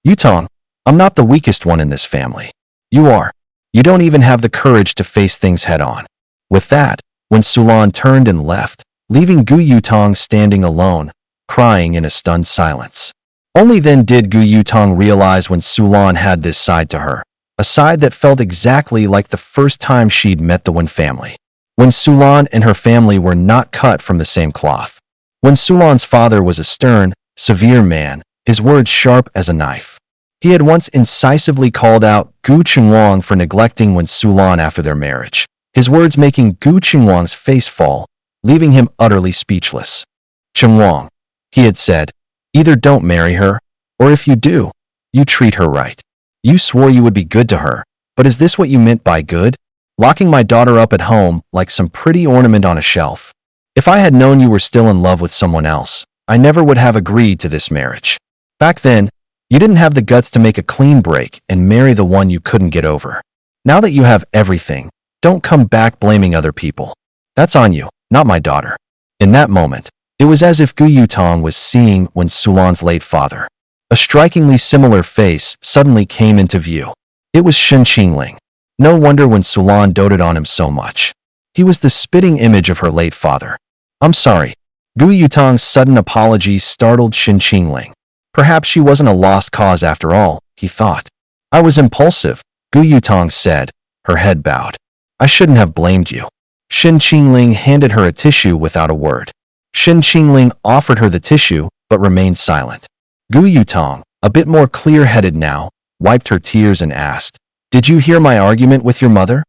Yutong, I'm not the weakest one in this family. You are. You don't even have the courage to face things head on. With that, when Sulan turned and left, leaving Gu Yutong standing alone, crying in a stunned silence. Only then did Gu Yutong realize when Sulan had this side to her, a side that felt exactly like the first time she'd met the Wen family. When Sulan and her family were not cut from the same cloth. When Sulan's father was a stern, severe man, his words sharp as a knife. He had once incisively called out Gu Qingwang for neglecting Wen Sulan after their marriage, his words making Gu Qingwang's face fall, leaving him utterly speechless. "Qingwang," he had said, "either don't marry her, or if you do, you treat her right. You swore you would be good to her, but is this what you meant by good? Locking my daughter up at home like some pretty ornament on a shelf. If I had known you were still in love with someone else, I never would have agreed to this marriage. Back then, you didn't have the guts to make a clean break and marry the one you couldn't get over. Now that you have everything, don't come back blaming other people. That's on you, not my daughter." In that moment, it was as if Gu Yutong was seeing Wen Sulan's late father. A strikingly similar face suddenly came into view. It was Shen Qingling. No wonder Wen Sulan doted on him so much. He was the spitting image of her late father. "I'm sorry." Gu Yutong's sudden apology startled Shen Qingling. Perhaps she wasn't a lost cause after all, he thought. "I was impulsive," Gu Yutong said, her head bowed. "I shouldn't have blamed you." Shen Qingling handed her a tissue without a word. Shen Qingling offered her the tissue, but remained silent. Gu Yutong, a bit more clear-headed now, wiped her tears and asked, "Did you hear my argument with your mother?"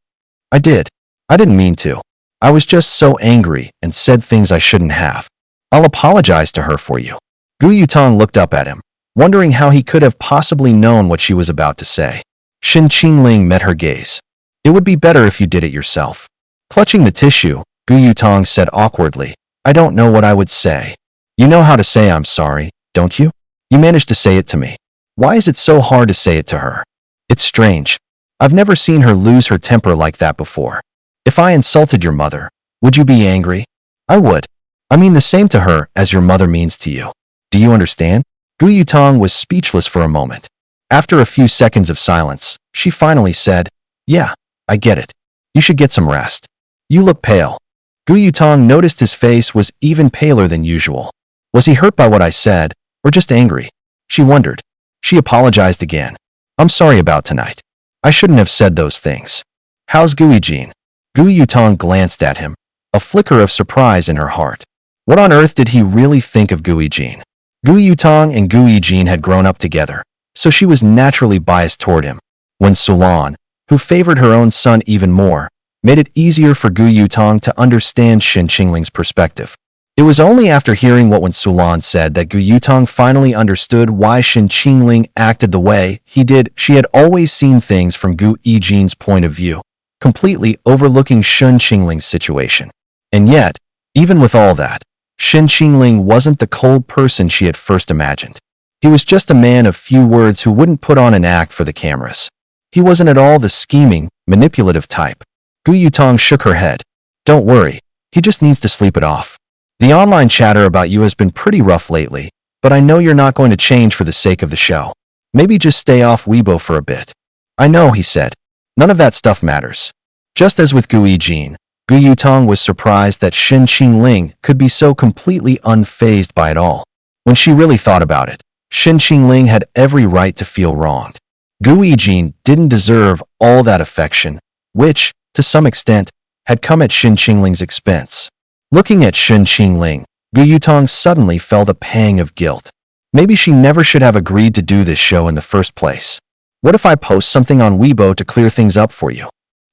"I did. I didn't mean to. I was just so angry and said things I shouldn't have. I'll apologize to her for you." Gu Yutong looked up at him, wondering how he could have possibly known what she was about to say. Shen Qingling met her gaze. "It would be better if you did it yourself." Clutching the tissue, Gu Yutong said awkwardly, "I don't know what I would say." "You know how to say I'm sorry, don't you? You managed to say it to me. Why is it so hard to say it to her? It's strange. I've never seen her lose her temper like that before. If I insulted your mother, would you be angry?" "I would. I mean the same to her as your mother means to you. Do you understand?" Gu Yutong was speechless for a moment. After a few seconds of silence, she finally said, "Yeah, I get it. You should get some rest. You look pale." Gu Yutong noticed his face was even paler than usual. Was he hurt by what I said, or just angry? She wondered. She apologized again. "I'm sorry about tonight. I shouldn't have said those things. How's Guijin?" Gu Yutong glanced at him, a flicker of surprise in her heart. What on earth did he really think of Gu Yijin? Gu Yutong and Gu Yijin had grown up together, so she was naturally biased toward him. When Sulan, who favored her own son even more, made it easier for Gu Yutong to understand Shen Qingling's perspective. It was only after hearing what when Sulan said that Gu Yutong finally understood why Shen Qingling acted the way he did. She had always seen things from Gu Yijin's point of view, completely overlooking Shen Qingling's situation. And yet, even with all that, Shen Qingling wasn't the cold person she had first imagined. He was just a man of few words who wouldn't put on an act for the cameras. He wasn't at all the scheming, manipulative type. Gu Yutong shook her head. Don't worry, he just needs to sleep it off. The online chatter about you has been pretty rough lately, but I know you're not going to change for the sake of the show. Maybe just stay off Weibo for a bit. I know, he said. None of that stuff matters. Just as with Gu Yijin, Gu Yutong was surprised that Shen Qingling could be so completely unfazed by it all. When she really thought about it, Shen Qingling had every right to feel wronged. Gu Yijin didn't deserve all that affection, which, to some extent, had come at Shen Qingling's expense. Looking at Shen Qingling, Gu Yutong suddenly felt a pang of guilt. Maybe she never should have agreed to do this show in the first place. What if I post something on Weibo to clear things up for you?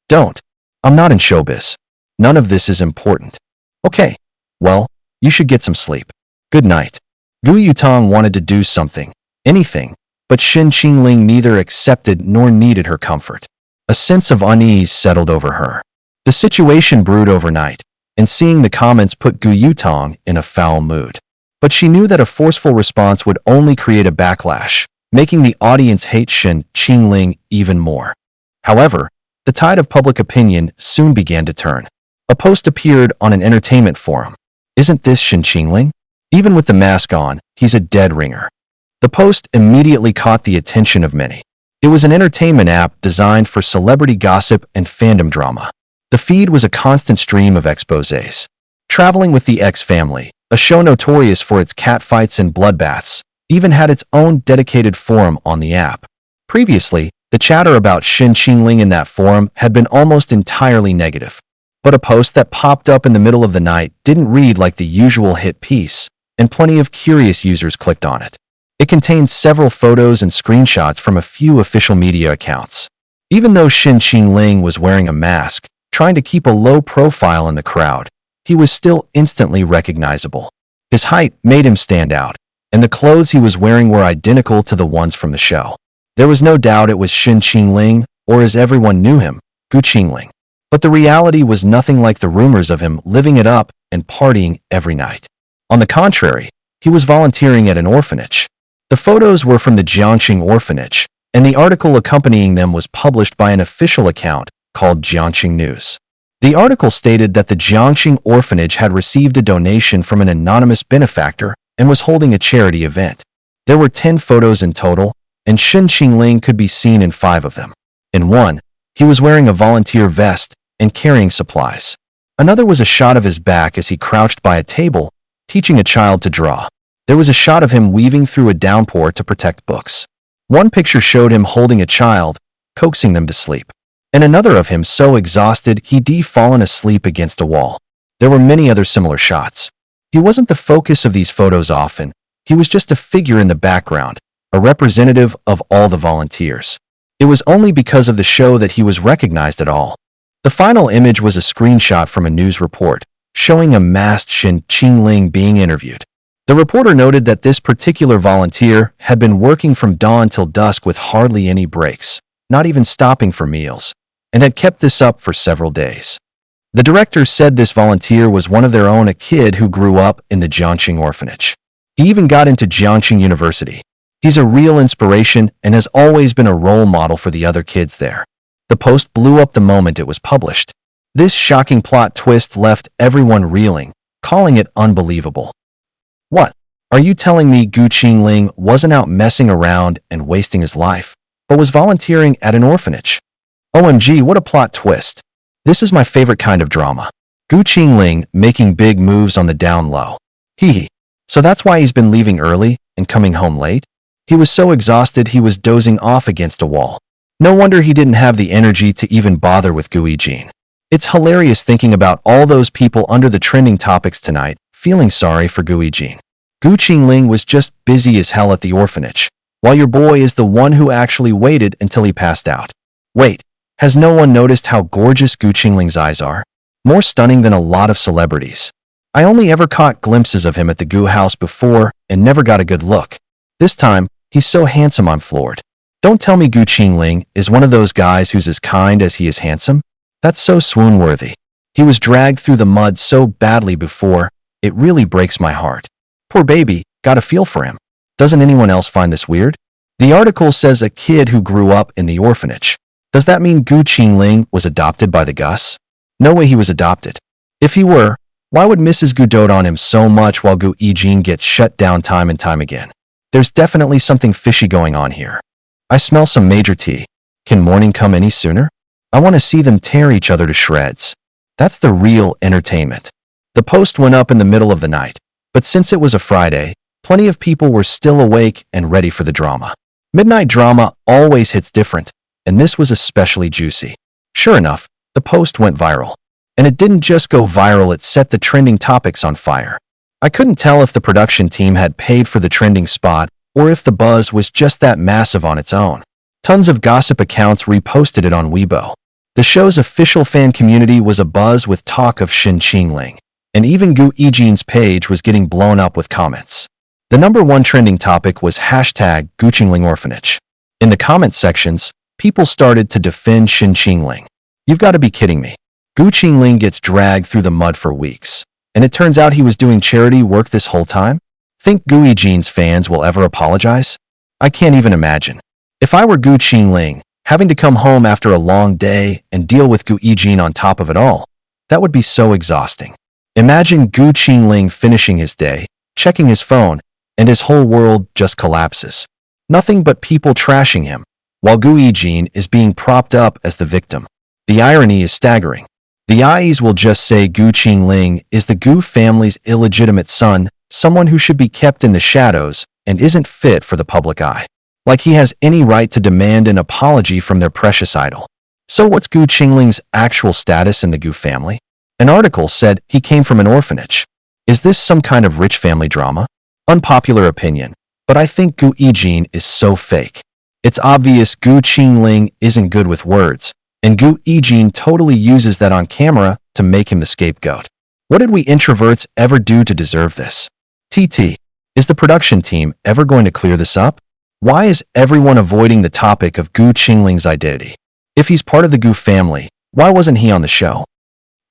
Don't. I'm not in showbiz. None of this is important. Okay. Well, you should get some sleep. Good night. Gu Yutong wanted to do something, anything, but Shen Qingling neither accepted nor needed her comfort. A sense of unease settled over her. The situation brewed overnight, and seeing the comments put Gu Yutong in a foul mood. But she knew that a forceful response would only create a backlash, making the audience hate Shen Qingling even more. However, the tide of public opinion soon began to turn. A post appeared on an entertainment forum. Isn't this Shen Qingling? Even with the mask on, he's a dead ringer. The post immediately caught the attention of many. It was an entertainment app designed for celebrity gossip and fandom drama. The feed was a constant stream of exposés. Traveling with the X family, a show notorious for its catfights and bloodbaths, even had its own dedicated forum on the app. Previously, the chatter about Shen Qingling in that forum had been almost entirely negative. But a post that popped up in the middle of the night didn't read like the usual hit piece, and plenty of curious users clicked on it. It contained several photos and screenshots from a few official media accounts. Even though Shen Qingling was wearing a mask, trying to keep a low profile in the crowd, he was still instantly recognizable. His height made him stand out, and the clothes he was wearing were identical to the ones from the show. There was no doubt it was Shen Qingling, or as everyone knew him, Gu Qingling. But the reality was nothing like the rumors of him living it up and partying every night. On the contrary, he was volunteering at an orphanage. The photos were from the Jiangxing orphanage, and the article accompanying them was published by an official account called Jiangxing News. The article stated that the Jiangxing orphanage had received a donation from an anonymous benefactor and was holding a charity event. There were 10 photos in total, and Shen Qingling could be seen in 5 of them. In one, he was wearing a volunteer vest and carrying supplies. Another was a shot of his back as he crouched by a table, teaching a child to draw. There was a shot of him weaving through a downpour to protect books. One picture showed him holding a child, coaxing them to sleep, and another of him so exhausted he'd fallen asleep against a wall. There were many other similar shots. He wasn't the focus of these photos often. He was just a figure in the background, a representative of all the volunteers. It was only because of the show that he was recognized at all. The final image was a screenshot from a news report, showing a masked Shen Qingling being interviewed. The reporter noted that this particular volunteer had been working from dawn till dusk with hardly any breaks, not even stopping for meals, and had kept this up for several days. The director said this volunteer was one of their own, a kid who grew up in the Jiangxing orphanage. He even got into Jiangxing University. He's a real inspiration and has always been a role model for the other kids there. The post blew up the moment it was published. This shocking plot twist left everyone reeling, calling it unbelievable. What? Are you telling me Gu Qingling wasn't out messing around and wasting his life, but was volunteering at an orphanage? OMG, what a plot twist. This is my favorite kind of drama. Gu Qingling making big moves on the down low. Hee. So that's why he's been leaving early and coming home late? He was so exhausted he was dozing off against a wall. No wonder he didn't have the energy to even bother with Gu Yijin. It's hilarious thinking about all those people under the trending topics tonight, feeling sorry for Gu Yijin. Gu Qingling was just busy as hell at the orphanage, while your boy is the one who actually waited until he passed out. Wait, has no one noticed how gorgeous Gu Qingling's eyes are? More stunning than a lot of celebrities. I only ever caught glimpses of him at the Gu house before and never got a good look. This time, he's so handsome I'm floored. Don't tell me Gu Qingling is one of those guys who's as kind as he is handsome? That's so swoon-worthy. He was dragged through the mud so badly before, it really breaks my heart. Poor baby, got a feel for him. Doesn't anyone else find this weird? The article says a kid who grew up in the orphanage. Does that mean Gu Qingling was adopted by the Gus? No way he was adopted. If he were, why would Mrs. Gu dote on him so much while Gu Yijin gets shut down time and time again? There's definitely something fishy going on here. I smell some major tea. Can morning come any sooner? I want to see them tear each other to shreds. That's the real entertainment. The post went up in the middle of the night, but since it was a Friday, plenty of people were still awake and ready for the drama. Midnight drama always hits different, and this was especially juicy. Sure enough, the post went viral. And it didn't just go viral, it set the trending topics on fire. I couldn't tell if the production team had paid for the trending spot or if the buzz was just that massive on its own. Tons of gossip accounts reposted it on Weibo. The show's official fan community was abuzz with talk of Shen Qingling, and even Gu Yijin's page was getting blown up with comments. The #1 trending topic was hashtag Gu Qingling Orphanage. In the comment sections, people started to defend Shen Qingling. You've got to be kidding me. Gu Qingling gets dragged through the mud for weeks, and it turns out he was doing charity work this whole time? Think Gu Yijin's fans will ever apologize? I can't even imagine. If I were Gu Qingling, having to come home after a long day and deal with Gu Yijin on top of it all, that would be so exhausting. Imagine Gu Qingling finishing his day, checking his phone, and his whole world just collapses. Nothing but people trashing him, while Gu Yijin is being propped up as the victim. The irony is staggering. The eyes will just say Gu Qingling is the Gu family's illegitimate son, someone who should be kept in the shadows and isn't fit for the public eye. Like he has any right to demand an apology from their precious idol. So what's Gu Qingling's actual status in the Gu family? An article said he came from an orphanage. Is this some kind of rich family drama? Unpopular opinion, but I think Gu Yijin is so fake. It's obvious Gu Qingling isn't good with words, and Gu Yijin totally uses that on camera to make him the scapegoat. What did we introverts ever do to deserve this? TT, is the production team ever going to clear this up? Why is everyone avoiding the topic of Gu Qingling's identity? If he's part of the Gu family, why wasn't he on the show?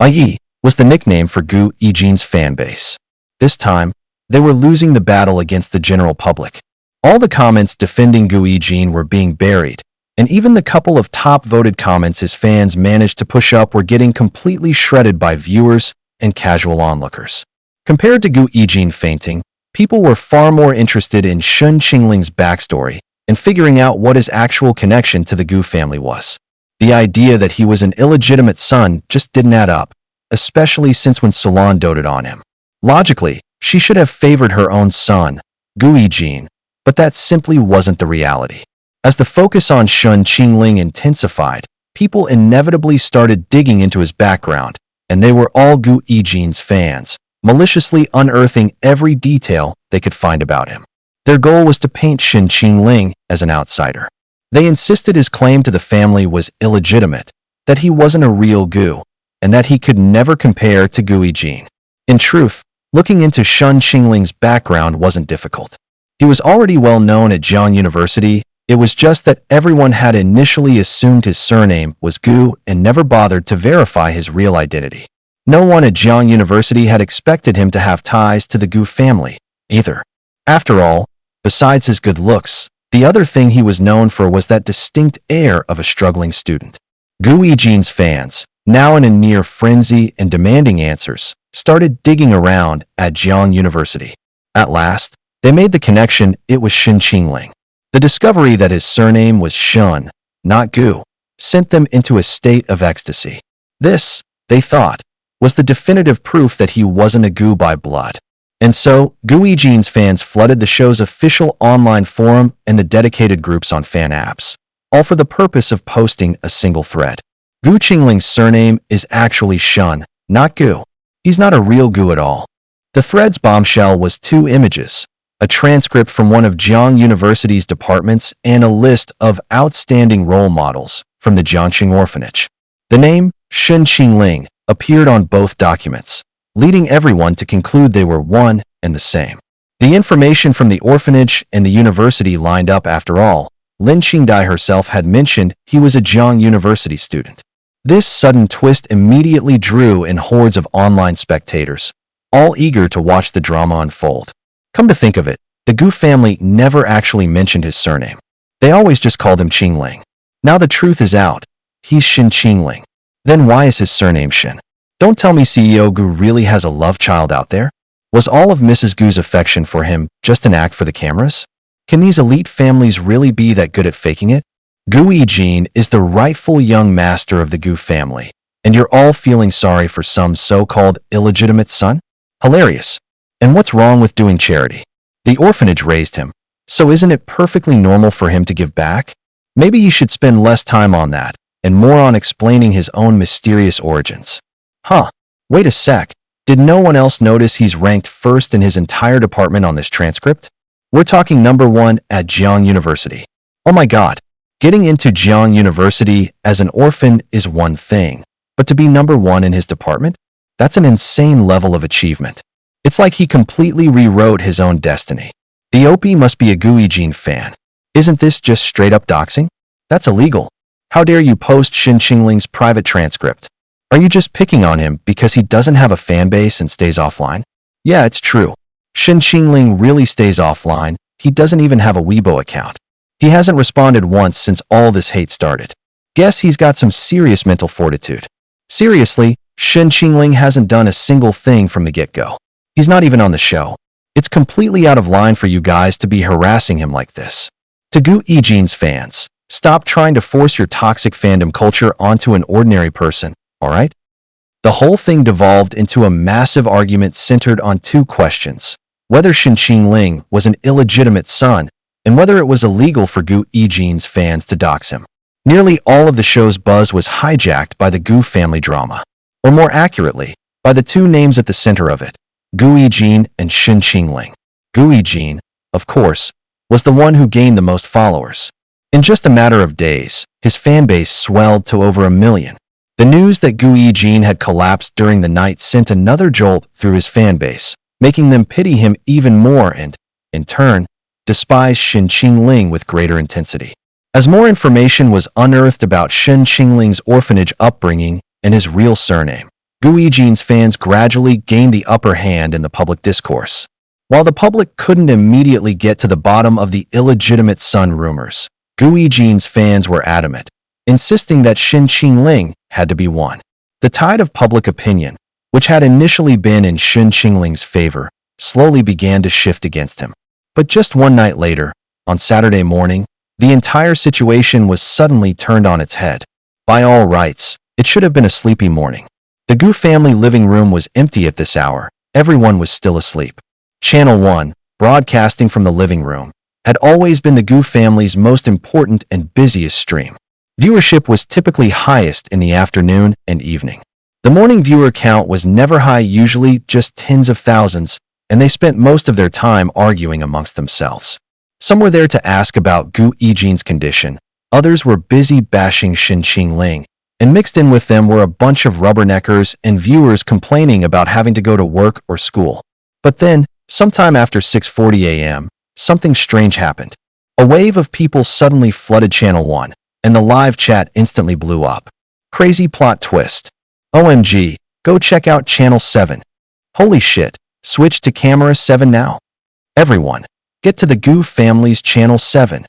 IE was the nickname for Gu Yijin's fan base. This time, they were losing the battle against the general public. All the comments defending Gu Yijin were being buried, and even the couple of top-voted comments his fans managed to push up were getting completely shredded by viewers and casual onlookers. Compared to Gu Yijin fainting, people were far more interested in Shen Qingling's backstory and figuring out what his actual connection to the Gu family was. The idea that he was an illegitimate son just didn't add up, especially since when Solan doted on him. Logically, she should have favored her own son, Gu Yijin, but that simply wasn't the reality. As the focus on Shen Qingling intensified, people inevitably started digging into his background, and they were all Gu Yijin's fans, maliciously unearthing every detail they could find about him. Their goal was to paint Shen Qingling as an outsider. They insisted his claim to the family was illegitimate, that he wasn't a real Gu, and that he could never compare to Gu Yijin. In truth, looking into Shen Qingling's background wasn't difficult. He was already well known at Jiang University. It was just that everyone had initially assumed his surname was Gu and never bothered to verify his real identity. No one at Jiang University had expected him to have ties to the Gu family, either. After all, besides his good looks, the other thing he was known for was that distinct air of a struggling student. Gu Yijin's fans, now in a near frenzy and demanding answers, started digging around at Jiang University. At last, they made the connection it was Shen Qingling. The discovery that his surname was Shen, not Gu, sent them into a state of ecstasy. This, they thought, was the definitive proof that he wasn't a Gu by blood. And so, Gu Yijin's fans flooded the show's official online forum and the dedicated groups on fan apps, all for the purpose of posting a single thread. Gu Qingling's surname is actually Shen, not Gu. He's not a real Gu at all. The thread's bombshell was 2 images, a transcript from one of Jiang University's departments and a list of outstanding role models from the Jiangxing orphanage. The name, Shen Qingling, appeared on both documents, leading everyone to conclude they were one and the same. The information from the orphanage and the university lined up after all. Lin Qingdai herself had mentioned he was a Jiang University student. This sudden twist immediately drew in hordes of online spectators, all eager to watch the drama unfold. Come to think of it, the Gu family never actually mentioned his surname. They always just called him Qingling. Now the truth is out. He's Shen Qingling. Then why is his surname Shen? Don't tell me CEO Gu really has a love child out there? Was all of Mrs. Gu's affection for him just an act for the cameras? Can these elite families really be that good at faking it? Gu Yijin is the rightful young master of the Gu family, and you're all feeling sorry for some so-called illegitimate son? Hilarious. And what's wrong with doing charity? The orphanage raised him, so isn't it perfectly normal for him to give back? Maybe he should spend less time on that, and more on explaining his own mysterious origins. Huh, wait a sec. Did no one else notice he's ranked first in his entire department on this transcript? We're talking number 1 at Jiang University. Oh my god, getting into Jiang University as an orphan is one thing, but to be number 1 in his department? That's an insane level of achievement. It's like he completely rewrote his own destiny. The OP must be a Gu Yijin fan. Isn't this just straight up doxing? That's illegal. How dare you post Shen Qingling's private transcript? Are you just picking on him because he doesn't have a fan base and stays offline? Yeah, it's true. Shen Qingling really stays offline. He doesn't even have a Weibo account. He hasn't responded once since all this hate started. Guess he's got some serious mental fortitude. Seriously, Shen Qingling hasn't done a single thing from the get-go. He's not even on the show. It's completely out of line for you guys to be harassing him like this. To Gu Yijin's fans, stop trying to force your toxic fandom culture onto an ordinary person, alright? The whole thing devolved into a massive argument centered on 2 questions: whether Shen Qingling was an illegitimate son, and whether it was illegal for Gu Yijin's fans to dox him. Nearly all of the show's buzz was hijacked by the Gu family drama, or more accurately, by the 2 names at the center of it, Gu Yijin and Shen Qingling. Gu Yijin, of course, was the one who gained the most followers. In just a matter of days, his fanbase swelled to over 1 million. The news that Gu Yijin had collapsed during the night sent another jolt through his fanbase, making them pity him even more and, in turn, despise Shen Qingling with greater intensity. As more information was unearthed about Shen Qingling's orphanage upbringing and his real surname, Gu Yijin's fans gradually gained the upper hand in the public discourse. While the public couldn't immediately get to the bottom of the illegitimate son rumors, Gu Yijin's fans were adamant, insisting that Shen Qingling had to be one. The tide of public opinion, which had initially been in Shen Qingling's favor, slowly began to shift against him. But just one night later, on Saturday morning, the entire situation was suddenly turned on its head. By all rights, it should have been a sleepy morning. The Gu family living room was empty at this hour. Everyone was still asleep. Channel 1, broadcasting from the living room, had always been the Gu family's most important and busiest stream. Viewership was typically highest in the afternoon and evening. The morning viewer count was never high, usually just tens of thousands, and they spent most of their time arguing amongst themselves. Some were there to ask about Gu Yijin's condition, others were busy bashing Shen Qingling, and mixed in with them were a bunch of rubberneckers and viewers complaining about having to go to work or school. But then, sometime after 6:40 a.m., something strange happened. A wave of people suddenly flooded Channel 1, and the live chat instantly blew up. Crazy plot twist. OMG, go check out Channel 7. Holy shit, switch to Camera 7 now. Everyone, get to the Gu family's Channel 7.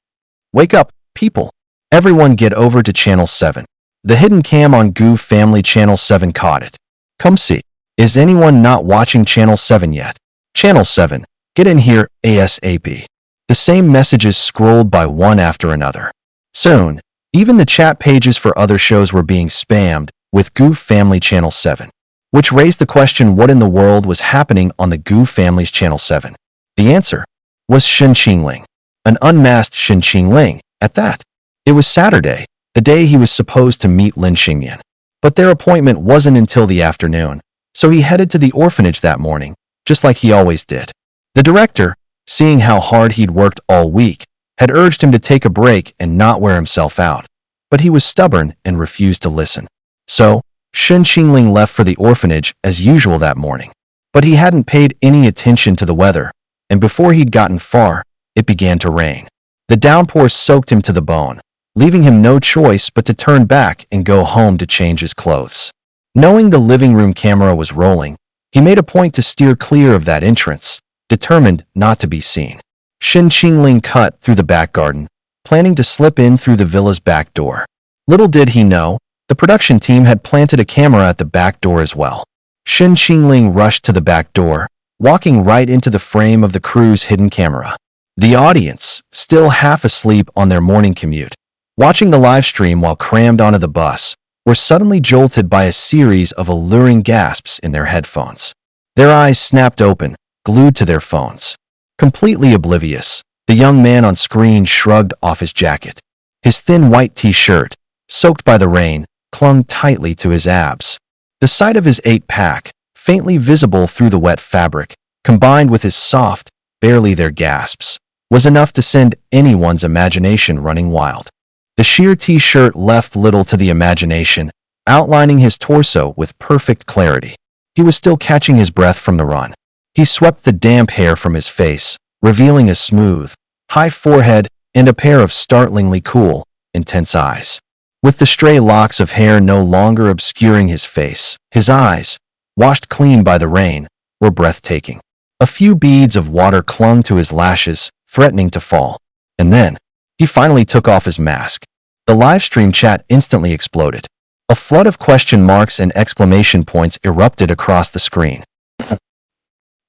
Wake up, people. Everyone get over to Channel 7. The hidden cam on Gu family Channel 7 caught it. Come see. Is anyone not watching Channel 7 yet? Channel 7, get in here ASAP. The same messages scrolled by one after another. Soon, even the chat pages for other shows were being spammed with Gu Family Channel 7, which raised the question what in the world was happening on the Gu Family's Channel 7. The answer was Shen Qingling, an unmasked Shen Qingling, at that. It was Saturday, the day he was supposed to meet Lin Xingyan. But their appointment wasn't until the afternoon, so he headed to the orphanage that morning, just like he always did. The director, seeing how hard he'd worked all week, had urged him to take a break and not wear himself out, but he was stubborn and refused to listen. So, Shen Qingling left for the orphanage as usual that morning. But he hadn't paid any attention to the weather, and before he'd gotten far, it began to rain. The downpour soaked him to the bone, leaving him no choice but to turn back and go home to change his clothes. Knowing the living room camera was rolling, he made a point to steer clear of that entrance, determined not to be seen. Shen Qingling cut through the back garden, planning to slip in through the villa's back door. Little did he know, the production team had planted a camera at the back door as well. Shen Qingling rushed to the back door, walking right into the frame of the crew's hidden camera. The audience, still half asleep on their morning commute, watching the live stream while crammed onto the bus, were suddenly jolted by a series of alluring gasps in their headphones. Their eyes snapped open, glued to their phones. Completely oblivious, the young man on screen shrugged off his jacket. His thin white t-shirt, soaked by the rain, clung tightly to his abs. The sight of his 8-pack, faintly visible through the wet fabric, combined with his soft, barely there gasps, was enough to send anyone's imagination running wild. The sheer t-shirt left little to the imagination, outlining his torso with perfect clarity. He was still catching his breath from the run. He swept the damp hair from his face, revealing a smooth, high forehead and a pair of startlingly cool, intense eyes. With the stray locks of hair no longer obscuring his face, his eyes, washed clean by the rain, were breathtaking. A few beads of water clung to his lashes, threatening to fall. And then, he finally took off his mask. The live stream chat instantly exploded. A flood of question marks and exclamation points erupted across the screen.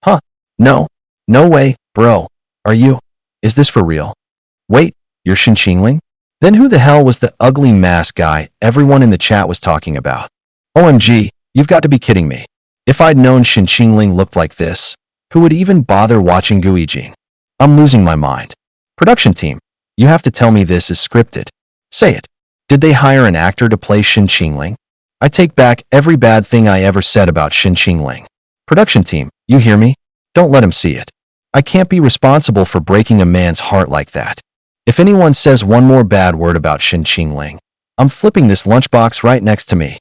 Huh? No. No way, bro. Are you? Is this for real? Wait, you're Shen Qingling? Then who the hell was the ugly mask guy everyone in the chat was talking about? OMG, you've got to be kidding me. If I'd known Shen Qingling looked like this, who would even bother watching Guijing? I'm losing my mind. Production team, you have to tell me this is scripted. Say it. Did they hire an actor to play Shen Qingling? I take back every bad thing I ever said about Shen Qingling. Production team, you hear me? Don't let him see it. I can't be responsible for breaking a man's heart like that. If anyone says one more bad word about Shen Qingling, I'm flipping this lunchbox right next to me.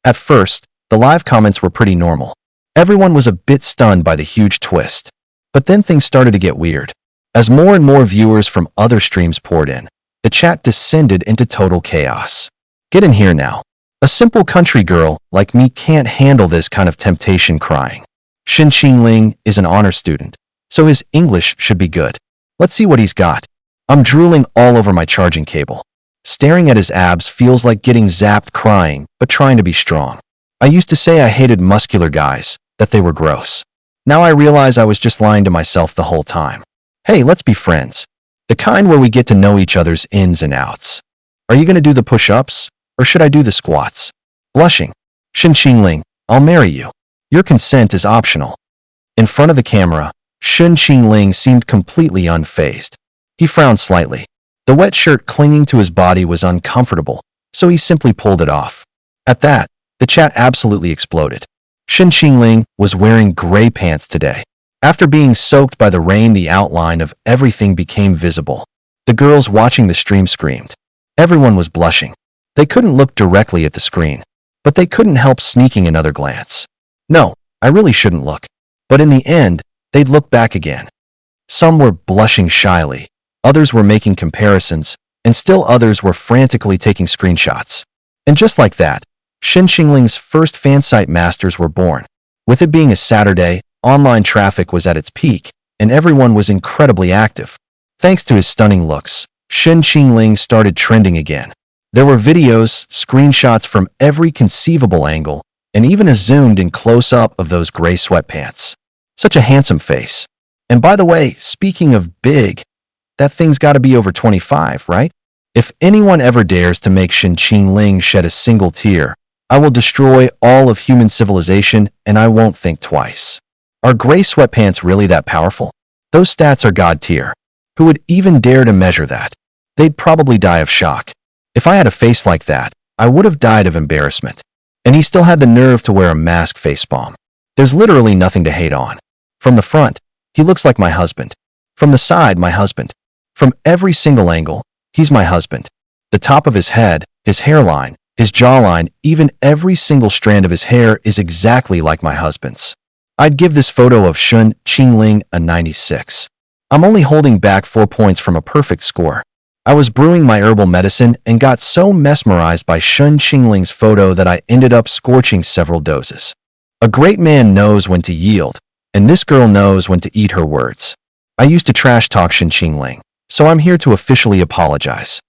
At first, the live comments were pretty normal. Everyone was a bit stunned by the huge twist. But then things started to get weird. As more and more viewers from other streams poured in, the chat descended into total chaos. Get in here now. A simple country girl like me can't handle this kind of temptation crying. Shen Qingling is an honor student, so his English should be good. Let's see what he's got. I'm drooling all over my charging cable. Staring at his abs feels like getting zapped crying, but trying to be strong. I used to say I hated muscular guys, that they were gross. Now I realize I was just lying to myself the whole time. Hey, let's be friends. The kind where we get to know each other's ins and outs. Are you going to do the push-ups, or should I do the squats? Blushing. Shen Qingling, I'll marry you. Your consent is optional. In front of the camera, Shen Qingling seemed completely unfazed. He frowned slightly. The wet shirt clinging to his body was uncomfortable, so he simply pulled it off. At that, the chat absolutely exploded. Shen Qingling was wearing gray pants today. After being soaked by the rain, the outline of everything became visible. The girls watching the stream screamed. Everyone was blushing. They couldn't look directly at the screen, but they couldn't help sneaking another glance. No, I really shouldn't look. But in the end, they'd look back again. Some were blushing shyly. Others were making comparisons, and still others were frantically taking screenshots. And just like that, Shen Qingling's first fansite masters were born. With it being a Saturday, online traffic was at its peak, and everyone was incredibly active. Thanks to his stunning looks, Shen Qingling started trending again. There were videos, screenshots from every conceivable angle, and even a zoomed-in close-up of those gray sweatpants. Such a handsome face. And by the way, speaking of big, that thing's got to be over 25, right? If anyone ever dares to make Shen Qingling shed a single tear, I will destroy all of human civilization and I won't think twice. Are gray sweatpants really that powerful? Those stats are god tier. Who would even dare to measure that? They'd probably die of shock. If I had a face like that, I would have died of embarrassment. And he still had the nerve to wear a mask facepalm. There's literally nothing to hate on. From the front, he looks like my husband. From the side, my husband. From every single angle, he's my husband. The top of his head, his hairline, his jawline, even every single strand of his hair is exactly like my husband's. I'd give this photo of Shun Qingling a 96. I'm only holding back 4 points from a perfect score. I was brewing my herbal medicine and got so mesmerized by Shun Qingling's photo that I ended up scorching several doses. A great man knows when to yield, and this girl knows when to eat her words. I used to trash talk Shun Qingling, so I'm here to officially apologize.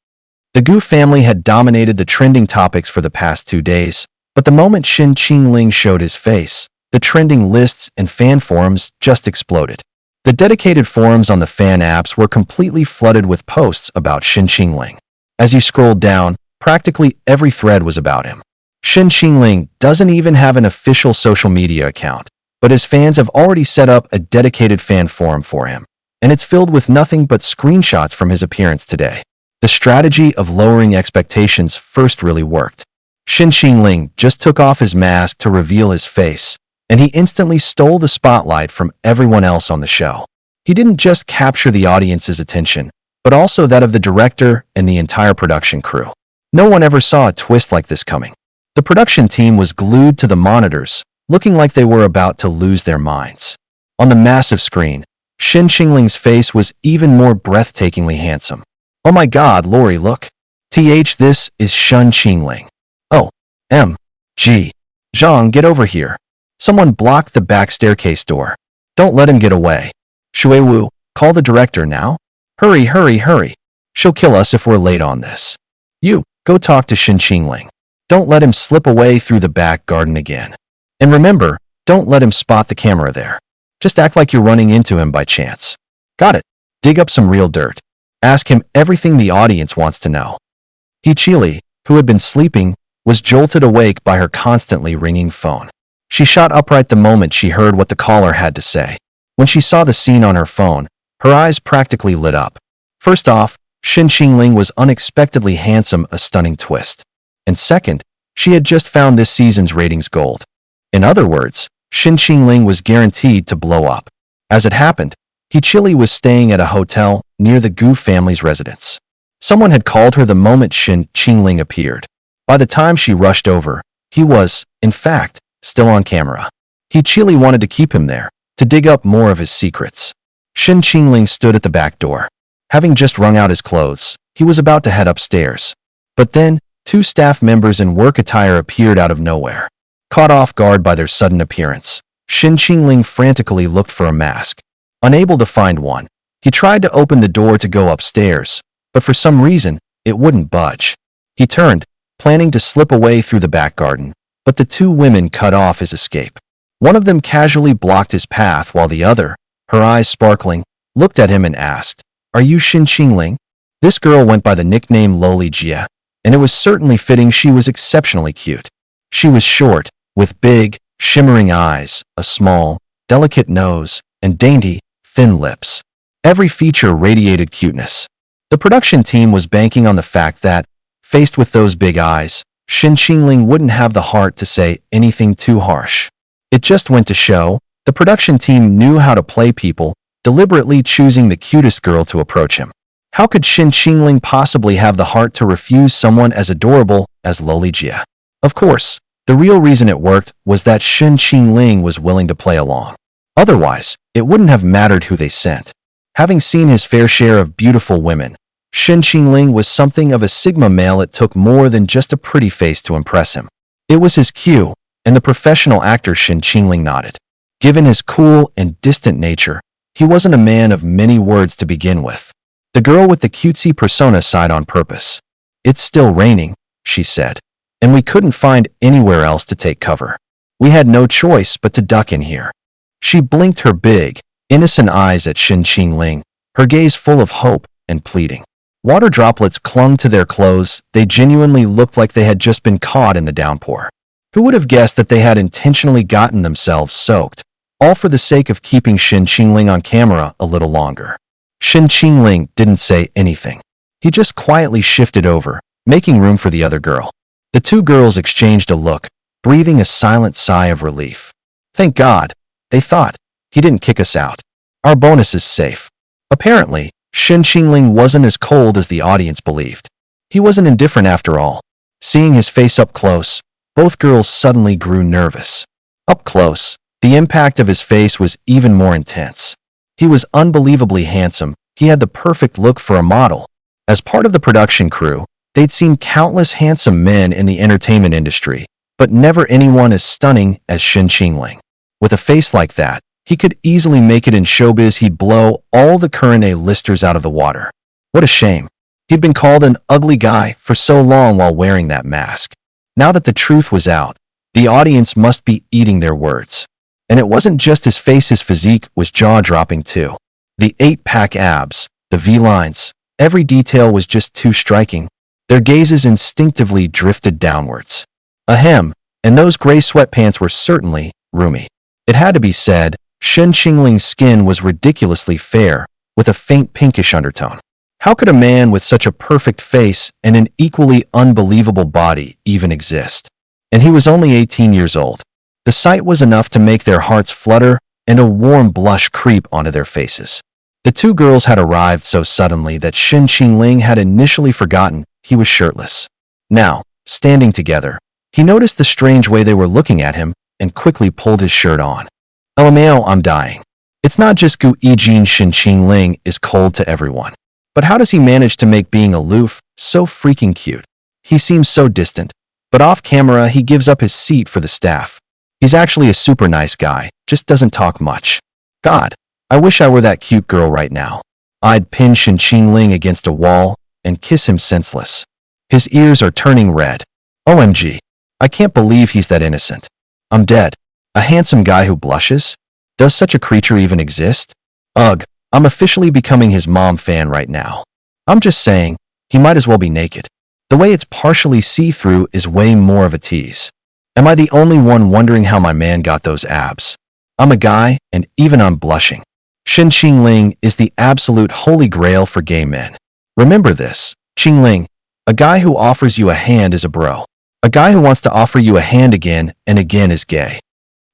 The Gu family had dominated the trending topics for the past 2 days, but the moment Shun Qingling showed his face, the trending lists and fan forums just exploded. The dedicated forums on the fan apps were completely flooded with posts about Shun Qingling. As you scrolled down, practically every thread was about him. Shun Qingling doesn't even have an official social media account, but his fans have already set up a dedicated fan forum for him, and it's filled with nothing but screenshots from his appearance today. The strategy of lowering expectations first really worked. Shun Qingling just took off his mask to reveal his face, and he instantly stole the spotlight from everyone else on the show. He didn't just capture the audience's attention, but also that of the director and the entire production crew. No one ever saw a twist like this coming. The production team was glued to the monitors, looking like they were about to lose their minds. On the massive screen, Shun Qingling's face was even more breathtakingly handsome. Oh my god, Lori, look. This is Shun Qingling. Oh, M.G. Zhang, get over here. Someone blocked the back staircase door. Don't let him get away. Shuiwu, call the director now. Hurry, hurry, hurry. She'll kill us if we're late on this. You, go talk to Shun Qingling. Don't let him slip away through the back garden again. And remember, don't let him spot the camera there. Just act like you're running into him by chance. Got it. Dig up some real dirt. Ask him everything the audience wants to know. Hichili, who had been sleeping, was jolted awake by her constantly ringing phone. She shot upright the moment she heard what the caller had to say. When she saw the scene on her phone, her eyes practically lit up. First off, Shun Qingling was unexpectedly handsome, a stunning twist. And second, she had just found this season's ratings gold. In other words, Shun Qingling was guaranteed to blow up. As it happened, Hichili was staying at a hotel near the Gu family's residence. Someone had called her the moment Shun Qingling appeared. By the time she rushed over, he was, in fact, still on camera. Hichili wanted to keep him there, to dig up more of his secrets. Shun Qingling stood at the back door. Having just wrung out his clothes, he was about to head upstairs. But then, 2 staff members in work attire appeared out of nowhere. Caught off guard by their sudden appearance, Shun Qingling frantically looked for a mask. Unable to find one, he tried to open the door to go upstairs, but for some reason, it wouldn't budge. He turned, planning to slip away through the back garden, but the 2 women cut off his escape. One of them casually blocked his path while the other, her eyes sparkling, looked at him and asked, "Are you Shun Qingling?" This girl went by the nickname Loli Jia, and it was certainly fitting she was exceptionally cute. She was short, with big, shimmering eyes, a small, delicate nose, and dainty, thin lips. Every feature radiated cuteness. The production team was banking on the fact that, faced with those big eyes, Shun Qingling wouldn't have the heart to say anything too harsh. It just went to show, the production team knew how to play people, deliberately choosing the cutest girl to approach him. How could Shun Qingling possibly have the heart to refuse someone as adorable as Loli Jia? Of course, the real reason it worked was that Shun Qingling was willing to play along. Otherwise, it wouldn't have mattered who they sent. Having seen his fair share of beautiful women, Shun Qingling was something of a sigma male. It took more than just a pretty face to impress him. It was his cue, and the professional actor Shun Qingling nodded. Given his cool and distant nature, he wasn't a man of many words to begin with. The girl with the cutesy persona sighed on purpose. "It's still raining," she said, "and we couldn't find anywhere else to take cover. We had no choice but to duck in here." She blinked her big, innocent eyes at Shun Qingling, her gaze full of hope and pleading. Water droplets clung to their clothes. They genuinely looked like they had just been caught in the downpour. Who would have guessed that they had intentionally gotten themselves soaked, all for the sake of keeping Shun Qingling on camera a little longer? Shun Qingling didn't say anything. He just quietly shifted over, making room for the other girl. The 2 girls exchanged a look, breathing a silent sigh of relief. Thank God, they thought. He didn't kick us out. Our bonus is safe. Apparently, Shen Qingling wasn't as cold as the audience believed. He wasn't indifferent after all. Seeing his face up close, both girls suddenly grew nervous. Up close, the impact of his face was even more intense. He was unbelievably handsome. He had the perfect look for a model. As part of the production crew, they'd seen countless handsome men in the entertainment industry, but never anyone as stunning as Shen Qingling. With a face like that, he could easily make it in showbiz. He'd blow all the current A-listers out of the water. What a shame. He'd been called an ugly guy for so long while wearing that mask. Now that the truth was out, the audience must be eating their words. And it wasn't just his face, his physique was jaw-dropping too. The 8-pack abs, the V-lines, every detail was just too striking. Their gazes instinctively drifted downwards. Ahem, and those gray sweatpants were certainly roomy. It had to be said, Shen Qingling's skin was ridiculously fair, with a faint pinkish undertone. How could a man with such a perfect face and an equally unbelievable body even exist? And he was only 18 years old. The sight was enough to make their hearts flutter and a warm blush creep onto their faces. The two girls had arrived so suddenly that Shen Qingling had initially forgotten he was shirtless. Now, standing together, he noticed the strange way they were looking at him and quickly pulled his shirt on. LMAO, I'm dying. It's not just Gu Yijin. Shen Qingling is cold to everyone. But how does he manage to make being aloof so freaking cute? He seems so distant, but off camera he gives up his seat for the staff. He's actually a super nice guy, just doesn't talk much. God, I wish I were that cute girl right now. I'd pin Shen Qingling against a wall and kiss him senseless. His ears are turning red. OMG, I can't believe he's that innocent. I'm dead. A handsome guy who blushes? Does such a creature even exist? Ugh, I'm officially becoming his mom fan right now. I'm just saying, he might as well be naked. The way it's partially see-through is way more of a tease. Am I the only one wondering how my man got those abs? I'm a guy, and even I'm blushing. Shen Qingling is the absolute holy grail for gay men. Remember this, Qingling, a guy who offers you a hand is a bro. A guy who wants to offer you a hand again and again is gay.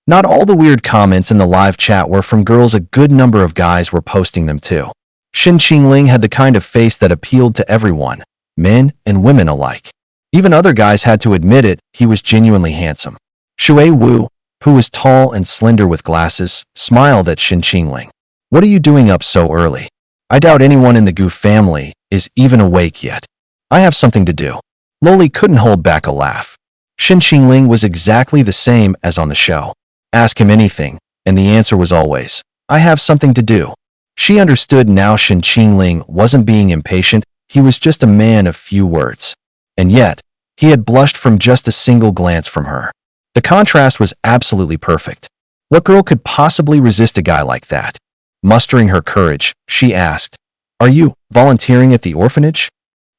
Not all the weird comments in the live chat were from girls. A good number of guys were posting them too. Shen Qingling had the kind of face that appealed to everyone, men and women alike. Even other guys had to admit it, he was genuinely handsome. Shui Wu, who was tall and slender with glasses, smiled at Shen Qingling. What are you doing up so early? I doubt anyone in the Gu family is even awake yet. I have something to do. Loli couldn't hold back a laugh. Shen Qingling was exactly the same as on the show. Ask him anything, and the answer was always, I have something to do. She understood now Shen Qingling wasn't being impatient, he was just a man of few words. And yet, he had blushed from just a single glance from her. The contrast was absolutely perfect. What girl could possibly resist a guy like that? Mustering her courage, she asked, Are you volunteering at the orphanage?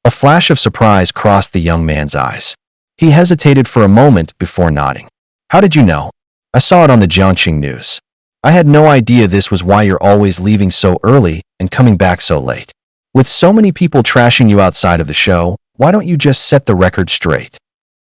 A flash of surprise crossed the young man's eyes. He hesitated for a moment before nodding. How did you know? I saw it on the Jiangxing news. I had no idea this was why you're always leaving so early and coming back so late. With so many people trashing you outside of the show, why don't you just set the record straight?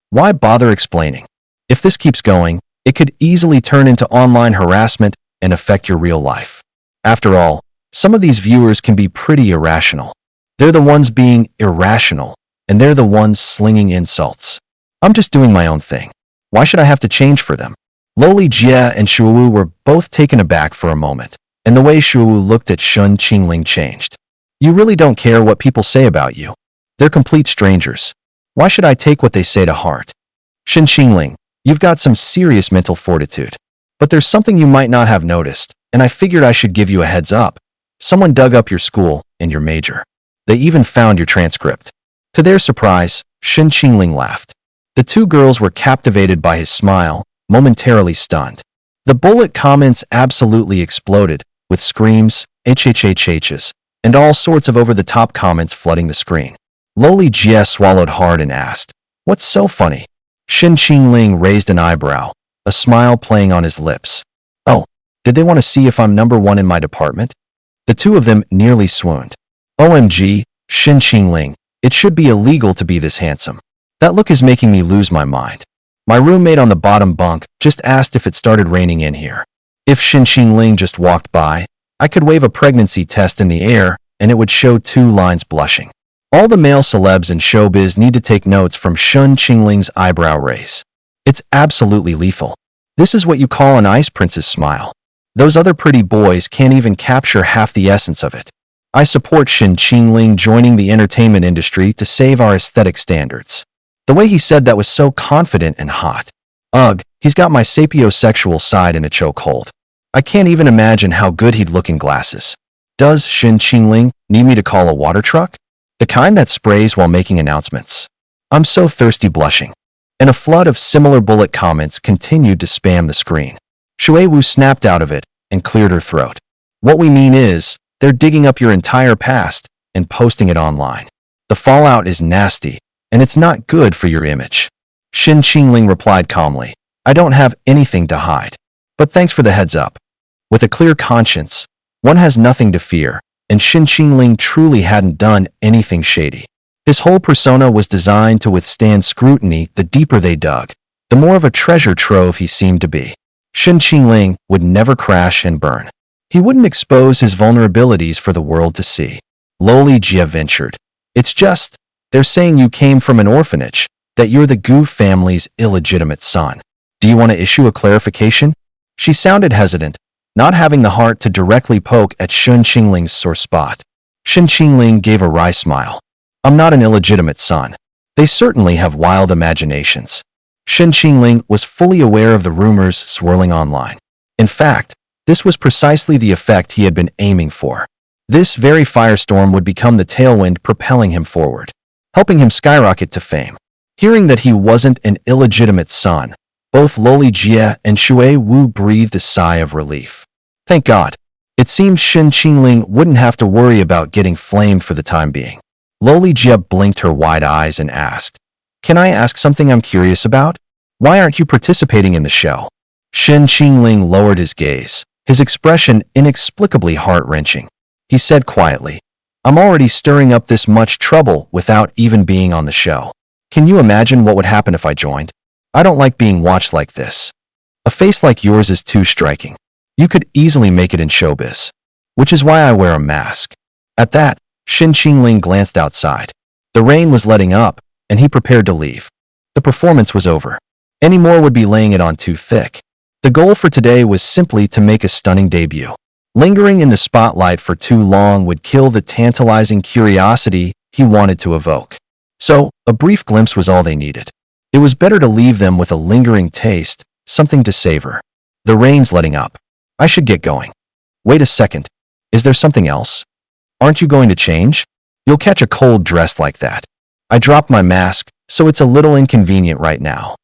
Why bother explaining? If this keeps going, it could easily turn into online harassment and affect your real life. After all, some of these viewers can be pretty irrational. They're the ones being irrational, and they're the ones slinging insults. I'm just doing my own thing. Why should I have to change for them? Loli Jie and Shuwu were both taken aback for a moment, and the way Shuwu looked at Shen Qingling changed. You really don't care what people say about you. They're complete strangers. Why should I take what they say to heart? Shen Qingling, you've got some serious mental fortitude. But there's something you might not have noticed, and I figured I should give you a heads up. Someone dug up your school and your major. They even found your transcript. To their surprise, Shen Qingling laughed. The two girls were captivated by his smile, momentarily stunned. The bullet comments absolutely exploded, with screams, hhhhs, and all sorts of over-the-top comments flooding the screen. Loli Jie swallowed hard and asked, What's so funny? Shen Qingling raised an eyebrow, a smile playing on his lips. Oh, did they want to see if I'm number one in my department? The two of them nearly swooned. OMG, Shen Qingling, it should be illegal to be this handsome. That look is making me lose my mind. My roommate on the bottom bunk just asked if it started raining in here. If Shin Qingling just walked by, I could wave a pregnancy test in the air and it would show 2 lines blushing. All the male celebs in showbiz need to take notes from Shin Qingling's eyebrow raise. It's absolutely lethal. This is what you call an ice prince's smile. Those other pretty boys can't even capture half the essence of it. I support Shin Qingling joining the entertainment industry to save our aesthetic standards. The way he said that was so confident and hot. Ugh, he's got my sapiosexual side in a chokehold. I can't even imagine how good he'd look in glasses. Does Shin Qingling need me to call a water truck? The kind that sprays while making announcements. I'm so thirsty blushing. And a flood of similar bullet comments continued to spam the screen. Shui Wu snapped out of it and cleared her throat. What we mean is, they're digging up your entire past and posting it online. The fallout is nasty, and it's not good for your image. Shin Qingling replied calmly, I don't have anything to hide. But thanks for the heads up. With a clear conscience, one has nothing to fear, and Shin Qingling truly hadn't done anything shady. His whole persona was designed to withstand scrutiny. The deeper they dug, the more of a treasure trove he seemed to be. Shin Qingling would never crash and burn. He wouldn't expose his vulnerabilities for the world to see. Loli Jia ventured. It's just, they're saying you came from an orphanage, that you're the Gu family's illegitimate son. Do you want to issue a clarification? She sounded hesitant, not having the heart to directly poke at Shin Qingling's sore spot. Shin Qingling gave a wry smile. I'm not an illegitimate son. They certainly have wild imaginations. Shin Qingling was fully aware of the rumors swirling online. In fact, this was precisely the effect he had been aiming for. This very firestorm would become the tailwind propelling him forward, helping him skyrocket to fame. Hearing that he wasn't an illegitimate son, both Loli Jia and Shui Wu breathed a sigh of relief. Thank God. It seemed Shin Qingling wouldn't have to worry about getting flamed for the time being. Loli Jia blinked her wide eyes and asked, Can I ask something I'm curious about? Why aren't you participating in the show? Shin Qingling lowered his gaze, his expression inexplicably heart-wrenching. He said quietly, I'm already stirring up this much trouble without even being on the show. Can you imagine what would happen if I joined? I don't like being watched like this. A face like yours is too striking. You could easily make it in showbiz. Which is why I wear a mask. At that, Shin Qingling glanced outside. The rain was letting up, and he prepared to leave. The performance was over. Any more would be laying it on too thick. The goal for today was simply to make a stunning debut. Lingering in the spotlight for too long would kill the tantalizing curiosity he wanted to evoke. So, a brief glimpse was all they needed. It was better to leave them with a lingering taste, something to savor. The rain's letting up. I should get going. Wait a second. Is there something else? Aren't you going to change? You'll catch a cold dressed like that. I dropped my mask, so it's a little inconvenient right now.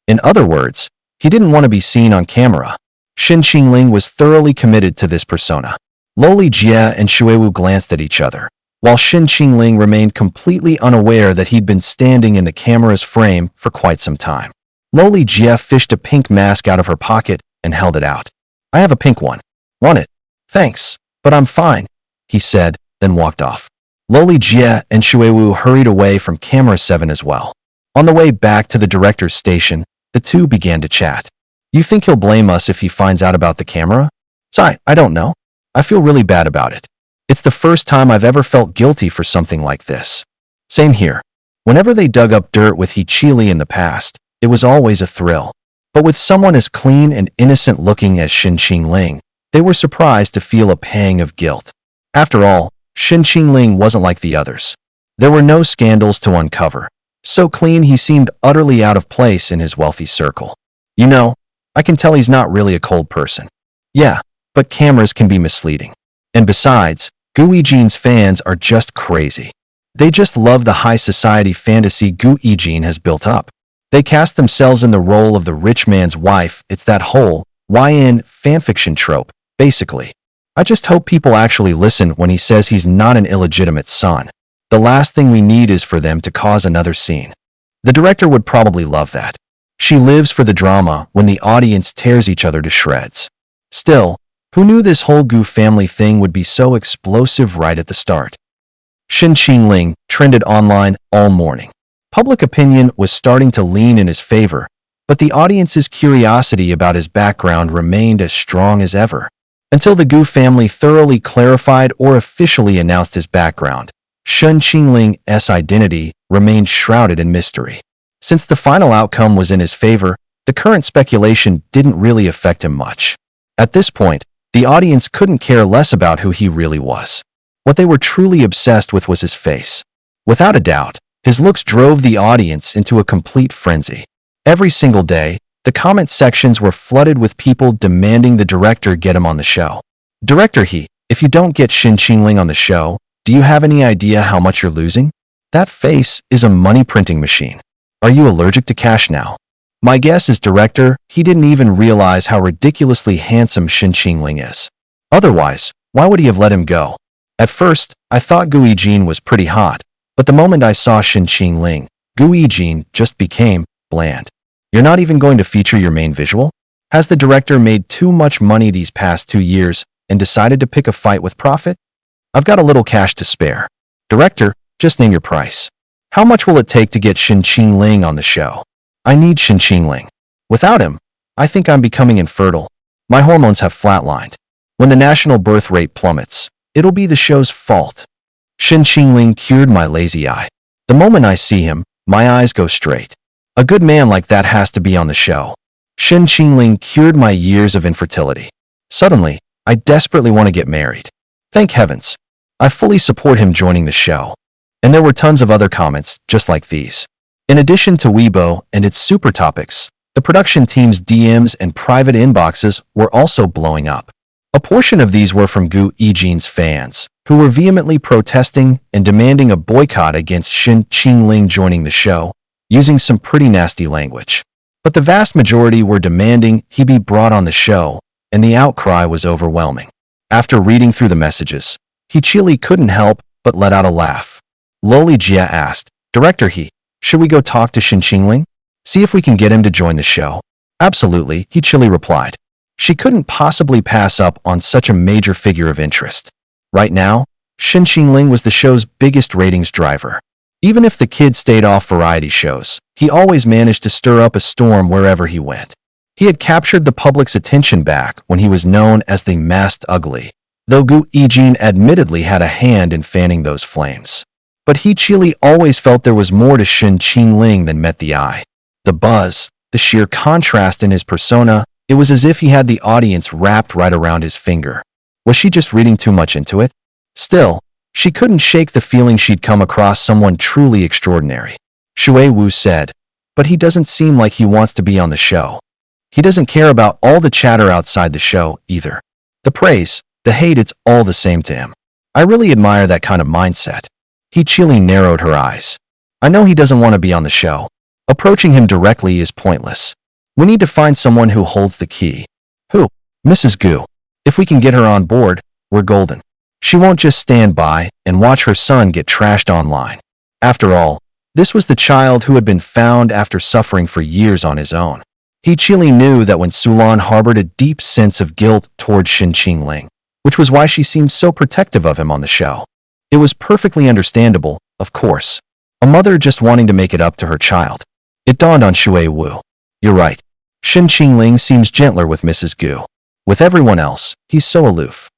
In other words, he didn't want to be seen on camera. Shin Qingling was thoroughly committed to this persona. Loli Jia and Shui Wu glanced at each other, while Shin Qingling remained completely unaware that he'd been standing in the camera's frame for quite some time. Loli Jia fished a pink mask out of her pocket and held it out. I have a pink one. Want it? Thanks, but I'm fine, he said, then walked off. Loli Jia and Shui Wu hurried away from camera 7 as well. On the way back to the director's station, the two began to chat. You think he'll blame us if he finds out about the camera? I don't know. I feel really bad about it. It's the first time I've ever felt guilty for something like this. Same here. Whenever they dug up dirt with He Chili in the past, it was always a thrill. But with someone as clean and innocent looking as Shin Qingling, they were surprised to feel a pang of guilt. After all, Shin Qingling wasn't like the others. There were no scandals to uncover. So clean he seemed utterly out of place in his wealthy circle. You know, I can tell he's not really a cold person. Yeah, but cameras can be misleading. And besides, Gu Yijin's fans are just crazy. They just love the high society fantasy Gu Yijin has built up. They cast themselves in the role of the rich man's wife. It's that whole YN fanfiction trope, basically. I just hope people actually listen when he says he's not an illegitimate son. The last thing we need is for them to cause another scene. The director would probably love that. She lives for the drama when the audience tears each other to shreds. Still, who knew this whole Gu family thing would be so explosive right at the start? Shin Qingling trended online all morning. Public opinion was starting to lean in his favor, but the audience's curiosity about his background remained as strong as ever. Until the Gu family thoroughly clarified or officially announced his background, Shen Qingling's identity remained shrouded in mystery. Since the final outcome was in his favor, the current speculation didn't really affect him much. At this point, the audience couldn't care less about who he really was. What they were truly obsessed with was his face. Without a doubt, his looks drove the audience into a complete frenzy. Every single day, the comment sections were flooded with people demanding the director get him on the show. Director He, if you don't get Shen Qingling on the show, do you have any idea how much you're losing? That face is a money printing machine. Are you allergic to cash now? My guess is director, he didn't even realize how ridiculously handsome Shen Qingling is. Otherwise, why would he have let him go? At first, I thought Gu Yijin was pretty hot, but the moment I saw Shen Qingling, Gu Yijin just became bland. You're not even going to feature your main visual? Has the director made too much money these past 2 years and decided to pick a fight with profit? I've got a little cash to spare. Director, just name your price. How much will it take to get Shen Qingling on the show? I need Shen Qingling. Without him, I think I'm becoming infertile. My hormones have flatlined. When the national birth rate plummets, it'll be the show's fault. Shen Qingling cured my lazy eye. The moment I see him, my eyes go straight. A good man like that has to be on the show. Shen Qingling cured my years of infertility. Suddenly, I desperately want to get married. Thank heavens. I fully support him joining the show. And there were tons of other comments just like these. In addition to Weibo and its super topics, the production team's DMs and private inboxes were also blowing up. A portion of these were from Gu Yijin's fans, who were vehemently protesting and demanding a boycott against Shen Qingling joining the show, using some pretty nasty language. But the vast majority were demanding he be brought on the show, and the outcry was overwhelming. After reading through the messages, He couldn't help but let out a laugh. Loli Jia asked, Director He, should we go talk to Shen Qingling? See if we can get him to join the show? Absolutely, He replied. She couldn't possibly pass up on such a major figure of interest. Right now, Shen Qingling was the show's biggest ratings driver. Even if the kid stayed off variety shows, he always managed to stir up a storm wherever he went. He had captured the public's attention back when he was known as the Masked Ugly, though Gu Yijin admittedly had a hand in fanning those flames. But He always felt there was more to Shen Qingling than met the eye. The buzz, the sheer contrast in his persona, it was as if he had the audience wrapped right around his finger. Was she just reading too much into it? Still, she couldn't shake the feeling she'd come across someone truly extraordinary. Shui Wu said, but he doesn't seem like he wants to be on the show. He doesn't care about all the chatter outside the show, either. The praise, the hate, it's all the same to him. I really admire that kind of mindset. He narrowed her eyes. I know he doesn't want to be on the show. Approaching him directly is pointless. We need to find someone who holds the key. Who? Mrs. Gu. If we can get her on board, we're golden. She won't just stand by and watch her son get trashed online. After all, this was the child who had been found after suffering for years on his own. He knew that when Sulan harbored a deep sense of guilt toward Shen Qingling, which was why she seemed so protective of him on the show. It was perfectly understandable, of course. A mother just wanting to make it up to her child. It dawned on Shui Wu. You're right. Shen Qingling seems gentler with Mrs. Gu. With everyone else, he's so aloof.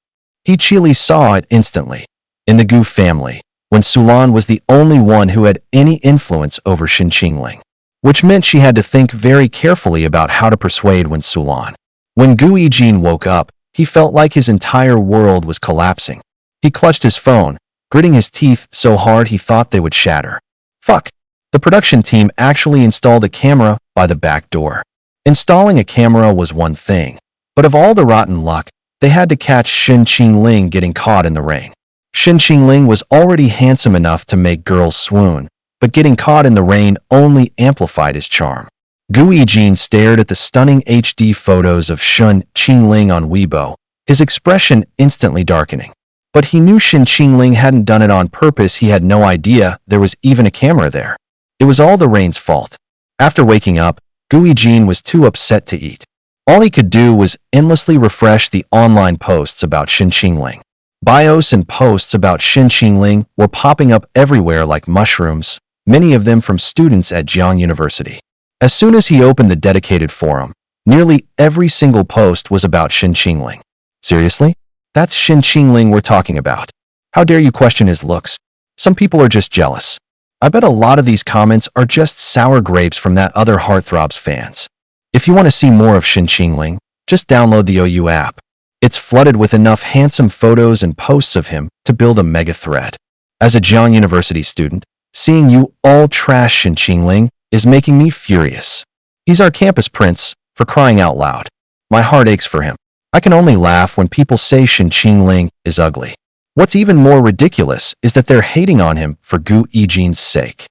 He saw it instantly. In the Gu family, when Sulan was the only one who had any influence over Shen Qingling, which meant she had to think very carefully about how to persuade Sulan. When Gu Yijin woke up, he felt like his entire world was collapsing. He clutched his phone, gritting his teeth so hard he thought they would shatter. Fuck. The production team actually installed a camera by the back door. Installing a camera was one thing, but of all the rotten luck, they had to catch Shen Qingling getting caught in the rain. Shen Qingling was already handsome enough to make girls swoon, but getting caught in the rain only amplified his charm. Gu Yijin stared at the stunning HD photos of Shen Qingling on Weibo, his expression instantly darkening. But he knew Shen Qingling hadn't done it on purpose. He had no idea there was even a camera there. It was all the rain's fault. After waking up, Gu Yijin was too upset to eat. All he could do was endlessly refresh the online posts about Shen Qingling. Bios and posts about Shen Qingling were popping up everywhere like mushrooms, many of them from students at Jiang University. As soon as he opened the dedicated forum, nearly every single post was about Shin Qingling. Seriously? That's Shin Qingling we're talking about. How dare you question his looks? Some people are just jealous. I bet a lot of these comments are just sour grapes from that other Heartthrobs fans. If you want to see more of Shin Qingling, just download the OU app. It's flooded with enough handsome photos and posts of him to build a mega thread. As a Jiang University student, seeing you all trash Shin Qingling is making me furious. He's our campus prince, for crying out loud. My heart aches for him. I can only laugh when people say Shin Qingling is ugly. What's even more ridiculous is that they're hating on him for Gu Yijin's sake.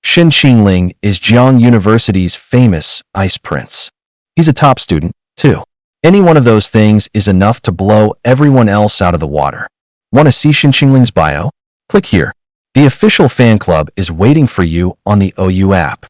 Shin Qingling is Jiang University's famous ice prince. He's a top student, too. Any one of those things is enough to blow everyone else out of the water. Want to see Shin Qingling's bio? Click here. The official fan club is waiting for you on the OU app.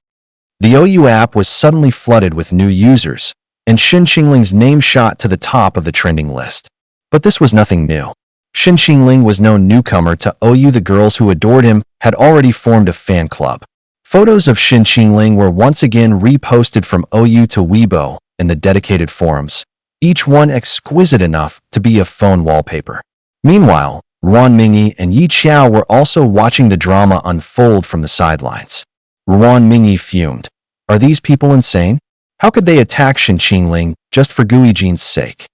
The OU app was suddenly flooded with new users, and Shin Qingling's name shot to the top of the trending list. But this was nothing new. Shin Qingling was no newcomer to OU. The girls who adored him had already formed a fan club. Photos of Shin Qingling were once again reposted from OU to Weibo in the dedicated forums, each one exquisite enough to be a phone wallpaper. Meanwhile, Ruan Mingyi and Yi Qiao were also watching the drama unfold from the sidelines. Ruan Mingyi fumed. Are these people insane? How could they attack Shin Qingling just for Gu Yijin's sake?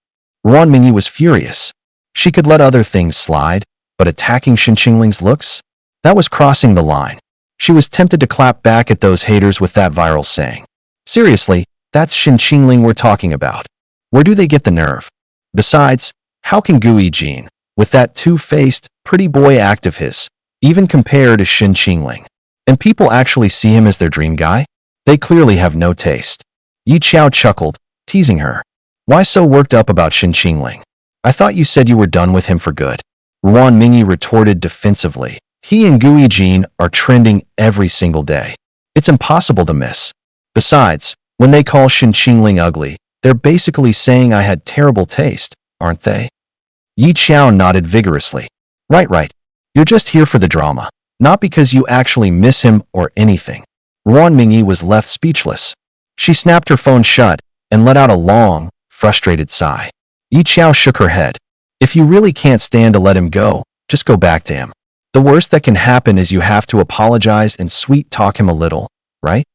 Ruan Mingyi was furious. She could let other things slide, but attacking Shin Qingling's looks? That was crossing the line. She was tempted to clap back at those haters with that viral saying. Seriously, that's Shin Qingling we're talking about. Where do they get the nerve? Besides, how can Gu Yijin, with that two-faced, pretty boy act of his, even compare to Shin Qingling? And people actually see him as their dream guy? They clearly have no taste. Yi Qiao chuckled, teasing her. Why so worked up about Shin Qingling? I thought you said you were done with him for good. Ruan Mingyi retorted defensively. He and Gu Yijin are trending every single day. It's impossible to miss. Besides, when they call Shin Qingling ugly, they're basically saying I had terrible taste, aren't they? Yi Qiao nodded vigorously. Right. You're just here for the drama, not because you actually miss him or anything. Ruan Mingyi was left speechless. She snapped her phone shut and let out a long, frustrated sigh. Yi Qiao shook her head. If you really can't stand to let him go, just go back to him. The worst that can happen is you have to apologize and sweet-talk him a little, right?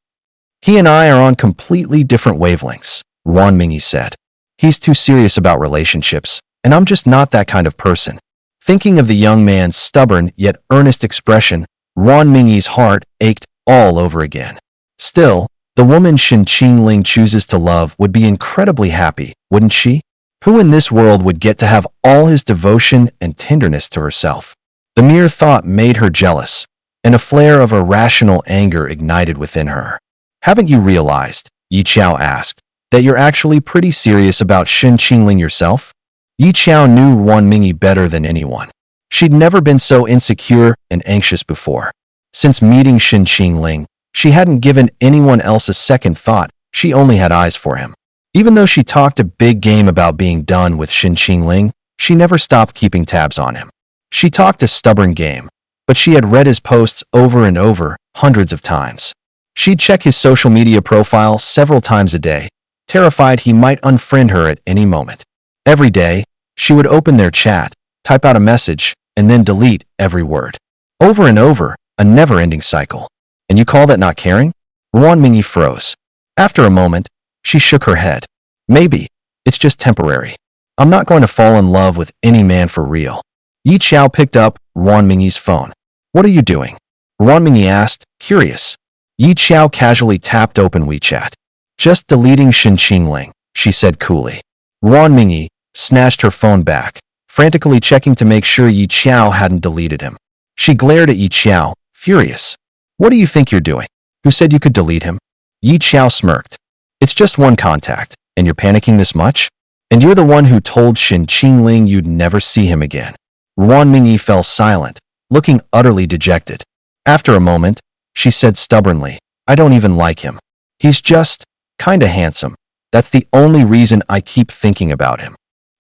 He and I are on completely different wavelengths, Ruan Mingyi said. He's too serious about relationships, and I'm just not that kind of person. Thinking of the young man's stubborn yet earnest expression, Ruan Mingyi's heart ached all over again. Still, the woman Shin Qingling chooses to love would be incredibly happy, wouldn't she? Who in this world would get to have all his devotion and tenderness to herself? The mere thought made her jealous, and a flare of irrational anger ignited within her. Haven't you realized, Yi Qiao asked, that you're actually pretty serious about Shin Qingling yourself? Yi Qiao knew Ruan Mingyi better than anyone. She'd never been so insecure and anxious before. Since meeting Shin Qingling, she hadn't given anyone else a second thought. She only had eyes for him. Even though she talked a big game about being done with Shin Qingling, she never stopped keeping tabs on him. She talked a stubborn game, but she had read his posts over and over, hundreds of times. She'd check his social media profile several times a day, terrified he might unfriend her at any moment. Every day, she would open their chat, type out a message, and then delete every word. Over and over, a never-ending cycle. And you call that not caring? Ruan Mingyi froze. After a moment, she shook her head. Maybe. It's just temporary. I'm not going to fall in love with any man for real. Yi Qiao picked up Ruan Mingyi's phone. What are you doing? Ruan Mingyi asked, curious. Yi Qiao casually tapped open WeChat. Just deleting Shin Qingling, she said coolly. Ruan Mingyi snatched her phone back, frantically checking to make sure Yi Qiao hadn't deleted him. She glared at Yi Qiao, furious. What do you think you're doing? Who said you could delete him? Yi Qiao smirked. It's just one contact, and you're panicking this much? And you're the one who told Shin Qingling you'd never see him again. Ruan Mingyi fell silent, looking utterly dejected. After a moment, she said stubbornly, I don't even like him. He's just kinda handsome. That's the only reason I keep thinking about him.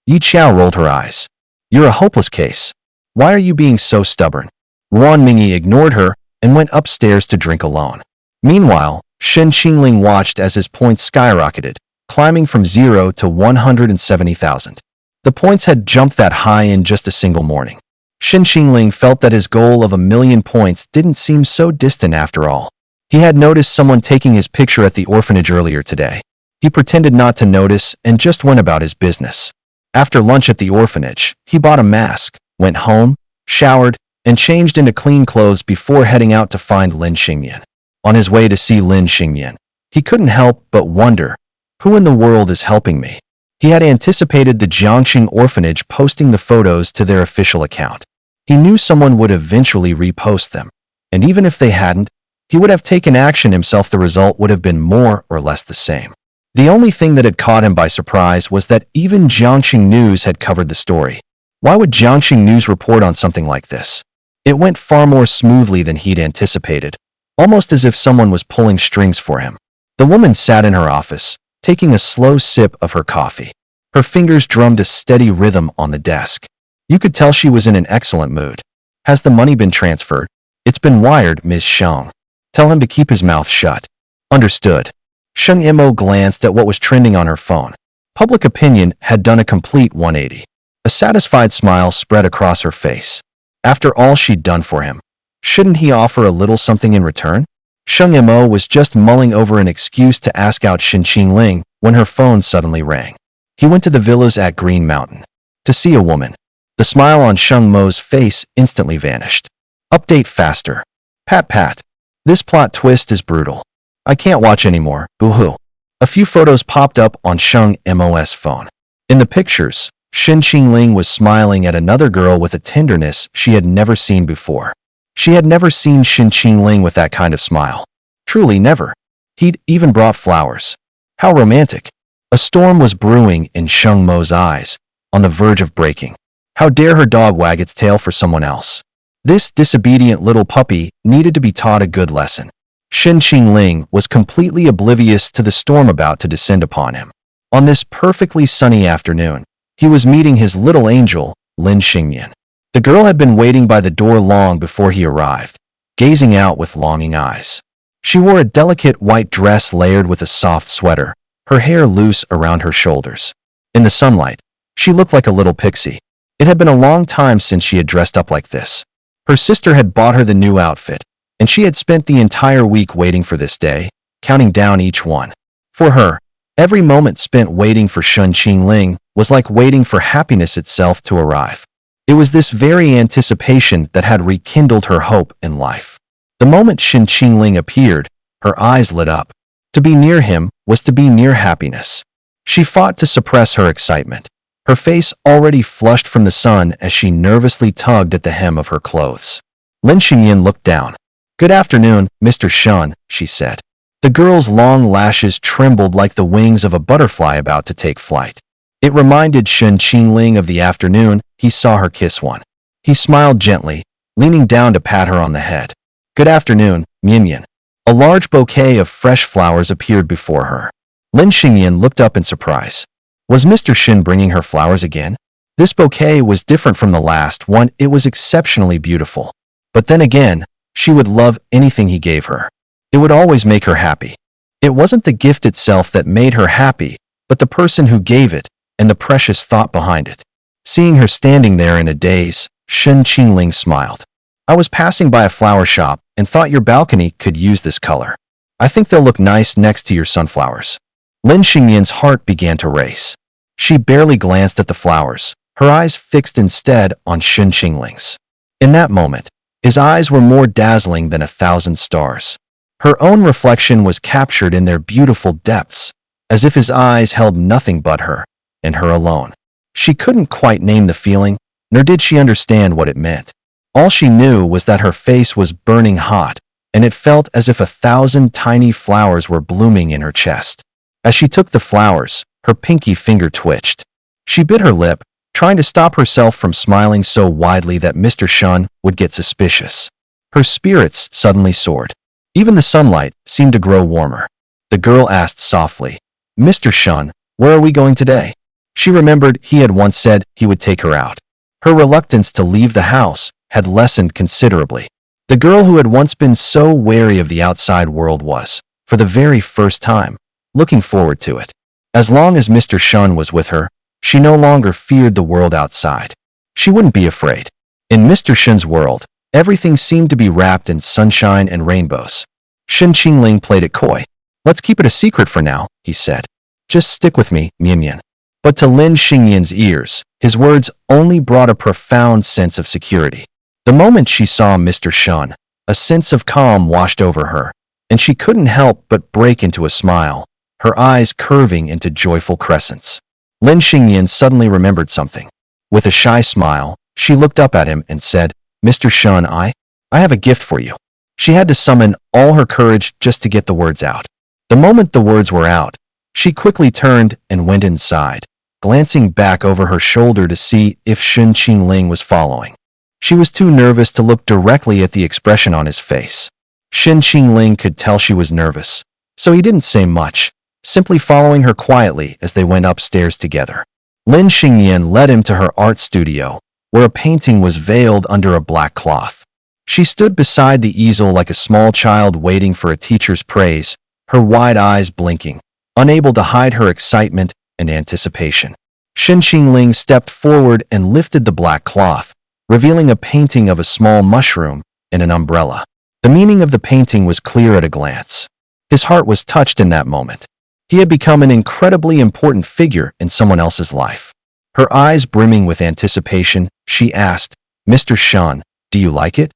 Yi Qiao rolled her eyes. You're a hopeless case. Why are you being so stubborn? Ruan Mingyi ignored her and went upstairs to drink alone. Meanwhile, Shen Qingling watched as his points skyrocketed, climbing from 0 to 170,000. The points had jumped that high in just a single morning. Shen Qingling felt that his goal of 1,000,000 points didn't seem so distant after all. He had noticed someone taking his picture at the orphanage earlier today. He pretended not to notice and just went about his business. After lunch at the orphanage, he bought a mask, went home, showered, and changed into clean clothes before heading out to find Lin Xingyan. On his way to see Lin Xingyan, he couldn't help but wonder, who in the world is helping me? He had anticipated the Jiangxing orphanage posting the photos to their official account. He knew someone would eventually repost them, and even if they hadn't, he would have taken action himself. The result would have been more or less the same. The only thing that had caught him by surprise was that even Jiangxing News had covered the story. Why would Jiangxing News report on something like this? It went far more smoothly than he'd anticipated, almost as if someone was pulling strings for him. The woman sat in her office, taking a slow sip of her coffee. Her fingers drummed a steady rhythm on the desk. You could tell she was in an excellent mood. Has the money been transferred? It's been wired, Ms. Sheng. Tell him to keep his mouth shut. Understood. Sheng Imo glanced at what was trending on her phone. Public opinion had done a complete 180. A satisfied smile spread across her face. After all she'd done for him, shouldn't he offer a little something in return? Sheng Imo was just mulling over an excuse to ask out Shen Qingling when her phone suddenly rang. He went to the villas at Green Mountain to see a woman. The smile on Sheng Mo's face instantly vanished. Update faster. Pat pat. This plot twist is brutal. I can't watch anymore, boo-hoo. A few photos popped up on Sheng Mo's phone. In the pictures, Shen Qingling was smiling at another girl with a tenderness she had never seen before. She had never seen Shen Qingling with that kind of smile. Truly never. He'd even brought flowers. How romantic. A storm was brewing in Sheng Mo's eyes, on the verge of breaking. How dare her dog wag its tail for someone else? This disobedient little puppy needed to be taught a good lesson. Shen Qingling was completely oblivious to the storm about to descend upon him. On this perfectly sunny afternoon, he was meeting his little angel, Lin Xingyan. The girl had been waiting by the door long before he arrived, gazing out with longing eyes. She wore a delicate white dress layered with a soft sweater, her hair loose around her shoulders. In the sunlight, she looked like a little pixie. It had been a long time since she had dressed up like this. Her sister had bought her the new outfit, and she had spent the entire week waiting for this day, counting down each one. For her, every moment spent waiting for Shen Qingling was like waiting for happiness itself to arrive. It was this very anticipation that had rekindled her hope in life. The moment Shen Qingling appeared, her eyes lit up. To be near him was to be near happiness. She fought to suppress her excitement, her face already flushed from the sun as she nervously tugged at the hem of her clothes. Lin Xingyan looked down. "Good afternoon, Mr. Shen," she said. The girl's long lashes trembled like the wings of a butterfly about to take flight. It reminded Shen Qingling of the afternoon he saw her kiss one. He smiled gently, leaning down to pat her on the head. "Good afternoon, Mianyan." A large bouquet of fresh flowers appeared before her. Lin Xingyan looked up in surprise. Was Mr. Shen bringing her flowers again? This bouquet was different from the last one. It was exceptionally beautiful. But then again, she would love anything he gave her. It would always make her happy. It wasn't the gift itself that made her happy, but the person who gave it and the precious thought behind it. Seeing her standing there in a daze, Shen Qingling smiled. "I was passing by a flower shop and thought your balcony could use this color. I think they'll look nice next to your sunflowers." Lin Xingyan's heart began to race. She barely glanced at the flowers, her eyes fixed instead on Shen Qingling's. In that moment, his eyes were more dazzling than 1,000 stars. Her own reflection was captured in their beautiful depths, as if his eyes held nothing but her, and her alone. She couldn't quite name the feeling, nor did she understand what it meant. All she knew was that her face was burning hot, and it felt as if 1,000 tiny flowers were blooming in her chest. As she took the flowers, her pinky finger twitched. She bit her lip, trying to stop herself from smiling so widely that Mr. Shen would get suspicious. Her spirits suddenly soared. Even the sunlight seemed to grow warmer. The girl asked softly, "Mr. Shen, where are we going today?" She remembered he had once said he would take her out. Her reluctance to leave the house had lessened considerably. The girl who had once been so wary of the outside world was, for the very first time, looking forward to it. As long as Mr. Shun was with her, she no longer feared the world outside. She wouldn't be afraid. In Mr. Shun's world, everything seemed to be wrapped in sunshine and rainbows. Shen Qingling played it coy. "Let's keep it a secret for now," he said. "Just stick with me, Mian." But to Lin Xingyan's ears, his words only brought a profound sense of security. The moment she saw Mr. Shun, a sense of calm washed over her, and she couldn't help but break into a smile, her eyes curving into joyful crescents. Lin Xingyan suddenly remembered something. With a shy smile, she looked up at him and said, "Mr. Shun, I have a gift for you." She had to summon all her courage just to get the words out. The moment the words were out, she quickly turned and went inside, glancing back over her shoulder to see if Shen Qingling was following. She was too nervous to look directly at the expression on his face. Shen Qingling could tell she was nervous, so he didn't say much, simply following her quietly as they went upstairs together. Lin Xingyan led him to her art studio, where a painting was veiled under a black cloth. She stood beside the easel like a small child waiting for a teacher's praise, her wide eyes blinking, unable to hide her excitement and anticipation. Shen Qingling stepped forward and lifted the black cloth, revealing a painting of a small mushroom and an umbrella. The meaning of the painting was clear at a glance. His heart was touched in that moment. He had become an incredibly important figure in someone else's life. Her eyes brimming with anticipation, she asked, "Mr. Shun, do you like it?"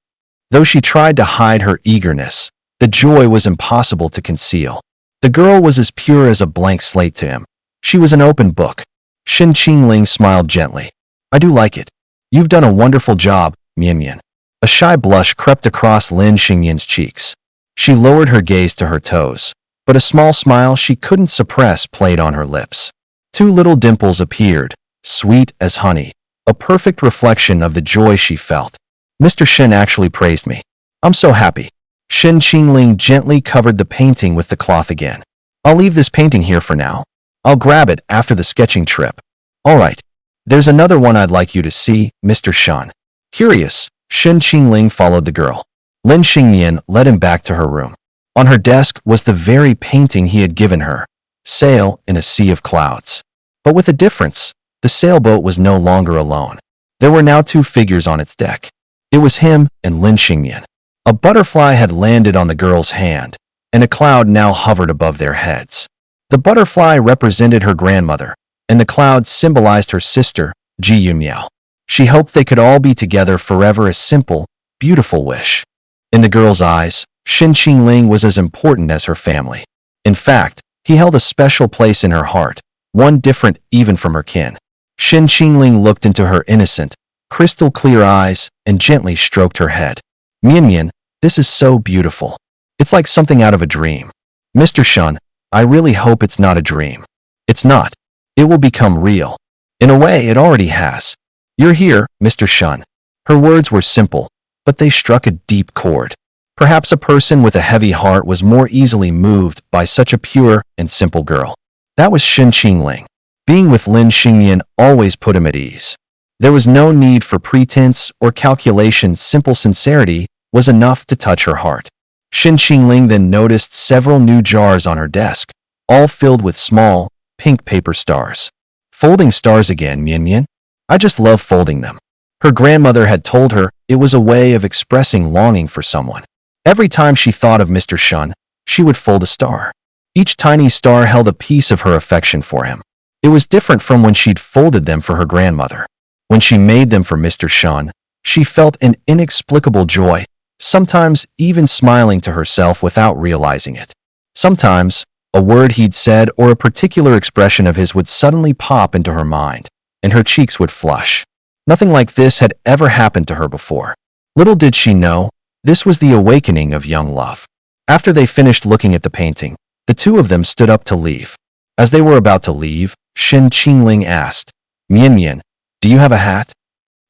Though she tried to hide her eagerness, the joy was impossible to conceal. The girl was as pure as a blank slate to him. She was an open book. Shen Qingling smiled gently. "I do like it. You've done a wonderful job, Mian." A shy blush crept across Lin Xingyan's cheeks. She lowered her gaze to her toes, but a small smile she couldn't suppress played on her lips. Two little dimples appeared, sweet as honey, a perfect reflection of the joy she felt. "Mr. Shen actually praised me. I'm so happy." Shen Qingling gently covered the painting with the cloth again. "I'll leave this painting here for now. I'll grab it after the sketching trip." "All right. There's another one I'd like you to see, Mr. Shun." Curious, Shen Qingling followed the girl. Lin Xingyan led him back to her room. On her desk was the very painting he had given her, Sail in a Sea of Clouds. But with a difference, the sailboat was no longer alone. There were now two figures on its deck. It was him and Lin Xingyan. A butterfly had landed on the girl's hand, and a cloud now hovered above their heads. The butterfly represented her grandmother, and the cloud symbolized her sister, Ji Yumiao. She hoped they could all be together forever, a simple, beautiful wish. In the girl's eyes, Shen Qingling was as important as her family. In fact, he held a special place in her heart, one different even from her kin. Shen Qingling looked into her innocent, crystal-clear eyes and gently stroked her head. "Mian, this is so beautiful. It's like something out of a dream. Mr. Shun, I really hope it's not a dream. It's not. It will become real. In a way, it already has. You're here, Mr. Shun." Her words were simple, but they struck a deep chord. Perhaps a person with a heavy heart was more easily moved by such a pure and simple girl. That was Shen Qingling. Being with Lin Xingyan always put him at ease. There was no need for pretense or calculation. Simple sincerity was enough to touch her heart. Shen Qingling then noticed several new jars on her desk, all filled with small, pink paper stars. "Folding stars again, Mian? I just love folding them." Her grandmother had told her it was a way of expressing longing for someone. Every time she thought of Mr. Shun, she would fold a star. Each tiny star held a piece of her affection for him. It was different from when she'd folded them for her grandmother. When she made them for Mr. Shun, she felt an inexplicable joy, sometimes even smiling to herself without realizing it. Sometimes, a word he'd said or a particular expression of his would suddenly pop into her mind, and her cheeks would flush. Nothing like this had ever happened to her before. Little did she know, this was the awakening of young love. After they finished looking at the painting, the two of them stood up to leave. As they were about to leave, Shen Qingling asked, "Mian, do you have a hat?"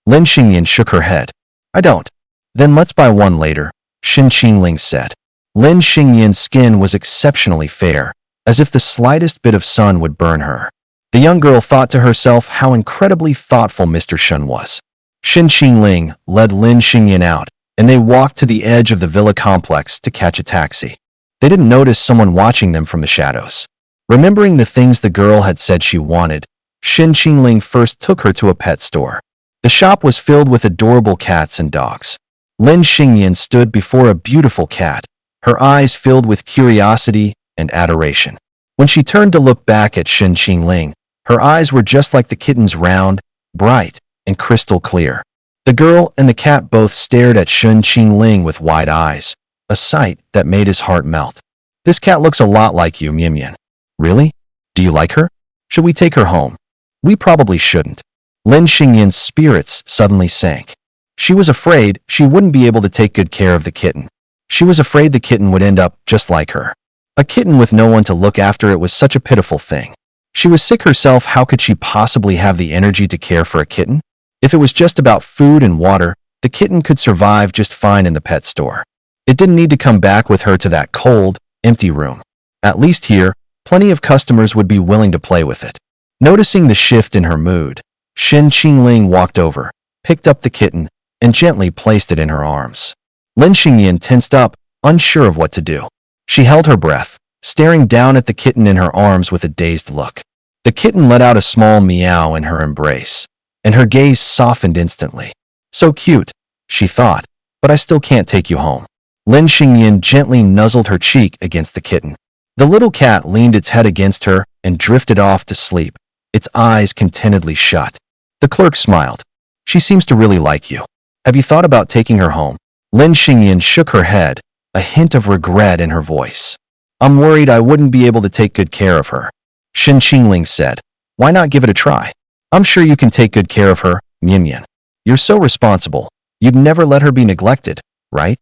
Lin Xingyan shook her head. "I don't." "Then let's buy one later," Shen Qingling said. Lin Xingyan's skin was exceptionally fair, as if the slightest bit of sun would burn her. The young girl thought to herself how incredibly thoughtful Mr. Shun was. Shen Qingling led Lin Xingyan out, and they walked to the edge of the villa complex to catch a taxi. They didn't notice someone watching them from the shadows. Remembering the things the girl had said she wanted, Shin Qingling first took her to a pet store. The shop was filled with adorable cats and dogs. Lin Xingyan stood before a beautiful cat, her eyes filled with curiosity and adoration. When she turned to look back at Shin Qingling, her eyes were just like the kitten's, round, bright, and crystal clear. The girl and the cat both stared at Shin Qingling with wide eyes, a sight that made his heart melt. This cat looks a lot like you, Mian. Really? Do you like her? Should we take her home? We probably shouldn't. Lin Xingyan's spirits suddenly sank. She was afraid she wouldn't be able to take good care of the kitten. She was afraid the kitten would end up just like her. A kitten with no one to look after it was such a pitiful thing. She was sick herself. How could she possibly have the energy to care for a kitten? If it was just about food and water, the kitten could survive just fine in the pet store. It didn't need to come back with her to that cold, empty room. At least here, plenty of customers would be willing to play with it. Noticing the shift in her mood, Shin Qingling walked over, picked up the kitten, and gently placed it in her arms. Lin Xingyan tensed up, unsure of what to do. She held her breath, staring down at the kitten in her arms with a dazed look. The kitten let out a small meow in her embrace, and her gaze softened instantly. So cute, she thought, but I still can't take you home. Lin Xingyan gently nuzzled her cheek against the kitten. The little cat leaned its head against her and drifted off to sleep, its eyes contentedly shut. The clerk smiled. She seems to really like you. Have you thought about taking her home? Lin Xingyan shook her head, a hint of regret in her voice. I'm worried I wouldn't be able to take good care of her. Shin Qingling said, why not give it a try? I'm sure you can take good care of her, Mian. You're so responsible. You'd never let her be neglected, right?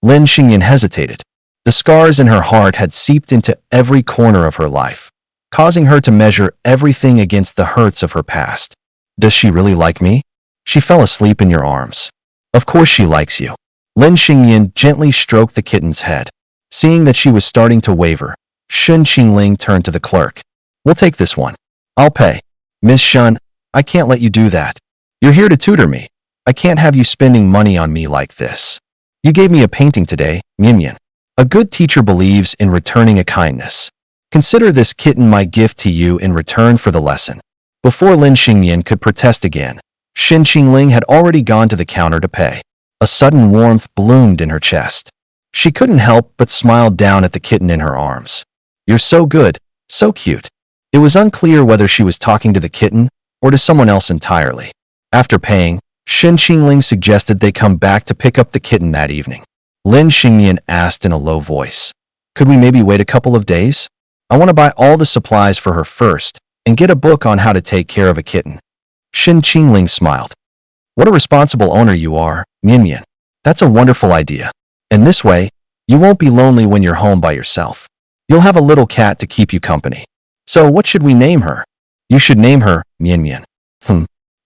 Lin Xingyan hesitated. The scars in her heart had seeped into every corner of her life, causing her to measure everything against the hurts of her past. Does she really like me? She fell asleep in your arms. Of course she likes you. Lin Xingyan gently stroked the kitten's head. Seeing that she was starting to waver, Shin Qingling turned to the clerk. We'll take this one. I'll pay. Miss Shun, I can't let you do that. You're here to tutor me. I can't have you spending money on me like this. You gave me a painting today, Mian. A good teacher believes in returning a kindness. Consider this kitten my gift to you in return for the lesson. Before Lin Xingyan could protest again, Shin Qingling had already gone to the counter to pay. A sudden warmth bloomed in her chest. She couldn't help but smile down at the kitten in her arms. You're so good, so cute. It was unclear whether she was talking to the kitten or to someone else entirely. After paying, Shin Qingling suggested they come back to pick up the kitten that evening. Lin Xingyan asked in a low voice, could we maybe wait a couple of days? I want to buy all the supplies for her first and get a book on how to take care of a kitten. Shin Qingling smiled. What a responsible owner you are, Mian. That's a wonderful idea. And this way, you won't be lonely when you're home by yourself. You'll have a little cat to keep you company. So what should we name her? You should name her Mian.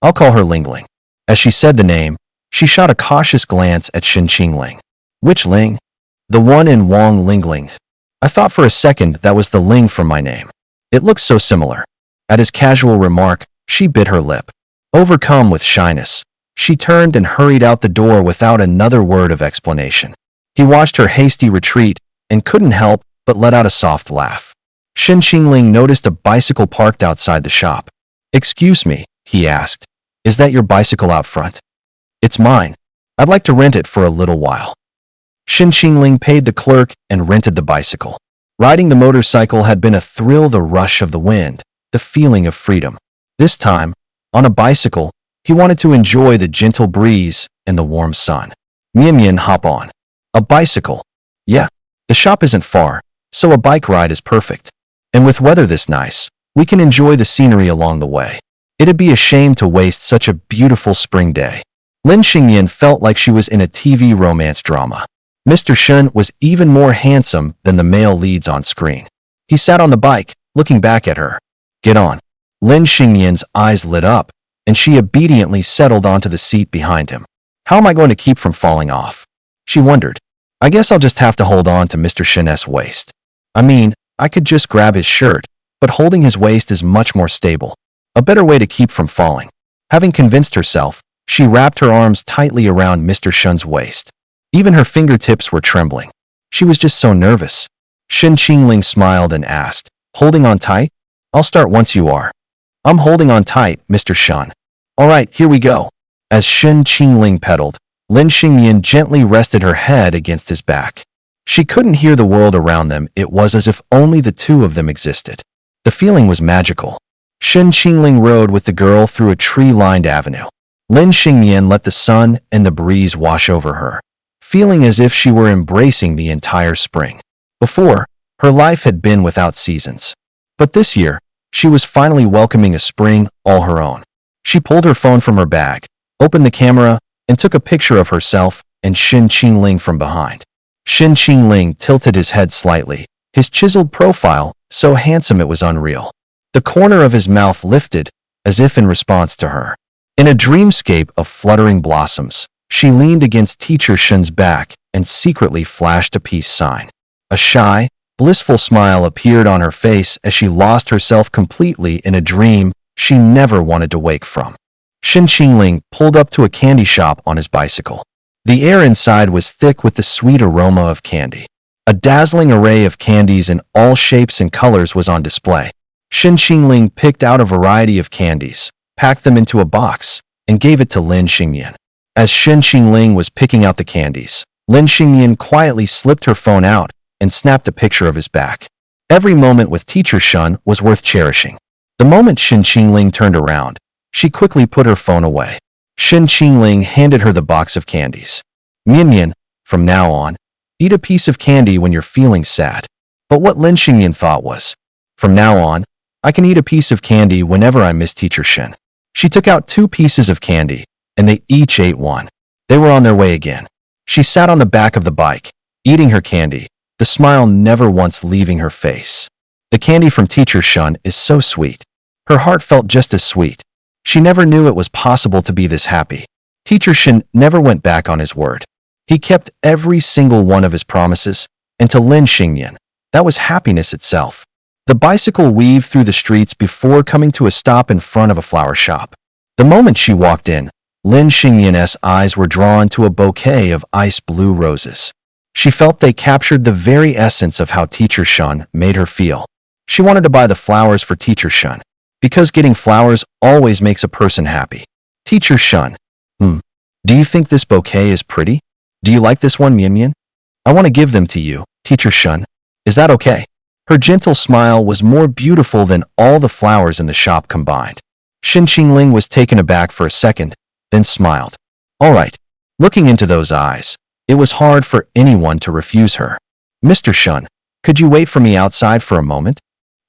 I'll call her Lingling. As she said the name, she shot a cautious glance at Shin Qingling. Which Ling? The one in Wang Lingling. I thought for a second that was the Ling from my name. It looks so similar. At his casual remark, she bit her lip. Overcome with shyness, she turned and hurried out the door without another word of explanation. He watched her hasty retreat and couldn't help but let out a soft laugh. Shin Qingling noticed a bicycle parked outside the shop. Excuse me, he asked. Is that your bicycle out front? It's mine. I'd like to rent it for a little while. Shin Qingling paid the clerk and rented the bicycle. Riding the motorcycle had been a thrill, the rush of the wind, the feeling of freedom. This time, on a bicycle, he wanted to enjoy the gentle breeze and the warm sun. Mian, hop on. A bicycle. Yeah, the shop isn't far, so a bike ride is perfect. And with weather this nice, we can enjoy the scenery along the way. It'd be a shame to waste such a beautiful spring day. Lin Xingyan felt like she was in a TV romance drama. Mr. Shun was even more handsome than the male leads on screen. He sat on the bike, looking back at her. Get on. Lin Xingyan's eyes lit up, and she obediently settled onto the seat behind him. How am I going to keep from falling off? She wondered. I guess I'll just have to hold on to Mr. Shun's waist. I mean, I could just grab his shirt, but holding his waist is much more stable. A better way to keep from falling. Having convinced herself, she wrapped her arms tightly around Mr. Shun's waist. Even her fingertips were trembling. She was just so nervous. Shen Qingling smiled and asked, "Holding on tight? I'll start once you are." "I'm holding on tight, Mr. Shan." "All right, here we go." As Shen Qingling pedaled, Lin Xingyan gently rested her head against his back. She couldn't hear the world around them. It was as if only the two of them existed. The feeling was magical. Shen Qingling rode with the girl through a tree-lined avenue. Lin Xingyan let the sun and the breeze wash over her, feeling as if she were embracing the entire spring. Before, her life had been without seasons. But this year, she was finally welcoming a spring all her own. She pulled her phone from her bag, opened the camera, and took a picture of herself and Shen Qingling from behind. Shen Qingling tilted his head slightly, his chiseled profile so handsome it was unreal. The corner of his mouth lifted, as if in response to her. In a dreamscape of fluttering blossoms, she leaned against Teacher Shen's back and secretly flashed a peace sign. A shy, blissful smile appeared on her face as she lost herself completely in a dream she never wanted to wake from. Shen Qingling pulled up to a candy shop on his bicycle. The air inside was thick with the sweet aroma of candy. A dazzling array of candies in all shapes and colors was on display. Shen Qingling picked out a variety of candies, packed them into a box, and gave it to Lin Xingyan. As Shen Qingling was picking out the candies, Lin Xingyan quietly slipped her phone out and snapped a picture of his back. Every moment with Teacher Shen was worth cherishing. The moment Shen Qingling turned around, she quickly put her phone away. Shen Qingling handed her the box of candies. "Mian, from now on, eat a piece of candy when you're feeling sad." But what Lin Xingyan thought was, "From now on, I can eat a piece of candy whenever I miss Teacher Shen." She took out 2 pieces of candy, and they each ate one. They were on their way again. She sat on the back of the bike, eating her candy, the smile never once leaving her face. The candy from Teacher Shen is so sweet. Her heart felt just as sweet. She never knew it was possible to be this happy. Teacher Shen never went back on his word. He kept every single one of his promises, and to Lin Xingyan, that was happiness itself. The bicycle weaved through the streets before coming to a stop in front of a flower shop. The moment she walked in, Lin Xingyan's eyes were drawn to a bouquet of ice blue roses. She felt they captured the very essence of how Teacher Shen made her feel. She wanted to buy the flowers for Teacher Shen, because getting flowers always makes a person happy. Teacher Shen, do you think this bouquet is pretty? Do you like this one, Mian? I want to give them to you, Teacher Shen. Is that okay? Her gentle smile was more beautiful than all the flowers in the shop combined. Shen Qingling was taken aback for a second, then smiled. All right. Looking into those eyes, it was hard for anyone to refuse her. "Mr. Shen, could you wait for me outside for a moment?"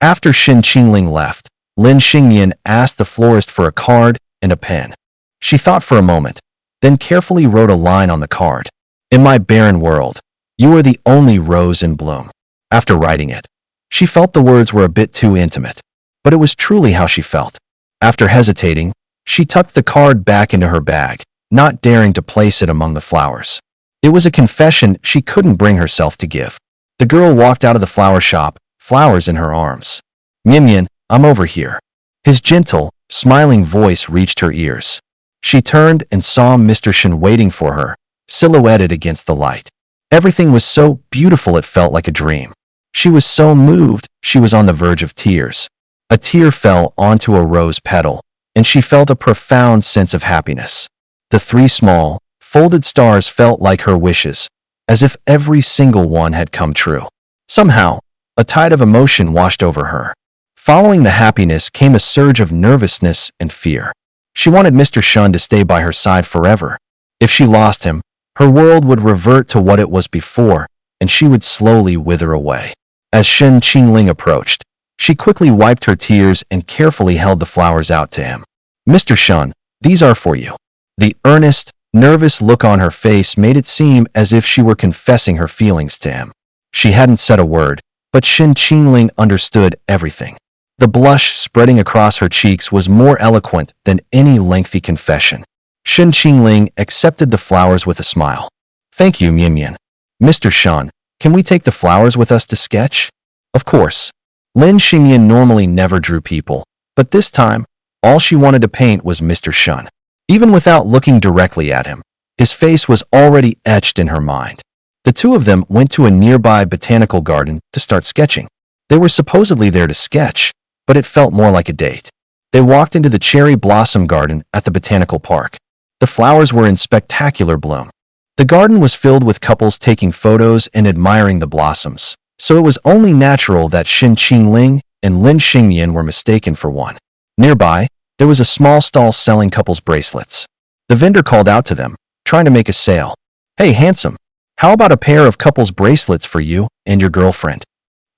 After Shen Qingling left, Lin Xingyan asked the florist for a card and a pen. She thought for a moment, then carefully wrote a line on the card. "In my barren world, you are the only rose in bloom." After writing it, she felt the words were a bit too intimate, but it was truly how she felt. After hesitating, she tucked the card back into her bag, not daring to place it among the flowers. It was a confession she couldn't bring herself to give. The girl walked out of the flower shop, flowers in her arms. "Mian, I'm over here." His gentle, smiling voice reached her ears. She turned and saw Mr. Shen waiting for her, silhouetted against the light. Everything was so beautiful it felt like a dream. She was so moved, she was on the verge of tears. A tear fell onto a rose petal, and she felt a profound sense of happiness. The 3 small, folded stars felt like her wishes, as if every single one had come true. Somehow, a tide of emotion washed over her. Following the happiness came a surge of nervousness and fear. She wanted Mr. Shen to stay by her side forever. If she lost him, her world would revert to what it was before, and she would slowly wither away. As Shen Qingling approached, she quickly wiped her tears and carefully held the flowers out to him. "Mr. Shen, these are for you." The earnest, nervous look on her face made it seem as if she were confessing her feelings to him. She hadn't said a word, but Shen Qingling understood everything. The blush spreading across her cheeks was more eloquent than any lengthy confession. Shen Qingling accepted the flowers with a smile. "Thank you, Mian. Mr. Shen, can we take the flowers with us to sketch?" Of course. Lin Xingyan normally never drew people, but this time, all she wanted to paint was Mr. Shen. Even without looking directly at him, his face was already etched in her mind. The two of them went to a nearby botanical garden to start sketching. They were supposedly there to sketch, but it felt more like a date. They walked into the cherry blossom garden at the botanical park. The flowers were in spectacular bloom. The garden was filled with couples taking photos and admiring the blossoms, so it was only natural that Xin Qingling and Lin Xingyan were mistaken for one. Nearby, there was a small stall selling couples bracelets. The vendor called out to them, trying to make a sale. "Hey, handsome, how about a pair of couples bracelets for you and your girlfriend?"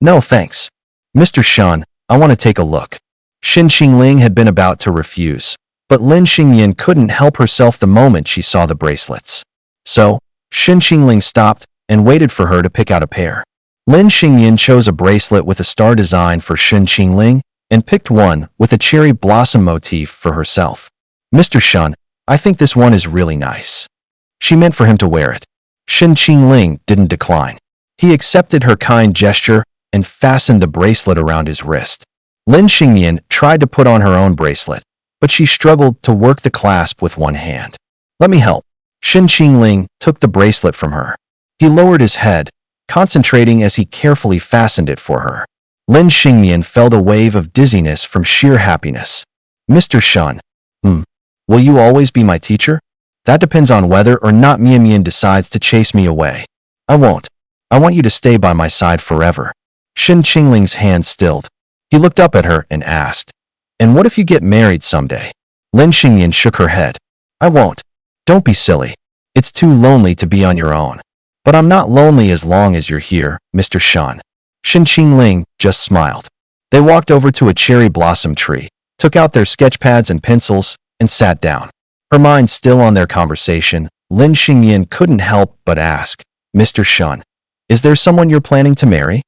"No, thanks. Mr. Shan, I want to take a look." Xin Qingling had been about to refuse, but Lin Xingyan couldn't help herself the moment she saw the bracelets. So, Xin Qingling stopped and waited for her to pick out a pair. Lin Xingyan chose a bracelet with a star design for Xin Qingling and picked one with a cherry blossom motif for herself. "Mr. Shan, I think this one is really nice." She meant for him to wear it. Xin Qingling didn't decline. He accepted her kind gesture and fastened the bracelet around his wrist. Lin Xingyan tried to put on her own bracelet, but she struggled to work the clasp with one hand. "Let me help." Xin Qingling took the bracelet from her. He lowered his head, concentrating as he carefully fastened it for her. Lin Xingyan felt a wave of dizziness from sheer happiness. "Mr. Shan, will you always be my teacher? That depends on whether or not Mian decides to chase me away." "I won't. I want you to stay by my side forever." Xin Qingling's hand stilled. He looked up at her and asked, "And what if you get married someday?" Lin Xingyan shook her head. "I won't. Don't be silly. It's too lonely to be on your own." "But I'm not lonely as long as you're here, Mr. Shan." Xin Qingling just smiled. They walked over to a cherry blossom tree, took out their sketch pads and pencils, and sat down. Her mind still on their conversation, Lin Xingyan couldn't help but ask, "Mr. Shan, is there someone you're planning to marry?"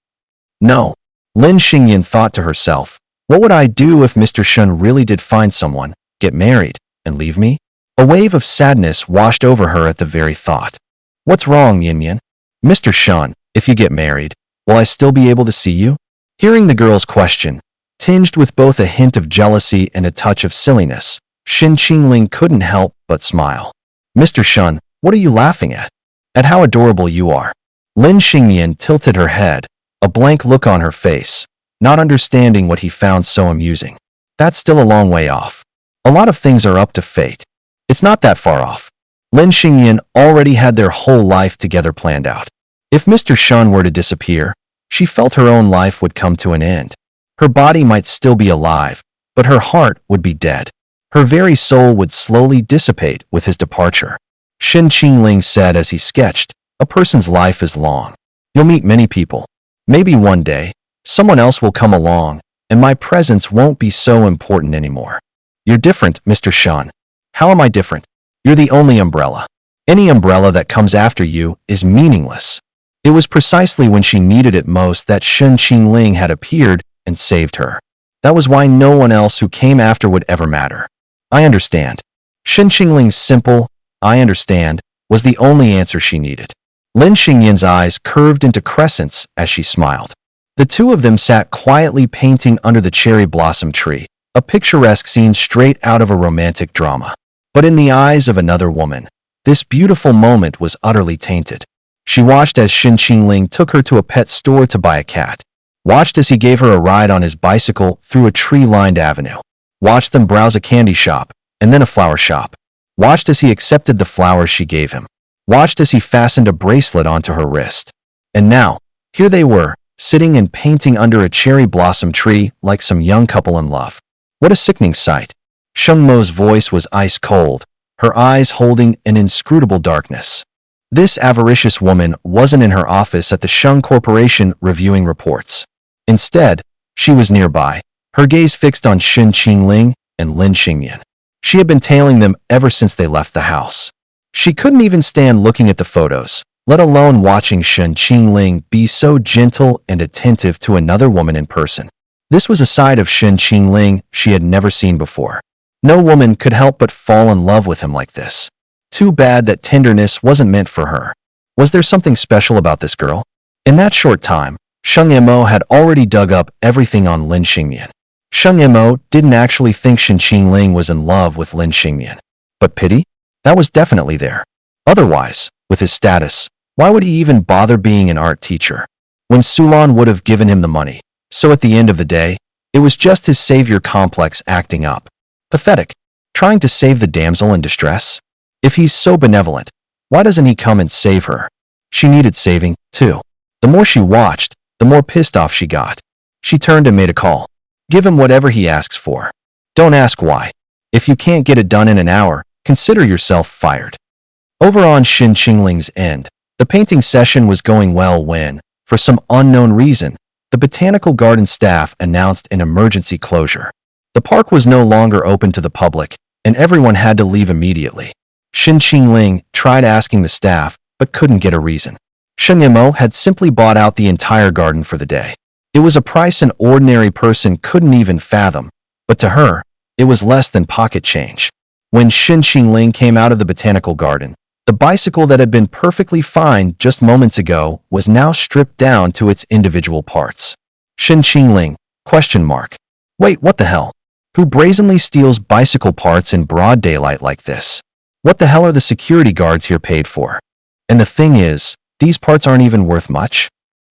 "No." Lin Xingyan thought to herself, "What would I do if Mr. Shan really did find someone, get married, and leave me?" A wave of sadness washed over her at the very thought. "What's wrong, Yin? Mr. Shan, if you get married, will I still be able to see you?" Hearing the girl's question, tinged with both a hint of jealousy and a touch of silliness, Xin Qingling couldn't help but smile. "Mr. Shan, what are you laughing at?" "At how adorable you are." Lin Xingyan tilted her head, a blank look on her face, not understanding what he found so amusing. "That's still a long way off. A lot of things are up to fate. It's not that far off." Lin Xingyan already had their whole life together planned out. If Mr. Shan were to disappear, she felt her own life would come to an end. Her body might still be alive, but her heart would be dead. Her very soul would slowly dissipate with his departure. Xin Qingling said as he sketched, "A person's life is long. You'll meet many people. Maybe one day, someone else will come along, and my presence won't be so important anymore." "You're different, Mr. Shan." "How am I different?" "You're the only umbrella. Any umbrella that comes after you is meaningless." It was precisely when she needed it most that Xin Qingling had appeared and saved her. That was why no one else who came after would ever matter. "I understand." Xin Qingling's simple, "I understand," was the only answer she needed. Lin Xingyan's eyes curved into crescents as she smiled. The two of them sat quietly painting under the cherry blossom tree, a picturesque scene straight out of a romantic drama. But in the eyes of another woman, this beautiful moment was utterly tainted. She watched as Xin Qingling took her to a pet store to buy a cat. Watched as he gave her a ride on his bicycle through a tree-lined avenue. Watched them browse a candy shop, and then a flower shop. Watched as he accepted the flowers she gave him. Watched as he fastened a bracelet onto her wrist. And now, here they were, sitting and painting under a cherry blossom tree like some young couple in love. What a sickening sight. Sheng Mo's voice was ice cold, her eyes holding an inscrutable darkness. This avaricious woman wasn't in her office at the Sheng Corporation reviewing reports. Instead, she was nearby, her gaze fixed on Xin Qingling and Lin Xingyan. She had been tailing them ever since they left the house. She couldn't even stand looking at the photos, let alone watching Xin Qingling be so gentle and attentive to another woman in person. This was a side of Xin Qingling she had never seen before. No woman could help but fall in love with him like this. Too bad that tenderness wasn't meant for her. Was there something special about this girl? In that short time, Sheng Mo had already dug up everything on Lin Xingyan. Sheng Mo didn't actually think Xin Qingling was in love with Lin Xingyan. But pity? That was definitely there. Otherwise, with his status, Why would he even bother being an art teacher when Sulan would have given him the money? So at the end of the day, it was just his savior complex acting up. Pathetic. Trying to save the damsel in distress? If he's so benevolent, why doesn't he come and save her? She needed saving, too. The more she watched, the more pissed off she got. She turned and made a call. Give him whatever he asks for. Don't ask why. If you can't get it done in an hour, consider yourself fired. Over on Shin Qingling's end, the painting session was going well when, for some unknown reason, the botanical garden staff announced an emergency closure. The park was no longer open to the public, and everyone had to leave immediately. Shin Qingling tried asking the staff, but couldn't get a reason. Shen Yimo had simply bought out the entire garden for the day. It was a price an ordinary person couldn't even fathom, but to her, it was less than pocket change. When Shin Qingling came out of the botanical garden, the bicycle that had been perfectly fine just moments ago was now stripped down to its individual parts. Shin Qingling, ? Wait, what the hell? Who brazenly steals bicycle parts in broad daylight like this? What the hell are the security guards here paid for? And the thing is, these parts aren't even worth much?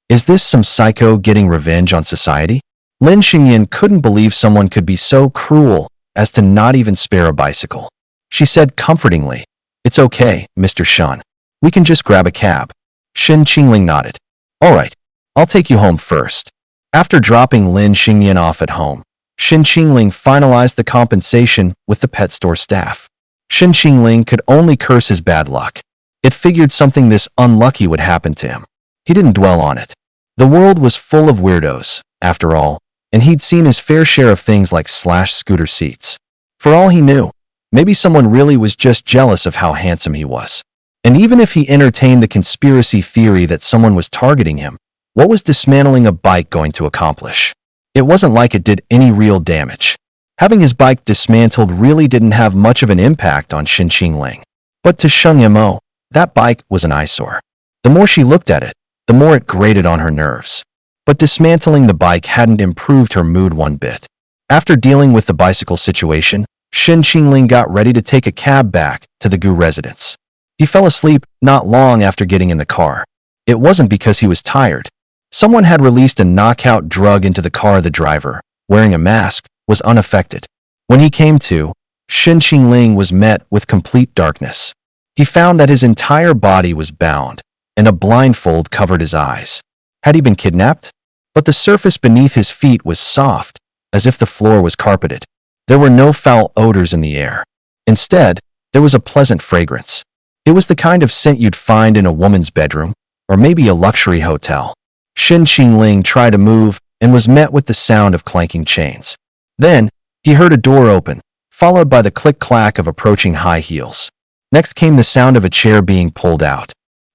Is this some psycho getting revenge on society? Lin Xingyan couldn't believe someone could be so cruel as to not even spare a bicycle. She said comfortingly, "It's okay, Mr. Shan. We can just grab a cab." Shin Qingling nodded. "All right, I'll take you home first." After dropping Lin Xingyan off at home, Shin Qingling finalized the compensation with the pet store staff. Shin Qingling could only curse his bad luck. It figured something this unlucky would happen to him. He didn't dwell on it. The world was full of weirdos, after all, and he'd seen his fair share of things like scooter seats. For all he knew, maybe someone really was just jealous of how handsome he was. And even if he entertained the conspiracy theory that someone was targeting him, what was dismantling a bike going to accomplish? It wasn't like it did any real damage. Having his bike dismantled really didn't have much of an impact on Shin Qingling. But to Sheng Yimo, that bike was an eyesore. The more she looked at it, the more it grated on her nerves. But dismantling the bike hadn't improved her mood one bit. After dealing with the bicycle situation, Shin Qingling got ready to take a cab back to the Gu residence. He fell asleep not long after getting in the car. It wasn't because he was tired. Someone had released a knockout drug into the car. The driver, wearing a mask, was unaffected. When he came to, Shin Qingling was met with complete darkness. He found that his entire body was bound, and a blindfold covered his eyes. Had he been kidnapped? But the surface beneath his feet was soft, as if the floor was carpeted. There were no foul odors in the air. Instead, there was a pleasant fragrance. It was the kind of scent you'd find in a woman's bedroom, or maybe a luxury hotel. Shin Qingling tried to move and was met with the sound of clanking chains. Then, he heard a door open, followed by the click-clack of approaching high heels. Next came the sound of a chair being pulled out.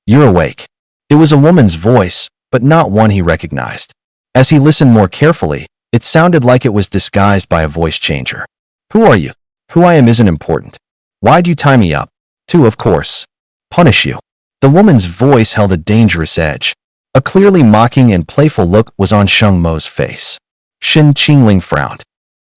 "You're awake." It was a woman's voice, but not one he recognized. As he listened more carefully, it sounded like it was disguised by a voice changer. "Who are you?" "Who I am isn't important. Why'd you tie me up?" "To, of course, punish you." The woman's voice held a dangerous edge. A clearly mocking and playful look was on Sheng Mo's face. Shin Qingling frowned.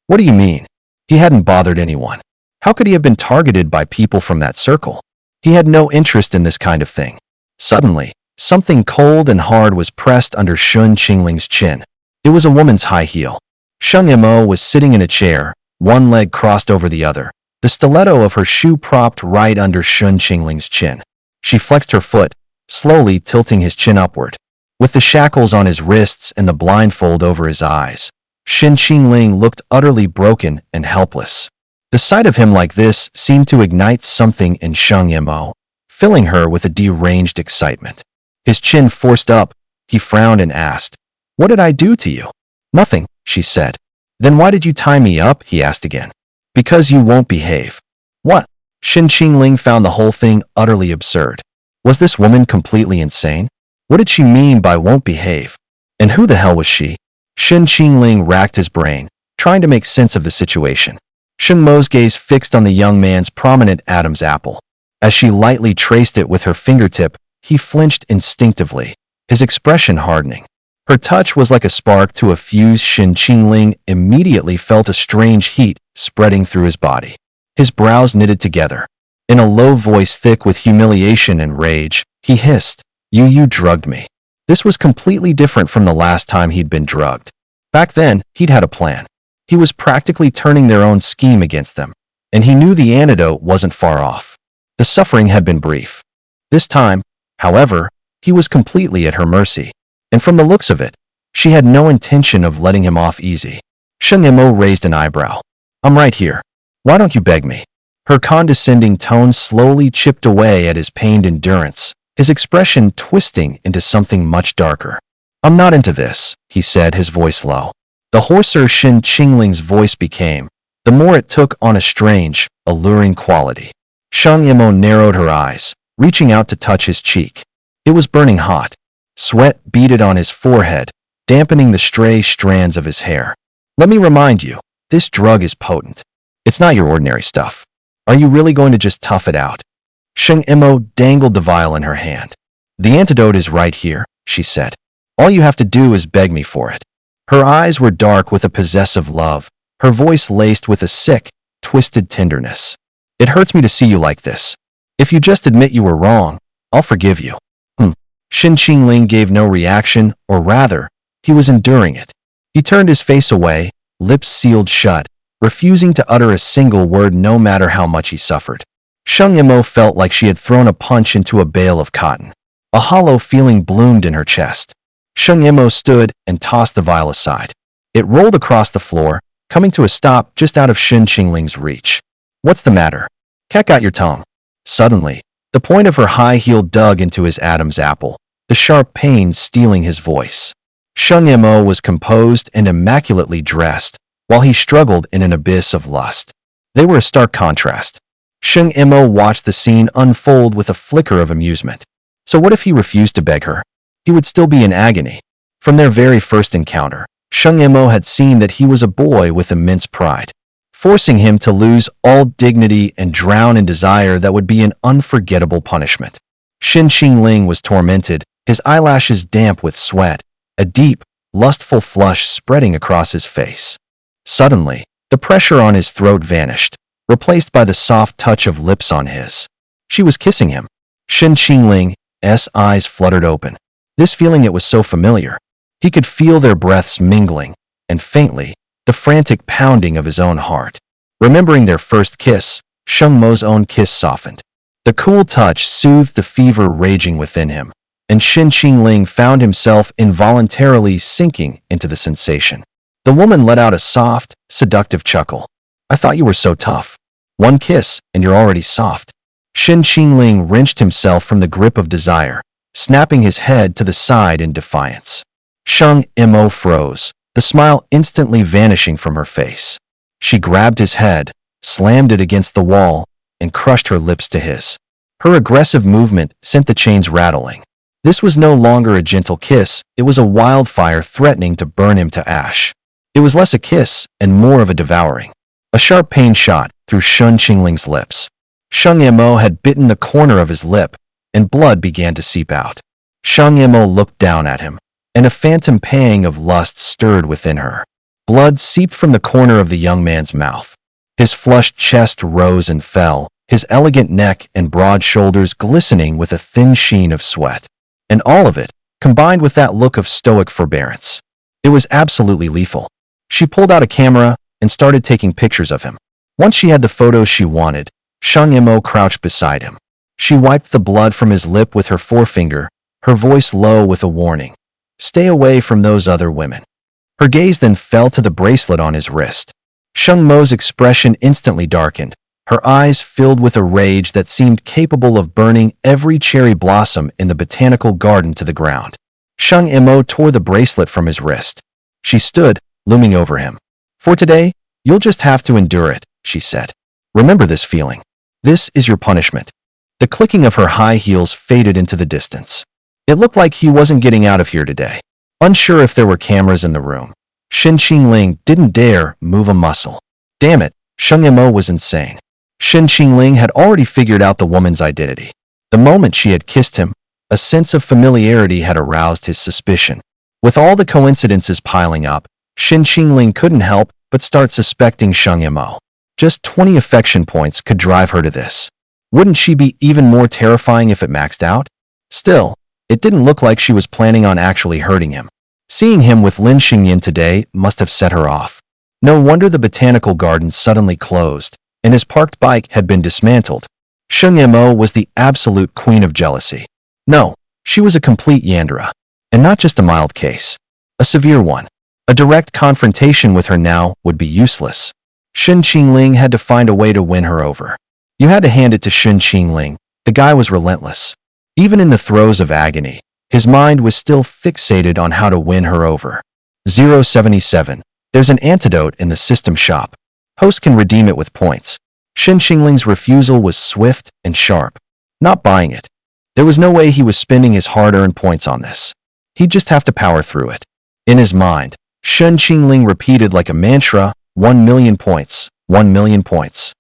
"What do you mean?" He hadn't bothered anyone. How could he have been targeted by people from that circle? He had no interest in this kind of thing. Suddenly, something cold and hard was pressed under Shin Qingling's chin. It was a woman's high heel. Sheng Mo was sitting in a chair, one leg crossed over the other. The stiletto of her shoe propped right under Shin Qingling's chin. She flexed her foot, slowly tilting his chin upward. With the shackles on his wrists and the blindfold over his eyes, Shin Qingling looked utterly broken and helpless. The sight of him like this seemed to ignite something in Sheng Mo, filling her with a deranged excitement. His chin forced up, he frowned and asked, "What did I do to you?" "Nothing," she said. "Then why did you tie me up?" he asked again. "Because you won't behave." "What?" Shin Qingling found the whole thing utterly absurd. Was this woman completely insane? What did she mean by won't behave? And who the hell was she? Shin Qingling racked his brain, trying to make sense of the situation. Sheng Mo's gaze fixed on the young man's prominent Adam's apple. As she lightly traced it with her fingertip, he flinched instinctively, his expression hardening. Her touch was like a spark to a fuse. Shin Qingling immediately felt a strange heat spreading through his body. His brows knitted together. In a low voice thick with humiliation and rage, he hissed, You drugged me. This was completely different from the last time he'd been drugged. Back then, he'd had a plan. He was practically turning their own scheme against them, and he knew the antidote wasn't far off. The suffering had been brief. This time, however, he was completely at her mercy, and from the looks of it, she had no intention of letting him off easy. Sheng Mo raised an eyebrow. I'm right here. Why don't you beg me? Her condescending tone slowly chipped away at his pained endurance, his expression twisting into something much darker. I'm not into this, he said, his voice low. The hoarser Shin Qingling's voice became, the more it took on a strange, alluring quality. Sheng Mo narrowed her eyes, reaching out to touch his cheek. It was burning hot. Sweat beaded on his forehead, dampening the stray strands of his hair. Let me remind you, this drug is potent. It's not your ordinary stuff. Are you really going to just tough it out? Sheng Mo dangled the vial in her hand. The antidote is right here, she said. All you have to do is beg me for it. Her eyes were dark with a possessive love, her voice laced with a sick, twisted tenderness. It hurts me to see you like this. If you just admit you were wrong, I'll forgive you. Shin Qingling gave no reaction, or rather, he was enduring it. He turned his face away, lips sealed shut, refusing to utter a single word no matter how much he suffered. Sheng Mo felt like she had thrown a punch into a bale of cotton. A hollow feeling bloomed in her chest. Sheng Mo stood and tossed the vial aside. It rolled across the floor, coming to a stop just out of Shin Qingling's reach. What's the matter? Keck out your tongue. Suddenly, the point of her high heel dug into his Adam's apple, the sharp pain stealing his voice. Sheng Mo was composed and immaculately dressed, while he struggled in an abyss of lust. They were a stark contrast. Sheng Mo watched the scene unfold with a flicker of amusement. So what if he refused to beg her? He would still be in agony. From their very first encounter, Sheng Mo had seen that he was a boy with immense pride. Forcing him to lose all dignity and drown in desire that would be an unforgettable punishment. Shin Qingling was tormented, his eyelashes damp with sweat, a deep, lustful flush spreading across his face. Suddenly, the pressure on his throat vanished, replaced by the soft touch of lips on his. She was kissing him. Shin Qingling's eyes fluttered open. This feeling, it was so familiar. He could feel their breaths mingling, and faintly, the frantic pounding of his own heart. Remembering their first kiss, Sheng Mo's own kiss softened. The cool touch soothed the fever raging within him, and Shin Qingling found himself involuntarily sinking into the sensation. The woman let out a soft, seductive chuckle. I thought you were so tough. One kiss, and you're already soft. Shin Qingling wrenched himself from the grip of desire, snapping his head to the side in defiance. Sheng Mo froze, the smile instantly vanishing from her face. She grabbed his head, slammed it against the wall, and crushed her lips to his. Her aggressive movement sent the chains rattling. This was no longer a gentle kiss, it was a wildfire threatening to burn him to ash. It was less a kiss and more of a devouring. A sharp pain shot through Shin Qingling's lips. Sheng Mo had bitten the corner of his lip, and blood began to seep out. Sheng Mo looked down at him, and a phantom pang of lust stirred within her. Blood seeped from the corner of the young man's mouth. His flushed chest rose and fell, his elegant neck and broad shoulders glistening with a thin sheen of sweat. And all of it, combined with that look of stoic forbearance. It was absolutely lethal. She pulled out a camera and started taking pictures of him. Once she had the photos she wanted, Sheng Mo crouched beside him. She wiped the blood from his lip with her forefinger, her voice low with a warning. Stay away from those other women. Her gaze then fell to the bracelet on his wrist. Sheng Mo's expression instantly darkened, her eyes filled with a rage that seemed capable of burning every cherry blossom in the botanical garden to the ground. Sheng Mo tore the bracelet from his wrist. She stood, looming over him. For today, you'll just have to endure it, she said. Remember this feeling. This is your punishment. The clicking of her high heels faded into the distance. It looked like he wasn't getting out of here today. Unsure if there were cameras in the room, Shin Qingling didn't dare move a muscle. Damn it, Sheng Mo was insane. Shin Qingling had already figured out the woman's identity. The moment she had kissed him, a sense of familiarity had aroused his suspicion. With all the coincidences piling up, Shin Qingling couldn't help but start suspecting Sheng Mo. Just 20 affection points could drive her to this. Wouldn't she be even more terrifying if it maxed out? Still, It didn't look like she was planning on actually hurting him. Seeing him with Lin Xingyan today must have set her off. No wonder the botanical garden suddenly closed, and his parked bike had been dismantled. Sheng Mo was the absolute queen of jealousy. No, she was a complete Yandere. And not just a mild case. A severe one. A direct confrontation with her now would be useless. Shun Qingling had to find a way to win her over. You had to hand it to Shun Qingling. The guy was relentless. Even in the throes of agony, his mind was still fixated on how to win her over. 077. There's an antidote in the system shop. Host can redeem it with points. Shun Qingling's refusal was swift and sharp. Not buying it. There was no way he was spending his hard-earned points on this. He'd just have to power through it. In his mind, Shun Qingling repeated like a mantra, 1 million points, 1 million points.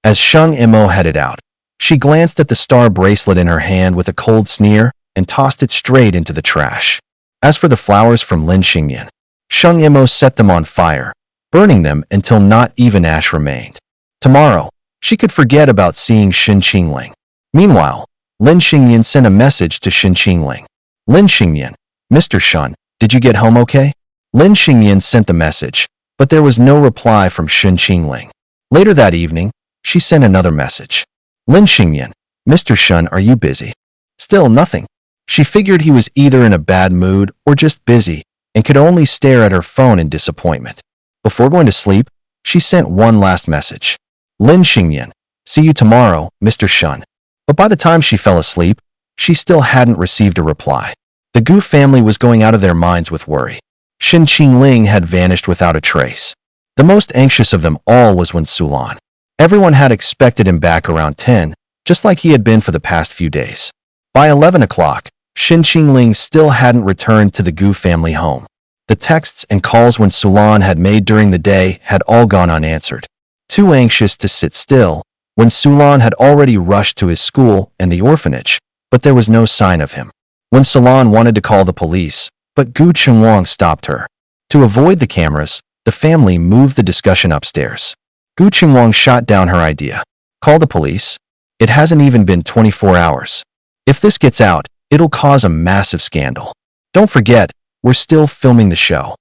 As Sheng Mo headed out, she glanced at the star bracelet in her hand with a cold sneer and tossed it straight into the trash. As for the flowers from Lin Xingyan, Sheng Mo set them on fire, burning them until not even ash remained. Tomorrow, she could forget about seeing Shun Qingling. Meanwhile, Lin Xingyan sent a message to Shun Qingling. Lin Xingyan, Mr. Shun, did you get home okay? Lin Xingyan sent the message, but there was no reply from Shun Qingling. Later that evening, she sent another message. Lin Xingyan, Mr. Shun, are you busy? Still nothing. She figured he was either in a bad mood or just busy and could only stare at her phone in disappointment. Before going to sleep, she sent one last message. Lin Xingyan, see you tomorrow, Mr. Shun. But by the time she fell asleep, she still hadn't received a reply. The Gu family was going out of their minds with worry. Shun Qingling had vanished without a trace. The most anxious of them all was Wen Sulan. Everyone had expected him back around 10, just like he had been for the past few days. By 11 o'clock, Shun Qingling still hadn't returned to the Gu family home. The texts and calls Wen Sulan had made during the day had all gone unanswered. Too anxious to sit still, Wen Sulan had already rushed to his school and the orphanage, but there was no sign of him. Wen Sulan wanted to call the police, but Gu Chengwang stopped her. To avoid the cameras, the family moved the discussion upstairs. Gu Chengwang shot down her idea. Call the police? It hasn't even been 24 hours. If this gets out, it'll cause a massive scandal. Don't forget, we're still filming the show.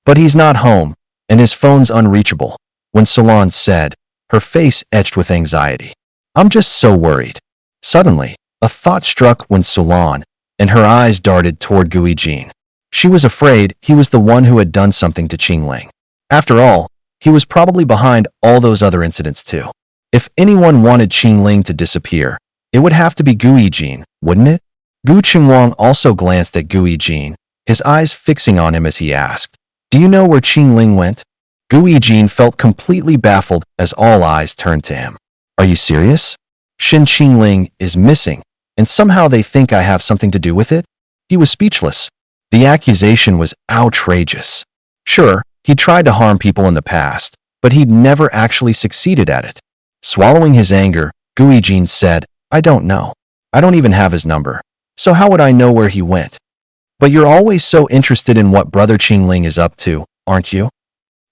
But he's not home, and his phone's unreachable, Wen Sulan said, her face etched with anxiety. I'm just so worried. Suddenly, a thought struck Wen Sulan, and her eyes darted toward Gu Yijin. She was afraid he was the one who had done something to Qingling. After all, he was probably behind all those other incidents too. If anyone wanted Qingling to disappear, it would have to be Gu Yijin, wouldn't it? Gu Chengwang also glanced at Gu Yijin, his eyes fixing on him as he asked, do you know where Qingling went? Gu Yijin felt completely baffled as all eyes turned to him. Are you serious? Shun Qingling is missing, and somehow they think I have something to do with it? He was speechless. The accusation was outrageous. Sure, he'd tried to harm people in the past, but he'd never actually succeeded at it. Swallowing his anger, Gu Yijin said, I don't know. I don't even have his number. So how would I know where he went? But you're always so interested in what Brother Qingling is up to, aren't you?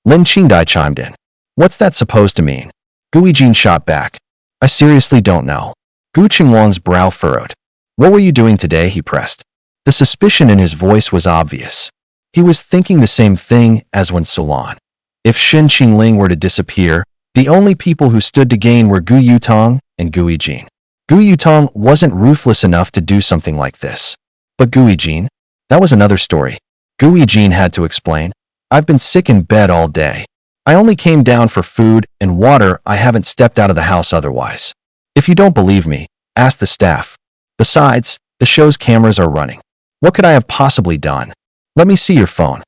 Lin Qingdai chimed in. What's that supposed to mean? Gu Yijin shot back. I seriously don't know. Gu Chengwang's brow furrowed. What were you doing today? He pressed. The suspicion in his voice was obvious. He was thinking the same thing as Wen Sulan. If Shun Qingling were to disappear, the only people who stood to gain were Gu Yutong and Gu Yijin. Gu Yutong wasn't ruthless enough to do something like this. But Gu Yijin? That was another story. Gu Yijin had to explain. I've been sick in bed all day. I only came down for food and water. I haven't stepped out of the house otherwise. If you don't believe me, ask the staff. Besides, the show's cameras are running. What could I have possibly done? Let me see your phone.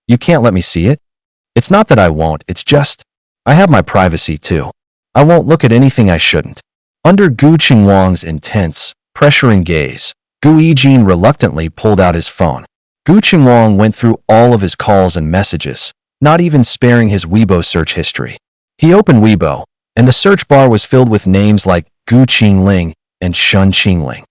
You can't let me see it? It's not that I won't, it's just, I have my privacy too. I won't look at anything I shouldn't. Under Gu Chengwang's intense, pressuring gaze, Gu Yijin reluctantly pulled out his phone. Gu Chengwang went through all of his calls and messages, not even sparing his Weibo search history. He opened Weibo, and the search bar was filled with names like Gu Qingling and Shun Qingling.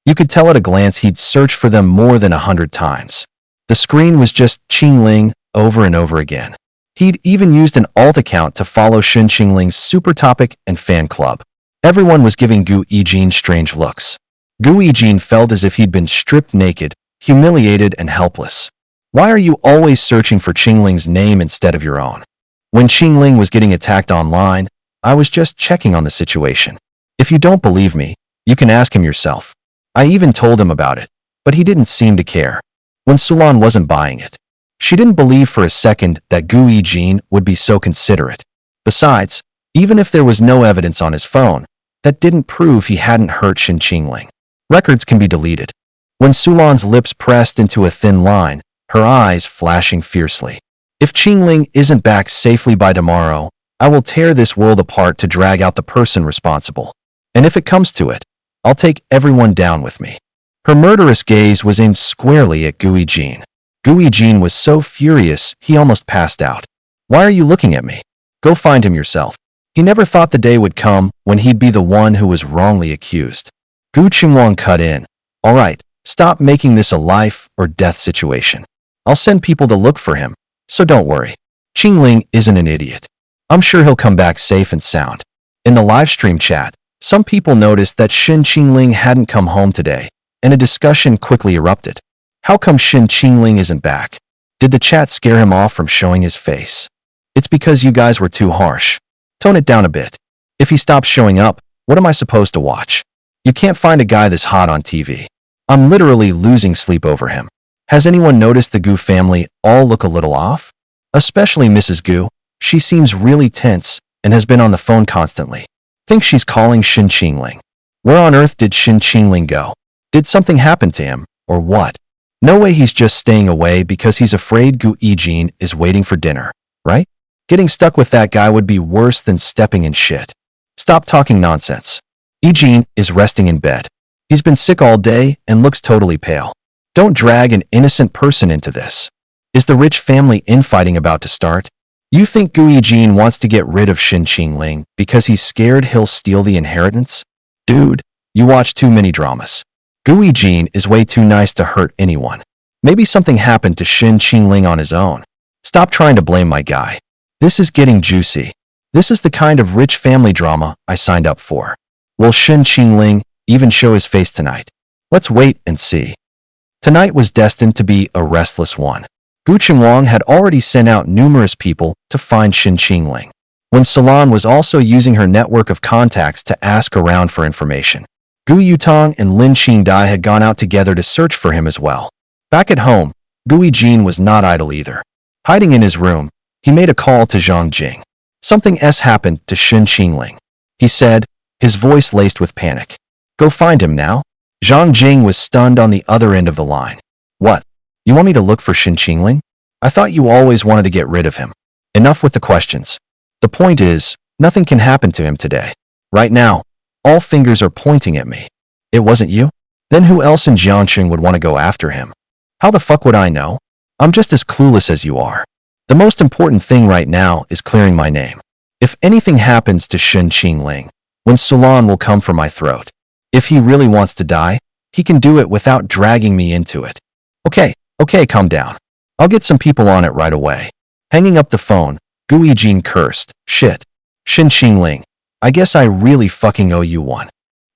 You could tell at a glance he'd searched for them more than 100 times. The screen was just Qingling over and over again. He'd even used an alt account to follow Shun Qingling's super topic and fan club. Everyone was giving Gu Yijin strange looks. Gu Yijin felt as if he'd been stripped naked, humiliated and helpless. Why are you always searching for Qingling's name instead of your own? When Qingling was getting attacked online, I was just checking on the situation. If you don't believe me, you can ask him yourself. I even told him about it, but he didn't seem to care. When Sulan wasn't buying it, she didn't believe for a second that Gu Yijin would be so considerate. Besides, even if there was no evidence on his phone, that didn't prove he hadn't hurt Shin Qingling. Records can be deleted. When Sulan's lips pressed into a thin line, her eyes flashing fiercely. If Qingling isn't back safely by tomorrow, I will tear this world apart to drag out the person responsible. And if it comes to it, I'll take everyone down with me. Her murderous gaze was aimed squarely at Gu Yijin. Gu Yijin was so furious he almost passed out. Why are you looking at me? Go find him yourself. He never thought the day would come when he'd be the one who was wrongly accused. Gu Qingwang cut in. All right, stop making this a life or death situation. I'll send people to look for him, so don't worry. Qingling isn't an idiot. I'm sure he'll come back safe and sound. In the live stream chat, some people noticed that Shin Qingling hadn't come home today, and a discussion quickly erupted. How come Shin Qingling isn't back? Did the chat scare him off from showing his face? It's because you guys were too harsh. Tone it down a bit. If he stops showing up, what am I supposed to watch? You can't find a guy this hot on TV. I'm literally losing sleep over him. Has anyone noticed the Gu family all look a little off? Especially Mrs. Gu. She seems really tense and has been on the phone constantly. Think she's calling Shin Qingling. Where on earth did Shin Qingling go? Did something happen to him, or what? No way he's just staying away because he's afraid Gu Yijin is waiting for dinner, right? Getting stuck with that guy would be worse than stepping in shit. Stop talking nonsense. Yijin is resting in bed. He's been sick all day and looks totally pale. Don't drag an innocent person into this. Is the rich family infighting about to start? You think Gu Yijin wants to get rid of Shin Qingling because he's scared he'll steal the inheritance? Dude, you watch too many dramas. Gu Yijin is way too nice to hurt anyone. Maybe something happened to Shin Qingling on his own. Stop trying to blame my guy. This is getting juicy. This is the kind of rich family drama I signed up for. Will Shin Qingling even show his face tonight? Let's wait and see. Tonight was destined to be a restless one. Gu Qingwang had already sent out numerous people to find Shin Qingling, when Solan was also using her network of contacts to ask around for information. Gu Yutong and Lin Qingdai had gone out together to search for him as well. Back at home, Gu Yijin was not idle either. Hiding in his room, he made a call to Zhang Jing. Something happened to Shin Qingling, he said, his voice laced with panic. Go find him now? Zhang Jing was stunned on the other end of the line. What? You want me to look for Shin Qingling? I thought you always wanted to get rid of him. Enough with the questions. The point is, nothing can happen to him today. Right now, all fingers are pointing at me. It wasn't you? Then who else in Jiangxing would want to go after him? How the fuck would I know? I'm just as clueless as you are. The most important thing right now is clearing my name. If anything happens to Shin Qingling, when Sulan will come for my throat. If he really wants to die, he can do it without dragging me into it. Okay, calm down. I'll get some people on it right away. Hanging up the phone, Gu Yijin cursed. Shit. Shin Qingling, I guess I really fucking owe you one.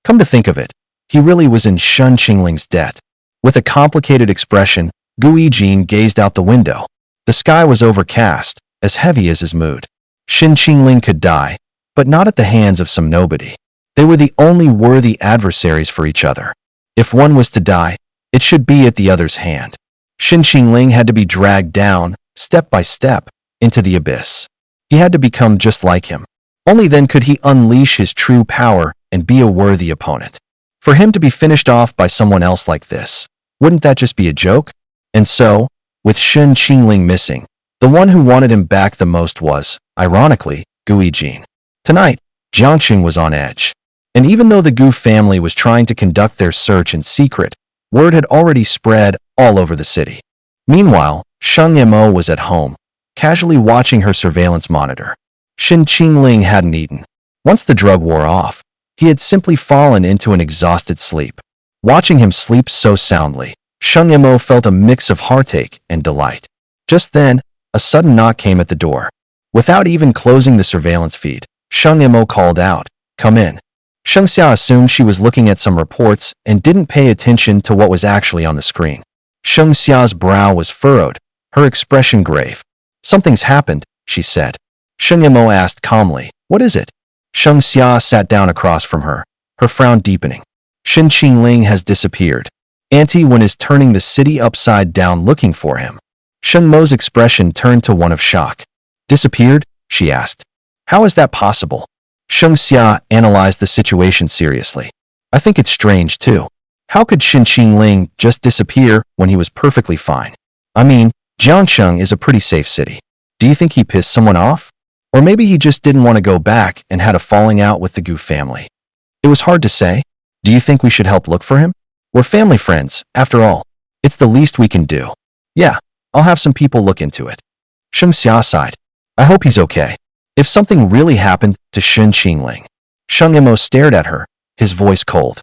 Come to think of it, he really was in Shin Qingling's debt. With a complicated expression, Gu Yijin gazed out the window. The sky was overcast, as heavy as his mood. Shin Qingling could die, but not at the hands of some nobody. They were the only worthy adversaries for each other. If one was to die, it should be at the other's hand. Shin Qingling had to be dragged down, step by step, into the abyss. He had to become just like him. Only then could he unleash his true power and be a worthy opponent. For him to be finished off by someone else like this, wouldn't that just be a joke? And so, with Shin Qingling missing, the one who wanted him back the most was, ironically, Gu Yijin. Tonight, Jiangxing was on edge. And even though the Gu family was trying to conduct their search in secret, word had already spread all over the city. Meanwhile, Sheng Mo was at home, casually watching her surveillance monitor. Shin Qingling hadn't eaten. Once the drug wore off, he had simply fallen into an exhausted sleep. Watching him sleep so soundly, Sheng Mo felt a mix of heartache and delight. Just then, a sudden knock came at the door. Without even closing the surveillance feed, Sheng Mo called out, "Come in." Sheng Xia assumed she was looking at some reports and didn't pay attention to what was actually on the screen. Sheng Xia's brow was furrowed, her expression grave. Something's happened, she said. Sheng Yimou asked calmly, what is it? Sheng Xia sat down across from her, her frown deepening. Shen Qingling has disappeared. Auntie Wen is turning the city upside down looking for him. Sheng Mo's expression turned to one of shock. Disappeared? She asked. How is that possible? Sheng Xia analyzed the situation seriously. I think it's strange too. How could Shen Qingling just disappear when he was perfectly fine? I mean, Jiangsheng is a pretty safe city. Do you think he pissed someone off? Or maybe he just didn't want to go back and had a falling out with the Gu family. It was hard to say. Do you think we should help look for him? We're family friends, after all. It's the least we can do. Yeah, I'll have some people look into it. Sheng Xia sighed. I hope he's okay. If something really happened to Shen Qingling. Sheng Yimou stared at her, his voice cold.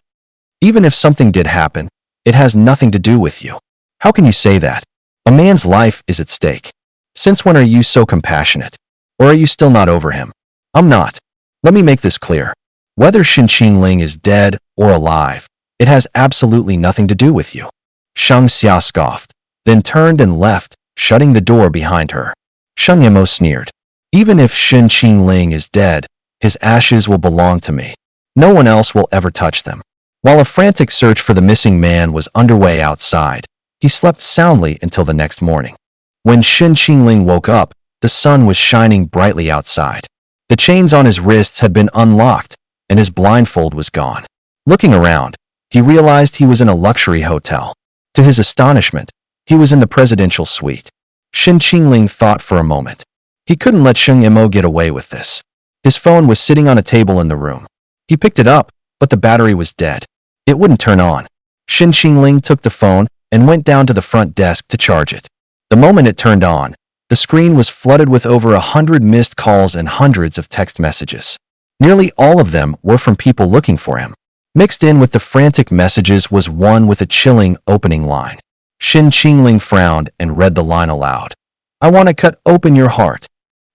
Even if something did happen, it has nothing to do with you. How can you say that? A man's life is at stake. Since when are you so compassionate? Or are you still not over him? I'm not. Let me make this clear. Whether Shen Qingling is dead or alive, it has absolutely nothing to do with you. Sheng Xia scoffed, then turned and left, shutting the door behind her. Sheng Yimou sneered. Even if Shen Qingling is dead, his ashes will belong to me. No one else will ever touch them. While a frantic search for the missing man was underway outside, he slept soundly until the next morning. When Shen Qingling woke up, the sun was shining brightly outside. The chains on his wrists had been unlocked, and his blindfold was gone. Looking around, he realized he was in a luxury hotel. To his astonishment, he was in the presidential suite. Shen Qingling thought for a moment. He couldn't let Sheng Yimou get away with this. His phone was sitting on a table in the room. He picked it up, but the battery was dead. It wouldn't turn on. Shen Qingling took the phone and went down to the front desk to charge it. The moment it turned on, the screen was flooded with over 100 missed calls and hundreds of text messages. Nearly all of them were from people looking for him. Mixed in with the frantic messages was one with a chilling opening line. Shen Qingling frowned and read the line aloud. I want to cut open your heart.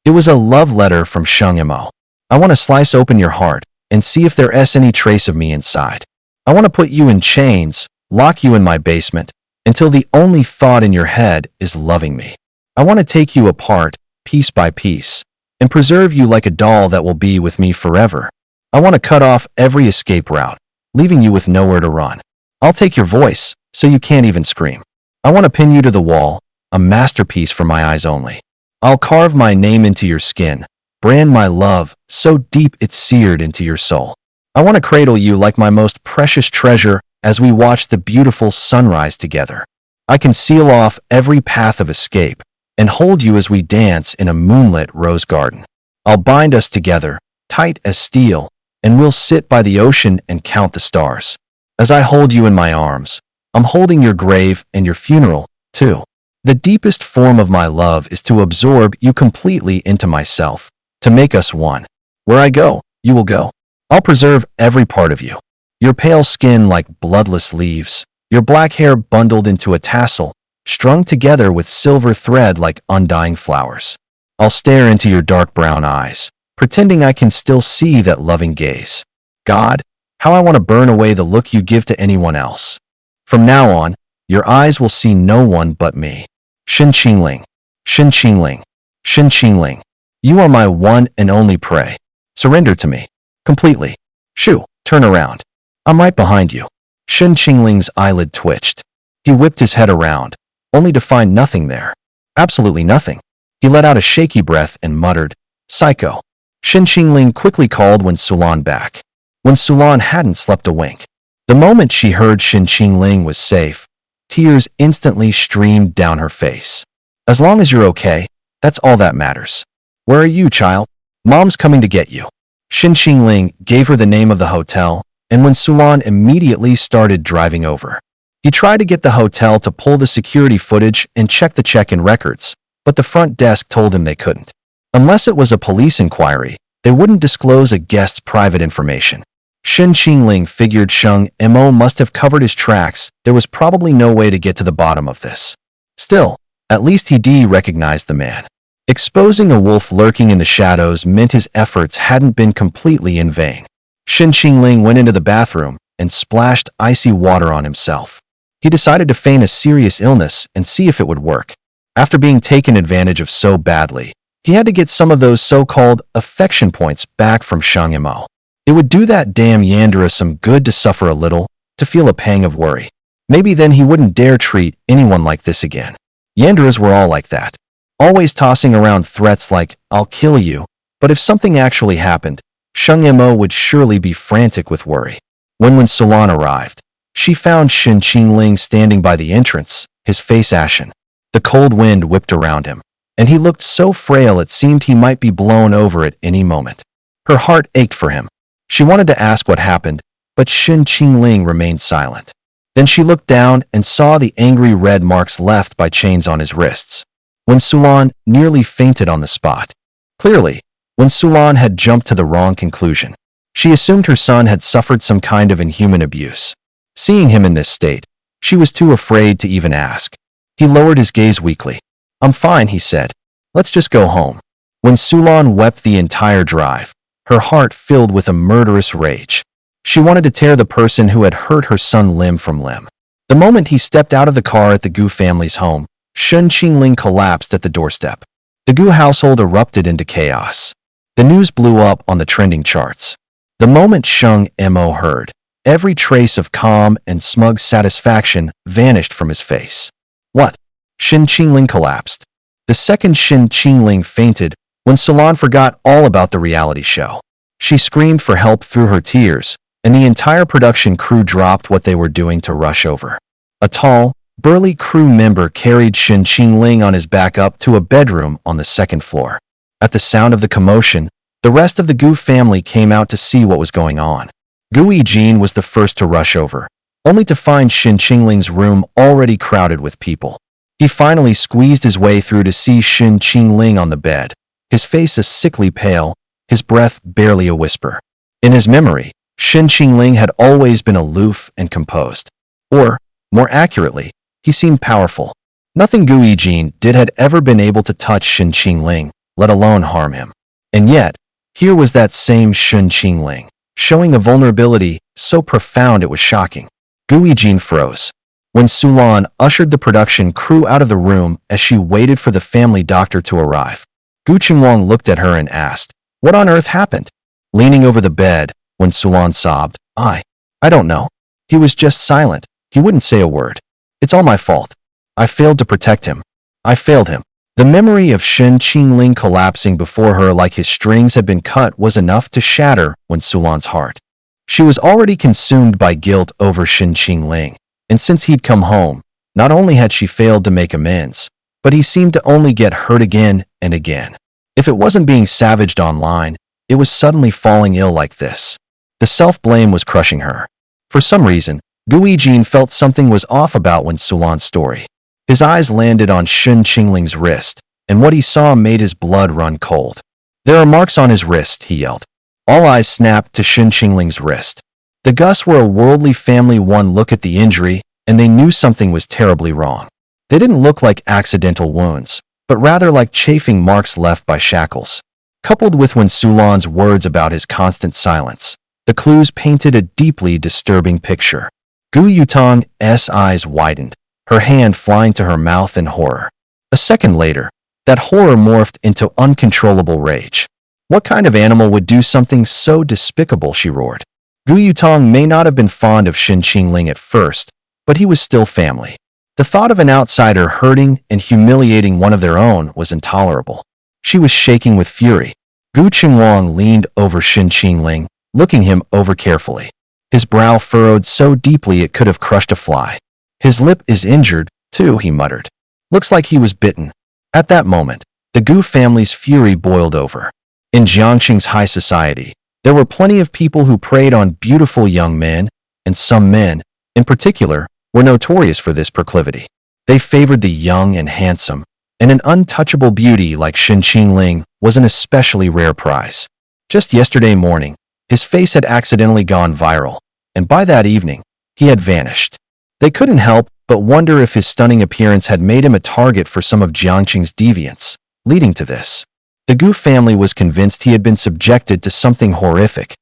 It was a love letter from Sheng Yimou. I want to slice open your heart and see if there's any trace of me inside. I want to put you in chains, lock you in my basement, until the only thought in your head is loving me. I want to take you apart, piece by piece, and preserve you like a doll that will be with me forever. I want to cut off every escape route, leaving you with nowhere to run. I'll take your voice, so you can't even scream. I want to pin you to the wall, a masterpiece for my eyes only. I'll carve my name into your skin, brand my love so deep it's seared into your soul. I want to cradle you like my most precious treasure as we watch the beautiful sunrise together. I can seal off every path of escape and hold you as we dance in a moonlit rose garden. I'll bind us together, tight as steel, and we'll sit by the ocean and count the stars. As I hold you in my arms, I'm holding your grave and your funeral, too. The deepest form of my love is to absorb you completely into myself, to make us one. Where I go, you will go. I'll preserve every part of you. Your pale skin like bloodless leaves, your black hair bundled into a tassel, strung together with silver thread like undying flowers. I'll stare into your dark brown eyes, pretending I can still see that loving gaze. God, how I want to burn away the look you give to anyone else. From now on, your eyes will see no one but me. Shen Qingling, Shen Qingling, Shen Qingling. You are my one and only prey. Surrender to me. Completely. Shoo, turn around. I'm right behind you. Shen Qingling's eyelid twitched. He whipped his head around, only to find nothing there. Absolutely nothing. He let out a shaky breath and muttered, Psycho. Shen Qingling quickly called Wen Sulan back. Wen Sulan hadn't slept a wink. The moment she heard Shen Qingling was safe, tears instantly streamed down her face. As long as you're okay, that's all that matters. Where are you, child? Mom's coming to get you. Shen Qingling gave her the name of the hotel, and Wen Sulan immediately started driving over. He tried to get the hotel to pull the security footage and check the check-in records, but the front desk told him they couldn't. Unless it was a police inquiry, they wouldn't disclose a guest's private information. Shen Qingling figured Sheng Yimou must have covered his tracks. There was probably no way to get to the bottom of this. Still, at least he recognized the man. Exposing a wolf lurking in the shadows meant his efforts hadn't been completely in vain. Shen Qingling went into the bathroom and splashed icy water on himself. He decided to feign a serious illness and see if it would work. After being taken advantage of so badly, he had to get some of those so-called affection points back from Shang Yimou. It would do that damn Yandere some good to suffer a little, to feel a pang of worry. Maybe then he wouldn't dare treat anyone like this again. Yanderes were all like that, always tossing around threats like, "I'll kill you," but if something actually happened, Shang Yimou would surely be frantic with worry. When Sulan arrived, she found Shen Qingling standing by the entrance, his face ashen. The cold wind whipped around him, and he looked so frail it seemed he might be blown over at any moment. Her heart ached for him. She wanted to ask what happened, but Shen Qingling remained silent. Then she looked down and saw the angry red marks left by chains on his wrists. Sulan nearly fainted on the spot. Clearly, Sulan had jumped to the wrong conclusion. She assumed her son had suffered some kind of inhuman abuse. Seeing him in this state, she was too afraid to even ask. He lowered his gaze weakly. "I'm fine," he said. "Let's just go home." Sulan wept the entire drive, her heart filled with a murderous rage. She wanted to tear the person who had hurt her son limb from limb. The moment he stepped out of the car at the Gu family's home, Shen Qingling collapsed at the doorstep. The Gu household erupted into chaos. The news blew up on the trending charts. The moment Shang Yimou heard, every trace of calm and smug satisfaction vanished from his face. "What?" Shen Qingling collapsed. The second Shen Qingling fainted when Sulan forgot all about the reality show. She screamed for help through her tears, and the entire production crew dropped what they were doing to rush over. A tall, burly crew member carried Shen Qingling on his back up to a bedroom on the second floor. At the sound of the commotion, the rest of the Gu family came out to see what was going on. Gu Yijin was the first to rush over, only to find Shen Qingling's room already crowded with people. He finally squeezed his way through to see Shen Qingling on the bed, his face a sickly pale, his breath barely a whisper. In his memory, Shen Qingling had always been aloof and composed. Or, more accurately, he seemed powerful. Nothing Gu Yijin did had ever been able to touch Shen Qingling, let alone harm him. And yet, here was that same Shen Qingling, showing a vulnerability so profound it was shocking. Gu Yijin froze. Sulan ushered the production crew out of the room as she waited for the family doctor to arrive. Gu Qingwang looked at her and asked, "What on earth happened?" Leaning over the bed, Sulan sobbed, I don't know. He was just silent. He wouldn't say a word. It's all my fault. I failed to protect him. I failed him." The memory of Shen Qingling collapsing before her like his strings had been cut was enough to shatter Sulan's heart. She was already consumed by guilt over Shen Qingling, and since he'd come home, not only had she failed to make amends, but he seemed to only get hurt again and again. If it wasn't being savaged online, it was suddenly falling ill like this. The self-blame was crushing her. For some reason, Gu Yijin felt something was off about Sulan's story. His eyes landed on Shen Qingling's wrist, and what he saw made his blood run cold. "There are marks on his wrist," he yelled. All eyes snapped to Shen Qingling's wrist. The Gus were a worldly family. One look at the injury, and they knew something was terribly wrong. They didn't look like accidental wounds, but rather like chafing marks left by shackles. Coupled with Sulan's words about his constant silence, the clues painted a deeply disturbing picture. Gu Yutong's eyes widened, her hand flying to her mouth in horror. A second later, that horror morphed into uncontrollable rage. "What kind of animal would do something so despicable?" she roared. Gu Yutong may not have been fond of Shen Qingling at first, but he was still family. The thought of an outsider hurting and humiliating one of their own was intolerable. She was shaking with fury. Gu Qingwang leaned over Shen Qingling, looking him over carefully. His brow furrowed so deeply it could have crushed a fly. "His lip is injured, too," he muttered. "Looks like he was bitten." At that moment, the Gu family's fury boiled over. In Jiangxing's high society, there were plenty of people who preyed on beautiful young men, and some men, in particular, were notorious for this proclivity. They favored the young and handsome, and an untouchable beauty like Shen Qingling was an especially rare prize. Just yesterday morning, his face had accidentally gone viral, and by that evening, he had vanished. They couldn't help but wonder if his stunning appearance had made him a target for some of Jiangxing's deviants, leading to this. The Gu family was convinced he had been subjected to something horrific,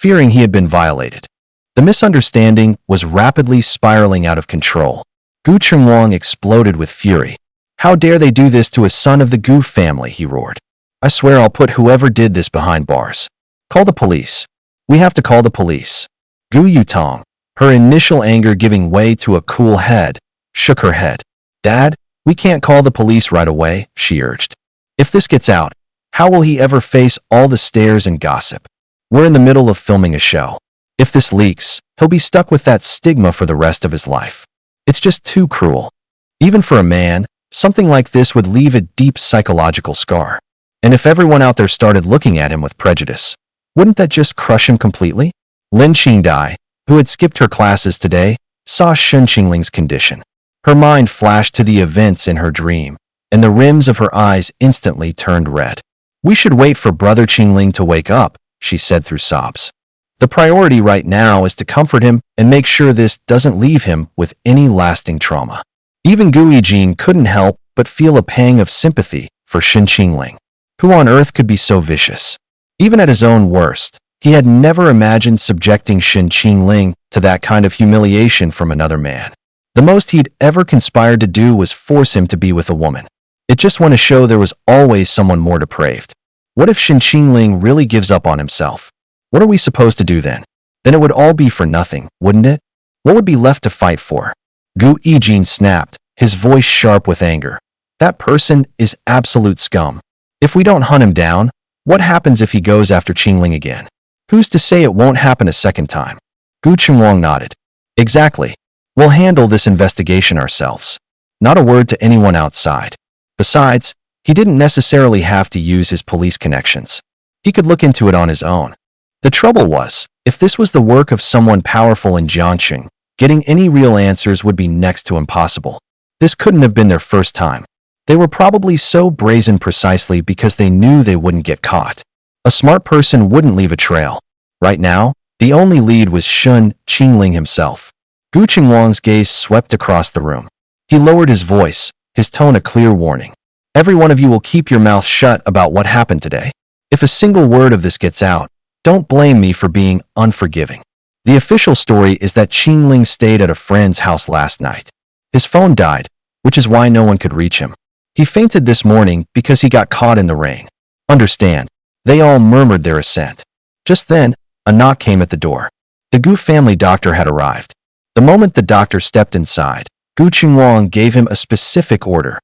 fearing he had been violated. The misunderstanding was rapidly spiraling out of control. Gu Chunwang exploded with fury. How dare they do this to a son of the Gu family, he roared. I swear I'll put whoever did this behind bars. Call the police. We have to call the police. Gu Yutong, her initial anger giving way to a cool head, shook her head. Dad, we can't call the police right away, she urged. If this gets out, how will he ever face all the stares and gossip? We're in the middle of filming a show. If this leaks, he'll be stuck with that stigma for the rest of his life. It's just too cruel. Even for a man, something like this would leave a deep psychological scar. And if everyone out there started looking at him with prejudice, wouldn't that just crush him completely? Lin Qingdai, who had skipped her classes today, saw Shun Qingling's condition. Her mind flashed to the events in her dream, and the rims of her eyes instantly turned red. We should wait for Brother Qingling to wake up, she said through sobs. The priority right now is to comfort him and make sure this doesn't leave him with any lasting trauma. Even Gu Yijing couldn't help but feel a pang of sympathy for Shun Qingling. Who on earth could be so vicious? Even at his own worst, he had never imagined subjecting Shun Qingling to that kind of humiliation from another man. The most he'd ever conspired to do was force him to be with a woman. It just went to show there was always someone more depraved. What if Shun Qingling really gives up on himself? What are we supposed to do then? Then it would all be for nothing, wouldn't it? What would be left to fight for? Gu Yijing snapped, his voice sharp with anger. That person is absolute scum. If we don't hunt him down, what happens if he goes after Qingling again? Who's to say it won't happen a second time? Gu Chunwang nodded. Exactly. We'll handle this investigation ourselves. Not a word to anyone outside. Besides, he didn't necessarily have to use his police connections. He could look into it on his own. The trouble was, if this was the work of someone powerful in Jiangxing, getting any real answers would be next to impossible. This couldn't have been their first time. They were probably so brazen precisely because they knew they wouldn't get caught. A smart person wouldn't leave a trail. Right now, the only lead was Shun Qingling himself. Gu Chunwang's gaze swept across the room. He lowered his voice, his tone a clear warning. Every one of you will keep your mouth shut about what happened today. If a single word of this gets out, don't blame me for being unforgiving. The official story is that Qingling stayed at a friend's house last night. His phone died, which is why no one could reach him. He fainted this morning because he got caught in the rain. Understand? They all murmured their assent. Just then, a knock came at the door. The Gu family doctor had arrived. The moment the doctor stepped inside, Gu Chunwang gave him a specific order.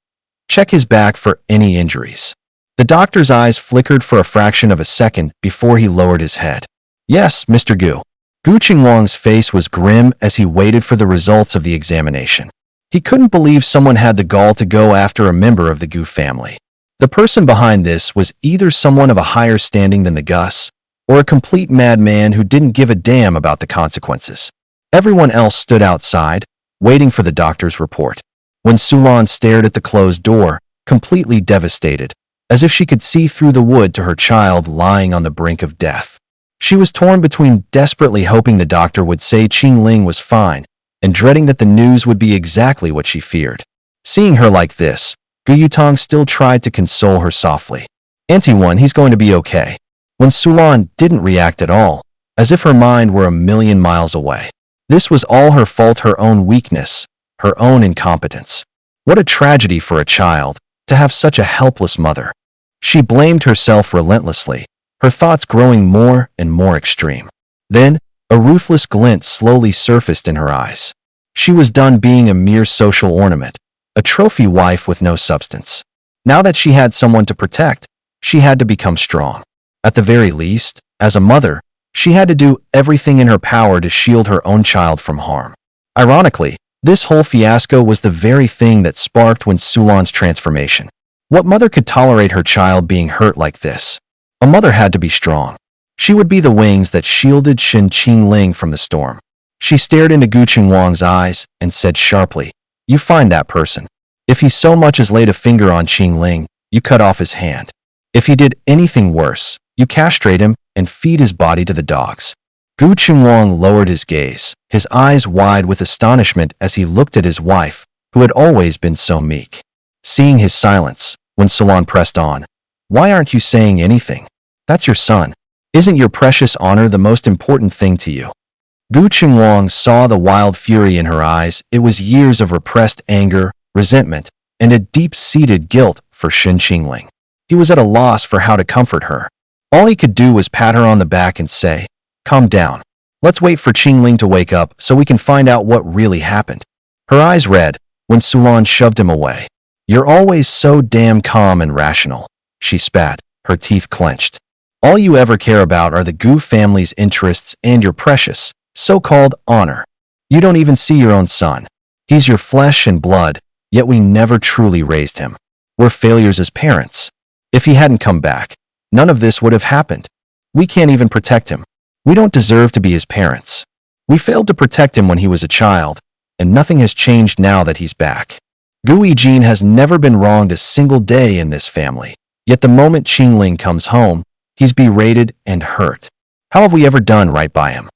Check his back for any injuries. The doctor's eyes flickered for a fraction of a second before he lowered his head. Yes, Mr. Gu. Gu Chunwang's face was grim as he waited for the results of the examination. He couldn't believe someone had the gall to go after a member of the Gu family. The person behind this was either someone of a higher standing than the Gus, or a complete madman who didn't give a damn about the consequences. Everyone else stood outside, waiting for the doctor's report. When Sulan stared at the closed door, completely devastated, as if she could see through the wood to her child lying on the brink of death. She was torn between desperately hoping the doctor would say Qingling was fine and dreading that the news would be exactly what she feared. Seeing her like this, Gu Yutong still tried to console her softly. Auntie One, he's going to be okay. When Sulan didn't react at all, as if her mind were a million miles away. This was all her fault, her own weakness, her own incompetence. What a tragedy for a child to have such a helpless mother. She blamed herself relentlessly, her thoughts growing more and more extreme. Then, a ruthless glint slowly surfaced in her eyes. She was done being a mere social ornament, a trophy wife with no substance. Now that she had someone to protect, she had to become strong. At the very least, as a mother, she had to do everything in her power to shield her own child from harm. Ironically, this whole fiasco was the very thing that sparked Sulan's transformation. What mother could tolerate her child being hurt like this? A mother had to be strong. She would be the wings that shielded Shun Qingling from the storm. She stared into Gu Chunwang's eyes and said sharply, "You find that person. If he so much as laid a finger on Qingling, you cut off his hand. If he did anything worse, you castrate him and feed his body to the dogs." Gu Chunwang lowered his gaze, his eyes wide with astonishment as he looked at his wife, who had always been so meek. Seeing his silence, when Sulan pressed on, "Why aren't you saying anything? That's your son. Isn't your precious honor the most important thing to you? Gu Qinglong saw the wild fury in her eyes. It was years of repressed anger, resentment, and a deep-seated guilt for Shen Qingling. He was at a loss for how to comfort her. All he could do was pat her on the back and say, "Calm down. Let's wait for Qingling to wake up so we can find out what really happened." Her eyes red when Sulan shoved him away. "You're always so damn calm and rational," she spat, her teeth clenched. "All you ever care about are the Gu family's interests and your precious, so-called honor. You don't even see your own son. He's your flesh and blood, yet we never truly raised him. We're failures as parents. If he hadn't come back, none of this would have happened. We can't even protect him. We don't deserve to be his parents. We failed to protect him when he was a child, and nothing has changed now that he's back. Gu Yijin has never been wronged a single day in this family, yet the moment Qingling comes home, he's berated and hurt. How have we ever done right by him?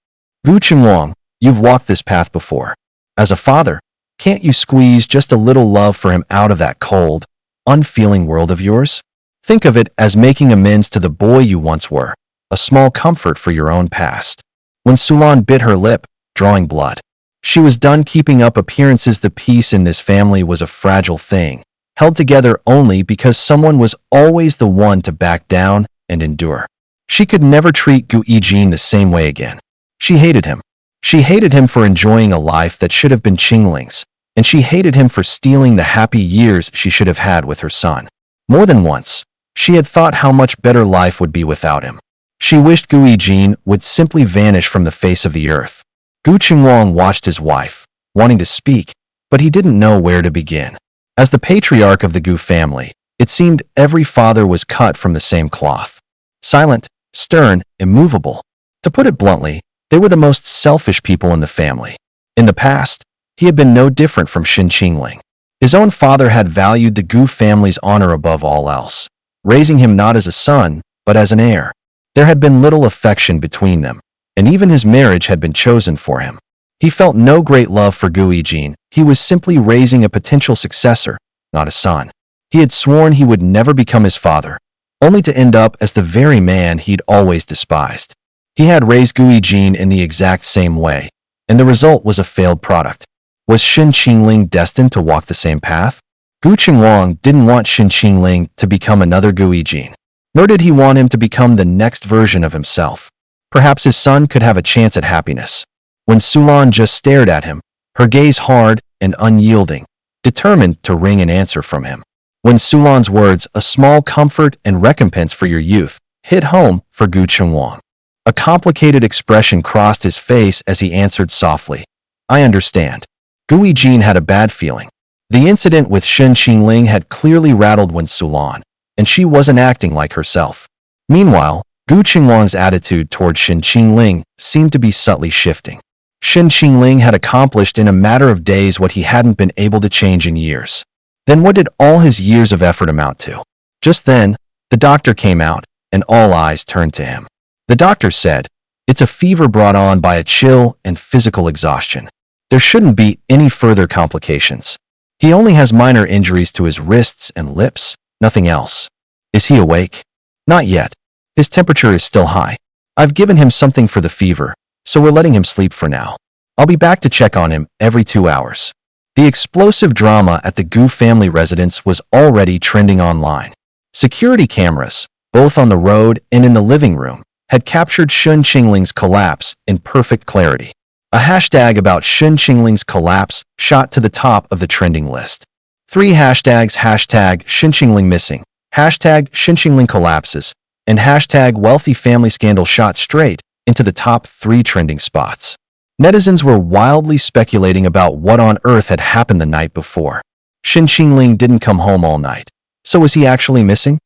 Gu Qinglong, you've walked this path before. As a father, can't you squeeze just a little love for him out of that cold, unfeeling world of yours? Think of it as making amends to the boy you once were, a small comfort for your own past." When Sulan bit her lip, drawing blood, she was done keeping up appearances. The peace in this family was a fragile thing, held together only because someone was always the one to back down and endure. She could never treat Gu Yijin the same way again. She hated him. She hated him for enjoying a life that should have been Qingling's, and she hated him for stealing the happy years she should have had with her son. More than once, she had thought how much better life would be without him. She wished Gu Yijin would simply vanish from the face of the earth. Gu Qinglong watched his wife, wanting to speak, but he didn't know where to begin. As the patriarch of the Gu family, it seemed every father was cut from the same cloth. Silent, stern, immovable. To put it bluntly, they were the most selfish people in the family. In the past, he had been no different from Shen Qingling. His own father had valued the Gu family's honor above all else, raising him not as a son, but as an heir. There had been little affection between them, and even his marriage had been chosen for him. He felt no great love for Gu Yijin. He was simply raising a potential successor, not a son. He had sworn he would never become his father, only to end up as the very man he'd always despised. He had raised Gu Yijin in the exact same way, and the result was a failed product. Was Shen Qingling destined to walk the same path? Gu Qinglong didn't want Shen Qingling to become another Gu Yijin, nor did he want him to become the next version of himself. Perhaps his son could have a chance at happiness. When Sulan just stared at him, her gaze hard and unyielding, determined to wring an answer from him. When Sulan's words, "a small comfort and recompense for your youth," hit home for Gu Qinglong. A complicated expression crossed his face as he answered softly, "I understand." Gu Yijin had a bad feeling. The incident with Shen Qingling had clearly rattled Wen Sulan, and she wasn't acting like herself. Meanwhile, Gu Qinglong's attitude toward Shen Qingling seemed to be subtly shifting. Shen Qingling had accomplished in a matter of days what he hadn't been able to change in years. Then what did all his years of effort amount to? Just then, the doctor came out, and all eyes turned to him. The doctor said, "It's a fever brought on by a chill and physical exhaustion. There shouldn't be any further complications. He only has minor injuries to his wrists and lips, nothing else." "Is he awake?" "Not yet. His temperature is still high. I've given him something for the fever, so we're letting him sleep for now. I'll be back to check on him every 2 hours." The explosive drama at the Gu family residence was already trending online. Security cameras, both on the road and in the living room, had captured Shen Qingling's collapse in perfect clarity. A hashtag about Shen Qingling's collapse shot to the top of the trending list. 3 hashtags: hashtag Shen Qingling missing, hashtag Shen Qingling collapses, and hashtag wealthy family scandal shot straight into the top 3 trending spots. Netizens were wildly speculating about what on earth had happened the night before. Shen Qingling didn't come home all night, so was he actually missing?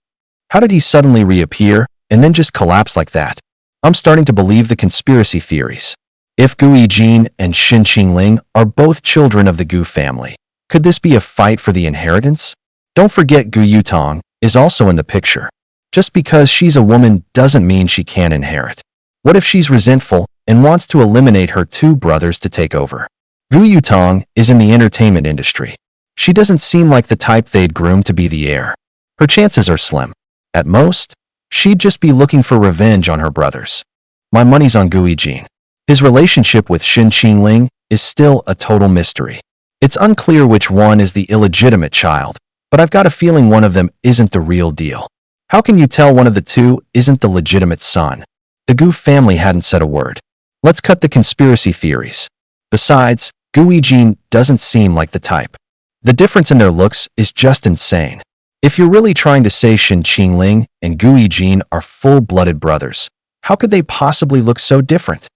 How did he suddenly reappear and then just collapse like that? I'm starting to believe the conspiracy theories. If Gu Yijin and Shen Qingling are both children of the Gu family, could this be a fight for the inheritance? Don't forget Gu Yutong is also in the picture. Just because she's a woman doesn't mean she can't inherit. What if she's resentful and wants to eliminate her 2 brothers to take over? Gu Yutong is in the entertainment industry. She doesn't seem like the type they'd groom to be the heir. Her chances are slim. At most, She'd just be looking for revenge on her brothers. My money's on Gu Yijin. His relationship with Shen Qingling is still a total mystery. It's unclear which one is the illegitimate child, but I've got a feeling one of them isn't the real deal. How can you tell one of the two isn't the legitimate son? The Gu family hadn't said a word. Let's cut the conspiracy theories. Besides, Gu Yijin doesn't seem like the type. The difference in their looks is just insane. If you're really trying to say Shen Qingling and Gu Yijin are full-blooded brothers, how could they possibly look so different?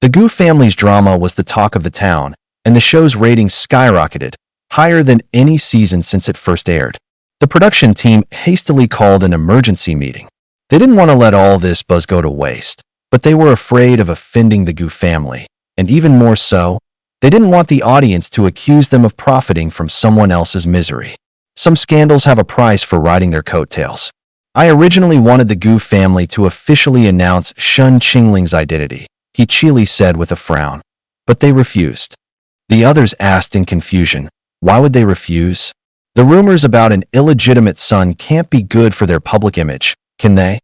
The Gu family's drama was the talk of the town, and the show's ratings skyrocketed, higher than any season since it first aired. The production team hastily called an emergency meeting. They didn't want to let all this buzz go to waste, but they were afraid of offending the Gu family, and even more so, they didn't want the audience to accuse them of profiting from someone else's misery. Some scandals have a price for riding their coattails. I originally wanted the Gu family to officially announce Shen Qingling's identity, he chilly said with a frown, but they refused. The others asked in confusion, why would they refuse? The rumors about an illegitimate son can't be good for their public image, can they?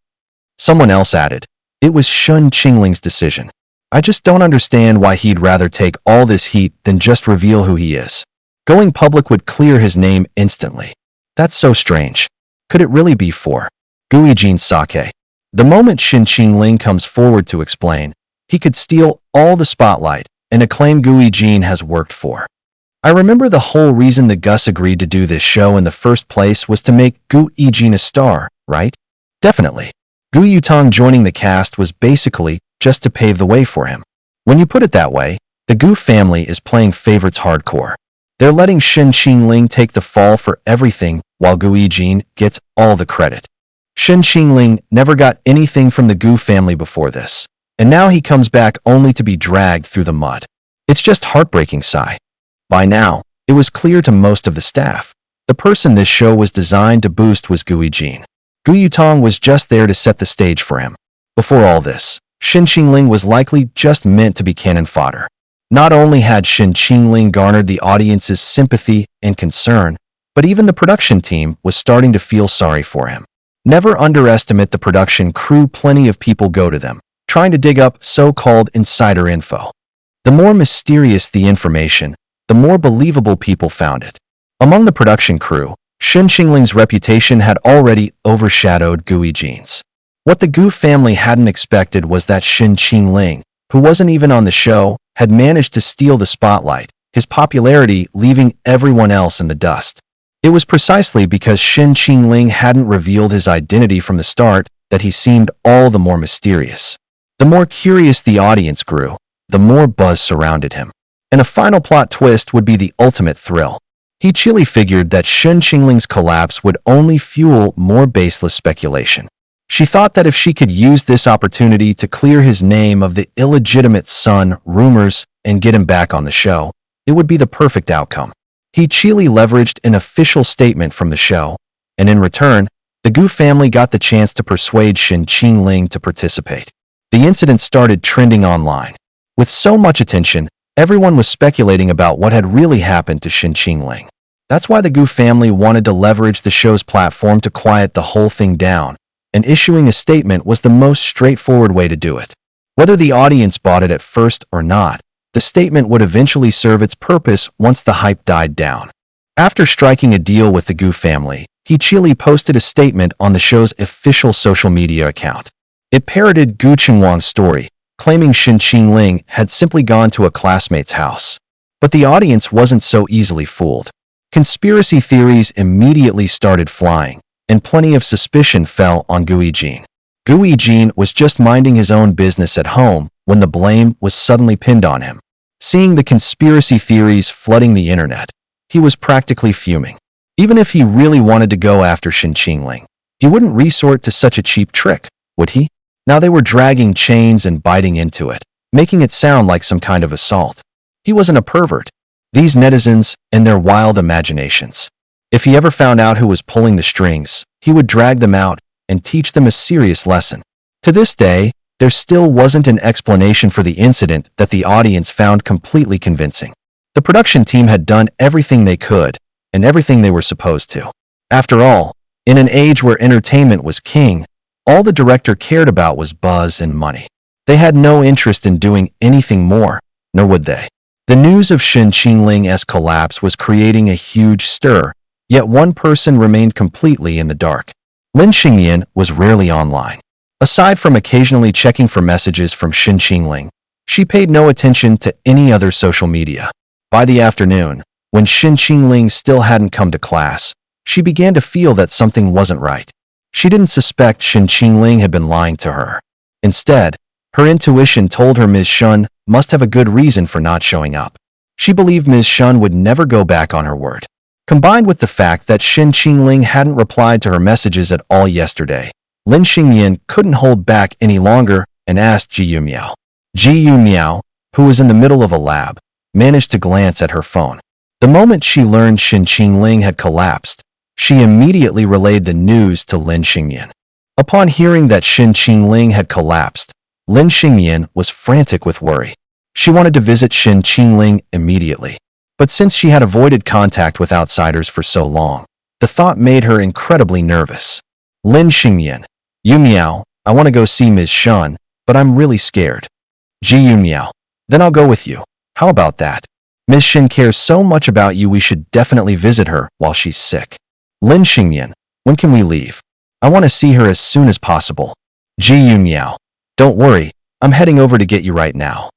Someone else added, it was Shen Qingling's decision. I just don't understand why he'd rather take all this heat than just reveal who he is. Going public would clear his name instantly. That's so strange. Could it really be for Gu Yijin's sake? The moment Shen Qingling comes forward to explain, he could steal all the spotlight and acclaim Gu Yijin has worked for. I remember the whole reason the Gus agreed to do this show in the first place was to make Gu Yijin a star, right? Definitely. Gu Yutong joining the cast was basically just to pave the way for him. When you put it that way, the Gu family is playing favorites hardcore. They're letting Shen Qingling take the fall for everything while Gu Yijin gets all the credit. Shen Qingling never got anything from the Gu family before this, and now he comes back only to be dragged through the mud. It's just heartbreaking, sigh. By now, it was clear to most of the staff. The person this show was designed to boost was Gu Yijin. Gu Yutong was just there to set the stage for him. Before all this, Shen Qingling was likely just meant to be cannon fodder. Not only had Shen Qingling garnered the audience's sympathy and concern, but even the production team was starting to feel sorry for him. Never underestimate the production crew. Plenty of people go to them, trying to dig up so-called insider info. The more mysterious the information, the more believable people found it. Among the production crew, Shen Qingling's reputation had already overshadowed Gu Yijin's. What the Gu family hadn't expected was that Shen Qingling, who wasn't even on the show, had managed to steal the spotlight, his popularity leaving everyone else in the dust. It was precisely because Shen Qingling hadn't revealed his identity from the start that he seemed all the more mysterious. The more curious the audience grew, the more buzz surrounded him. And a final plot twist would be the ultimate thrill. He chilly figured that Shen Qingling's collapse would only fuel more baseless speculation. She thought that if she could use this opportunity to clear his name of the illegitimate son rumors and get him back on the show, it would be the perfect outcome. He chilly leveraged an official statement from the show, and in return, the Gu family got the chance to persuade Shen Qingling to participate. The incident started trending online. With so much attention, everyone was speculating about what had really happened to Shen Qingling. That's why the Gu family wanted to leverage the show's platform to quiet the whole thing down, and issuing a statement was the most straightforward way to do it. Whether the audience bought it at first or not, the statement would eventually serve its purpose once the hype died down. After striking a deal with the Gu family, he chilly posted a statement on the show's official social media account. It parroted Gu Qingwang's story, claiming Shen Qingling had simply gone to a classmate's house. But the audience wasn't so easily fooled. Conspiracy theories immediately started flying, and plenty of suspicion fell on Gu Yijin. Gu Yijin was just minding his own business at home when the blame was suddenly pinned on him. Seeing the conspiracy theories flooding the internet, he was practically fuming. Even if he really wanted to go after Shen Qingling, he wouldn't resort to such a cheap trick, would he? Now they were dragging chains and biting into it, making it sound like some kind of assault. He wasn't a pervert. These netizens and their wild imaginations. If he ever found out who was pulling the strings, he would drag them out and teach them a serious lesson. To this day, there still wasn't an explanation for the incident that the audience found completely convincing. The production team had done everything they could and everything they were supposed to. After all, in an age where entertainment was king, All the director cared about was buzz and money. They had no interest in doing anything more, nor would they. The news of Shen Qingling's collapse was creating a huge stir, yet one person remained completely in the dark. Lin Xingyan was rarely online. Aside from occasionally checking for messages from Shen Qingling, she paid no attention to any other social media. By the afternoon, when Shen Qingling still hadn't come to class, she began to feel that something wasn't right. She didn't suspect Shen Qingling had been lying to her. Instead, her intuition told her Ms. Shun must have a good reason for not showing up. She believed Ms. Shun would never go back on her word. Combined with the fact that Shen Qingling hadn't replied to her messages at all yesterday, Lin Xingyan couldn't hold back any longer and asked Ji Yumiao. Ji Yumiao, who was in the middle of a lab, managed to glance at her phone. The moment she learned Shen Qingling had collapsed, she immediately relayed the news to Lin Xingyan. Upon hearing that Shen Qingling had collapsed, Lin Xingyan was frantic with worry. She wanted to visit Shen Qingling immediately. But since she had avoided contact with outsiders for so long, the thought made her incredibly nervous. Lin Xingyan, Yumiao, I want to go see Ms. Shun, but I'm really scared. Ji Yumiao, then I'll go with you. How about that? Ms. Shin cares so much about you, we should definitely visit her while she's sick. Lin Xingyan, when can we leave? I want to see her as soon as possible. Ji Yumiao, don't worry, I'm heading over to get you right now.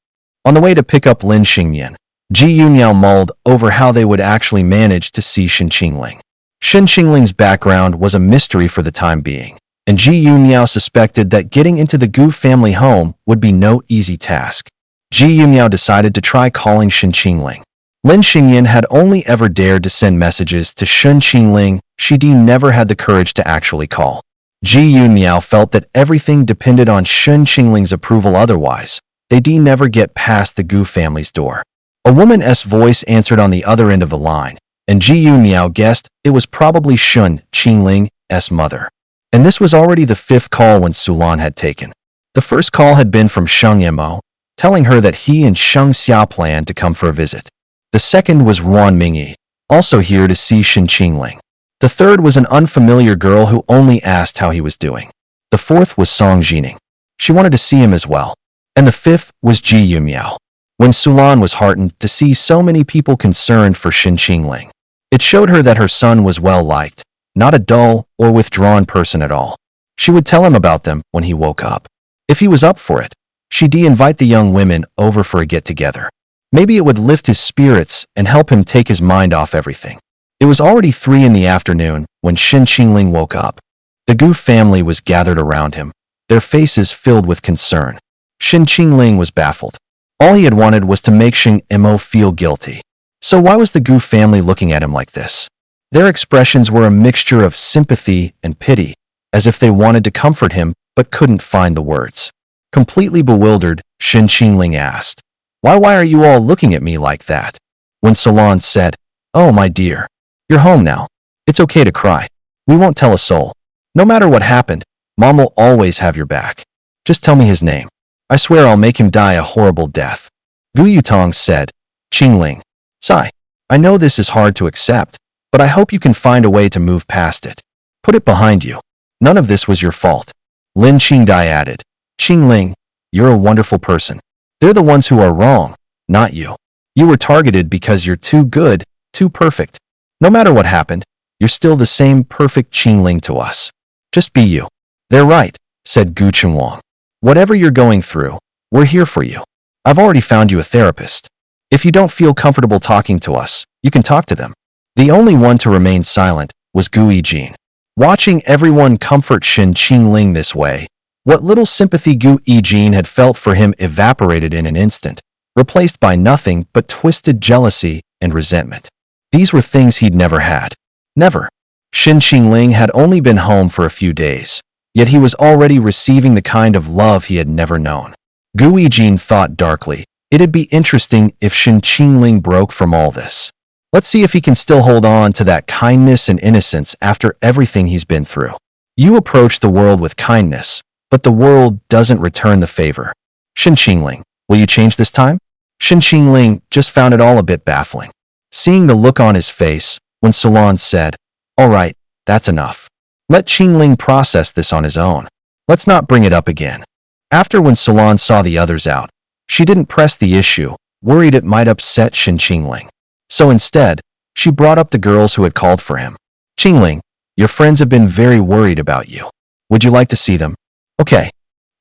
On the way to pick up Lin Xingyan, Ji Yumiao mulled over how they would actually manage to see Shen Qingling. Shen Qingling's background was a mystery for the time being, and Ji Yumiao suspected that getting into the Gu family home would be no easy task. Ji Yumiao decided to try calling Shen Qingling. Lin Xingyan had only ever dared to send messages to Shen Qingling. She never had the courage to actually call. Ji Yumiao felt that everything depended on Shen Qingling's approval, otherwise, they'd never get past the Gu family's door. A woman's voice answered on the other end of the line, and Ji Yumiao guessed it was probably Shen Qingling's mother. And this was already the fifth call when Sulan had taken. The first call had been from Sheng Mo, telling her that he and Sheng Xia planned to come for a visit. The second was Ruan Mingyi, also here to see Shen Qingling. The third was an unfamiliar girl who only asked how he was doing. The fourth was Song Jining. She wanted to see him as well. And the fifth was Ji Yumiao. When Sulan was heartened to see so many people concerned for Shen Qingling, it showed her that her son was well liked, not a dull or withdrawn person at all. She would tell him about them when he woke up. If he was up for it, she'd invite the young women over for a get-together. Maybe it would lift his spirits and help him take his mind off everything. It was already 3 in the afternoon when Shen Qingling woke up. The Gu family was gathered around him, their faces filled with concern. Shen Qingling was baffled. All he had wanted was to make Sheng Mo feel guilty. So why was the Gu family looking at him like this? Their expressions were a mixture of sympathy and pity, as if they wanted to comfort him but couldn't find the words. Completely bewildered, Shen Qingling asked, Why are you all looking at me like that?" When Sulan said, "Oh, my dear, you're home now. It's okay to cry. We won't tell a soul. No matter what happened, Mom will always have your back. Just tell me his name. I swear I'll make him die a horrible death." Gu Yutong said, "Qingling, sigh. I know this is hard to accept, but I hope you can find a way to move past it. Put it behind you. None of this was your fault." Lin Qingdai added, "Qingling, you're a wonderful person. They're the ones who are wrong, not you. You were targeted because you're too good, too perfect. No matter what happened, you're still the same perfect Qingling to us. Just be you." "They're right," said Gu Chunwang. "Whatever you're going through, we're here for you. I've already found you a therapist. If you don't feel comfortable talking to us, you can talk to them." The only one to remain silent was Gu Yijin. Watching everyone comfort Shen Qingling this way, what little sympathy Gu Yijin had felt for him evaporated in an instant, replaced by nothing but twisted jealousy and resentment. These were things he'd never had. Never. Shen Qingling had only been home for a few days, yet he was already receiving the kind of love he had never known. Gu Yijin thought darkly, it'd be interesting if Shen Qingling broke from all this. Let's see if he can still hold on to that kindness and innocence after everything he's been through. You approach the world with kindness, but the world doesn't return the favor. Shen Qingling, will you change this time? Shen Qingling just found it all a bit baffling. Seeing the look on his face, when Sulan said, "All right, that's enough. Let Qingling process this on his own." Let's not bring it up again. After when Solan saw the others out, she didn't press the issue, worried it might upset Shen Qingling. So instead, she brought up the girls who had called for him. Qingling, your friends have been very worried about you. Would you like to see them? Okay,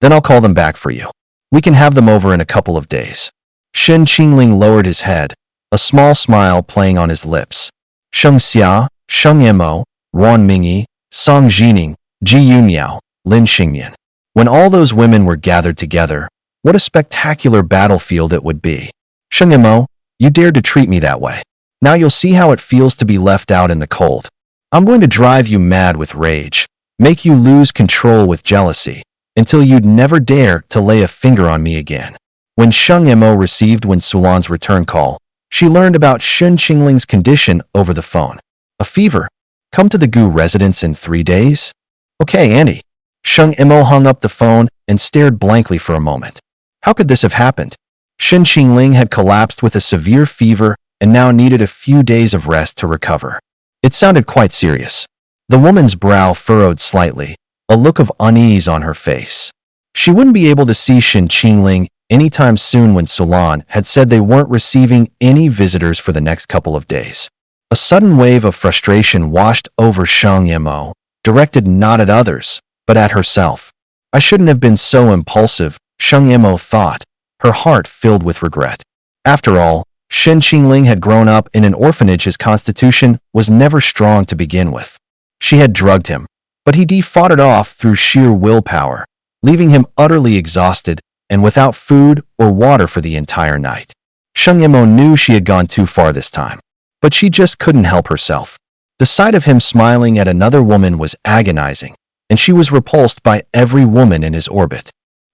then I'll call them back for you. We can have them over in a couple of days. Shen Qingling lowered his head, a small smile playing on his lips. Sheng Xia, Sheng Mo, Ruan Mingyi, Song Jining, Ji Yuniao, Lin Xingyan. When all those women were gathered together, what a spectacular battlefield it would be. Sheng Mo, you dared to treat me that way. Now you'll see how it feels to be left out in the cold. I'm going to drive you mad with rage, make you lose control with jealousy, until you'd never dare to lay a finger on me again. When Sheng Mo received Solan's return call, she learned about Shen Qingling's condition over the phone. A fever? Come to the Gu residence in 3 days? Okay, Andy. Sheng Mo hung up the phone and stared blankly for a moment. How could this have happened? Shen Qingling had collapsed with a severe fever and now needed a few days of rest to recover. It sounded quite serious. The woman's brow furrowed slightly, a look of unease on her face. She wouldn't be able to see Shen Qingling anytime soon when Solan had said they weren't receiving any visitors for the next couple of days. A sudden wave of frustration washed over Sheng Mo, directed not at others, but at herself. I shouldn't have been so impulsive, Sheng Mo thought, her heart filled with regret. After all, Shen Qingling had grown up in an orphanage. His constitution was never strong to begin with. She had drugged him, but he fought it off through sheer willpower, leaving him utterly exhausted and without food or water for the entire night. Sheng Mo knew she had gone too far this time, but she just couldn't help herself. The sight of him smiling at another woman was agonizing, and she was repulsed by every woman in his orbit.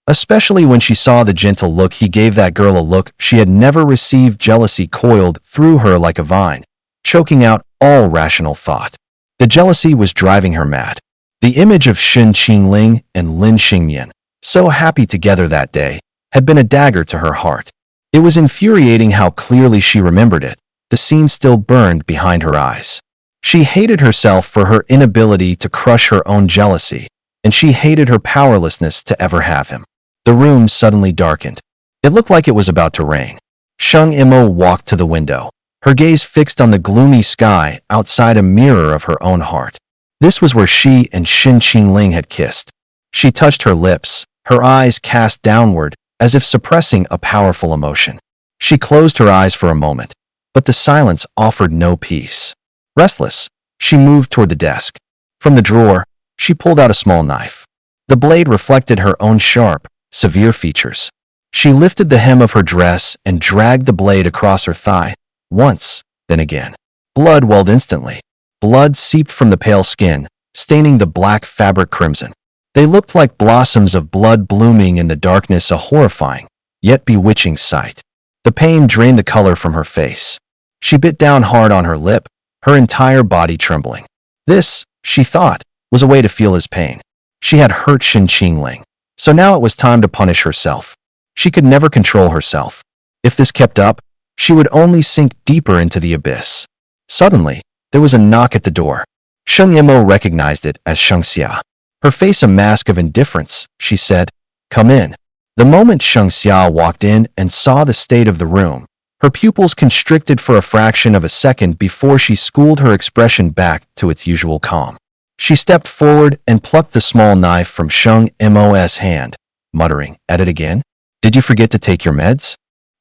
Especially when she saw the gentle look he gave that girl, a look she had never received. Jealousy coiled through her like a vine, choking out all rational thought. The jealousy was driving her mad. The image of Shen Qingling and Lin Xingyan, so happy together that day, had been a dagger to her heart. It was infuriating how clearly she remembered it. The scene still burned behind her eyes. She hated herself for her inability to crush her own jealousy, and she hated her powerlessness to ever have him. The room suddenly darkened. It looked like it was about to rain. Sheng Mo walked to the window, her gaze fixed on the gloomy sky outside, a mirror of her own heart. This was where she and Shen Qingling had kissed. She touched her lips, her eyes cast downward, as if suppressing a powerful emotion. She closed her eyes for a moment, but the silence offered no peace. Restless, she moved toward the desk. From the drawer, she pulled out a small knife. The blade reflected her own sharp, severe features. She lifted the hem of her dress and dragged the blade across her thigh, once, then again. Blood welled instantly. Blood seeped from the pale skin, staining the black fabric crimson. They looked like blossoms of blood blooming in the darkness, a horrifying, yet bewitching sight. The pain drained the color from her face. She bit down hard on her lip, her entire body trembling. This, she thought, was a way to feel his pain. She had hurt Shen Qingling, so now it was time to punish herself. She could never control herself. If this kept up, she would only sink deeper into the abyss. Suddenly, there was a knock at the door. Sheng Mo recognized it as Sheng Xia. Her face a mask of indifference, she said, "Come in." The moment Sheng Xia walked in and saw the state of the room, her pupils constricted for a fraction of a second before she schooled her expression back to its usual calm. She stepped forward and plucked the small knife from Sheng Mo's hand, muttering, "At it again? Did you forget to take your meds?"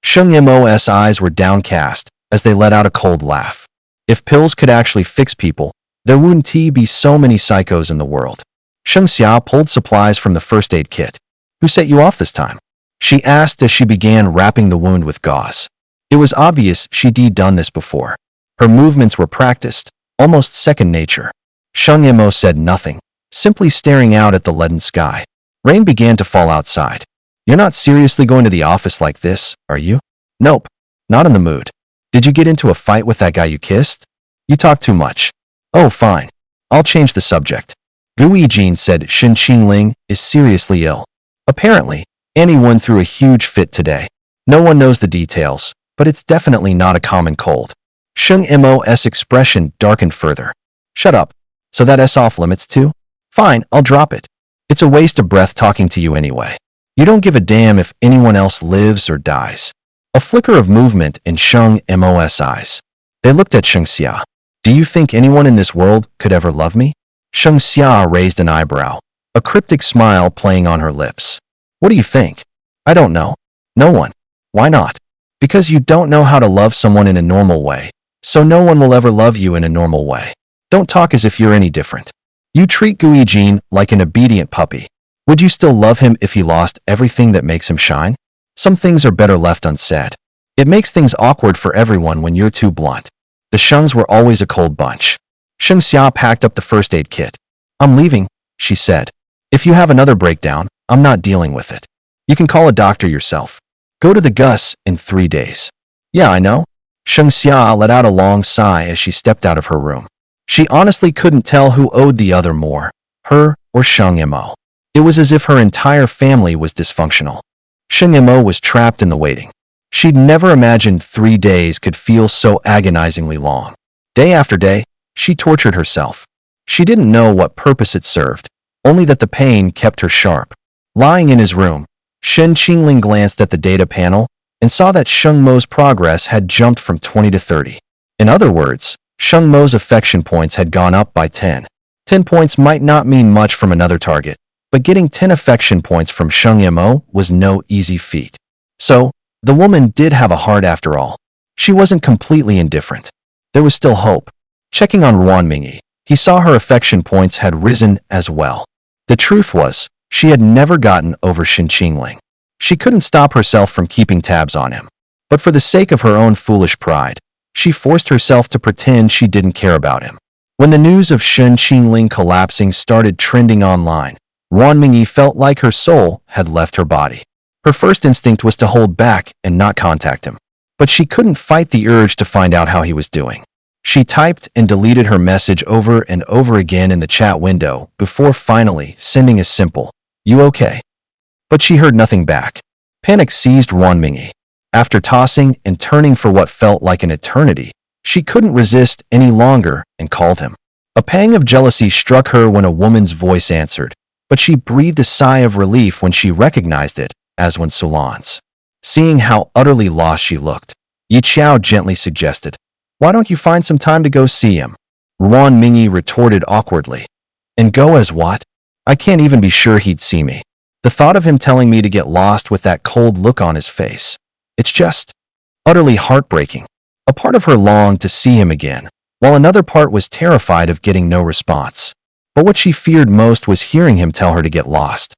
Sheng Mo's eyes were downcast as they let out a cold laugh. If pills could actually fix people, there wouldn't be so many psychos in the world. Sheng Xia pulled supplies from the first aid kit. "Who set you off this time?" she asked as she began wrapping the wound with gauze. It was obvious she'd done this before. Her movements were practiced, almost second nature. Sheng Mo said nothing, simply staring out at the leaden sky. Rain began to fall outside. "You're not seriously going to the office like this, are you?" "Nope, not in the mood." "Did you get into a fight with that guy you kissed?" "You talk too much." "Oh, fine. I'll change the subject." Gu Yijin said Shen Qingling is seriously ill. Apparently, Annie went through a huge fit today. No one knows the details, but it's definitely not a common cold. Sheng Mo's expression darkened further. "Shut up. So that S off limits too? Fine, I'll drop it." It's a waste of breath talking to you anyway. You don't give a damn if anyone else lives or dies. A flicker of movement in Sheng Mo's eyes. They looked at Sheng Xia. Do you think anyone in this world could ever love me? Sheng Xia raised an eyebrow, a cryptic smile playing on her lips. What do you think? I don't know. No one. Why not? Because you don't know how to love someone in a normal way, so no one will ever love you in a normal way. Don't talk as if you're any different. You treat Gui Jin like an obedient puppy. Would you still love him if he lost everything that makes him shine? Some things are better left unsaid. It makes things awkward for everyone when you're too blunt. The Shengs were always a cold bunch. Sheng Xia packed up the first aid kit. I'm leaving, she said. If you have another breakdown, I'm not dealing with it. You can call a doctor yourself. Go to the Gus in 3 days. Yeah, I know. Sheng Xia let out a long sigh as she stepped out of her room. She honestly couldn't tell who owed the other more, her or Sheng Mo. It was as if her entire family was dysfunctional. Sheng Mo was trapped in the waiting. She'd never imagined 3 days could feel so agonizingly long. Day after day, she tortured herself. She didn't know what purpose it served, only that the pain kept her sharp. Lying in his room, Shen Qingling glanced at the data panel and saw that Sheng Mo's progress had jumped from 20 to 30. In other words, Sheng Mo's affection points had gone up by 10. 10 points might not mean much from another target, but getting 10 affection points from Sheng Mo was no easy feat. So, the woman did have a heart after all. She wasn't completely indifferent. There was still hope. Checking on Ruan Mingyi, he saw her affection points had risen as well. The truth was, she had never gotten over Shen Qingling. She couldn't stop herself from keeping tabs on him. But for the sake of her own foolish pride, she forced herself to pretend she didn't care about him. When the news of Shen Qingling collapsing started trending online, Ruan Mingyi felt like her soul had left her body. Her first instinct was to hold back and not contact him. But she couldn't fight the urge to find out how he was doing. She typed and deleted her message over and over again in the chat window before finally sending a simple, "You okay?" But she heard nothing back. Panic seized Ruan Mingyi. After tossing and turning for what felt like an eternity, she couldn't resist any longer and called him. A pang of jealousy struck her when a woman's voice answered, but she breathed a sigh of relief when she recognized it as when Solan's. Seeing how utterly lost she looked, Yi Qiao gently suggested, "Why don't you find some time to go see him?" Ruan Mingyi retorted awkwardly. "And go as what? I can't even be sure he'd see me. The thought of him telling me to get lost with that cold look on his face. It's just utterly heartbreaking." A part of her longed to see him again, while another part was terrified of getting no response. But what she feared most was hearing him tell her to get lost.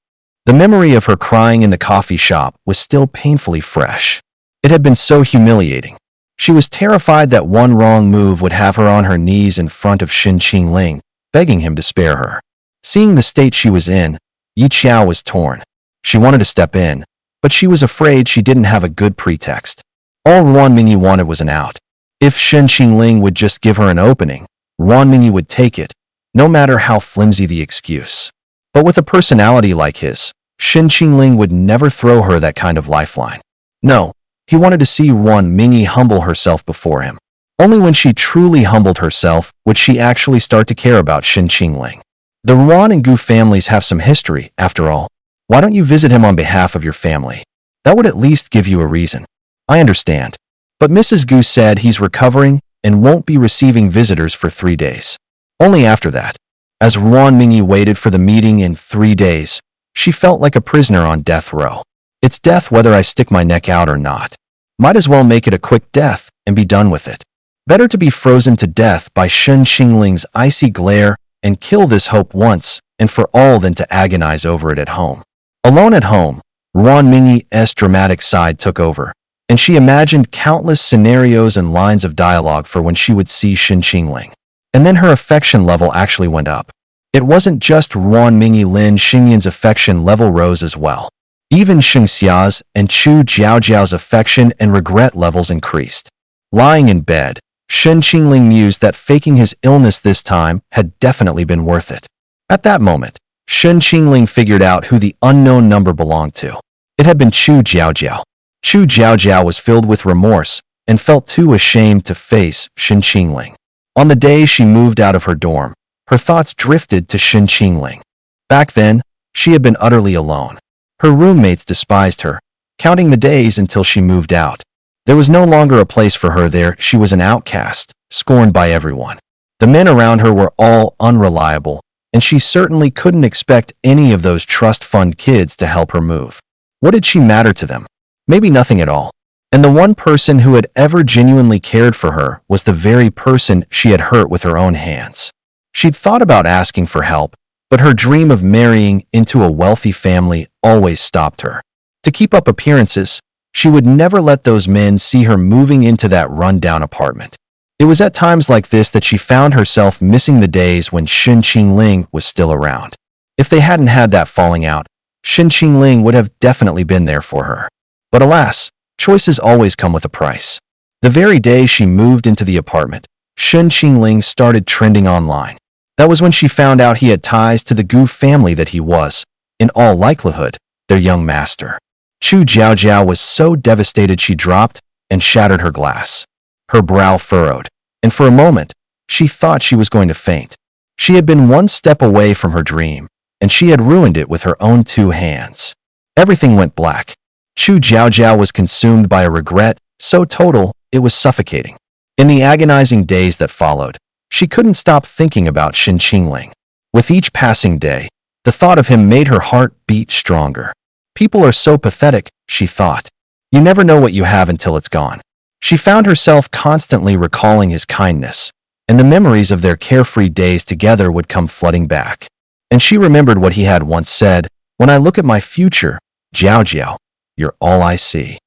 The memory of her crying in the coffee shop was still painfully fresh. It had been so humiliating. She was terrified that one wrong move would have her on her knees in front of Shen Qingling, begging him to spare her. Seeing the state she was in, Yi Qiao was torn. She wanted to step in, but she was afraid she didn't have a good pretext. All Ruan Mingyi wanted was an out. If Shen Qingling would just give her an opening, Ruan Mingyi would take it, no matter how flimsy the excuse. But with a personality like his, Shen Qingling would never throw her that kind of lifeline. No, he wanted to see Ruan Mingyi humble herself before him. Only when she truly humbled herself would she actually start to care about Shen Qingling. The Ruan and Gu families have some history, after all. Why don't you visit him on behalf of your family? That would at least give you a reason. I understand. But Mrs. Gu said he's recovering and won't be receiving visitors for 3 days. Only after that. As Ruan Mingyi waited for the meeting in 3 days, she felt like a prisoner on death row. It's death whether I stick my neck out or not. Might as well make it a quick death and be done with it. Better to be frozen to death by Shen Qingling's icy glare and kill this hope once and for all than to agonize over it at home. Alone at home, Ruan Mingyi's dramatic side took over, and she imagined countless scenarios and lines of dialogue for when she would see Shen Qingling. And then her affection level actually went up. It wasn't just Ruan Mingyi, Lin Xingyan's affection level rose as well. Even Sheng Xia's and Chu Jiaojiao's affection and regret levels increased. Lying in bed, Shen Qingling mused that faking his illness this time had definitely been worth it. At that moment, Shen Qingling figured out who the unknown number belonged to. It had been Chu Jiaojiao. Chu Jiaojiao was filled with remorse and felt too ashamed to face Shen Qingling. On the day she moved out of her dorm, her thoughts drifted to Shen Qingling. Back then, She had been utterly alone. Her roommates despised her, counting the days until she moved out. There was no longer a place for her there. She was an outcast, scorned by everyone. The men around her were all unreliable, and she certainly couldn't expect any of those trust fund kids to help her move. What did she matter to them? Maybe nothing at all. And the one person who had ever genuinely cared for her was the very person she had hurt with her own hands. She'd thought about asking for help, but her dream of marrying into a wealthy family always stopped her. To keep up appearances, she would never let those men see her moving into that run-down apartment. It was at times like this that she found herself missing the days when Shen Qingling was still around. If they hadn't had that falling out, Shen Qingling would have definitely been there for her. But alas, choices always come with a price. The very day she moved into the apartment, Shen Qingling started trending online. That was when she found out he had ties to the Gu family that he was, in all likelihood, their young master. Chu Jiaojiao was so devastated she dropped and shattered her glass. Her brow furrowed, and for a moment, she thought she was going to faint. She had been one step away from her dream, and she had ruined it with her own two hands. Everything went black. Chu Jiaojiao was consumed by a regret so total it was suffocating. In the agonizing days that followed, she couldn't stop thinking about Shen Qingling. With each passing day, the thought of him made her heart beat stronger. People are so pathetic, she thought. You never know what you have until it's gone. She found herself constantly recalling his kindness, and the memories of their carefree days together would come flooding back. And she remembered what he had once said, "When I look at my future, Jiaojiao, you're all I see."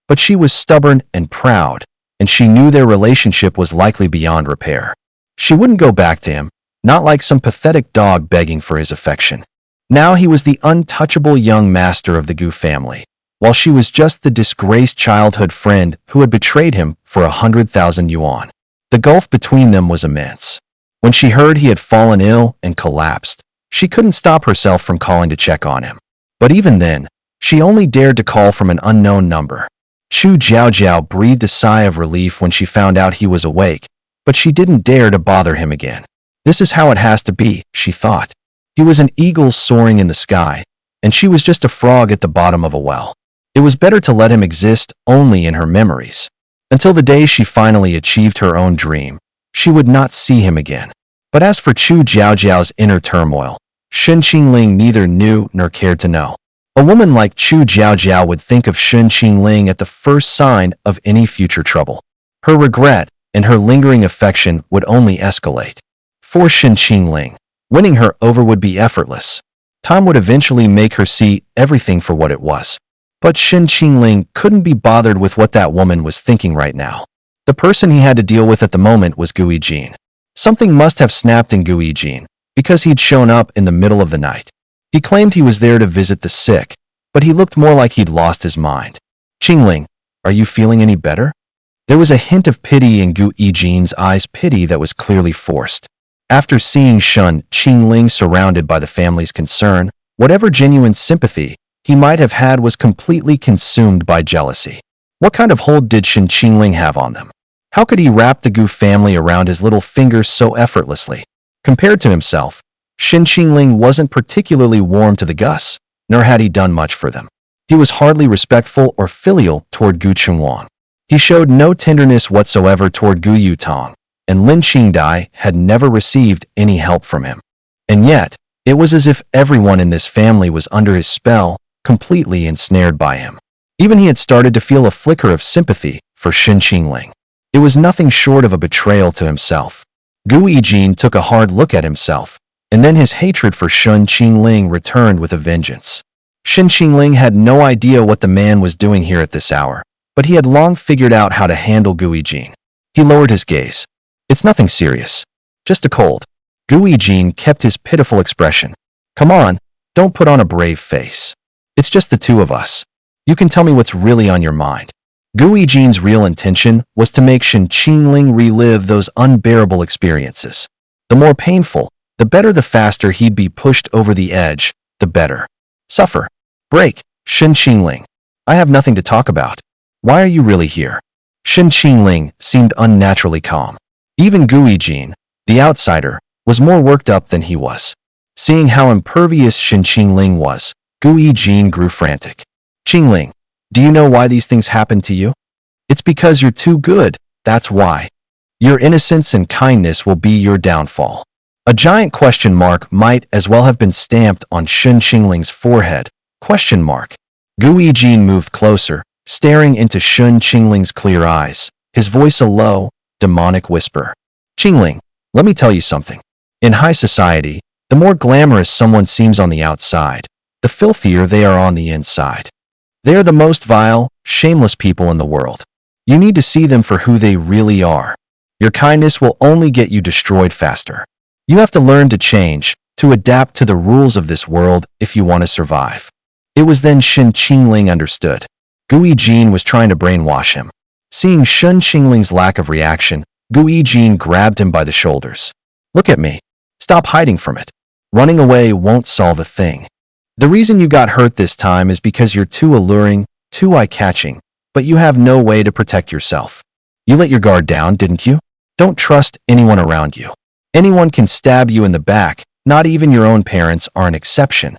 But she was stubborn and proud, and she knew their relationship was likely beyond repair. She wouldn't go back to him, not like some pathetic dog begging for his affection. Now he was the untouchable young master of the Gu family, while she was just the disgraced childhood friend who had betrayed him for 100,000 yuan. The gulf between them was immense. When she heard he had fallen ill and collapsed, she couldn't stop herself from calling to check on him. But even then, she only dared to call from an unknown number. Chu Jiaojiao breathed a sigh of relief when she found out he was awake, but she didn't dare to bother him again. This is how it has to be, she thought. He was an eagle soaring in the sky, and she was just a frog at the bottom of a well. It was better to let him exist only in her memories. Until the day she finally achieved her own dream, she would not see him again. But as for Chu Jiaojiao's inner turmoil, Shen Qingling neither knew nor cared to know. A woman like Chu Jiaojiao would think of Shen Qingling at the first sign of any future trouble. Her regret and her lingering affection would only escalate. For Shen Qingling, winning her over would be effortless. Time would eventually make her see everything for what it was. But Shen Qingling couldn't be bothered with what that woman was thinking right now. The person he had to deal with at the moment was Gu Yijin. Something must have snapped in Gu Yijin, because he'd shown up in the middle of the night. He claimed he was there to visit the sick, but he looked more like he'd lost his mind. "Qingling, are you feeling any better?" There was a hint of pity in Gu Yijin's eyes, pity that was clearly forced. After seeing Shen Qingling surrounded by the family's concern, whatever genuine sympathy he might have had was completely consumed by jealousy. What kind of hold did Shen Qingling have on them? How could he wrap the Gu family around his little finger so effortlessly? Compared to himself, Shen Qingling wasn't particularly warm to the Gus, nor had he done much for them. He was hardly respectful or filial toward Gu Chengwang. He showed no tenderness whatsoever toward Gu Yutong, and Lin Qingdai had never received any help from him. And yet, it was as if everyone in this family was under his spell, completely ensnared by him. Even he had started to feel a flicker of sympathy for Shen Qingling. It was nothing short of a betrayal to himself. Gu Yijin took a hard look at himself, and then his hatred for Shen Qingling returned with a vengeance. Shen Qingling had no idea what the man was doing here at this hour, but he had long figured out how to handle Gu Yijin. He lowered his gaze. "It's nothing serious. Just a cold." Gu Yijin kept his pitiful expression. "Come on, don't put on a brave face. It's just the two of us. You can tell me what's really on your mind." Gu Yijin's real intention was to make Shen Qingling relive those unbearable experiences. The more painful, the better. The faster he'd be pushed over the edge, the better. "Suffer. Break, Shen Qingling. I have nothing to talk about. Why are you really here?" Shen Qingling seemed unnaturally calm. Even Gu Yijin, the outsider, was more worked up than he was. Seeing how impervious Shen Qingling was, Gu Yijin grew frantic. Qingling, do you know why these things happen to you? It's because you're too good, that's why. Your innocence and kindness will be your downfall. A giant question mark might as well have been stamped on Shen Qingling's forehead. Question mark. Gu Yijin moved closer, staring into Shen Qingling's clear eyes, his voice a low, demonic whisper. Qingling, let me tell you something. In high society, the more glamorous someone seems on the outside, the filthier they are on the inside. They are the most vile, shameless people in the world. You need to see them for who they really are. Your kindness will only get you destroyed faster. You have to learn to change, to adapt to the rules of this world if you want to survive. It was then Shen Qingling understood. Gu Yijin was trying to brainwash him. Seeing Shen Qingling's lack of reaction, Gu Yijin grabbed him by the shoulders. Look at me. Stop hiding from it. Running away won't solve a thing. The reason you got hurt this time is because you're too alluring, too eye-catching, but you have no way to protect yourself. You let your guard down, didn't you? Don't trust anyone around you. Anyone can stab you in the back, not even your own parents are an exception.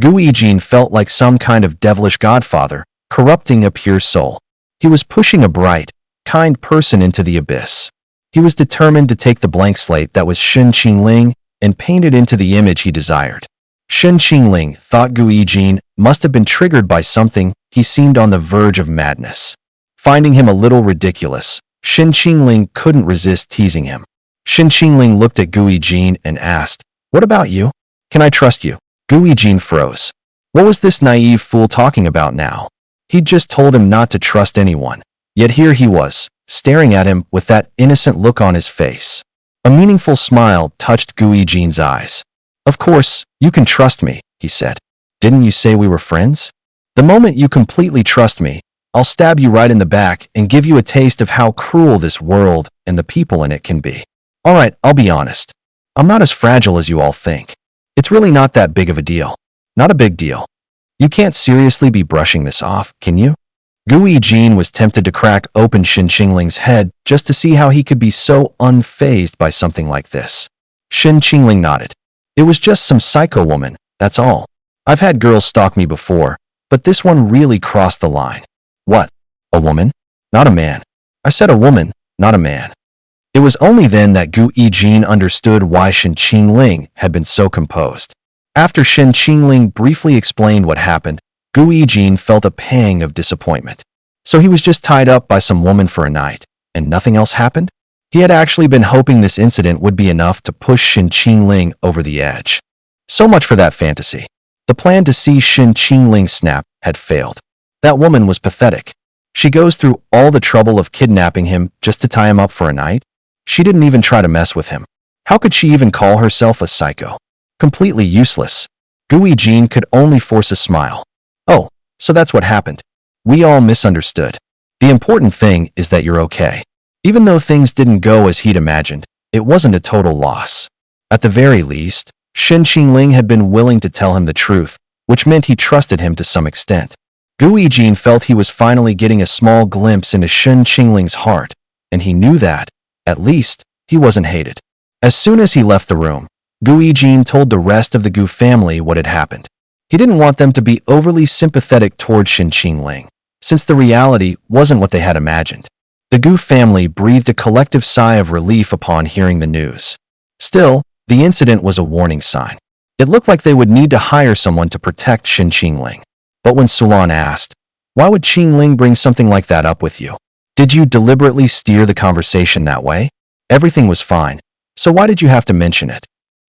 Gu Yijin felt like some kind of devilish godfather, corrupting a pure soul. He was pushing a bright, kind person into the abyss. He was determined to take the blank slate that was Shen Qingling and paint it into the image he desired. Shen Qingling thought Gu Yijin must have been triggered by something. He seemed on the verge of madness. Finding him a little ridiculous, Shen Qingling couldn't resist teasing him. Shen Qingling looked at Gu Yijin and asked, "What about you? Can I trust you?" Gu Yijin froze. What was this naive fool talking about now? He'd just told him not to trust anyone. Yet here he was, staring at him with that innocent look on his face. A meaningful smile touched Gu Yijin's eyes. "Of course, you can trust me," he said. "Didn't you say we were friends? The moment you completely trust me, I'll stab you right in the back and give you a taste of how cruel this world and the people in it can be. All right, I'll be honest. I'm not as fragile as you all think. It's really not that big of a deal. Not a big deal. You can't seriously be brushing this off, can you?" Gu Yijin was tempted to crack open Shen Qingling's head just to see how he could be so unfazed by something like this. Shen Qingling nodded. "It was just some psycho woman, that's all. I've had girls stalk me before, but this one really crossed the line." "What? A woman? Not a man." "I said a woman, not a man." It was only then that Gu Yijin understood why Shen Qingling had been so composed. After Shen Qingling briefly explained what happened, Gu Yijin felt a pang of disappointment. So he was just tied up by some woman for a night, and nothing else happened? He had actually been hoping this incident would be enough to push Shen Qingling over the edge. So much for that fantasy. The plan to see Shen Qingling snap had failed. That woman was pathetic. She goes through all the trouble of kidnapping him just to tie him up for a night? She didn't even try to mess with him. How could she even call herself a psycho? Completely useless. Gu Yijin could only force a smile. "Oh, so that's what happened. We all misunderstood. The important thing is that you're okay." Even though things didn't go as he'd imagined, it wasn't a total loss. At the very least, Shen Qingling had been willing to tell him the truth, which meant he trusted him to some extent. Gu Yijin felt he was finally getting a small glimpse into Shen Qingling's heart, and he knew that, at least, he wasn't hated. As soon as he left the room, Gu Yijin told the rest of the Gu family what had happened. He didn't want them to be overly sympathetic toward Shen Qingling, since the reality wasn't what they had imagined. The Gu family breathed a collective sigh of relief upon hearing the news. Still, the incident was a warning sign. It looked like they would need to hire someone to protect Shen Qingling. But when Sulan asked, "Why would Qingling bring something like that up with you? Did you deliberately steer the conversation that way? Everything was fine, so why did you have to mention it?"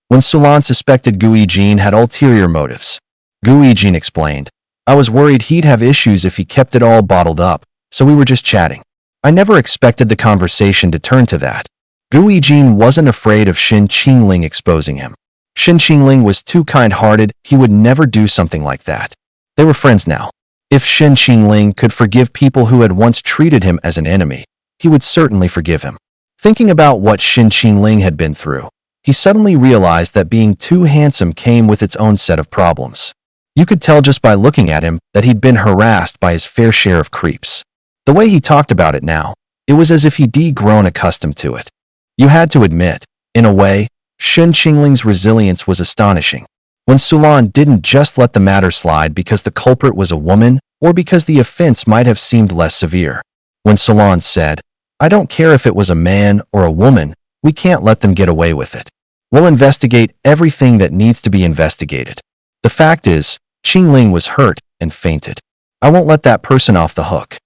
When Sulan suspected Gu Yijin had ulterior motives, Gu Yijin explained, "I was worried he'd have issues if he kept it all bottled up, so we were just chatting. I never expected the conversation to turn to that." Gu Yijin wasn't afraid of Shen Qingling exposing him. Shen Qingling was too kind-hearted, he would never do something like that. They were friends now. If Shen Qingling could forgive people who had once treated him as an enemy, he would certainly forgive him. Thinking about what Shen Qingling had been through, he suddenly realized that being too handsome came with its own set of problems. You could tell just by looking at him that he'd been harassed by his fair share of creeps. The way he talked about it now, it was as if he'd grown accustomed to it. You had to admit, in a way, Shen Qingling's resilience was astonishing. Wen Sulan didn't just let the matter slide because the culprit was a woman or because the offense might have seemed less severe. Wen Sulan said, "I don't care if it was a man or a woman, we can't let them get away with it. We'll investigate everything that needs to be investigated. The fact is, Qingling was hurt and fainted. I won't let that person off the hook."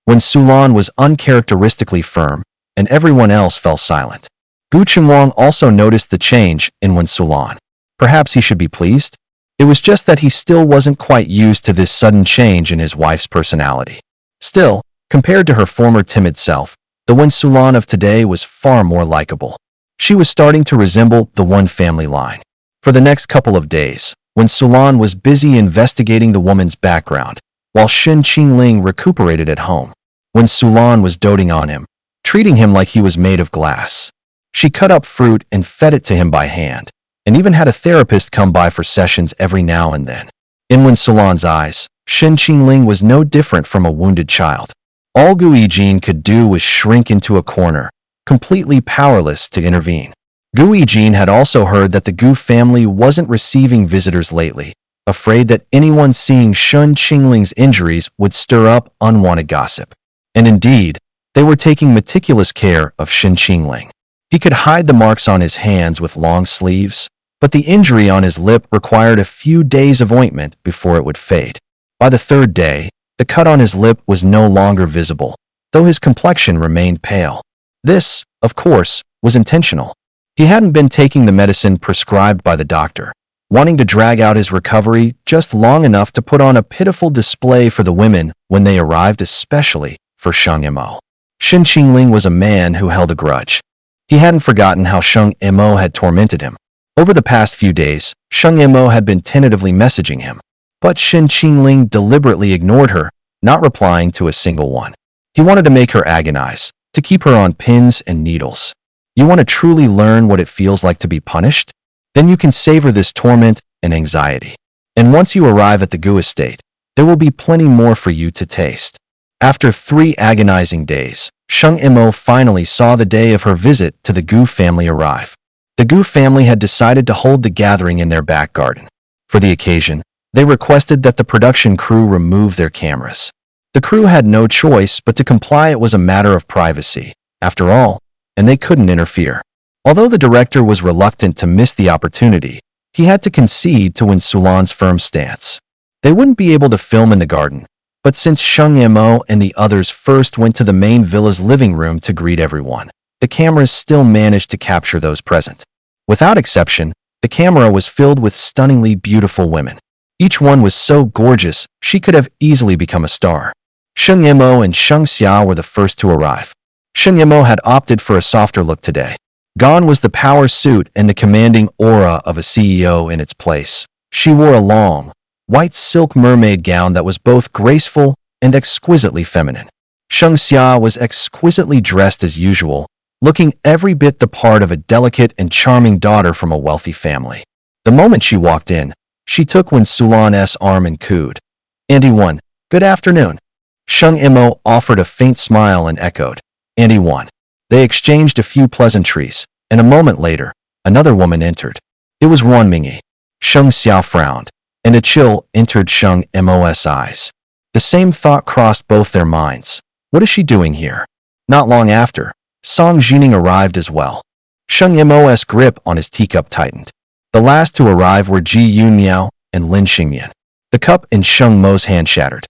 Wen Sulan was uncharacteristically firm, and everyone else fell silent. Gu Qinglong also noticed the change in Wen Sulan. Perhaps he should be pleased? It was just that he still wasn't quite used to this sudden change in his wife's personality. Still, compared to her former timid self, the Wen Sulan of today was far more likable. She was starting to resemble the one family line. For the next couple of days, Wen Sulan was busy investigating the woman's background, while Shen Qingling recuperated at home. Wen Sulan was doting on him, treating him like he was made of glass. She cut up fruit and fed it to him by hand, and even had a therapist come by for sessions every now and then. In Wen Sulan's eyes, Shen Qingling was no different from a wounded child. All Gu Yijin could do was shrink into a corner, completely powerless to intervene. Gu Yijin had also heard that the Gu family wasn't receiving visitors lately, afraid that anyone seeing Shen Qingling's injuries would stir up unwanted gossip. And indeed, they were taking meticulous care of Shen Qingling. He could hide the marks on his hands with long sleeves, but the injury on his lip required a few days of ointment before it would fade. By the third day, the cut on his lip was no longer visible, though his complexion remained pale. This, of course, was intentional. He hadn't been taking the medicine prescribed by the doctor, wanting to drag out his recovery just long enough to put on a pitiful display for the women when they arrived, especially for Sheng Imo. Shen Qingling was a man who held a grudge. He hadn't forgotten how Sheng Imo had tormented him. Over the past few days, Sheng Imo had been tentatively messaging him, but Shen Qingling deliberately ignored her, not replying to a single one. He wanted to make her agonize, to keep her on pins and needles. You want to truly learn what it feels like to be punished? Then you can savor this torment and anxiety. And once you arrive at the Gu estate, there will be plenty more for you to taste. After 3 agonizing days, Sheng Imo finally saw the day of her visit to the Gu family arrive. The Gu family had decided to hold the gathering in their back garden. For the occasion, they requested that the production crew remove their cameras. The crew had no choice but to comply. It was a matter of privacy, after all, and they couldn't interfere. Although the director was reluctant to miss the opportunity, he had to concede to Wen Sulan's firm stance. They wouldn't be able to film in the garden, but since Sheng Imo and the others first went to the main villa's living room to greet everyone, the cameras still managed to capture those present. Without exception, the camera was filled with stunningly beautiful women. Each one was so gorgeous, she could have easily become a star. Sheng Imo and Sheng Xia were the first to arrive. Sheng Imo had opted for a softer look today. Gone was the power suit and the commanding aura of a CEO in its place. She wore a long, white silk mermaid gown that was both graceful and exquisitely feminine. Sheng Xia was exquisitely dressed as usual, looking every bit the part of a delicate and charming daughter from a wealthy family. The moment she walked in, she took Wen Sulan's arm and cooed, "Auntie Wan, good afternoon." Sheng Imo offered a faint smile and echoed, "Auntie Wan." They exchanged a few pleasantries, and a moment later, another woman entered. It was Wan Mingyi. Sheng Xia frowned, and a chill entered Sheng Imo's eyes. The same thought crossed both their minds. What is she doing here? Not long after, Song Jining arrived as well. Sheng Imo's grip on his teacup tightened. The last to arrive were Ji Yunmiao and Lin Xingyan. The cup in Sheng Mo's hand shattered.